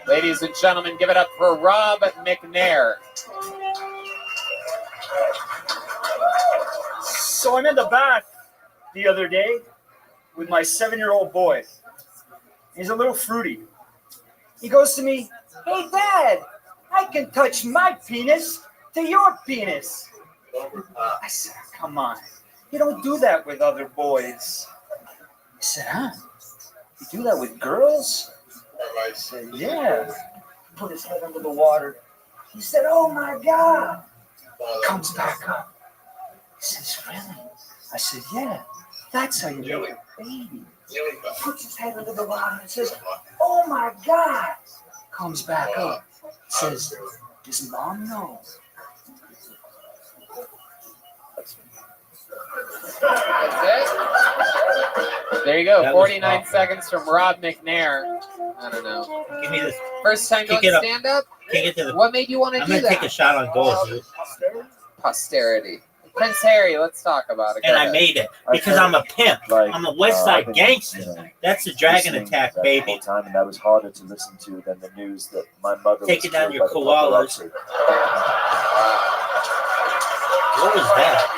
Ladies and gentlemen, give it up for Rob McNair. So I'm in the bath the other day with my 7-year-old boy. He's a little fruity. He goes to me, "Hey, Dad, I can touch my penis to your penis." I said, "Come on. You don't do that with other boys." He said, "Huh? You do that with girls?" I said, "Yeah." He put his head under the water. He said, "Oh, my God." Comes back up. He says, "Really?" I said, "Yeah. That's how you make a baby." Puts his head under the water and says, "Oh, my God." Comes back up. Says, "Does Mom know?" There you go. That was 49 awful. seconds from Rob McNair. I don't know. Give me this. First time Kick doing it up. stand up? Kick it to the. What made you want to I'm do gonna that? take a shot on goal, dude. Posterity. Prince Harry, let's talk about it. And Go I ahead. made it because I'm a pimp. I'm a West Side gangster. That's the dragon attack, that baby. whole time, and that was harder to listen to than the news that my mother Taking was down killed your by the koalas. paparazzi. What was that?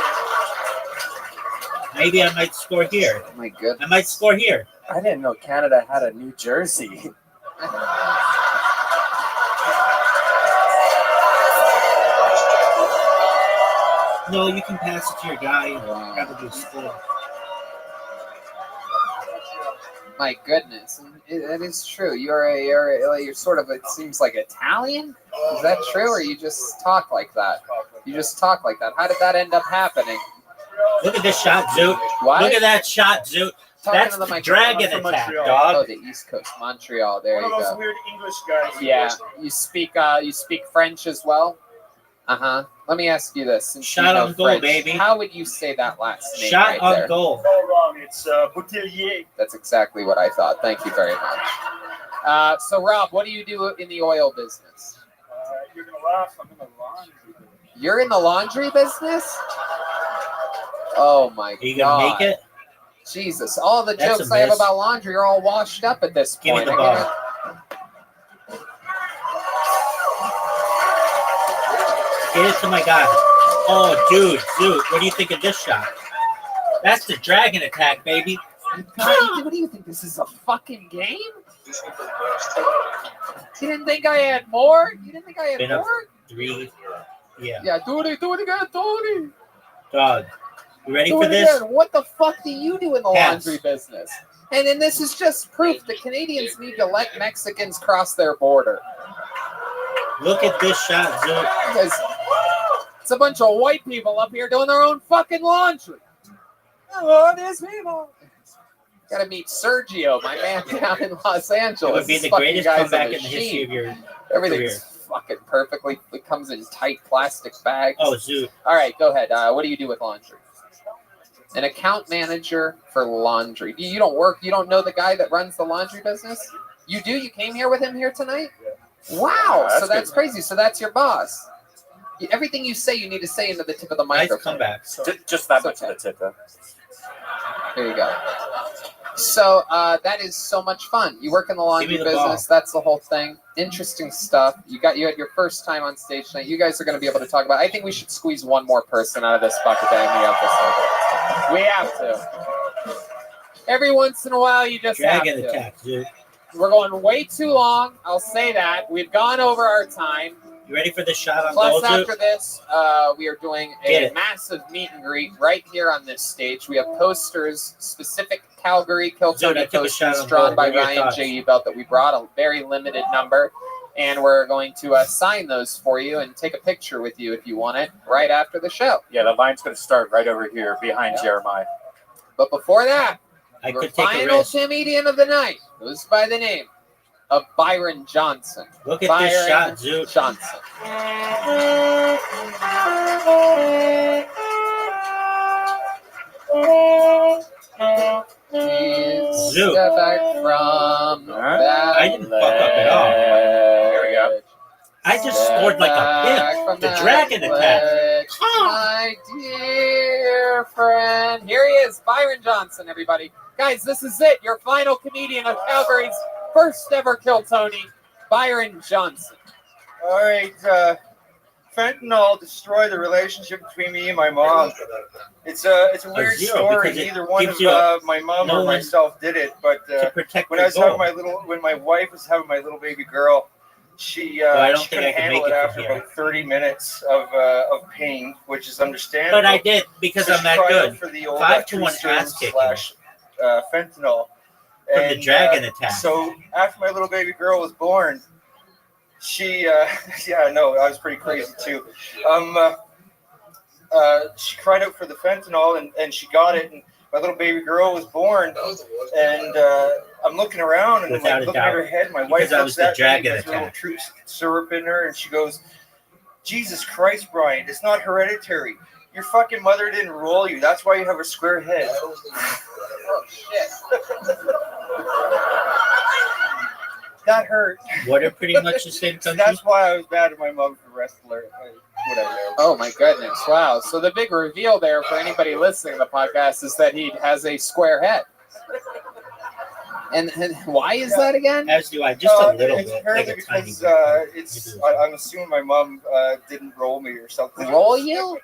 Maybe I might score here. Oh my goodness. I might score here. I didn't know Canada had a New Jersey. No, you can pass it to your guy and probably score. My goodness, that is true. You're sort of, it seems like Italian. Is that true, or you just talk like that? You just talk like that. How did that end up happening? Look at this shot, Zoot. What? Look at that shot, Zoot. Talking That's to the the microphone. dragon I'm from attack, Montreal. dog. Oh, the East Coast, Montreal. There One you of those go. weird English guys. Yeah, you speak French as well. Let me ask you this: since Shot you know on goal, French, baby. how would you say that last name Shot right on there? goal. All wrong. It's Boutillier. That's exactly what I thought. Thank you very much. So, Rob, what do you do in the oil business? You're gonna laugh. I'm in the laundry. You're in the laundry business? Oh my Are you God! gonna make it? Jesus! All the That's jokes a I have miss. about laundry are all washed up at this Give me point. the I ball. gotta- Get it to my guy. Oh, dude, what do you think of this shot? That's the dragon attack, baby. God, what do you think? This is a fucking game? You didn't think I had more? You didn't think I had Been up more? 3. Yeah. Yeah, do it again, Tony. Dog, you ready Do for it this? again. What the fuck do you do in the Pass. laundry business? And then this is just proof that Canadians need to let Mexicans cross their border. Look at this shot, Zoot. Because it's a bunch of white people up here doing their own fucking laundry. Oh, these people. Gotta meet Sergio, my man down in Los Angeles. It would be This the fucking greatest guy's a comeback in the machine. history of your Everything's career. fucking perfectly. It comes in tight plastic bags. Oh, Zoot. All right, go ahead. What do you do with laundry? An account manager for laundry. You don't work. You don't know the guy that runs the laundry business. You do. You came here with him here tonight. Wow. Yeah, So that's crazy. So that's your boss. Everything you say, you need to say into the tip of the Nice microphone. comeback. Just that It's much okay. of the tip, though. There you go. So that is so much fun. You work in the laundry Give me the business. That's the whole thing. Interesting stuff. You had your first time on stage tonight. You guys are going to be able to talk about. I think we should squeeze one more person out of this bucket episode. We have to. Every once in a while, you just Dragon have to. attack, Zoot. We're going way too long. I'll say that. We've gone over our time. You ready for this shot on goal, Plus, Zoot? after this, we are doing Get a it. massive meet and greet right here on this stage. We have posters, specific Calgary Zoot, I Kiltony took a shot posters on drawn goal. by What are your Ryan thoughts? J. Belt that we brought, a very limited number. And we're going to sign those for you and take a picture with you if you want it right after the show. Yeah, the line's going to start right over here behind Jeremiah. But before that, I your could take a final risk. comedian of the night goes by the name of Byron Johnson. Look at Byron this shot, Zoot. Johnson. Zoot. Step back from that I didn't fuck up at all. There we go. I just scored like a pimp. The dragon attack. My dear friend. Here he is, Byron Johnson, everybody. Guys, this is it. Your final comedian of Calgary's first ever Kill Tony, Byron Johnson. All right, fentanyl destroyed the relationship between me and my mom. It's a weird zero, story. because it Neither one gives of you a- my mom no or one myself did it, but to protect when your I was having goal. when my wife was having my little baby girl, she I don't she think couldn't I can handle make it it from after here. about 30 minutes of pain, which is understandable. But I did because So I'm she that tried good. out for the old 5-1 Trucern ass kicking. / fentanyl. From the dragon attack. So after my little baby girl was born, she yeah, no, I was pretty crazy too. She cried out for the fentanyl and she got it, and my little baby girl was born, and I'm looking around and I'm Without like a looking doubt. at her head. My Because wife that looks was the at me dragon with a little attack. truth syrup in her, and she goes, "Jesus Christ, Brian, it's not hereditary. Your fucking mother didn't roll you. That's why you have a square head." Oh, shit. That hurt. What are pretty much the same country? That's why I was mad at my mom for the rest of her. Whatever. Oh my goodness! Wow. So the big reveal there for anybody listening to the podcast is that he has a square head. And why is that again? As do I, just a little it's bit. apparently Like a tiny because bit. I'm assuming my mom didn't roll me or something. Roll you?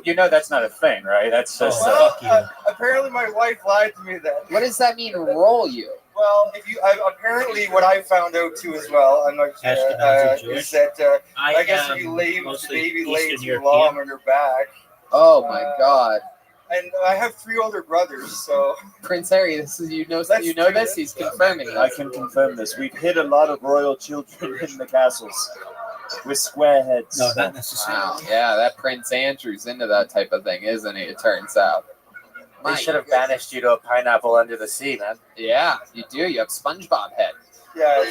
You know that's not a thing, right? That's just Well, apparently my wife lied to me then. What does that mean, roll you? Well, if you apparently what I found out too as well, I'm not Ashkenazi Jewish. is that I guess am if you leave the mostly baby laid Eastern too European. long on her back. Oh my God. And I have 3 older brothers, so Prince Harry, this is you know this. He's confirming I this. can confirm this. We've hid a lot of royal children in the castles. with square heads. No, not necessarily. Wow. Yeah, that Prince Andrew's into that type of thing, isn't he? It turns out. They My should have goodness. banished you to a pineapple under the sea, man. Yeah, you do. You have SpongeBob head. Yeah.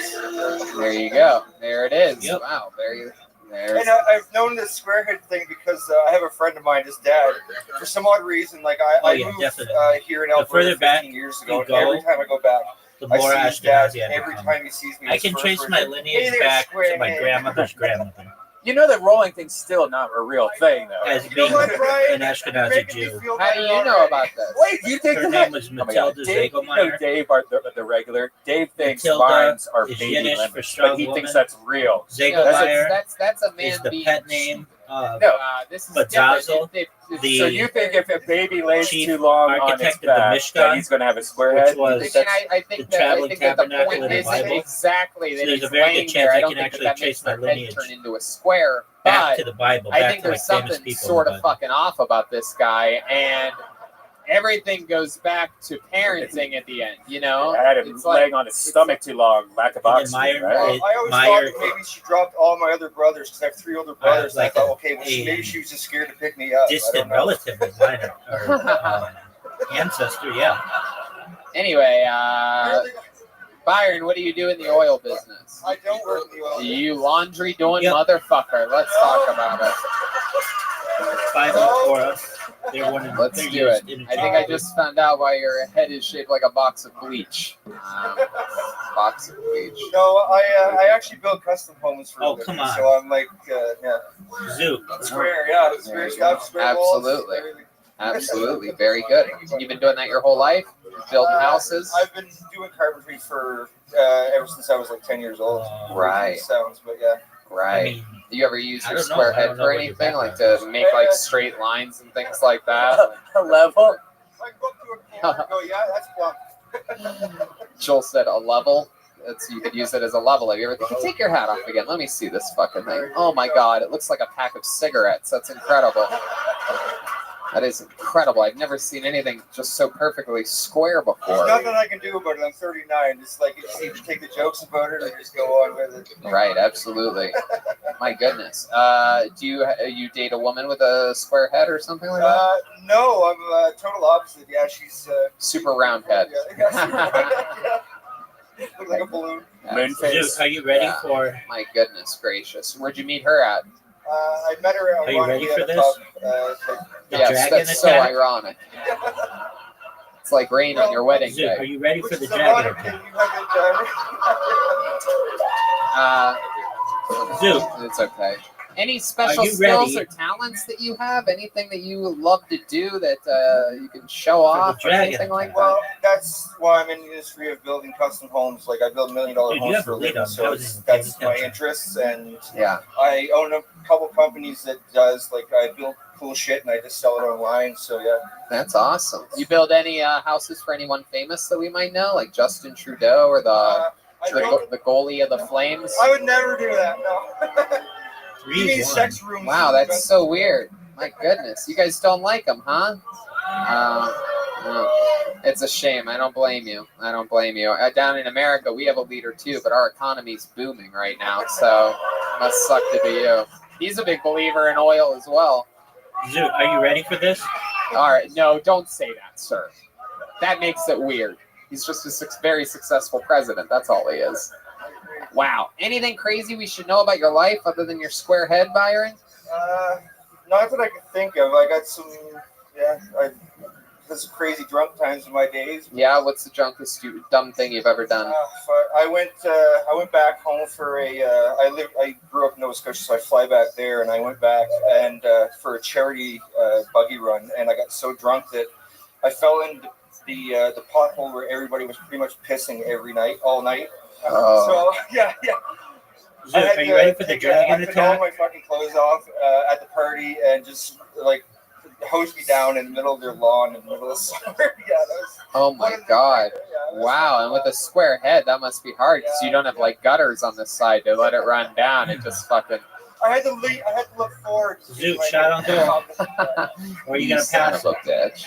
There you go. There it is. Yep. Wow. There's And I've known this squarehead thing because I have a friend of mine, his dad. For some odd reason, like I moved here in The Alberta further 15 back years you ago. go, And every time I go back, the I more see his dad. Ashkenazi I Every become. time he sees me, I his can first trace words my are, lineage "Hey there, back to my squarehead." grandmother's grandmother. You know that rolling thing's still not a real thing, though. As being an Ashkenazi Jew. How do you know about this? Wait, do you think Her that? name was Oh my God. Matilda Dave, you know Zegelmeyer. Dave, the regular. Dave thinks Matilda lines are is baby Yiddish for lemons, strong but he thinks woman. that's real. Zegelmeyer That's a man is the being pet name of No. This is Bazazel, different. So you think if a baby lays chief too long on its architect of the back, Mishkan, that he's going to have a square which head? was And I think the traveling that the tabernacle point in the isn't Bible. exactly So that there's he's a very laying good there. chance I I don't can think actually that trace makes my their head lineage turn into a square. back But to the Bible. I back think to, there's like, famous something people sort in the of Bible. fucking off about this guy, and everything goes back to parenting at the end. You know, I had him It's laying on his stomach too long, lack of And then oxygen, Meyer- right? I always thought that maybe she dropped all my other brothers because I have 3 older brothers. like and I thought, okay, well, maybe she was just scared to pick me up. I distant don't know. relative of mine or ancestor, yeah. Anyway, Byron, what do you do in the oil business? I don't work in the oil. You laundry doing motherfucker. Let's talk about it. 504 us. They're one in, Let's they're do it. used I think I just found out why your head is shaped like a box of bleach. Box of bleach. No, I actually build custom homes for a living, come on. so I'm like, yeah. Zoo. Square, yeah. Square stuff, square walls. Absolutely. Absolutely. Very good. You've been doing that your whole life? Building houses? I've been doing carpentry for ever since I was like 10 years old. Right. Sounds, but yeah. Right. I mean, Do you ever use I your don't know. square I head don't know for what your anything? Like background to make like straight lines and things like that? A level? I go up to a corner and go, yeah, that's plumb. Joel said a level. You could use it as a level. Have you ever? You can take your hat off again. Let me see this fucking thing. Oh my god, it looks like a pack of cigarettes. That's incredible. That is incredible. I've never seen anything just so perfectly square There's before. nothing I can do about it. I'm 39. It's like you just need to take the jokes about it and just go on with it. Right, absolutely. My goodness. Do you date a woman with a square head or something like that? No, I'm total opposite. Yeah, she's Super round head. Yeah. Look like a balloon. Moon face. Are you ready Yeah. for? My goodness gracious. Where'd you meet her at? I met her Are you ready ironically for at a this? pub. The Yes, dragon that's so attack? ironic. It's like rain on your wedding Zoo, are day. you ready for Which the is dragon ironic attack? that you haven't Zoo. It's okay. Any special Are you skills ready? or talents that you have? Anything that you love to do that you can show off or dragon anything like that? Well, that's why I'm in the industry of building custom homes. Like I build $1 million Dude, you homes have for a a lead living, on so housing. that's my interests. And Yeah. I own a couple companies that does like I build cool shit and I just sell it online. So yeah. That's awesome. You build any houses for anyone famous that we might know, like Justin Trudeau or the goalie of the Flames? I would never do that. No. You mean sex rooms? Wow, that's so weird. My goodness, you guys don't like him, huh? No. It's a shame. I don't blame you. I don't blame you. Down in America, we have a leader too, but our economy's booming right now, so it must suck to be you. He's a big believer in oil as well. Zoo, are you ready for this? All right, no, don't say that, sir. That makes it weird. He's just a very successful president. That's all he is. Wow. Anything crazy we should know about your life other than your square head, Byron? Not that I can think of. I got some, I had some crazy drunk times in my days. Yeah, what's the drunkest dumb thing you've ever done? I went back home for I grew up in Nova Scotia, so I fly back there, and I went back and for a charity buggy run, and I got so drunk that I fell into the pothole where everybody was pretty much pissing every night, all night. Oh. So yeah. Zoo, are you ready for the dragon I took all attack? my fucking clothes off at the party and just like hosed me down in the middle of their lawn in the middle of summer. Yeah, that was. Oh my god. Wow, and with a square head, that must be hard because you don't have like gutters on the side to let it run down. It just fucking. I had to look forward. Zoo, shot on goal. Or are you gonna son pass of a bitch.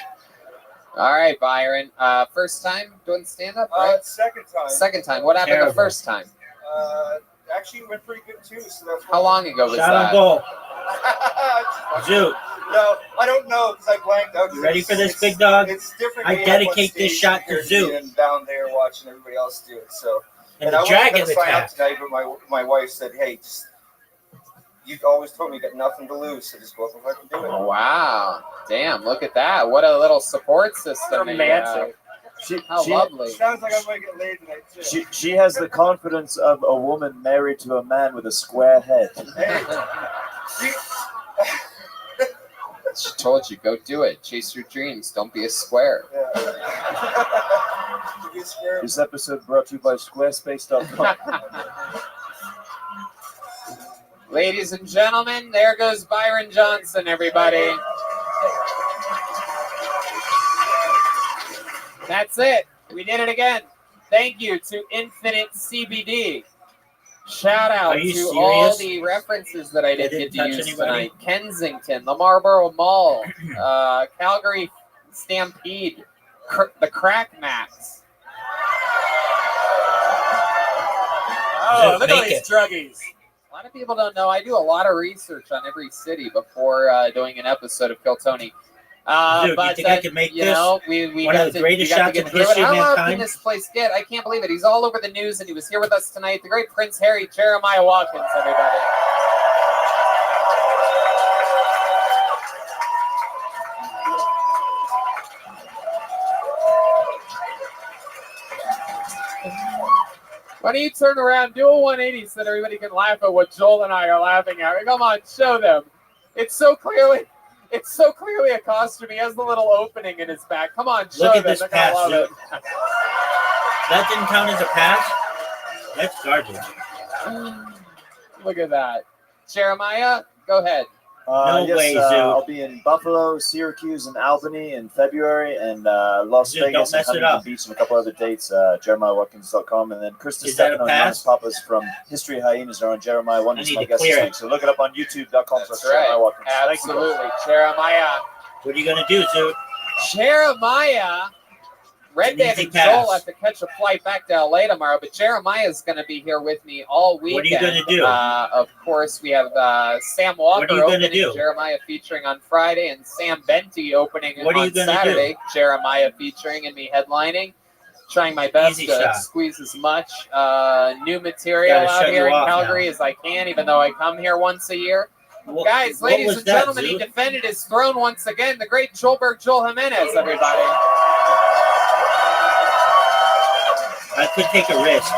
All right, Byron. First time doing stand up, right? Second time. Second time. What happened the Terrible. first time? actually went pretty good too. So that's How long ago was Shot on that? goal. Zoo. No, I don't know because I blanked out. You ready for this, big dog? It's different. I being up on dedicate this stage shot to compared Zoo. being down there watching everybody else do it. So, And I the wasn't dragon gonna sign up attack. tonight, but my wife said, "Hey, just, you've always told me you got nothing to lose, so just go up and fucking do it." Oh, wow. Damn, look at that. What a little support system. that you have. Romantic. How lovely. Sounds like I might get laid tonight too. She has the confidence of a woman married to a man with a square head. She told you, go do it. Chase your dreams. Don't be a square. This episode brought to you by Squarespace.com. Ladies and gentlemen, there goes Byron Johnson, everybody. That's it. We did it again. Thank you to Infinite CBD. Shout out Are you to all serious? the references that I They didn't get didn't to touch use anybody? tonight. Kensington, the Marlboro Mall, Calgary Stampede, the Crack Max. Oh, Zoo, look at all make these it. druggies. A lot of people don't know. I do a lot of research on every city before doing an episode of Kill Tony. Dude, you But think I could make you this know, we one got of the to, greatest we got to shots get in through it. history of How long can mankind? this place get? I can't believe it. He's all over the news, and he was here with us tonight. The great Prince Harry Jeremiah Watkins, everybody. Why don't you turn around, do a 180 so that everybody can laugh at what Joel and I are laughing at? Come on, show them. It's so clearly a costume. He has the little opening in his back. Come on, show Look at them. this They're gonna pass, love Zoo. it. That didn't count as a pass? That's garbage. Look at that. Jeremiah, go ahead. No yes, way, Zoo. I'll be in Buffalo, Syracuse, and Albany in February, and Las Zoo, don't Vegas and mess it Huntington up. Beach, and a couple other dates. JeremiahWatkins.com, and then Krista Is that a Stefano and pass? Jonas Papas from History Hyenas are on Jeremiah I Watkins. need My to guest clear this it. week. So look it up on YouTube.com. That's right. Absolutely. Jeremiah. What are you gonna do, Zoo? Jeremiah. Red An Dad easy and pass. Joel have to catch a flight back to LA tomorrow, but Jeremiah's going to be here with me all weekend. What are you gonna do? Of course, we have Sam Walker What are you gonna opening, do? Jeremiah featuring on Friday, and Sam Benty opening What are you on gonna Saturday. Jeremiah featuring and me headlining. Trying my best Easy to shot. squeeze as much new material Gotta out shut here you in off Calgary now. as I can, even though I come here once a year. Guys, what ladies was and that, gentlemen, he Zoo? defended his throne once again. The great Joel Jimenez, everybody. I could take a risk.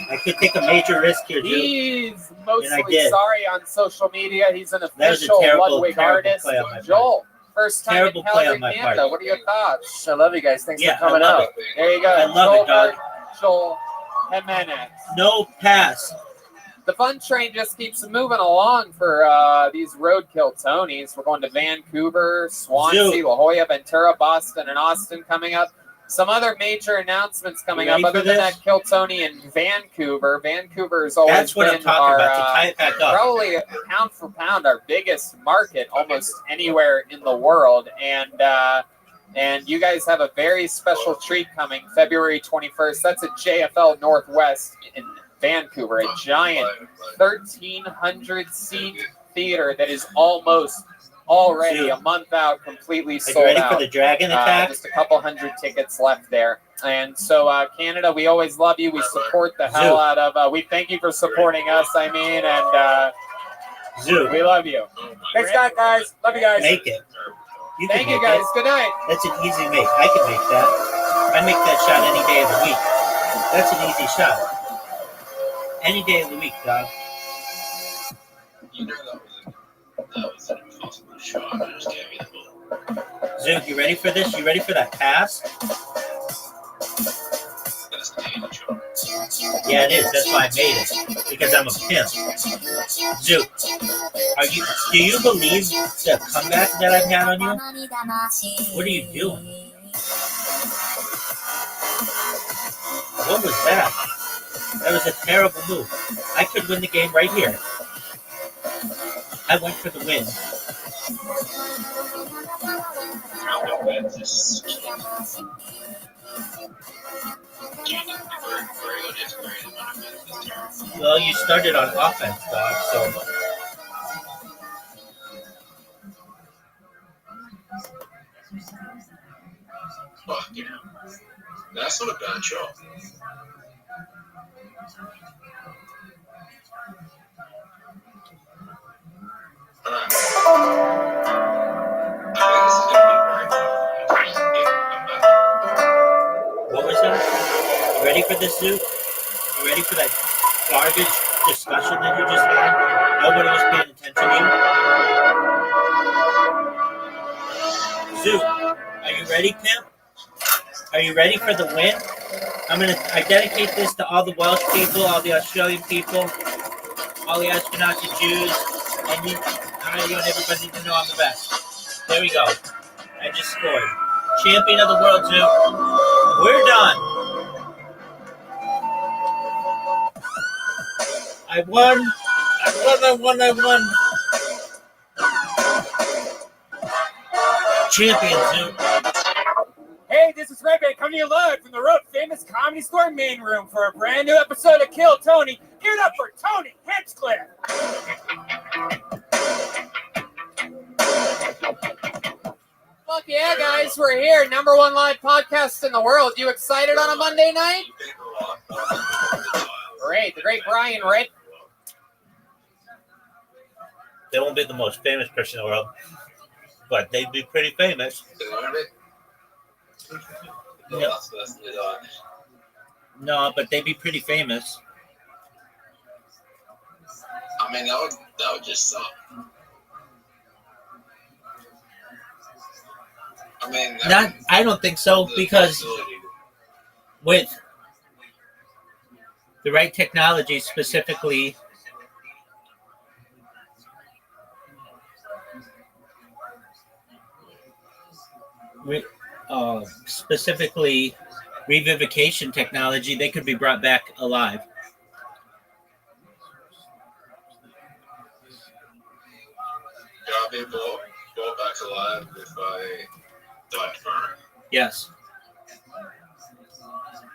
I could take a major risk here, Zoo. He's And I mostly did. sorry on social media. He's an That was a official terrible, Ludwig terrible artist. play on my part. Joel, first time Terrible in play Calgary, on my Canada. part. What are your thoughts? I love you guys. Thanks Yeah, for coming I love out. it. There you go. I love it, dog. Joel Jimenez. No pass. The fun train just keeps moving along for these roadkill Tonys. We're going to Vancouver, Swansea, Zoo. La Jolla, Ventura, Boston, and Austin coming up. Some other major announcements coming You up. ready for Other than this? that, Kill Tony in Vancouver. Vancouver has always That's what been I'm talking our, about. To tie it back up. probably pound for pound our biggest market almost anywhere in the world. And you guys have a very special treat coming February 21st. That's at JFL Northwest in Vancouver, a giant 1,300 seat theater that is almost already a month out, completely Are sold you ready out. for the dragon attack? Just a couple hundred tickets left there. And so, Canada, we always love you. We support the hell Zoo. out of. We thank you for supporting us. I mean, and Zoo. we love you. Thanks, guys. Love you guys. Make it. You Thank can you, make guys. it. Good night. That's an easy make. I can make that. I make that shot any day of the week. That's an easy shot. Any day of the week, dog. You know that was an impossible shot. I just gave you the ball. Zoo, you ready for this? You ready for that pass? That's the end shot. Yeah, it is. That's why I made it. Because I'm a pimp. Zoo, do you believe the comeback that I've had on you? What are you doing? What was that? That was a terrible move. I could win the game right here. I went for the win. Well, you started on offense, dog, so Fuck yeah. That's not a bad shot. Alright. I think this is gonna be very fun. what was that? You ready for this, Zoo? You ready for that garbage discussion that you just had? Nobody was paying attention to you. Zoo, are you ready, Pimp? Are you ready for the win? I dedicate this to all the Welsh people, all the Australian people, all the Ashkenazi Jews, and you, I want everybody to know I'm the best. There we go. I just scored. Champion of the world, Zoo. We're done. I won. I won. Champion, Zoo. Hey, this is Rabbi coming to you live from the Road Famous Comedy Store main room for a brand new episode of Kill Tony. Give it up for Tony Hinchcliffe. Fuck yeah, guys, we're here. Number one live podcast in the world. You excited on a Monday night? Great, the great Brian Red. They won't be the most famous person in the world, but they'd be pretty famous. No, but they'd be pretty famous. I mean, that would just suck. I mean, I don't think so, because with the right technology, specifically revivification technology, they could be brought back alive. Yeah, people go back alive if I die tomorrow. Yes.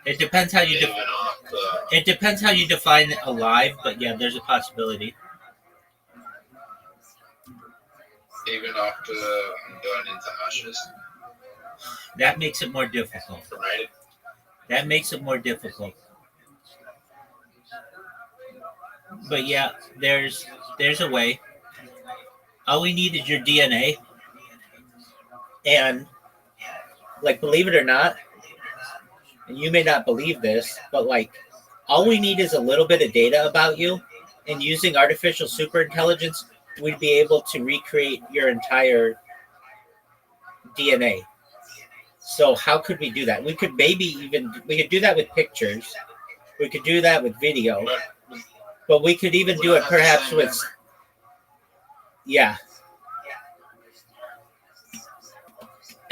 It depends how you it depends how you define alive, but yeah, there's a possibility. Even after I'm done into ashes. That makes it more difficult. Right? That makes it more difficult. But yeah, there's a way. All we need is your DNA. And like, believe it or not, and you may not believe this, but like, all we need is a little bit of data about you, and using artificial superintelligence, we'd be able to recreate your entire DNA. So how could we do that? We could we could do that with pictures. We could do that with video, but we could even do it perhaps with, yeah.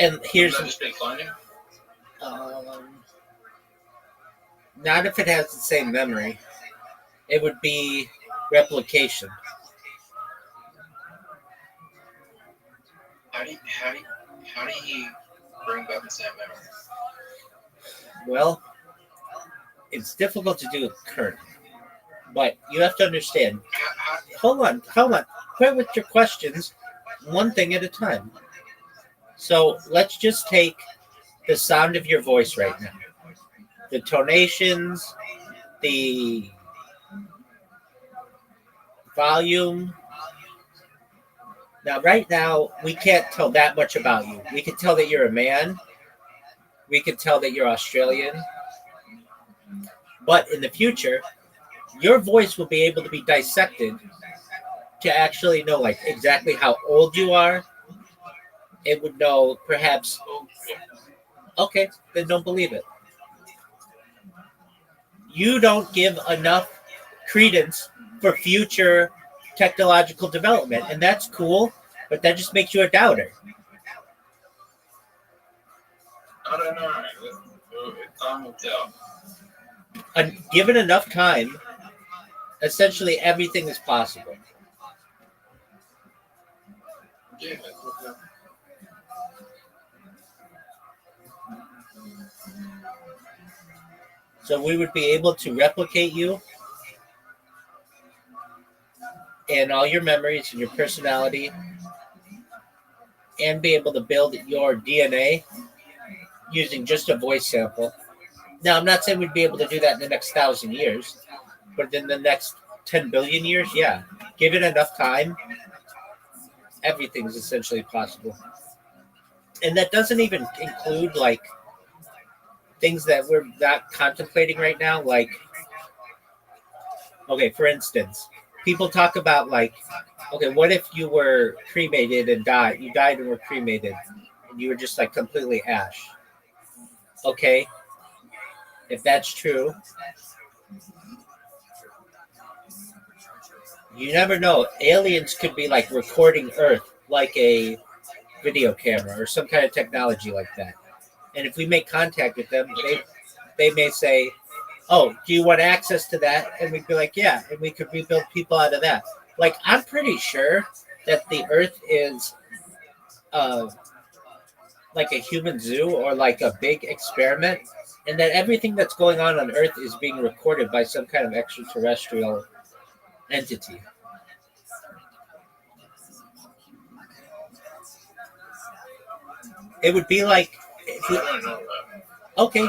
And here's, not if it has the same memory. It would be replication. How do you bring back the same memory? Well, it's difficult to do with current, but you have to understand. Hold on. Quit with your questions, one thing at a time. So let's just take the sound of your voice right now. The tonations, the volume. Now, right now, we can't tell that much about you. We can tell that you're a man. We can tell that you're Australian. But in the future, your voice will be able to be dissected to actually know like exactly how old you are. It would know perhaps, okay, then don't believe it. You don't give enough credence for future technological development, and that's cool, but that just makes you a doubter. I don't know. Time will tell. Given enough time, essentially everything is possible. Yeah. So we would be able to replicate you and all your memories and your personality and be able to build your DNA using just a voice sample. Now, I'm not saying we'd be able to do that in the next 1,000 years, but in the next 10 billion years, yeah. Give it enough time, everything's essentially possible. And that doesn't even include like things that we're not contemplating right now. Like, okay, for instance, people talk about like, okay, what if you were cremated and died? You died and were cremated, and you were just like completely ash. Okay, if that's true, you never know. Aliens could be like recording Earth like a video camera or some kind of technology like that. And if we make contact with them, they may say, "Oh, do you want access to that?" And we'd be like, "Yeah," and we could rebuild people out of that. Like, I'm pretty sure that the Earth is like a human zoo or like a big experiment, and that everything that's going on Earth is being recorded by some kind of extraterrestrial entity. It would be like, okay,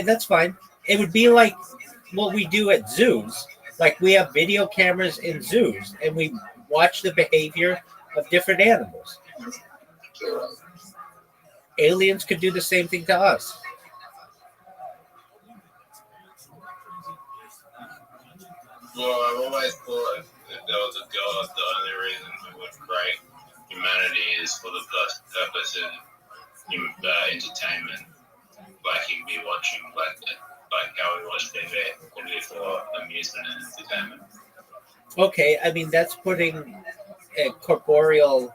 that's fine. It would be like what we do at zoos. Like, we have video cameras in zoos, and we watch the behavior of different animals. Aliens could do the same thing to us. Well, I've always thought if there was a God, the only reason we would create humanity is for the purpose of entertainment. Like, you'd be watching, like how we watch TV, would be for amusement and entertainment. Okay, I mean, that's putting a corporeal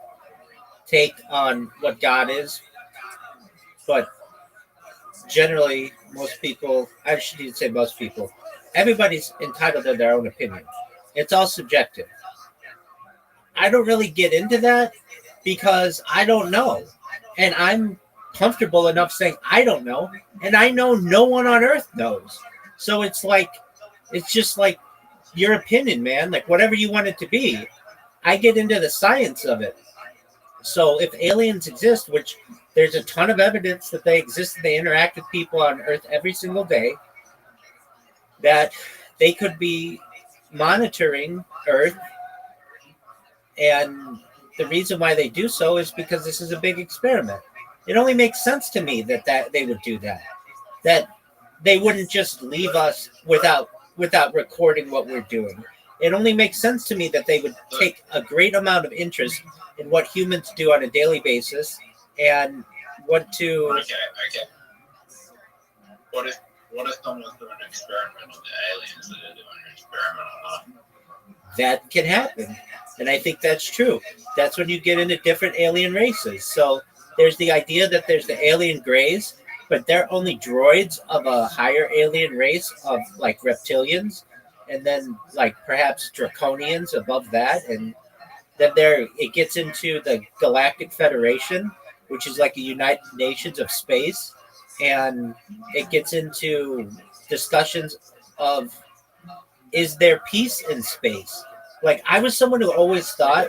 take on what God is. But generally, most people, I shouldn't say most people, everybody's entitled to their own opinion. It's all subjective. I don't really get into that because I don't know. And I'm comfortable enough saying I don't know. And I know no one on earth knows. So it's just like your opinion, man. Like, whatever you want it to be. I get into the science of it. So if aliens exist, which there's a ton of evidence that they exist, they interact with people on Earth every single day, that they could be monitoring Earth. And the reason why they do so is because this is a big experiment. It only makes sense to me that they would do that. That they wouldn't just leave us without recording what we're doing. It only makes sense to me that they would take a great amount of interest in what humans do on a daily basis and want to... Okay. What if someone's doing an experiment on the aliens that are doing an experiment on us? That can happen. And I think that's true. That's when you get into different alien races. So there's the idea that there's the alien greys, but they're only droids of a higher alien race of like reptilians, and then like perhaps draconians above that. And then it gets into the Galactic Federation, which is like a United Nations of space. And it gets into discussions of, is there peace in space? Like, I was someone who always thought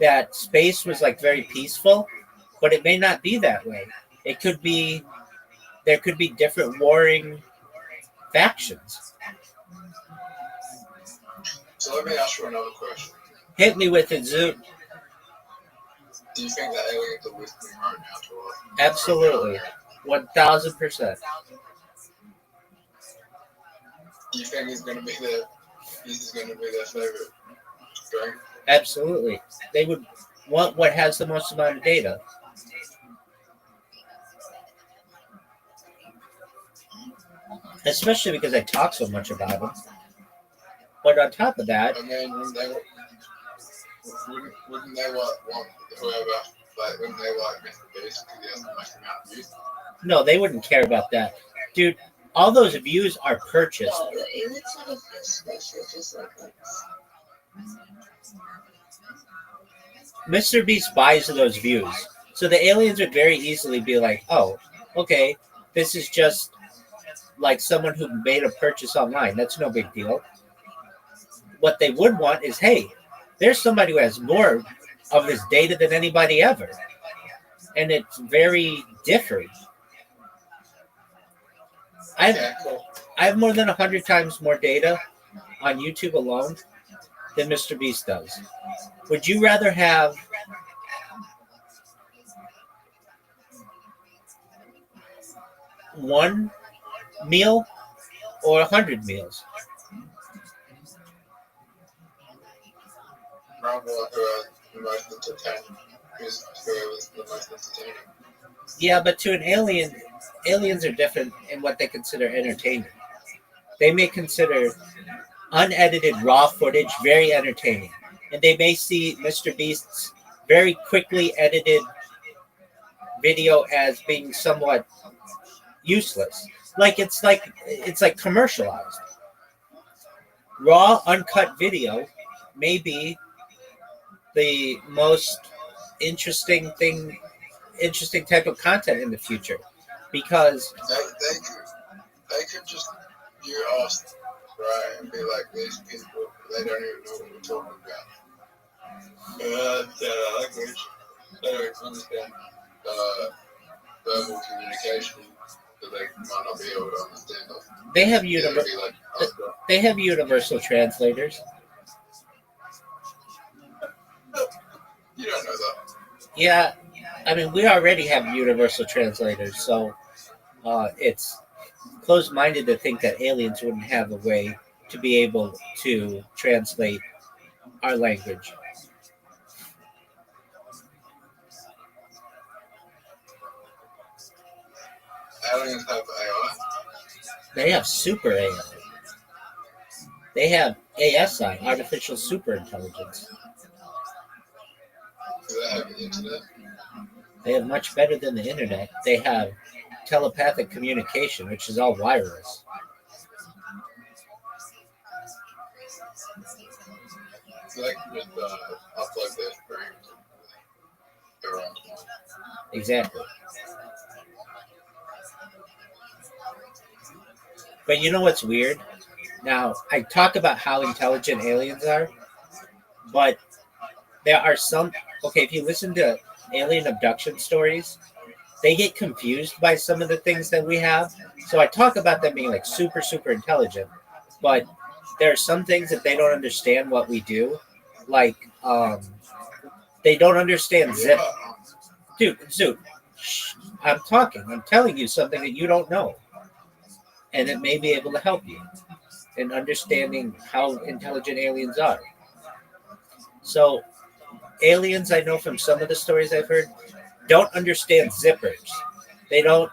that space was like very peaceful, but it may not be that way. There could be different warring factions. So let me ask you another question. Hit me with it, Zoot. Do you think that aliens are listening right now to us? Absolutely. 1,000%. Do you think this is going to be their favorite drink? Absolutely. They would want what has the most amount of data. Especially because I talk so much about them. But on top of that... I mean, wouldn't they want whoever, like, wouldn't they like Mr. Beast because he has the most amount of views? No, they wouldn't care about that. Dude, all those views are purchased. No, the aliens sort of special, just like us. Mr. Beast buys those views. So the aliens would very easily be like, oh, okay, this is just like someone who made a purchase online. That's no big deal. what they would want is, hey, there's somebody who has more of this data than anybody ever. And it's very different. I have more than 100 times more data on YouTube alone than Mr. Beast does. Would you rather have one meal or 100 meals? Probably the most entertaining. Whoever's the most entertaining. Yeah, but to an alien, aliens are different in what they consider entertainment. They may consider unedited raw footage very entertaining, and they may see Mr. Beast's very quickly edited video as being somewhat useless. It's like commercialized. Raw, uncut video may be the most interesting type of content in the future, because they could just view us, right, and be like, these people, they don't even know what we're talking about. Language, they don't understand verbal communication, so they might not be able to understand us. they have they have universal translators. You don't know that. Yeah, I mean, we already have universal translators, so it's closed-minded to think that aliens wouldn't have a way to be able to translate our language. Aliens have AI. They have super AI. They have ASI, artificial super intelligence. Do they have the internet? They have much better than the internet. They have telepathic communication, which is all wireless. So they can just upload their streams to their own. Exactly. But you know what's weird? Now, I talk about how intelligent aliens are, but there are some... Okay, if you listen to alien abduction stories, they get confused by some of the things that we have. So I talk about them being like super, super intelligent, but there are some things that they don't understand what we do. Like, they don't understand zip. Dude, shh, I'm talking. I'm telling you something that you don't know. And it may be able to help you in understanding how intelligent aliens are. So, aliens, I know from some of the stories I've heard, don't understand zippers. They don't,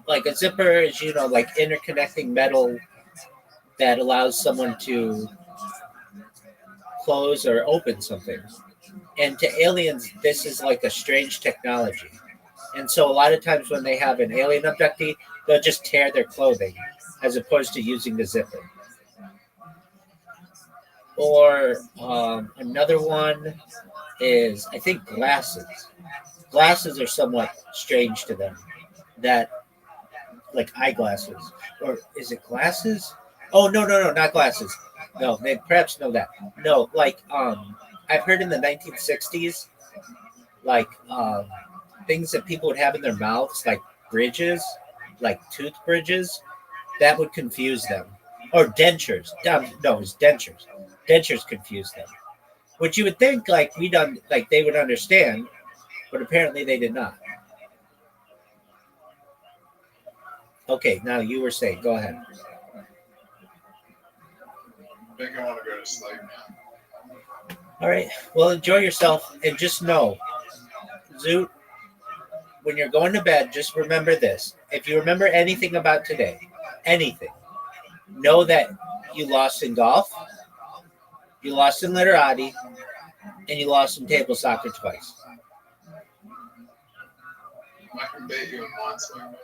like a zipper is, like interconnecting metal that allows someone to close or open something. And to aliens, this is like a strange technology. And so a lot of times when they have an alien abductee, they'll just tear their clothing as opposed to using the zipper. Or another one is, I think, glasses. Glasses are somewhat strange to them. That, like eyeglasses. Or is it glasses? Oh, no, not glasses. No, they perhaps know that. No, like, I've heard in the 1960s, like, things that people would have in their mouths, like bridges, like tooth bridges, that would confuse them. Or dentures. No, it was dentures. Dentures confuse them. Which you would think, like, they would understand, but apparently they did not. Okay, now you were saying, go ahead. I think I want to go to sleep now. All right. Well, enjoy yourself, and just know, Zoot, when you're going to bed, just remember this. If you remember anything about today, anything, know that you lost in golf, you lost in literati, and you lost in table soccer twice. I can bet you in Minesweeper.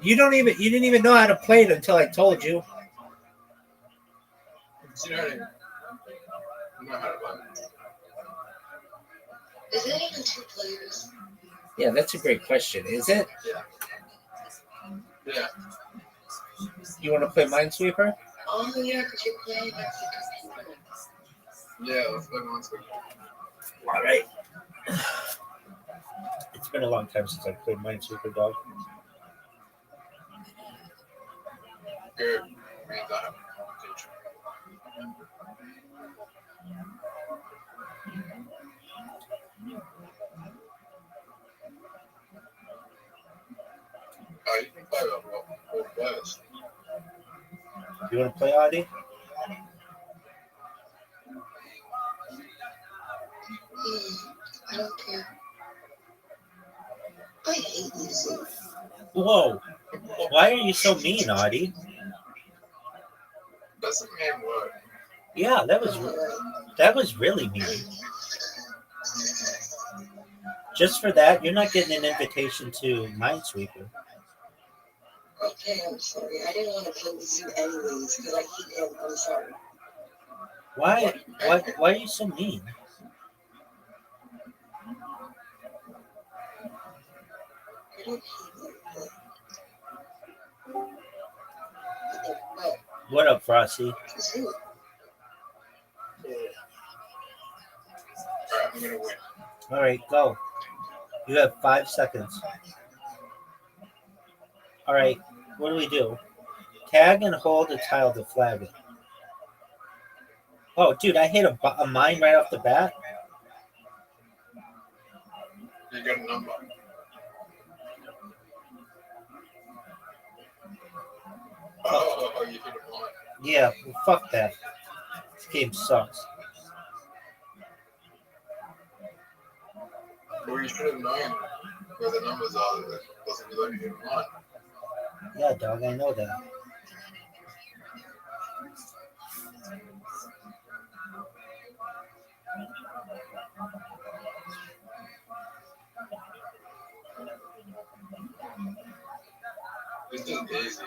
You didn't even know how to play it until I told you. You don't even know how to play. Is it even two players? Yeah, that's a great question. Is it? Yeah. You want to play Minesweeper? Oh, yeah, because you're playing against the computer. Yeah, let's play Monster. All right. It's been a long time since I played Minesweeper, dog. Good. Means I have a teacher. Oh, you can play with West. You want to play, Audie? I don't care. I hate music. Whoa. Why are you so mean, Audie? That's a mean word. Yeah, that was really mean. Just for that, you're not getting an invitation to Minesweeper. Okay, I'm sorry. I didn't want to play with you anyways because I hate him. I'm sorry. Why are you so mean? I don't hate him, but What up, Frosty? it's you. Alright, I'm gonna win. All right, go. You have 5 seconds. All right, what do we do? Tag and hold a tile to flag it. Oh, dude, I hit a mine right off the bat. You got a number. Oh, you hit a one. Yeah, well, fuck that. This game sucks. Well, you should have known where the numbers are that wasn't you letting you hit a one. Yeah, dog, I know that. This is easy.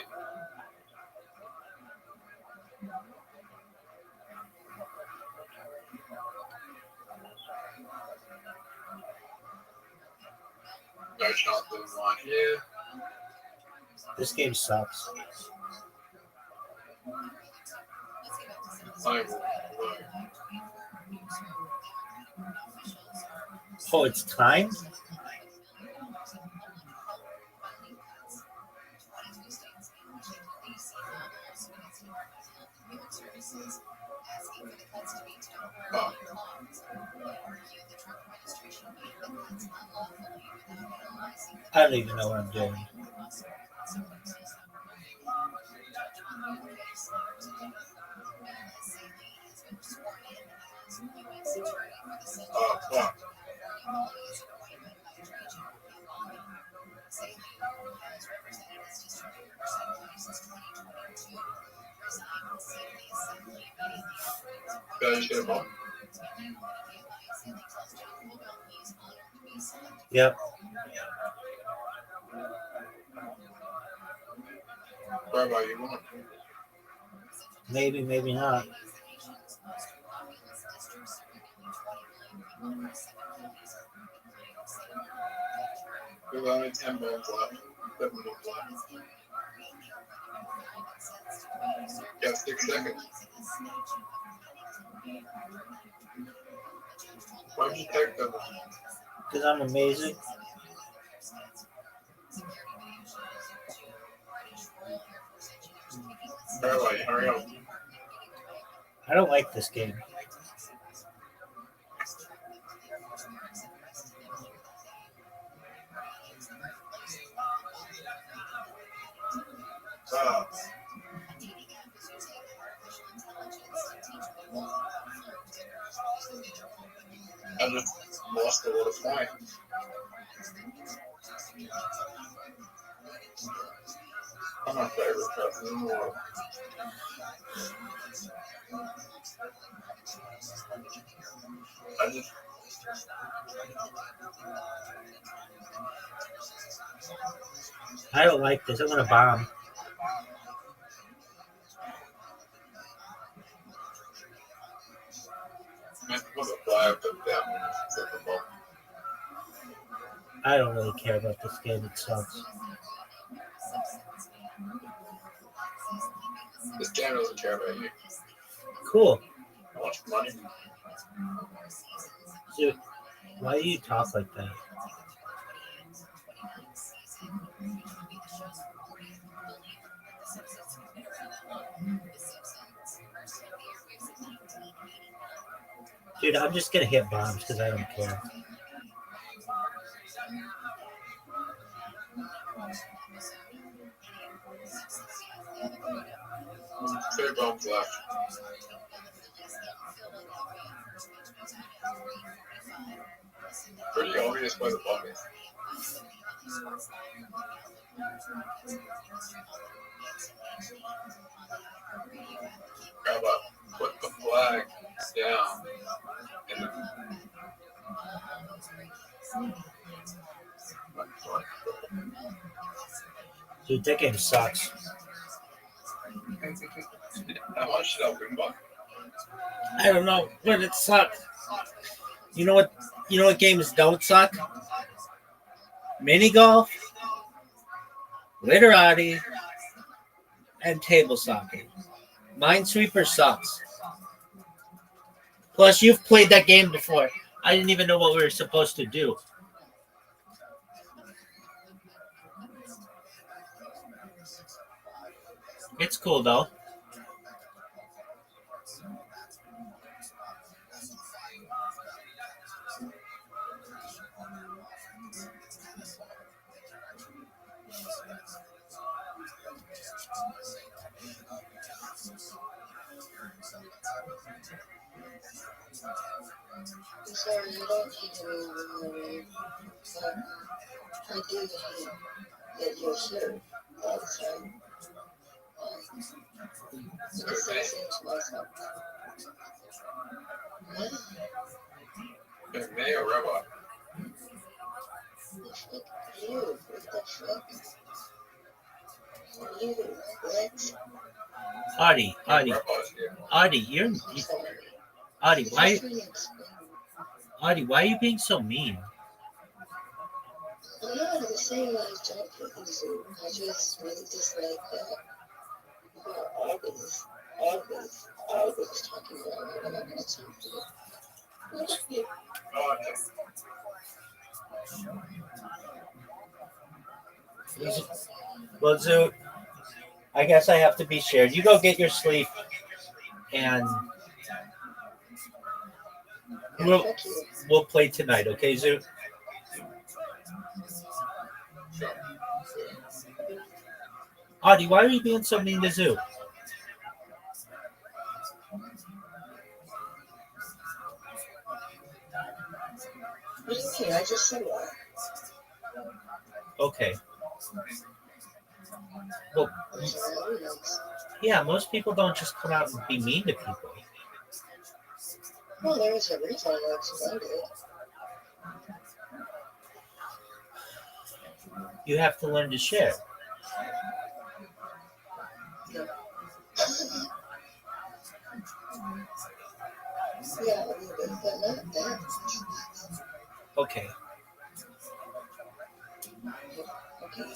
No shot to the one here. This game sucks. Time. Oh, it's time? I don't even know what I'm doing. Oh, fuck. Guys, get him up. Yep. Rabbi, you want? Maybe, maybe not. There's only 10 balls left. 7 balls left. You got 6 seconds. Why don't you take them? Because I'm amazing. Rabbi, hurry up. I don't like this game. I just lost a lot of points. I'm my favorite person in the world. I just I don't like this. I'm gonna bomb. meant to put a flag up down at the ball. I don't really care about this game. It sucks. This game doesn't care about you. Cool. How much money? Dude, why do you talk like that? Dude, I'm just gonna hit bombs because I don't care. Three bombs left. Pretty obvious by the bummy. How about put the flag down in the Dude, that game sucks. How much did I win by? I don't know, but it sucks. You know what? You know what games don't suck? Mini golf, literati, and table soccer. Minesweeper sucks. Plus, you've played that game before. I didn't even know what we were supposed to do. It's cool though. I'm sorry, I don't hate anyone, but I do hate that you're here all the time. Because I say to myself, what? May or Rabbi? You, what the fuck? You, what? Audie, you're Audie. Why are you being so mean? I'm not saying that I don't hate you. I just really dislike that you are always talking about me when I'm not talking to you. What you? Well, Zoo, I guess I have to be shared. You go get your sleep, and we'll play tonight, okay, Zoo? Audie, why are you being so mean to Zoo? What do you mean? I just said what? Okay. Well, yeah, most people don't just come out and be mean to people. Well, there is a reason I explained it. You have to learn to share. Yeah, a little bit, but not that. Okay. Okay.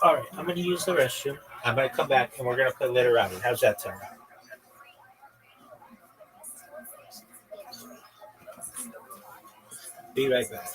All right, I'm going to use the restroom. I'm going to come back, and we're going to play literati. How's that sound? Be right back.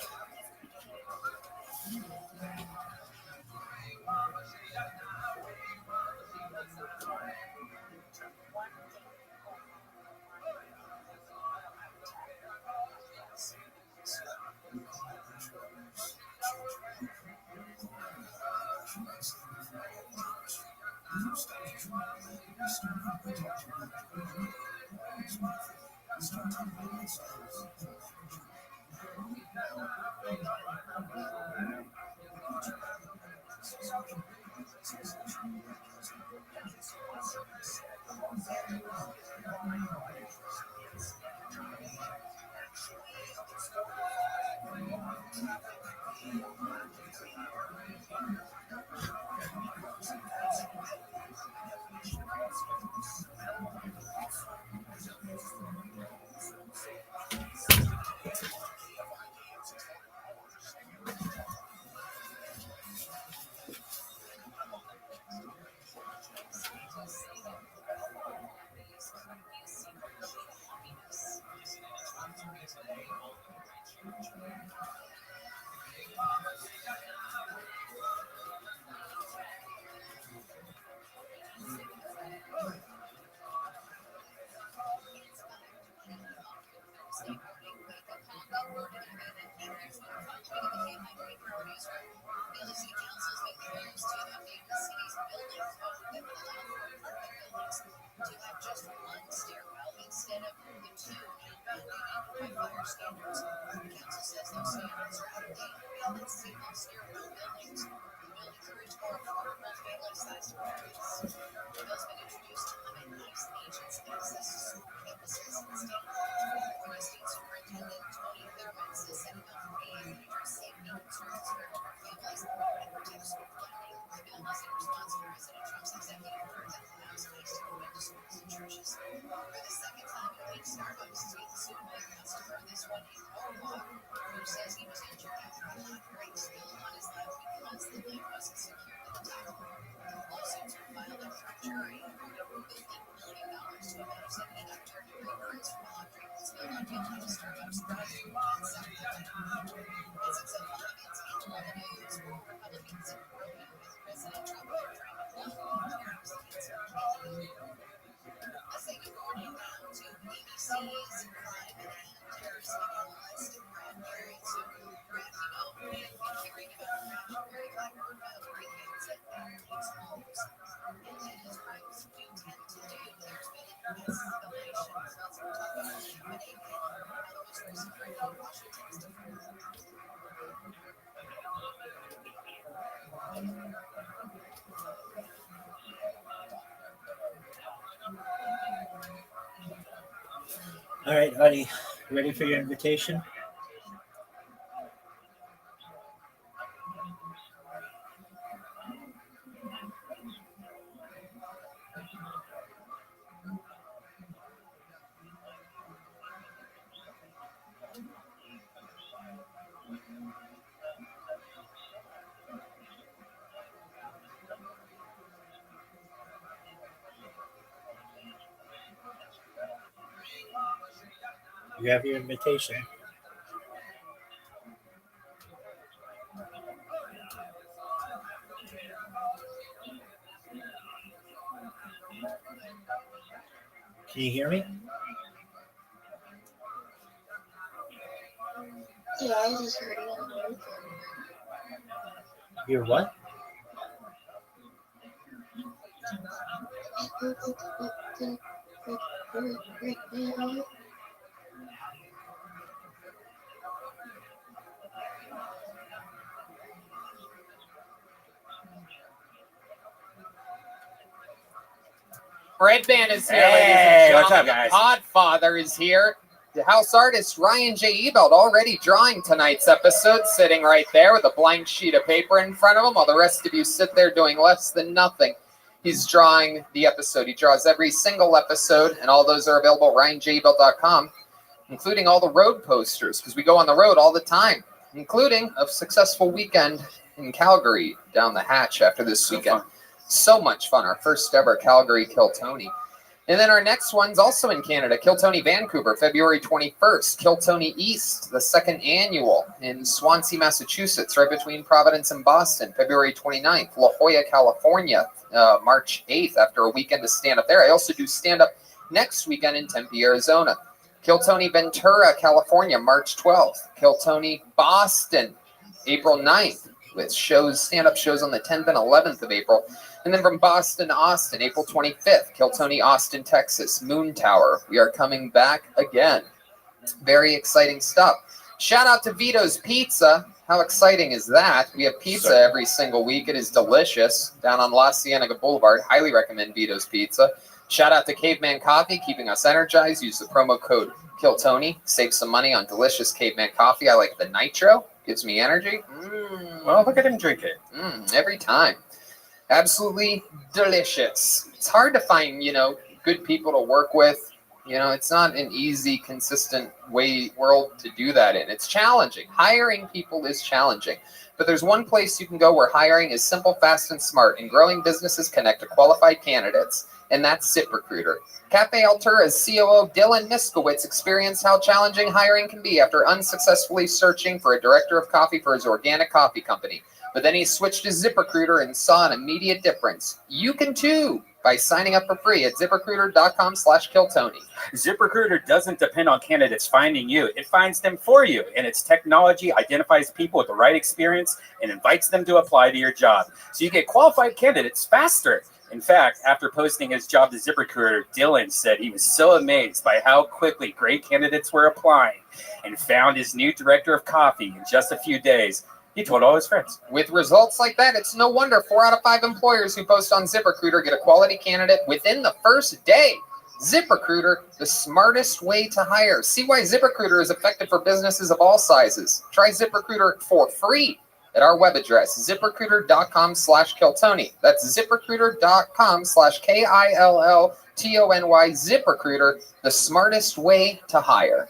All right, Huddy, ready for your invitation? You have your invitation. Can you hear me? Yeah, I just heard it on the roof. You're what? Red Band is here, Hey, ladies and what's gentlemen. up, guys? Podfather is here. The house artist Ryan J. Ebelt already drawing tonight's episode, sitting right there with a blank sheet of paper in front of him, while the rest of you sit there doing less than nothing. He's drawing the episode. He draws every single episode, and all those are available at RyanJebelt.com, including all the road posters, because we go on the road all the time, including a successful weekend in Calgary down the hatch after this weekend. So much fun. Our first ever Calgary Kill Tony. And then our next one's also in Canada, Kill Tony Vancouver, February 21st. Kill Tony East, the second annual in Swansea, Massachusetts, right between Providence and Boston, February 29th. La Jolla, California, March 8th, after a weekend of stand-up there. I also do stand-up next weekend in Tempe, Arizona. Kill Tony Ventura, California, March 12th. Kill Tony Boston, April 9th, with stand-up shows on the 10th and 11th of April. And then from Boston to Austin, April 25th, Kill Tony Austin, Texas, Moon Tower. We are coming back again. Very exciting stuff. Shout out to Vito's Pizza. How exciting is that? We have pizza every single week. It is delicious. Down on La Cienega Boulevard. Highly recommend Vito's Pizza. Shout out to Caveman Coffee, keeping us energized. Use the promo code KillTony. Save some money on delicious Caveman Coffee. I like the nitro. Gives me energy. Well, look at him drink it. Every time. Absolutely delicious. It's hard to find, good people to work with. It's not an easy, consistent world to do that in. It's challenging. Hiring people is challenging. But there's one place you can go where hiring is simple, fast, and smart, and growing businesses connect to qualified candidates, and that's ZipRecruiter. Cafe Altura's COO Dylan Miskowitz experienced how challenging hiring can be after unsuccessfully searching for a director of coffee for his organic coffee company. But then he switched to ZipRecruiter and saw an immediate difference. You can too, by signing up for free at ZipRecruiter.com/KillTony. ZipRecruiter doesn't depend on candidates finding you. It finds them for you, and its technology identifies people with the right experience and invites them to apply to your job. So you get qualified candidates faster. In fact, after posting his job to ZipRecruiter, Dylan said he was so amazed by how quickly great candidates were applying and found his new director of coffee in just a few days. He told all his friends. With results like that, it's no wonder 4 out of 5 employers who post on ZipRecruiter get a quality candidate within the first day. ZipRecruiter, the smartest way to hire. See why ZipRecruiter is effective for businesses of all sizes. Try ZipRecruiter for free at our web address, ZipRecruiter.com/KillTony. That's ZipRecruiter.com/KILLTONY. ZipRecruiter, the smartest way to hire.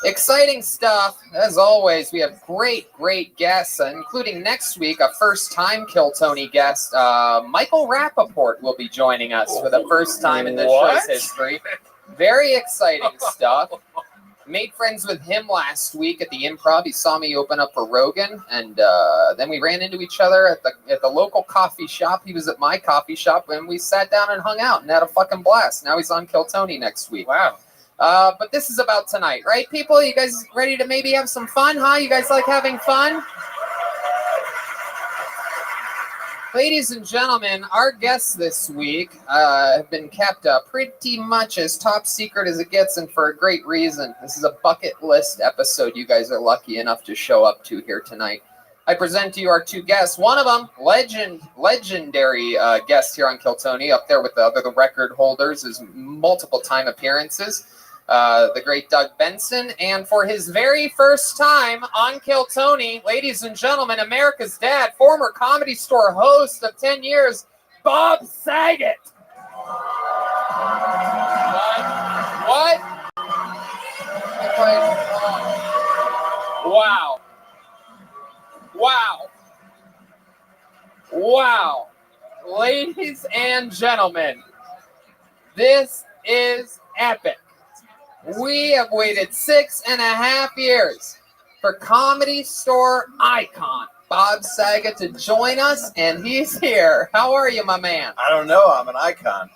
Exciting stuff. As always, we have great guests, including next week, a first-time Kill Tony guest. Michael Rappaport will be joining us for the first time in the show's history. Very exciting stuff. Made friends with him last week at the Improv. He saw me open up for Rogan, and then we ran into each other at the local coffee shop. He was at my coffee shop, and we sat down and hung out and had a fucking blast. Now he's on Kill Tony next week. Wow. But this is about tonight, right, people? You guys ready to maybe have some fun, huh? You guys like having fun? Ladies and gentlemen, our guests this week have been kept pretty much as top secret as it gets, and for a great reason. This is a bucket list episode you guys are lucky enough to show up to here tonight. I present to you our 2 guests. One of them, legendary guest here on Kill Tony, up there with the record holders, his multiple time appearances. the great Doug Benson. And for his very first time on Kill Tony, ladies and gentlemen, America's dad, former Comedy Store host of 10 years, Bob Saget. What? Wow. Wow. Wow. Ladies and gentlemen, this is epic. We have waited 6.5 years for Comedy Store icon Bob Saget to join us, and he's here. How are you, my man? I don't know. I'm an icon.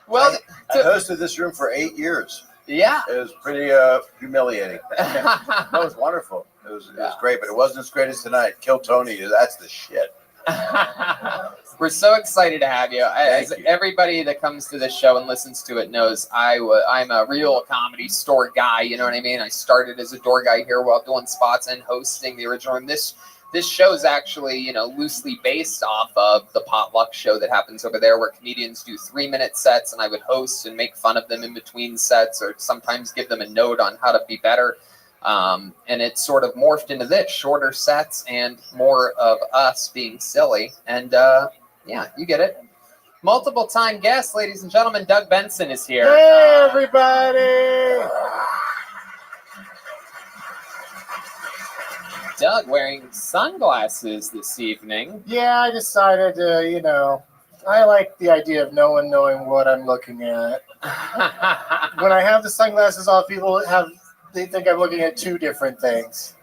Well, I hosted this room for 8 years. Yeah. It was pretty humiliating. That was wonderful. It was great, but it wasn't as great as tonight. Kill Tony, that's the shit. We're so excited to have you. As everybody that comes to this show and listens to it knows, I'm a real Comedy Store guy. You know what I mean? I started as a door guy here while doing spots and hosting the original. And this show is actually, loosely based off of the Potluck show that happens over there, where comedians do 3-minute sets, and I would host and make fun of them in between sets, or sometimes give them a note on how to be better. And it sort of morphed into this, shorter sets and more of us being silly. And yeah, you get it. Multiple time guest, ladies and gentlemen, Doug Benson is here. Hey, everybody! Doug wearing sunglasses this evening. Yeah, I decided to, I like the idea of no one knowing what I'm looking at. When I have the sunglasses off, they think I'm looking at two different things.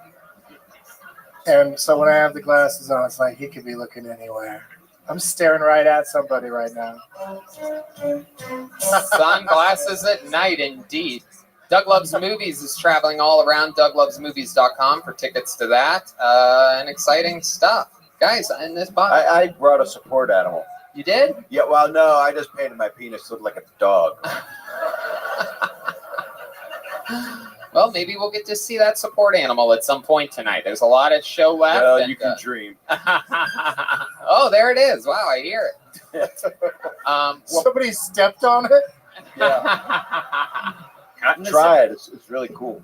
And so when I have the glasses on, it's like he could be looking anywhere. I'm staring right at somebody right now. Sunglasses at night, indeed. Doug Loves Movies is traveling all around douglovesmovies.com for tickets to that. And exciting stuff. Guys, in this box. I brought a support animal. You did? Yeah, well, no, I just painted my penis to look like a dog. Well, maybe we'll get to see that support animal at some point tonight. There's a lot of show left. Well, you can dream. Oh, there it is. Wow, I hear it. Somebody stepped on it? Try it. It's really cool.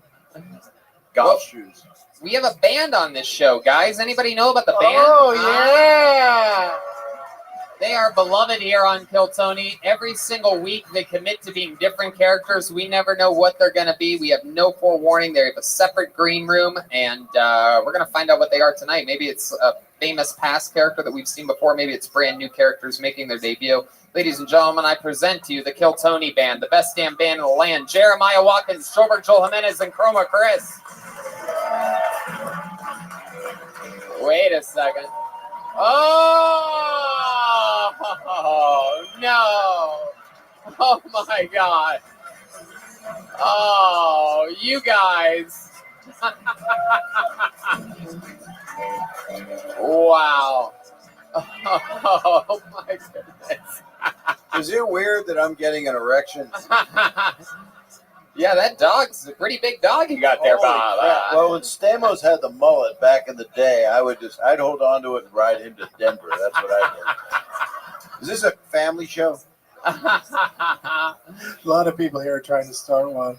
Golf shoes. We have a band on this show, guys. Anybody know about the band? Oh, yeah. They are beloved here on Kill Tony. Every single week, they commit to being different characters. We never know what they're going to be. We have no forewarning. They have a separate green room, and we're going to find out what they are tonight. Maybe it's a famous past character that we've seen before. Maybe it's brand new characters making their debut. Ladies and gentlemen, I present to you the Kill Tony Band, the best damn band in the land. Jeremiah Watkins, Schobert, Joel Jimenez, and Chroma Chris. Wait a second. Oh, no. Oh, my God. Oh, you guys. Wow. Oh, my goodness. Is it weird that I'm getting an erection? Yeah, that dog's a pretty big dog you got there, Bob. Well, when Stamos had the mullet back in the day, I'd hold on to it and ride him to Denver. That's what I did. Is this a family show? A lot of people here are trying to start one.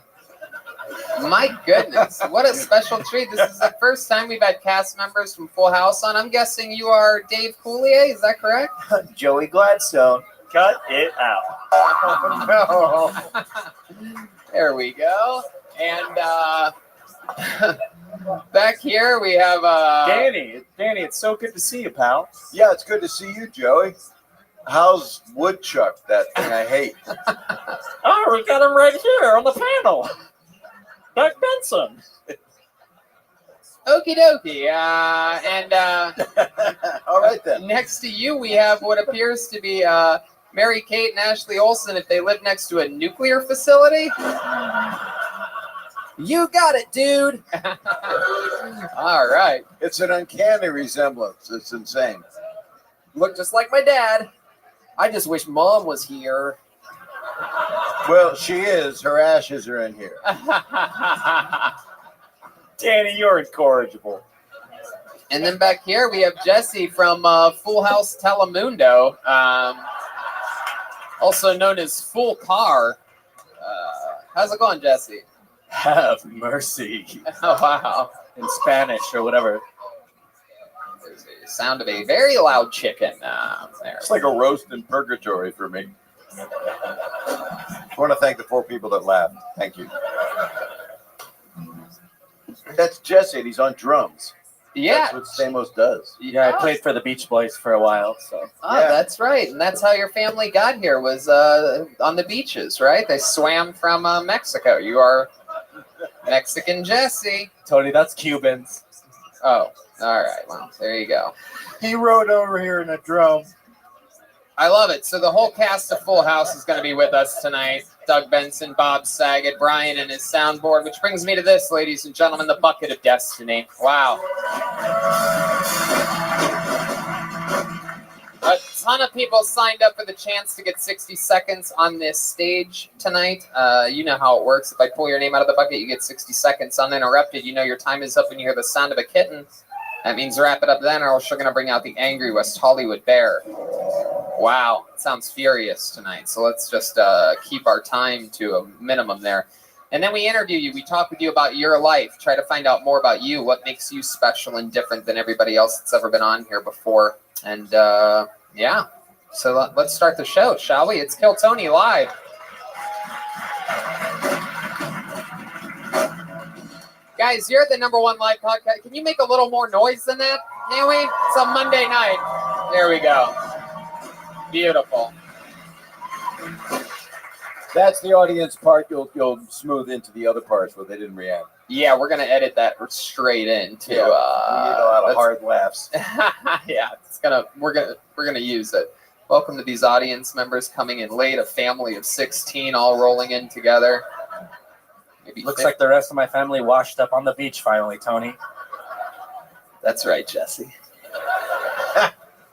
My goodness, what a special treat. This is the first time we've had cast members from Full House on. I'm guessing you are Dave Coulier, is that correct? Joey Gladstone. Cut it out. Oh, no. There we go. And back here we have Danny, it's so good to see you, pal. Yeah, it's good to see you, Joey. How's Woodchuck, that thing I hate? Oh, we got him right here on the panel. Doug Benson. Okie dokie. And all right then. Next to you we have what appears to be Mary Kate and Ashley Olsen if they live next to a nuclear facility. You got it, dude. All right. It's an uncanny resemblance. It's insane. Look just like my dad. I just wish Mom was here. Well, she is. Her ashes are in here. Danny, you're incorrigible. And then back here we have Jesse from Full House Telemundo, also known as Full Car. How's it going, Jesse? Have mercy. Oh, wow. In Spanish or whatever. There's a sound of a very loud chicken there. It's like a roast in purgatory for me. I want to thank the 4 people that laughed. Thank you. That's Jesse, and he's on drums. Yeah. That's what Stamos does. Yeah, I played for the Beach Boys for a while, so. Oh, that's right. And that's how your family got here, was on the beaches, right? They swam from Mexico. You are Mexican Jesse. Tony, that's Cubans. Oh, all right. Well, there you go. He rode over here in a drum. I love it. So the whole cast of Full House is going to be with us tonight. Doug Benson, Bob Saget, Brian and his soundboard, which brings me to this, ladies and gentlemen, the Bucket of Destiny. Wow. A ton of people signed up for the chance to get 60 seconds on this stage tonight. You know how it works. If I pull your name out of the bucket, you get 60 seconds uninterrupted. You know your time is up when you hear the sound of a kitten. That means wrap it up then, or else you're going to bring out the angry West Hollywood bear. Wow, it sounds furious tonight. So let's just keep our time to a minimum there. And then we interview you. We talk with you about your life, try to find out more about you, what makes you special and different than everybody else that's ever been on here before. And yeah, so let's start the show, shall we? It's Kill Tony Live. Guys, you're the #1 live podcast. Can you make a little more noise than that? Can we? It's a Monday night. There we go. Beautiful. That's the audience part. You'll smooth into the other parts where they didn't react. Yeah, we're gonna edit that straight into. We need a lot of hard laughs. Yeah, we're gonna use it. Welcome to these audience members coming in late. A family of 16 all rolling in together. Maybe Looks like the rest of my family washed up on the beach finally, Tony. That's right, Jesse.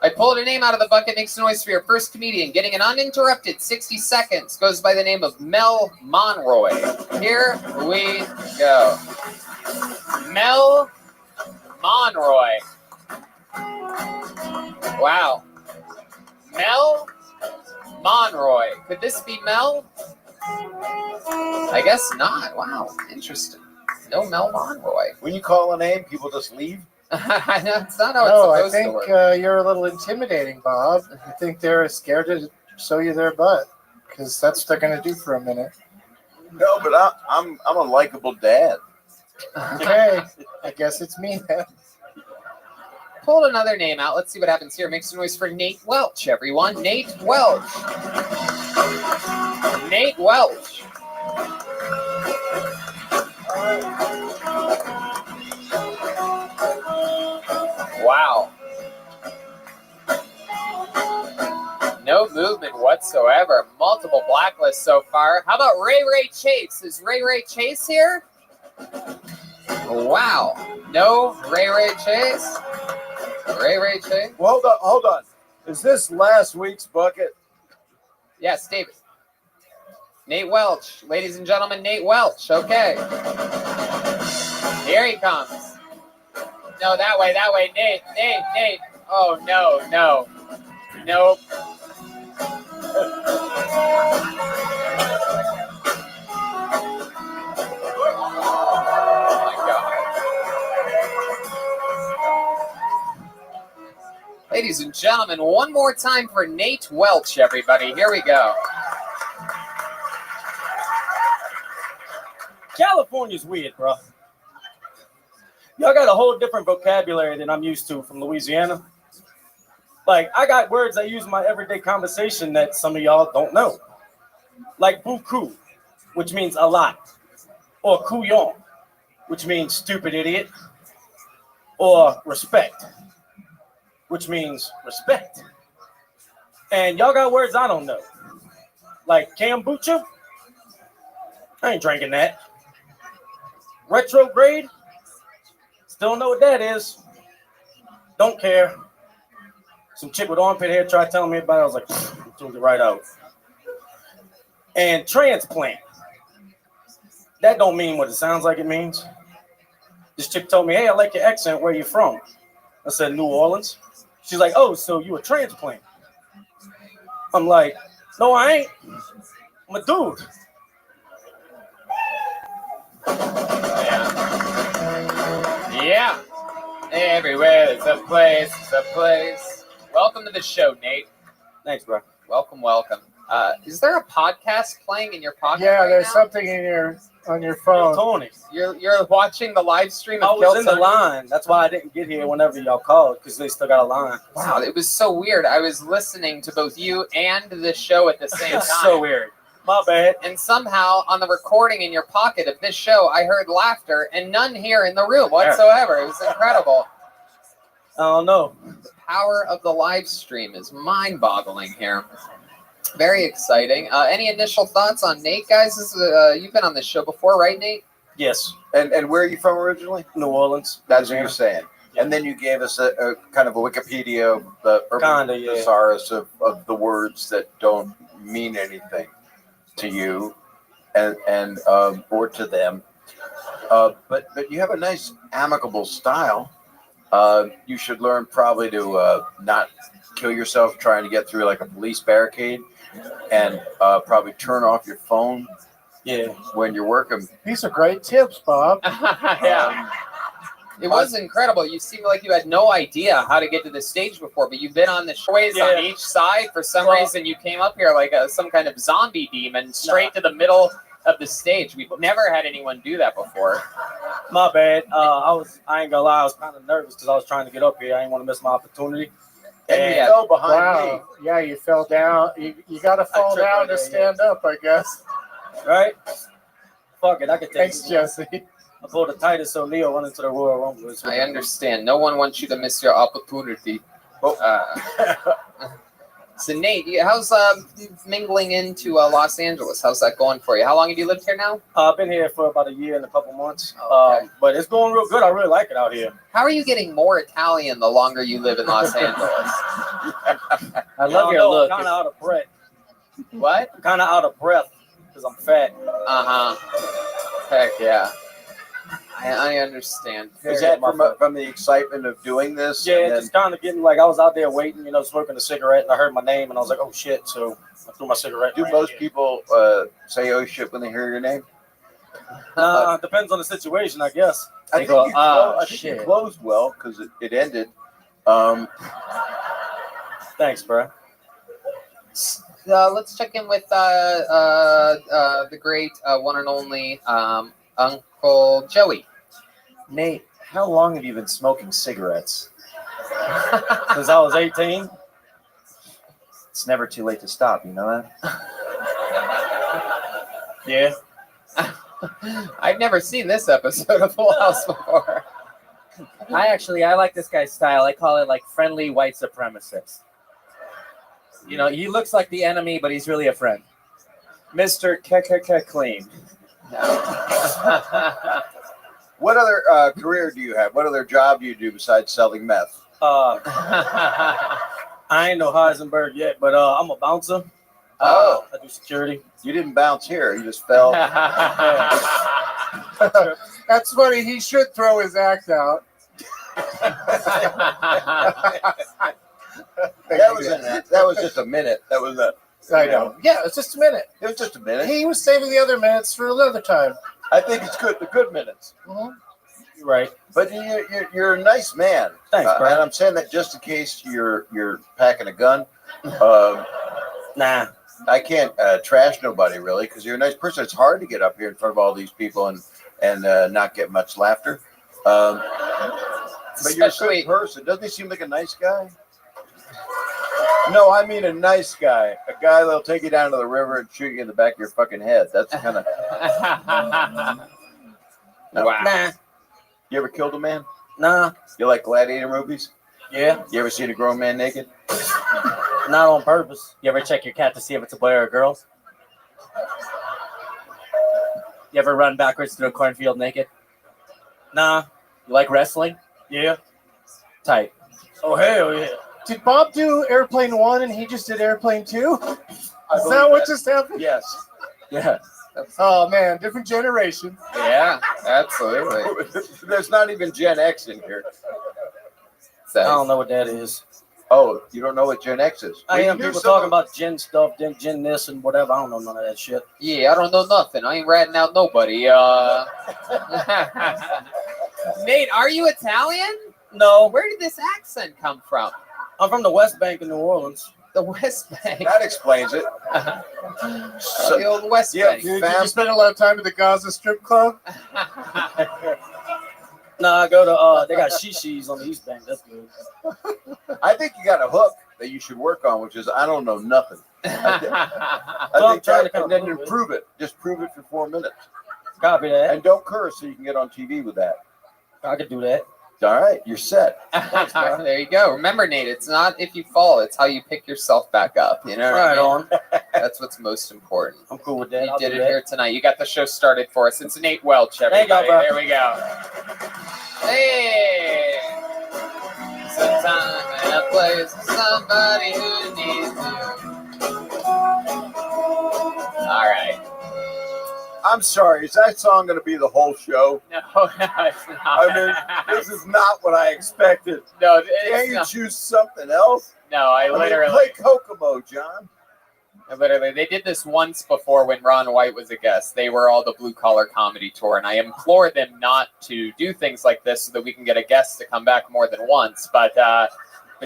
I pulled a name out of the bucket, makes a noise for your first comedian. Getting an uninterrupted 60 seconds. Goes by the name of Mel Monroy. Here we go. Mel Monroy. Wow. Mel Monroy. Could this be Mel? I guess not. Wow. Interesting. No Mel Monroy. When you call a name, people just leave? That's not how No, I it's supposed to work. think you're a little intimidating, Bob. I think they're scared to show you their butt, because that's what they're going to do for a minute. No, but I'm a likable dad. Okay, I guess it's me then. Pulled another name out. Let's see what happens here. Make some noise for Nate Welch, everyone. Nate Welch. Nate Welch. Wow. No movement whatsoever. Multiple blacklists so far. How about Ray Chase? Is Ray Chase here? Wow. No Ray Chase? Ray Chase? Well, hold on. Is this last week's bucket? Yes, David. Nate Welch. Ladies and gentlemen, Nate Welch. Okay. Here he comes. No, that way. Nate. Oh, no. Nope. Oh, my God. Ladies and gentlemen, one more time for Nate Welch, everybody. Here we go. California's weird, bro. Y'all got a whole different vocabulary than I'm used to from Louisiana. Like, I got words I use in my everyday conversation that some of y'all don't know. Like beaucoup, which means a lot. Or couillon, which means stupid idiot. Or respect, which means respect. And y'all got words I don't know. Like kombucha. I ain't drinking that. Retrograde. Still know what that is. Don't care. Some chick with armpit hair tried telling me about it. I was like, took it right out. And transplant. That don't mean what it sounds like it means. This chick told me, hey, I like your accent. Where you from? I said, New Orleans. She's like, oh, so you a transplant? I'm like, no, I ain't. I'm a dude. Yeah. Everywhere there's a place, there's a place. Welcome to the show, Nate. Thanks, bro. Welcome, welcome. Is there a podcast playing in your pocket? Yeah, right there's now? something in your on your phone. Tony. You're watching the live stream I of was in the Tony? line. That's why I didn't get here whenever y'all called, because they still got a line. Wow, it was so weird. I was listening to both you and the show at the same time. So weird. My bad. And somehow on the recording in your pocket of this show, I heard laughter and none here in the room whatsoever. It was incredible. I don't know. The power of the live stream is mind-boggling here. Very exciting. Any initial thoughts on Nate, guys? This is, you've been on this show before, right, Nate? Yes. And where are you from originally? New Orleans. That's what you're saying. And then you gave us a kind of a Wikipedia of the urban thesaurus of the words that don't mean anything to you and or to them. But you have a nice amicable style. You should learn probably to not kill yourself trying to get through like a police barricade, and probably turn off your phone. Yeah. When you're working. These are great tips, Bob. Yeah. It was incredible. You seemed like you had no idea how to get to the stage before, but you've been on the showways on each side. For some reason, you came up here like some kind of zombie demon straight to the middle of the stage. We've never had anyone do that before. My bad. I ain't gonna lie, I was kind of nervous because I was trying to get up here. I didn't want to miss my opportunity. And you fell behind me. Yeah, you fell down. You got to fall down to stand up, I guess. Right? Fuck it, I could take Thanks, it. Jesse. I pulled the Titus O'Neil run into the Royal Rumble. I understand. No one wants you to miss your opportunity. So Nate, how's mingling into Los Angeles? How's that going for you? How long have you lived here now? I've been here for about a year and a couple months. But it's going real good. I really like it out here. How are you getting more Italian the longer you live in Los Angeles? I love your look. I'm kind of out of breath. What? I'm kind of out of breath because I'm fat. Heck yeah. I understand. Is that from the excitement of doing this? Yeah, just kind of getting like I was out there waiting, smoking a cigarette, and I heard my name, and I was like, oh shit! So I threw my cigarette. Do most people say oh shit when they hear your name? Depends on the situation, I guess. I think you closed well because it ended. Thanks, bro. Let's check in with the great one and only Uncle Joey. Nate, how long have you been smoking cigarettes? Since I was 18. It's never too late to stop, you know that? Yeah. I've never seen this episode of Full House before. I like this guy's style. I call it like friendly white supremacist. He looks like the enemy, but he's really a friend. Mr. Clean. What other career do you have? What other job do you do besides selling meth? I ain't no Heisenberg yet, but I'm a bouncer. I do security. You didn't bounce here. You just fell. That's funny. He should throw his act out. That was just a minute. That was a. I know. Yeah, it's just a minute. It was just a minute. He was saving the other minutes for another time. I think it's good. The good minutes. You're right. But you're a nice man. Thanks, bro. And I'm saying that just in case you're packing a gun. Nah. I can't trash nobody really because you're a nice person. It's hard to get up here in front of all these people and not get much laughter. But you're a good person. Doesn't he seem like a nice guy? No, I mean a nice guy. A guy that'll take you down to the river and shoot you in the back of your fucking head. That's kind of. Wow. Nah. You ever killed a man? Nah. You like gladiator movies? Yeah. You ever seen a grown man naked? Not on purpose. You ever check your cat to see if it's a boy or a girl? You ever run backwards through a cornfield naked? Nah. You like wrestling? Yeah. Tight. Oh, hell yeah. Did Bob do Airplane 1 and he just did Airplane 2? Is that what just happened? Yes. Yeah. Oh, man. Different generation. Yeah, absolutely. There's not even Gen X in here. I don't know what that is. Oh, you don't know what Gen X is? I am people talking about Gen stuff, Gen this and whatever. I don't know none of that shit. Yeah, I don't know nothing. I ain't ratting out nobody. Nate, are you Italian? No. Where did this accent come from? I'm from the West Bank in New Orleans. The West Bank. That explains it. The old West Bank. Did you spend a lot of time at the Gaza strip club? No, I go to they got shishis on the East Bank. That's good. I think you got a hook that you should work on, which is I don't know nothing. I think trying that, to and then come up you with. prove it. Just prove it for 4 minutes. Copy that. And don't curse so you can get on TV with that. I could do that. All right, you're set. Thanks, bro. There you go. Remember, Nate, it's not if you fall, it's how you pick yourself back up. You know what I Right mean? That's what's most important. I'm cool with that. You I'll did do it that. here tonight. You got the show started for us. It's Nate Welch, There you go, everybody. bro. There we go. Hey! Some time and a place for somebody who needs you. All right. I'm sorry. Is that song going to be the whole show? No, it's not. I mean, this is not what I expected. No, Can't you choose something else? No, I literally. play Kokomo, John. Literally, they did this once before when Ron White was a guest. They were all the Blue Collar Comedy Tour, and I implore them not to do things like this so that we can get a guest to come back more than once. But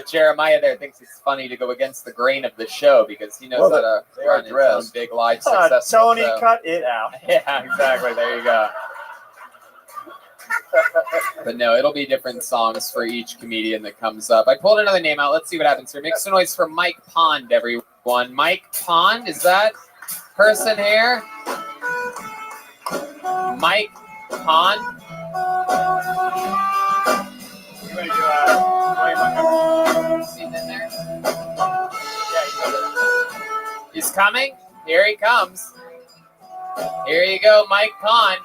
Jeremiah there thinks it's funny to go against the grain of the show because he knows how to run his own big live successful Tony, show. cut it out. Yeah, exactly. There you go. But no, it'll be different songs for each comedian that comes up. I pulled another name out. Let's see what happens here. Make some noise for Mike Pond, everyone. Mike Pond, is that person here? Mike Pond? You ready to See him in there? He's coming. Here he comes. Here you go, Mike Pond.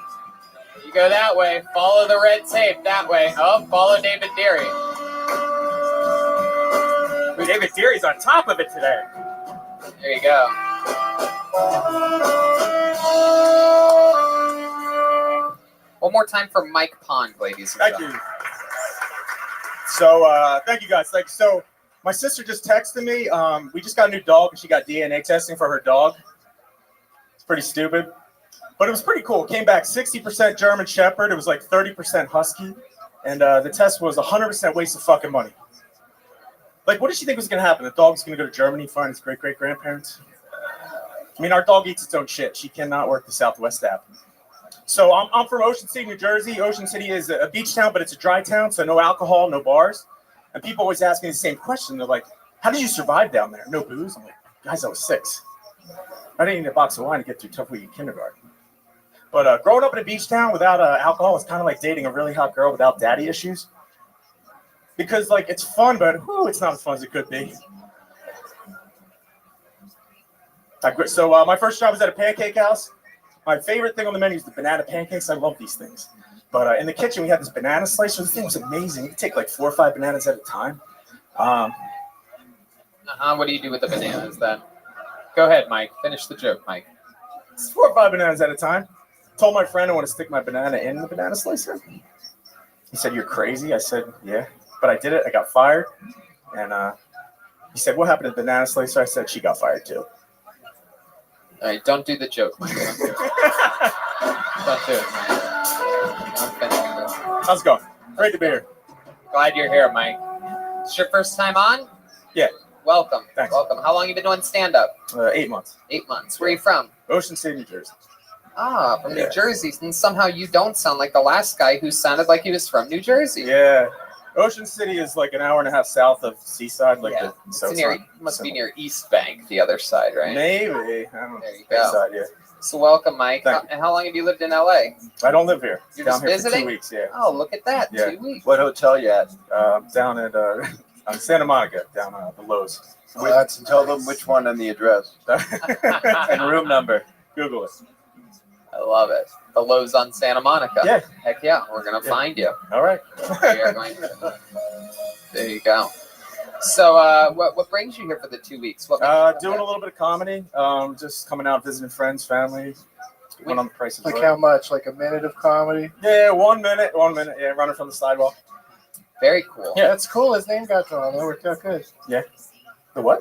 You go that way. Follow the red tape that way. Oh, follow David Deary. David Deary's on top of it today. There you go. One more time for Mike Pond, ladies and Thank gentlemen. you. So, thank you guys. So, my sister just texted me. We just got a new dog, and she got DNA testing for her dog. It's pretty stupid, but it was pretty cool. It came back 60% German Shepherd. It was like 30% Husky, and the test was 100% waste of fucking money. Like, what did she think was going to happen? The dog's going to go to Germany, find its great-great-grandparents? I mean, our dog eats its own shit. She cannot work the Southwest app. So I'm from Ocean City, New Jersey. Ocean City is a beach town, but it's a dry town, so no alcohol, no bars. And people always ask me the same question. They're like, how did you survive down there? No booze? I'm like, guys, I was 6. I didn't need a box of wine to get through tough week in kindergarten. But growing up in a beach town without alcohol is kind of like dating a really hot girl without daddy issues. Because, like, it's fun, but it's not as fun as it could be. So my first job was at a pancake house. My favorite thing on the menu is the banana pancakes. I love these things. But in the kitchen, we had this banana slicer. The thing was amazing. You could take like 4 or 5 bananas at a time. What do you do with the bananas then? Go ahead, Mike. Finish the joke, Mike. It's 4 or 5 bananas at a time. Told my friend I want to stick my banana in the banana slicer. He said, "You're crazy." I said, "Yeah." But I did it. I got fired. And he said, "What happened to the banana slicer?" I said, "She got fired too." All right, don't do the joke, Mike. Don't do it. Don't do it, Mike. I'm finishing this. How's it going? Great to be here. Glad you're here, Mike. It's your first time on? Yeah. Welcome. Thanks. Welcome. How long you been doing stand-up? 8 months. 8 months. Where are you from? Ocean City, New Jersey. Ah, from New Jersey. And somehow you don't sound like the last guy who sounded like he was from New Jersey. Yeah. Ocean City is like an hour and a half south of Seaside. So it must be near East Bank, the other side, right? Maybe. I don't know. There you go. Side, yeah. So welcome, Mike. Thank you. And how long have you lived in LA? I don't live here. You're down just here visiting? for 2 weeks, yeah. Oh, look at that. Yeah. 2 weeks. What hotel you at? Down at on Santa Monica, down the Lowe's. Tell them which one and the address. And room number. Google it. I love it. The Lowe's on Santa Monica. Yeah. Heck yeah. We're going to find you. All right. We are going to. There you go. So what brings you here for the 2 weeks? What Doing a little bit of comedy. Just coming out, visiting friends, family. Went on the Price is Like Right. how much? Like a minute of comedy? Yeah, 1 minute. 1 minute. Yeah, running from the sidewalk. Very cool. Yeah, that's cool. His name got drawn. That worked out good. Yeah. The what?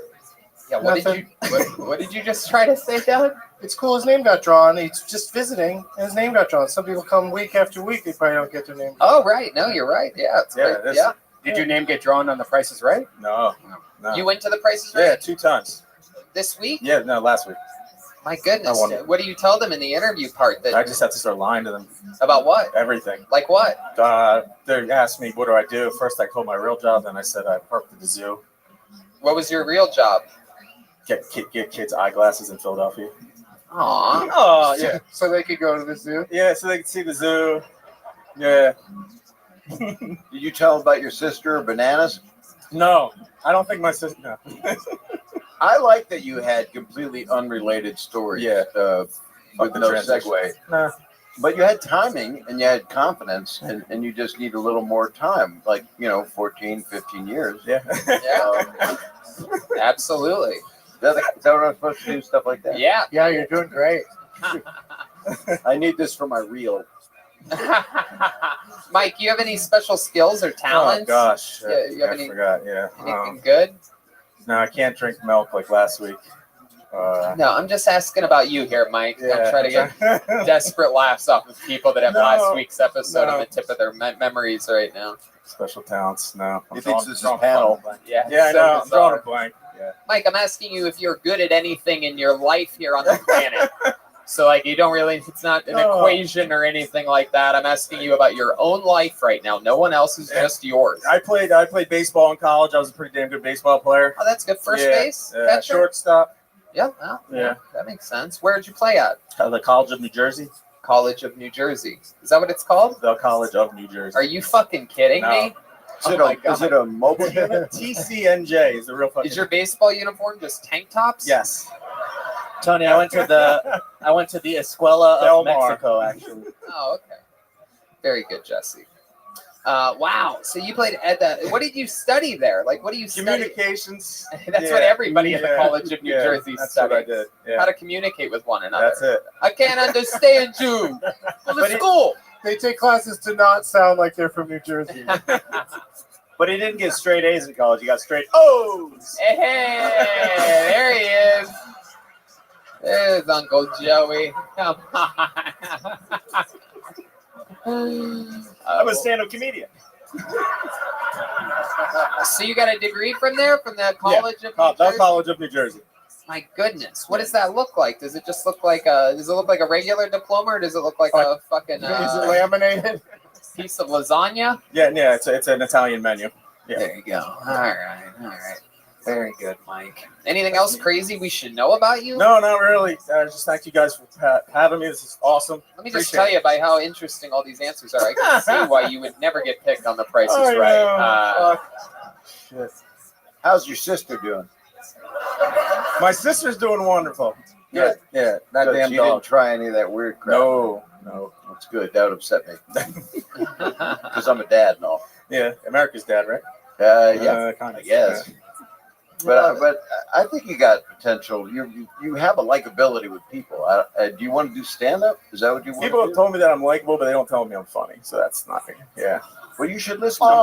Yeah. What did you just try to say, Doug? It's cool. His name got drawn. He's just visiting, and his name got drawn. Some people come week after week. They probably don't get their name. Oh, right. No, you're right. Yeah. It's Yeah, great. Yeah. Did your name get drawn on The Price is Right? No. You went to the Prices Right Yeah, 2 times. this week? Yeah, no, last week. My goodness. I won. What do you tell them in the interview part? I just have to start lying to them. About what? Everything. Like what? They asked me, what do I do? First, I told my real job, then I said I worked at the zoo. What was your real job? Get kids eyeglasses in Philadelphia. Aww. Oh, yeah. So they could go to the zoo? Yeah, so they could see the zoo. Yeah. Did you tell them about your sister or bananas? No, I don't think my sister. No. I like that you had completely unrelated stories. Yeah. With no segue. Nah. But you had timing and you had confidence, and you just need a little more time, like, 14, 15 years. Yeah. Yeah. Absolutely. Is that what I'm supposed to do? Stuff like that? Yeah. Yeah, you're doing great. I need this for my reel. Mike, you have any special skills or talents? Oh, gosh. Yeah, you have I forgot, yeah. anything good? No, I can't drink milk like last week. No, I'm just asking about you here, Mike. Yeah. I'm trying to get desperate laughs off of people that have last week's episode No. on the tip of their memories right now. Special talents, no. He thinks this is panel. Yeah, Yeah, I so know. I'm bizarre. drawing a blank. Yeah. Mike, I'm asking you if you're good at anything in your life here on the planet. So, like, you don't really, it's not an equation or anything like that. I'm asking you about your own life right now. No one else is just yours. I played baseball in college. I was a pretty damn good baseball player. Oh, that's good. First base? Catcher? Shortstop. Yeah, well, Yeah. that makes sense. Where did you play at? The College of New Jersey. College of New Jersey. Is that what it's called? The College of New Jersey. Are you fucking kidding me? Is it a mobile unit? TCNJ is the real fucking. Is your baseball uniform just tank tops? Yes. Tony, I went to the Escuela Del of Mar. Mexico, actually. Oh, okay. Very good, Jesse. Wow. So you played at the. What did you study there? Like, what do you study? Communications. That's what everybody at the College of New Jersey that's studied. what I did. Yeah. How to communicate with one another. That's it. I can't understand you. Go to school. They take classes to not sound like they're from New Jersey. But he didn't get straight A's in college. He got straight O's. Hey, there he is. There's Uncle Joey. Come on. I'm a stand-up comedian. So you got a degree from there, from the College of New The Jersey? College of New Jersey. My goodness, what does that look like? Does it just look like a? Does it look like a regular diploma, or does it look like a fucking Is it laminated? piece of lasagna? Yeah, it's an Italian menu. Yeah. There you go. All right. Very good, Mike. Anything else crazy we should know about you? No, not really. Just thank you guys for having me. This is awesome. Let me just tell you by how interesting all these answers are. I can see why you would never get picked on The Price is I Right. know. How's your sister doing? My sister's doing wonderful. Yeah. Yeah. That Good. damn She dog. didn't try any of that weird crap. No. That's good. That would upset me. Because I'm a dad and all. Yeah, America's dad, right? Yeah, kind of. I guess. But I think you got potential. You have a likability with people. Do you want to do stand up? Is that what you want? People have told me that I'm likable, but they don't tell me I'm funny. So that's nothing. Yeah. Well, you should listen to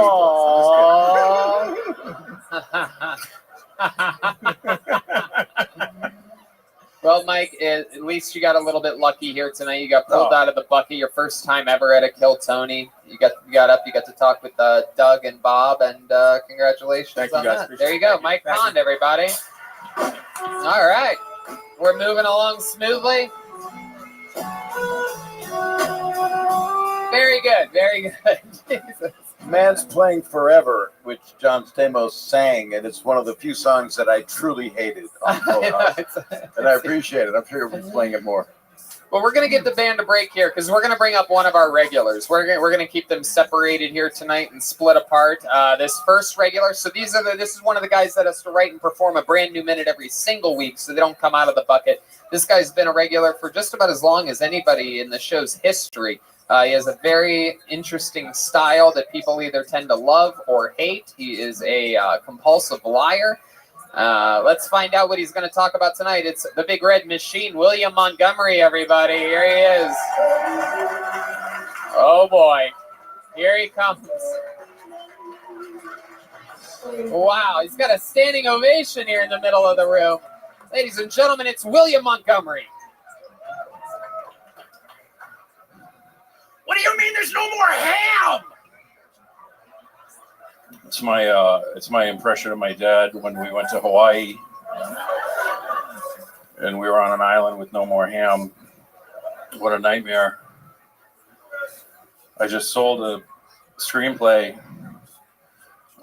Well, Mike, at least you got a little bit lucky here tonight. You got pulled out of the bucket. Your first time ever at a Kill Tony. You got up. You got to talk with Doug and Bob, and congratulations Thank you, on guys. that. Appreciate There you it. go, Thank you. Mike Thank Pond, everybody. All right, we're moving along smoothly. Very good, very good. Jesus. Man's Playing Forever, which John Stamos sang, and it's one of the few songs that I truly hated on Full House. And I appreciate it. I'm sure we'll be playing it more. Well, we're going to give the band a break here because we're going to bring up one of our regulars. We're going to keep them separated here tonight and split apart. This first regular, so this is one of the guys that has to write and perform a brand new minute every single week, so they don't come out of the bucket. This guy's been a regular for just about as long as anybody in the show's history. He has a very interesting style that people either tend to love or hate. He is a compulsive liar. Let's find out what he's going to talk about tonight. It's the Big Red Machine, William Montgomery, everybody. Here he is. Oh, boy. Here he comes. Wow, he's got a standing ovation here in the middle of the room. Ladies and gentlemen, it's William Montgomery. What do you mean there's no more ham? It's my impression of my dad when we went to Hawaii and we were on an island with no more ham. What a nightmare. I just sold a screenplay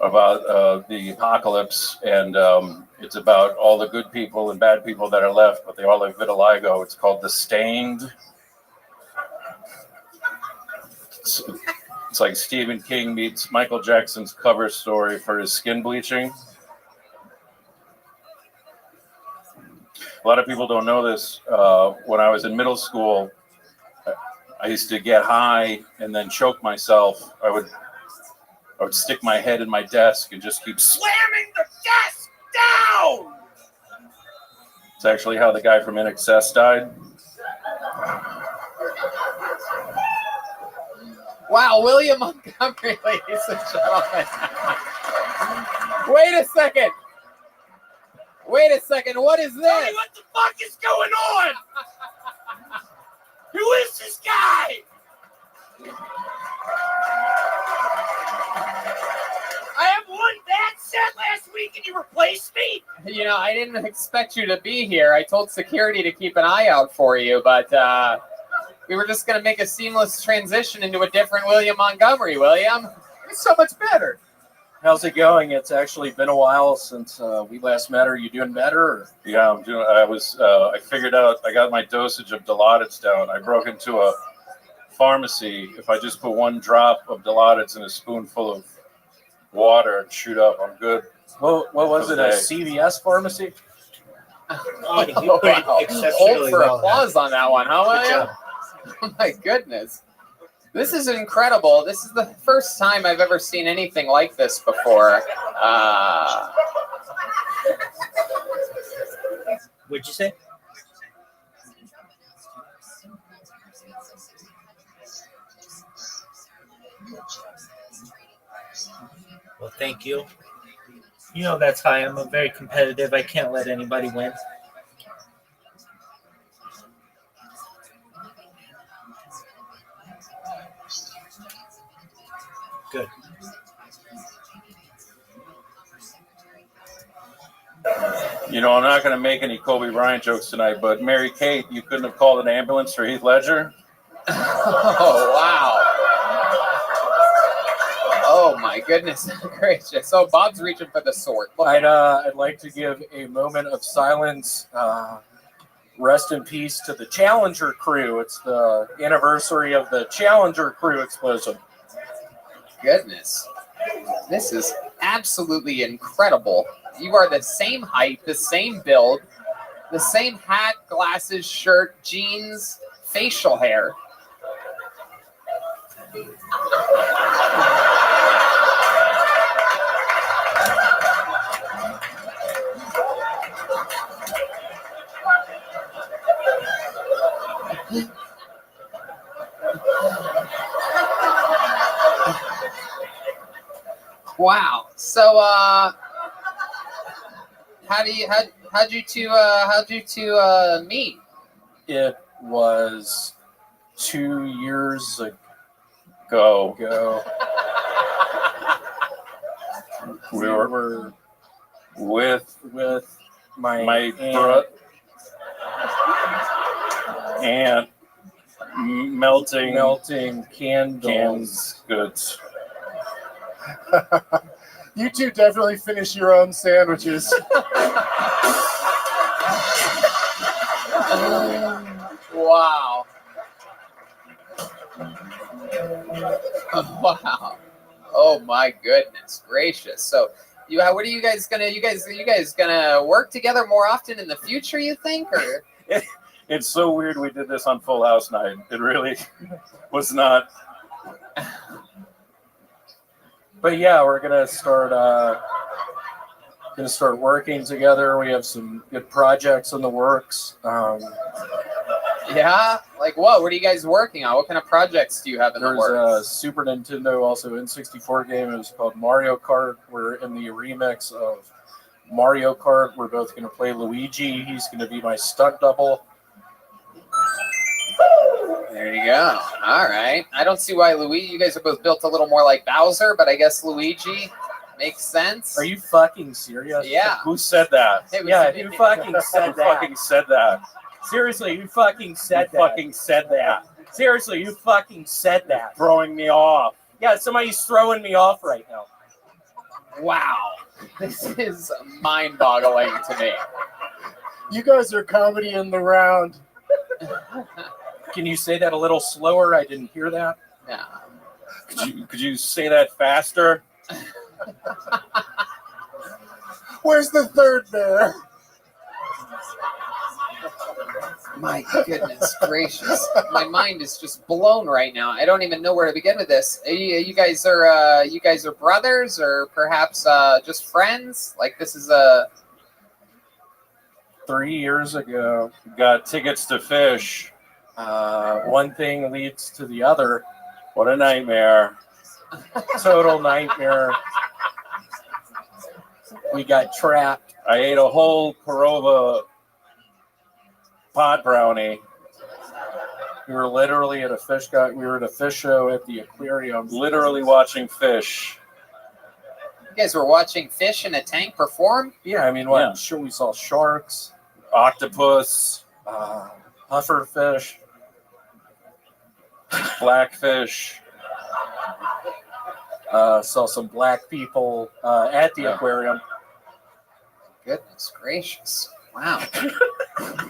about the apocalypse, and it's about all the good people and bad people that are left, but they all have vitiligo. It's called The Stained. It's like Stephen King meets Michael Jackson's cover story for his skin bleaching. A lot of people don't know this. When I was in middle school, I used to get high and then choke myself. I would stick my head in my desk and just keep Slamming the desk down! It's actually how the guy from In Excess died. Wow, William Montgomery, ladies and gentlemen. Wait a second. Wait a second. What is this? Tony, what the fuck is going on? Who is this guy? I have one bad set last week and you replaced me? You know, I didn't expect you to be here. I told security to keep an eye out for you, but we were just going to make a seamless transition into a different William Montgomery. William, it's so much better. How's it going? It's actually been a while since we last met. Are you doing better? Or? Yeah, I'm doing. I figured out. I got my dosage of Dilaudid down. I broke into a pharmacy. If I just put one drop of Dilaudid in a spoonful of water and shoot up, I'm good. What was it? A CVS pharmacy? Oh, wow. Hold for applause on that one, huh, William? Oh my goodness. This is incredible. This is the first time I've ever seen anything like this before. What'd you say? Well, thank you. You know that's how I am. I'm very competitive. I can't let anybody win. Good. You know, I'm not going to make any Kobe Bryant jokes tonight, but Mary Kate, you couldn't have called an ambulance for Heath Ledger? Oh, wow. Oh, my goodness gracious. Oh, Bob's reaching for the sword. I'd like to give a moment of silence. Rest in peace to the Challenger crew. It's the anniversary of the Challenger crew explosion. Goodness. This is absolutely incredible. You are the same height, the same build, the same hat, glasses, shirt, jeans, facial hair. Wow. So, how'd you two meet? It was 2 years ago. We were with my aunt melting candles. Goods. You two definitely finish your own sandwiches. Wow. Wow. Oh my goodness gracious. So what are you guys gonna work together more often in the future, you think? Or It's so weird we did this on Full House night. It really was not. But yeah, we're gonna start working together. We have some good projects in the works. Yeah? Like what? What are you guys working on? What kind of projects do you have in the There's works? a Super Nintendo, also N64 game. It was called Mario Kart. We're in the remix of Mario Kart. We're both going to play Luigi. He's going to be my stunt double. There you go. All right. I don't see why Luigi. You guys are both built a little more like Bowser, but I guess Luigi makes sense. Are you fucking serious? Yeah. Who said that? Yeah, you fucking said Who that. fucking said that. Seriously, you fucking said that. Fucking said that. Seriously, you fucking said that. Throwing me off. Yeah, somebody's throwing me off right now. Wow. This is mind-boggling to me. You guys are comedy in the round. Can you say that a little slower? I didn't hear that. Yeah. Could you say that faster? Where's the third bear? My goodness gracious. My mind is just blown right now. I don't even know where to begin with this. You guys are brothers or perhaps just friends? Like this is a 3 years ago, got tickets to fish. One thing leads to the other. What a nightmare. Total nightmare. We got trapped. I ate a whole Korova pot brownie. We were literally at a we were at a fish show at the aquarium, literally watching fish. You guys were watching fish in a tank perform? Yeah, I mean, what? I'm sure we saw sharks, octopus, pufferfish, blackfish. Saw some black people at the aquarium. Goodness gracious. Wow.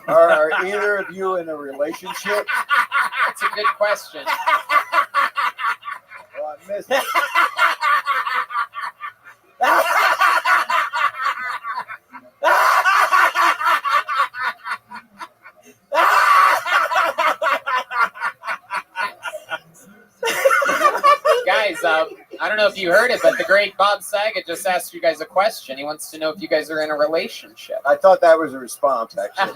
Are either of you in a relationship? That's a good question. Well, I missed it. Guys, I don't know if you heard it, but the great Bob Saget just asked you guys a question. He wants to know if you guys are in a relationship. I thought that was a response, actually.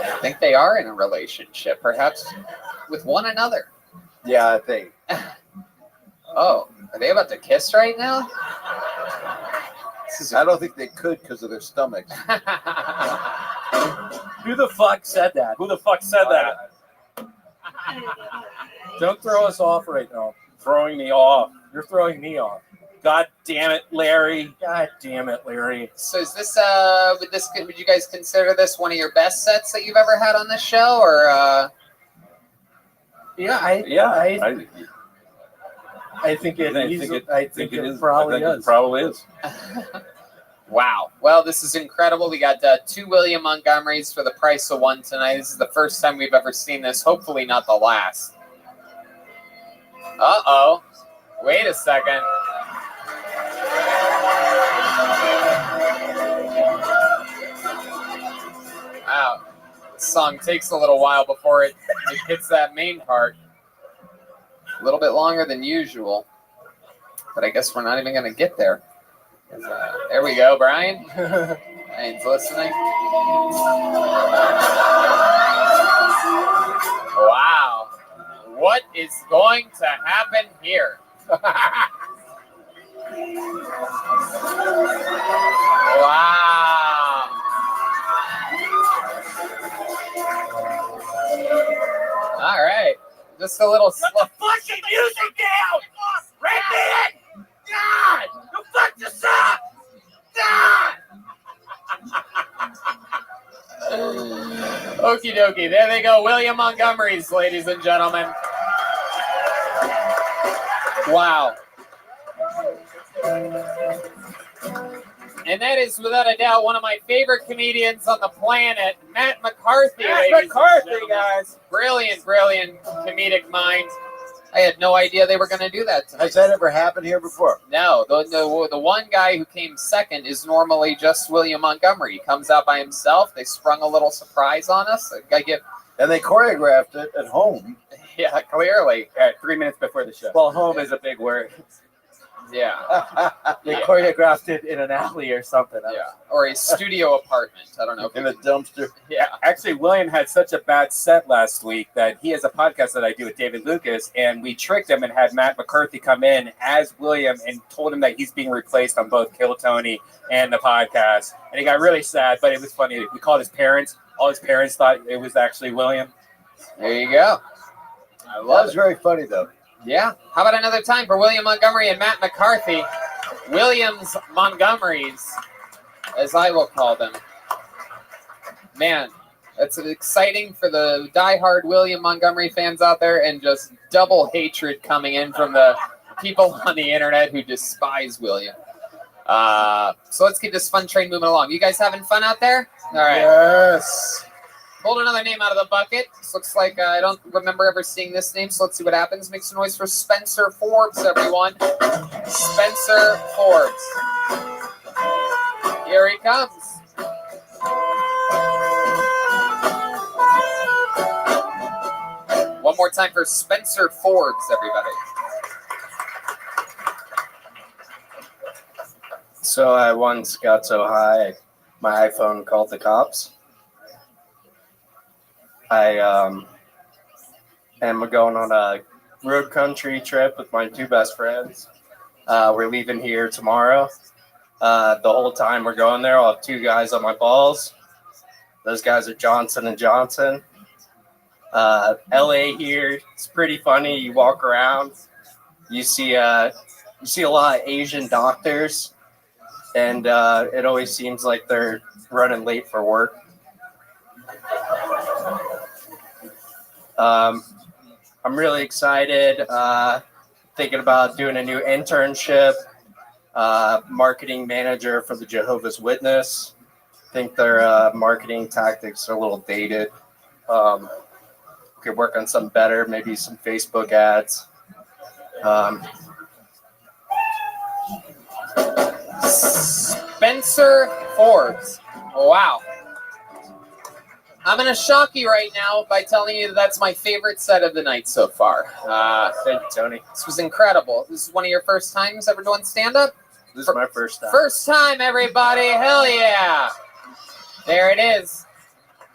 I think they are in a relationship, perhaps with one another. Yeah, I think. Oh, are they about to kiss right now? I don't think they could because of their stomachs. Who the fuck said that? Who the fuck said that? Don't throw us off right now. Throwing me off. You're throwing me off. God damn it, Larry. God damn it, Larry. So is this would you guys consider this one of your best sets that you've ever had on this show, or I think it is. Probably is. Probably is. Wow. Well, this is incredible. We got 2 William Montgomerys for the price of one tonight. This is the first time we've ever seen this. Hopefully not the last. Uh-oh. Wait a second. Wow. This song takes a little while before it hits that main part. A little bit longer than usual. But I guess we're not even going to get there. There we go, Brian. Brian's listening. Wow. What is going to happen here? Wow. All right. Just a little slow. Put the fucking music down! Right in! God! You fucked us up! God! Okie dokie. There they go. William Montgomery's, ladies and gentlemen. Wow. And that is, without a doubt, one of my favorite comedians on the planet, Matt McCarthy. Matt ladies McCarthy, and gentlemen. guys. Brilliant, brilliant comedic mind. I had no idea they were going to do that tonight. Has that ever happened here before? No. The one guy who came second is normally just William Montgomery. He comes out by himself. They sprung a little surprise on us. And they choreographed it at home. Yeah, clearly. 3 minutes before the show. Well, home is a big word. Yeah. They choreographed it in an alley or something. Yeah. Or a studio apartment. I don't know. In a dumpster. Yeah, actually, William had such a bad set last week that he has a podcast that I do with David Lucas, and we tricked him and had Matt McCarthy come in as William and told him that he's being replaced on both Kill Tony and the podcast. And he got really sad, but it was funny. We called his parents. All his parents thought it was actually William. There you go. I love That was very funny, though. Yeah. How about another time for William Montgomery and Matt McCarthy? Williams Montgomerys, as I will call them. Man, that's exciting for the diehard William Montgomery fans out there, and just double hatred coming in from the people on the internet who despise William. So let's keep this fun train moving along. You guys having fun out there? All right. Yes. Pulled another name out of the bucket. This looks like I don't remember ever seeing this name, so let's see what happens. Make some noise for Spencer Forbes, everyone. Spencer Forbes. Here he comes. One more time for Spencer Forbes, everybody. So I once got so high, my iPhone called the cops. I am going on a road country trip with my two best friends. We're leaving here tomorrow. The whole time we're going there, I'll have two guys on my balls. Those guys are Johnson and Johnson. LA here, it's pretty funny. You walk around, you see a lot of Asian doctors, and it always seems like they're running late for work. I'm really excited. Thinking about doing a new internship. Marketing manager for the Jehovah's Witness. Think their marketing tactics are a little dated. Could work on something better, maybe some Facebook ads. Spencer Forbes. Wow. I'm going to shock you right now by telling you that that's my favorite set of the night so far. Thank you, Tony. This was incredible. This is one of your first times ever doing stand-up? This is my first time. First time, everybody. Hell yeah. There it is.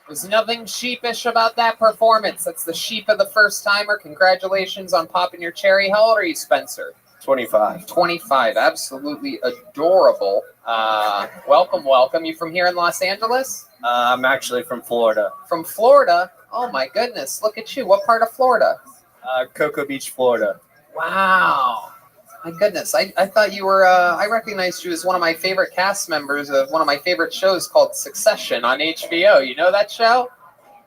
There's nothing sheepish about that performance. That's the sheep of the first-timer. Congratulations on popping your cherry. How old are you, Spencer? 25. 25. Absolutely adorable. Welcome, welcome. You from here in Los Angeles? I'm actually from Florida. From Florida? Oh, my goodness. Look at you. What part of Florida? Cocoa Beach, Florida. Wow. My goodness. I thought you were, I recognized you as one of my favorite cast members of one of my favorite shows called Succession on HBO. You know that show?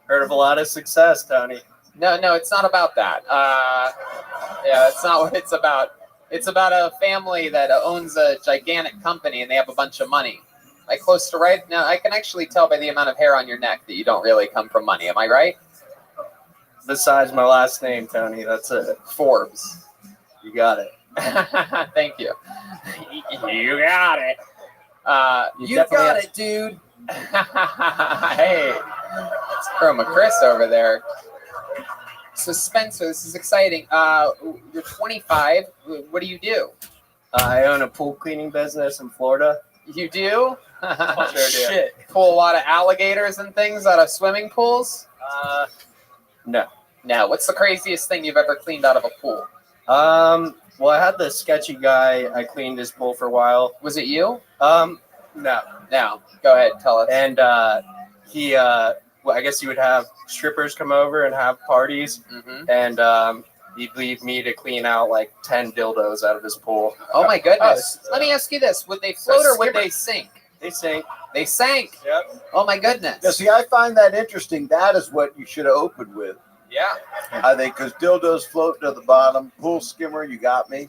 Heard of a lot of success, Tony. No, it's not about that. Yeah, that's not what it's about. It's about a family that owns a gigantic company and they have a bunch of money. Am I close to right? Now, I can actually tell by the amount of hair on your neck that you don't really come from money. Am I right? Besides my last name, Tony, that's it. Forbes. You got it. Thank you. You got it. You got it, dude. Hey, it's Chroma Chris over there. So Spencer, this is exciting. You're 25. What do you do? I own a pool cleaning business in Florida. You do? Sure do. Shit. Pull a lot of alligators and things out of swimming pools? No. No. What's the craziest thing you've ever cleaned out of a pool? Well, I had this sketchy guy. I cleaned his pool for a while. Was it you? No. No. Go ahead. Tell us. And he, well, I guess he would have strippers come over and have parties, and he'd leave me to clean out like 10 dildos out of his pool. Oh my goodness! Let me ask you this: would they float or would they sink? They sank. They sank. Yep. Oh my goodness! Yeah, see, I find that interesting. That is what you should have opened with. Yeah. I think because dildos float to the bottom, pool skimmer, you got me.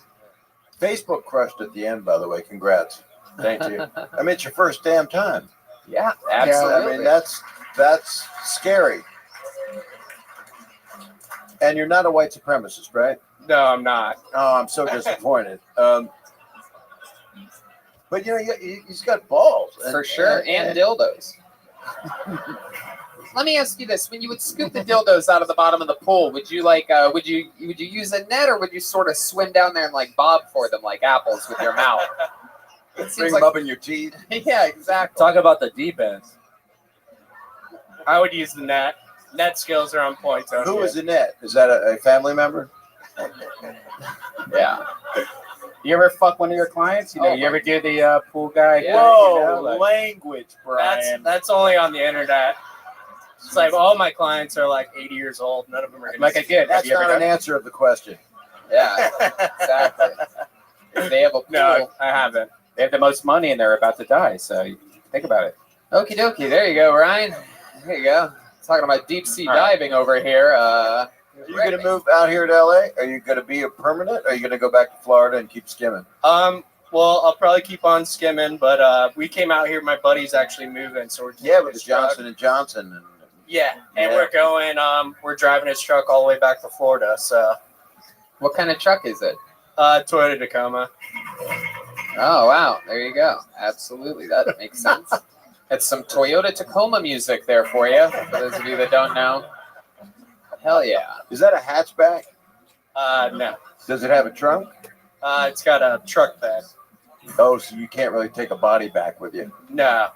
Facebook crushed at the end, by the way. Congrats. Thank you. I mean, it's your first damn time. Yeah, absolutely. Yeah, I mean, that's scary. And you're not a white supremacist, right? No, I'm not. Oh, I'm so disappointed. But you know, he's got balls for sure, and dildos. Let me ask you this: when you would scoop the dildos out of the bottom of the pool, would you like would you use a net, or would you sort of swim down there and like bob for them like apples with your mouth? Bring them up in your teeth. Yeah, exactly. Talk about the deep end. I would use the net. Net skills are on point. Tony. Who is the net? Is that a family member? Yeah. You ever fuck one of your clients? You know, you ever do the pool guy? Yeah. Whoa, you know, like- language, Brian. That's only on the internet. It's like all my clients are like 80 years old. None of them are gonna Like I did. That's not an answer of the question. Yeah, exactly. If they have a pool. No, I haven't. They have the most money and they're about to die. So think about it. Okie dokie. There you go, Ryan. There you go. Talking about deep sea All right. diving over here. Are you going to move out here to LA? Are you going to be a permanent? Or are you going to go back to Florida and keep skimming? Well, I'll probably keep on skimming, but we came out here. My buddy's actually moving, so we're With the Johnson and Johnson. And we're going. We're driving his truck all the way back to Florida. So, what kind of truck is it? Toyota Tacoma. Oh wow, there you go. Absolutely, that makes sense. That's some Toyota Tacoma music there for you. For those of you that don't know. Hell yeah. Is that a hatchback? No. Does it have a trunk? It's got a truck bed. Oh, so you can't really take a body back with you. No.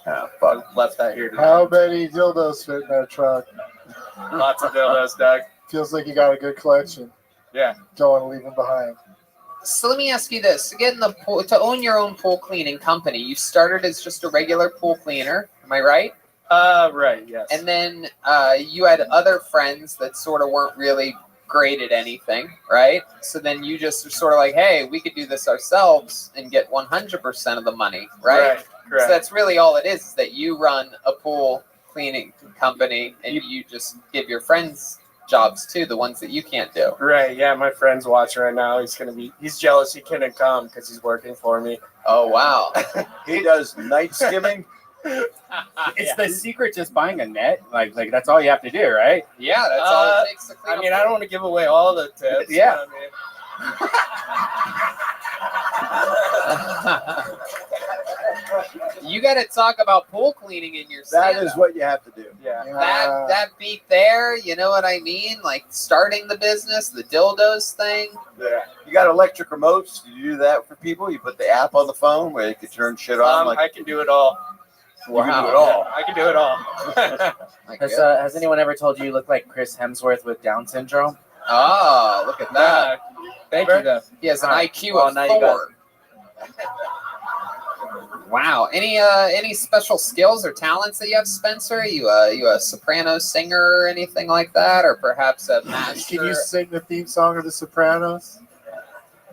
Oh, fuck. Left that here today. How many dildos fit in that truck? Lots of dildos, Doug. Feels like you got a good collection. Yeah. Don't want to leave them behind. So let me ask you this: to get in the pool, to own your own pool cleaning company, you started as just a regular pool cleaner. Am I right? Right. Yes. And then you had other friends that sort of weren't really great at anything, right? So then you just are sort of like, hey, we could do this ourselves and get 100% of the money, right? Correct. So that's really all it is that you run a pool cleaning company and you just give your friends jobs too, the ones that you can't do. Right. Yeah. My friend's watching right now. He's jealous he couldn't come because he's working for me. Oh wow. He does night skimming. It's the secret, just buying a net. Like that's all you have to do, right? Yeah, that's all it takes to clean I mean, I don't want to give away all the tips. Yeah. You know what I mean? You got to talk about pool cleaning in your stand-up. That is what you have to do. Yeah. That beat there, you know what I mean? Like starting the business, the dildos thing. Yeah. You got electric remotes. You do that for people. You put the app on the phone where you can turn shit on. I can do it all. You can do it all. I can do it all. Has anyone ever told you look like Chris Hemsworth with Down syndrome? Oh, look at that. Thank you, though. He has an IQ Well, of now you 4. Wow. Any special skills or talents that you have, Spencer? You a soprano singer or anything like that, or perhaps a master? Can you sing the theme song of The Sopranos?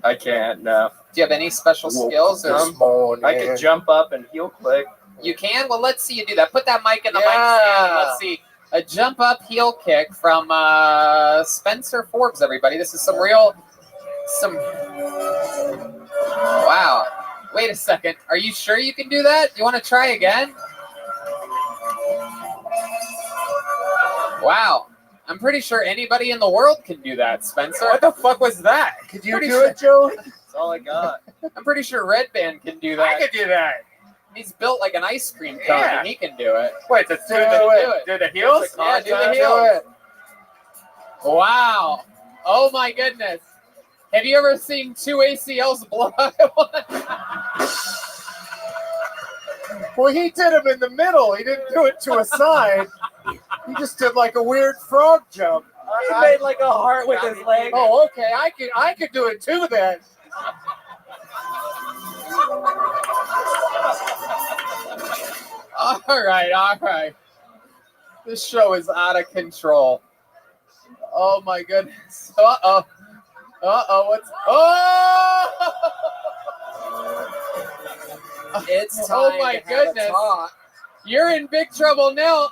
I can't. No. Do you have any special skills? Or I can jump up and heel click. You can? Well, let's see you do that. Put that mic in the mic stand. And let's see a jump up heel kick from Spencer Forbes. Everybody, this is some. Wow. Wait a second. Are you sure you can do that? You want to try again? Wow. I'm pretty sure anybody in the world can do that, Spencer. What the fuck was that? Could you do it, Joe? That's all I got. I'm pretty sure Red Band can do that. I could do that. He's built like an ice cream cone, Yeah. and he can do it. Wait, let's do the heels? Yeah, do the heels. Wow. Oh my goodness. Have you ever seen 2 ACLs blow out at once? Well, he did them in the middle. He didn't do it to a side. He just did like a weird frog jump. He made like a heart with his leg. Oh, okay. I could do it too then. All right. This show is out of control. Oh my goodness. Uh-oh. What's... Oh! It's time Oh my to have a goodness. talk. You're in big trouble now.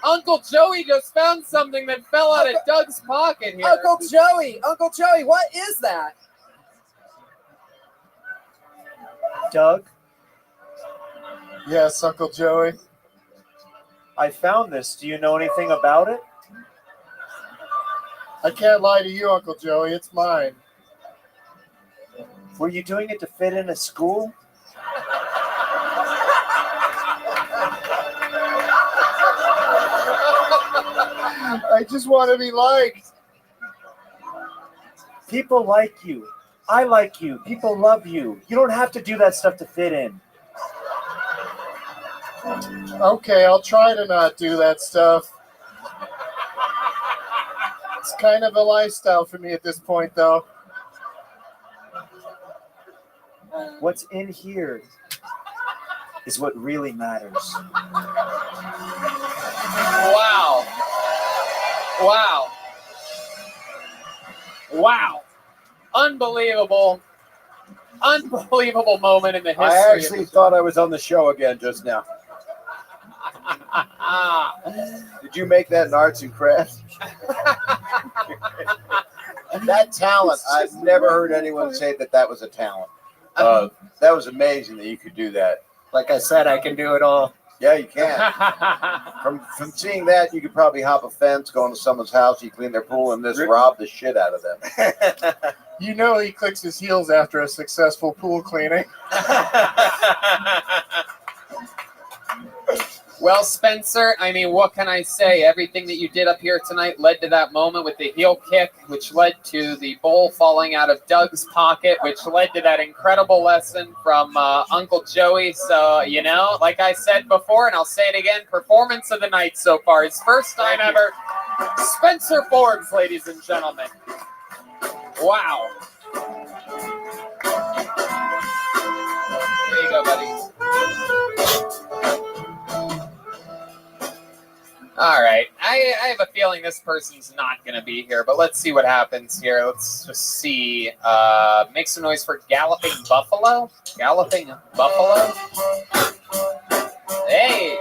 Uncle Joey just found something that fell out of Doug's pocket here. Uncle Joey, what is that? Doug, Yes, Uncle Joey. I found this. Do you know anything about it? I can't lie to you, Uncle Joey. It's mine. Were you doing it to fit in at school? I just want to be liked. People like you. I like you. People love you. You don't have to do that stuff to fit in. Okay, I'll try to not do that stuff. It's kind of a lifestyle for me at this point, though. What's in here is what really matters. Wow. Wow. Wow. Unbelievable. Unbelievable moment in the history. I actually thought I was on the show again just now. Did you make that in arts and crafts? That talent, I've never heard anyone say that was a talent. That was amazing that you could do that. Like I said, I can do it all. Yeah, you can. From seeing that, you could probably hop a fence, go into someone's house, you clean their pool, and just rob the shit out of them. You know he clicks his heels after a successful pool cleaning. Well, Spencer, I mean, what can I say? Everything that you did up here tonight led to that moment with the heel kick, which led to the bowl falling out of Doug's pocket, which led to that incredible lesson from Uncle Joey. So, you know, like I said before, and I'll say it again, performance of the night so far. His first time ever. Spencer Forbes, ladies and gentlemen. Wow. There you go, buddy. All right. I have a feeling this person's not going to be here, but let's see what happens here. Let's just see. Make some noise for Galloping Buffalo. Galloping Buffalo. Hey.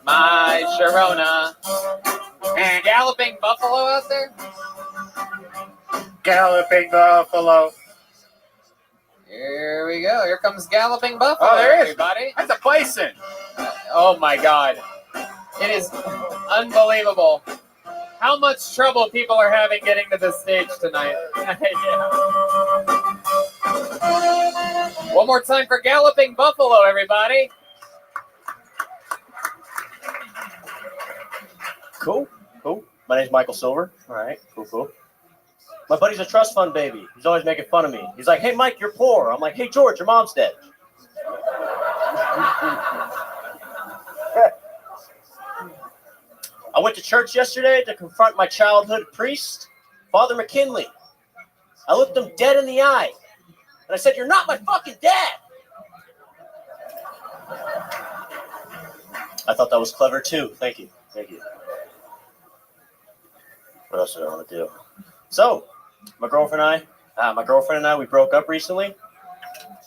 My Sharona. Galloping Buffalo out there? Galloping Buffalo. Here we go. Here comes Galloping Buffalo. Oh, there is. Everybody. That's a bison. Oh, my God. It is unbelievable how much trouble people are having getting to the stage tonight. Yeah. One more time for Galloping Buffalo, everybody. Cool. My name's Michael Silver. All right, cool. My buddy's a trust fund baby. He's always making fun of me. He's like, hey, Mike, you're poor. I'm like, hey, George, your mom's dead. I went to church yesterday to confront my childhood priest, Father McKinley. I looked him dead in the eye, and I said, you're not my fucking dad. I thought that was clever, too. Thank you. What else did I want to do? So, my girlfriend and I, we broke up recently.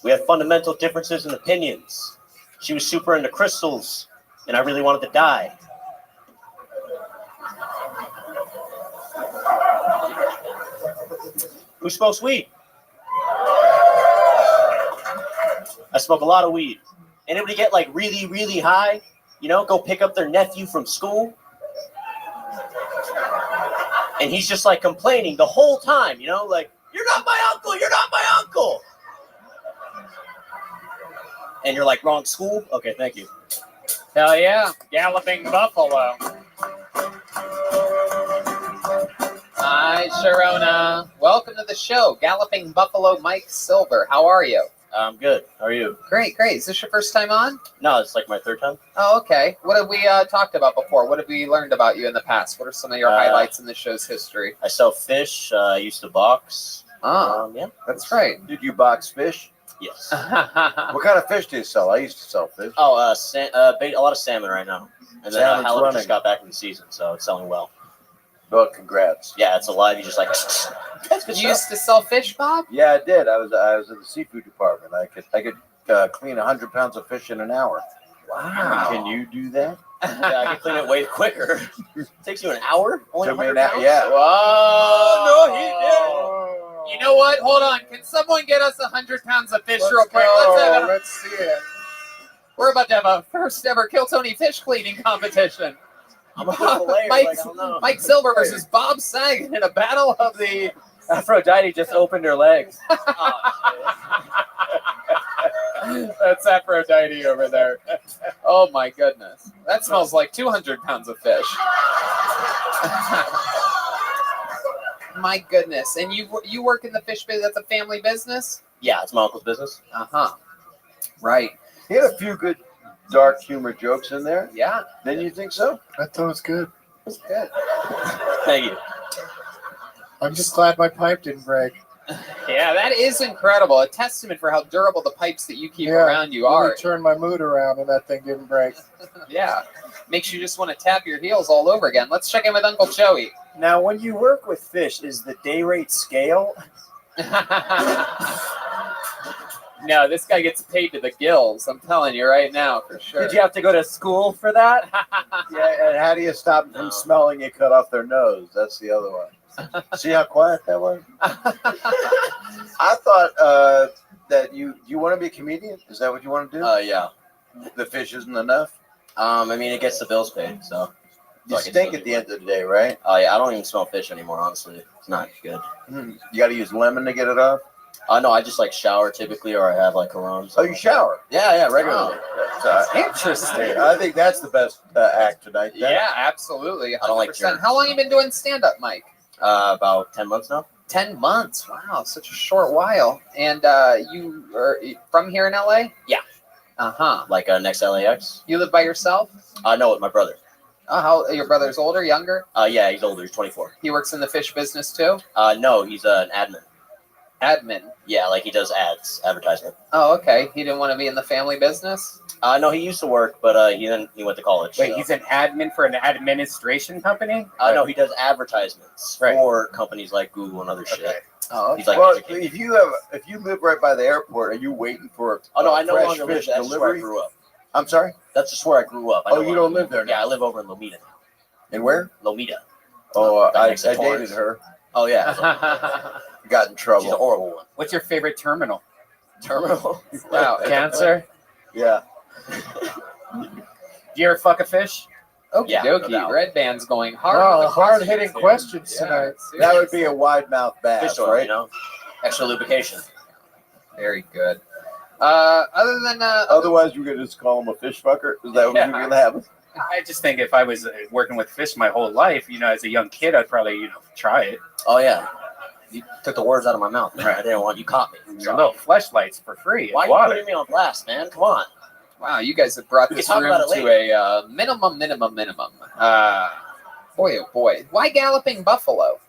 We had fundamental differences in opinions. She was super into crystals, and I really wanted to die. Who smokes weed? I smoke a lot of weed. Anybody get like really, really high? You know, go pick up their nephew from school? And he's just like complaining the whole time, you know, like, you're not my uncle, you're not my uncle. And you're like, wrong school? Okay, thank you. Hell yeah. Galloping Buffalo. Hi, Sharona. Welcome to the show. Galloping Buffalo Mike Silver. How are you? I'm good. How are you? Great. Is this your first time on? No, it's like my third time. Oh, okay. What have we talked about before? What have we learned about you in the past? What are some of your highlights in the show's history? I sell fish. I used to box. Yeah, that's right. Did you box fish? Yes. What kind of fish do you sell? I used to sell fish. Oh, a lot of salmon right now. And then Salmon's halibut running. just got back in the season, so it's selling well. Well, congrats. Yeah, it's alive. You just like. That's good You used to sell fish, Bob? Yeah, I did. I was in the seafood department. I could clean 100 pounds of fish in an hour. Wow. Can you do that? Yeah, I can clean it way quicker. It takes you an hour? Only Took me 100 an hour, pounds? yeah. Whoa. No, he did. You know what? Hold on. Can someone get us 100 pounds of fish real quick? Let's see it. We're about to have a first ever Kill Tony fish cleaning competition. I'm a good player. I don't know. Mike Silver versus Bob Saget in a battle of the... Aphrodite just opened her legs. That's Aphrodite over there. Oh my goodness. That smells like 200 pounds of fish. My goodness. And you work in the fish business. That's a family business? Yeah, it's my uncle's business. Uh-huh. Right. He had a few good dark humor jokes in there. Yeah. Didn't you think so? I thought it was good. It was good. Thank you. I'm just glad my pipe didn't break. Yeah, that is incredible. A testament for how durable the pipes that you keep around you really are. turned my mood around and that thing didn't break. Yeah. Makes you just want to tap your heels all over again. Let's check in with Uncle Joey. Now, when you work with fish, is the day rate scale? No, this guy gets paid to the gills. I'm telling you right now, for sure. Did you have to go to school for that? Yeah, and how do you stop them from smelling you cut off their nose? That's the other one. See how quiet that was? I thought that you want to be a comedian? Is that what you want to do? Yeah. The fish isn't enough? I mean, it gets the bills paid, so. You stink at the end of the day, right? Oh, yeah, I don't even smell fish anymore, honestly. It's not good. You got to use lemon to get it off? No, I just like shower typically, or I have like cologne. Oh, you shower? Yeah, regularly. Interesting. I think that's the best act tonight. Then. Yeah, absolutely. 100%. I don't like germs. How long have you been doing stand-up, Mike? About 10 months now. 10 months. Wow, such a short while. And you are from here in LA? Yeah. Uh-huh. Like next LAX. You live by yourself? No, with my brother. Oh, how your brother's older, younger? Yeah, he's older. He's 24. He works in the fish business too? No, he's an admin. Admin? Yeah, like he does ads, advertisement. Oh, okay. He didn't want to be in the family business? No, he used to work, but he went to college. Wait, so. he's an admin for an administration company? No, he does advertisements for companies like Google and other shit. Oh, he's like, well, if you live right by the airport, are you waiting for? Oh no, I no fresh longer live fish there. That's just where I delivery? grew up. I'm sorry. That's just where I grew up. Oh, you don't live there now? Yeah, I live over in Lomita now. In where? Lomita. Oh, I next to dated Torrance. her. Oh yeah. Got in trouble. She's a horrible one. What's your favorite terminal? Terminal? Wow. Cancer? Yeah. Do you ever fuck a fish? Okie Yeah, dokie. no doubt. Red Band's going hard. Wow, with the hard-hitting questions Yeah, tonight. That would be a wide mouth bass, Fish oil, right? you know? Extra lubrication. Very good. Other than Otherwise, you're gonna just call him a fish fucker. Is that what you're gonna have? I just think if I was working with fish my whole life, as a young kid, I'd probably, try it. Oh yeah. You took the words out of my mouth. Man. I didn't want you caught me. Your little fleshlights for free. Why are you putting me on blast, man? Come on. wow, you guys have brought We this can talk room about it to a minimum. Boy, oh boy. Why galloping buffalo?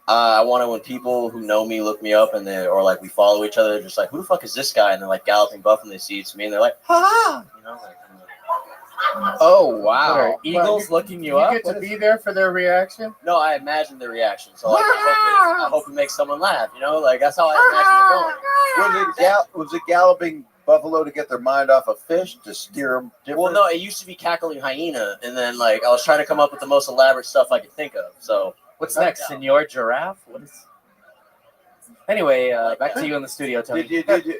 I want it when people who know me look me up and or like we follow each other, just like, who the fuck is this guy? And they're like galloping buff and they see it's me and they're like, ha! Oh wow. What, are eagles looking you up? You get to be there for their reaction? No, I imagine the reaction. So like, I hope it makes someone laugh. Like that's how I imagine it going. Was it galloping buffalo to get their mind off of fish to steer them different? Well, no, it used to be cackling hyena, and then like I was trying to come up with the most elaborate stuff I could think of. So What's next, Senor Giraffe? What is? Anyway, back to you in the studio, Tony. Did you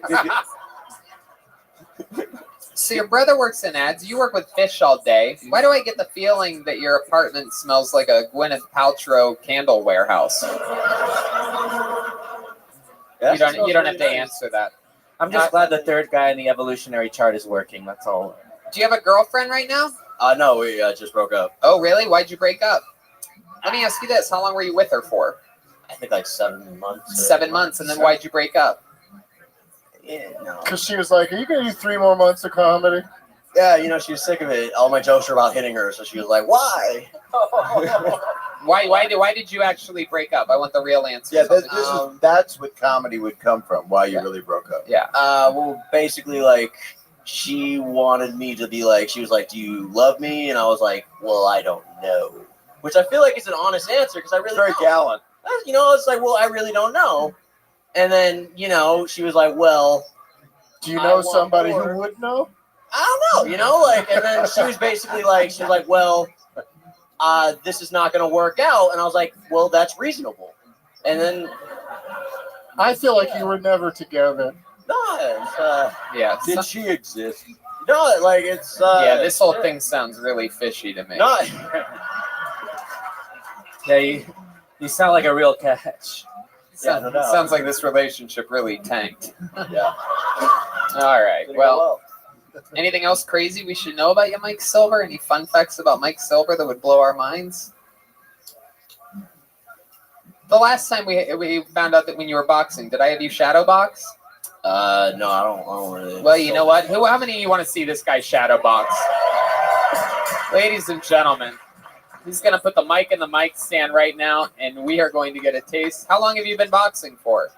So your brother works in ads. You work with fish all day. Why do I get the feeling that your apartment smells like a Gwyneth Paltrow candle warehouse? You don't have to answer that. I'm just glad the third guy in the evolutionary chart is working. That's all. Do you have a girlfriend right now? No, we just broke up. Oh, really? Why'd you break up? Let me ask you this. How long were you with her for? I think like 7 months. 7 months, and then why'd you break up? Yeah, no. Because she was like, are you going to do 3 more months of comedy? Yeah, she was sick of it. All my jokes were about hitting her, so she was like, why? Why did you actually break up? I want the real answer. Yeah, that's what comedy would come from. Why you really broke up? Yeah. Well, basically, like, she wanted me to be like, she was like, do you love me? And I was like, well, I don't know. Which I feel like is an honest answer because I really very don't. gallant. It's like, well, I really don't know. And then, she was like, well, do you know somebody who would know? I don't know, and then she was basically like, well, this is not going to work out. And I was like, well, that's reasonable. And then I feel like you were never together. No, yeah. Did she exist? No, it's yeah. This whole thing sounds really fishy to me. No. Yeah, you sound like a real catch. Sounds like this relationship really tanked. Yeah. All right. Well, anything else crazy we should know about you, Mike Silver? Any fun facts about Mike Silver that would blow our minds? The last time we found out that when you were boxing, did I have you shadow box? No, I don't really. Well, you know what? How many of you want to see this guy shadow box? Ladies and gentlemen, he's going to put the mic in the mic stand right now, and we are going to get a taste. How long have you been boxing for?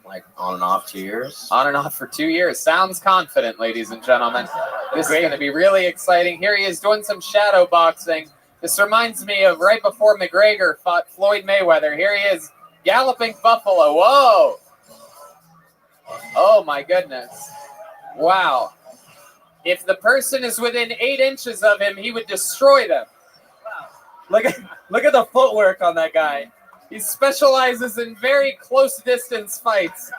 Like on and off 2 years. On and off for 2 years. Sounds confident, ladies and gentlemen. This is going to be really exciting. Here he is doing some shadow boxing. This reminds me of right before McGregor fought Floyd Mayweather. Here he is, galloping buffalo. Whoa! Oh my goodness. Wow. If the person is within 8 inches of him, he would destroy them. Look at the footwork on that guy. He specializes in very close distance fights.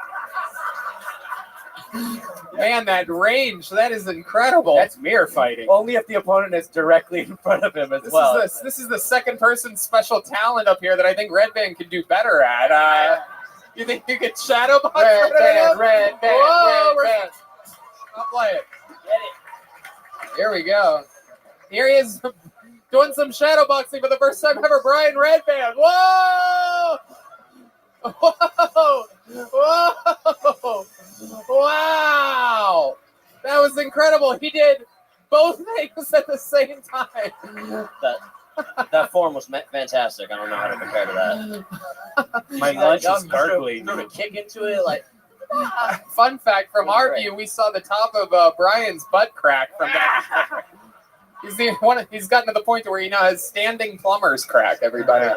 Man, that range, that is incredible. That's mirror fighting. Only if the opponent is directly in front of him as well. This is the second person special talent up here that I think Red Band could do better at. You think you could shadow box? Red Band. Whoa, I'll play it. Get it. Here we go. Here he is doing some shadow boxing for the first time ever. Brian Redband. Whoa! Whoa! Whoa! Wow! That was incredible. He did both things at the same time. That form was fantastic. I don't know how to compare to that. My lunch is gargling. Threw a kick into it, like. Fun fact, from our view, we saw the top of Brian's butt crack from that. He's gotten to the point where he now has standing plumber's crack, everybody.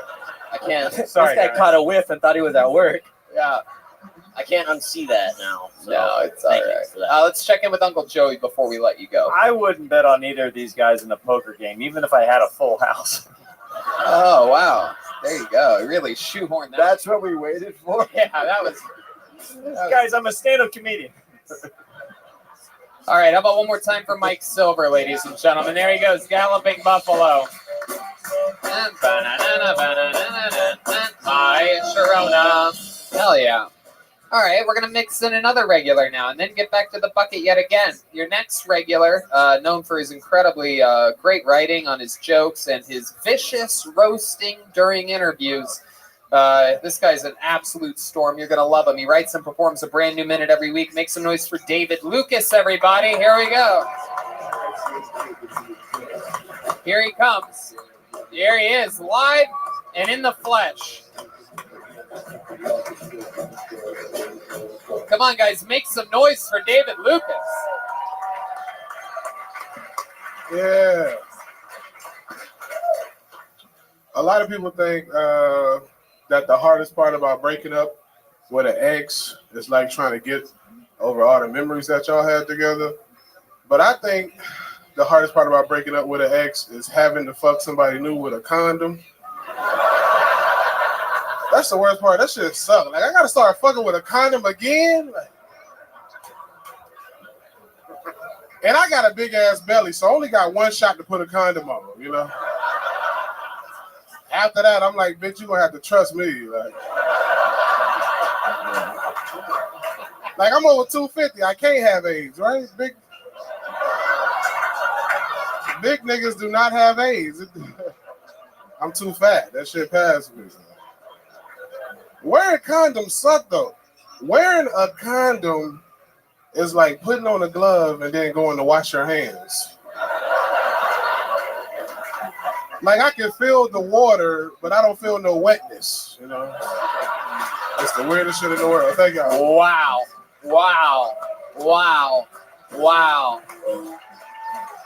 I can't. Sorry, this guy caught a whiff and thought he was at work. Yeah. I can't unsee that now. So no, it's all right. Let's check in with Uncle Joey before we let you go. I wouldn't bet on either of these guys in a poker game, even if I had a full house. Oh, wow. There you go. Really shoehorned that. That's what we waited for? Yeah, that was... Guys, I'm a stand-up comedian. All right, how about one more time for Mike Silver, ladies and gentlemen. There he goes, galloping buffalo. My Sharona. Hell yeah. All right, we're going to mix in another regular now and then get back to the bucket yet again. Your next regular, known for his incredibly great writing on his jokes and his vicious roasting during interviews. This guy's an absolute storm. You're going to love him. He writes and performs a brand new minute every week. Make some noise for David Lucas, everybody. Here we go. Here he comes. Here he is, live and in the flesh. Come on, guys. Make some noise for David Lucas. Yeah. A lot of people think that the hardest part about breaking up with an ex is like trying to get over all the memories that y'all had together. But I think the hardest part about breaking up with an ex is having to fuck somebody new with a condom. That's the worst part. That shit sucks. Like, I gotta start fucking with a condom again. Like, and I got a big ass belly, so I only got one shot to put a condom on, you know? After that, I'm like, bitch, you gonna have to trust me. Like I'm over 250. I can't have AIDS, right? Big niggas do not have AIDS. I'm too fat. That shit passed me. Wearing condoms suck though. Wearing a condom is like putting on a glove and then going to wash your hands. Like I can feel the water, but I don't feel no wetness, you know? It's the weirdest shit in the world. Thank y'all. Wow. Wow. Wow. Wow.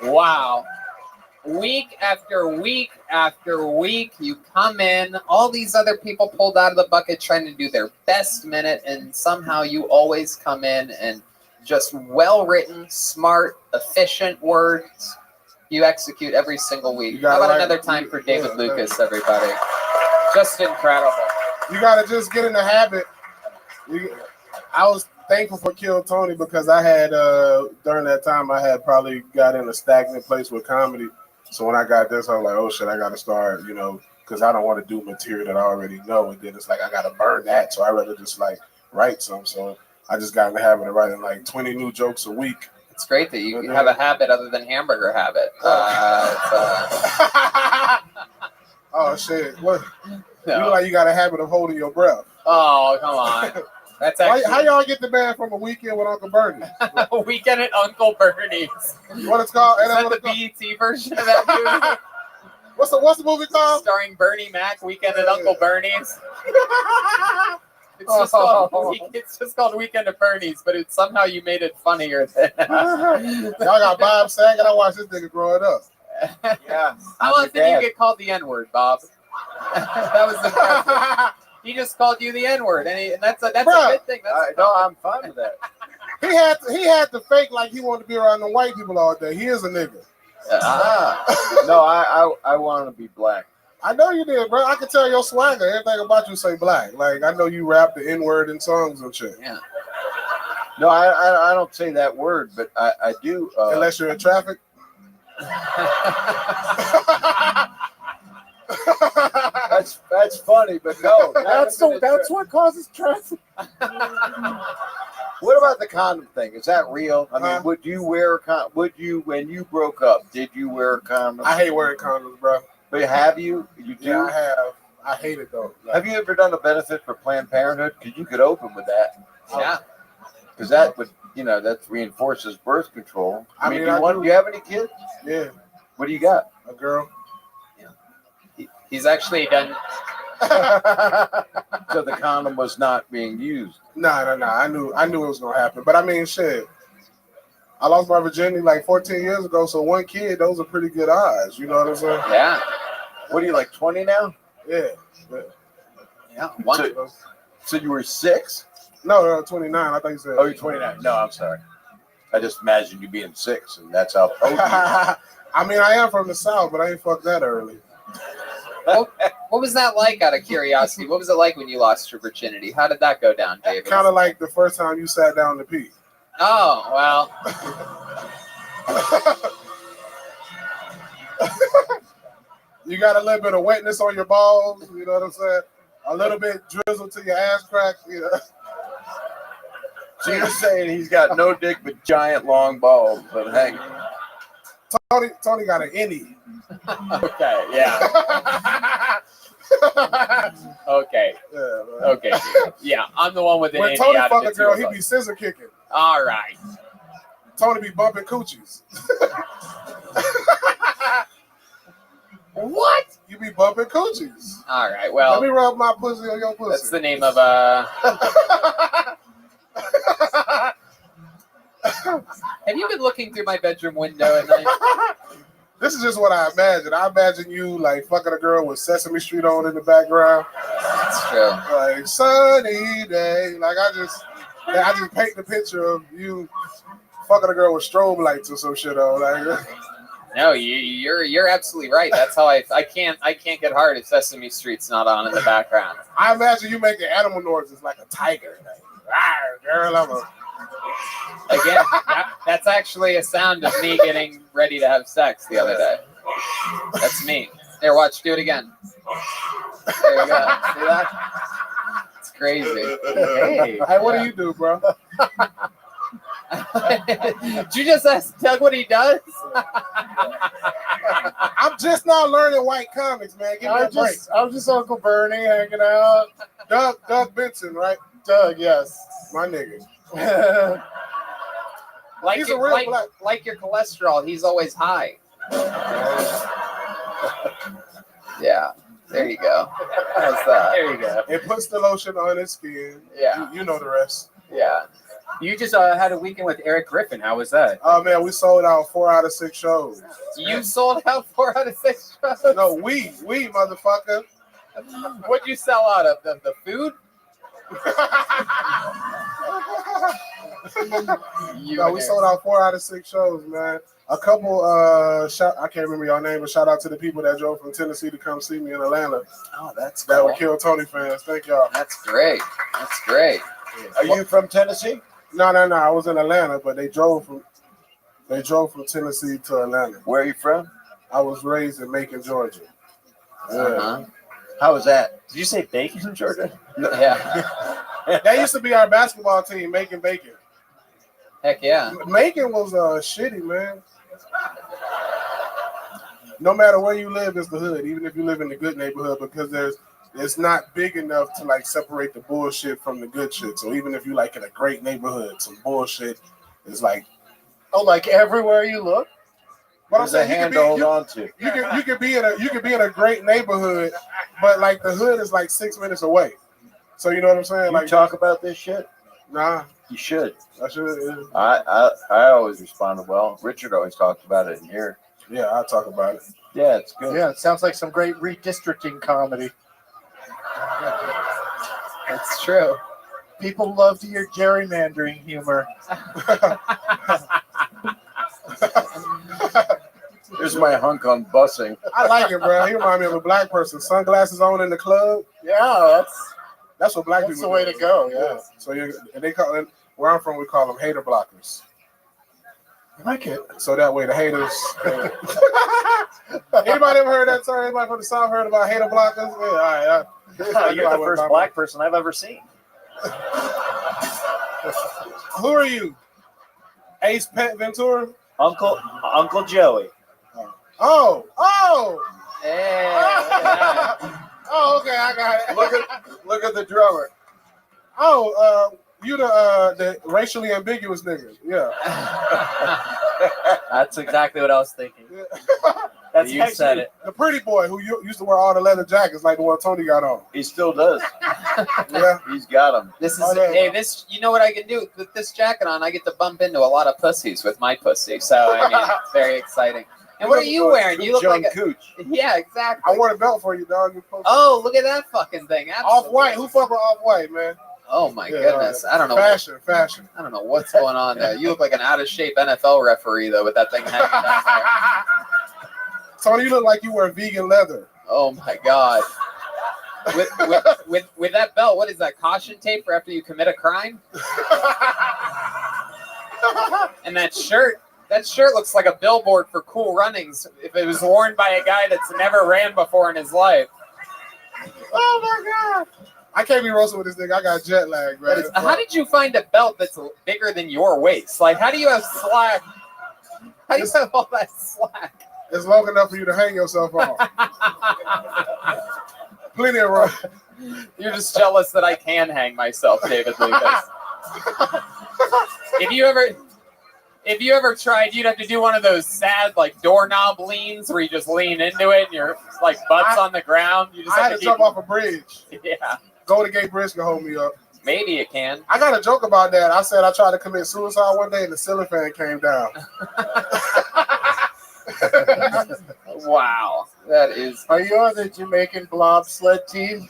Wow. Week after week after week, you come in, all these other people pulled out of the bucket trying to do their best minute, and somehow you always come in and just well-written, smart, efficient words you execute every single week. How about another time for David Lucas, everybody? Just incredible. You gotta just get in the habit. I was thankful for Kill Tony because I had, during that time, I had probably got in a stagnant place with comedy. So when I got this, I was like, oh shit, I gotta start, you know, because I don't want to do material that I already know. And then it's like, I gotta burn that. So I'd rather just like write some. So I just got in the habit of writing like 20 new jokes a week. It's great that you have a habit other than hamburger habit. Oh shit! What? No. You look like you got a habit of holding your breath. Oh, come on. That's actually How y'all get the band from A Weekend with Uncle Bernie? Weekend at Uncle Bernie's. What it's called? Is that the BET version of that movie? What's the movie called? Starring Bernie Mac, Weekend at Uncle Bernie's. It's just called Weekend at Bernie's, but somehow you made it funnier than. Y'all got Bob Saget. I watched this nigga growing up. Yeah. How often do you get called the N-word, Bob? That was the question. He just called you the N-word, and that's a good thing. No, I'm fine with that. He had to fake like he wanted to be around the white people all day. He is a nigga. No, I want to be black. I know you did, bro. I can tell your swagger. Everything about you say black. Like I know you rap the N-word in songs and shit. Yeah. No, I don't say that word, but I do. Unless you're in traffic. That's funny, but no. That's what causes traffic. What about the condom thing? Is that real? I mean, would you wear a condom? Would you, when you broke up, did you wear a condom? I hate wearing condoms, bro. But have you? You do? Yeah, I have. I hate it though. Like, have you ever done a benefit for Planned Parenthood? Because you could open with that. Yeah. Because that would, that reinforces birth control. I mean, do you have any kids? Yeah. What do you got? A girl. Yeah. He's actually done. So the condom was not being used. No. I knew it was gonna happen. But I mean, shit. I lost my virginity like 14 years ago, so one kid, those are pretty good odds. You know what I'm saying? Yeah. What are you, like 20 now? Yeah. Yeah. So you were 6? No, 29. I think you said. Oh, you're 29. No, I'm sorry. I just imagined you being 6, and that's how old you are. I mean, I am from the South, but I ain't fucked that early. What was that like, out of curiosity? What was it like when you lost your virginity? How did that go down, David? Kind of like the first time you sat down to pee. Oh, well. You got a little bit of wetness on your balls, you know what I'm saying? A little bit drizzle to your ass crack, you know. So you're saying he's got no dick but giant long balls, but hang. Tony got an innie. Okay, yeah. Okay. Yeah, okay. Yeah, I'm the one with the when innie Tony out fuck of a the girl, two he of be us. scissor kicking. All right. Tony be bumping coochies. What? You be bumping coochies. All right. Well, let me rub my pussy on your pussy. That's the name of Have you been looking through my bedroom window at night? This is just what I imagine. I imagine you like fucking a girl with Sesame Street on in the background. That's true. Like sunny day. Like I just paint the picture of you fucking a girl with strobe lights or some shit on. Like, no, you're absolutely right. That's how I can't get hard if Sesame Street's not on in the background. I imagine you making animal noises like a tiger. Like, girl, I'm a. Again, that's actually a sound of me getting ready to have sex the other day. That's me. Here, watch. Do it again. There you go. See that? It's crazy. Hey, what do you do, bro? Did you just ask Doug what he does? I'm just not learning white comics, man. Give me a break. I'm just Uncle Bernie hanging out. Doug Benson, right? Doug, yes. My nigga. He's a real like your cholesterol, he's always high. Yeah, there you go. How's that? There you go. It puts the lotion on his skin. Yeah. You know the rest. Yeah. You just had a weekend with Eric Griffin. How was that? Oh, man, we sold out 4 out of 6 shows. You sold out 4 out of 6 shows? No, we, motherfucker. What'd you sell out of? The food? No, we sold out 4 out of 6 shows, man. A couple, I can't remember your name, but shout out to the people that drove from Tennessee to come see me in Atlanta. Oh, that's cool. That were Kill Tony fans. Thank y'all. That's great. That's great. Are you from Tennessee? No. I was in Atlanta, but they drove from Tennessee to Atlanta. Where are you from? I was raised in Macon, Georgia. Yeah. Uh-huh. How was that? Did you say Bacon, Georgia? Yeah. That used to be our basketball team, Macon Bacon. Heck yeah. Macon was shitty, man. No matter where you live, it's the hood, even if you live in the good neighborhood, because there's it's not big enough to like separate the bullshit from the good shit. So even if you like in a great neighborhood, some bullshit is like, oh, like everywhere you look. But I'm There's a saying hand to hold on to. you could be in a great neighborhood, but like the hood is like 6 minutes away. So you know what I'm saying? You like talk about this shit? Nah. You should. I should. I always responded well. Richard always talked about it in here. Yeah, I talk about it. Yeah, it's good. Yeah, it sounds like some great redistricting comedy. That's true. People love to hear gerrymandering humor. Here's my hunk on busing. I like it, bro. He remind me of a black person. Sunglasses on in the club. Yeah, that's what black that's people the way do. to go. Yeah. So and they call it, where I'm from, we call them hater blockers. I like it. So that way the haters. Anybody ever heard that term? Anybody from the South heard about hater blockers? Yeah, all right. You're the first black person I've ever seen. Who are you? Ace Pet Ventura? Uncle Joey. Oh. Yeah. Oh, okay, I got it. Look at the drummer. Oh, you the racially ambiguous nigga. Yeah. That's exactly what I was thinking. That's you said it. The pretty boy who used to wear all the leather jackets like the one Tony got on. He still does. Yeah. He's got them. This is this. You know what I can do with this jacket on? I get to bump into a lot of pussies with my pussy. So I mean, it's very exciting. And what are you wearing? You look like a Cooch. Yeah, exactly. I want a belt for you, dog. Oh, look at that fucking thing. Off white. Who fuck with off white, man? Oh my goodness. I don't know. Fashion. I don't know what's going on there. You look like an out of shape NFL referee though with that thing hanging down there. Tony, you look like you wear vegan leather. Oh my god. With that belt, what is that? Caution tape for after you commit a crime? And that shirt looks like a billboard for Cool Runnings if it was worn by a guy that's never ran before in his life. Oh my god. I can't be roasting with this nigga. I got jet lag, man. How did you find a belt that's bigger than your waist? Like, how do you have slack? How do you have all that slack? It's long enough for you to hang yourself on. Plenty of room. You're just jealous that I can hang myself, David Lucas. If you ever tried, you'd have to do one of those sad like doorknob leans where you just lean into it and your like butt's on the ground. You just I have had to to jump off a bridge. Yeah. Golden Gate Bridge can hold me up. Maybe it can. I got a joke about that. I said I tried to commit suicide one day and the ceiling fan came down. Wow. That is. Are you on the Jamaican bobsled team?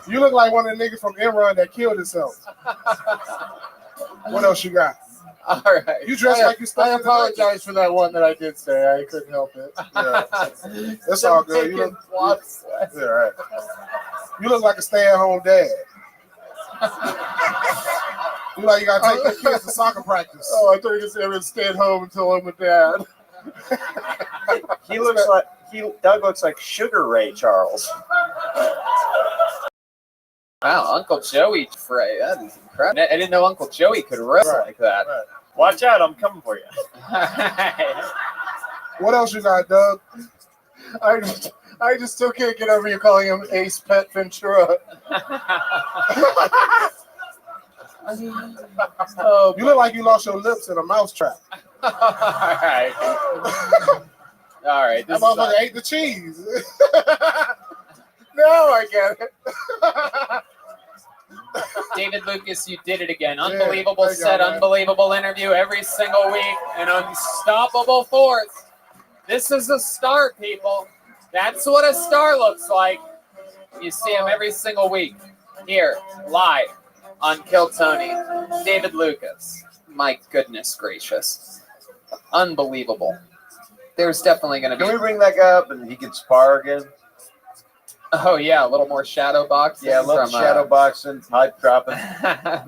You look like one of the niggas from Enron that killed himself. What else you got? All right. You dress like you I apologize for that one that I did say. I couldn't help it. Yeah. That's all good. You look, yeah, right. You look like a stay-at-home dad. You like you gotta take your kids to soccer practice. Oh, I thought you were going to stay at home until I'm a dad. Doug looks like Sugar Ray Charles. Wow, Uncle Joey Frey. That is incredible. I didn't know Uncle Joey could wrestle like that. Right. Watch out, I'm coming for you. What else you got, Doug? I just still can't get over you calling him Ace Pet Ventura. Oh, you look like you lost your lips in a mousetrap. All right. All right. That motherfucker ate the cheese. No, I get it. David Lucas, you did it again. Unbelievable Yeah, set, unbelievable interview every single week. An unstoppable force. This is a star, people. That's what a star looks like. You see him every single week here, live on Kill Tony. David Lucas. My goodness gracious. Unbelievable. There's definitely going to be... Can we bring that guy up and he can spar again? Oh, yeah, a little more shadow boxing. Yeah, a little shadow boxing, pipe dropping.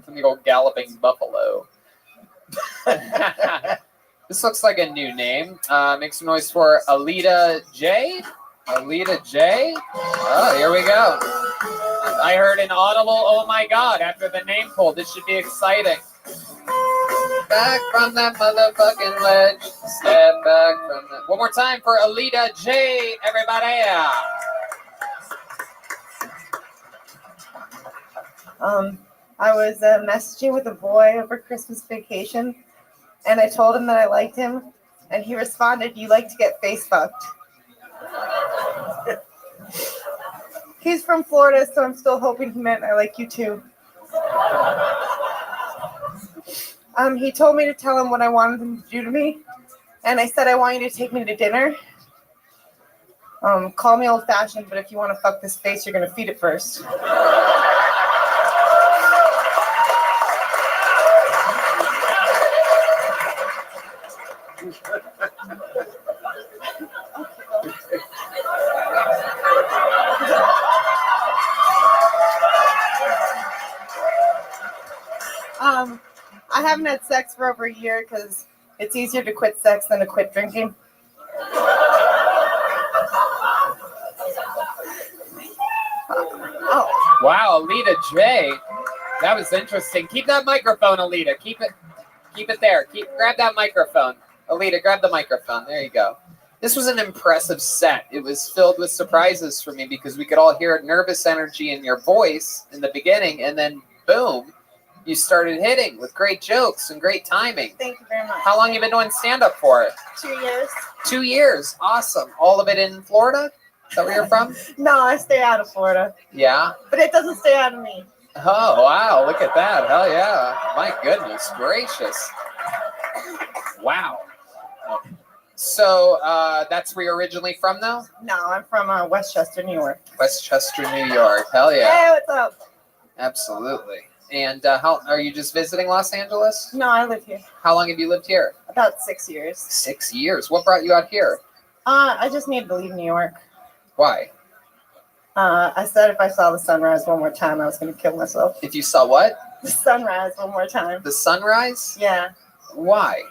From the old galloping buffalo. This looks like a new name. Make some noise for Alita J. Alita J. Oh, here we go. I heard an audible, oh my God, after the name pull. This should be exciting. back from that motherfucking ledge. Step back from that. One more time for Alita J, everybody. I was messaging with a boy over Christmas vacation, and I told him that I liked him, and he responded, "You like to get face fucked." He's from Florida, so I'm still hoping he meant I like you too. He told me to tell him what I wanted him to do to me, and I said I want you to take me to dinner. Call me old-fashioned, but if you want to fuck this face, you're gonna feed it first. I haven't had sex for over a year because it's easier to quit sex than to quit drinking. Wow, Alita J. That was interesting. Keep that microphone, Alita. Keep it there. Grab that microphone. Alita, grab the microphone. There you go. This was an impressive set. It was filled with surprises for me because we could all hear nervous energy in your voice in the beginning, and then boom, you started hitting with great jokes and great timing. Thank you very much. How long have you been doing stand-up for? 2 years. 2 years. Awesome. All of it in Florida? Is that where you're from? No, I stay out of Florida. Yeah? But it doesn't stay out of me. Oh, wow. Look at that. Hell yeah. My goodness gracious. Wow. So that's where you're originally from, though? No, I'm from Westchester, New York. Westchester, New York. Hell yeah. Hey, what's up? Absolutely. And how are you just visiting Los Angeles? No, I live here. How long have you lived here? About 6 years. 6 years. What brought you out here? I just needed to leave New York. Why? I said if I saw the sunrise one more time, I was going to kill myself. If you saw what? The sunrise one more time. The sunrise? Yeah. Why?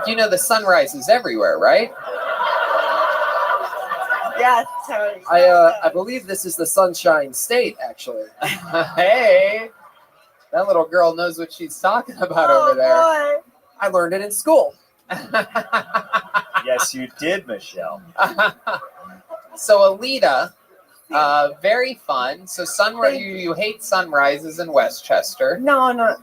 You know the sunrise is everywhere, right? Yeah, totally. I believe this is the Sunshine State, actually. Hey, that little girl knows what she's talking about over there. Boy. I learned it in school. Yes, you did, Michelle. So Alita, very fun. So sunrise, you hate sunrises in Westchester. No.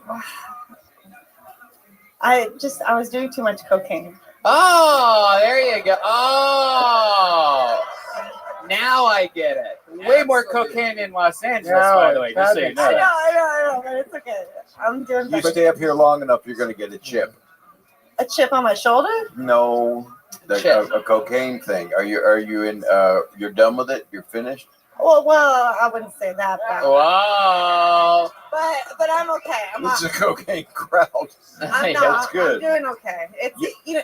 I was doing too much cocaine. Oh, there you go. Oh, now I get it. Way more cocaine in Los Angeles, by the way. Just so you know. I know, but it's okay. I'm doing You stay up here long enough, you're going to get a chip. a chip on my shoulder. No, a cocaine thing. Are you in? You're done with it. You're finished. Well, I wouldn't say that. Wow. But I'm okay. It's a cocaine crowd. That's good. I'm doing okay. It's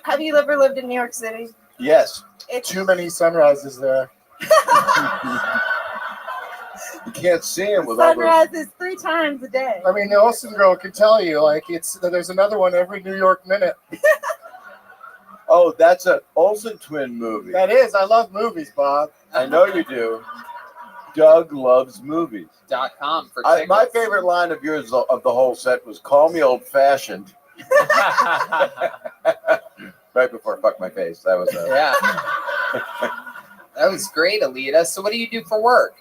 have you ever lived in New York City? Yes. It's too many sunrises there. You can't see them with all those. sunrises 3 times a day. I mean, the Olsen girl can tell you, like, there's another one every New York minute. Oh, that's an Olsen twin movie. That is. I love movies, Bob. I know you do. Doug loves movies. .com for my favorite line of yours of the whole set was "Call me old fashioned." Right before "fuck my face." That was yeah. That was great, Alita. So, what do you do for work?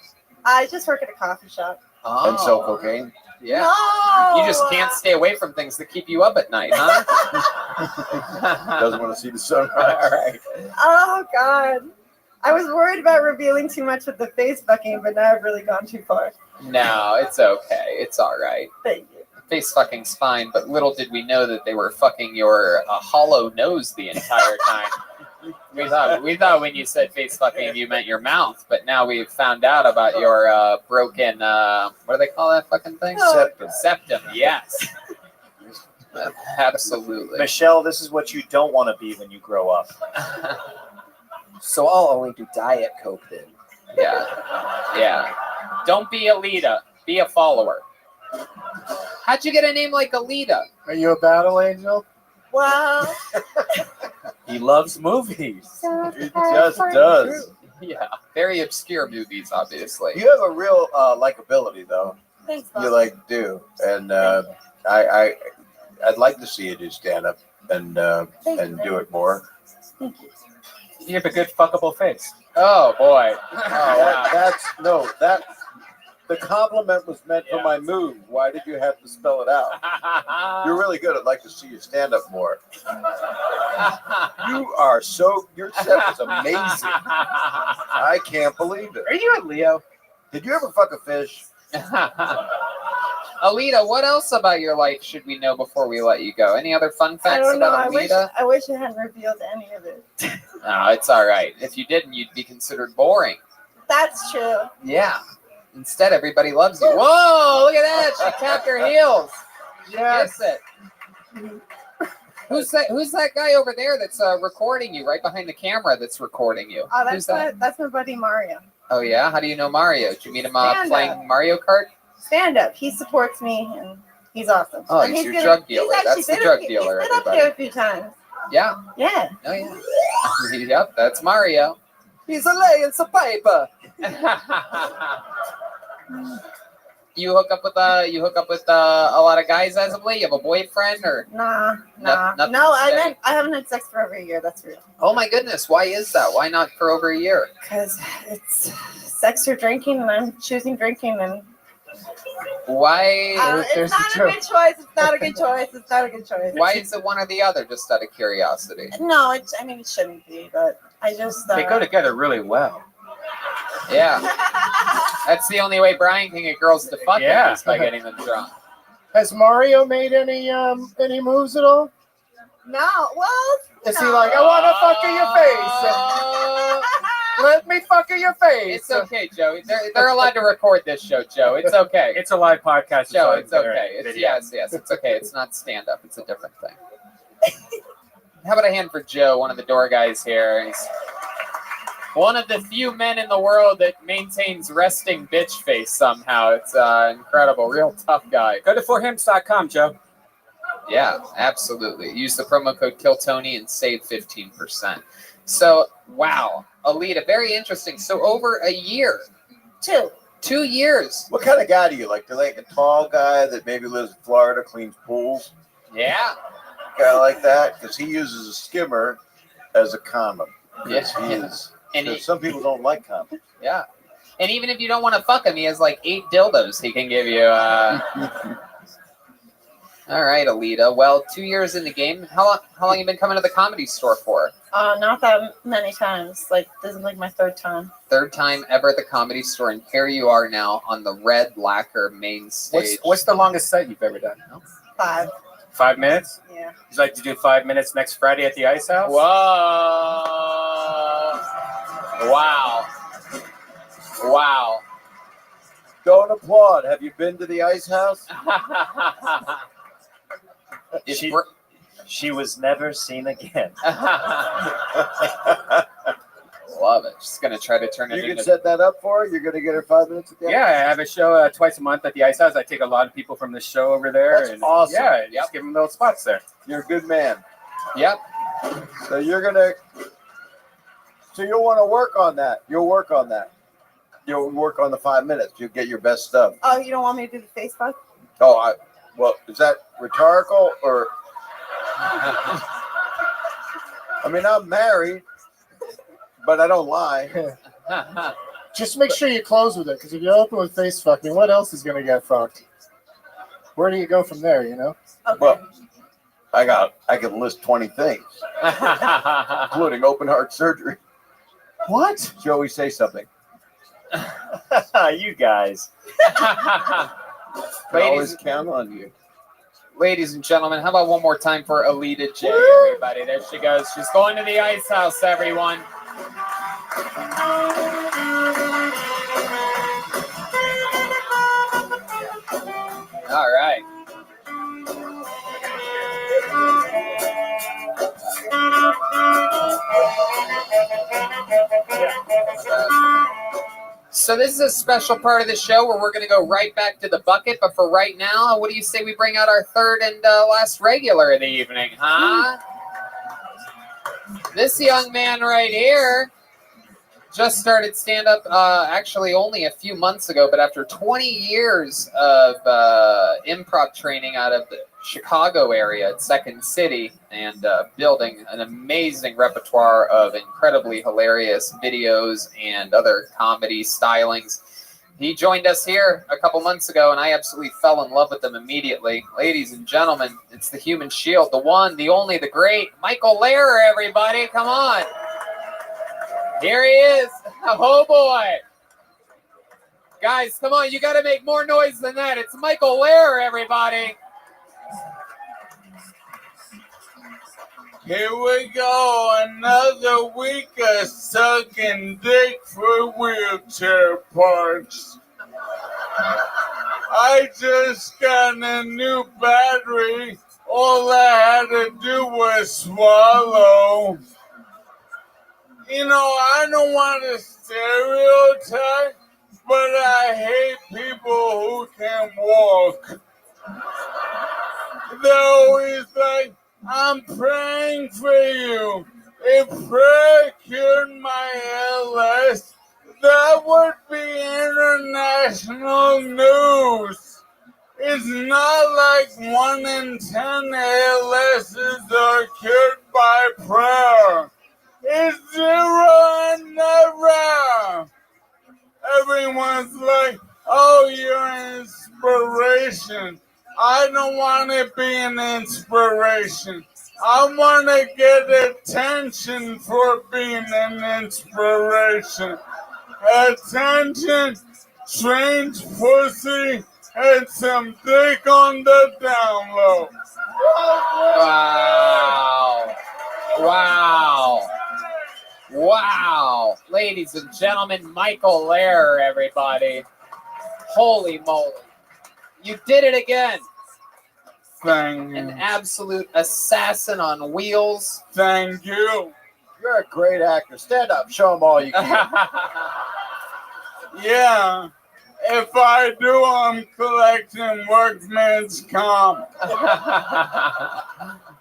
I just work at a coffee shop. Oh. And sell cocaine. Yeah. No! You just can't stay away from things that keep you up at night, huh? Doesn't want to see the sunrise. All right. Oh God, I was worried about revealing too much with the face fucking, but now I've really gone too far. No, it's okay. It's all right. Thank you. Face fucking's fine, but little did we know that they were fucking your hollow nose the entire time. We thought when you said face fucking you meant your mouth, but now we've found out about your broken what do they call that fucking thing? Septum. Yes. Absolutely. Michelle, this is what you don't want to be when you grow up. So I'll only do Diet Coke then. Yeah. Don't be Alita. Be a follower. How'd you get a name like Alita? Are you a battle angel? Well, He loves movies. He just does. Yeah. Very obscure movies, obviously. You have a real likability, though. thanks, Bob. You do, and I I'd like to see you do stand up and do it more. You have a good fuckable face. Oh boy. The compliment was meant for my move. Why did you have to spell it out? You're really good. I'd like to see you stand up more. Your set was amazing. I can't believe it. Are you a Leo? Did you ever fuck a fish? Alita, what else about your life should we know before we let you go? Any other fun I facts don't know. about Alita? I wish I hadn't revealed any of it. No, it's all right. If you didn't, you'd be considered boring. That's true. Yeah. Instead, everybody loves you. Whoa, look at that. She tapped her heels. Yes. It. Who's that guy over there that's recording you right behind the camera that's recording you? Oh, Who's that? that's my buddy Mario. Oh, yeah? How do you know Mario? Did you meet him Stand playing up. Mario Kart? Stand up. He supports me and he's awesome. Oh, And he's your drug dealer. That's the drug dealer, He's been up everybody. here a few times. Yeah. Yeah. Oh, yeah. Yep, that's Mario. He's a laying some paper. You hook up with a lot of guys as of late? You have a boyfriend or? Nah. nothing No, to say? I haven't had sex for over a year. That's real. Oh my goodness, why is that? Why not for over a year? Because it's sex or drinking, and I'm choosing drinking. And Why? it's not a good choice. It's not a good choice. It's not a good choice. Why is it one or the other? Just out of curiosity. No, it shouldn't be. But I just They go together really well. Yeah. That's the only way Brian can get girls to fuck him is by getting them drunk. Has Mario made any moves at all? No. Well, is he like, I want to fuck in your face? Let me fuck in your face. It's okay, Joe. They're allowed to record this show, Joe. It's okay. It's a live podcast. Joe, it's okay. Yes, it's okay. It's not stand up. It's a different thing. How about a hand for Joe, one of the door guys here? He's one of the few men in the world that maintains resting bitch face somehow. It's incredible. Real tough guy. Go to forhims.com, Joe. Yeah, absolutely. Use the promo code KillTony and save 15%. So, wow. Alita, very interesting. So, over a year. 2 years. What kind of guy do you like? Do you like a tall guy that maybe lives in Florida, cleans pools? Yeah. Guy like that? Because he uses a skimmer as a condom. Yes, he yeah. is. And Some people don't like condoms. Yeah. And even if you don't want to fuck him, he has like 8 dildos he can give you. All right, Alita. Well, 2 years in the game. How long you been coming to the Comedy Store for? not that many times. Like, this is like my third time. Third time ever at the Comedy Store, and here you are now on the red lacquer main stage. What's the longest set you've ever done? 5. 5 minutes? Yeah. Would you like to do 5 minutes next Friday at the Ice House? Whoa. Wow. Wow. Don't applaud. Have you been to the Ice House? She was never seen again. Love it. Just going to try to turn it You can into... set that up for her? You're going to get her 5 minutes at the Yeah, I have a show twice a month at the Ice House. I take a lot of people from the show over there. That's awesome. Yeah, just give them little spots there. You're a good man. Yep. So you're going to... So you'll want to work on that. You'll work on that. You'll work on the 5 minutes. You'll get your best stuff. Oh, you don't want me to do the Facebook? Oh, well, is that rhetorical or... I mean, I'm married, but I don't lie. Just make sure you close with it, because if you open with face fucking, what else is going to get fucked? Where do you go from there, you know? Okay. Well, I can list 20 things, including open heart surgery. What? Joey, say something. You guys. I always count on you. Ladies and gentlemen, how about one more time for Alita J, everybody? There she goes. She's going to the Ice House, everyone. All right. So this is a special part of the show where we're going to go right back to the bucket. But for right now, what do you say we bring out our third and last regular of the evening, huh? This young man right here just started stand-up actually only a few months ago. But after 20 years of improv training out of Chicago area at Second City and building an amazing repertoire of incredibly hilarious videos and other comedy stylings. He joined us here a couple months ago, and I absolutely fell in love with him immediately. Ladies and gentlemen, it's the human shield, the one, the only, the great Michael Lehrer, everybody. Come on. Here he is. Oh, boy. Guys, come on. You got to make more noise than that. It's Michael Lehrer, everybody. Here we go, another week of sucking dick for wheelchair parts. I just got a new battery. All I had to do was swallow. You know, I don't want to stereotype, but I hate people who can walk. They're always like, I'm praying for you. If prayer cured my ALS, that would be international news. It's not like 1 in 10 ALSs are cured by prayer. It's 0 and never. Everyone's like, oh, you're an inspiration. I don't want to be an inspiration. I want to get attention for being an inspiration. Attention, strange pussy, and some dick on the down low. Wow. Wow. Wow. Ladies and gentlemen, Michael Lehrer, everybody. Holy moly. You did it again. Thank you. An absolute assassin on wheels. Thank you. You're a great actor. Stand up. Show them all you can. Yeah. If I do, I'm collecting workman's comp. I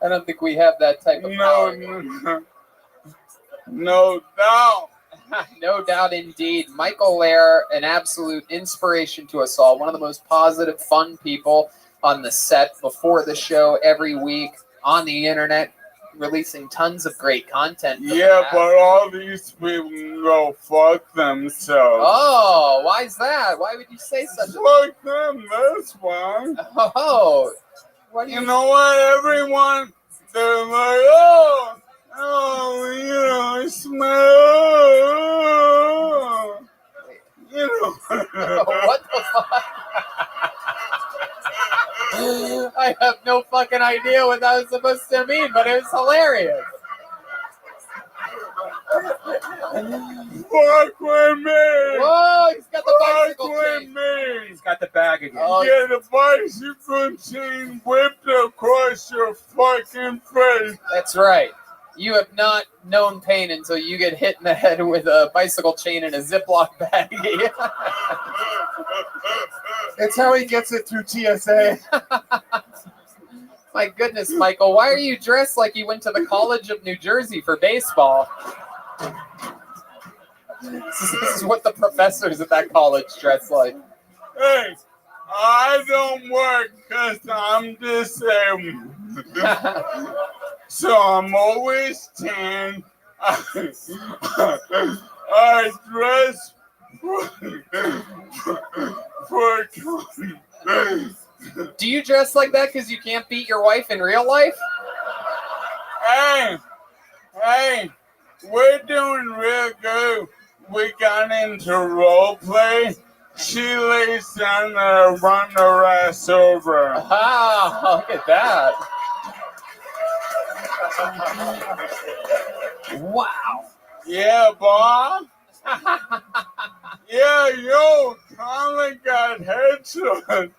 don't think we have that type of power. No doubt. No doubt indeed. Michael Lehrer, an absolute inspiration to us all. One of the most positive, fun people on the set before the show every week on the internet, releasing tons of great content. Yeah, but all these people can go fuck themselves. Oh, why is that? Why would you say such a... Fuck them, that's why. Oh, what do you know what? Everyone, they're like, oh, you know, smell. You know. What the fuck? I have no fucking idea what that was supposed to mean, but it was hilarious. Fuck with me! Whoa, he's got the bicycle Fuck with chain. me! He's got the bag again. Get the bicycle chain whipped across your fucking face. That's right. You have not known pain until you get hit in the head with a bicycle chain in a Ziploc bag. It's how he gets it through TSA. My goodness, Michael, why are you dressed like you went to the College of New Jersey for baseball? This is what the professors at that college dress like. Hey, I don't work because I'm disabled. So I'm always tan. I dress for Do you dress like that because you can't beat your wife in real life? Hey, we're doing real good. We got into role play. She lays down there and run her ass over. Ah, look at that. Wow. Yeah, Bob. Yeah, yo, Colin got headshots.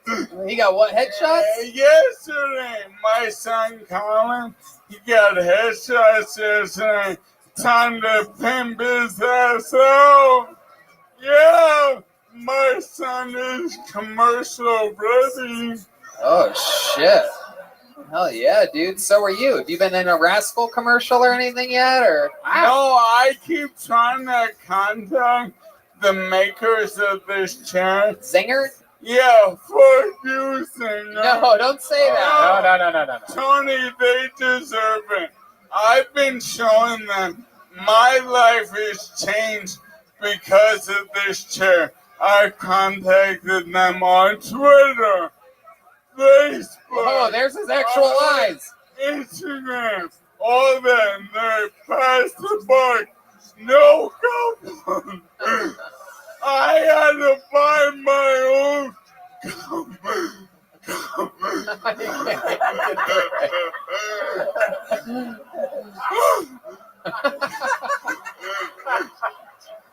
He got what, headshots? Yesterday, my son Colin, he got headshots yesterday. Time to pimp his ass out. Yeah, my son is commercial ready. Oh, shit. Hell yeah, dude. So are you. Have you been in a Rascal commercial or anything yet? Or No, I keep trying to contact the makers of this chair. Zinger? Yeah, fuck you, singer. No, don't say that. No. Tony, they deserve it. I've been showing them my life is changed because of this chair. I contacted them on Twitter, Facebook. Oh, there's his actual lines. Instagram. All that. They passed the buck. No coupon. I had to buy my own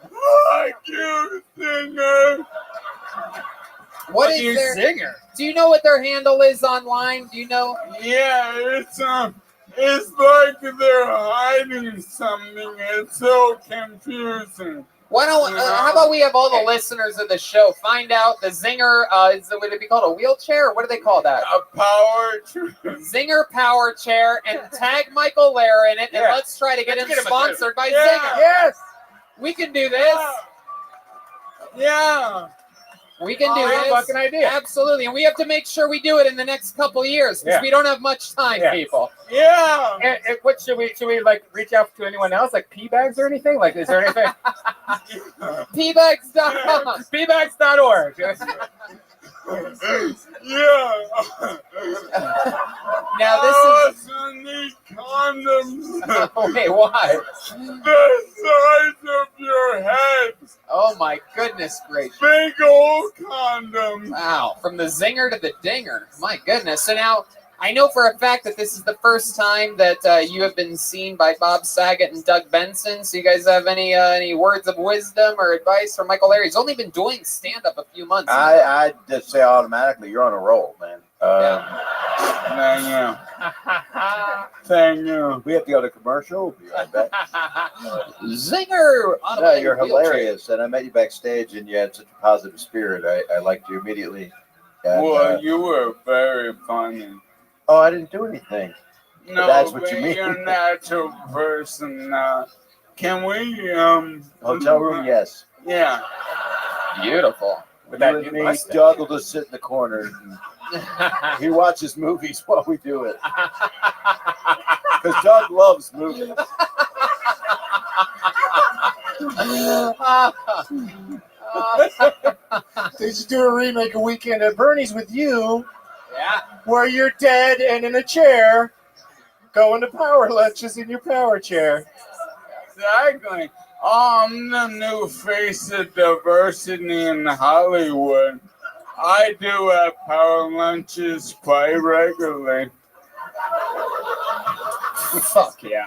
Fuck you, singer. What is their singer? Do you know what their handle is online? Do you know? Yeah, it's like they're hiding something. It's so confusing. Why don't? How about we have all the listeners of the show find out the Zinger? Would it be called a wheelchair? Or what do they call that? A power chair. Zinger power chair, and tag Michael Lair in it, and Yeah. let's try to get him Let's get him a sponsored by Yeah. Zinger. Yes. We can do this. Yeah. We can do Great this. fucking idea. Absolutely, and we have to make sure we do it in the next couple years because Yeah. we don't have much time, Yeah. people. Yeah. And what should we like reach out to anyone else like P-bags or anything? Like, is there anything? Pbags.com. Pbags.org. Yeah. Now this is. I need condoms. Wait, why? The size of your head. Oh my goodness gracious! Big old condoms. Wow, from the zinger to the dinger. My goodness. So now I know for a fact that this is the first time that you have been seen by Bob Saget and Doug Benson. So you guys have any words of wisdom or advice for Michael Lair? He's only been doing stand-up a few months. I just say automatically, you're on a roll, man. Thank you. Thank you. We have to go to commercial. Be right back. Zinger! No, you're hilarious, and I met you backstage, and you had such a positive spirit. I liked you immediately. And, Well, you were very funny. oh, I didn't do anything. No, that's what you but mean. You're a natural person. Can we Hotel room, yes. Yeah. Beautiful. With that and me, Doug will just sit in the corner. And he watches movies while we do it. Because Doug loves movies. They should do a remake of Weekend at Bernie's with you. Yeah. Where you're dead and in a chair, going to power lunches in your power chair. Exactly. I'm the new face of diversity in Hollywood. I do have power lunches quite regularly. Fuck yeah.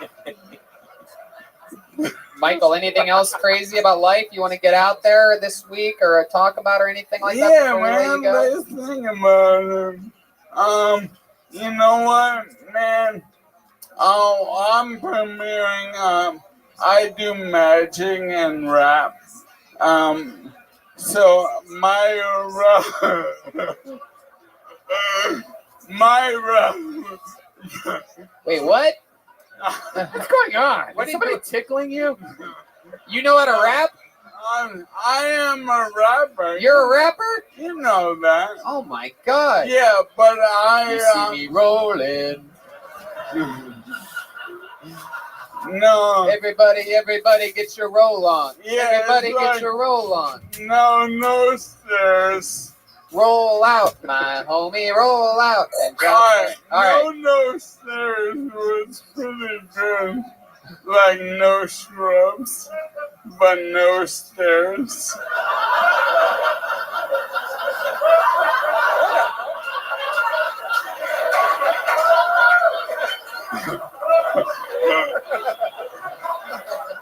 Michael, anything else crazy about life you want to get out there this week or talk about or anything like that? Yeah, before we let man. you go? Let's think about it. You know what, man? I'm premiering. I do magic and rap. So my rap. Wait, what? What's going on? What Is somebody tickling you? You know how to rap? I am a rapper. You're a rapper? You know that. Oh my god. Yeah, but You see me rolling. No. Everybody get your roll on. Yeah, Everybody it's get like- your roll on. No stairs. Roll out, my homie, roll out. And drop Alright, it. All right. no stairs was pretty good. Like no shrubs, but no stairs.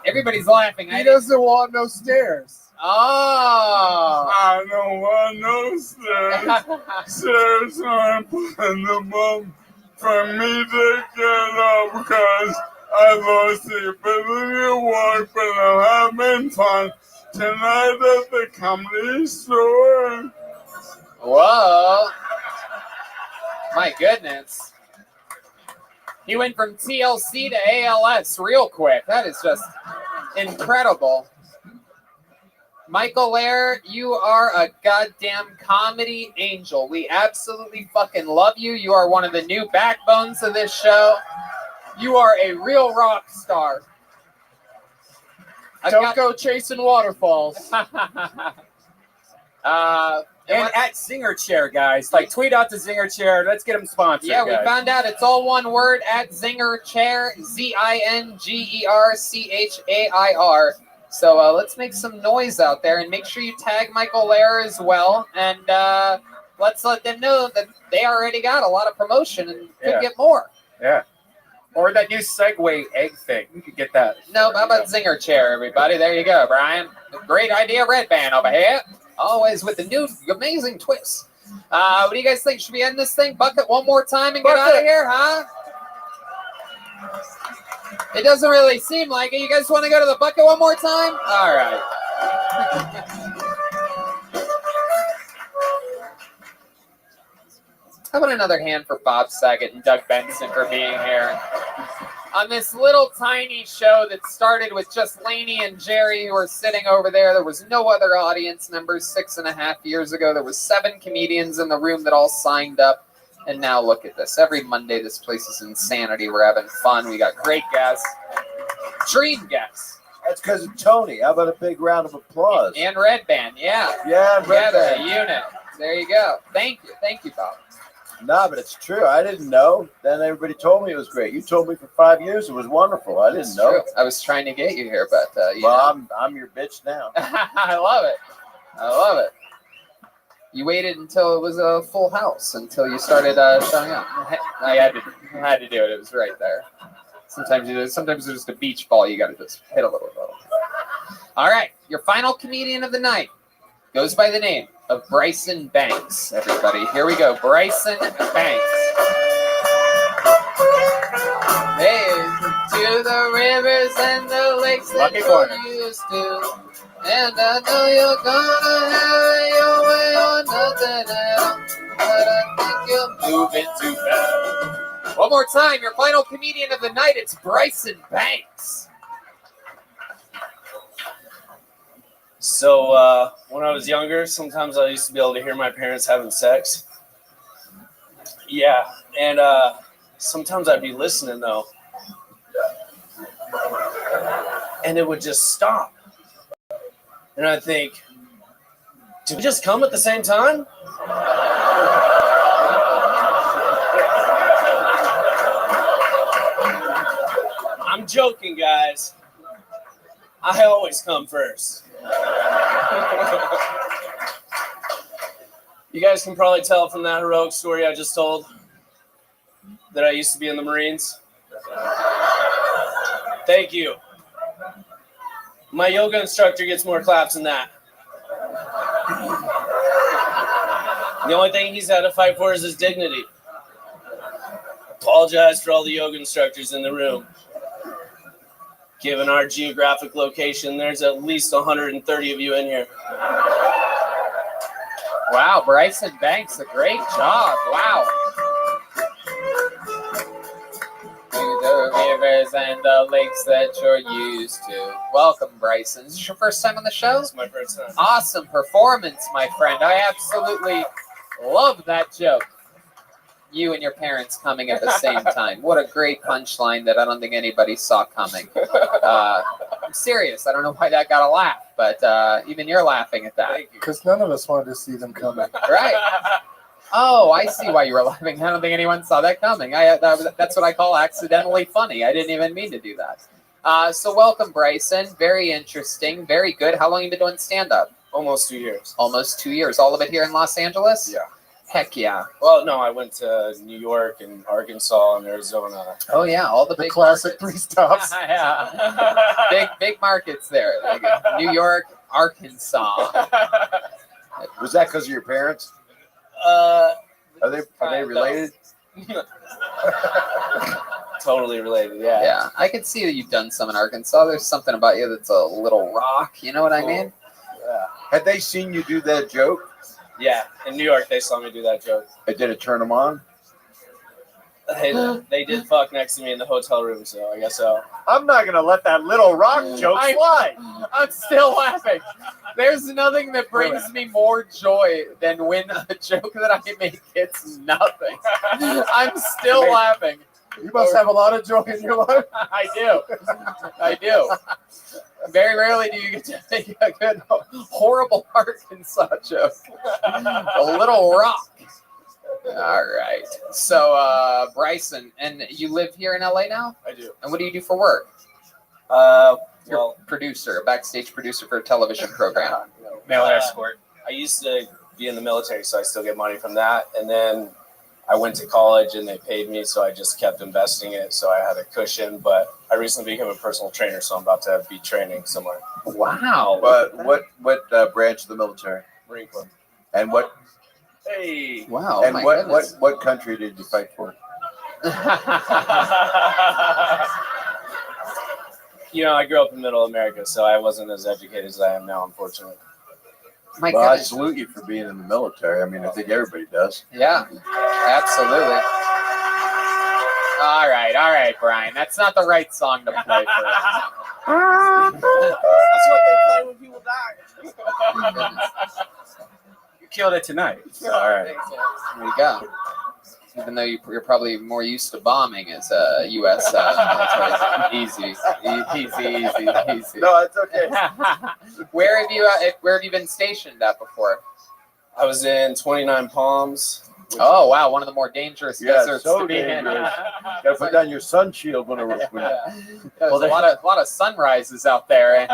Everybody's laughing. He doesn't want no stairs. Oh. I don't want no stairs. Stairs aren't possible for me to get up because I lost the ability to walk, but I'm having fun tonight at the comedy store. Whoa. My goodness. He went from TLC to ALS real quick. That is just incredible. Michael Lair, you are a goddamn comedy angel. We absolutely fucking love you. You are one of the new backbones of this show. You are a real rock star. Don't go chasing waterfalls. And at Zinger Chair, guys. Like, tweet out to Zinger Chair. Let's get them sponsored. Yeah, we guys. found out it's all one word at Zinger Chair, ZingerChair. So let's make some noise out there and make sure you tag Michael Lair as well. And let's let them know that they already got a lot of promotion and could get more. Yeah. Or that new Segway egg thing. We could get that. No, how about Zinger Chair, everybody? There you go, Brian. Great idea, Red Band over here. Always with the new amazing twists. What do you guys think? Should we end this thing? Bucket one more time and get out of here, huh? It doesn't really seem like it. You guys want to go to the bucket one more time? All right. How about another hand for Bob Saget and Doug Benson for being here? On this little tiny show that started with just Lainey and Jerry who were sitting over there. There was no other audience members 6.5 years ago. There was 7 comedians in the room that all signed up. And now look at this. Every Monday, this place is insanity. We're having fun. We got great guests. Dream guests. That's because of Tony. How about a big round of applause? And Red Band, yeah. Yeah, Red Together, Band. a unit. There you go. Thank you. Thank you, Bob. No, but it's true. I didn't know. Then everybody told me it was great. You told me for 5 years it was wonderful. I didn't know. True. I was trying to get you here, but you well, know. I'm your bitch now. I love it. I love it. You waited until it was a full house until you started showing up. I had to do it. It was right there. Sometimes it's just a beach ball. You got to just hit a little bit. All right, your final comedian of the night goes by the name of Bryson Banks. Everybody, here we go. Bryson Banks. Hey, to the rivers and the lakes that you're used to. And I know you're gonna have your way or nothing else. But I think you're moving too fast. One more time, your final comedian of the night, it's Bryson Banks. So when I was younger, sometimes I used to be able to hear my parents having sex. Yeah, and sometimes I'd be listening though, and it would just stop. And I think, did we just come at the same time? I'm joking, guys. I always come first. You guys can probably tell from that heroic story I just told that I used to be in the Marines. Thank you. My yoga instructor gets more claps than that. The only thing he's had to fight for is his dignity. Apologize for all the yoga instructors in the room. Given our geographic location, there's at least 130 of you in here. Wow, Bryson Banks, a great job. Wow. The rivers and the lakes that you're used to. Welcome, Bryson. Is this your first time on the show? It's my first time. Awesome performance, my friend. I absolutely love that joke. You and your parents coming at the same time. What a great punchline that I don't think anybody saw coming. I'm serious. I don't know why that got a laugh, but even you're laughing at that. Because none of us wanted to see them coming. Right. Oh, I see why you were laughing. I don't think anyone saw that coming. That's what I call accidentally funny. I didn't even mean to do that. So welcome, Bryson. Very interesting. Very good. How long have you been doing stand-up? Almost 2 years. Almost 2 years. All of it here in Los Angeles? Yeah. Heck yeah. Well, no, I went to New York and Arkansas and Arizona. Oh, yeah. All the big classic markets. 3 stops. Yeah. Big markets there. Like New York, Arkansas. Was that because of your parents? Are they related? Totally related, yeah. Yeah, I could see that you've done some in Arkansas. There's something about you that's a little rock. You know what I mean? Yeah. Had they seen you do that joke? Yeah, in New York, they saw me do that joke. Did it turn them on? They did fuck next to me in the hotel room, so I guess so. I'm not gonna let that Little Rock joke slide. I'm still laughing. There's nothing that brings me more joy than when a joke that I make gets nothing. I'm still laughing. You must have a lot of joy in your life. I do. Very rarely do you get to make a good, horrible Arkansas joke. A Little Rock. All right. So, Bryson, and you live here in LA now? I do. And what do you do for work? Well, Producer, a backstage producer for a television program. Mail escort. I used to be in the military, so I still get money from that. And then I went to college and they paid me, so I just kept investing it. So I had a cushion, but I recently became a personal trainer, so I'm about to be training somewhere. Wow. But what branch of the military? Marine Corps. And what? Hey. Wow. And what country did you fight for? You know, I grew up in Middle America, so I wasn't as educated as I am now, unfortunately. My well, I goodness. salute you for being in the military. I mean, I think everybody does. Yeah, absolutely. All right, Brian. That's not the right song to play for us. That's what they play when people die. You killed it tonight. All right. There you go. Even though you're probably more used to bombing as a U.S. Military. Easy. No, it's okay. Where have you been stationed at before? I was in 29 Palms. Oh wow, one of the more dangerous deserts so to be in. Gotta put down your sun shield when There's a lot of sunrises out there in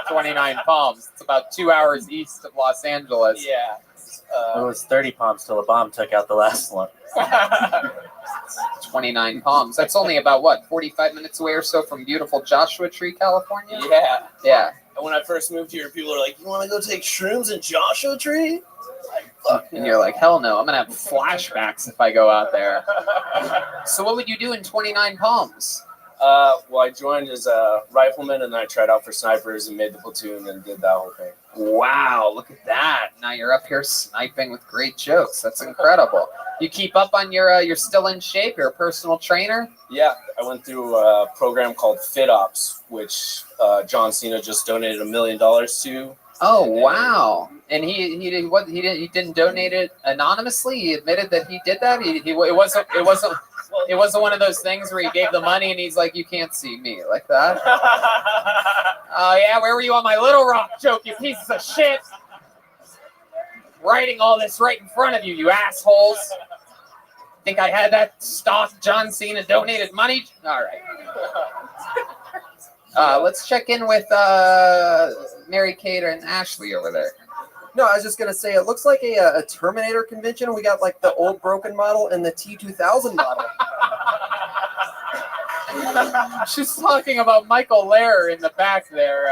29 Palms. It's about 2 hours east of Los Angeles. Yeah. It was 30 palms till a bomb took out the last one. 29 Palms. That's only about, 45 minutes away or so from beautiful Joshua Tree, California? Yeah. Yeah. And when I first moved here, people were like, you want to go take shrooms in Joshua Tree? Like, fuck. And you're like, hell no, I'm going to have flashbacks if I go out there. So what would you do in 29 Palms? Well, I joined as a rifleman, and then I tried out for snipers and made the platoon and did that whole thing. Wow, look at that. Now you're up here sniping with great jokes. That's incredible. You keep up on you're still in shape? You're a personal trainer? Yeah, I went through a program called FitOps, which John Cena just donated $1 million to. Oh, wow. And he didn't donate it anonymously? He admitted that he did that? It wasn't one of those things where he gave the money and he's like, you can't see me, like that. Oh, yeah, where were you on my Little Rock joke, you pieces of shit? Writing all this right in front of you, you assholes. Think I had that stock John Cena donated money? All right. Let's check in with Mary Kate and Ashley over there. No, I was just going to say, it looks like a Terminator convention. We got like the old broken model and the T2000 model. She's talking about Michael Lehrer in the back there.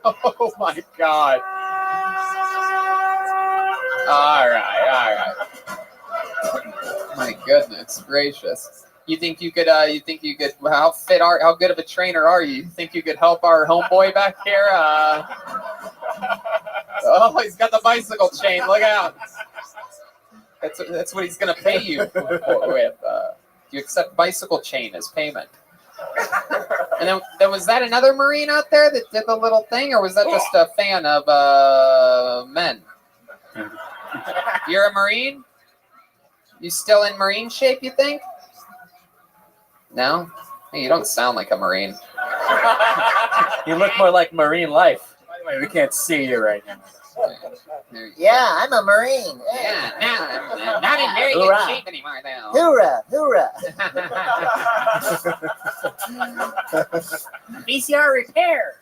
Oh my God. All right. My goodness gracious. You think you could, how good of a trainer are you? You think you could help our homeboy back here? Oh, he's got the bicycle chain. Look out. That's what he's going to pay you with. You accept bicycle chain as payment. And then was that another Marine out there that did the little thing, or was that just a fan of men? You're a Marine? You still in Marine shape, you think? No? Hey, you don't sound like a Marine. You look more like Marine life. By the way, we can't see you right now. Yeah, I'm a Marine. Yeah, I'm not in very good shape anymore now. Hoorah, hoorah. VCR repair.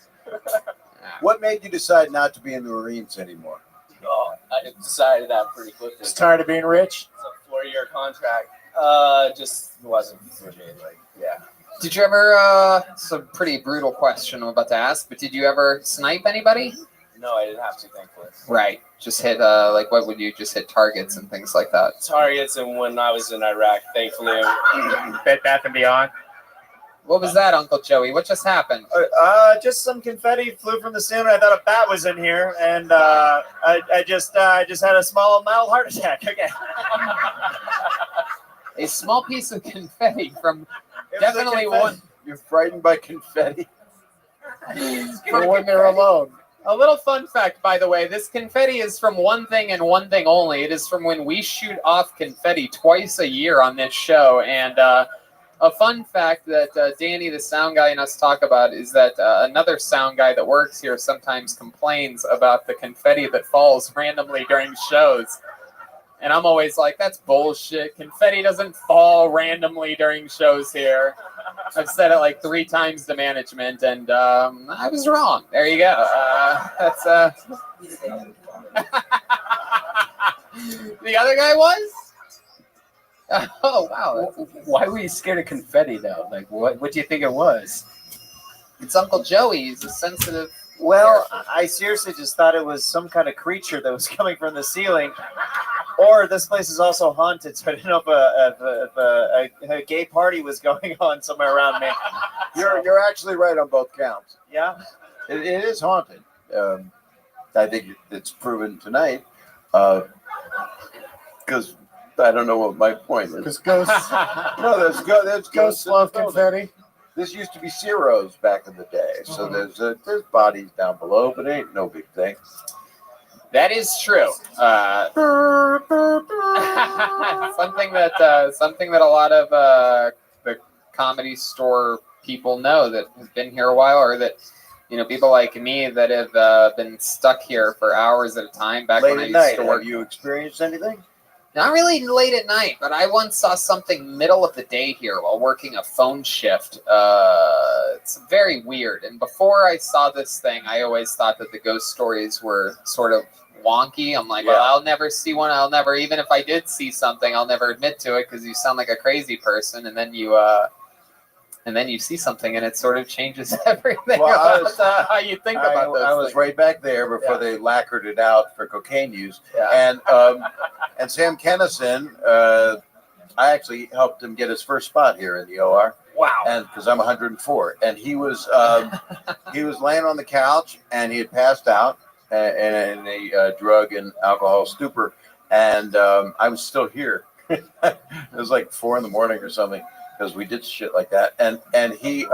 What made you decide not to be in the Marines anymore? Oh, I decided that pretty quickly. Just tired of being rich? It's a 4-year contract. Just wasn't for me. Like, yeah. Did you ever, it's a pretty brutal question I'm about to ask, but did you ever snipe anybody? No, I didn't have to, thankfully. Right. Just hit, what would you just hit targets and things like that? Targets, and when I was in Iraq, thankfully. Bed Bath and Beyond. What was that, Uncle Joey? What just happened? Just some confetti flew from the ceiling. I thought a bat was in here, and I just had a mild heart attack. Okay. a small piece of confetti from definitely one. You're frightened by confetti. For when they're alone. A little fun fact, by the way, this confetti is from one thing and one thing only. It is from when we shoot off confetti twice a year on this show. And a fun fact that Danny, the sound guy, and us talk about is that another sound guy that works here sometimes complains about the confetti that falls randomly during shows. And I'm always like, that's bullshit. Confetti doesn't fall randomly during shows here. I've said it like 3 times to management, and I was wrong. There you go. That's the other guy was. Oh wow! Why were you scared of confetti though? Like, what do you think it was? It's Uncle Joey. He's a sensitive. Well, I seriously just thought it was some kind of creature that was coming from the ceiling. Or this place is also haunted, so I didn't know if a gay party was going on somewhere around me. You're actually right on both counts. Yeah? It is haunted. I think it's proven tonight. Because I don't know what my point is. Because ghosts. No, there's Ghosts love confetti. This used to be Ciro's back in the day. So there's bodies down below, but it ain't no big thing. That is true. Something that a lot of the Comedy Store people know that have been here a while, or that people like me that have been stuck here for hours at a time. Back Late when I at used night, to work. have you experienced anything? Not really late at night, but I once saw something middle of the day here while working a phone shift. It's very weird. And before I saw this thing, I always thought that the ghost stories were sort of wonky. I'm like, well, I'll never see one. Even if I did see something, I'll never admit to it because you sound like a crazy person. And then you see something and it sort of changes everything about how you think about those I was things. right back there before they lacquered it out for cocaine use. Yeah. And Sam Kennison, I actually helped him get his first spot here in the OR. Wow. And because I'm 104, and he was laying on the couch and he had passed out in a drug and alcohol stupor, and I was still here. It was like 4 a.m. or something, because we did shit like that. And he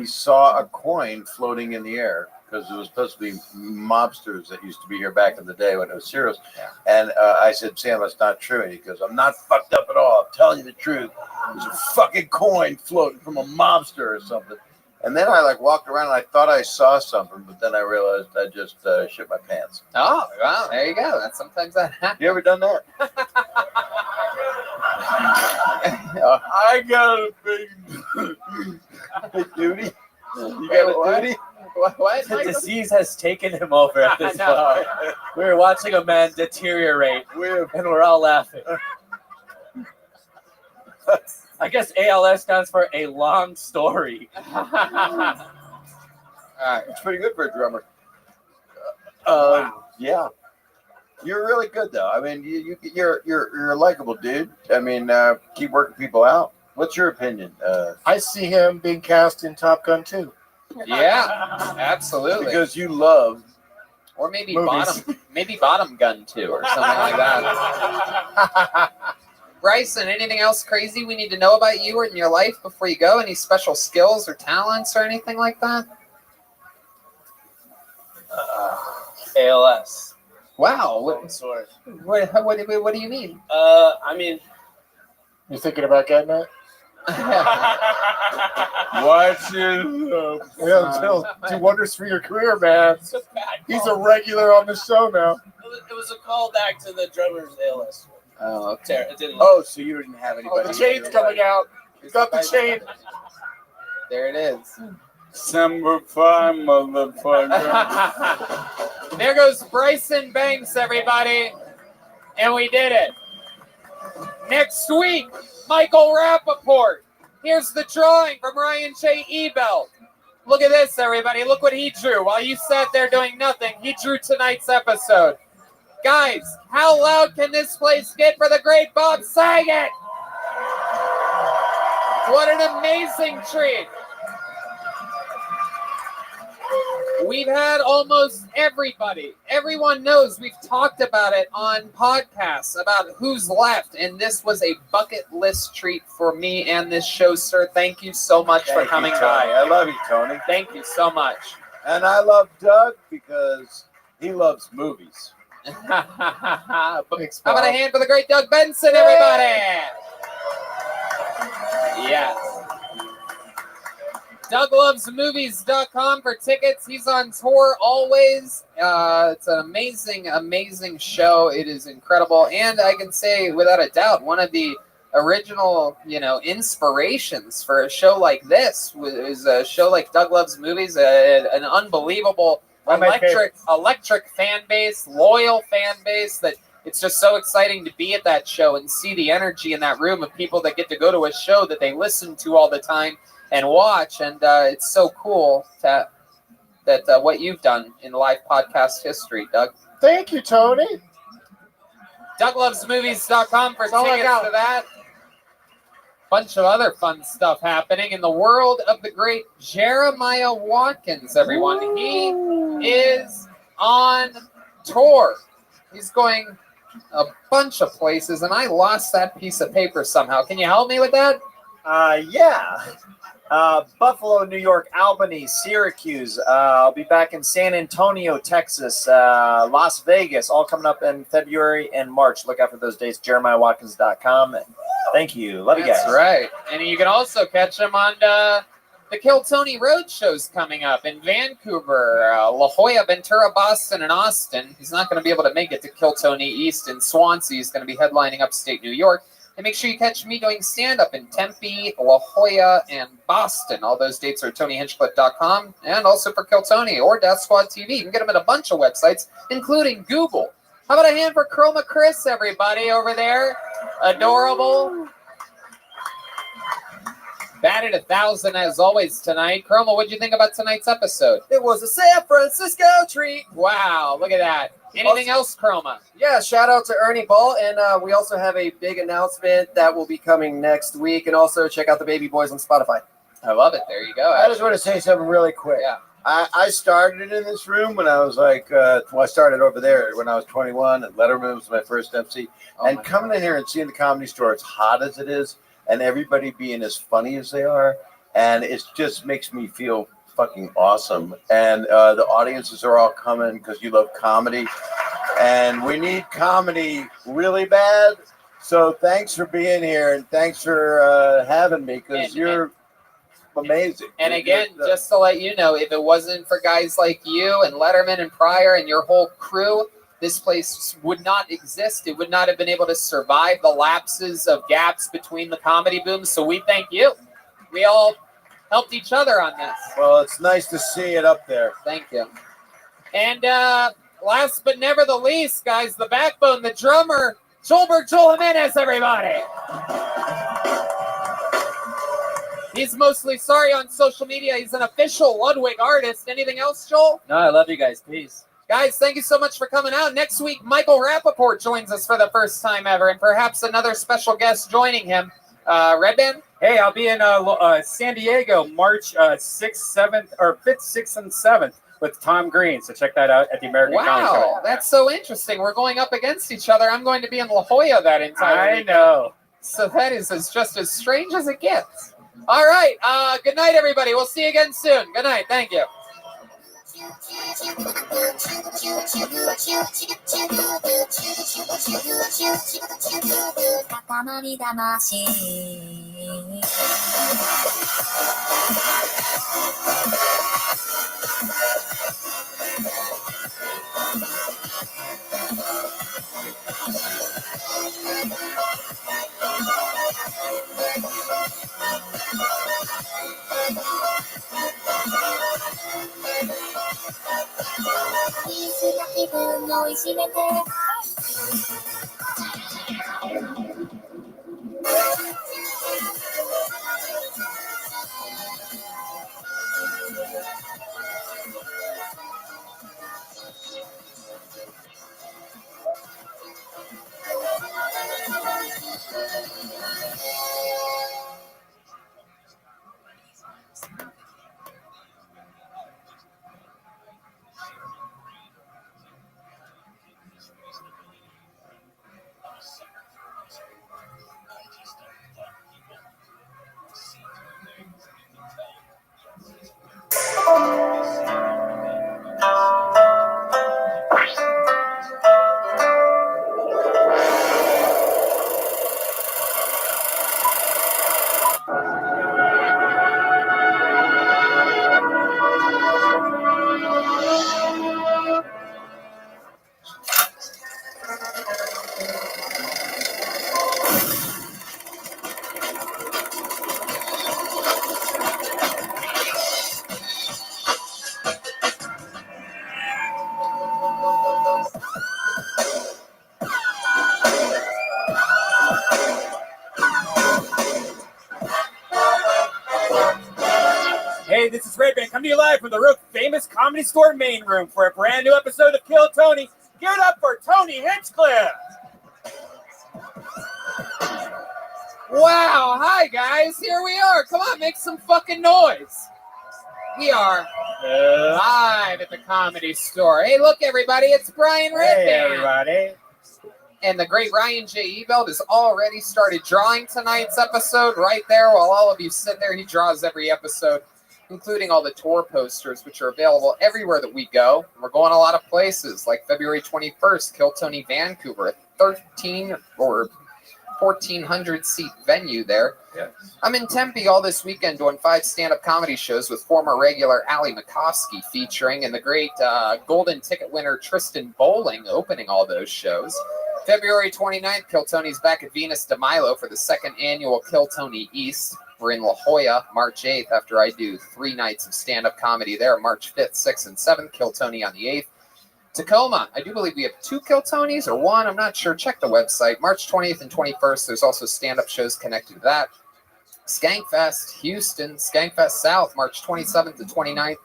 saw a coin floating in the air, because it was supposed to be mobsters that used to be here back in the day when it was Ciro's. Yeah. And I said, Sam, that's not true. And he goes, I'm not fucked up at all. I'm telling you the truth. There's a fucking coin floating from a mobster or something. And then I walked around and I thought I saw something, but then I realized I just shit my pants. Oh, well, there you go. Sometimes that happens. You ever done that? I got a big duty. You got a duty? What? The disease has taken him over at this point. We were watching a man deteriorate, and we're all laughing. I guess ALS stands for a long story. It's pretty good for a drummer. Wow. Yeah, you're really good though. I mean, you're a likable dude. I mean, keep working people out. What's your opinion? I see him being cast in Top Gun 2. Yeah, absolutely. Because you love, or maybe movies. bottom gun 2 or something like that. Bryson, anything else crazy we need to know about you or in your life before you go? Any special skills or talents or anything like that? ALS. Wow. What do you mean? I mean, You thinking about getting it? Watch it. He'll do wonders for your career, man. He's a regular on the show now. It was a callback to the drummer's ALS. Oh, okay. It didn't. Oh, so you didn't have anybody. Oh, the chain's coming out. He's got the chain. There it is. Number 5, motherfucker. There goes Bryson Banks, everybody. And we did it. Next week, Michael Rappaport. Here's the drawing from Ryan J. Ebel. Look at this, everybody. Look what he drew. While you sat there doing nothing, he drew tonight's episode. Guys, how loud can this place get for the great Bob Saget? What an amazing treat. We've had almost everybody. Everyone knows we've talked about it on podcasts about who's left, and this was a bucket list treat for me and this show, sir. Thank you so much for coming by. I love you, Tony. Thank you so much. And I love Doug because he loves movies. How about a hand for the great Doug Benson, everybody? Yes. DougLovesMovies.com for tickets. He's on tour always. It's an amazing, amazing show. It is incredible. And I can say, without a doubt, one of the original, inspirations for a show like this was a show like Doug Loves Movies, an unbelievable electric fan base, loyal fan base that it's just so exciting to be at that show and see the energy in that room of people that get to go to a show that they listen to all the time and watch. And it's so cool that what you've done in live podcast history, Doug. Thank you, Tony. DougLovesMovies.com for tickets to that. Bunch of other fun stuff happening in the world of the great Jeremiah Watkins, everyone. He is on tour. He's going a bunch of places, and I lost that piece of paper somehow. Can you help me with that? Yeah. Buffalo, New York, Albany, Syracuse. I'll be back in San Antonio, Texas, Las Vegas, all coming up in February and March. Look out for those dates, JeremiahWatkins.com. Thank you. Love you guys. That's right. And you can also catch him on the Kill Tony Road shows coming up in Vancouver, La Jolla, Ventura, Boston, and Austin. He's not going to be able to make it to Kill Tony East in Swansea. He's going to be headlining upstate New York. And make sure you catch me doing stand-up in Tempe, La Jolla, and Boston. All those dates are TonyHinchcliffe.com, and also for Kill Tony or Death Squad TV. You can get them at a bunch of websites, including Google. How about a hand for Chroma Chris, everybody, over there? Adorable. Batted 1,000 as always tonight. Chroma, what'd you think about tonight's episode? It was a San Francisco treat. Wow, look at that. Anything else, Chroma? Yeah, shout out to Ernie Ball, and we also have a big announcement that will be coming next week, and also check out the Baby Boys on Spotify. I love it. There you go. I just want to say something really quick. Yeah. I started in this room when I was like, I started over there when I was 21, and Letterman was my first MC. And coming in here and seeing the Comedy Store, as hot as it is, and everybody being as funny as they are, and it just makes me feel fucking awesome. And the audiences are all coming because you love comedy, and we need comedy really bad. So thanks for being here, and thanks for having me, because you're amazing. And again, just to let you know, if it wasn't for guys like you and Letterman and Pryor and your whole crew, this place would not exist. It would not have been able to survive the lapses of gaps between the comedy booms. So we thank you. We all helped each other on this. Well, it's nice to see it up there. Thank you. And last but never the least, guys, the backbone, the drummer, Joel Jimenez, everybody. He's mostly sorry on social media. He's an official Ludwig artist. Anything else, Joel? No, I love you guys. Peace. Guys, thank you so much for coming out. Next week, Michael Rappaport joins us for the first time ever, and perhaps another special guest joining him. Red Band? Hey, I'll be in San Diego March 6th, 7th, or 5th, 6th, and 7th with Tom Green. So check that out at the American Comedy Show. Wow, that's so interesting. We're going up against each other. I'm going to be in La Jolla that entire weekend. I know. So that is just as strange as it gets. All right. Good night, everybody. We'll see you again soon. Good night. Thank you. 気分をいじめて Hey, this is Rabbi coming to you live from the real famous Comedy Store main room for a brand new episode of Kill Tony. Give it up for Tony Hinchcliffe. Wow, hi guys, here we are. Come on, make some fucking noise. We are live at the Comedy Store. Hey, look everybody, it's Brian Redband. Hey, everybody. And the great Ryan J. Ebelt has already started drawing tonight's episode right there while all of you sit there. He draws every episode, including all the tour posters, which are available everywhere that we go. We're going a lot of places, like February 21st, Kill Tony Vancouver, a 13 or 1,400 seat venue there. Yeah. I'm in Tempe all this weekend doing 5 stand-up comedy shows with former regular Ali Makovsky featuring, and the great golden ticket winner Tristan Bowling opening all those shows. February 29th, Kill Tony's back at Venus de Milo for the 2nd annual Kill Tony East. We're in La Jolla, March 8th, after I do 3 nights of stand-up comedy there, March 5th, 6th, and 7th, Kill Tony on the 8th. Tacoma, I do believe we have 2 Kill Tonys or 1, I'm not sure. Check the website. March 20th and 21st, there's also stand-up shows connected to that. Skankfest, Houston, Skankfest South, March 27th to 29th.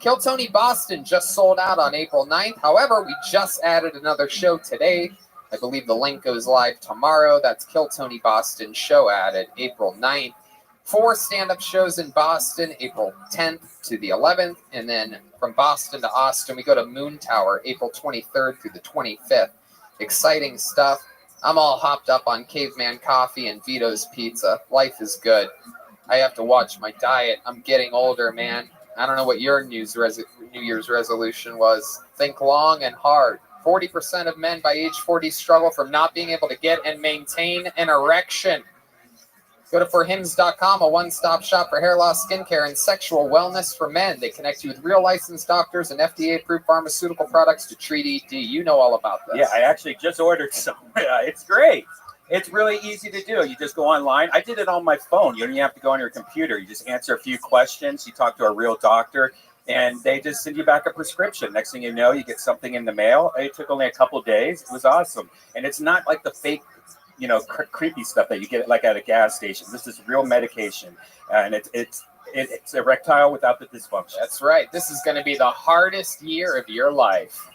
Kill Tony Boston just sold out on April 9th. However, we just added another show today. I believe the link goes live tomorrow. That's Kill Tony Boston show added April 9th. 4 stand-up shows in Boston, April 10th to the 11th. And then from Boston to Austin, we go to Moon Tower, April 23rd through the 25th. Exciting stuff. I'm all hopped up on Caveman Coffee and Vito's Pizza. Life is good. I have to watch my diet. I'm getting older, man. I don't know what your New Year's resolution was. Think long and hard. 40% of men by age 40 struggle from not being able to get and maintain an erection. Go to forhims.com, a one-stop shop for hair loss, skincare, and sexual wellness for men. They connect you with real licensed doctors and FDA-approved pharmaceutical products to treat ED. You know all about this. Yeah, I actually just ordered some. It's great. It's really easy to do. You just go online. I did it on my phone. You don't even have to go on your computer. You just answer a few questions. You talk to a real doctor, and they just send you back a prescription. Next thing you know, you get something in the mail. It took only a couple days. It was awesome. And it's not like the fake, creepy stuff that you get like at a gas station. This is real medication. And it's erectile without the dysfunction. That's right. This is going to be the hardest year of your life.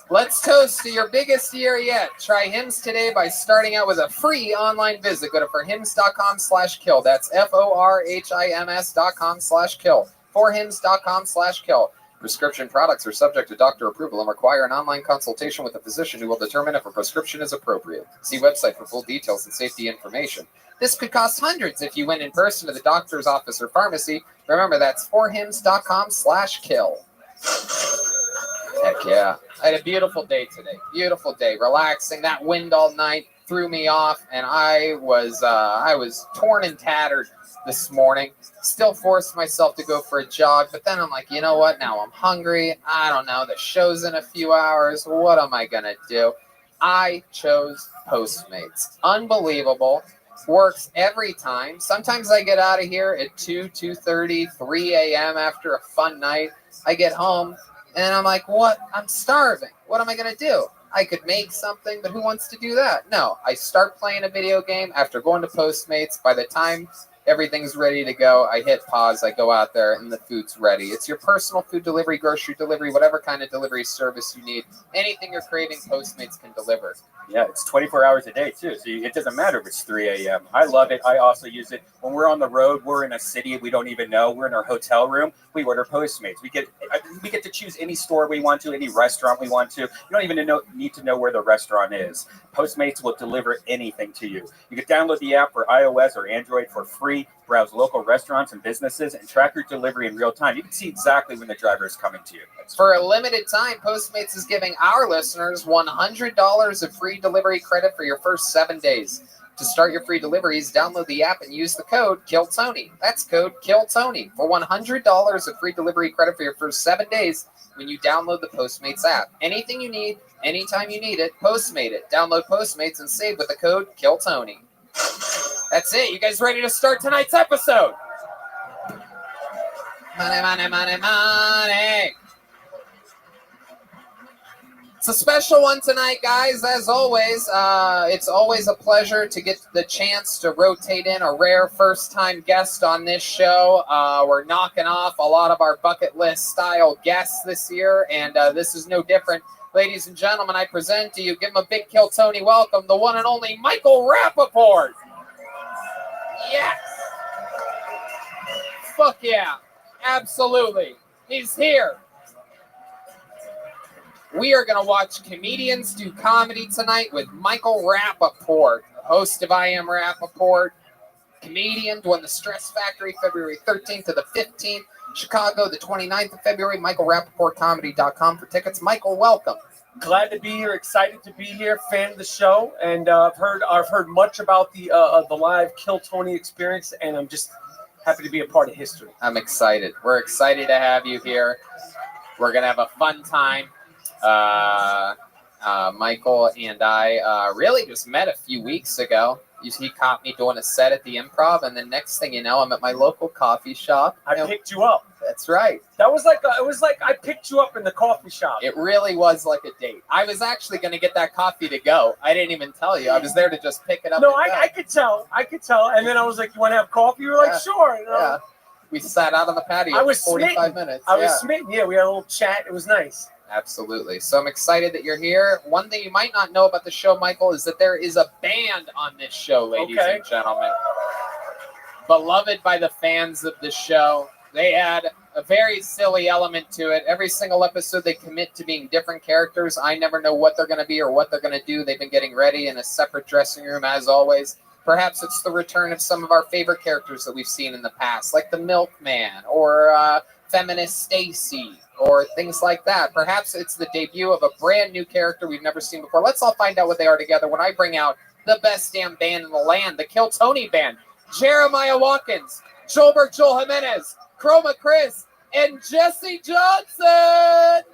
Let's toast to your biggest year yet. Try Hims today by starting out with a free online visit. Go to forhims.com/kill. That's forhims.com/kill. forhims.com/kill. Prescription products are subject to doctor approval and require an online consultation with a physician who will determine if a prescription is appropriate. See website for full details and safety information. This could cost hundreds if you went in person to the doctor's office or pharmacy. Remember, that's forhims.com/kill. Heck yeah. I had a beautiful day today. Beautiful day. Relaxing. That wind all night threw me off, and I was torn and tattered this morning. Still forced myself to go for a jog, but then I'm like, you know what? Now I'm hungry. I don't know. The show's in a few hours. What am I going to do? I chose Postmates. Unbelievable. Works every time. Sometimes I get out of here at 2:30, 3 a.m. after a fun night. I get home, and I'm like, what? I'm starving. What am I going to do? I could make something, but who wants to do that? No, I start playing a video game after going to Postmates. By the time everything's ready to go, I hit pause, I go out there, and the food's ready. It's your personal food delivery, grocery delivery, whatever kind of delivery service you need. Anything you're craving, Postmates can deliver. Yeah, it's 24 hours a day, too. So it doesn't matter if it's 3 a.m. I love it. I also use it when we're on the road. We're in a city we don't even know. We're in our hotel room. We order Postmates. We get to choose any store we want to, any restaurant we want to. You don't even need to know where the restaurant is. Postmates will deliver anything to you. You can download the app for iOS or Android for free, browse local restaurants and businesses, and track your delivery in real time. You can see exactly when the driver is coming to you. For a limited time, Postmates is giving our listeners $100 of free delivery credit for your first 7 days. To start your free deliveries, download the app and use the code KILLTONY. That's code KILLTONY for $100 of free delivery credit for your first 7 days when you download the Postmates app. Anything you need, anytime you need it, Postmate it. Download Postmates and save with the code KILLTONY. That's it. You guys ready to start tonight's episode? Money, money, money, money. It's a special one tonight, guys. As always, it's always a pleasure to get the chance to rotate in a rare first-time guest on this show. We're knocking off a lot of our bucket list style guests this year, and this is no different. Ladies and gentlemen, I present to you, give him a big Kill Tony welcome, the one and only Michael Rappaport. Yes. Fuck yeah. Absolutely. He's here. We are going to watch comedians do comedy tonight with Michael Rappaport, host of I Am Rappaport, comedian, won the Stress Factory February 13th to the 15th, Chicago the 29th of February, michaelrappaportcomedy.com for tickets. Michael, welcome. Glad to be here, excited to be here, fan of the show, and I've heard much about the live Kill Tony experience, and I'm just happy to be a part of history. I'm excited. We're excited to have you here. We're going to have a fun time. Michael and I really just met a few weeks ago. He caught me doing a set at the Improv, and then next thing you know, I'm at my local coffee shop. I picked you up. That's right. That was it was like I picked you up in the coffee shop. It really was like a date. I was actually going to get that coffee to go. I didn't even tell you. I was there to just pick it up. No, I could tell. And then I was like, "You want to have coffee?" You were like, "Sure." You know? Yeah. We sat out on the patio for 45 minutes. I was smitten. Yeah, we had a little chat. It was nice. Absolutely. So I'm excited that you're here. One thing you might not know about the show, Michael, is that there is a band on this show, ladies and gentlemen. Beloved by the fans of the show. They add a very silly element to it. Every single episode they commit to being different characters. I never know what they're going to be or what they're going to do. They've been getting ready in a separate dressing room, as always. Perhaps it's the return of some of our favorite characters that we've seen in the past, like the Milkman or Feminist Stacy, or things like that. Perhaps it's the debut of a brand new character we've never seen before. Let's all find out what they are together when I bring out the best damn band in the land, the Kill Tony Band. Jeremiah Watkins, Joel Jimenez, Chroma Chris, and Jesse Johnson.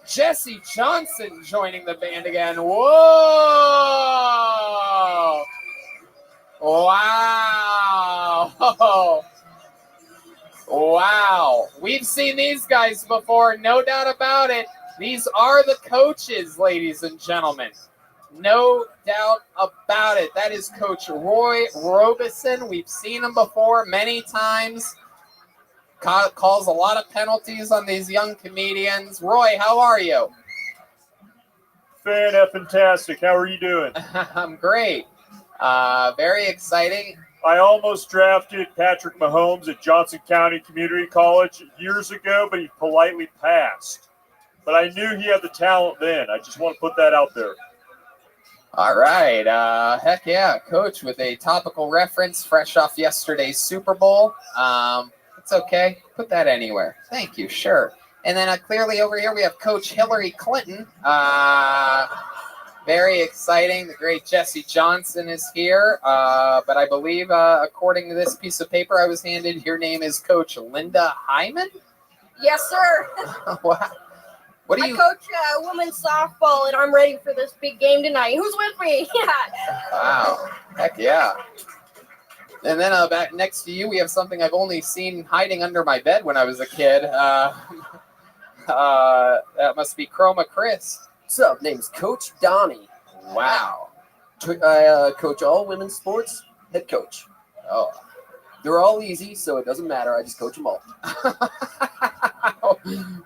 Jesse Johnson joining the band again. Whoa! Wow! Wow. We've seen these guys before, no doubt about it. These are the coaches, ladies and gentlemen. No doubt about it. That is Coach Roy Robeson. We've seen him before many times. Calls a lot of penalties on these young comedians. Roy, how are you? Fantastic. How are you doing? I'm great. Very exciting. I almost drafted Patrick Mahomes at Johnson County Community College years ago, but he politely passed. But I knew he had the talent then. I just want to put that out there. All right. Heck yeah. Coach with a topical reference fresh off yesterday's Super Bowl. It's okay. Put that anywhere. Thank you. Sure. And then clearly over here we have Coach Hillary Clinton. Very exciting. The great Jesse Johnson is here. But I believe, according to this piece of paper I was handed, your name is Coach Linda Hyman? Yes, sir. Wow. What do you... I coach women's softball, and I'm ready for this big game tonight. Who's with me? Yeah. Wow. Heck yeah. And then back next to you, we have something I've only seen hiding under my bed when I was a kid. That must be Chroma Chris. What's up? Name's Coach Donnie. Wow. I coach all women's sports, head coach. Oh. They're all easy, so it doesn't matter. I just coach them all.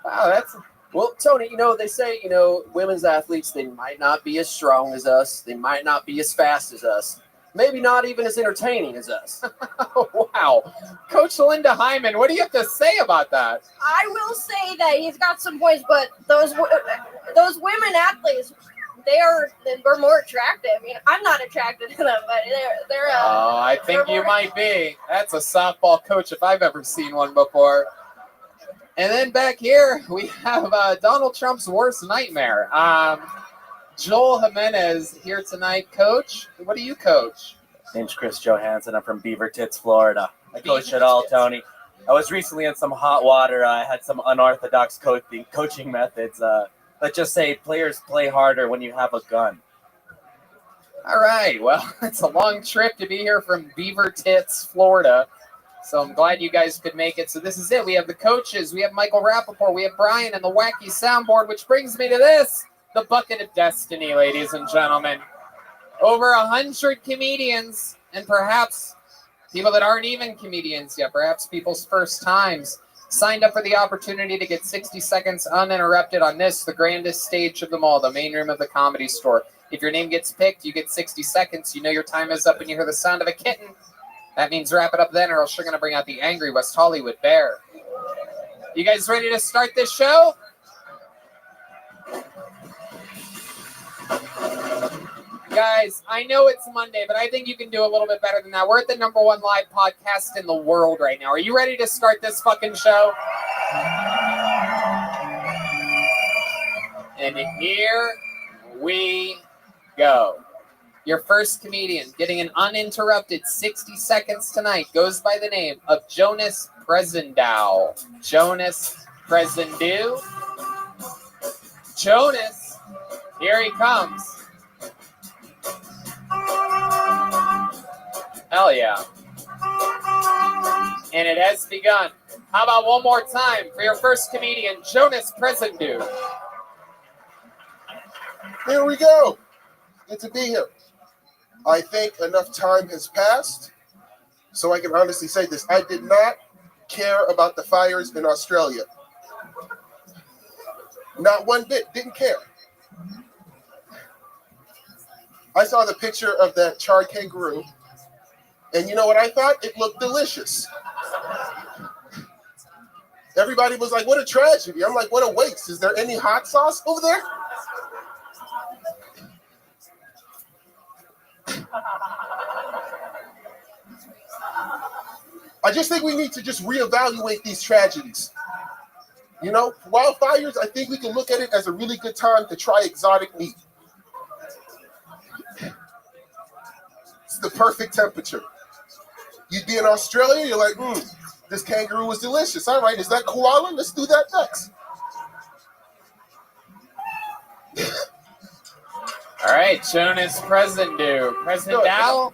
Wow, that's... Well, Tony, they say, women's athletes, they might not be as strong as us. They might not be as fast as us. Maybe not even as entertaining as us. Wow. Coach Linda Hyman, what do you have to say about that? I will say that he's got some points, but those women athletes, they're more attractive. I'm not attracted to them, but they're. Oh, I think you might be. That's a softball coach if I've ever seen one before. And then back here we have Donald Trump's worst nightmare. Joel Jimenez here tonight. Coach, what do you coach? Name's Chris Johansson. I'm from Beaver Tits, Florida. I coach it all, Tony. I was recently in some hot water. I had some unorthodox coaching methods. Let's just say players play harder when you have a gun. All right. Well, it's a long trip to be here from Beaver Tits, Florida. So I'm glad you guys could make it. So this is it. We have the coaches. We have Michael Rappaport. We have Brian and the wacky soundboard, which brings me to this. The Bucket of Destiny, ladies and gentlemen. Over 100 comedians and perhaps people that aren't even comedians yet, perhaps people's first times, signed up for the opportunity to get 60 seconds uninterrupted on this, the grandest stage of them all, the main room of the Comedy Store. If your name gets picked, you get 60 seconds. You know your time is up when you hear the sound of a kitten. That means wrap it up then, or else you're going to bring out the angry West Hollywood bear. You guys ready to start this show? Guys, I know it's Monday, but I think you can do a little bit better than that. We're at the #1 live podcast in the world right now. Are you ready to start this fucking show? And here we go. Your first comedian getting an uninterrupted 60 seconds tonight goes by the name of Jonas Presendow. Jonas Presendow. Jonas, here he comes. Hell yeah. And it has begun. How about one more time for your first comedian, Jonas Presendow. Here we go. Good to be here. I think enough time has passed so I can honestly say this. I did not care about the fires in Australia. Not one bit. Didn't care. I saw the picture of that charred kangaroo, and you know what I thought? It looked delicious. Everybody was like, what a tragedy. I'm like, what a waste. Is there any hot sauce over there? I just think we need to just reevaluate these tragedies. You know, wildfires, I think we can look at it as a really good time to try exotic meat. It's the perfect temperature. You'd be in Australia, you're like, this kangaroo was delicious. All right, is that koala? Let's do that next. All right, Jonas Presendow. Presendow?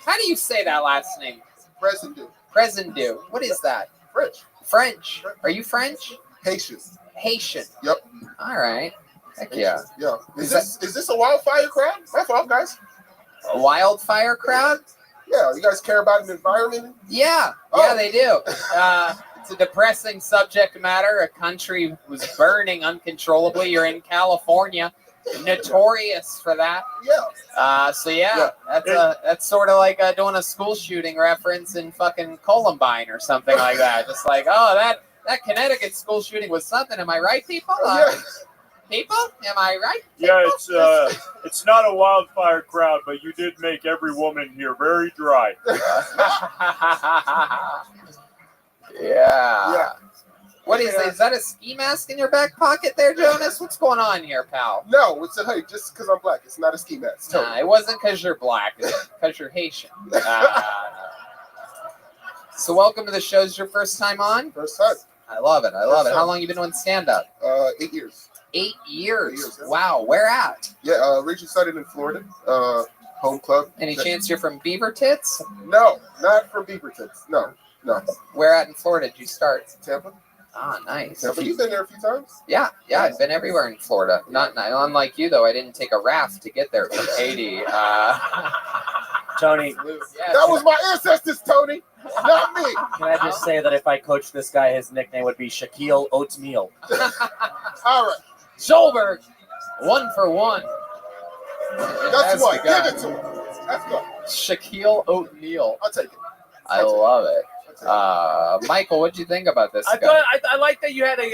How do you say that last name? Presendow. Presendow. What is that? French. French. Are you French? Haitian. Haitian. Yep. All right. Heck yeah. Yeah. Is this a wildfire crowd? That's all, guys. A wildfire crowd? Yeah. You guys care about an environment? Yeah. Yeah, they do. It's a depressing subject matter. A country was burning uncontrollably. You're in California. Notorious for that. Yeah. So that's sort of like doing a school shooting reference in fucking Columbine or something like that. Just like, oh, that Connecticut school shooting was something. Am I right, people? People, am I right? Yeah, it's not a wildfire crowd, but you did make every woman here very dry. Yeah. What is that? A ski mask in your back pocket there, Jonas? What's going on here, pal? No, it's hey, just because I'm black. It's not a ski mask. Nah, it wasn't because you're black. It's because you're Haitian. So welcome to the show. Is your first time on? First time. I love it. I love it. How long you been doing stand-up? 8 years. 8 years. 8 years, yeah. Wow. Where at? Yeah, originally started in Florida. Home club. Any chance you're from Beaver Tits? No, not from Beaver Tits. No. Where at in Florida did you start? Tampa. Ah, nice. Tampa. You've been there a few times? Yeah. I've been everywhere in Florida. Not unlike you though. I didn't take a raft to get there from Haiti. Tony, that was my ancestors, Tony, not me. Can I just say that if I coached this guy, his nickname would be Shaquille Oatmeal. All right. Schulberg, 1 for 1. That's what. Give it to him. That's good. Shaquille O'Neal. I'll take it. I love it. Michael, what did you think about this? I like that you had a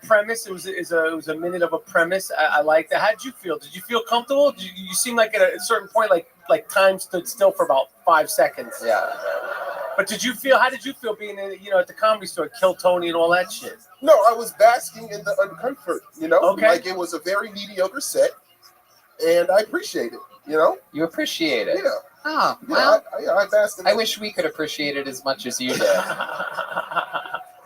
premise. It was a minute of a premise. I like that. How did you feel? Did you feel comfortable? You seem like at a certain point, like time stood still for about 5 seconds. Yeah. But how did you feel being at the Comedy Store, Kill Tony and all that shit? No, I was basking in the uncomfort. Okay. Like it was a very mediocre set, and I appreciate it. You appreciate it. Yeah. Oh, well, I basked in I wish we could appreciate it as much as you did.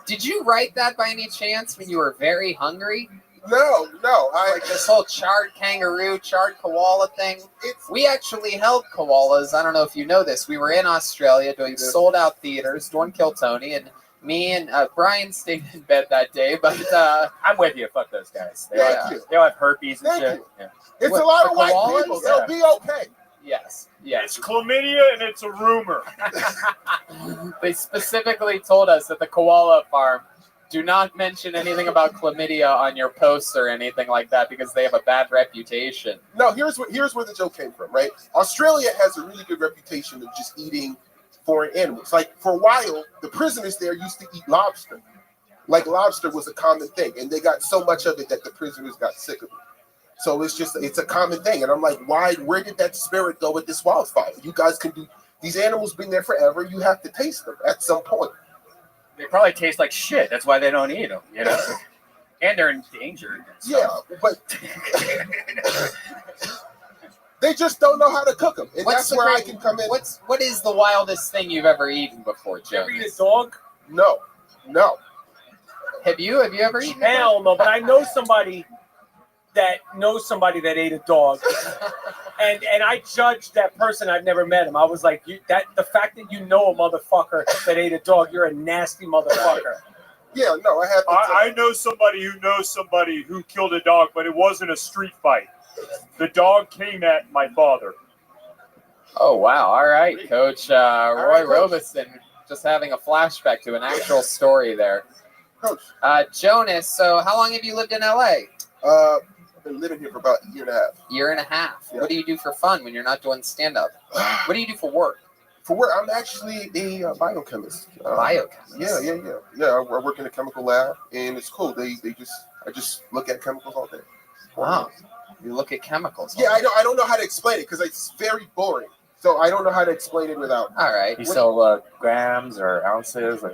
Did you write that by any chance when you were very hungry? No. Like this whole charred kangaroo, charred koala thing. We actually held koalas. I don't know if you know this. We were in Australia doing sold out theaters, doing Kill Tony, and me and Brian stayed in bed that day. But I'm with you. Fuck those guys. They Thank all, you. They all have herpes and Thank shit. you. Yeah. It's What, a lot the of white koalas? people. Yeah. They'll be okay. yes. It's chlamydia and it's a rumor. They specifically told us at the koala farm, do not mention anything about chlamydia on your posts or anything like that because they have a bad reputation. No, here's where the joke came from, right? Australia has a really good reputation of just eating foreign animals. Like for a while, the prisoners there used to eat lobster. Like lobster was a common thing, and they got so much of it that the prisoners got sick of it. So it's a common thing, and I'm like, where did that spirit go with this wildfire? You guys can do these animals been there forever. You have to taste them at some point. They probably taste like shit. That's why they don't eat them, you know? And they're endangered. Yeah, but they just don't know how to cook them, and that's where I can come in. What is the wildest thing you've ever eaten before, Joe? Ever eat a dog? No. Have you ever eaten? Hell no, but I know somebody that ate a dog, and I judged that person. I've never met him. I was like, the fact that you know a motherfucker that ate a dog, you're a nasty motherfucker. Yeah, no, I have. I know somebody who knows somebody who killed a dog, but it wasn't a street fight. The dog came at my father. Oh wow! All right, Coach Roy Robeson, just having a flashback to an actual story there. Coach Jonas, so how long have you lived in LA? I've been living here for about a year and a half. Year and a half. Yeah. What do you do for fun when you're not doing stand-up? What do you do for work? For work, I'm actually a biochemist. Biochemist? Yeah. I work in a chemical lab, and it's cool. I just look at chemicals all day. Wow. You look at chemicals. Yeah, I don't know how to explain it because it's very boring. So I don't know how to explain it without. All right. You sell grams or ounces? Or...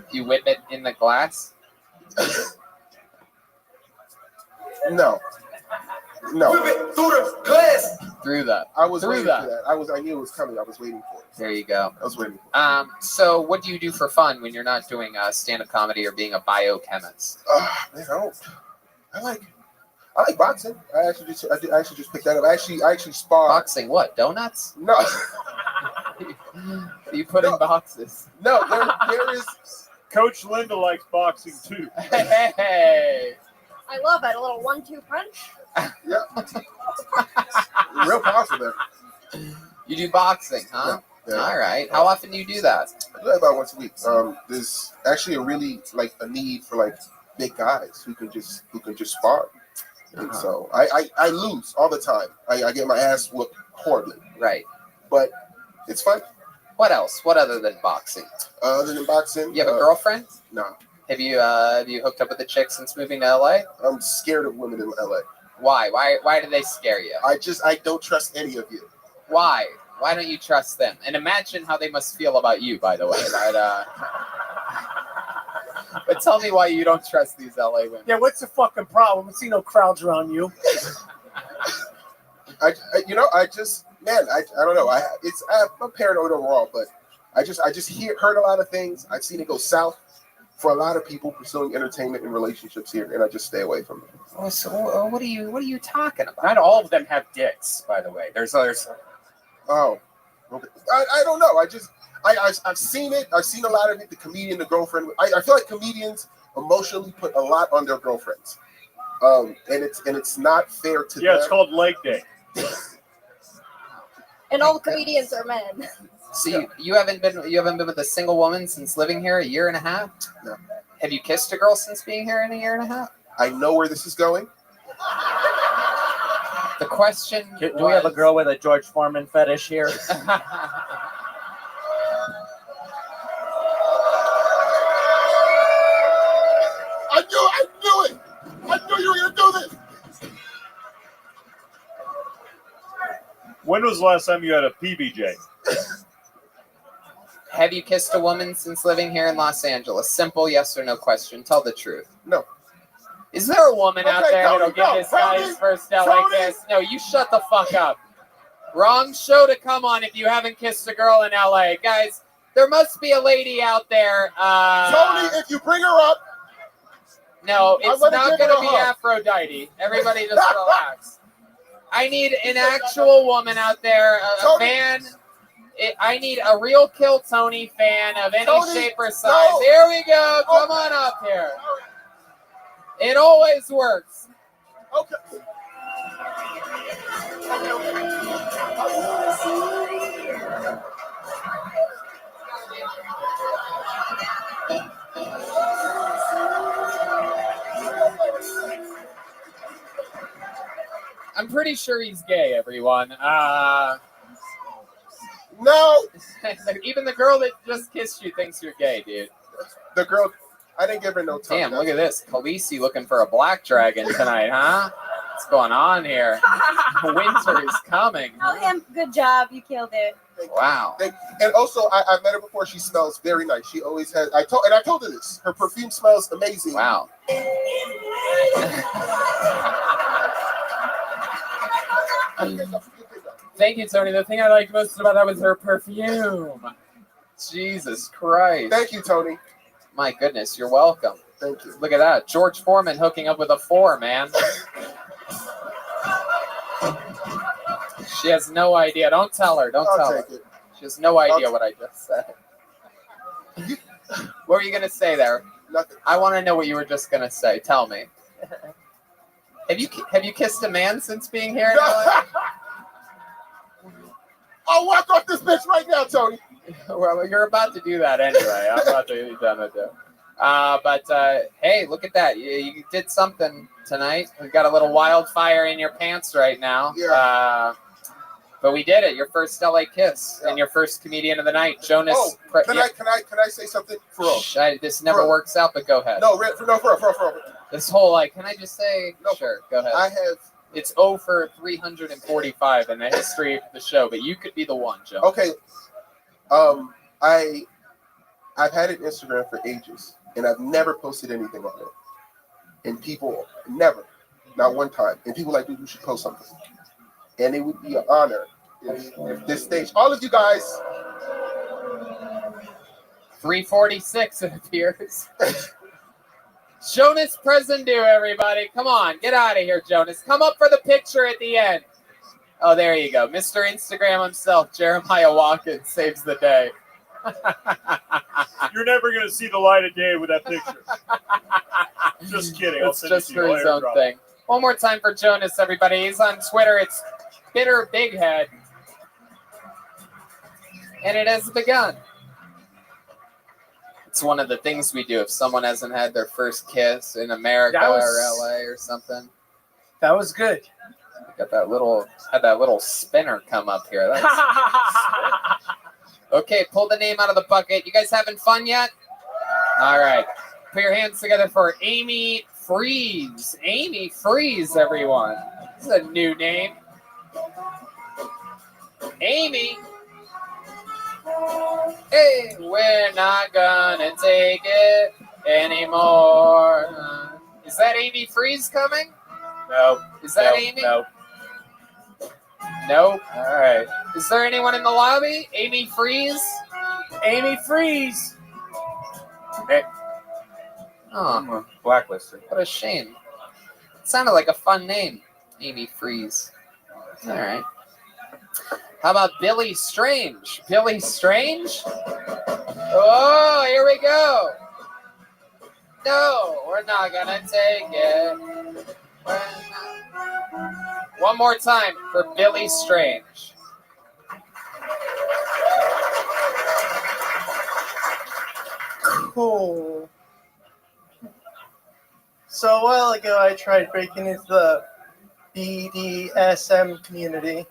You whip it in the glass? No. Whip it through the glass. Through that. I was through waiting that. for that. I knew it was coming. I was waiting for it. There you go. I was waiting. So what do you do for fun when you're not doing stand-up comedy or being a biochemist? Man, I like boxing. I actually just picked that up. I actually spar. Boxing what? Donuts? No. You put in boxes. No, there is. Coach Linda likes boxing too. Hey. I love it. A little 1-2 punch. Yeah. Real powerful there. You do boxing, huh? Yeah. All right. How often do you do that? I do that about once a week. There's actually a need for big guys who can just spar. And so I lose all the time. I get my ass whooped horribly. Right. But it's fun. What else? What other than boxing? Other than boxing, you have a girlfriend? No. Have you hooked up with a chick since moving to LA? I'm scared of women in LA. Why? Why do they scare you? I don't trust any of you. Why? Why don't you trust them? And imagine how they must feel about you, by the way. But tell me why you don't trust these LA women. Yeah, what's the fucking problem? I see no crowds around you. I don't know. I'm paranoid overall, but I just heard a lot of things. I've seen it go south for a lot of people pursuing entertainment and relationships here, and I just stay away from it. Oh, so what are you talking about? Not all of them have dicks, by the way. There's others. Oh, okay. I don't know. I've seen it. I've seen a lot of it. The comedian, the girlfriend. I feel like comedians emotionally put a lot on their girlfriends, and it's not fair to them. Yeah, it's called leg day. And all the comedians are men. So you haven't been with a single woman since living here a year and a half? No. Have you kissed a girl since being here in a year and a half? I know where this is going. The question Do we have a girl with a George Foreman fetish here? I knew it. I knew you were gonna do this. When was the last time you had a PBJ? Have you kissed a woman since living here in Los Angeles? Simple yes or no question. Tell the truth. No. Is there a woman out there that'll give this guy his first LA Tony. kiss? No, you shut the fuck up. Wrong show to come on if you haven't kissed a girl in LA. Guys, There must be a lady out there. Tony, if you bring her up. No, it's gonna not give going her to a be hug. Aphrodite. Everybody just relax. I need an actual woman out there, a fan. I need a real Kill Tony fan of any Tony, shape or size. no. Here we go. Come on up here. It always works. Okay. I'm pretty sure he's gay, everyone. No. Even the girl that just kissed you thinks you're gay, dude. The girl, I didn't give her no time. Damn, look at this. Khaleesi looking for a black dragon tonight, huh? What's going on here? Winter is coming. Oh, him. Good job. You killed it. Wow. And also, I met her before. She smells very nice. She always has. I told her this. Her perfume smells amazing. Wow. Thank you, Tony. The thing I liked most about that was her perfume. Jesus Christ. Thank you, Tony. My goodness, you're welcome. Thank you. Look at that. George Foreman hooking up with a 4, man. She has no idea. Don't tell her. Don't tell her. Take it. She has no idea what I just said. What were you going to say there? Nothing. I want to know what you were just going to say. Tell me. Have you kissed a man since being here in LA? I'll walk off this bitch right now, Tony. Well, you're about to do that anyway. I'm about to be done with it. But hey, look at that. You did something tonight. We've got a little wildfire in your pants right now. Yeah. But we did it. Your first LA kiss and your first comedian of the night, Jonas. Oh, can I say something? For real. This never works out, but go ahead. No, for real. This whole can I just say? No, sure, go ahead. I have. It's 0 for 345 in the history of the show, but you could be the one, Joe. Okay. I've had an Instagram for ages, and I've never posted anything on it. And people never, not one time. And people like, dude, you should post something. And it would be an honor if this stage, all of you guys. 346 it appears. Jonas Presendu, everybody. Come on, get out of here, Jonas. Come up for the picture at the end. Oh, there you go. Mr. Instagram himself, Jeremiah Watkins, saves the day. You're never going to see the light of day with that picture. Just kidding. It's just for his own thing. One more time for Jonas, everybody. He's on Twitter. It's Bitter Big Head. And it has begun. It's one of the things we do if someone hasn't had their first kiss in America or LA or something. That was good. Got that little spinner come up here. Okay, pull the name out of the bucket. You guys having fun yet? All right. Put your hands together for Amy Freeze. Amy Freeze, everyone. This is a new name. Amy. Hey, we're not gonna take it anymore. Is that Amy Freeze coming? No. Is that Amy? No. Nope. All right. Is there anyone in the lobby? Amy Freeze? Amy Freeze. Hey. Oh, Blacklisted. what a shame. It sounded like a fun name, Amy Freeze. All right. How about Billy Strange? Billy Strange? Oh, here we go. No, we're not gonna take it. One more time for Billy Strange. Cool. So a while ago, I tried breaking into the BDSM community.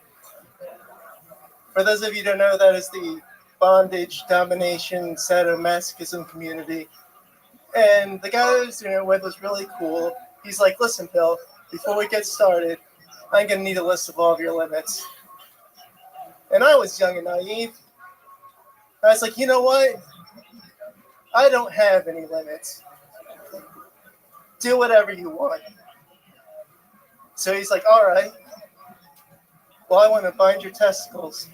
For those of you who don't know, that is the bondage, domination, sadomasochism community. And the guy I was doing it with was really cool. He's like, listen, Bill, before we get started, I'm going to need a list of all of your limits. And I was young and naive. I was like, you know what? I don't have any limits. Do whatever you want. So he's like, all right. Well, I want to bind your testicles,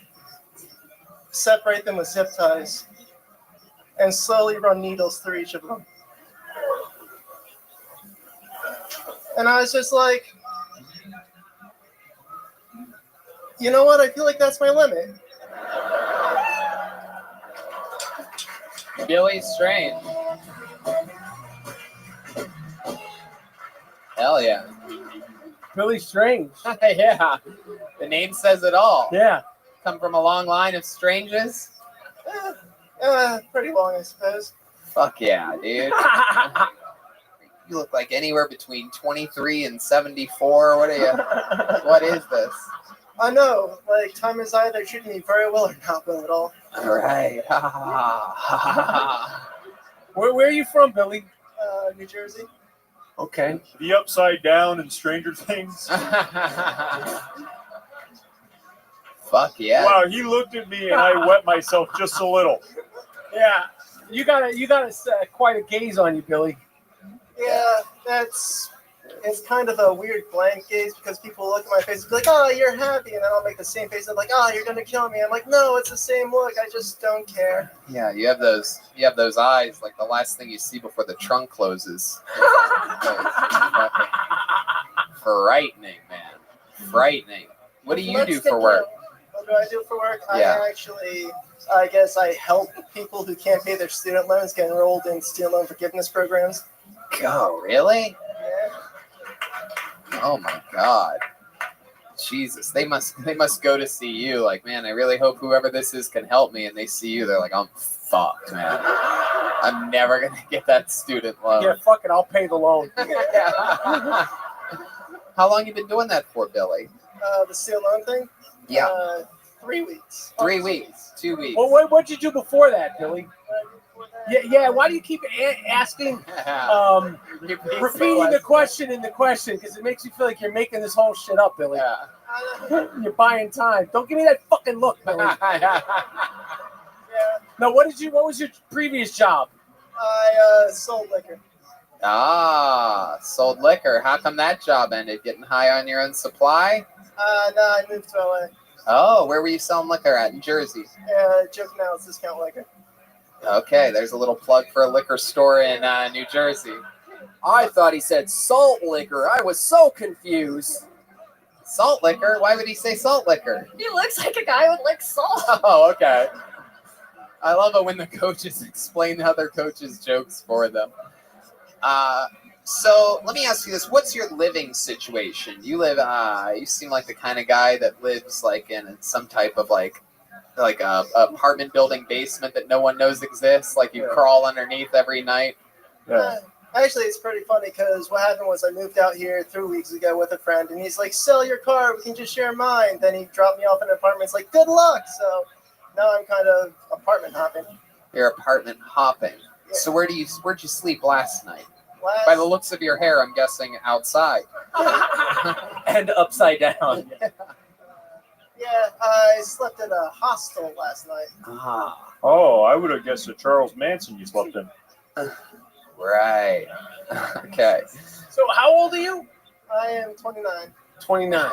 separate them with zip ties, and slowly run needles through each of them. And I was just like, you know what? I feel like that's my limit. Billy Strange. Hell yeah. Billy Strange. Yeah. The name says it all. Yeah. Come from a long line of strangers. Pretty long, I suppose. Fuck yeah, dude. You look like anywhere between 23 and 74. What are you? What is this? I know, like, time is either treating me very well or not well at all. All right. Where are you from, Billy? New Jersey. Okay. The Upside Down and Stranger Things. Fuck yeah. Wow, he looked at me and I wet myself just a little. Yeah. You got quite a gaze on you, Billy. Yeah, it's kind of a weird blank gaze because people look at my face and be like, oh, you're happy. And then I'll make the same face and like, oh, you're going to kill me. I'm like, no, it's the same look. I just don't care. Yeah, you have those eyes like the last thing you see before the trunk closes. Frightening, man. Frightening. What do you do for work? What do I do for work? Yeah. I guess I help people who can't pay their student loans get enrolled in student loan forgiveness programs. Oh, really? Yeah. Oh my God. Jesus, they must go to see you. Like, man, I really hope whoever this is can help me. And they see you, they're like, I'm fucked, man. I'm never gonna get that student loan. Yeah, fuck it, I'll pay the loan. How long you been doing that for, Billy? The student loan thing? Yeah. 3 weeks. 3 weeks. 2 weeks. Well, what'd you do before that, Billy? Yeah. Why do you keep asking, repeating the question in the question? Because it makes you feel like you're making this whole shit up, Billy. Yeah. You're buying time. Don't give me that fucking look, Billy. Yeah. Now, what was your previous job? I sold liquor. Ah, sold liquor. How come that job ended? Getting high on your own supply? No, I moved to LA. Oh, where were you selling liquor at in Jersey? Joking now, it's discount liquor. Okay, there's a little plug for a liquor store in New Jersey. I thought he said salt liquor. I was so confused. Salt liquor? Why would he say salt liquor? He looks like a guy with like salt. Oh, okay. I love it when the coaches explain other coaches' jokes for them. So let me ask you this: what's your living situation? You live. You seem like the kind of guy that lives like in some type of like a apartment building basement that no one knows exists. Like you crawl underneath every night. Actually, it's pretty funny because what happened was I moved out here 3 weeks ago with a friend, and he's like, "Sell your car, we can just share mine." Then he dropped me off in an apartment. It's like, "Good luck." So now I'm kind of apartment hopping. You're apartment hopping. Yeah. So where'd you sleep last night? By the looks of your hair, I'm guessing outside. And upside down. Yeah, I slept at a hostel last night. Ah. Oh, I would have guessed a Charles Manson you slept in. Right. Okay. So how old are you? I am 29. 29.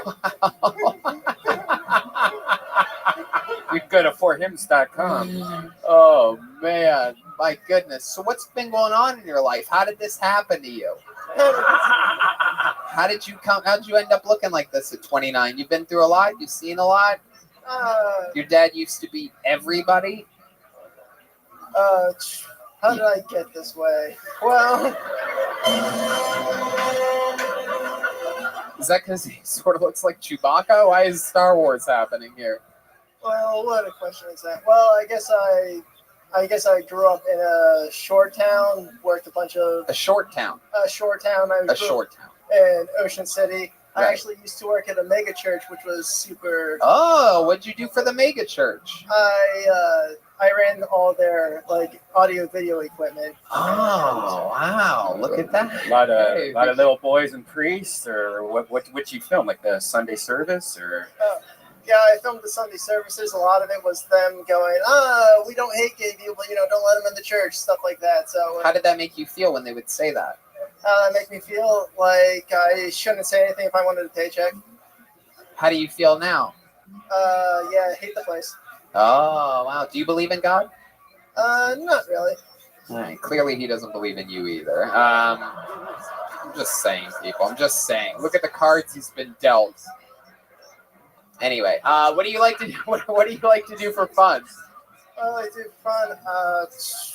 You go to forhims.com. Oh man, my goodness. So what's been going on in your life? How did this happen to you? How did you end up looking like this at 29? You've been through a lot. You've seen a lot. Your dad used to beat everybody. How did I get this way? Well, is that because he sort of looks like Chewbacca? Why is Star Wars happening here? well, what a question is that? Well, I guess I grew up in a short town, worked a bunch of A short town. a short town. A short town. In Ocean City. I Right. actually used to work at a mega church, which was super. Oh, what'd you do for the mega church? I ran all their like audio video equipment. Oh, wow! Look at that. A lot of little boys and priests, or what you film, like the Sunday service, or Yeah, I filmed the Sunday services. A lot of it was them going, we don't hate gay people, don't let them in the church, stuff like that. So How did that make you feel when they would say that? that make me feel like I shouldn't say anything if I wanted a paycheck. How do you feel now? Yeah, I hate the place. Oh, wow. Do you believe in God? Not really. All right. Clearly, he doesn't believe in you either. I'm just saying, people. I'm just saying. Look at the cards he's been dealt. Anyway, what do you like to do? What do you like to do for fun? I do fun.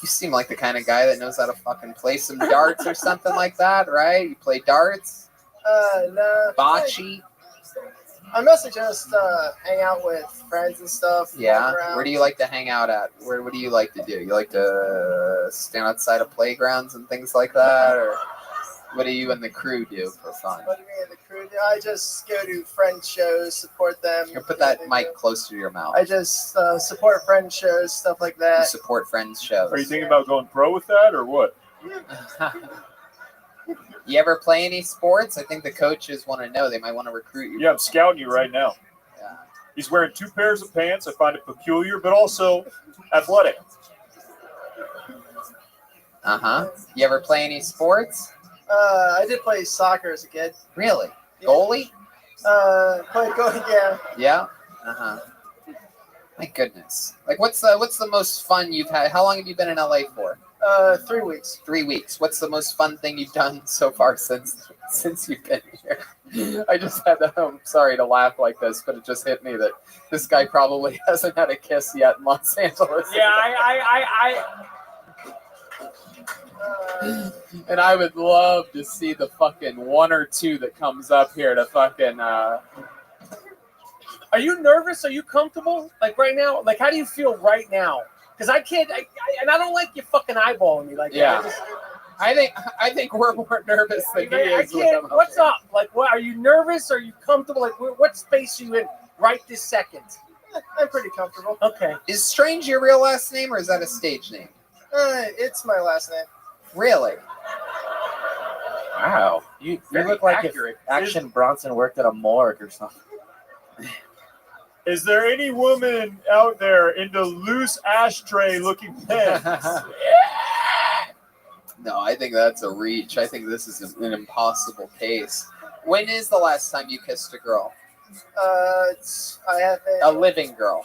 You seem like the kind of guy that knows how to fucking play some darts or something like that, right? You play darts? No. Bocce? I mostly just hang out with friends and stuff. Yeah. walk around. Where do you like to hang out at? What do you like to do? You like to stand outside of playgrounds and things like that, or what do you and the crew do for fun? What do you mean the crew do? I just go to friend shows, support them. Here, put that mic close to your mouth. I just support friend shows, stuff like You that. support friends' shows. Are you thinking about going pro with that or what? You ever play any sports? I think the coaches want to know. They might want to recruit you. Yeah, I'm scouting you right now. Yeah. He's wearing 2 pairs of pants. I find it peculiar, but also athletic. Uh-huh. You ever play any sports? I did play soccer as a kid. Really? Goalie? Played goalie, yeah. Yeah? Uh-huh. My goodness. Like, what's the most fun you've had? How long have you been in LA for? 3 weeks. 3 weeks. What's the most fun thing you've done so far since you've been here? I just had to, I'm sorry to laugh like this, but it just hit me that this guy probably hasn't had a kiss yet in Los Angeles. Yeah, And I would love to see the fucking 1 or 2 that comes up here to fucking. Are you nervous? Are you comfortable? Like right now? Like how do you feel right now? Because I can't, and I don't like you fucking eyeballing me like Yeah. that. I think we're more nervous than he I is. with can't. him. What's up? Like, what? Are you nervous? Are you comfortable? Like, what space are you in right this second? I'm pretty comfortable. Okay. Is Strange your real last name or is that a stage name? It's my last name. Really? Wow. You look like if Action Bronson worked at a morgue or something. Is there any woman out there into loose ashtray looking pens? No, I think that's a reach. I think this is an impossible case. When is the last time you kissed a girl? I have A living girl.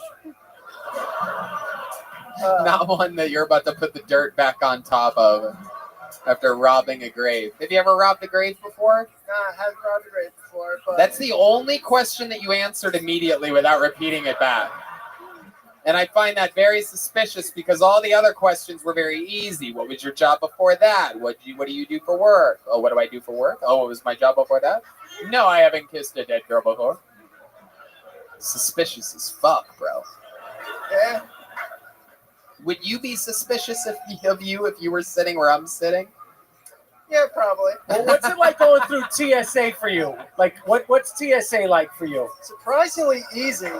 Not one that you're about to put the dirt back on top of after robbing a grave. Have you ever robbed a grave before? I haven't robbed a grave before, but That's the only question that you answered immediately without repeating it back. And I find that very suspicious because all the other questions were very easy. What was your job before that? What do you do for work? Oh, what do I do for work? Oh, what was my job before that? No, I haven't kissed a dead girl before. Suspicious as fuck, bro. Yeah. Would you be suspicious of you if you were sitting where I'm sitting? Yeah, probably. Well, what's it like going through TSA for you? Like, what's TSA like for you? Surprisingly easy.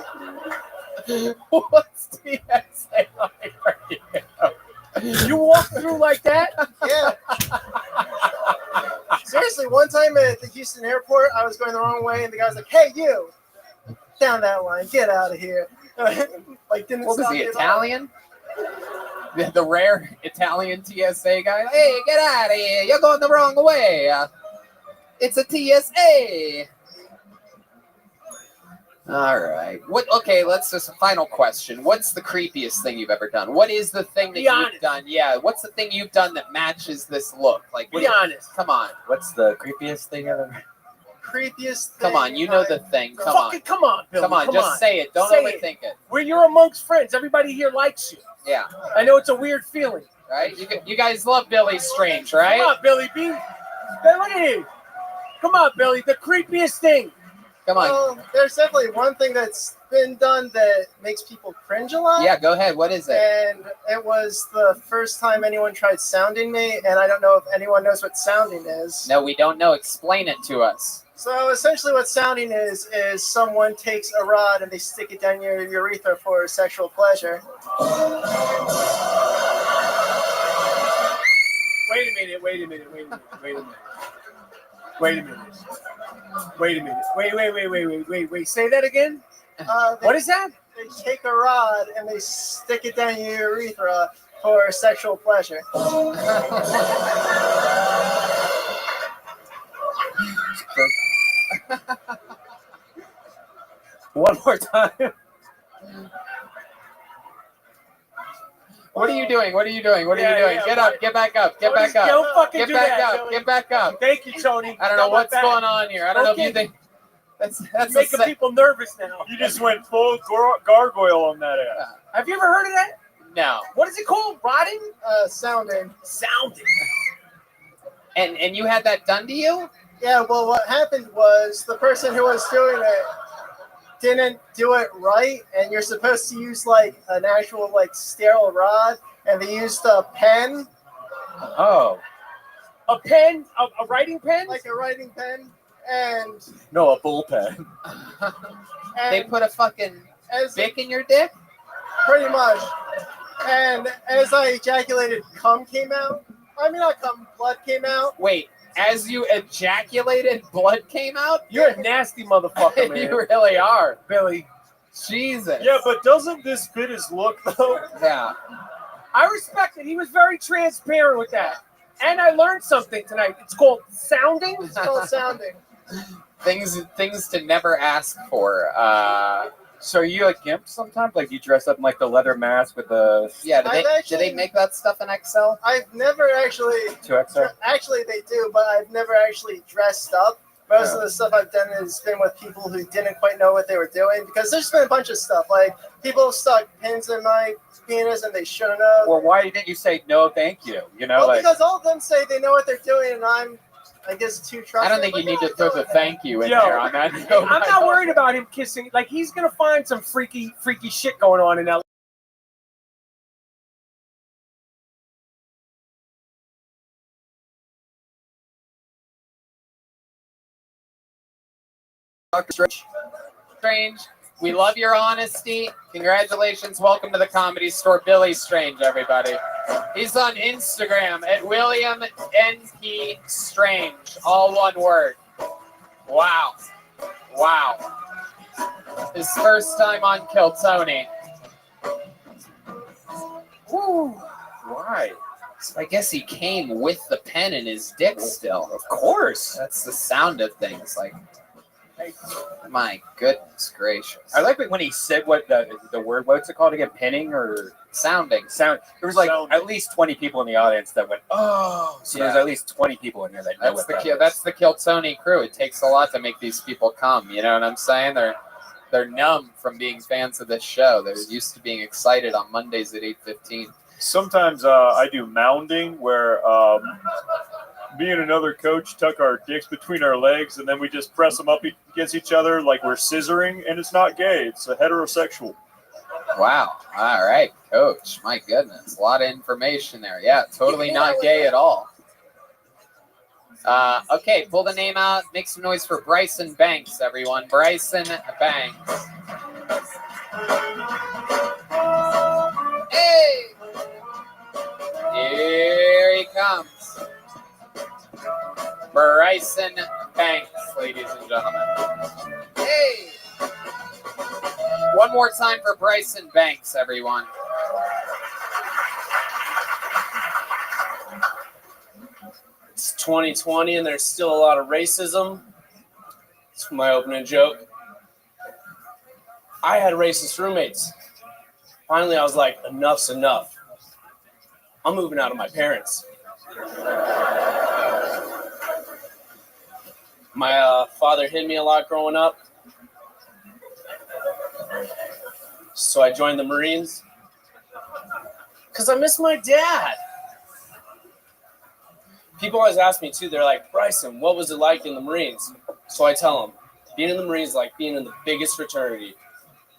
What's TSA like for you? You walk through like that? Yeah. Seriously, one time at the Houston airport, I was going the wrong way, and the guy was like, "Hey, you, down that line, get out of here!" Like, didn't What was stop he, me at all. Italian? The rare Italian TSA guy. Hey, get out of here! You're going the wrong way. It's a TSA. All right. Okay, let's just a final question. What's the creepiest thing you've ever done? What is the thing that Be you've honest. done? Yeah. What's the thing you've done that matches this look? Like, Be honest. Come on. What's the creepiest thing I've ever? Creepiest thing. Come on. You know the thing. Come on. Fucking come on, Billy. Come on. Just say it. Don't Say overthink it. When you're amongst friends, everybody here likes you. Yeah. I know it's a weird feeling. Right? You guys love Billy Strange, right? Come on, Billy B. Billy. Come on, Billy. The creepiest thing. Come on. Well, there's definitely one thing that's been done that makes people cringe a lot. Yeah, go ahead. What is it? And it was the first time anyone tried sounding me, and I don't know if anyone knows what sounding is. No, we don't know. Explain it to us. So essentially what sounding is someone takes a rod and they stick it down your urethra for sexual pleasure. Wait a minute. Wait a minute. Wait. Say that again. What is that? They take a rod and they stick it down your urethra for sexual pleasure. One more time. What are you doing? What are you doing? What are you Yeah, doing? yeah, Get up. Get back up. Get back Don't up. fucking Get do back that, up. Joey. Get back up. Thank you, Tony. I don't know Got my what's back. going on here. I don't know if you Okay. think that's Making people nervous now. You just went full gargoyle on that ass. Have you ever heard of that? No. What is it called? Rotting? Sounding. Sounding. And you had that done to you? Yeah, well, what happened was the person who was doing it didn't do it right, and you're supposed to use like an actual like sterile rod, and they used a pen. Oh. A pen? A writing pen? Like a writing pen, and No, a bullpen. They put a fucking as dick in your dick? pretty much. And as I ejaculated, cum came out. I mean, not cum, blood came out. Wait, as you ejaculated, blood came out? You're a nasty motherfucker, man. You really are. Billy. Jesus. Yeah, but doesn't this fit his look though? Yeah. I respect it. He was very transparent with that. And I learned something tonight. It's called sounding. It's called sounding. Things to never ask for. So are you a gimp sometimes? Like you dress up in like the leather mask with the Yeah, do they I've make that stuff in XL? I've never actually. 2XL? Actually, they do, but I've never actually dressed up. Most of the stuff I've done has been with people who didn't quite know what they were doing, because there's been a bunch of stuff. Like, people stuck pins in my penis and they shouldn't have. Well, why didn't you say no, thank you? You know, Well, like because all of them say they know what they're doing, and I'm, I guess, too trusting. I don't think you need to throw the thank you in Yo, there on that. I'm not worried about him kissing. Like, he's going to find some freaky shit going on in LA. Strange. We love your honesty. Congratulations. Welcome to the Comedy Store. Billy Strange, everybody. He's on Instagram at William NP Strange. All one word. Wow. Wow. His first time on Kill Tony. Woo. why? I guess he came with the pen in his dick still. Of course. That's the sound of things. Like, my goodness gracious. I like it when he said what the word, what's it called again? Pinning or sounding? Sound. There was like at least 20 people in the audience that went, oh. So there's Yeah. at least 20 people in here that know what that is. That's the Kill Tony crew. It takes a lot to make these people come. You know what I'm saying? They're numb from being fans of this show. They're used to being excited on Mondays at 8:15. Sometimes I do mounding, where me and another coach tuck our dicks between our legs, and then we just press them up against each other like we're scissoring, and it's not gay. It's a heterosexual. Wow. All right, coach. My goodness. A lot of information there. Yeah, totally not gay at all. Okay, pull the name out. Make some noise for Bryson Banks, everyone. Bryson Banks. Hey! Here he comes. Bryson Banks, ladies and gentlemen. Hey! One more time for Bryson Banks, everyone. It's 2020 and there's still a lot of racism. It's my opening joke. I had racist roommates. Finally, I was like, enough's enough. I'm moving out of my parents. My father hit me a lot growing up. So I joined the Marines because I miss my dad. People always ask me too, they're like, Bryson, what was it like in the Marines? So I tell them, being in the Marines is like being in the biggest fraternity,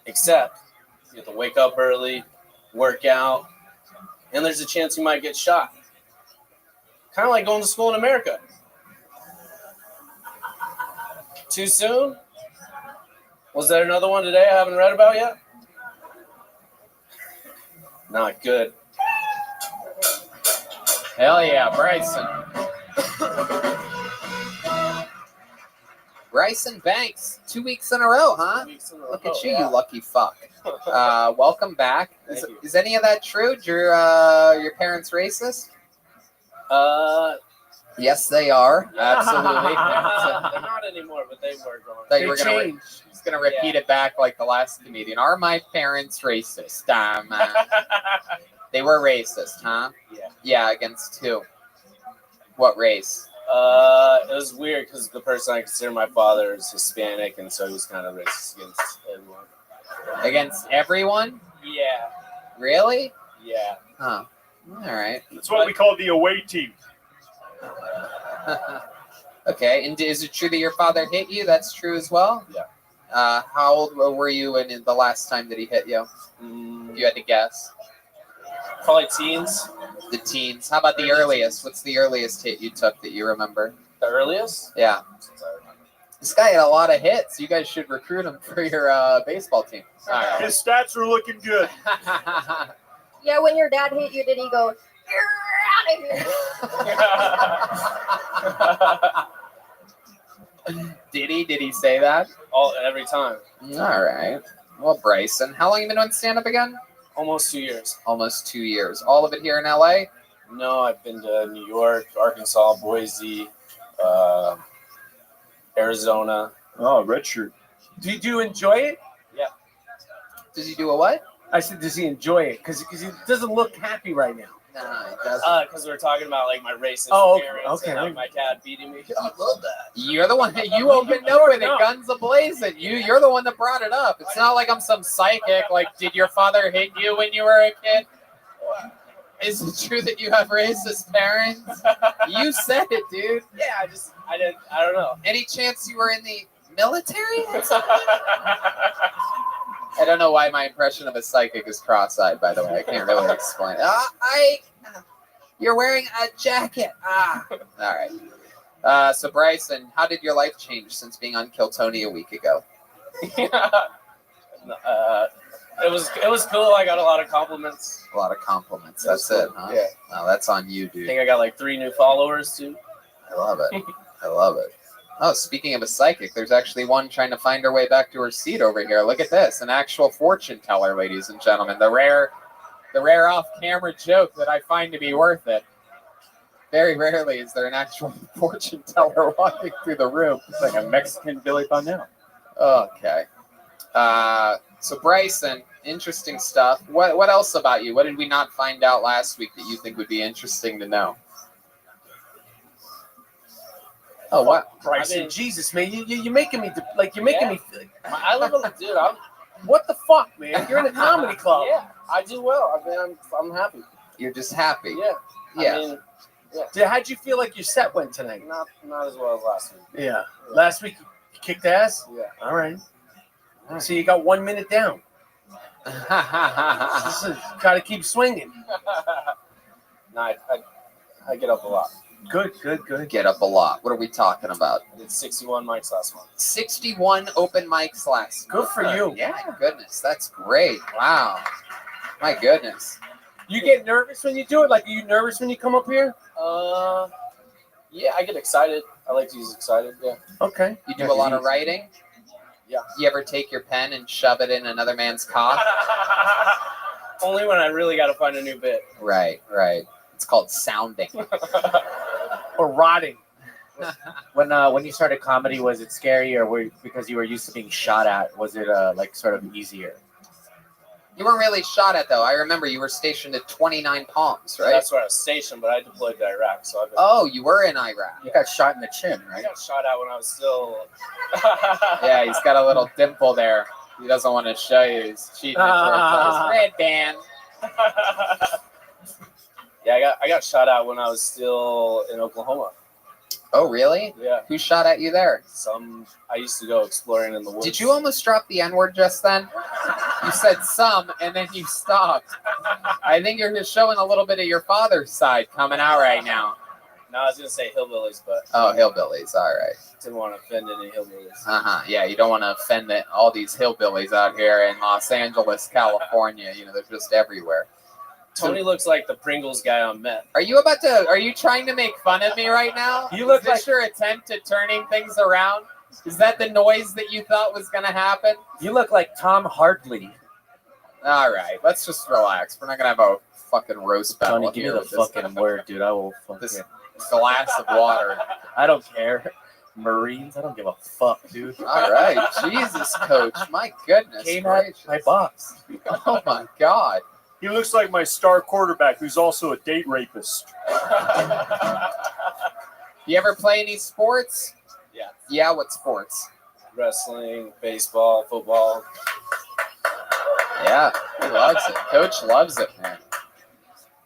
except you have to wake up early, work out, and there's a chance you might get shot. Kind of like going to school in America. Too soon? Was there another one today I haven't read about yet? Not good. Hell yeah, Bryson. Bryson Banks, 2 weeks in a row, huh? Look at you, you lucky fuck. Welcome back. Is any of that true? Did your parents racist? Yes, they are. Absolutely. They're not anymore, but they were growing up. Thought you were gonna repeat it back like the last comedian. Are my parents racist? They were racist, huh? Yeah. Yeah, against who? What race? It was weird because the person I consider my father is Hispanic, and so he was kind of racist against everyone. Against everyone? Yeah. Really? Yeah. Huh. All right. That's what we call the away team. Okay. And is it true that your father hit you? That's true as well? Yeah. How old were you in the last time that he hit you? If you had to guess. Probably teens. The teens. How about the earliest? What's the earliest hit you took that you remember? The earliest? Yeah. This guy had a lot of hits. You guys should recruit him for your baseball team. All right. His stats are looking good. Yeah, when your dad hit you, did he go, "You're out of here"? Did he? Did he say that? Every time. All right. Well, Bryson, how long have you been doing stand-up again? Almost 2 years. Almost 2 years. All of it here in LA? No, I've been to New York, Arkansas, Boise, Arizona. Oh, red shirt. Do you enjoy it? Yeah. Does he do a what? I said, does he enjoy it? Because he doesn't look happy right now. No, he doesn't. Because we're talking about like my racist parents and like, my dad beating me. I love that. You're the one that you opened up with it, guns a-blazing. You're the one that brought it up. It's not like I'm some psychic. Like, did your father hit you when you were a kid? Is it true that you have racist parents? You said it, dude. Yeah, I don't know. Any chance you were in the military? I don't know why my impression of a psychic is cross-eyed, by the way. I can't really explain. You're wearing a jacket. All right. So Bryson, how did your life change since being on Kill Tony a week ago? It was cool. I got a lot of compliments. A lot of compliments. That's it, huh? Yeah. No, that's on you, I dude. think I got like 3 new followers too. I love it. I love it. Oh, speaking of a psychic, there's actually one trying to find her way back to her seat over here. Look at this, an actual fortune teller, ladies and gentlemen. The rare off-camera joke that I find to be worth it. Very rarely is there an actual fortune teller walking through the room. It's like a Mexican Billy Bonnell. Okay. So Bryson, interesting stuff. What else about you? What did we not find out last week that you think would be interesting to know? Oh, what? Bryson, Jesus, man, you're making me you're making me. I live a dude. What the fuck, man? You're in a comedy club. Yeah, I do well. I'm happy. You're just happy. Yeah. Yeah. I mean, yeah. How'd you feel like your set went tonight? Not as well as last week. Yeah. Last week you kicked ass. Yeah. All right. So you got 1 minute down. Gotta keep swinging. No, I get up a lot. Good. Get up a lot. What are we talking about? I did 61 mics last month. 61 open mics last Good for you. Yeah, my goodness. That's great. Wow. My goodness. You get nervous when you do it? Like, are you nervous when you come up here? Yeah, I get excited. I like to use excited, yeah. Okay. You do a lot of writing? Yeah. You ever take your pen and shove it in another man's cock? Only when I really got to find a new bit. Right. It's called sounding. Or rotting. When you started comedy, was it scary, or because you were used to being shot at? Was it like sort of easier? You weren't really shot at, though. I remember you were stationed at 29 Palms, right? That's where I was stationed, but I deployed to Iraq. So Oh, you were in Iraq. You got shot in the chin, I right? got shot at when I was still. Yeah, he's got a little dimple there. He doesn't want to show you. He's cheating. Red band. Yeah, I got shot at when I was still in Oklahoma. Oh, really? Yeah. Who shot at you there? I used to go exploring in the woods. Did you almost drop the N-word just then? You said some, and then you stopped. I think you're just showing a little bit of your father's side coming out right now. No, I was going to say hillbillies, but... Oh, hillbillies. All right. Didn't want to offend any hillbillies. Uh-huh. Yeah, you don't want to offend all these hillbillies out here in Los Angeles, California. You know, they're just everywhere. Tony looks like the Pringles guy on meth. Are you trying to make fun of me right now? You look Is this like your attempt at turning things around? Is that the noise that you thought was going to happen? You look like Tom Hartley. All right, let's just relax. We're not going to have a fucking roast battle Tony, give me here the with this fucking word, dude. I will fucking... This glass of water. I don't care. Marines, I don't give a fuck, dude. All right, Jesus, Coach. My goodness. Came out my box. Oh, my God. He looks like my star quarterback, who's also a date rapist. You ever play any sports? Yeah. Yeah, what sports? Wrestling, baseball, football. Yeah, he loves it. Coach loves it, man.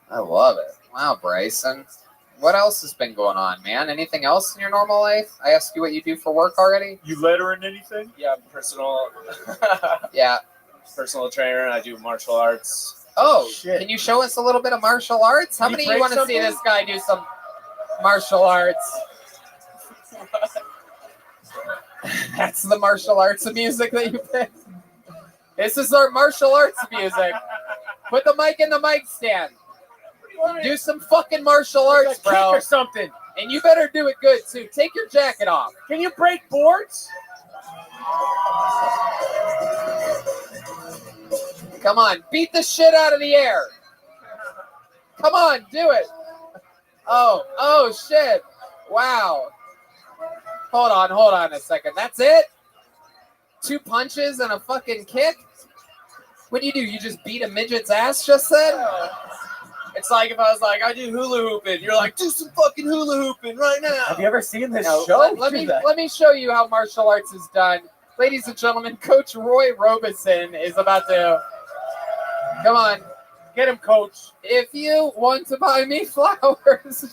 I love it. Wow, Bryson. What else has been going on, man? Anything else in your normal life? I asked you what you do for work already. You lettering anything? Yeah, personal. Yeah. Personal trainer, and I do martial arts. Oh, can you show us a little bit of martial arts? How Can you many of you break want to see something? this guy do some martial arts? That's the martial arts music that you picked. This is our martial arts music. Put the mic in the mic stand. Do some fucking martial arts, bro. Or something. And you better do it good, too. Take your jacket off. Can you break boards? Come on. Beat the shit out of the air. Come on. Do it. Oh, shit. Wow. Hold on a second. That's it? 2 punches and a fucking kick? What do? You just beat a midget's ass just then? It's like if I was like, I do hula hooping. You're like, do some fucking hula hooping right now. Have you ever seen this No, show? Let me show you how martial arts is done. Ladies and gentlemen, Coach Roy Robeson is about to... Come on. Get him, Coach. If you want to buy me flowers.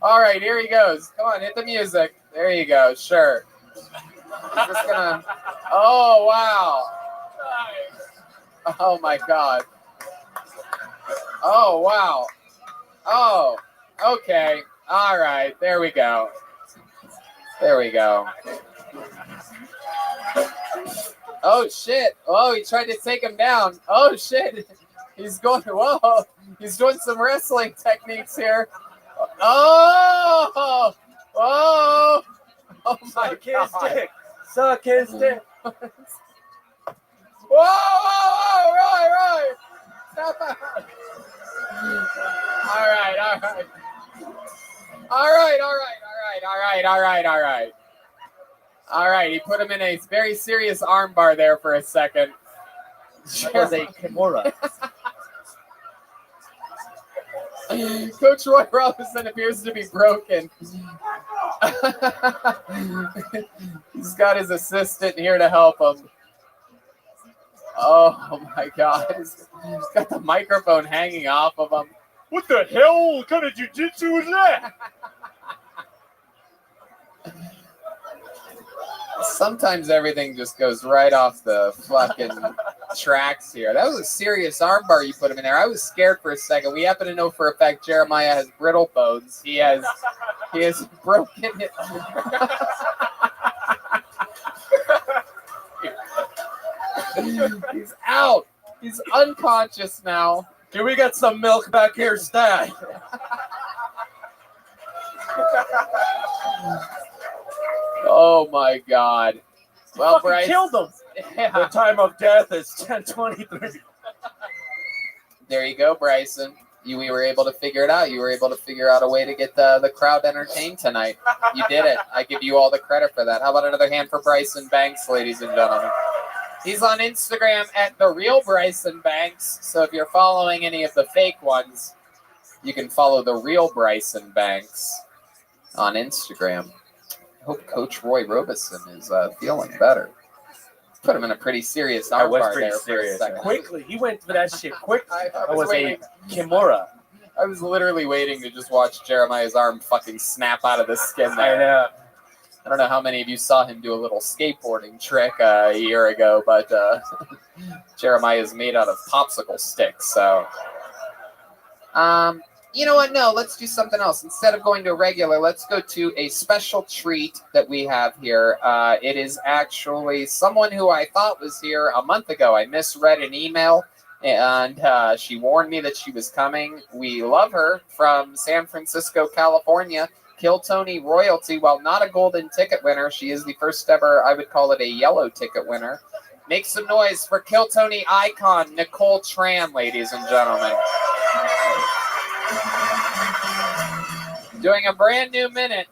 All right, here he goes. Come on, hit the music. There you go. Sure. I'm just gonna... Oh, wow. Oh, my God. Oh, wow. Oh, okay. All right. There we go. There we go. Oh, shit. Oh, he tried to take him down. Oh, shit. He's going, whoa. He's doing some wrestling techniques here. Oh, whoa. Oh, my God. Suck his dick. Whoa, Roy. Stop. All right. All right, he put him in a very serious armbar there for a second. That was a kimura. Coach Roy Robinson appears to be broken. He's got his assistant here to help him. Oh my God. He's got the microphone hanging off of him. What the hell? What kind of jiu-jitsu is that? Sometimes everything just goes right off the fucking tracks here. That was a serious armbar you put him in there. I was scared for a second. We happen to know for a fact Jeremiah has brittle bones. He has broken it. He's out. He's unconscious now. Can we get some milk back here, Stat? Oh my God. Well, Bryce killed him. Yeah. The time of death is 10:23. There you go, Bryson. We were able to figure it out. You were able to figure out a way to get the crowd entertained tonight. You did it. I give you all the credit for that. How about another hand for Bryson Banks, ladies and gentlemen? He's on Instagram at The Real Bryson Banks. So if you're following any of the fake ones, you can follow The Real Bryson Banks on Instagram. I hope Coach Roy Robeson is feeling better. Put him in a pretty serious armbar there for a second. Quickly. He went for that shit quick. I was waiting. Kimura. I was literally waiting to just watch Jeremiah's arm fucking snap out of the skin there. I know. I don't know how many of you saw him do a little skateboarding trick a year ago, but Jeremiah is made out of popsicle sticks. So, you know what? No, let's do something else. Instead of going to a regular, let's go to a special treat that we have here. It is actually someone who I thought was here a month ago. I misread an email, and she warned me that she was coming. We love her from San Francisco, California. Kill Tony royalty. While not a golden ticket winner, she is the first ever, I would call it a yellow ticket winner. Make some noise for Kill Tony icon Nicole Tran, ladies and gentlemen. Doing a brand new minute.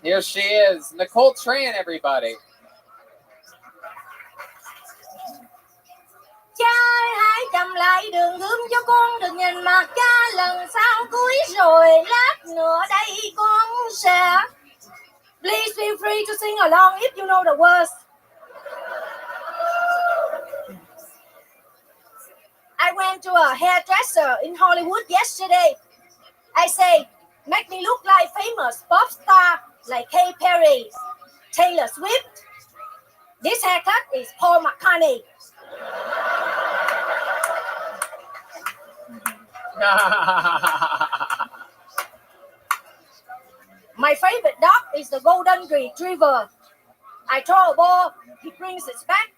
Here she is. Nicole Tran, everybody. Cha hãy chậm lại đường hướng cho con được nhìn mặt cha lần sau cuối rồi lát nữa đây con sẽ. Please feel free to sing along if you know the words. I went to a hairdresser in Hollywood yesterday. I say, make me look like famous pop star like Katy Perry, Taylor Swift. This haircut is Paul McCartney. My favorite dog is the golden retriever. I throw a ball, he brings it back.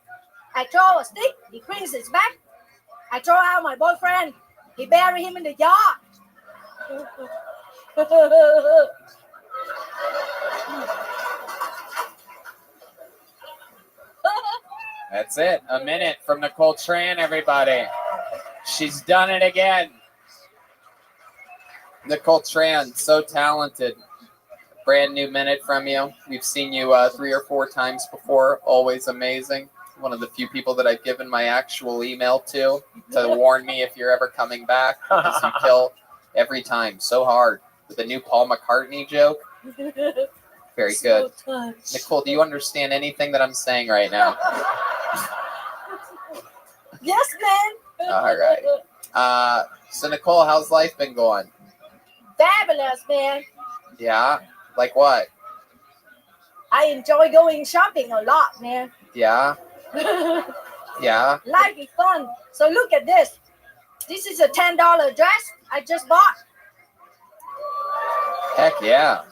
I throw a stick, he brings it back. I throw out my boyfriend, he bury him in the yard. That's it. A minute from Nicole Tran, everybody. She's done it again. Nicole Tran, so talented. Brand new minute from you. We've seen you 3 or 4 times before. Always amazing. One of the few people that I've given my actual email to warn me if you're ever coming back, because you kill every time so hard with a new Paul McCartney joke. Very good. Nicole, do you understand anything that I'm saying right now? Yes, man. All right. So Nicole, how's life been going? Fabulous, man. Yeah? Like what? I enjoy going shopping a lot, man. Yeah? Yeah? Life is fun. So look at this. This is a $10 dress I just bought. Heck yeah.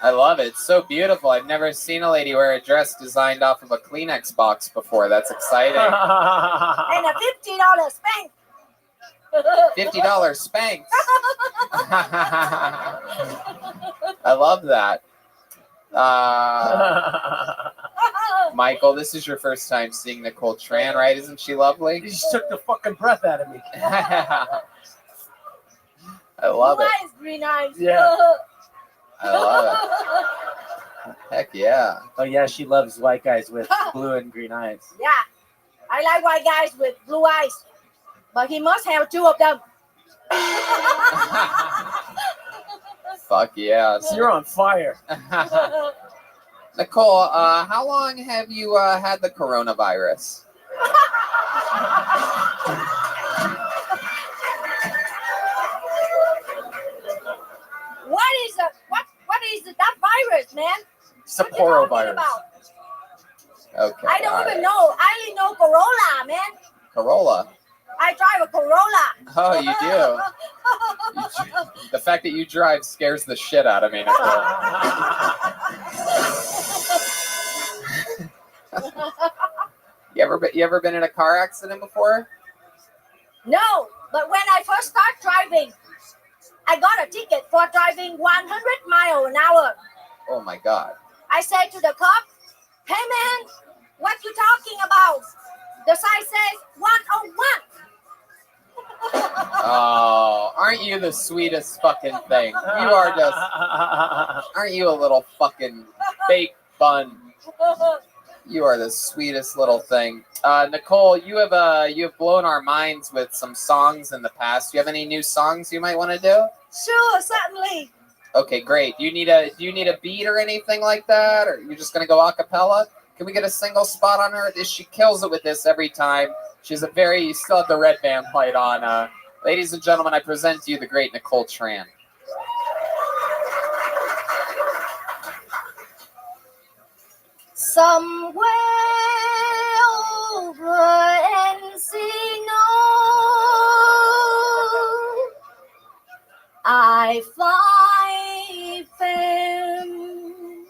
I love it. It's so beautiful. I've never seen a lady wear a dress designed off of a Kleenex box before. That's exciting. And a $50 spank. $50 Spanx. I love that. Michael, this is your first time seeing Nicole Tran, right? Isn't she lovely? You just took the fucking breath out of me. I love Blue it. eyes, green eyes. Yeah. I love it. Heck yeah. Oh yeah, she loves white guys with blue and green eyes. Yeah. I like white guys with blue eyes. But he must have 2 of them. Fuck yeah. You're on fire. Nicole, how long have you had the coronavirus? What is that virus, man? Sapporo-virus. About? Okay. I don't all even right. know. I only know Corolla, man. Corolla. I drive a Corolla. Oh, you do. The fact that you drive scares the shit out of me, Nicole. You ever been in a car accident before? No, but when I first started driving, I got a ticket for driving 100 miles an hour. Oh my God. I said to the cop, "Hey man, what you talking about?" The sign says 101. Oh, aren't you the sweetest fucking thing? You are just, aren't you a little fucking fake bun? You are the sweetest little thing. Nicole, you have blown our minds with some songs in the past. Do you have any new songs you might want to do? Sure, certainly. Okay, great. Do you need a beat or anything like that, or you're just gonna go a cappella? Can we get a single spot on her? She kills it with this every time. She's you still have the red band light on. Ladies and gentlemen, I present to you the great Nicole Tran. Somewhere over Encino, I find fame.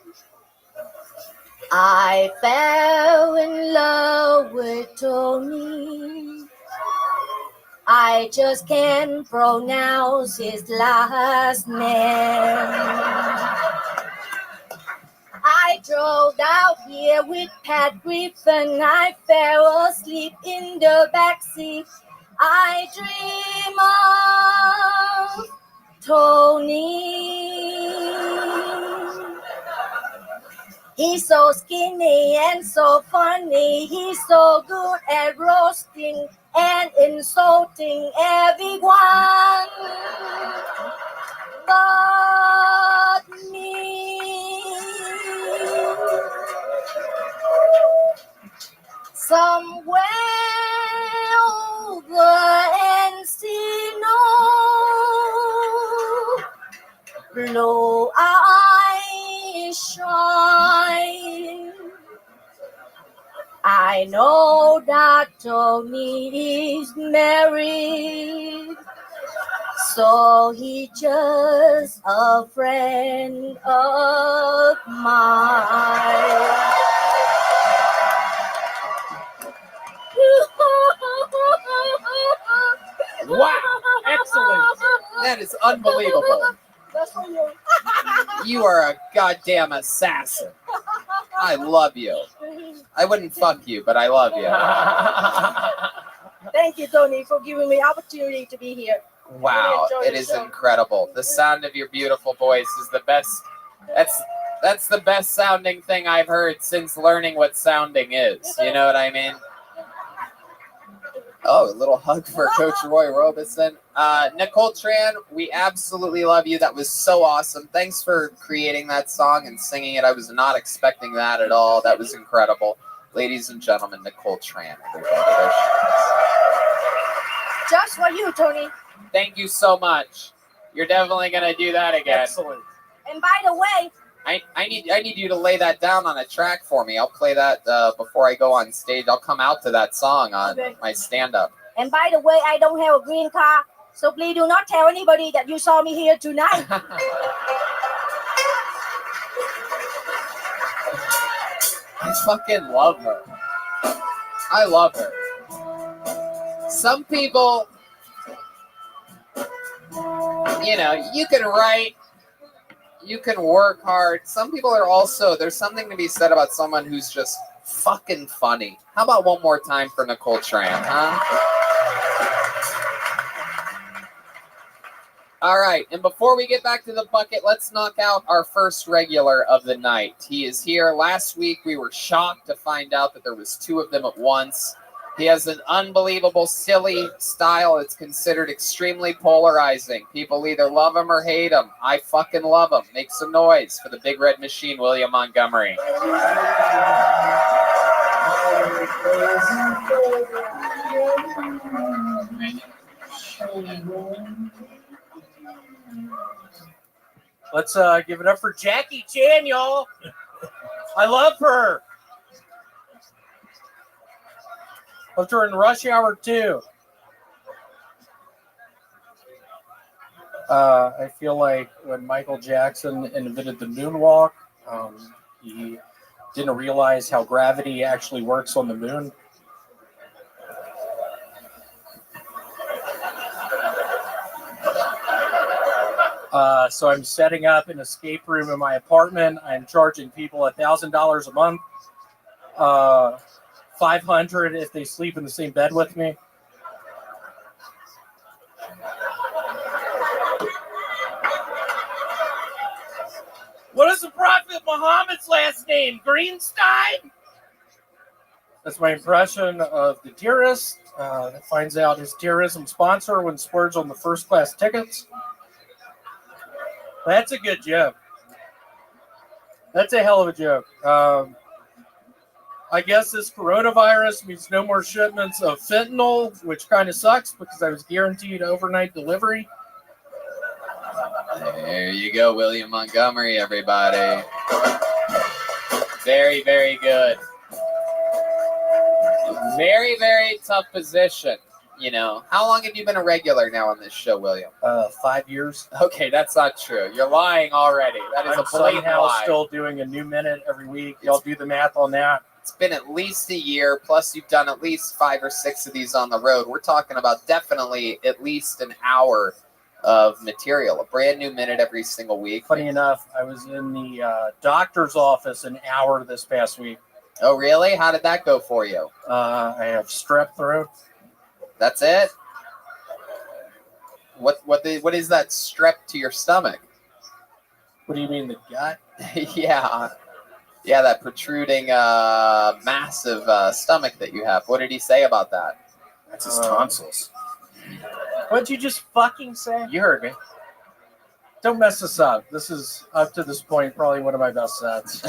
I fell in love with Tony. I just can't pronounce his last name. I drove out here with Pat Griffin. I fell asleep in the backseat. I dream of Tony. He's so skinny and so funny. He's so good at roasting and insulting everyone but me. Somewhere over Encino, blue eyes shine. I know that Tony is married, so he's just a friend of mine. Wow, excellent. That is unbelievable. That's for you. You are a goddamn assassin. I love you. I wouldn't fuck you, but I love you. Thank you, Tony, for giving me opportunity to be here. Wow, Really enjoyed it the is show. incredible. The sound of your beautiful voice is the best. That's the best sounding thing I've heard since learning what sounding is. You know what I mean? Oh, a little hug for Coach Roy Robeson. Nicole Tran, we absolutely love you. That was so awesome. Thanks for creating that song and singing it. I was not expecting that at all. That was incredible. Ladies and gentlemen, Nicole Tran. Everybody, there she is. Just for you, Tony. Thank you so much. You're definitely going to do that again. Excellent. And by the way, I need you to lay that down on a track for me. I'll play that before I go on stage. I'll come out to that song on my stand-up. And by the way, I don't have a green car, so please do not tell anybody that you saw me here tonight. I fucking love her. I love her. Some people, you know, you can write, you can work hard. Some people are also, there's something to be said about someone who's just fucking funny. How about one more time for Nicole Tran, huh? All right, and before we get back to the bucket, let's knock out our first regular of the night. He is here. Last week, we were shocked to find out that there was two of them at once. He has an unbelievable, silly style. It's considered extremely polarizing. People either love him or hate him. I fucking love him. Make some noise for the Big Red Machine, William Montgomery. Let's give it up for Jackie Chan, y'all. I love her. Loved her in Rush Hour 2. I feel like when Michael Jackson invented the moonwalk, he didn't realize how gravity actually works on the moon. So I'm setting up an escape room in my apartment. I'm charging people $1,000 a month, $500 if they sleep in the same bed with me. What is the Prophet Muhammad's last name? Greenstein? That's my impression of the terrorist. That finds out his terrorism sponsor when splurged on the first class tickets. That's a good joke. That's a hell of a joke. I guess this coronavirus means no more shipments of fentanyl, which kind of sucks because I was guaranteed overnight delivery. There you go, William Montgomery, everybody. Very, very good. Very, very tough position. You know, how long have you been a regular now on this show, William? 5 years. Okay, that's not true. You're lying already. That is I'm a blatant somehow lie. still doing a new minute every week. Y'all do the math on that. It's been at least a year, plus you've done at least 5 or 6 of these on the road. We're talking about definitely at least an hour of material, a brand new minute every single week. Funny enough, I was in the doctor's office an hour this past week. Oh, really? How did that go for you? I have strep throat. That's it? What is that strep to your stomach? What do you mean, the gut? Yeah. Yeah, that protruding, massive stomach that you have. What did he say about that? That's his tonsils. What'd you just fucking say? You heard me. Don't mess this up. This is up to this point probably one of my best sets.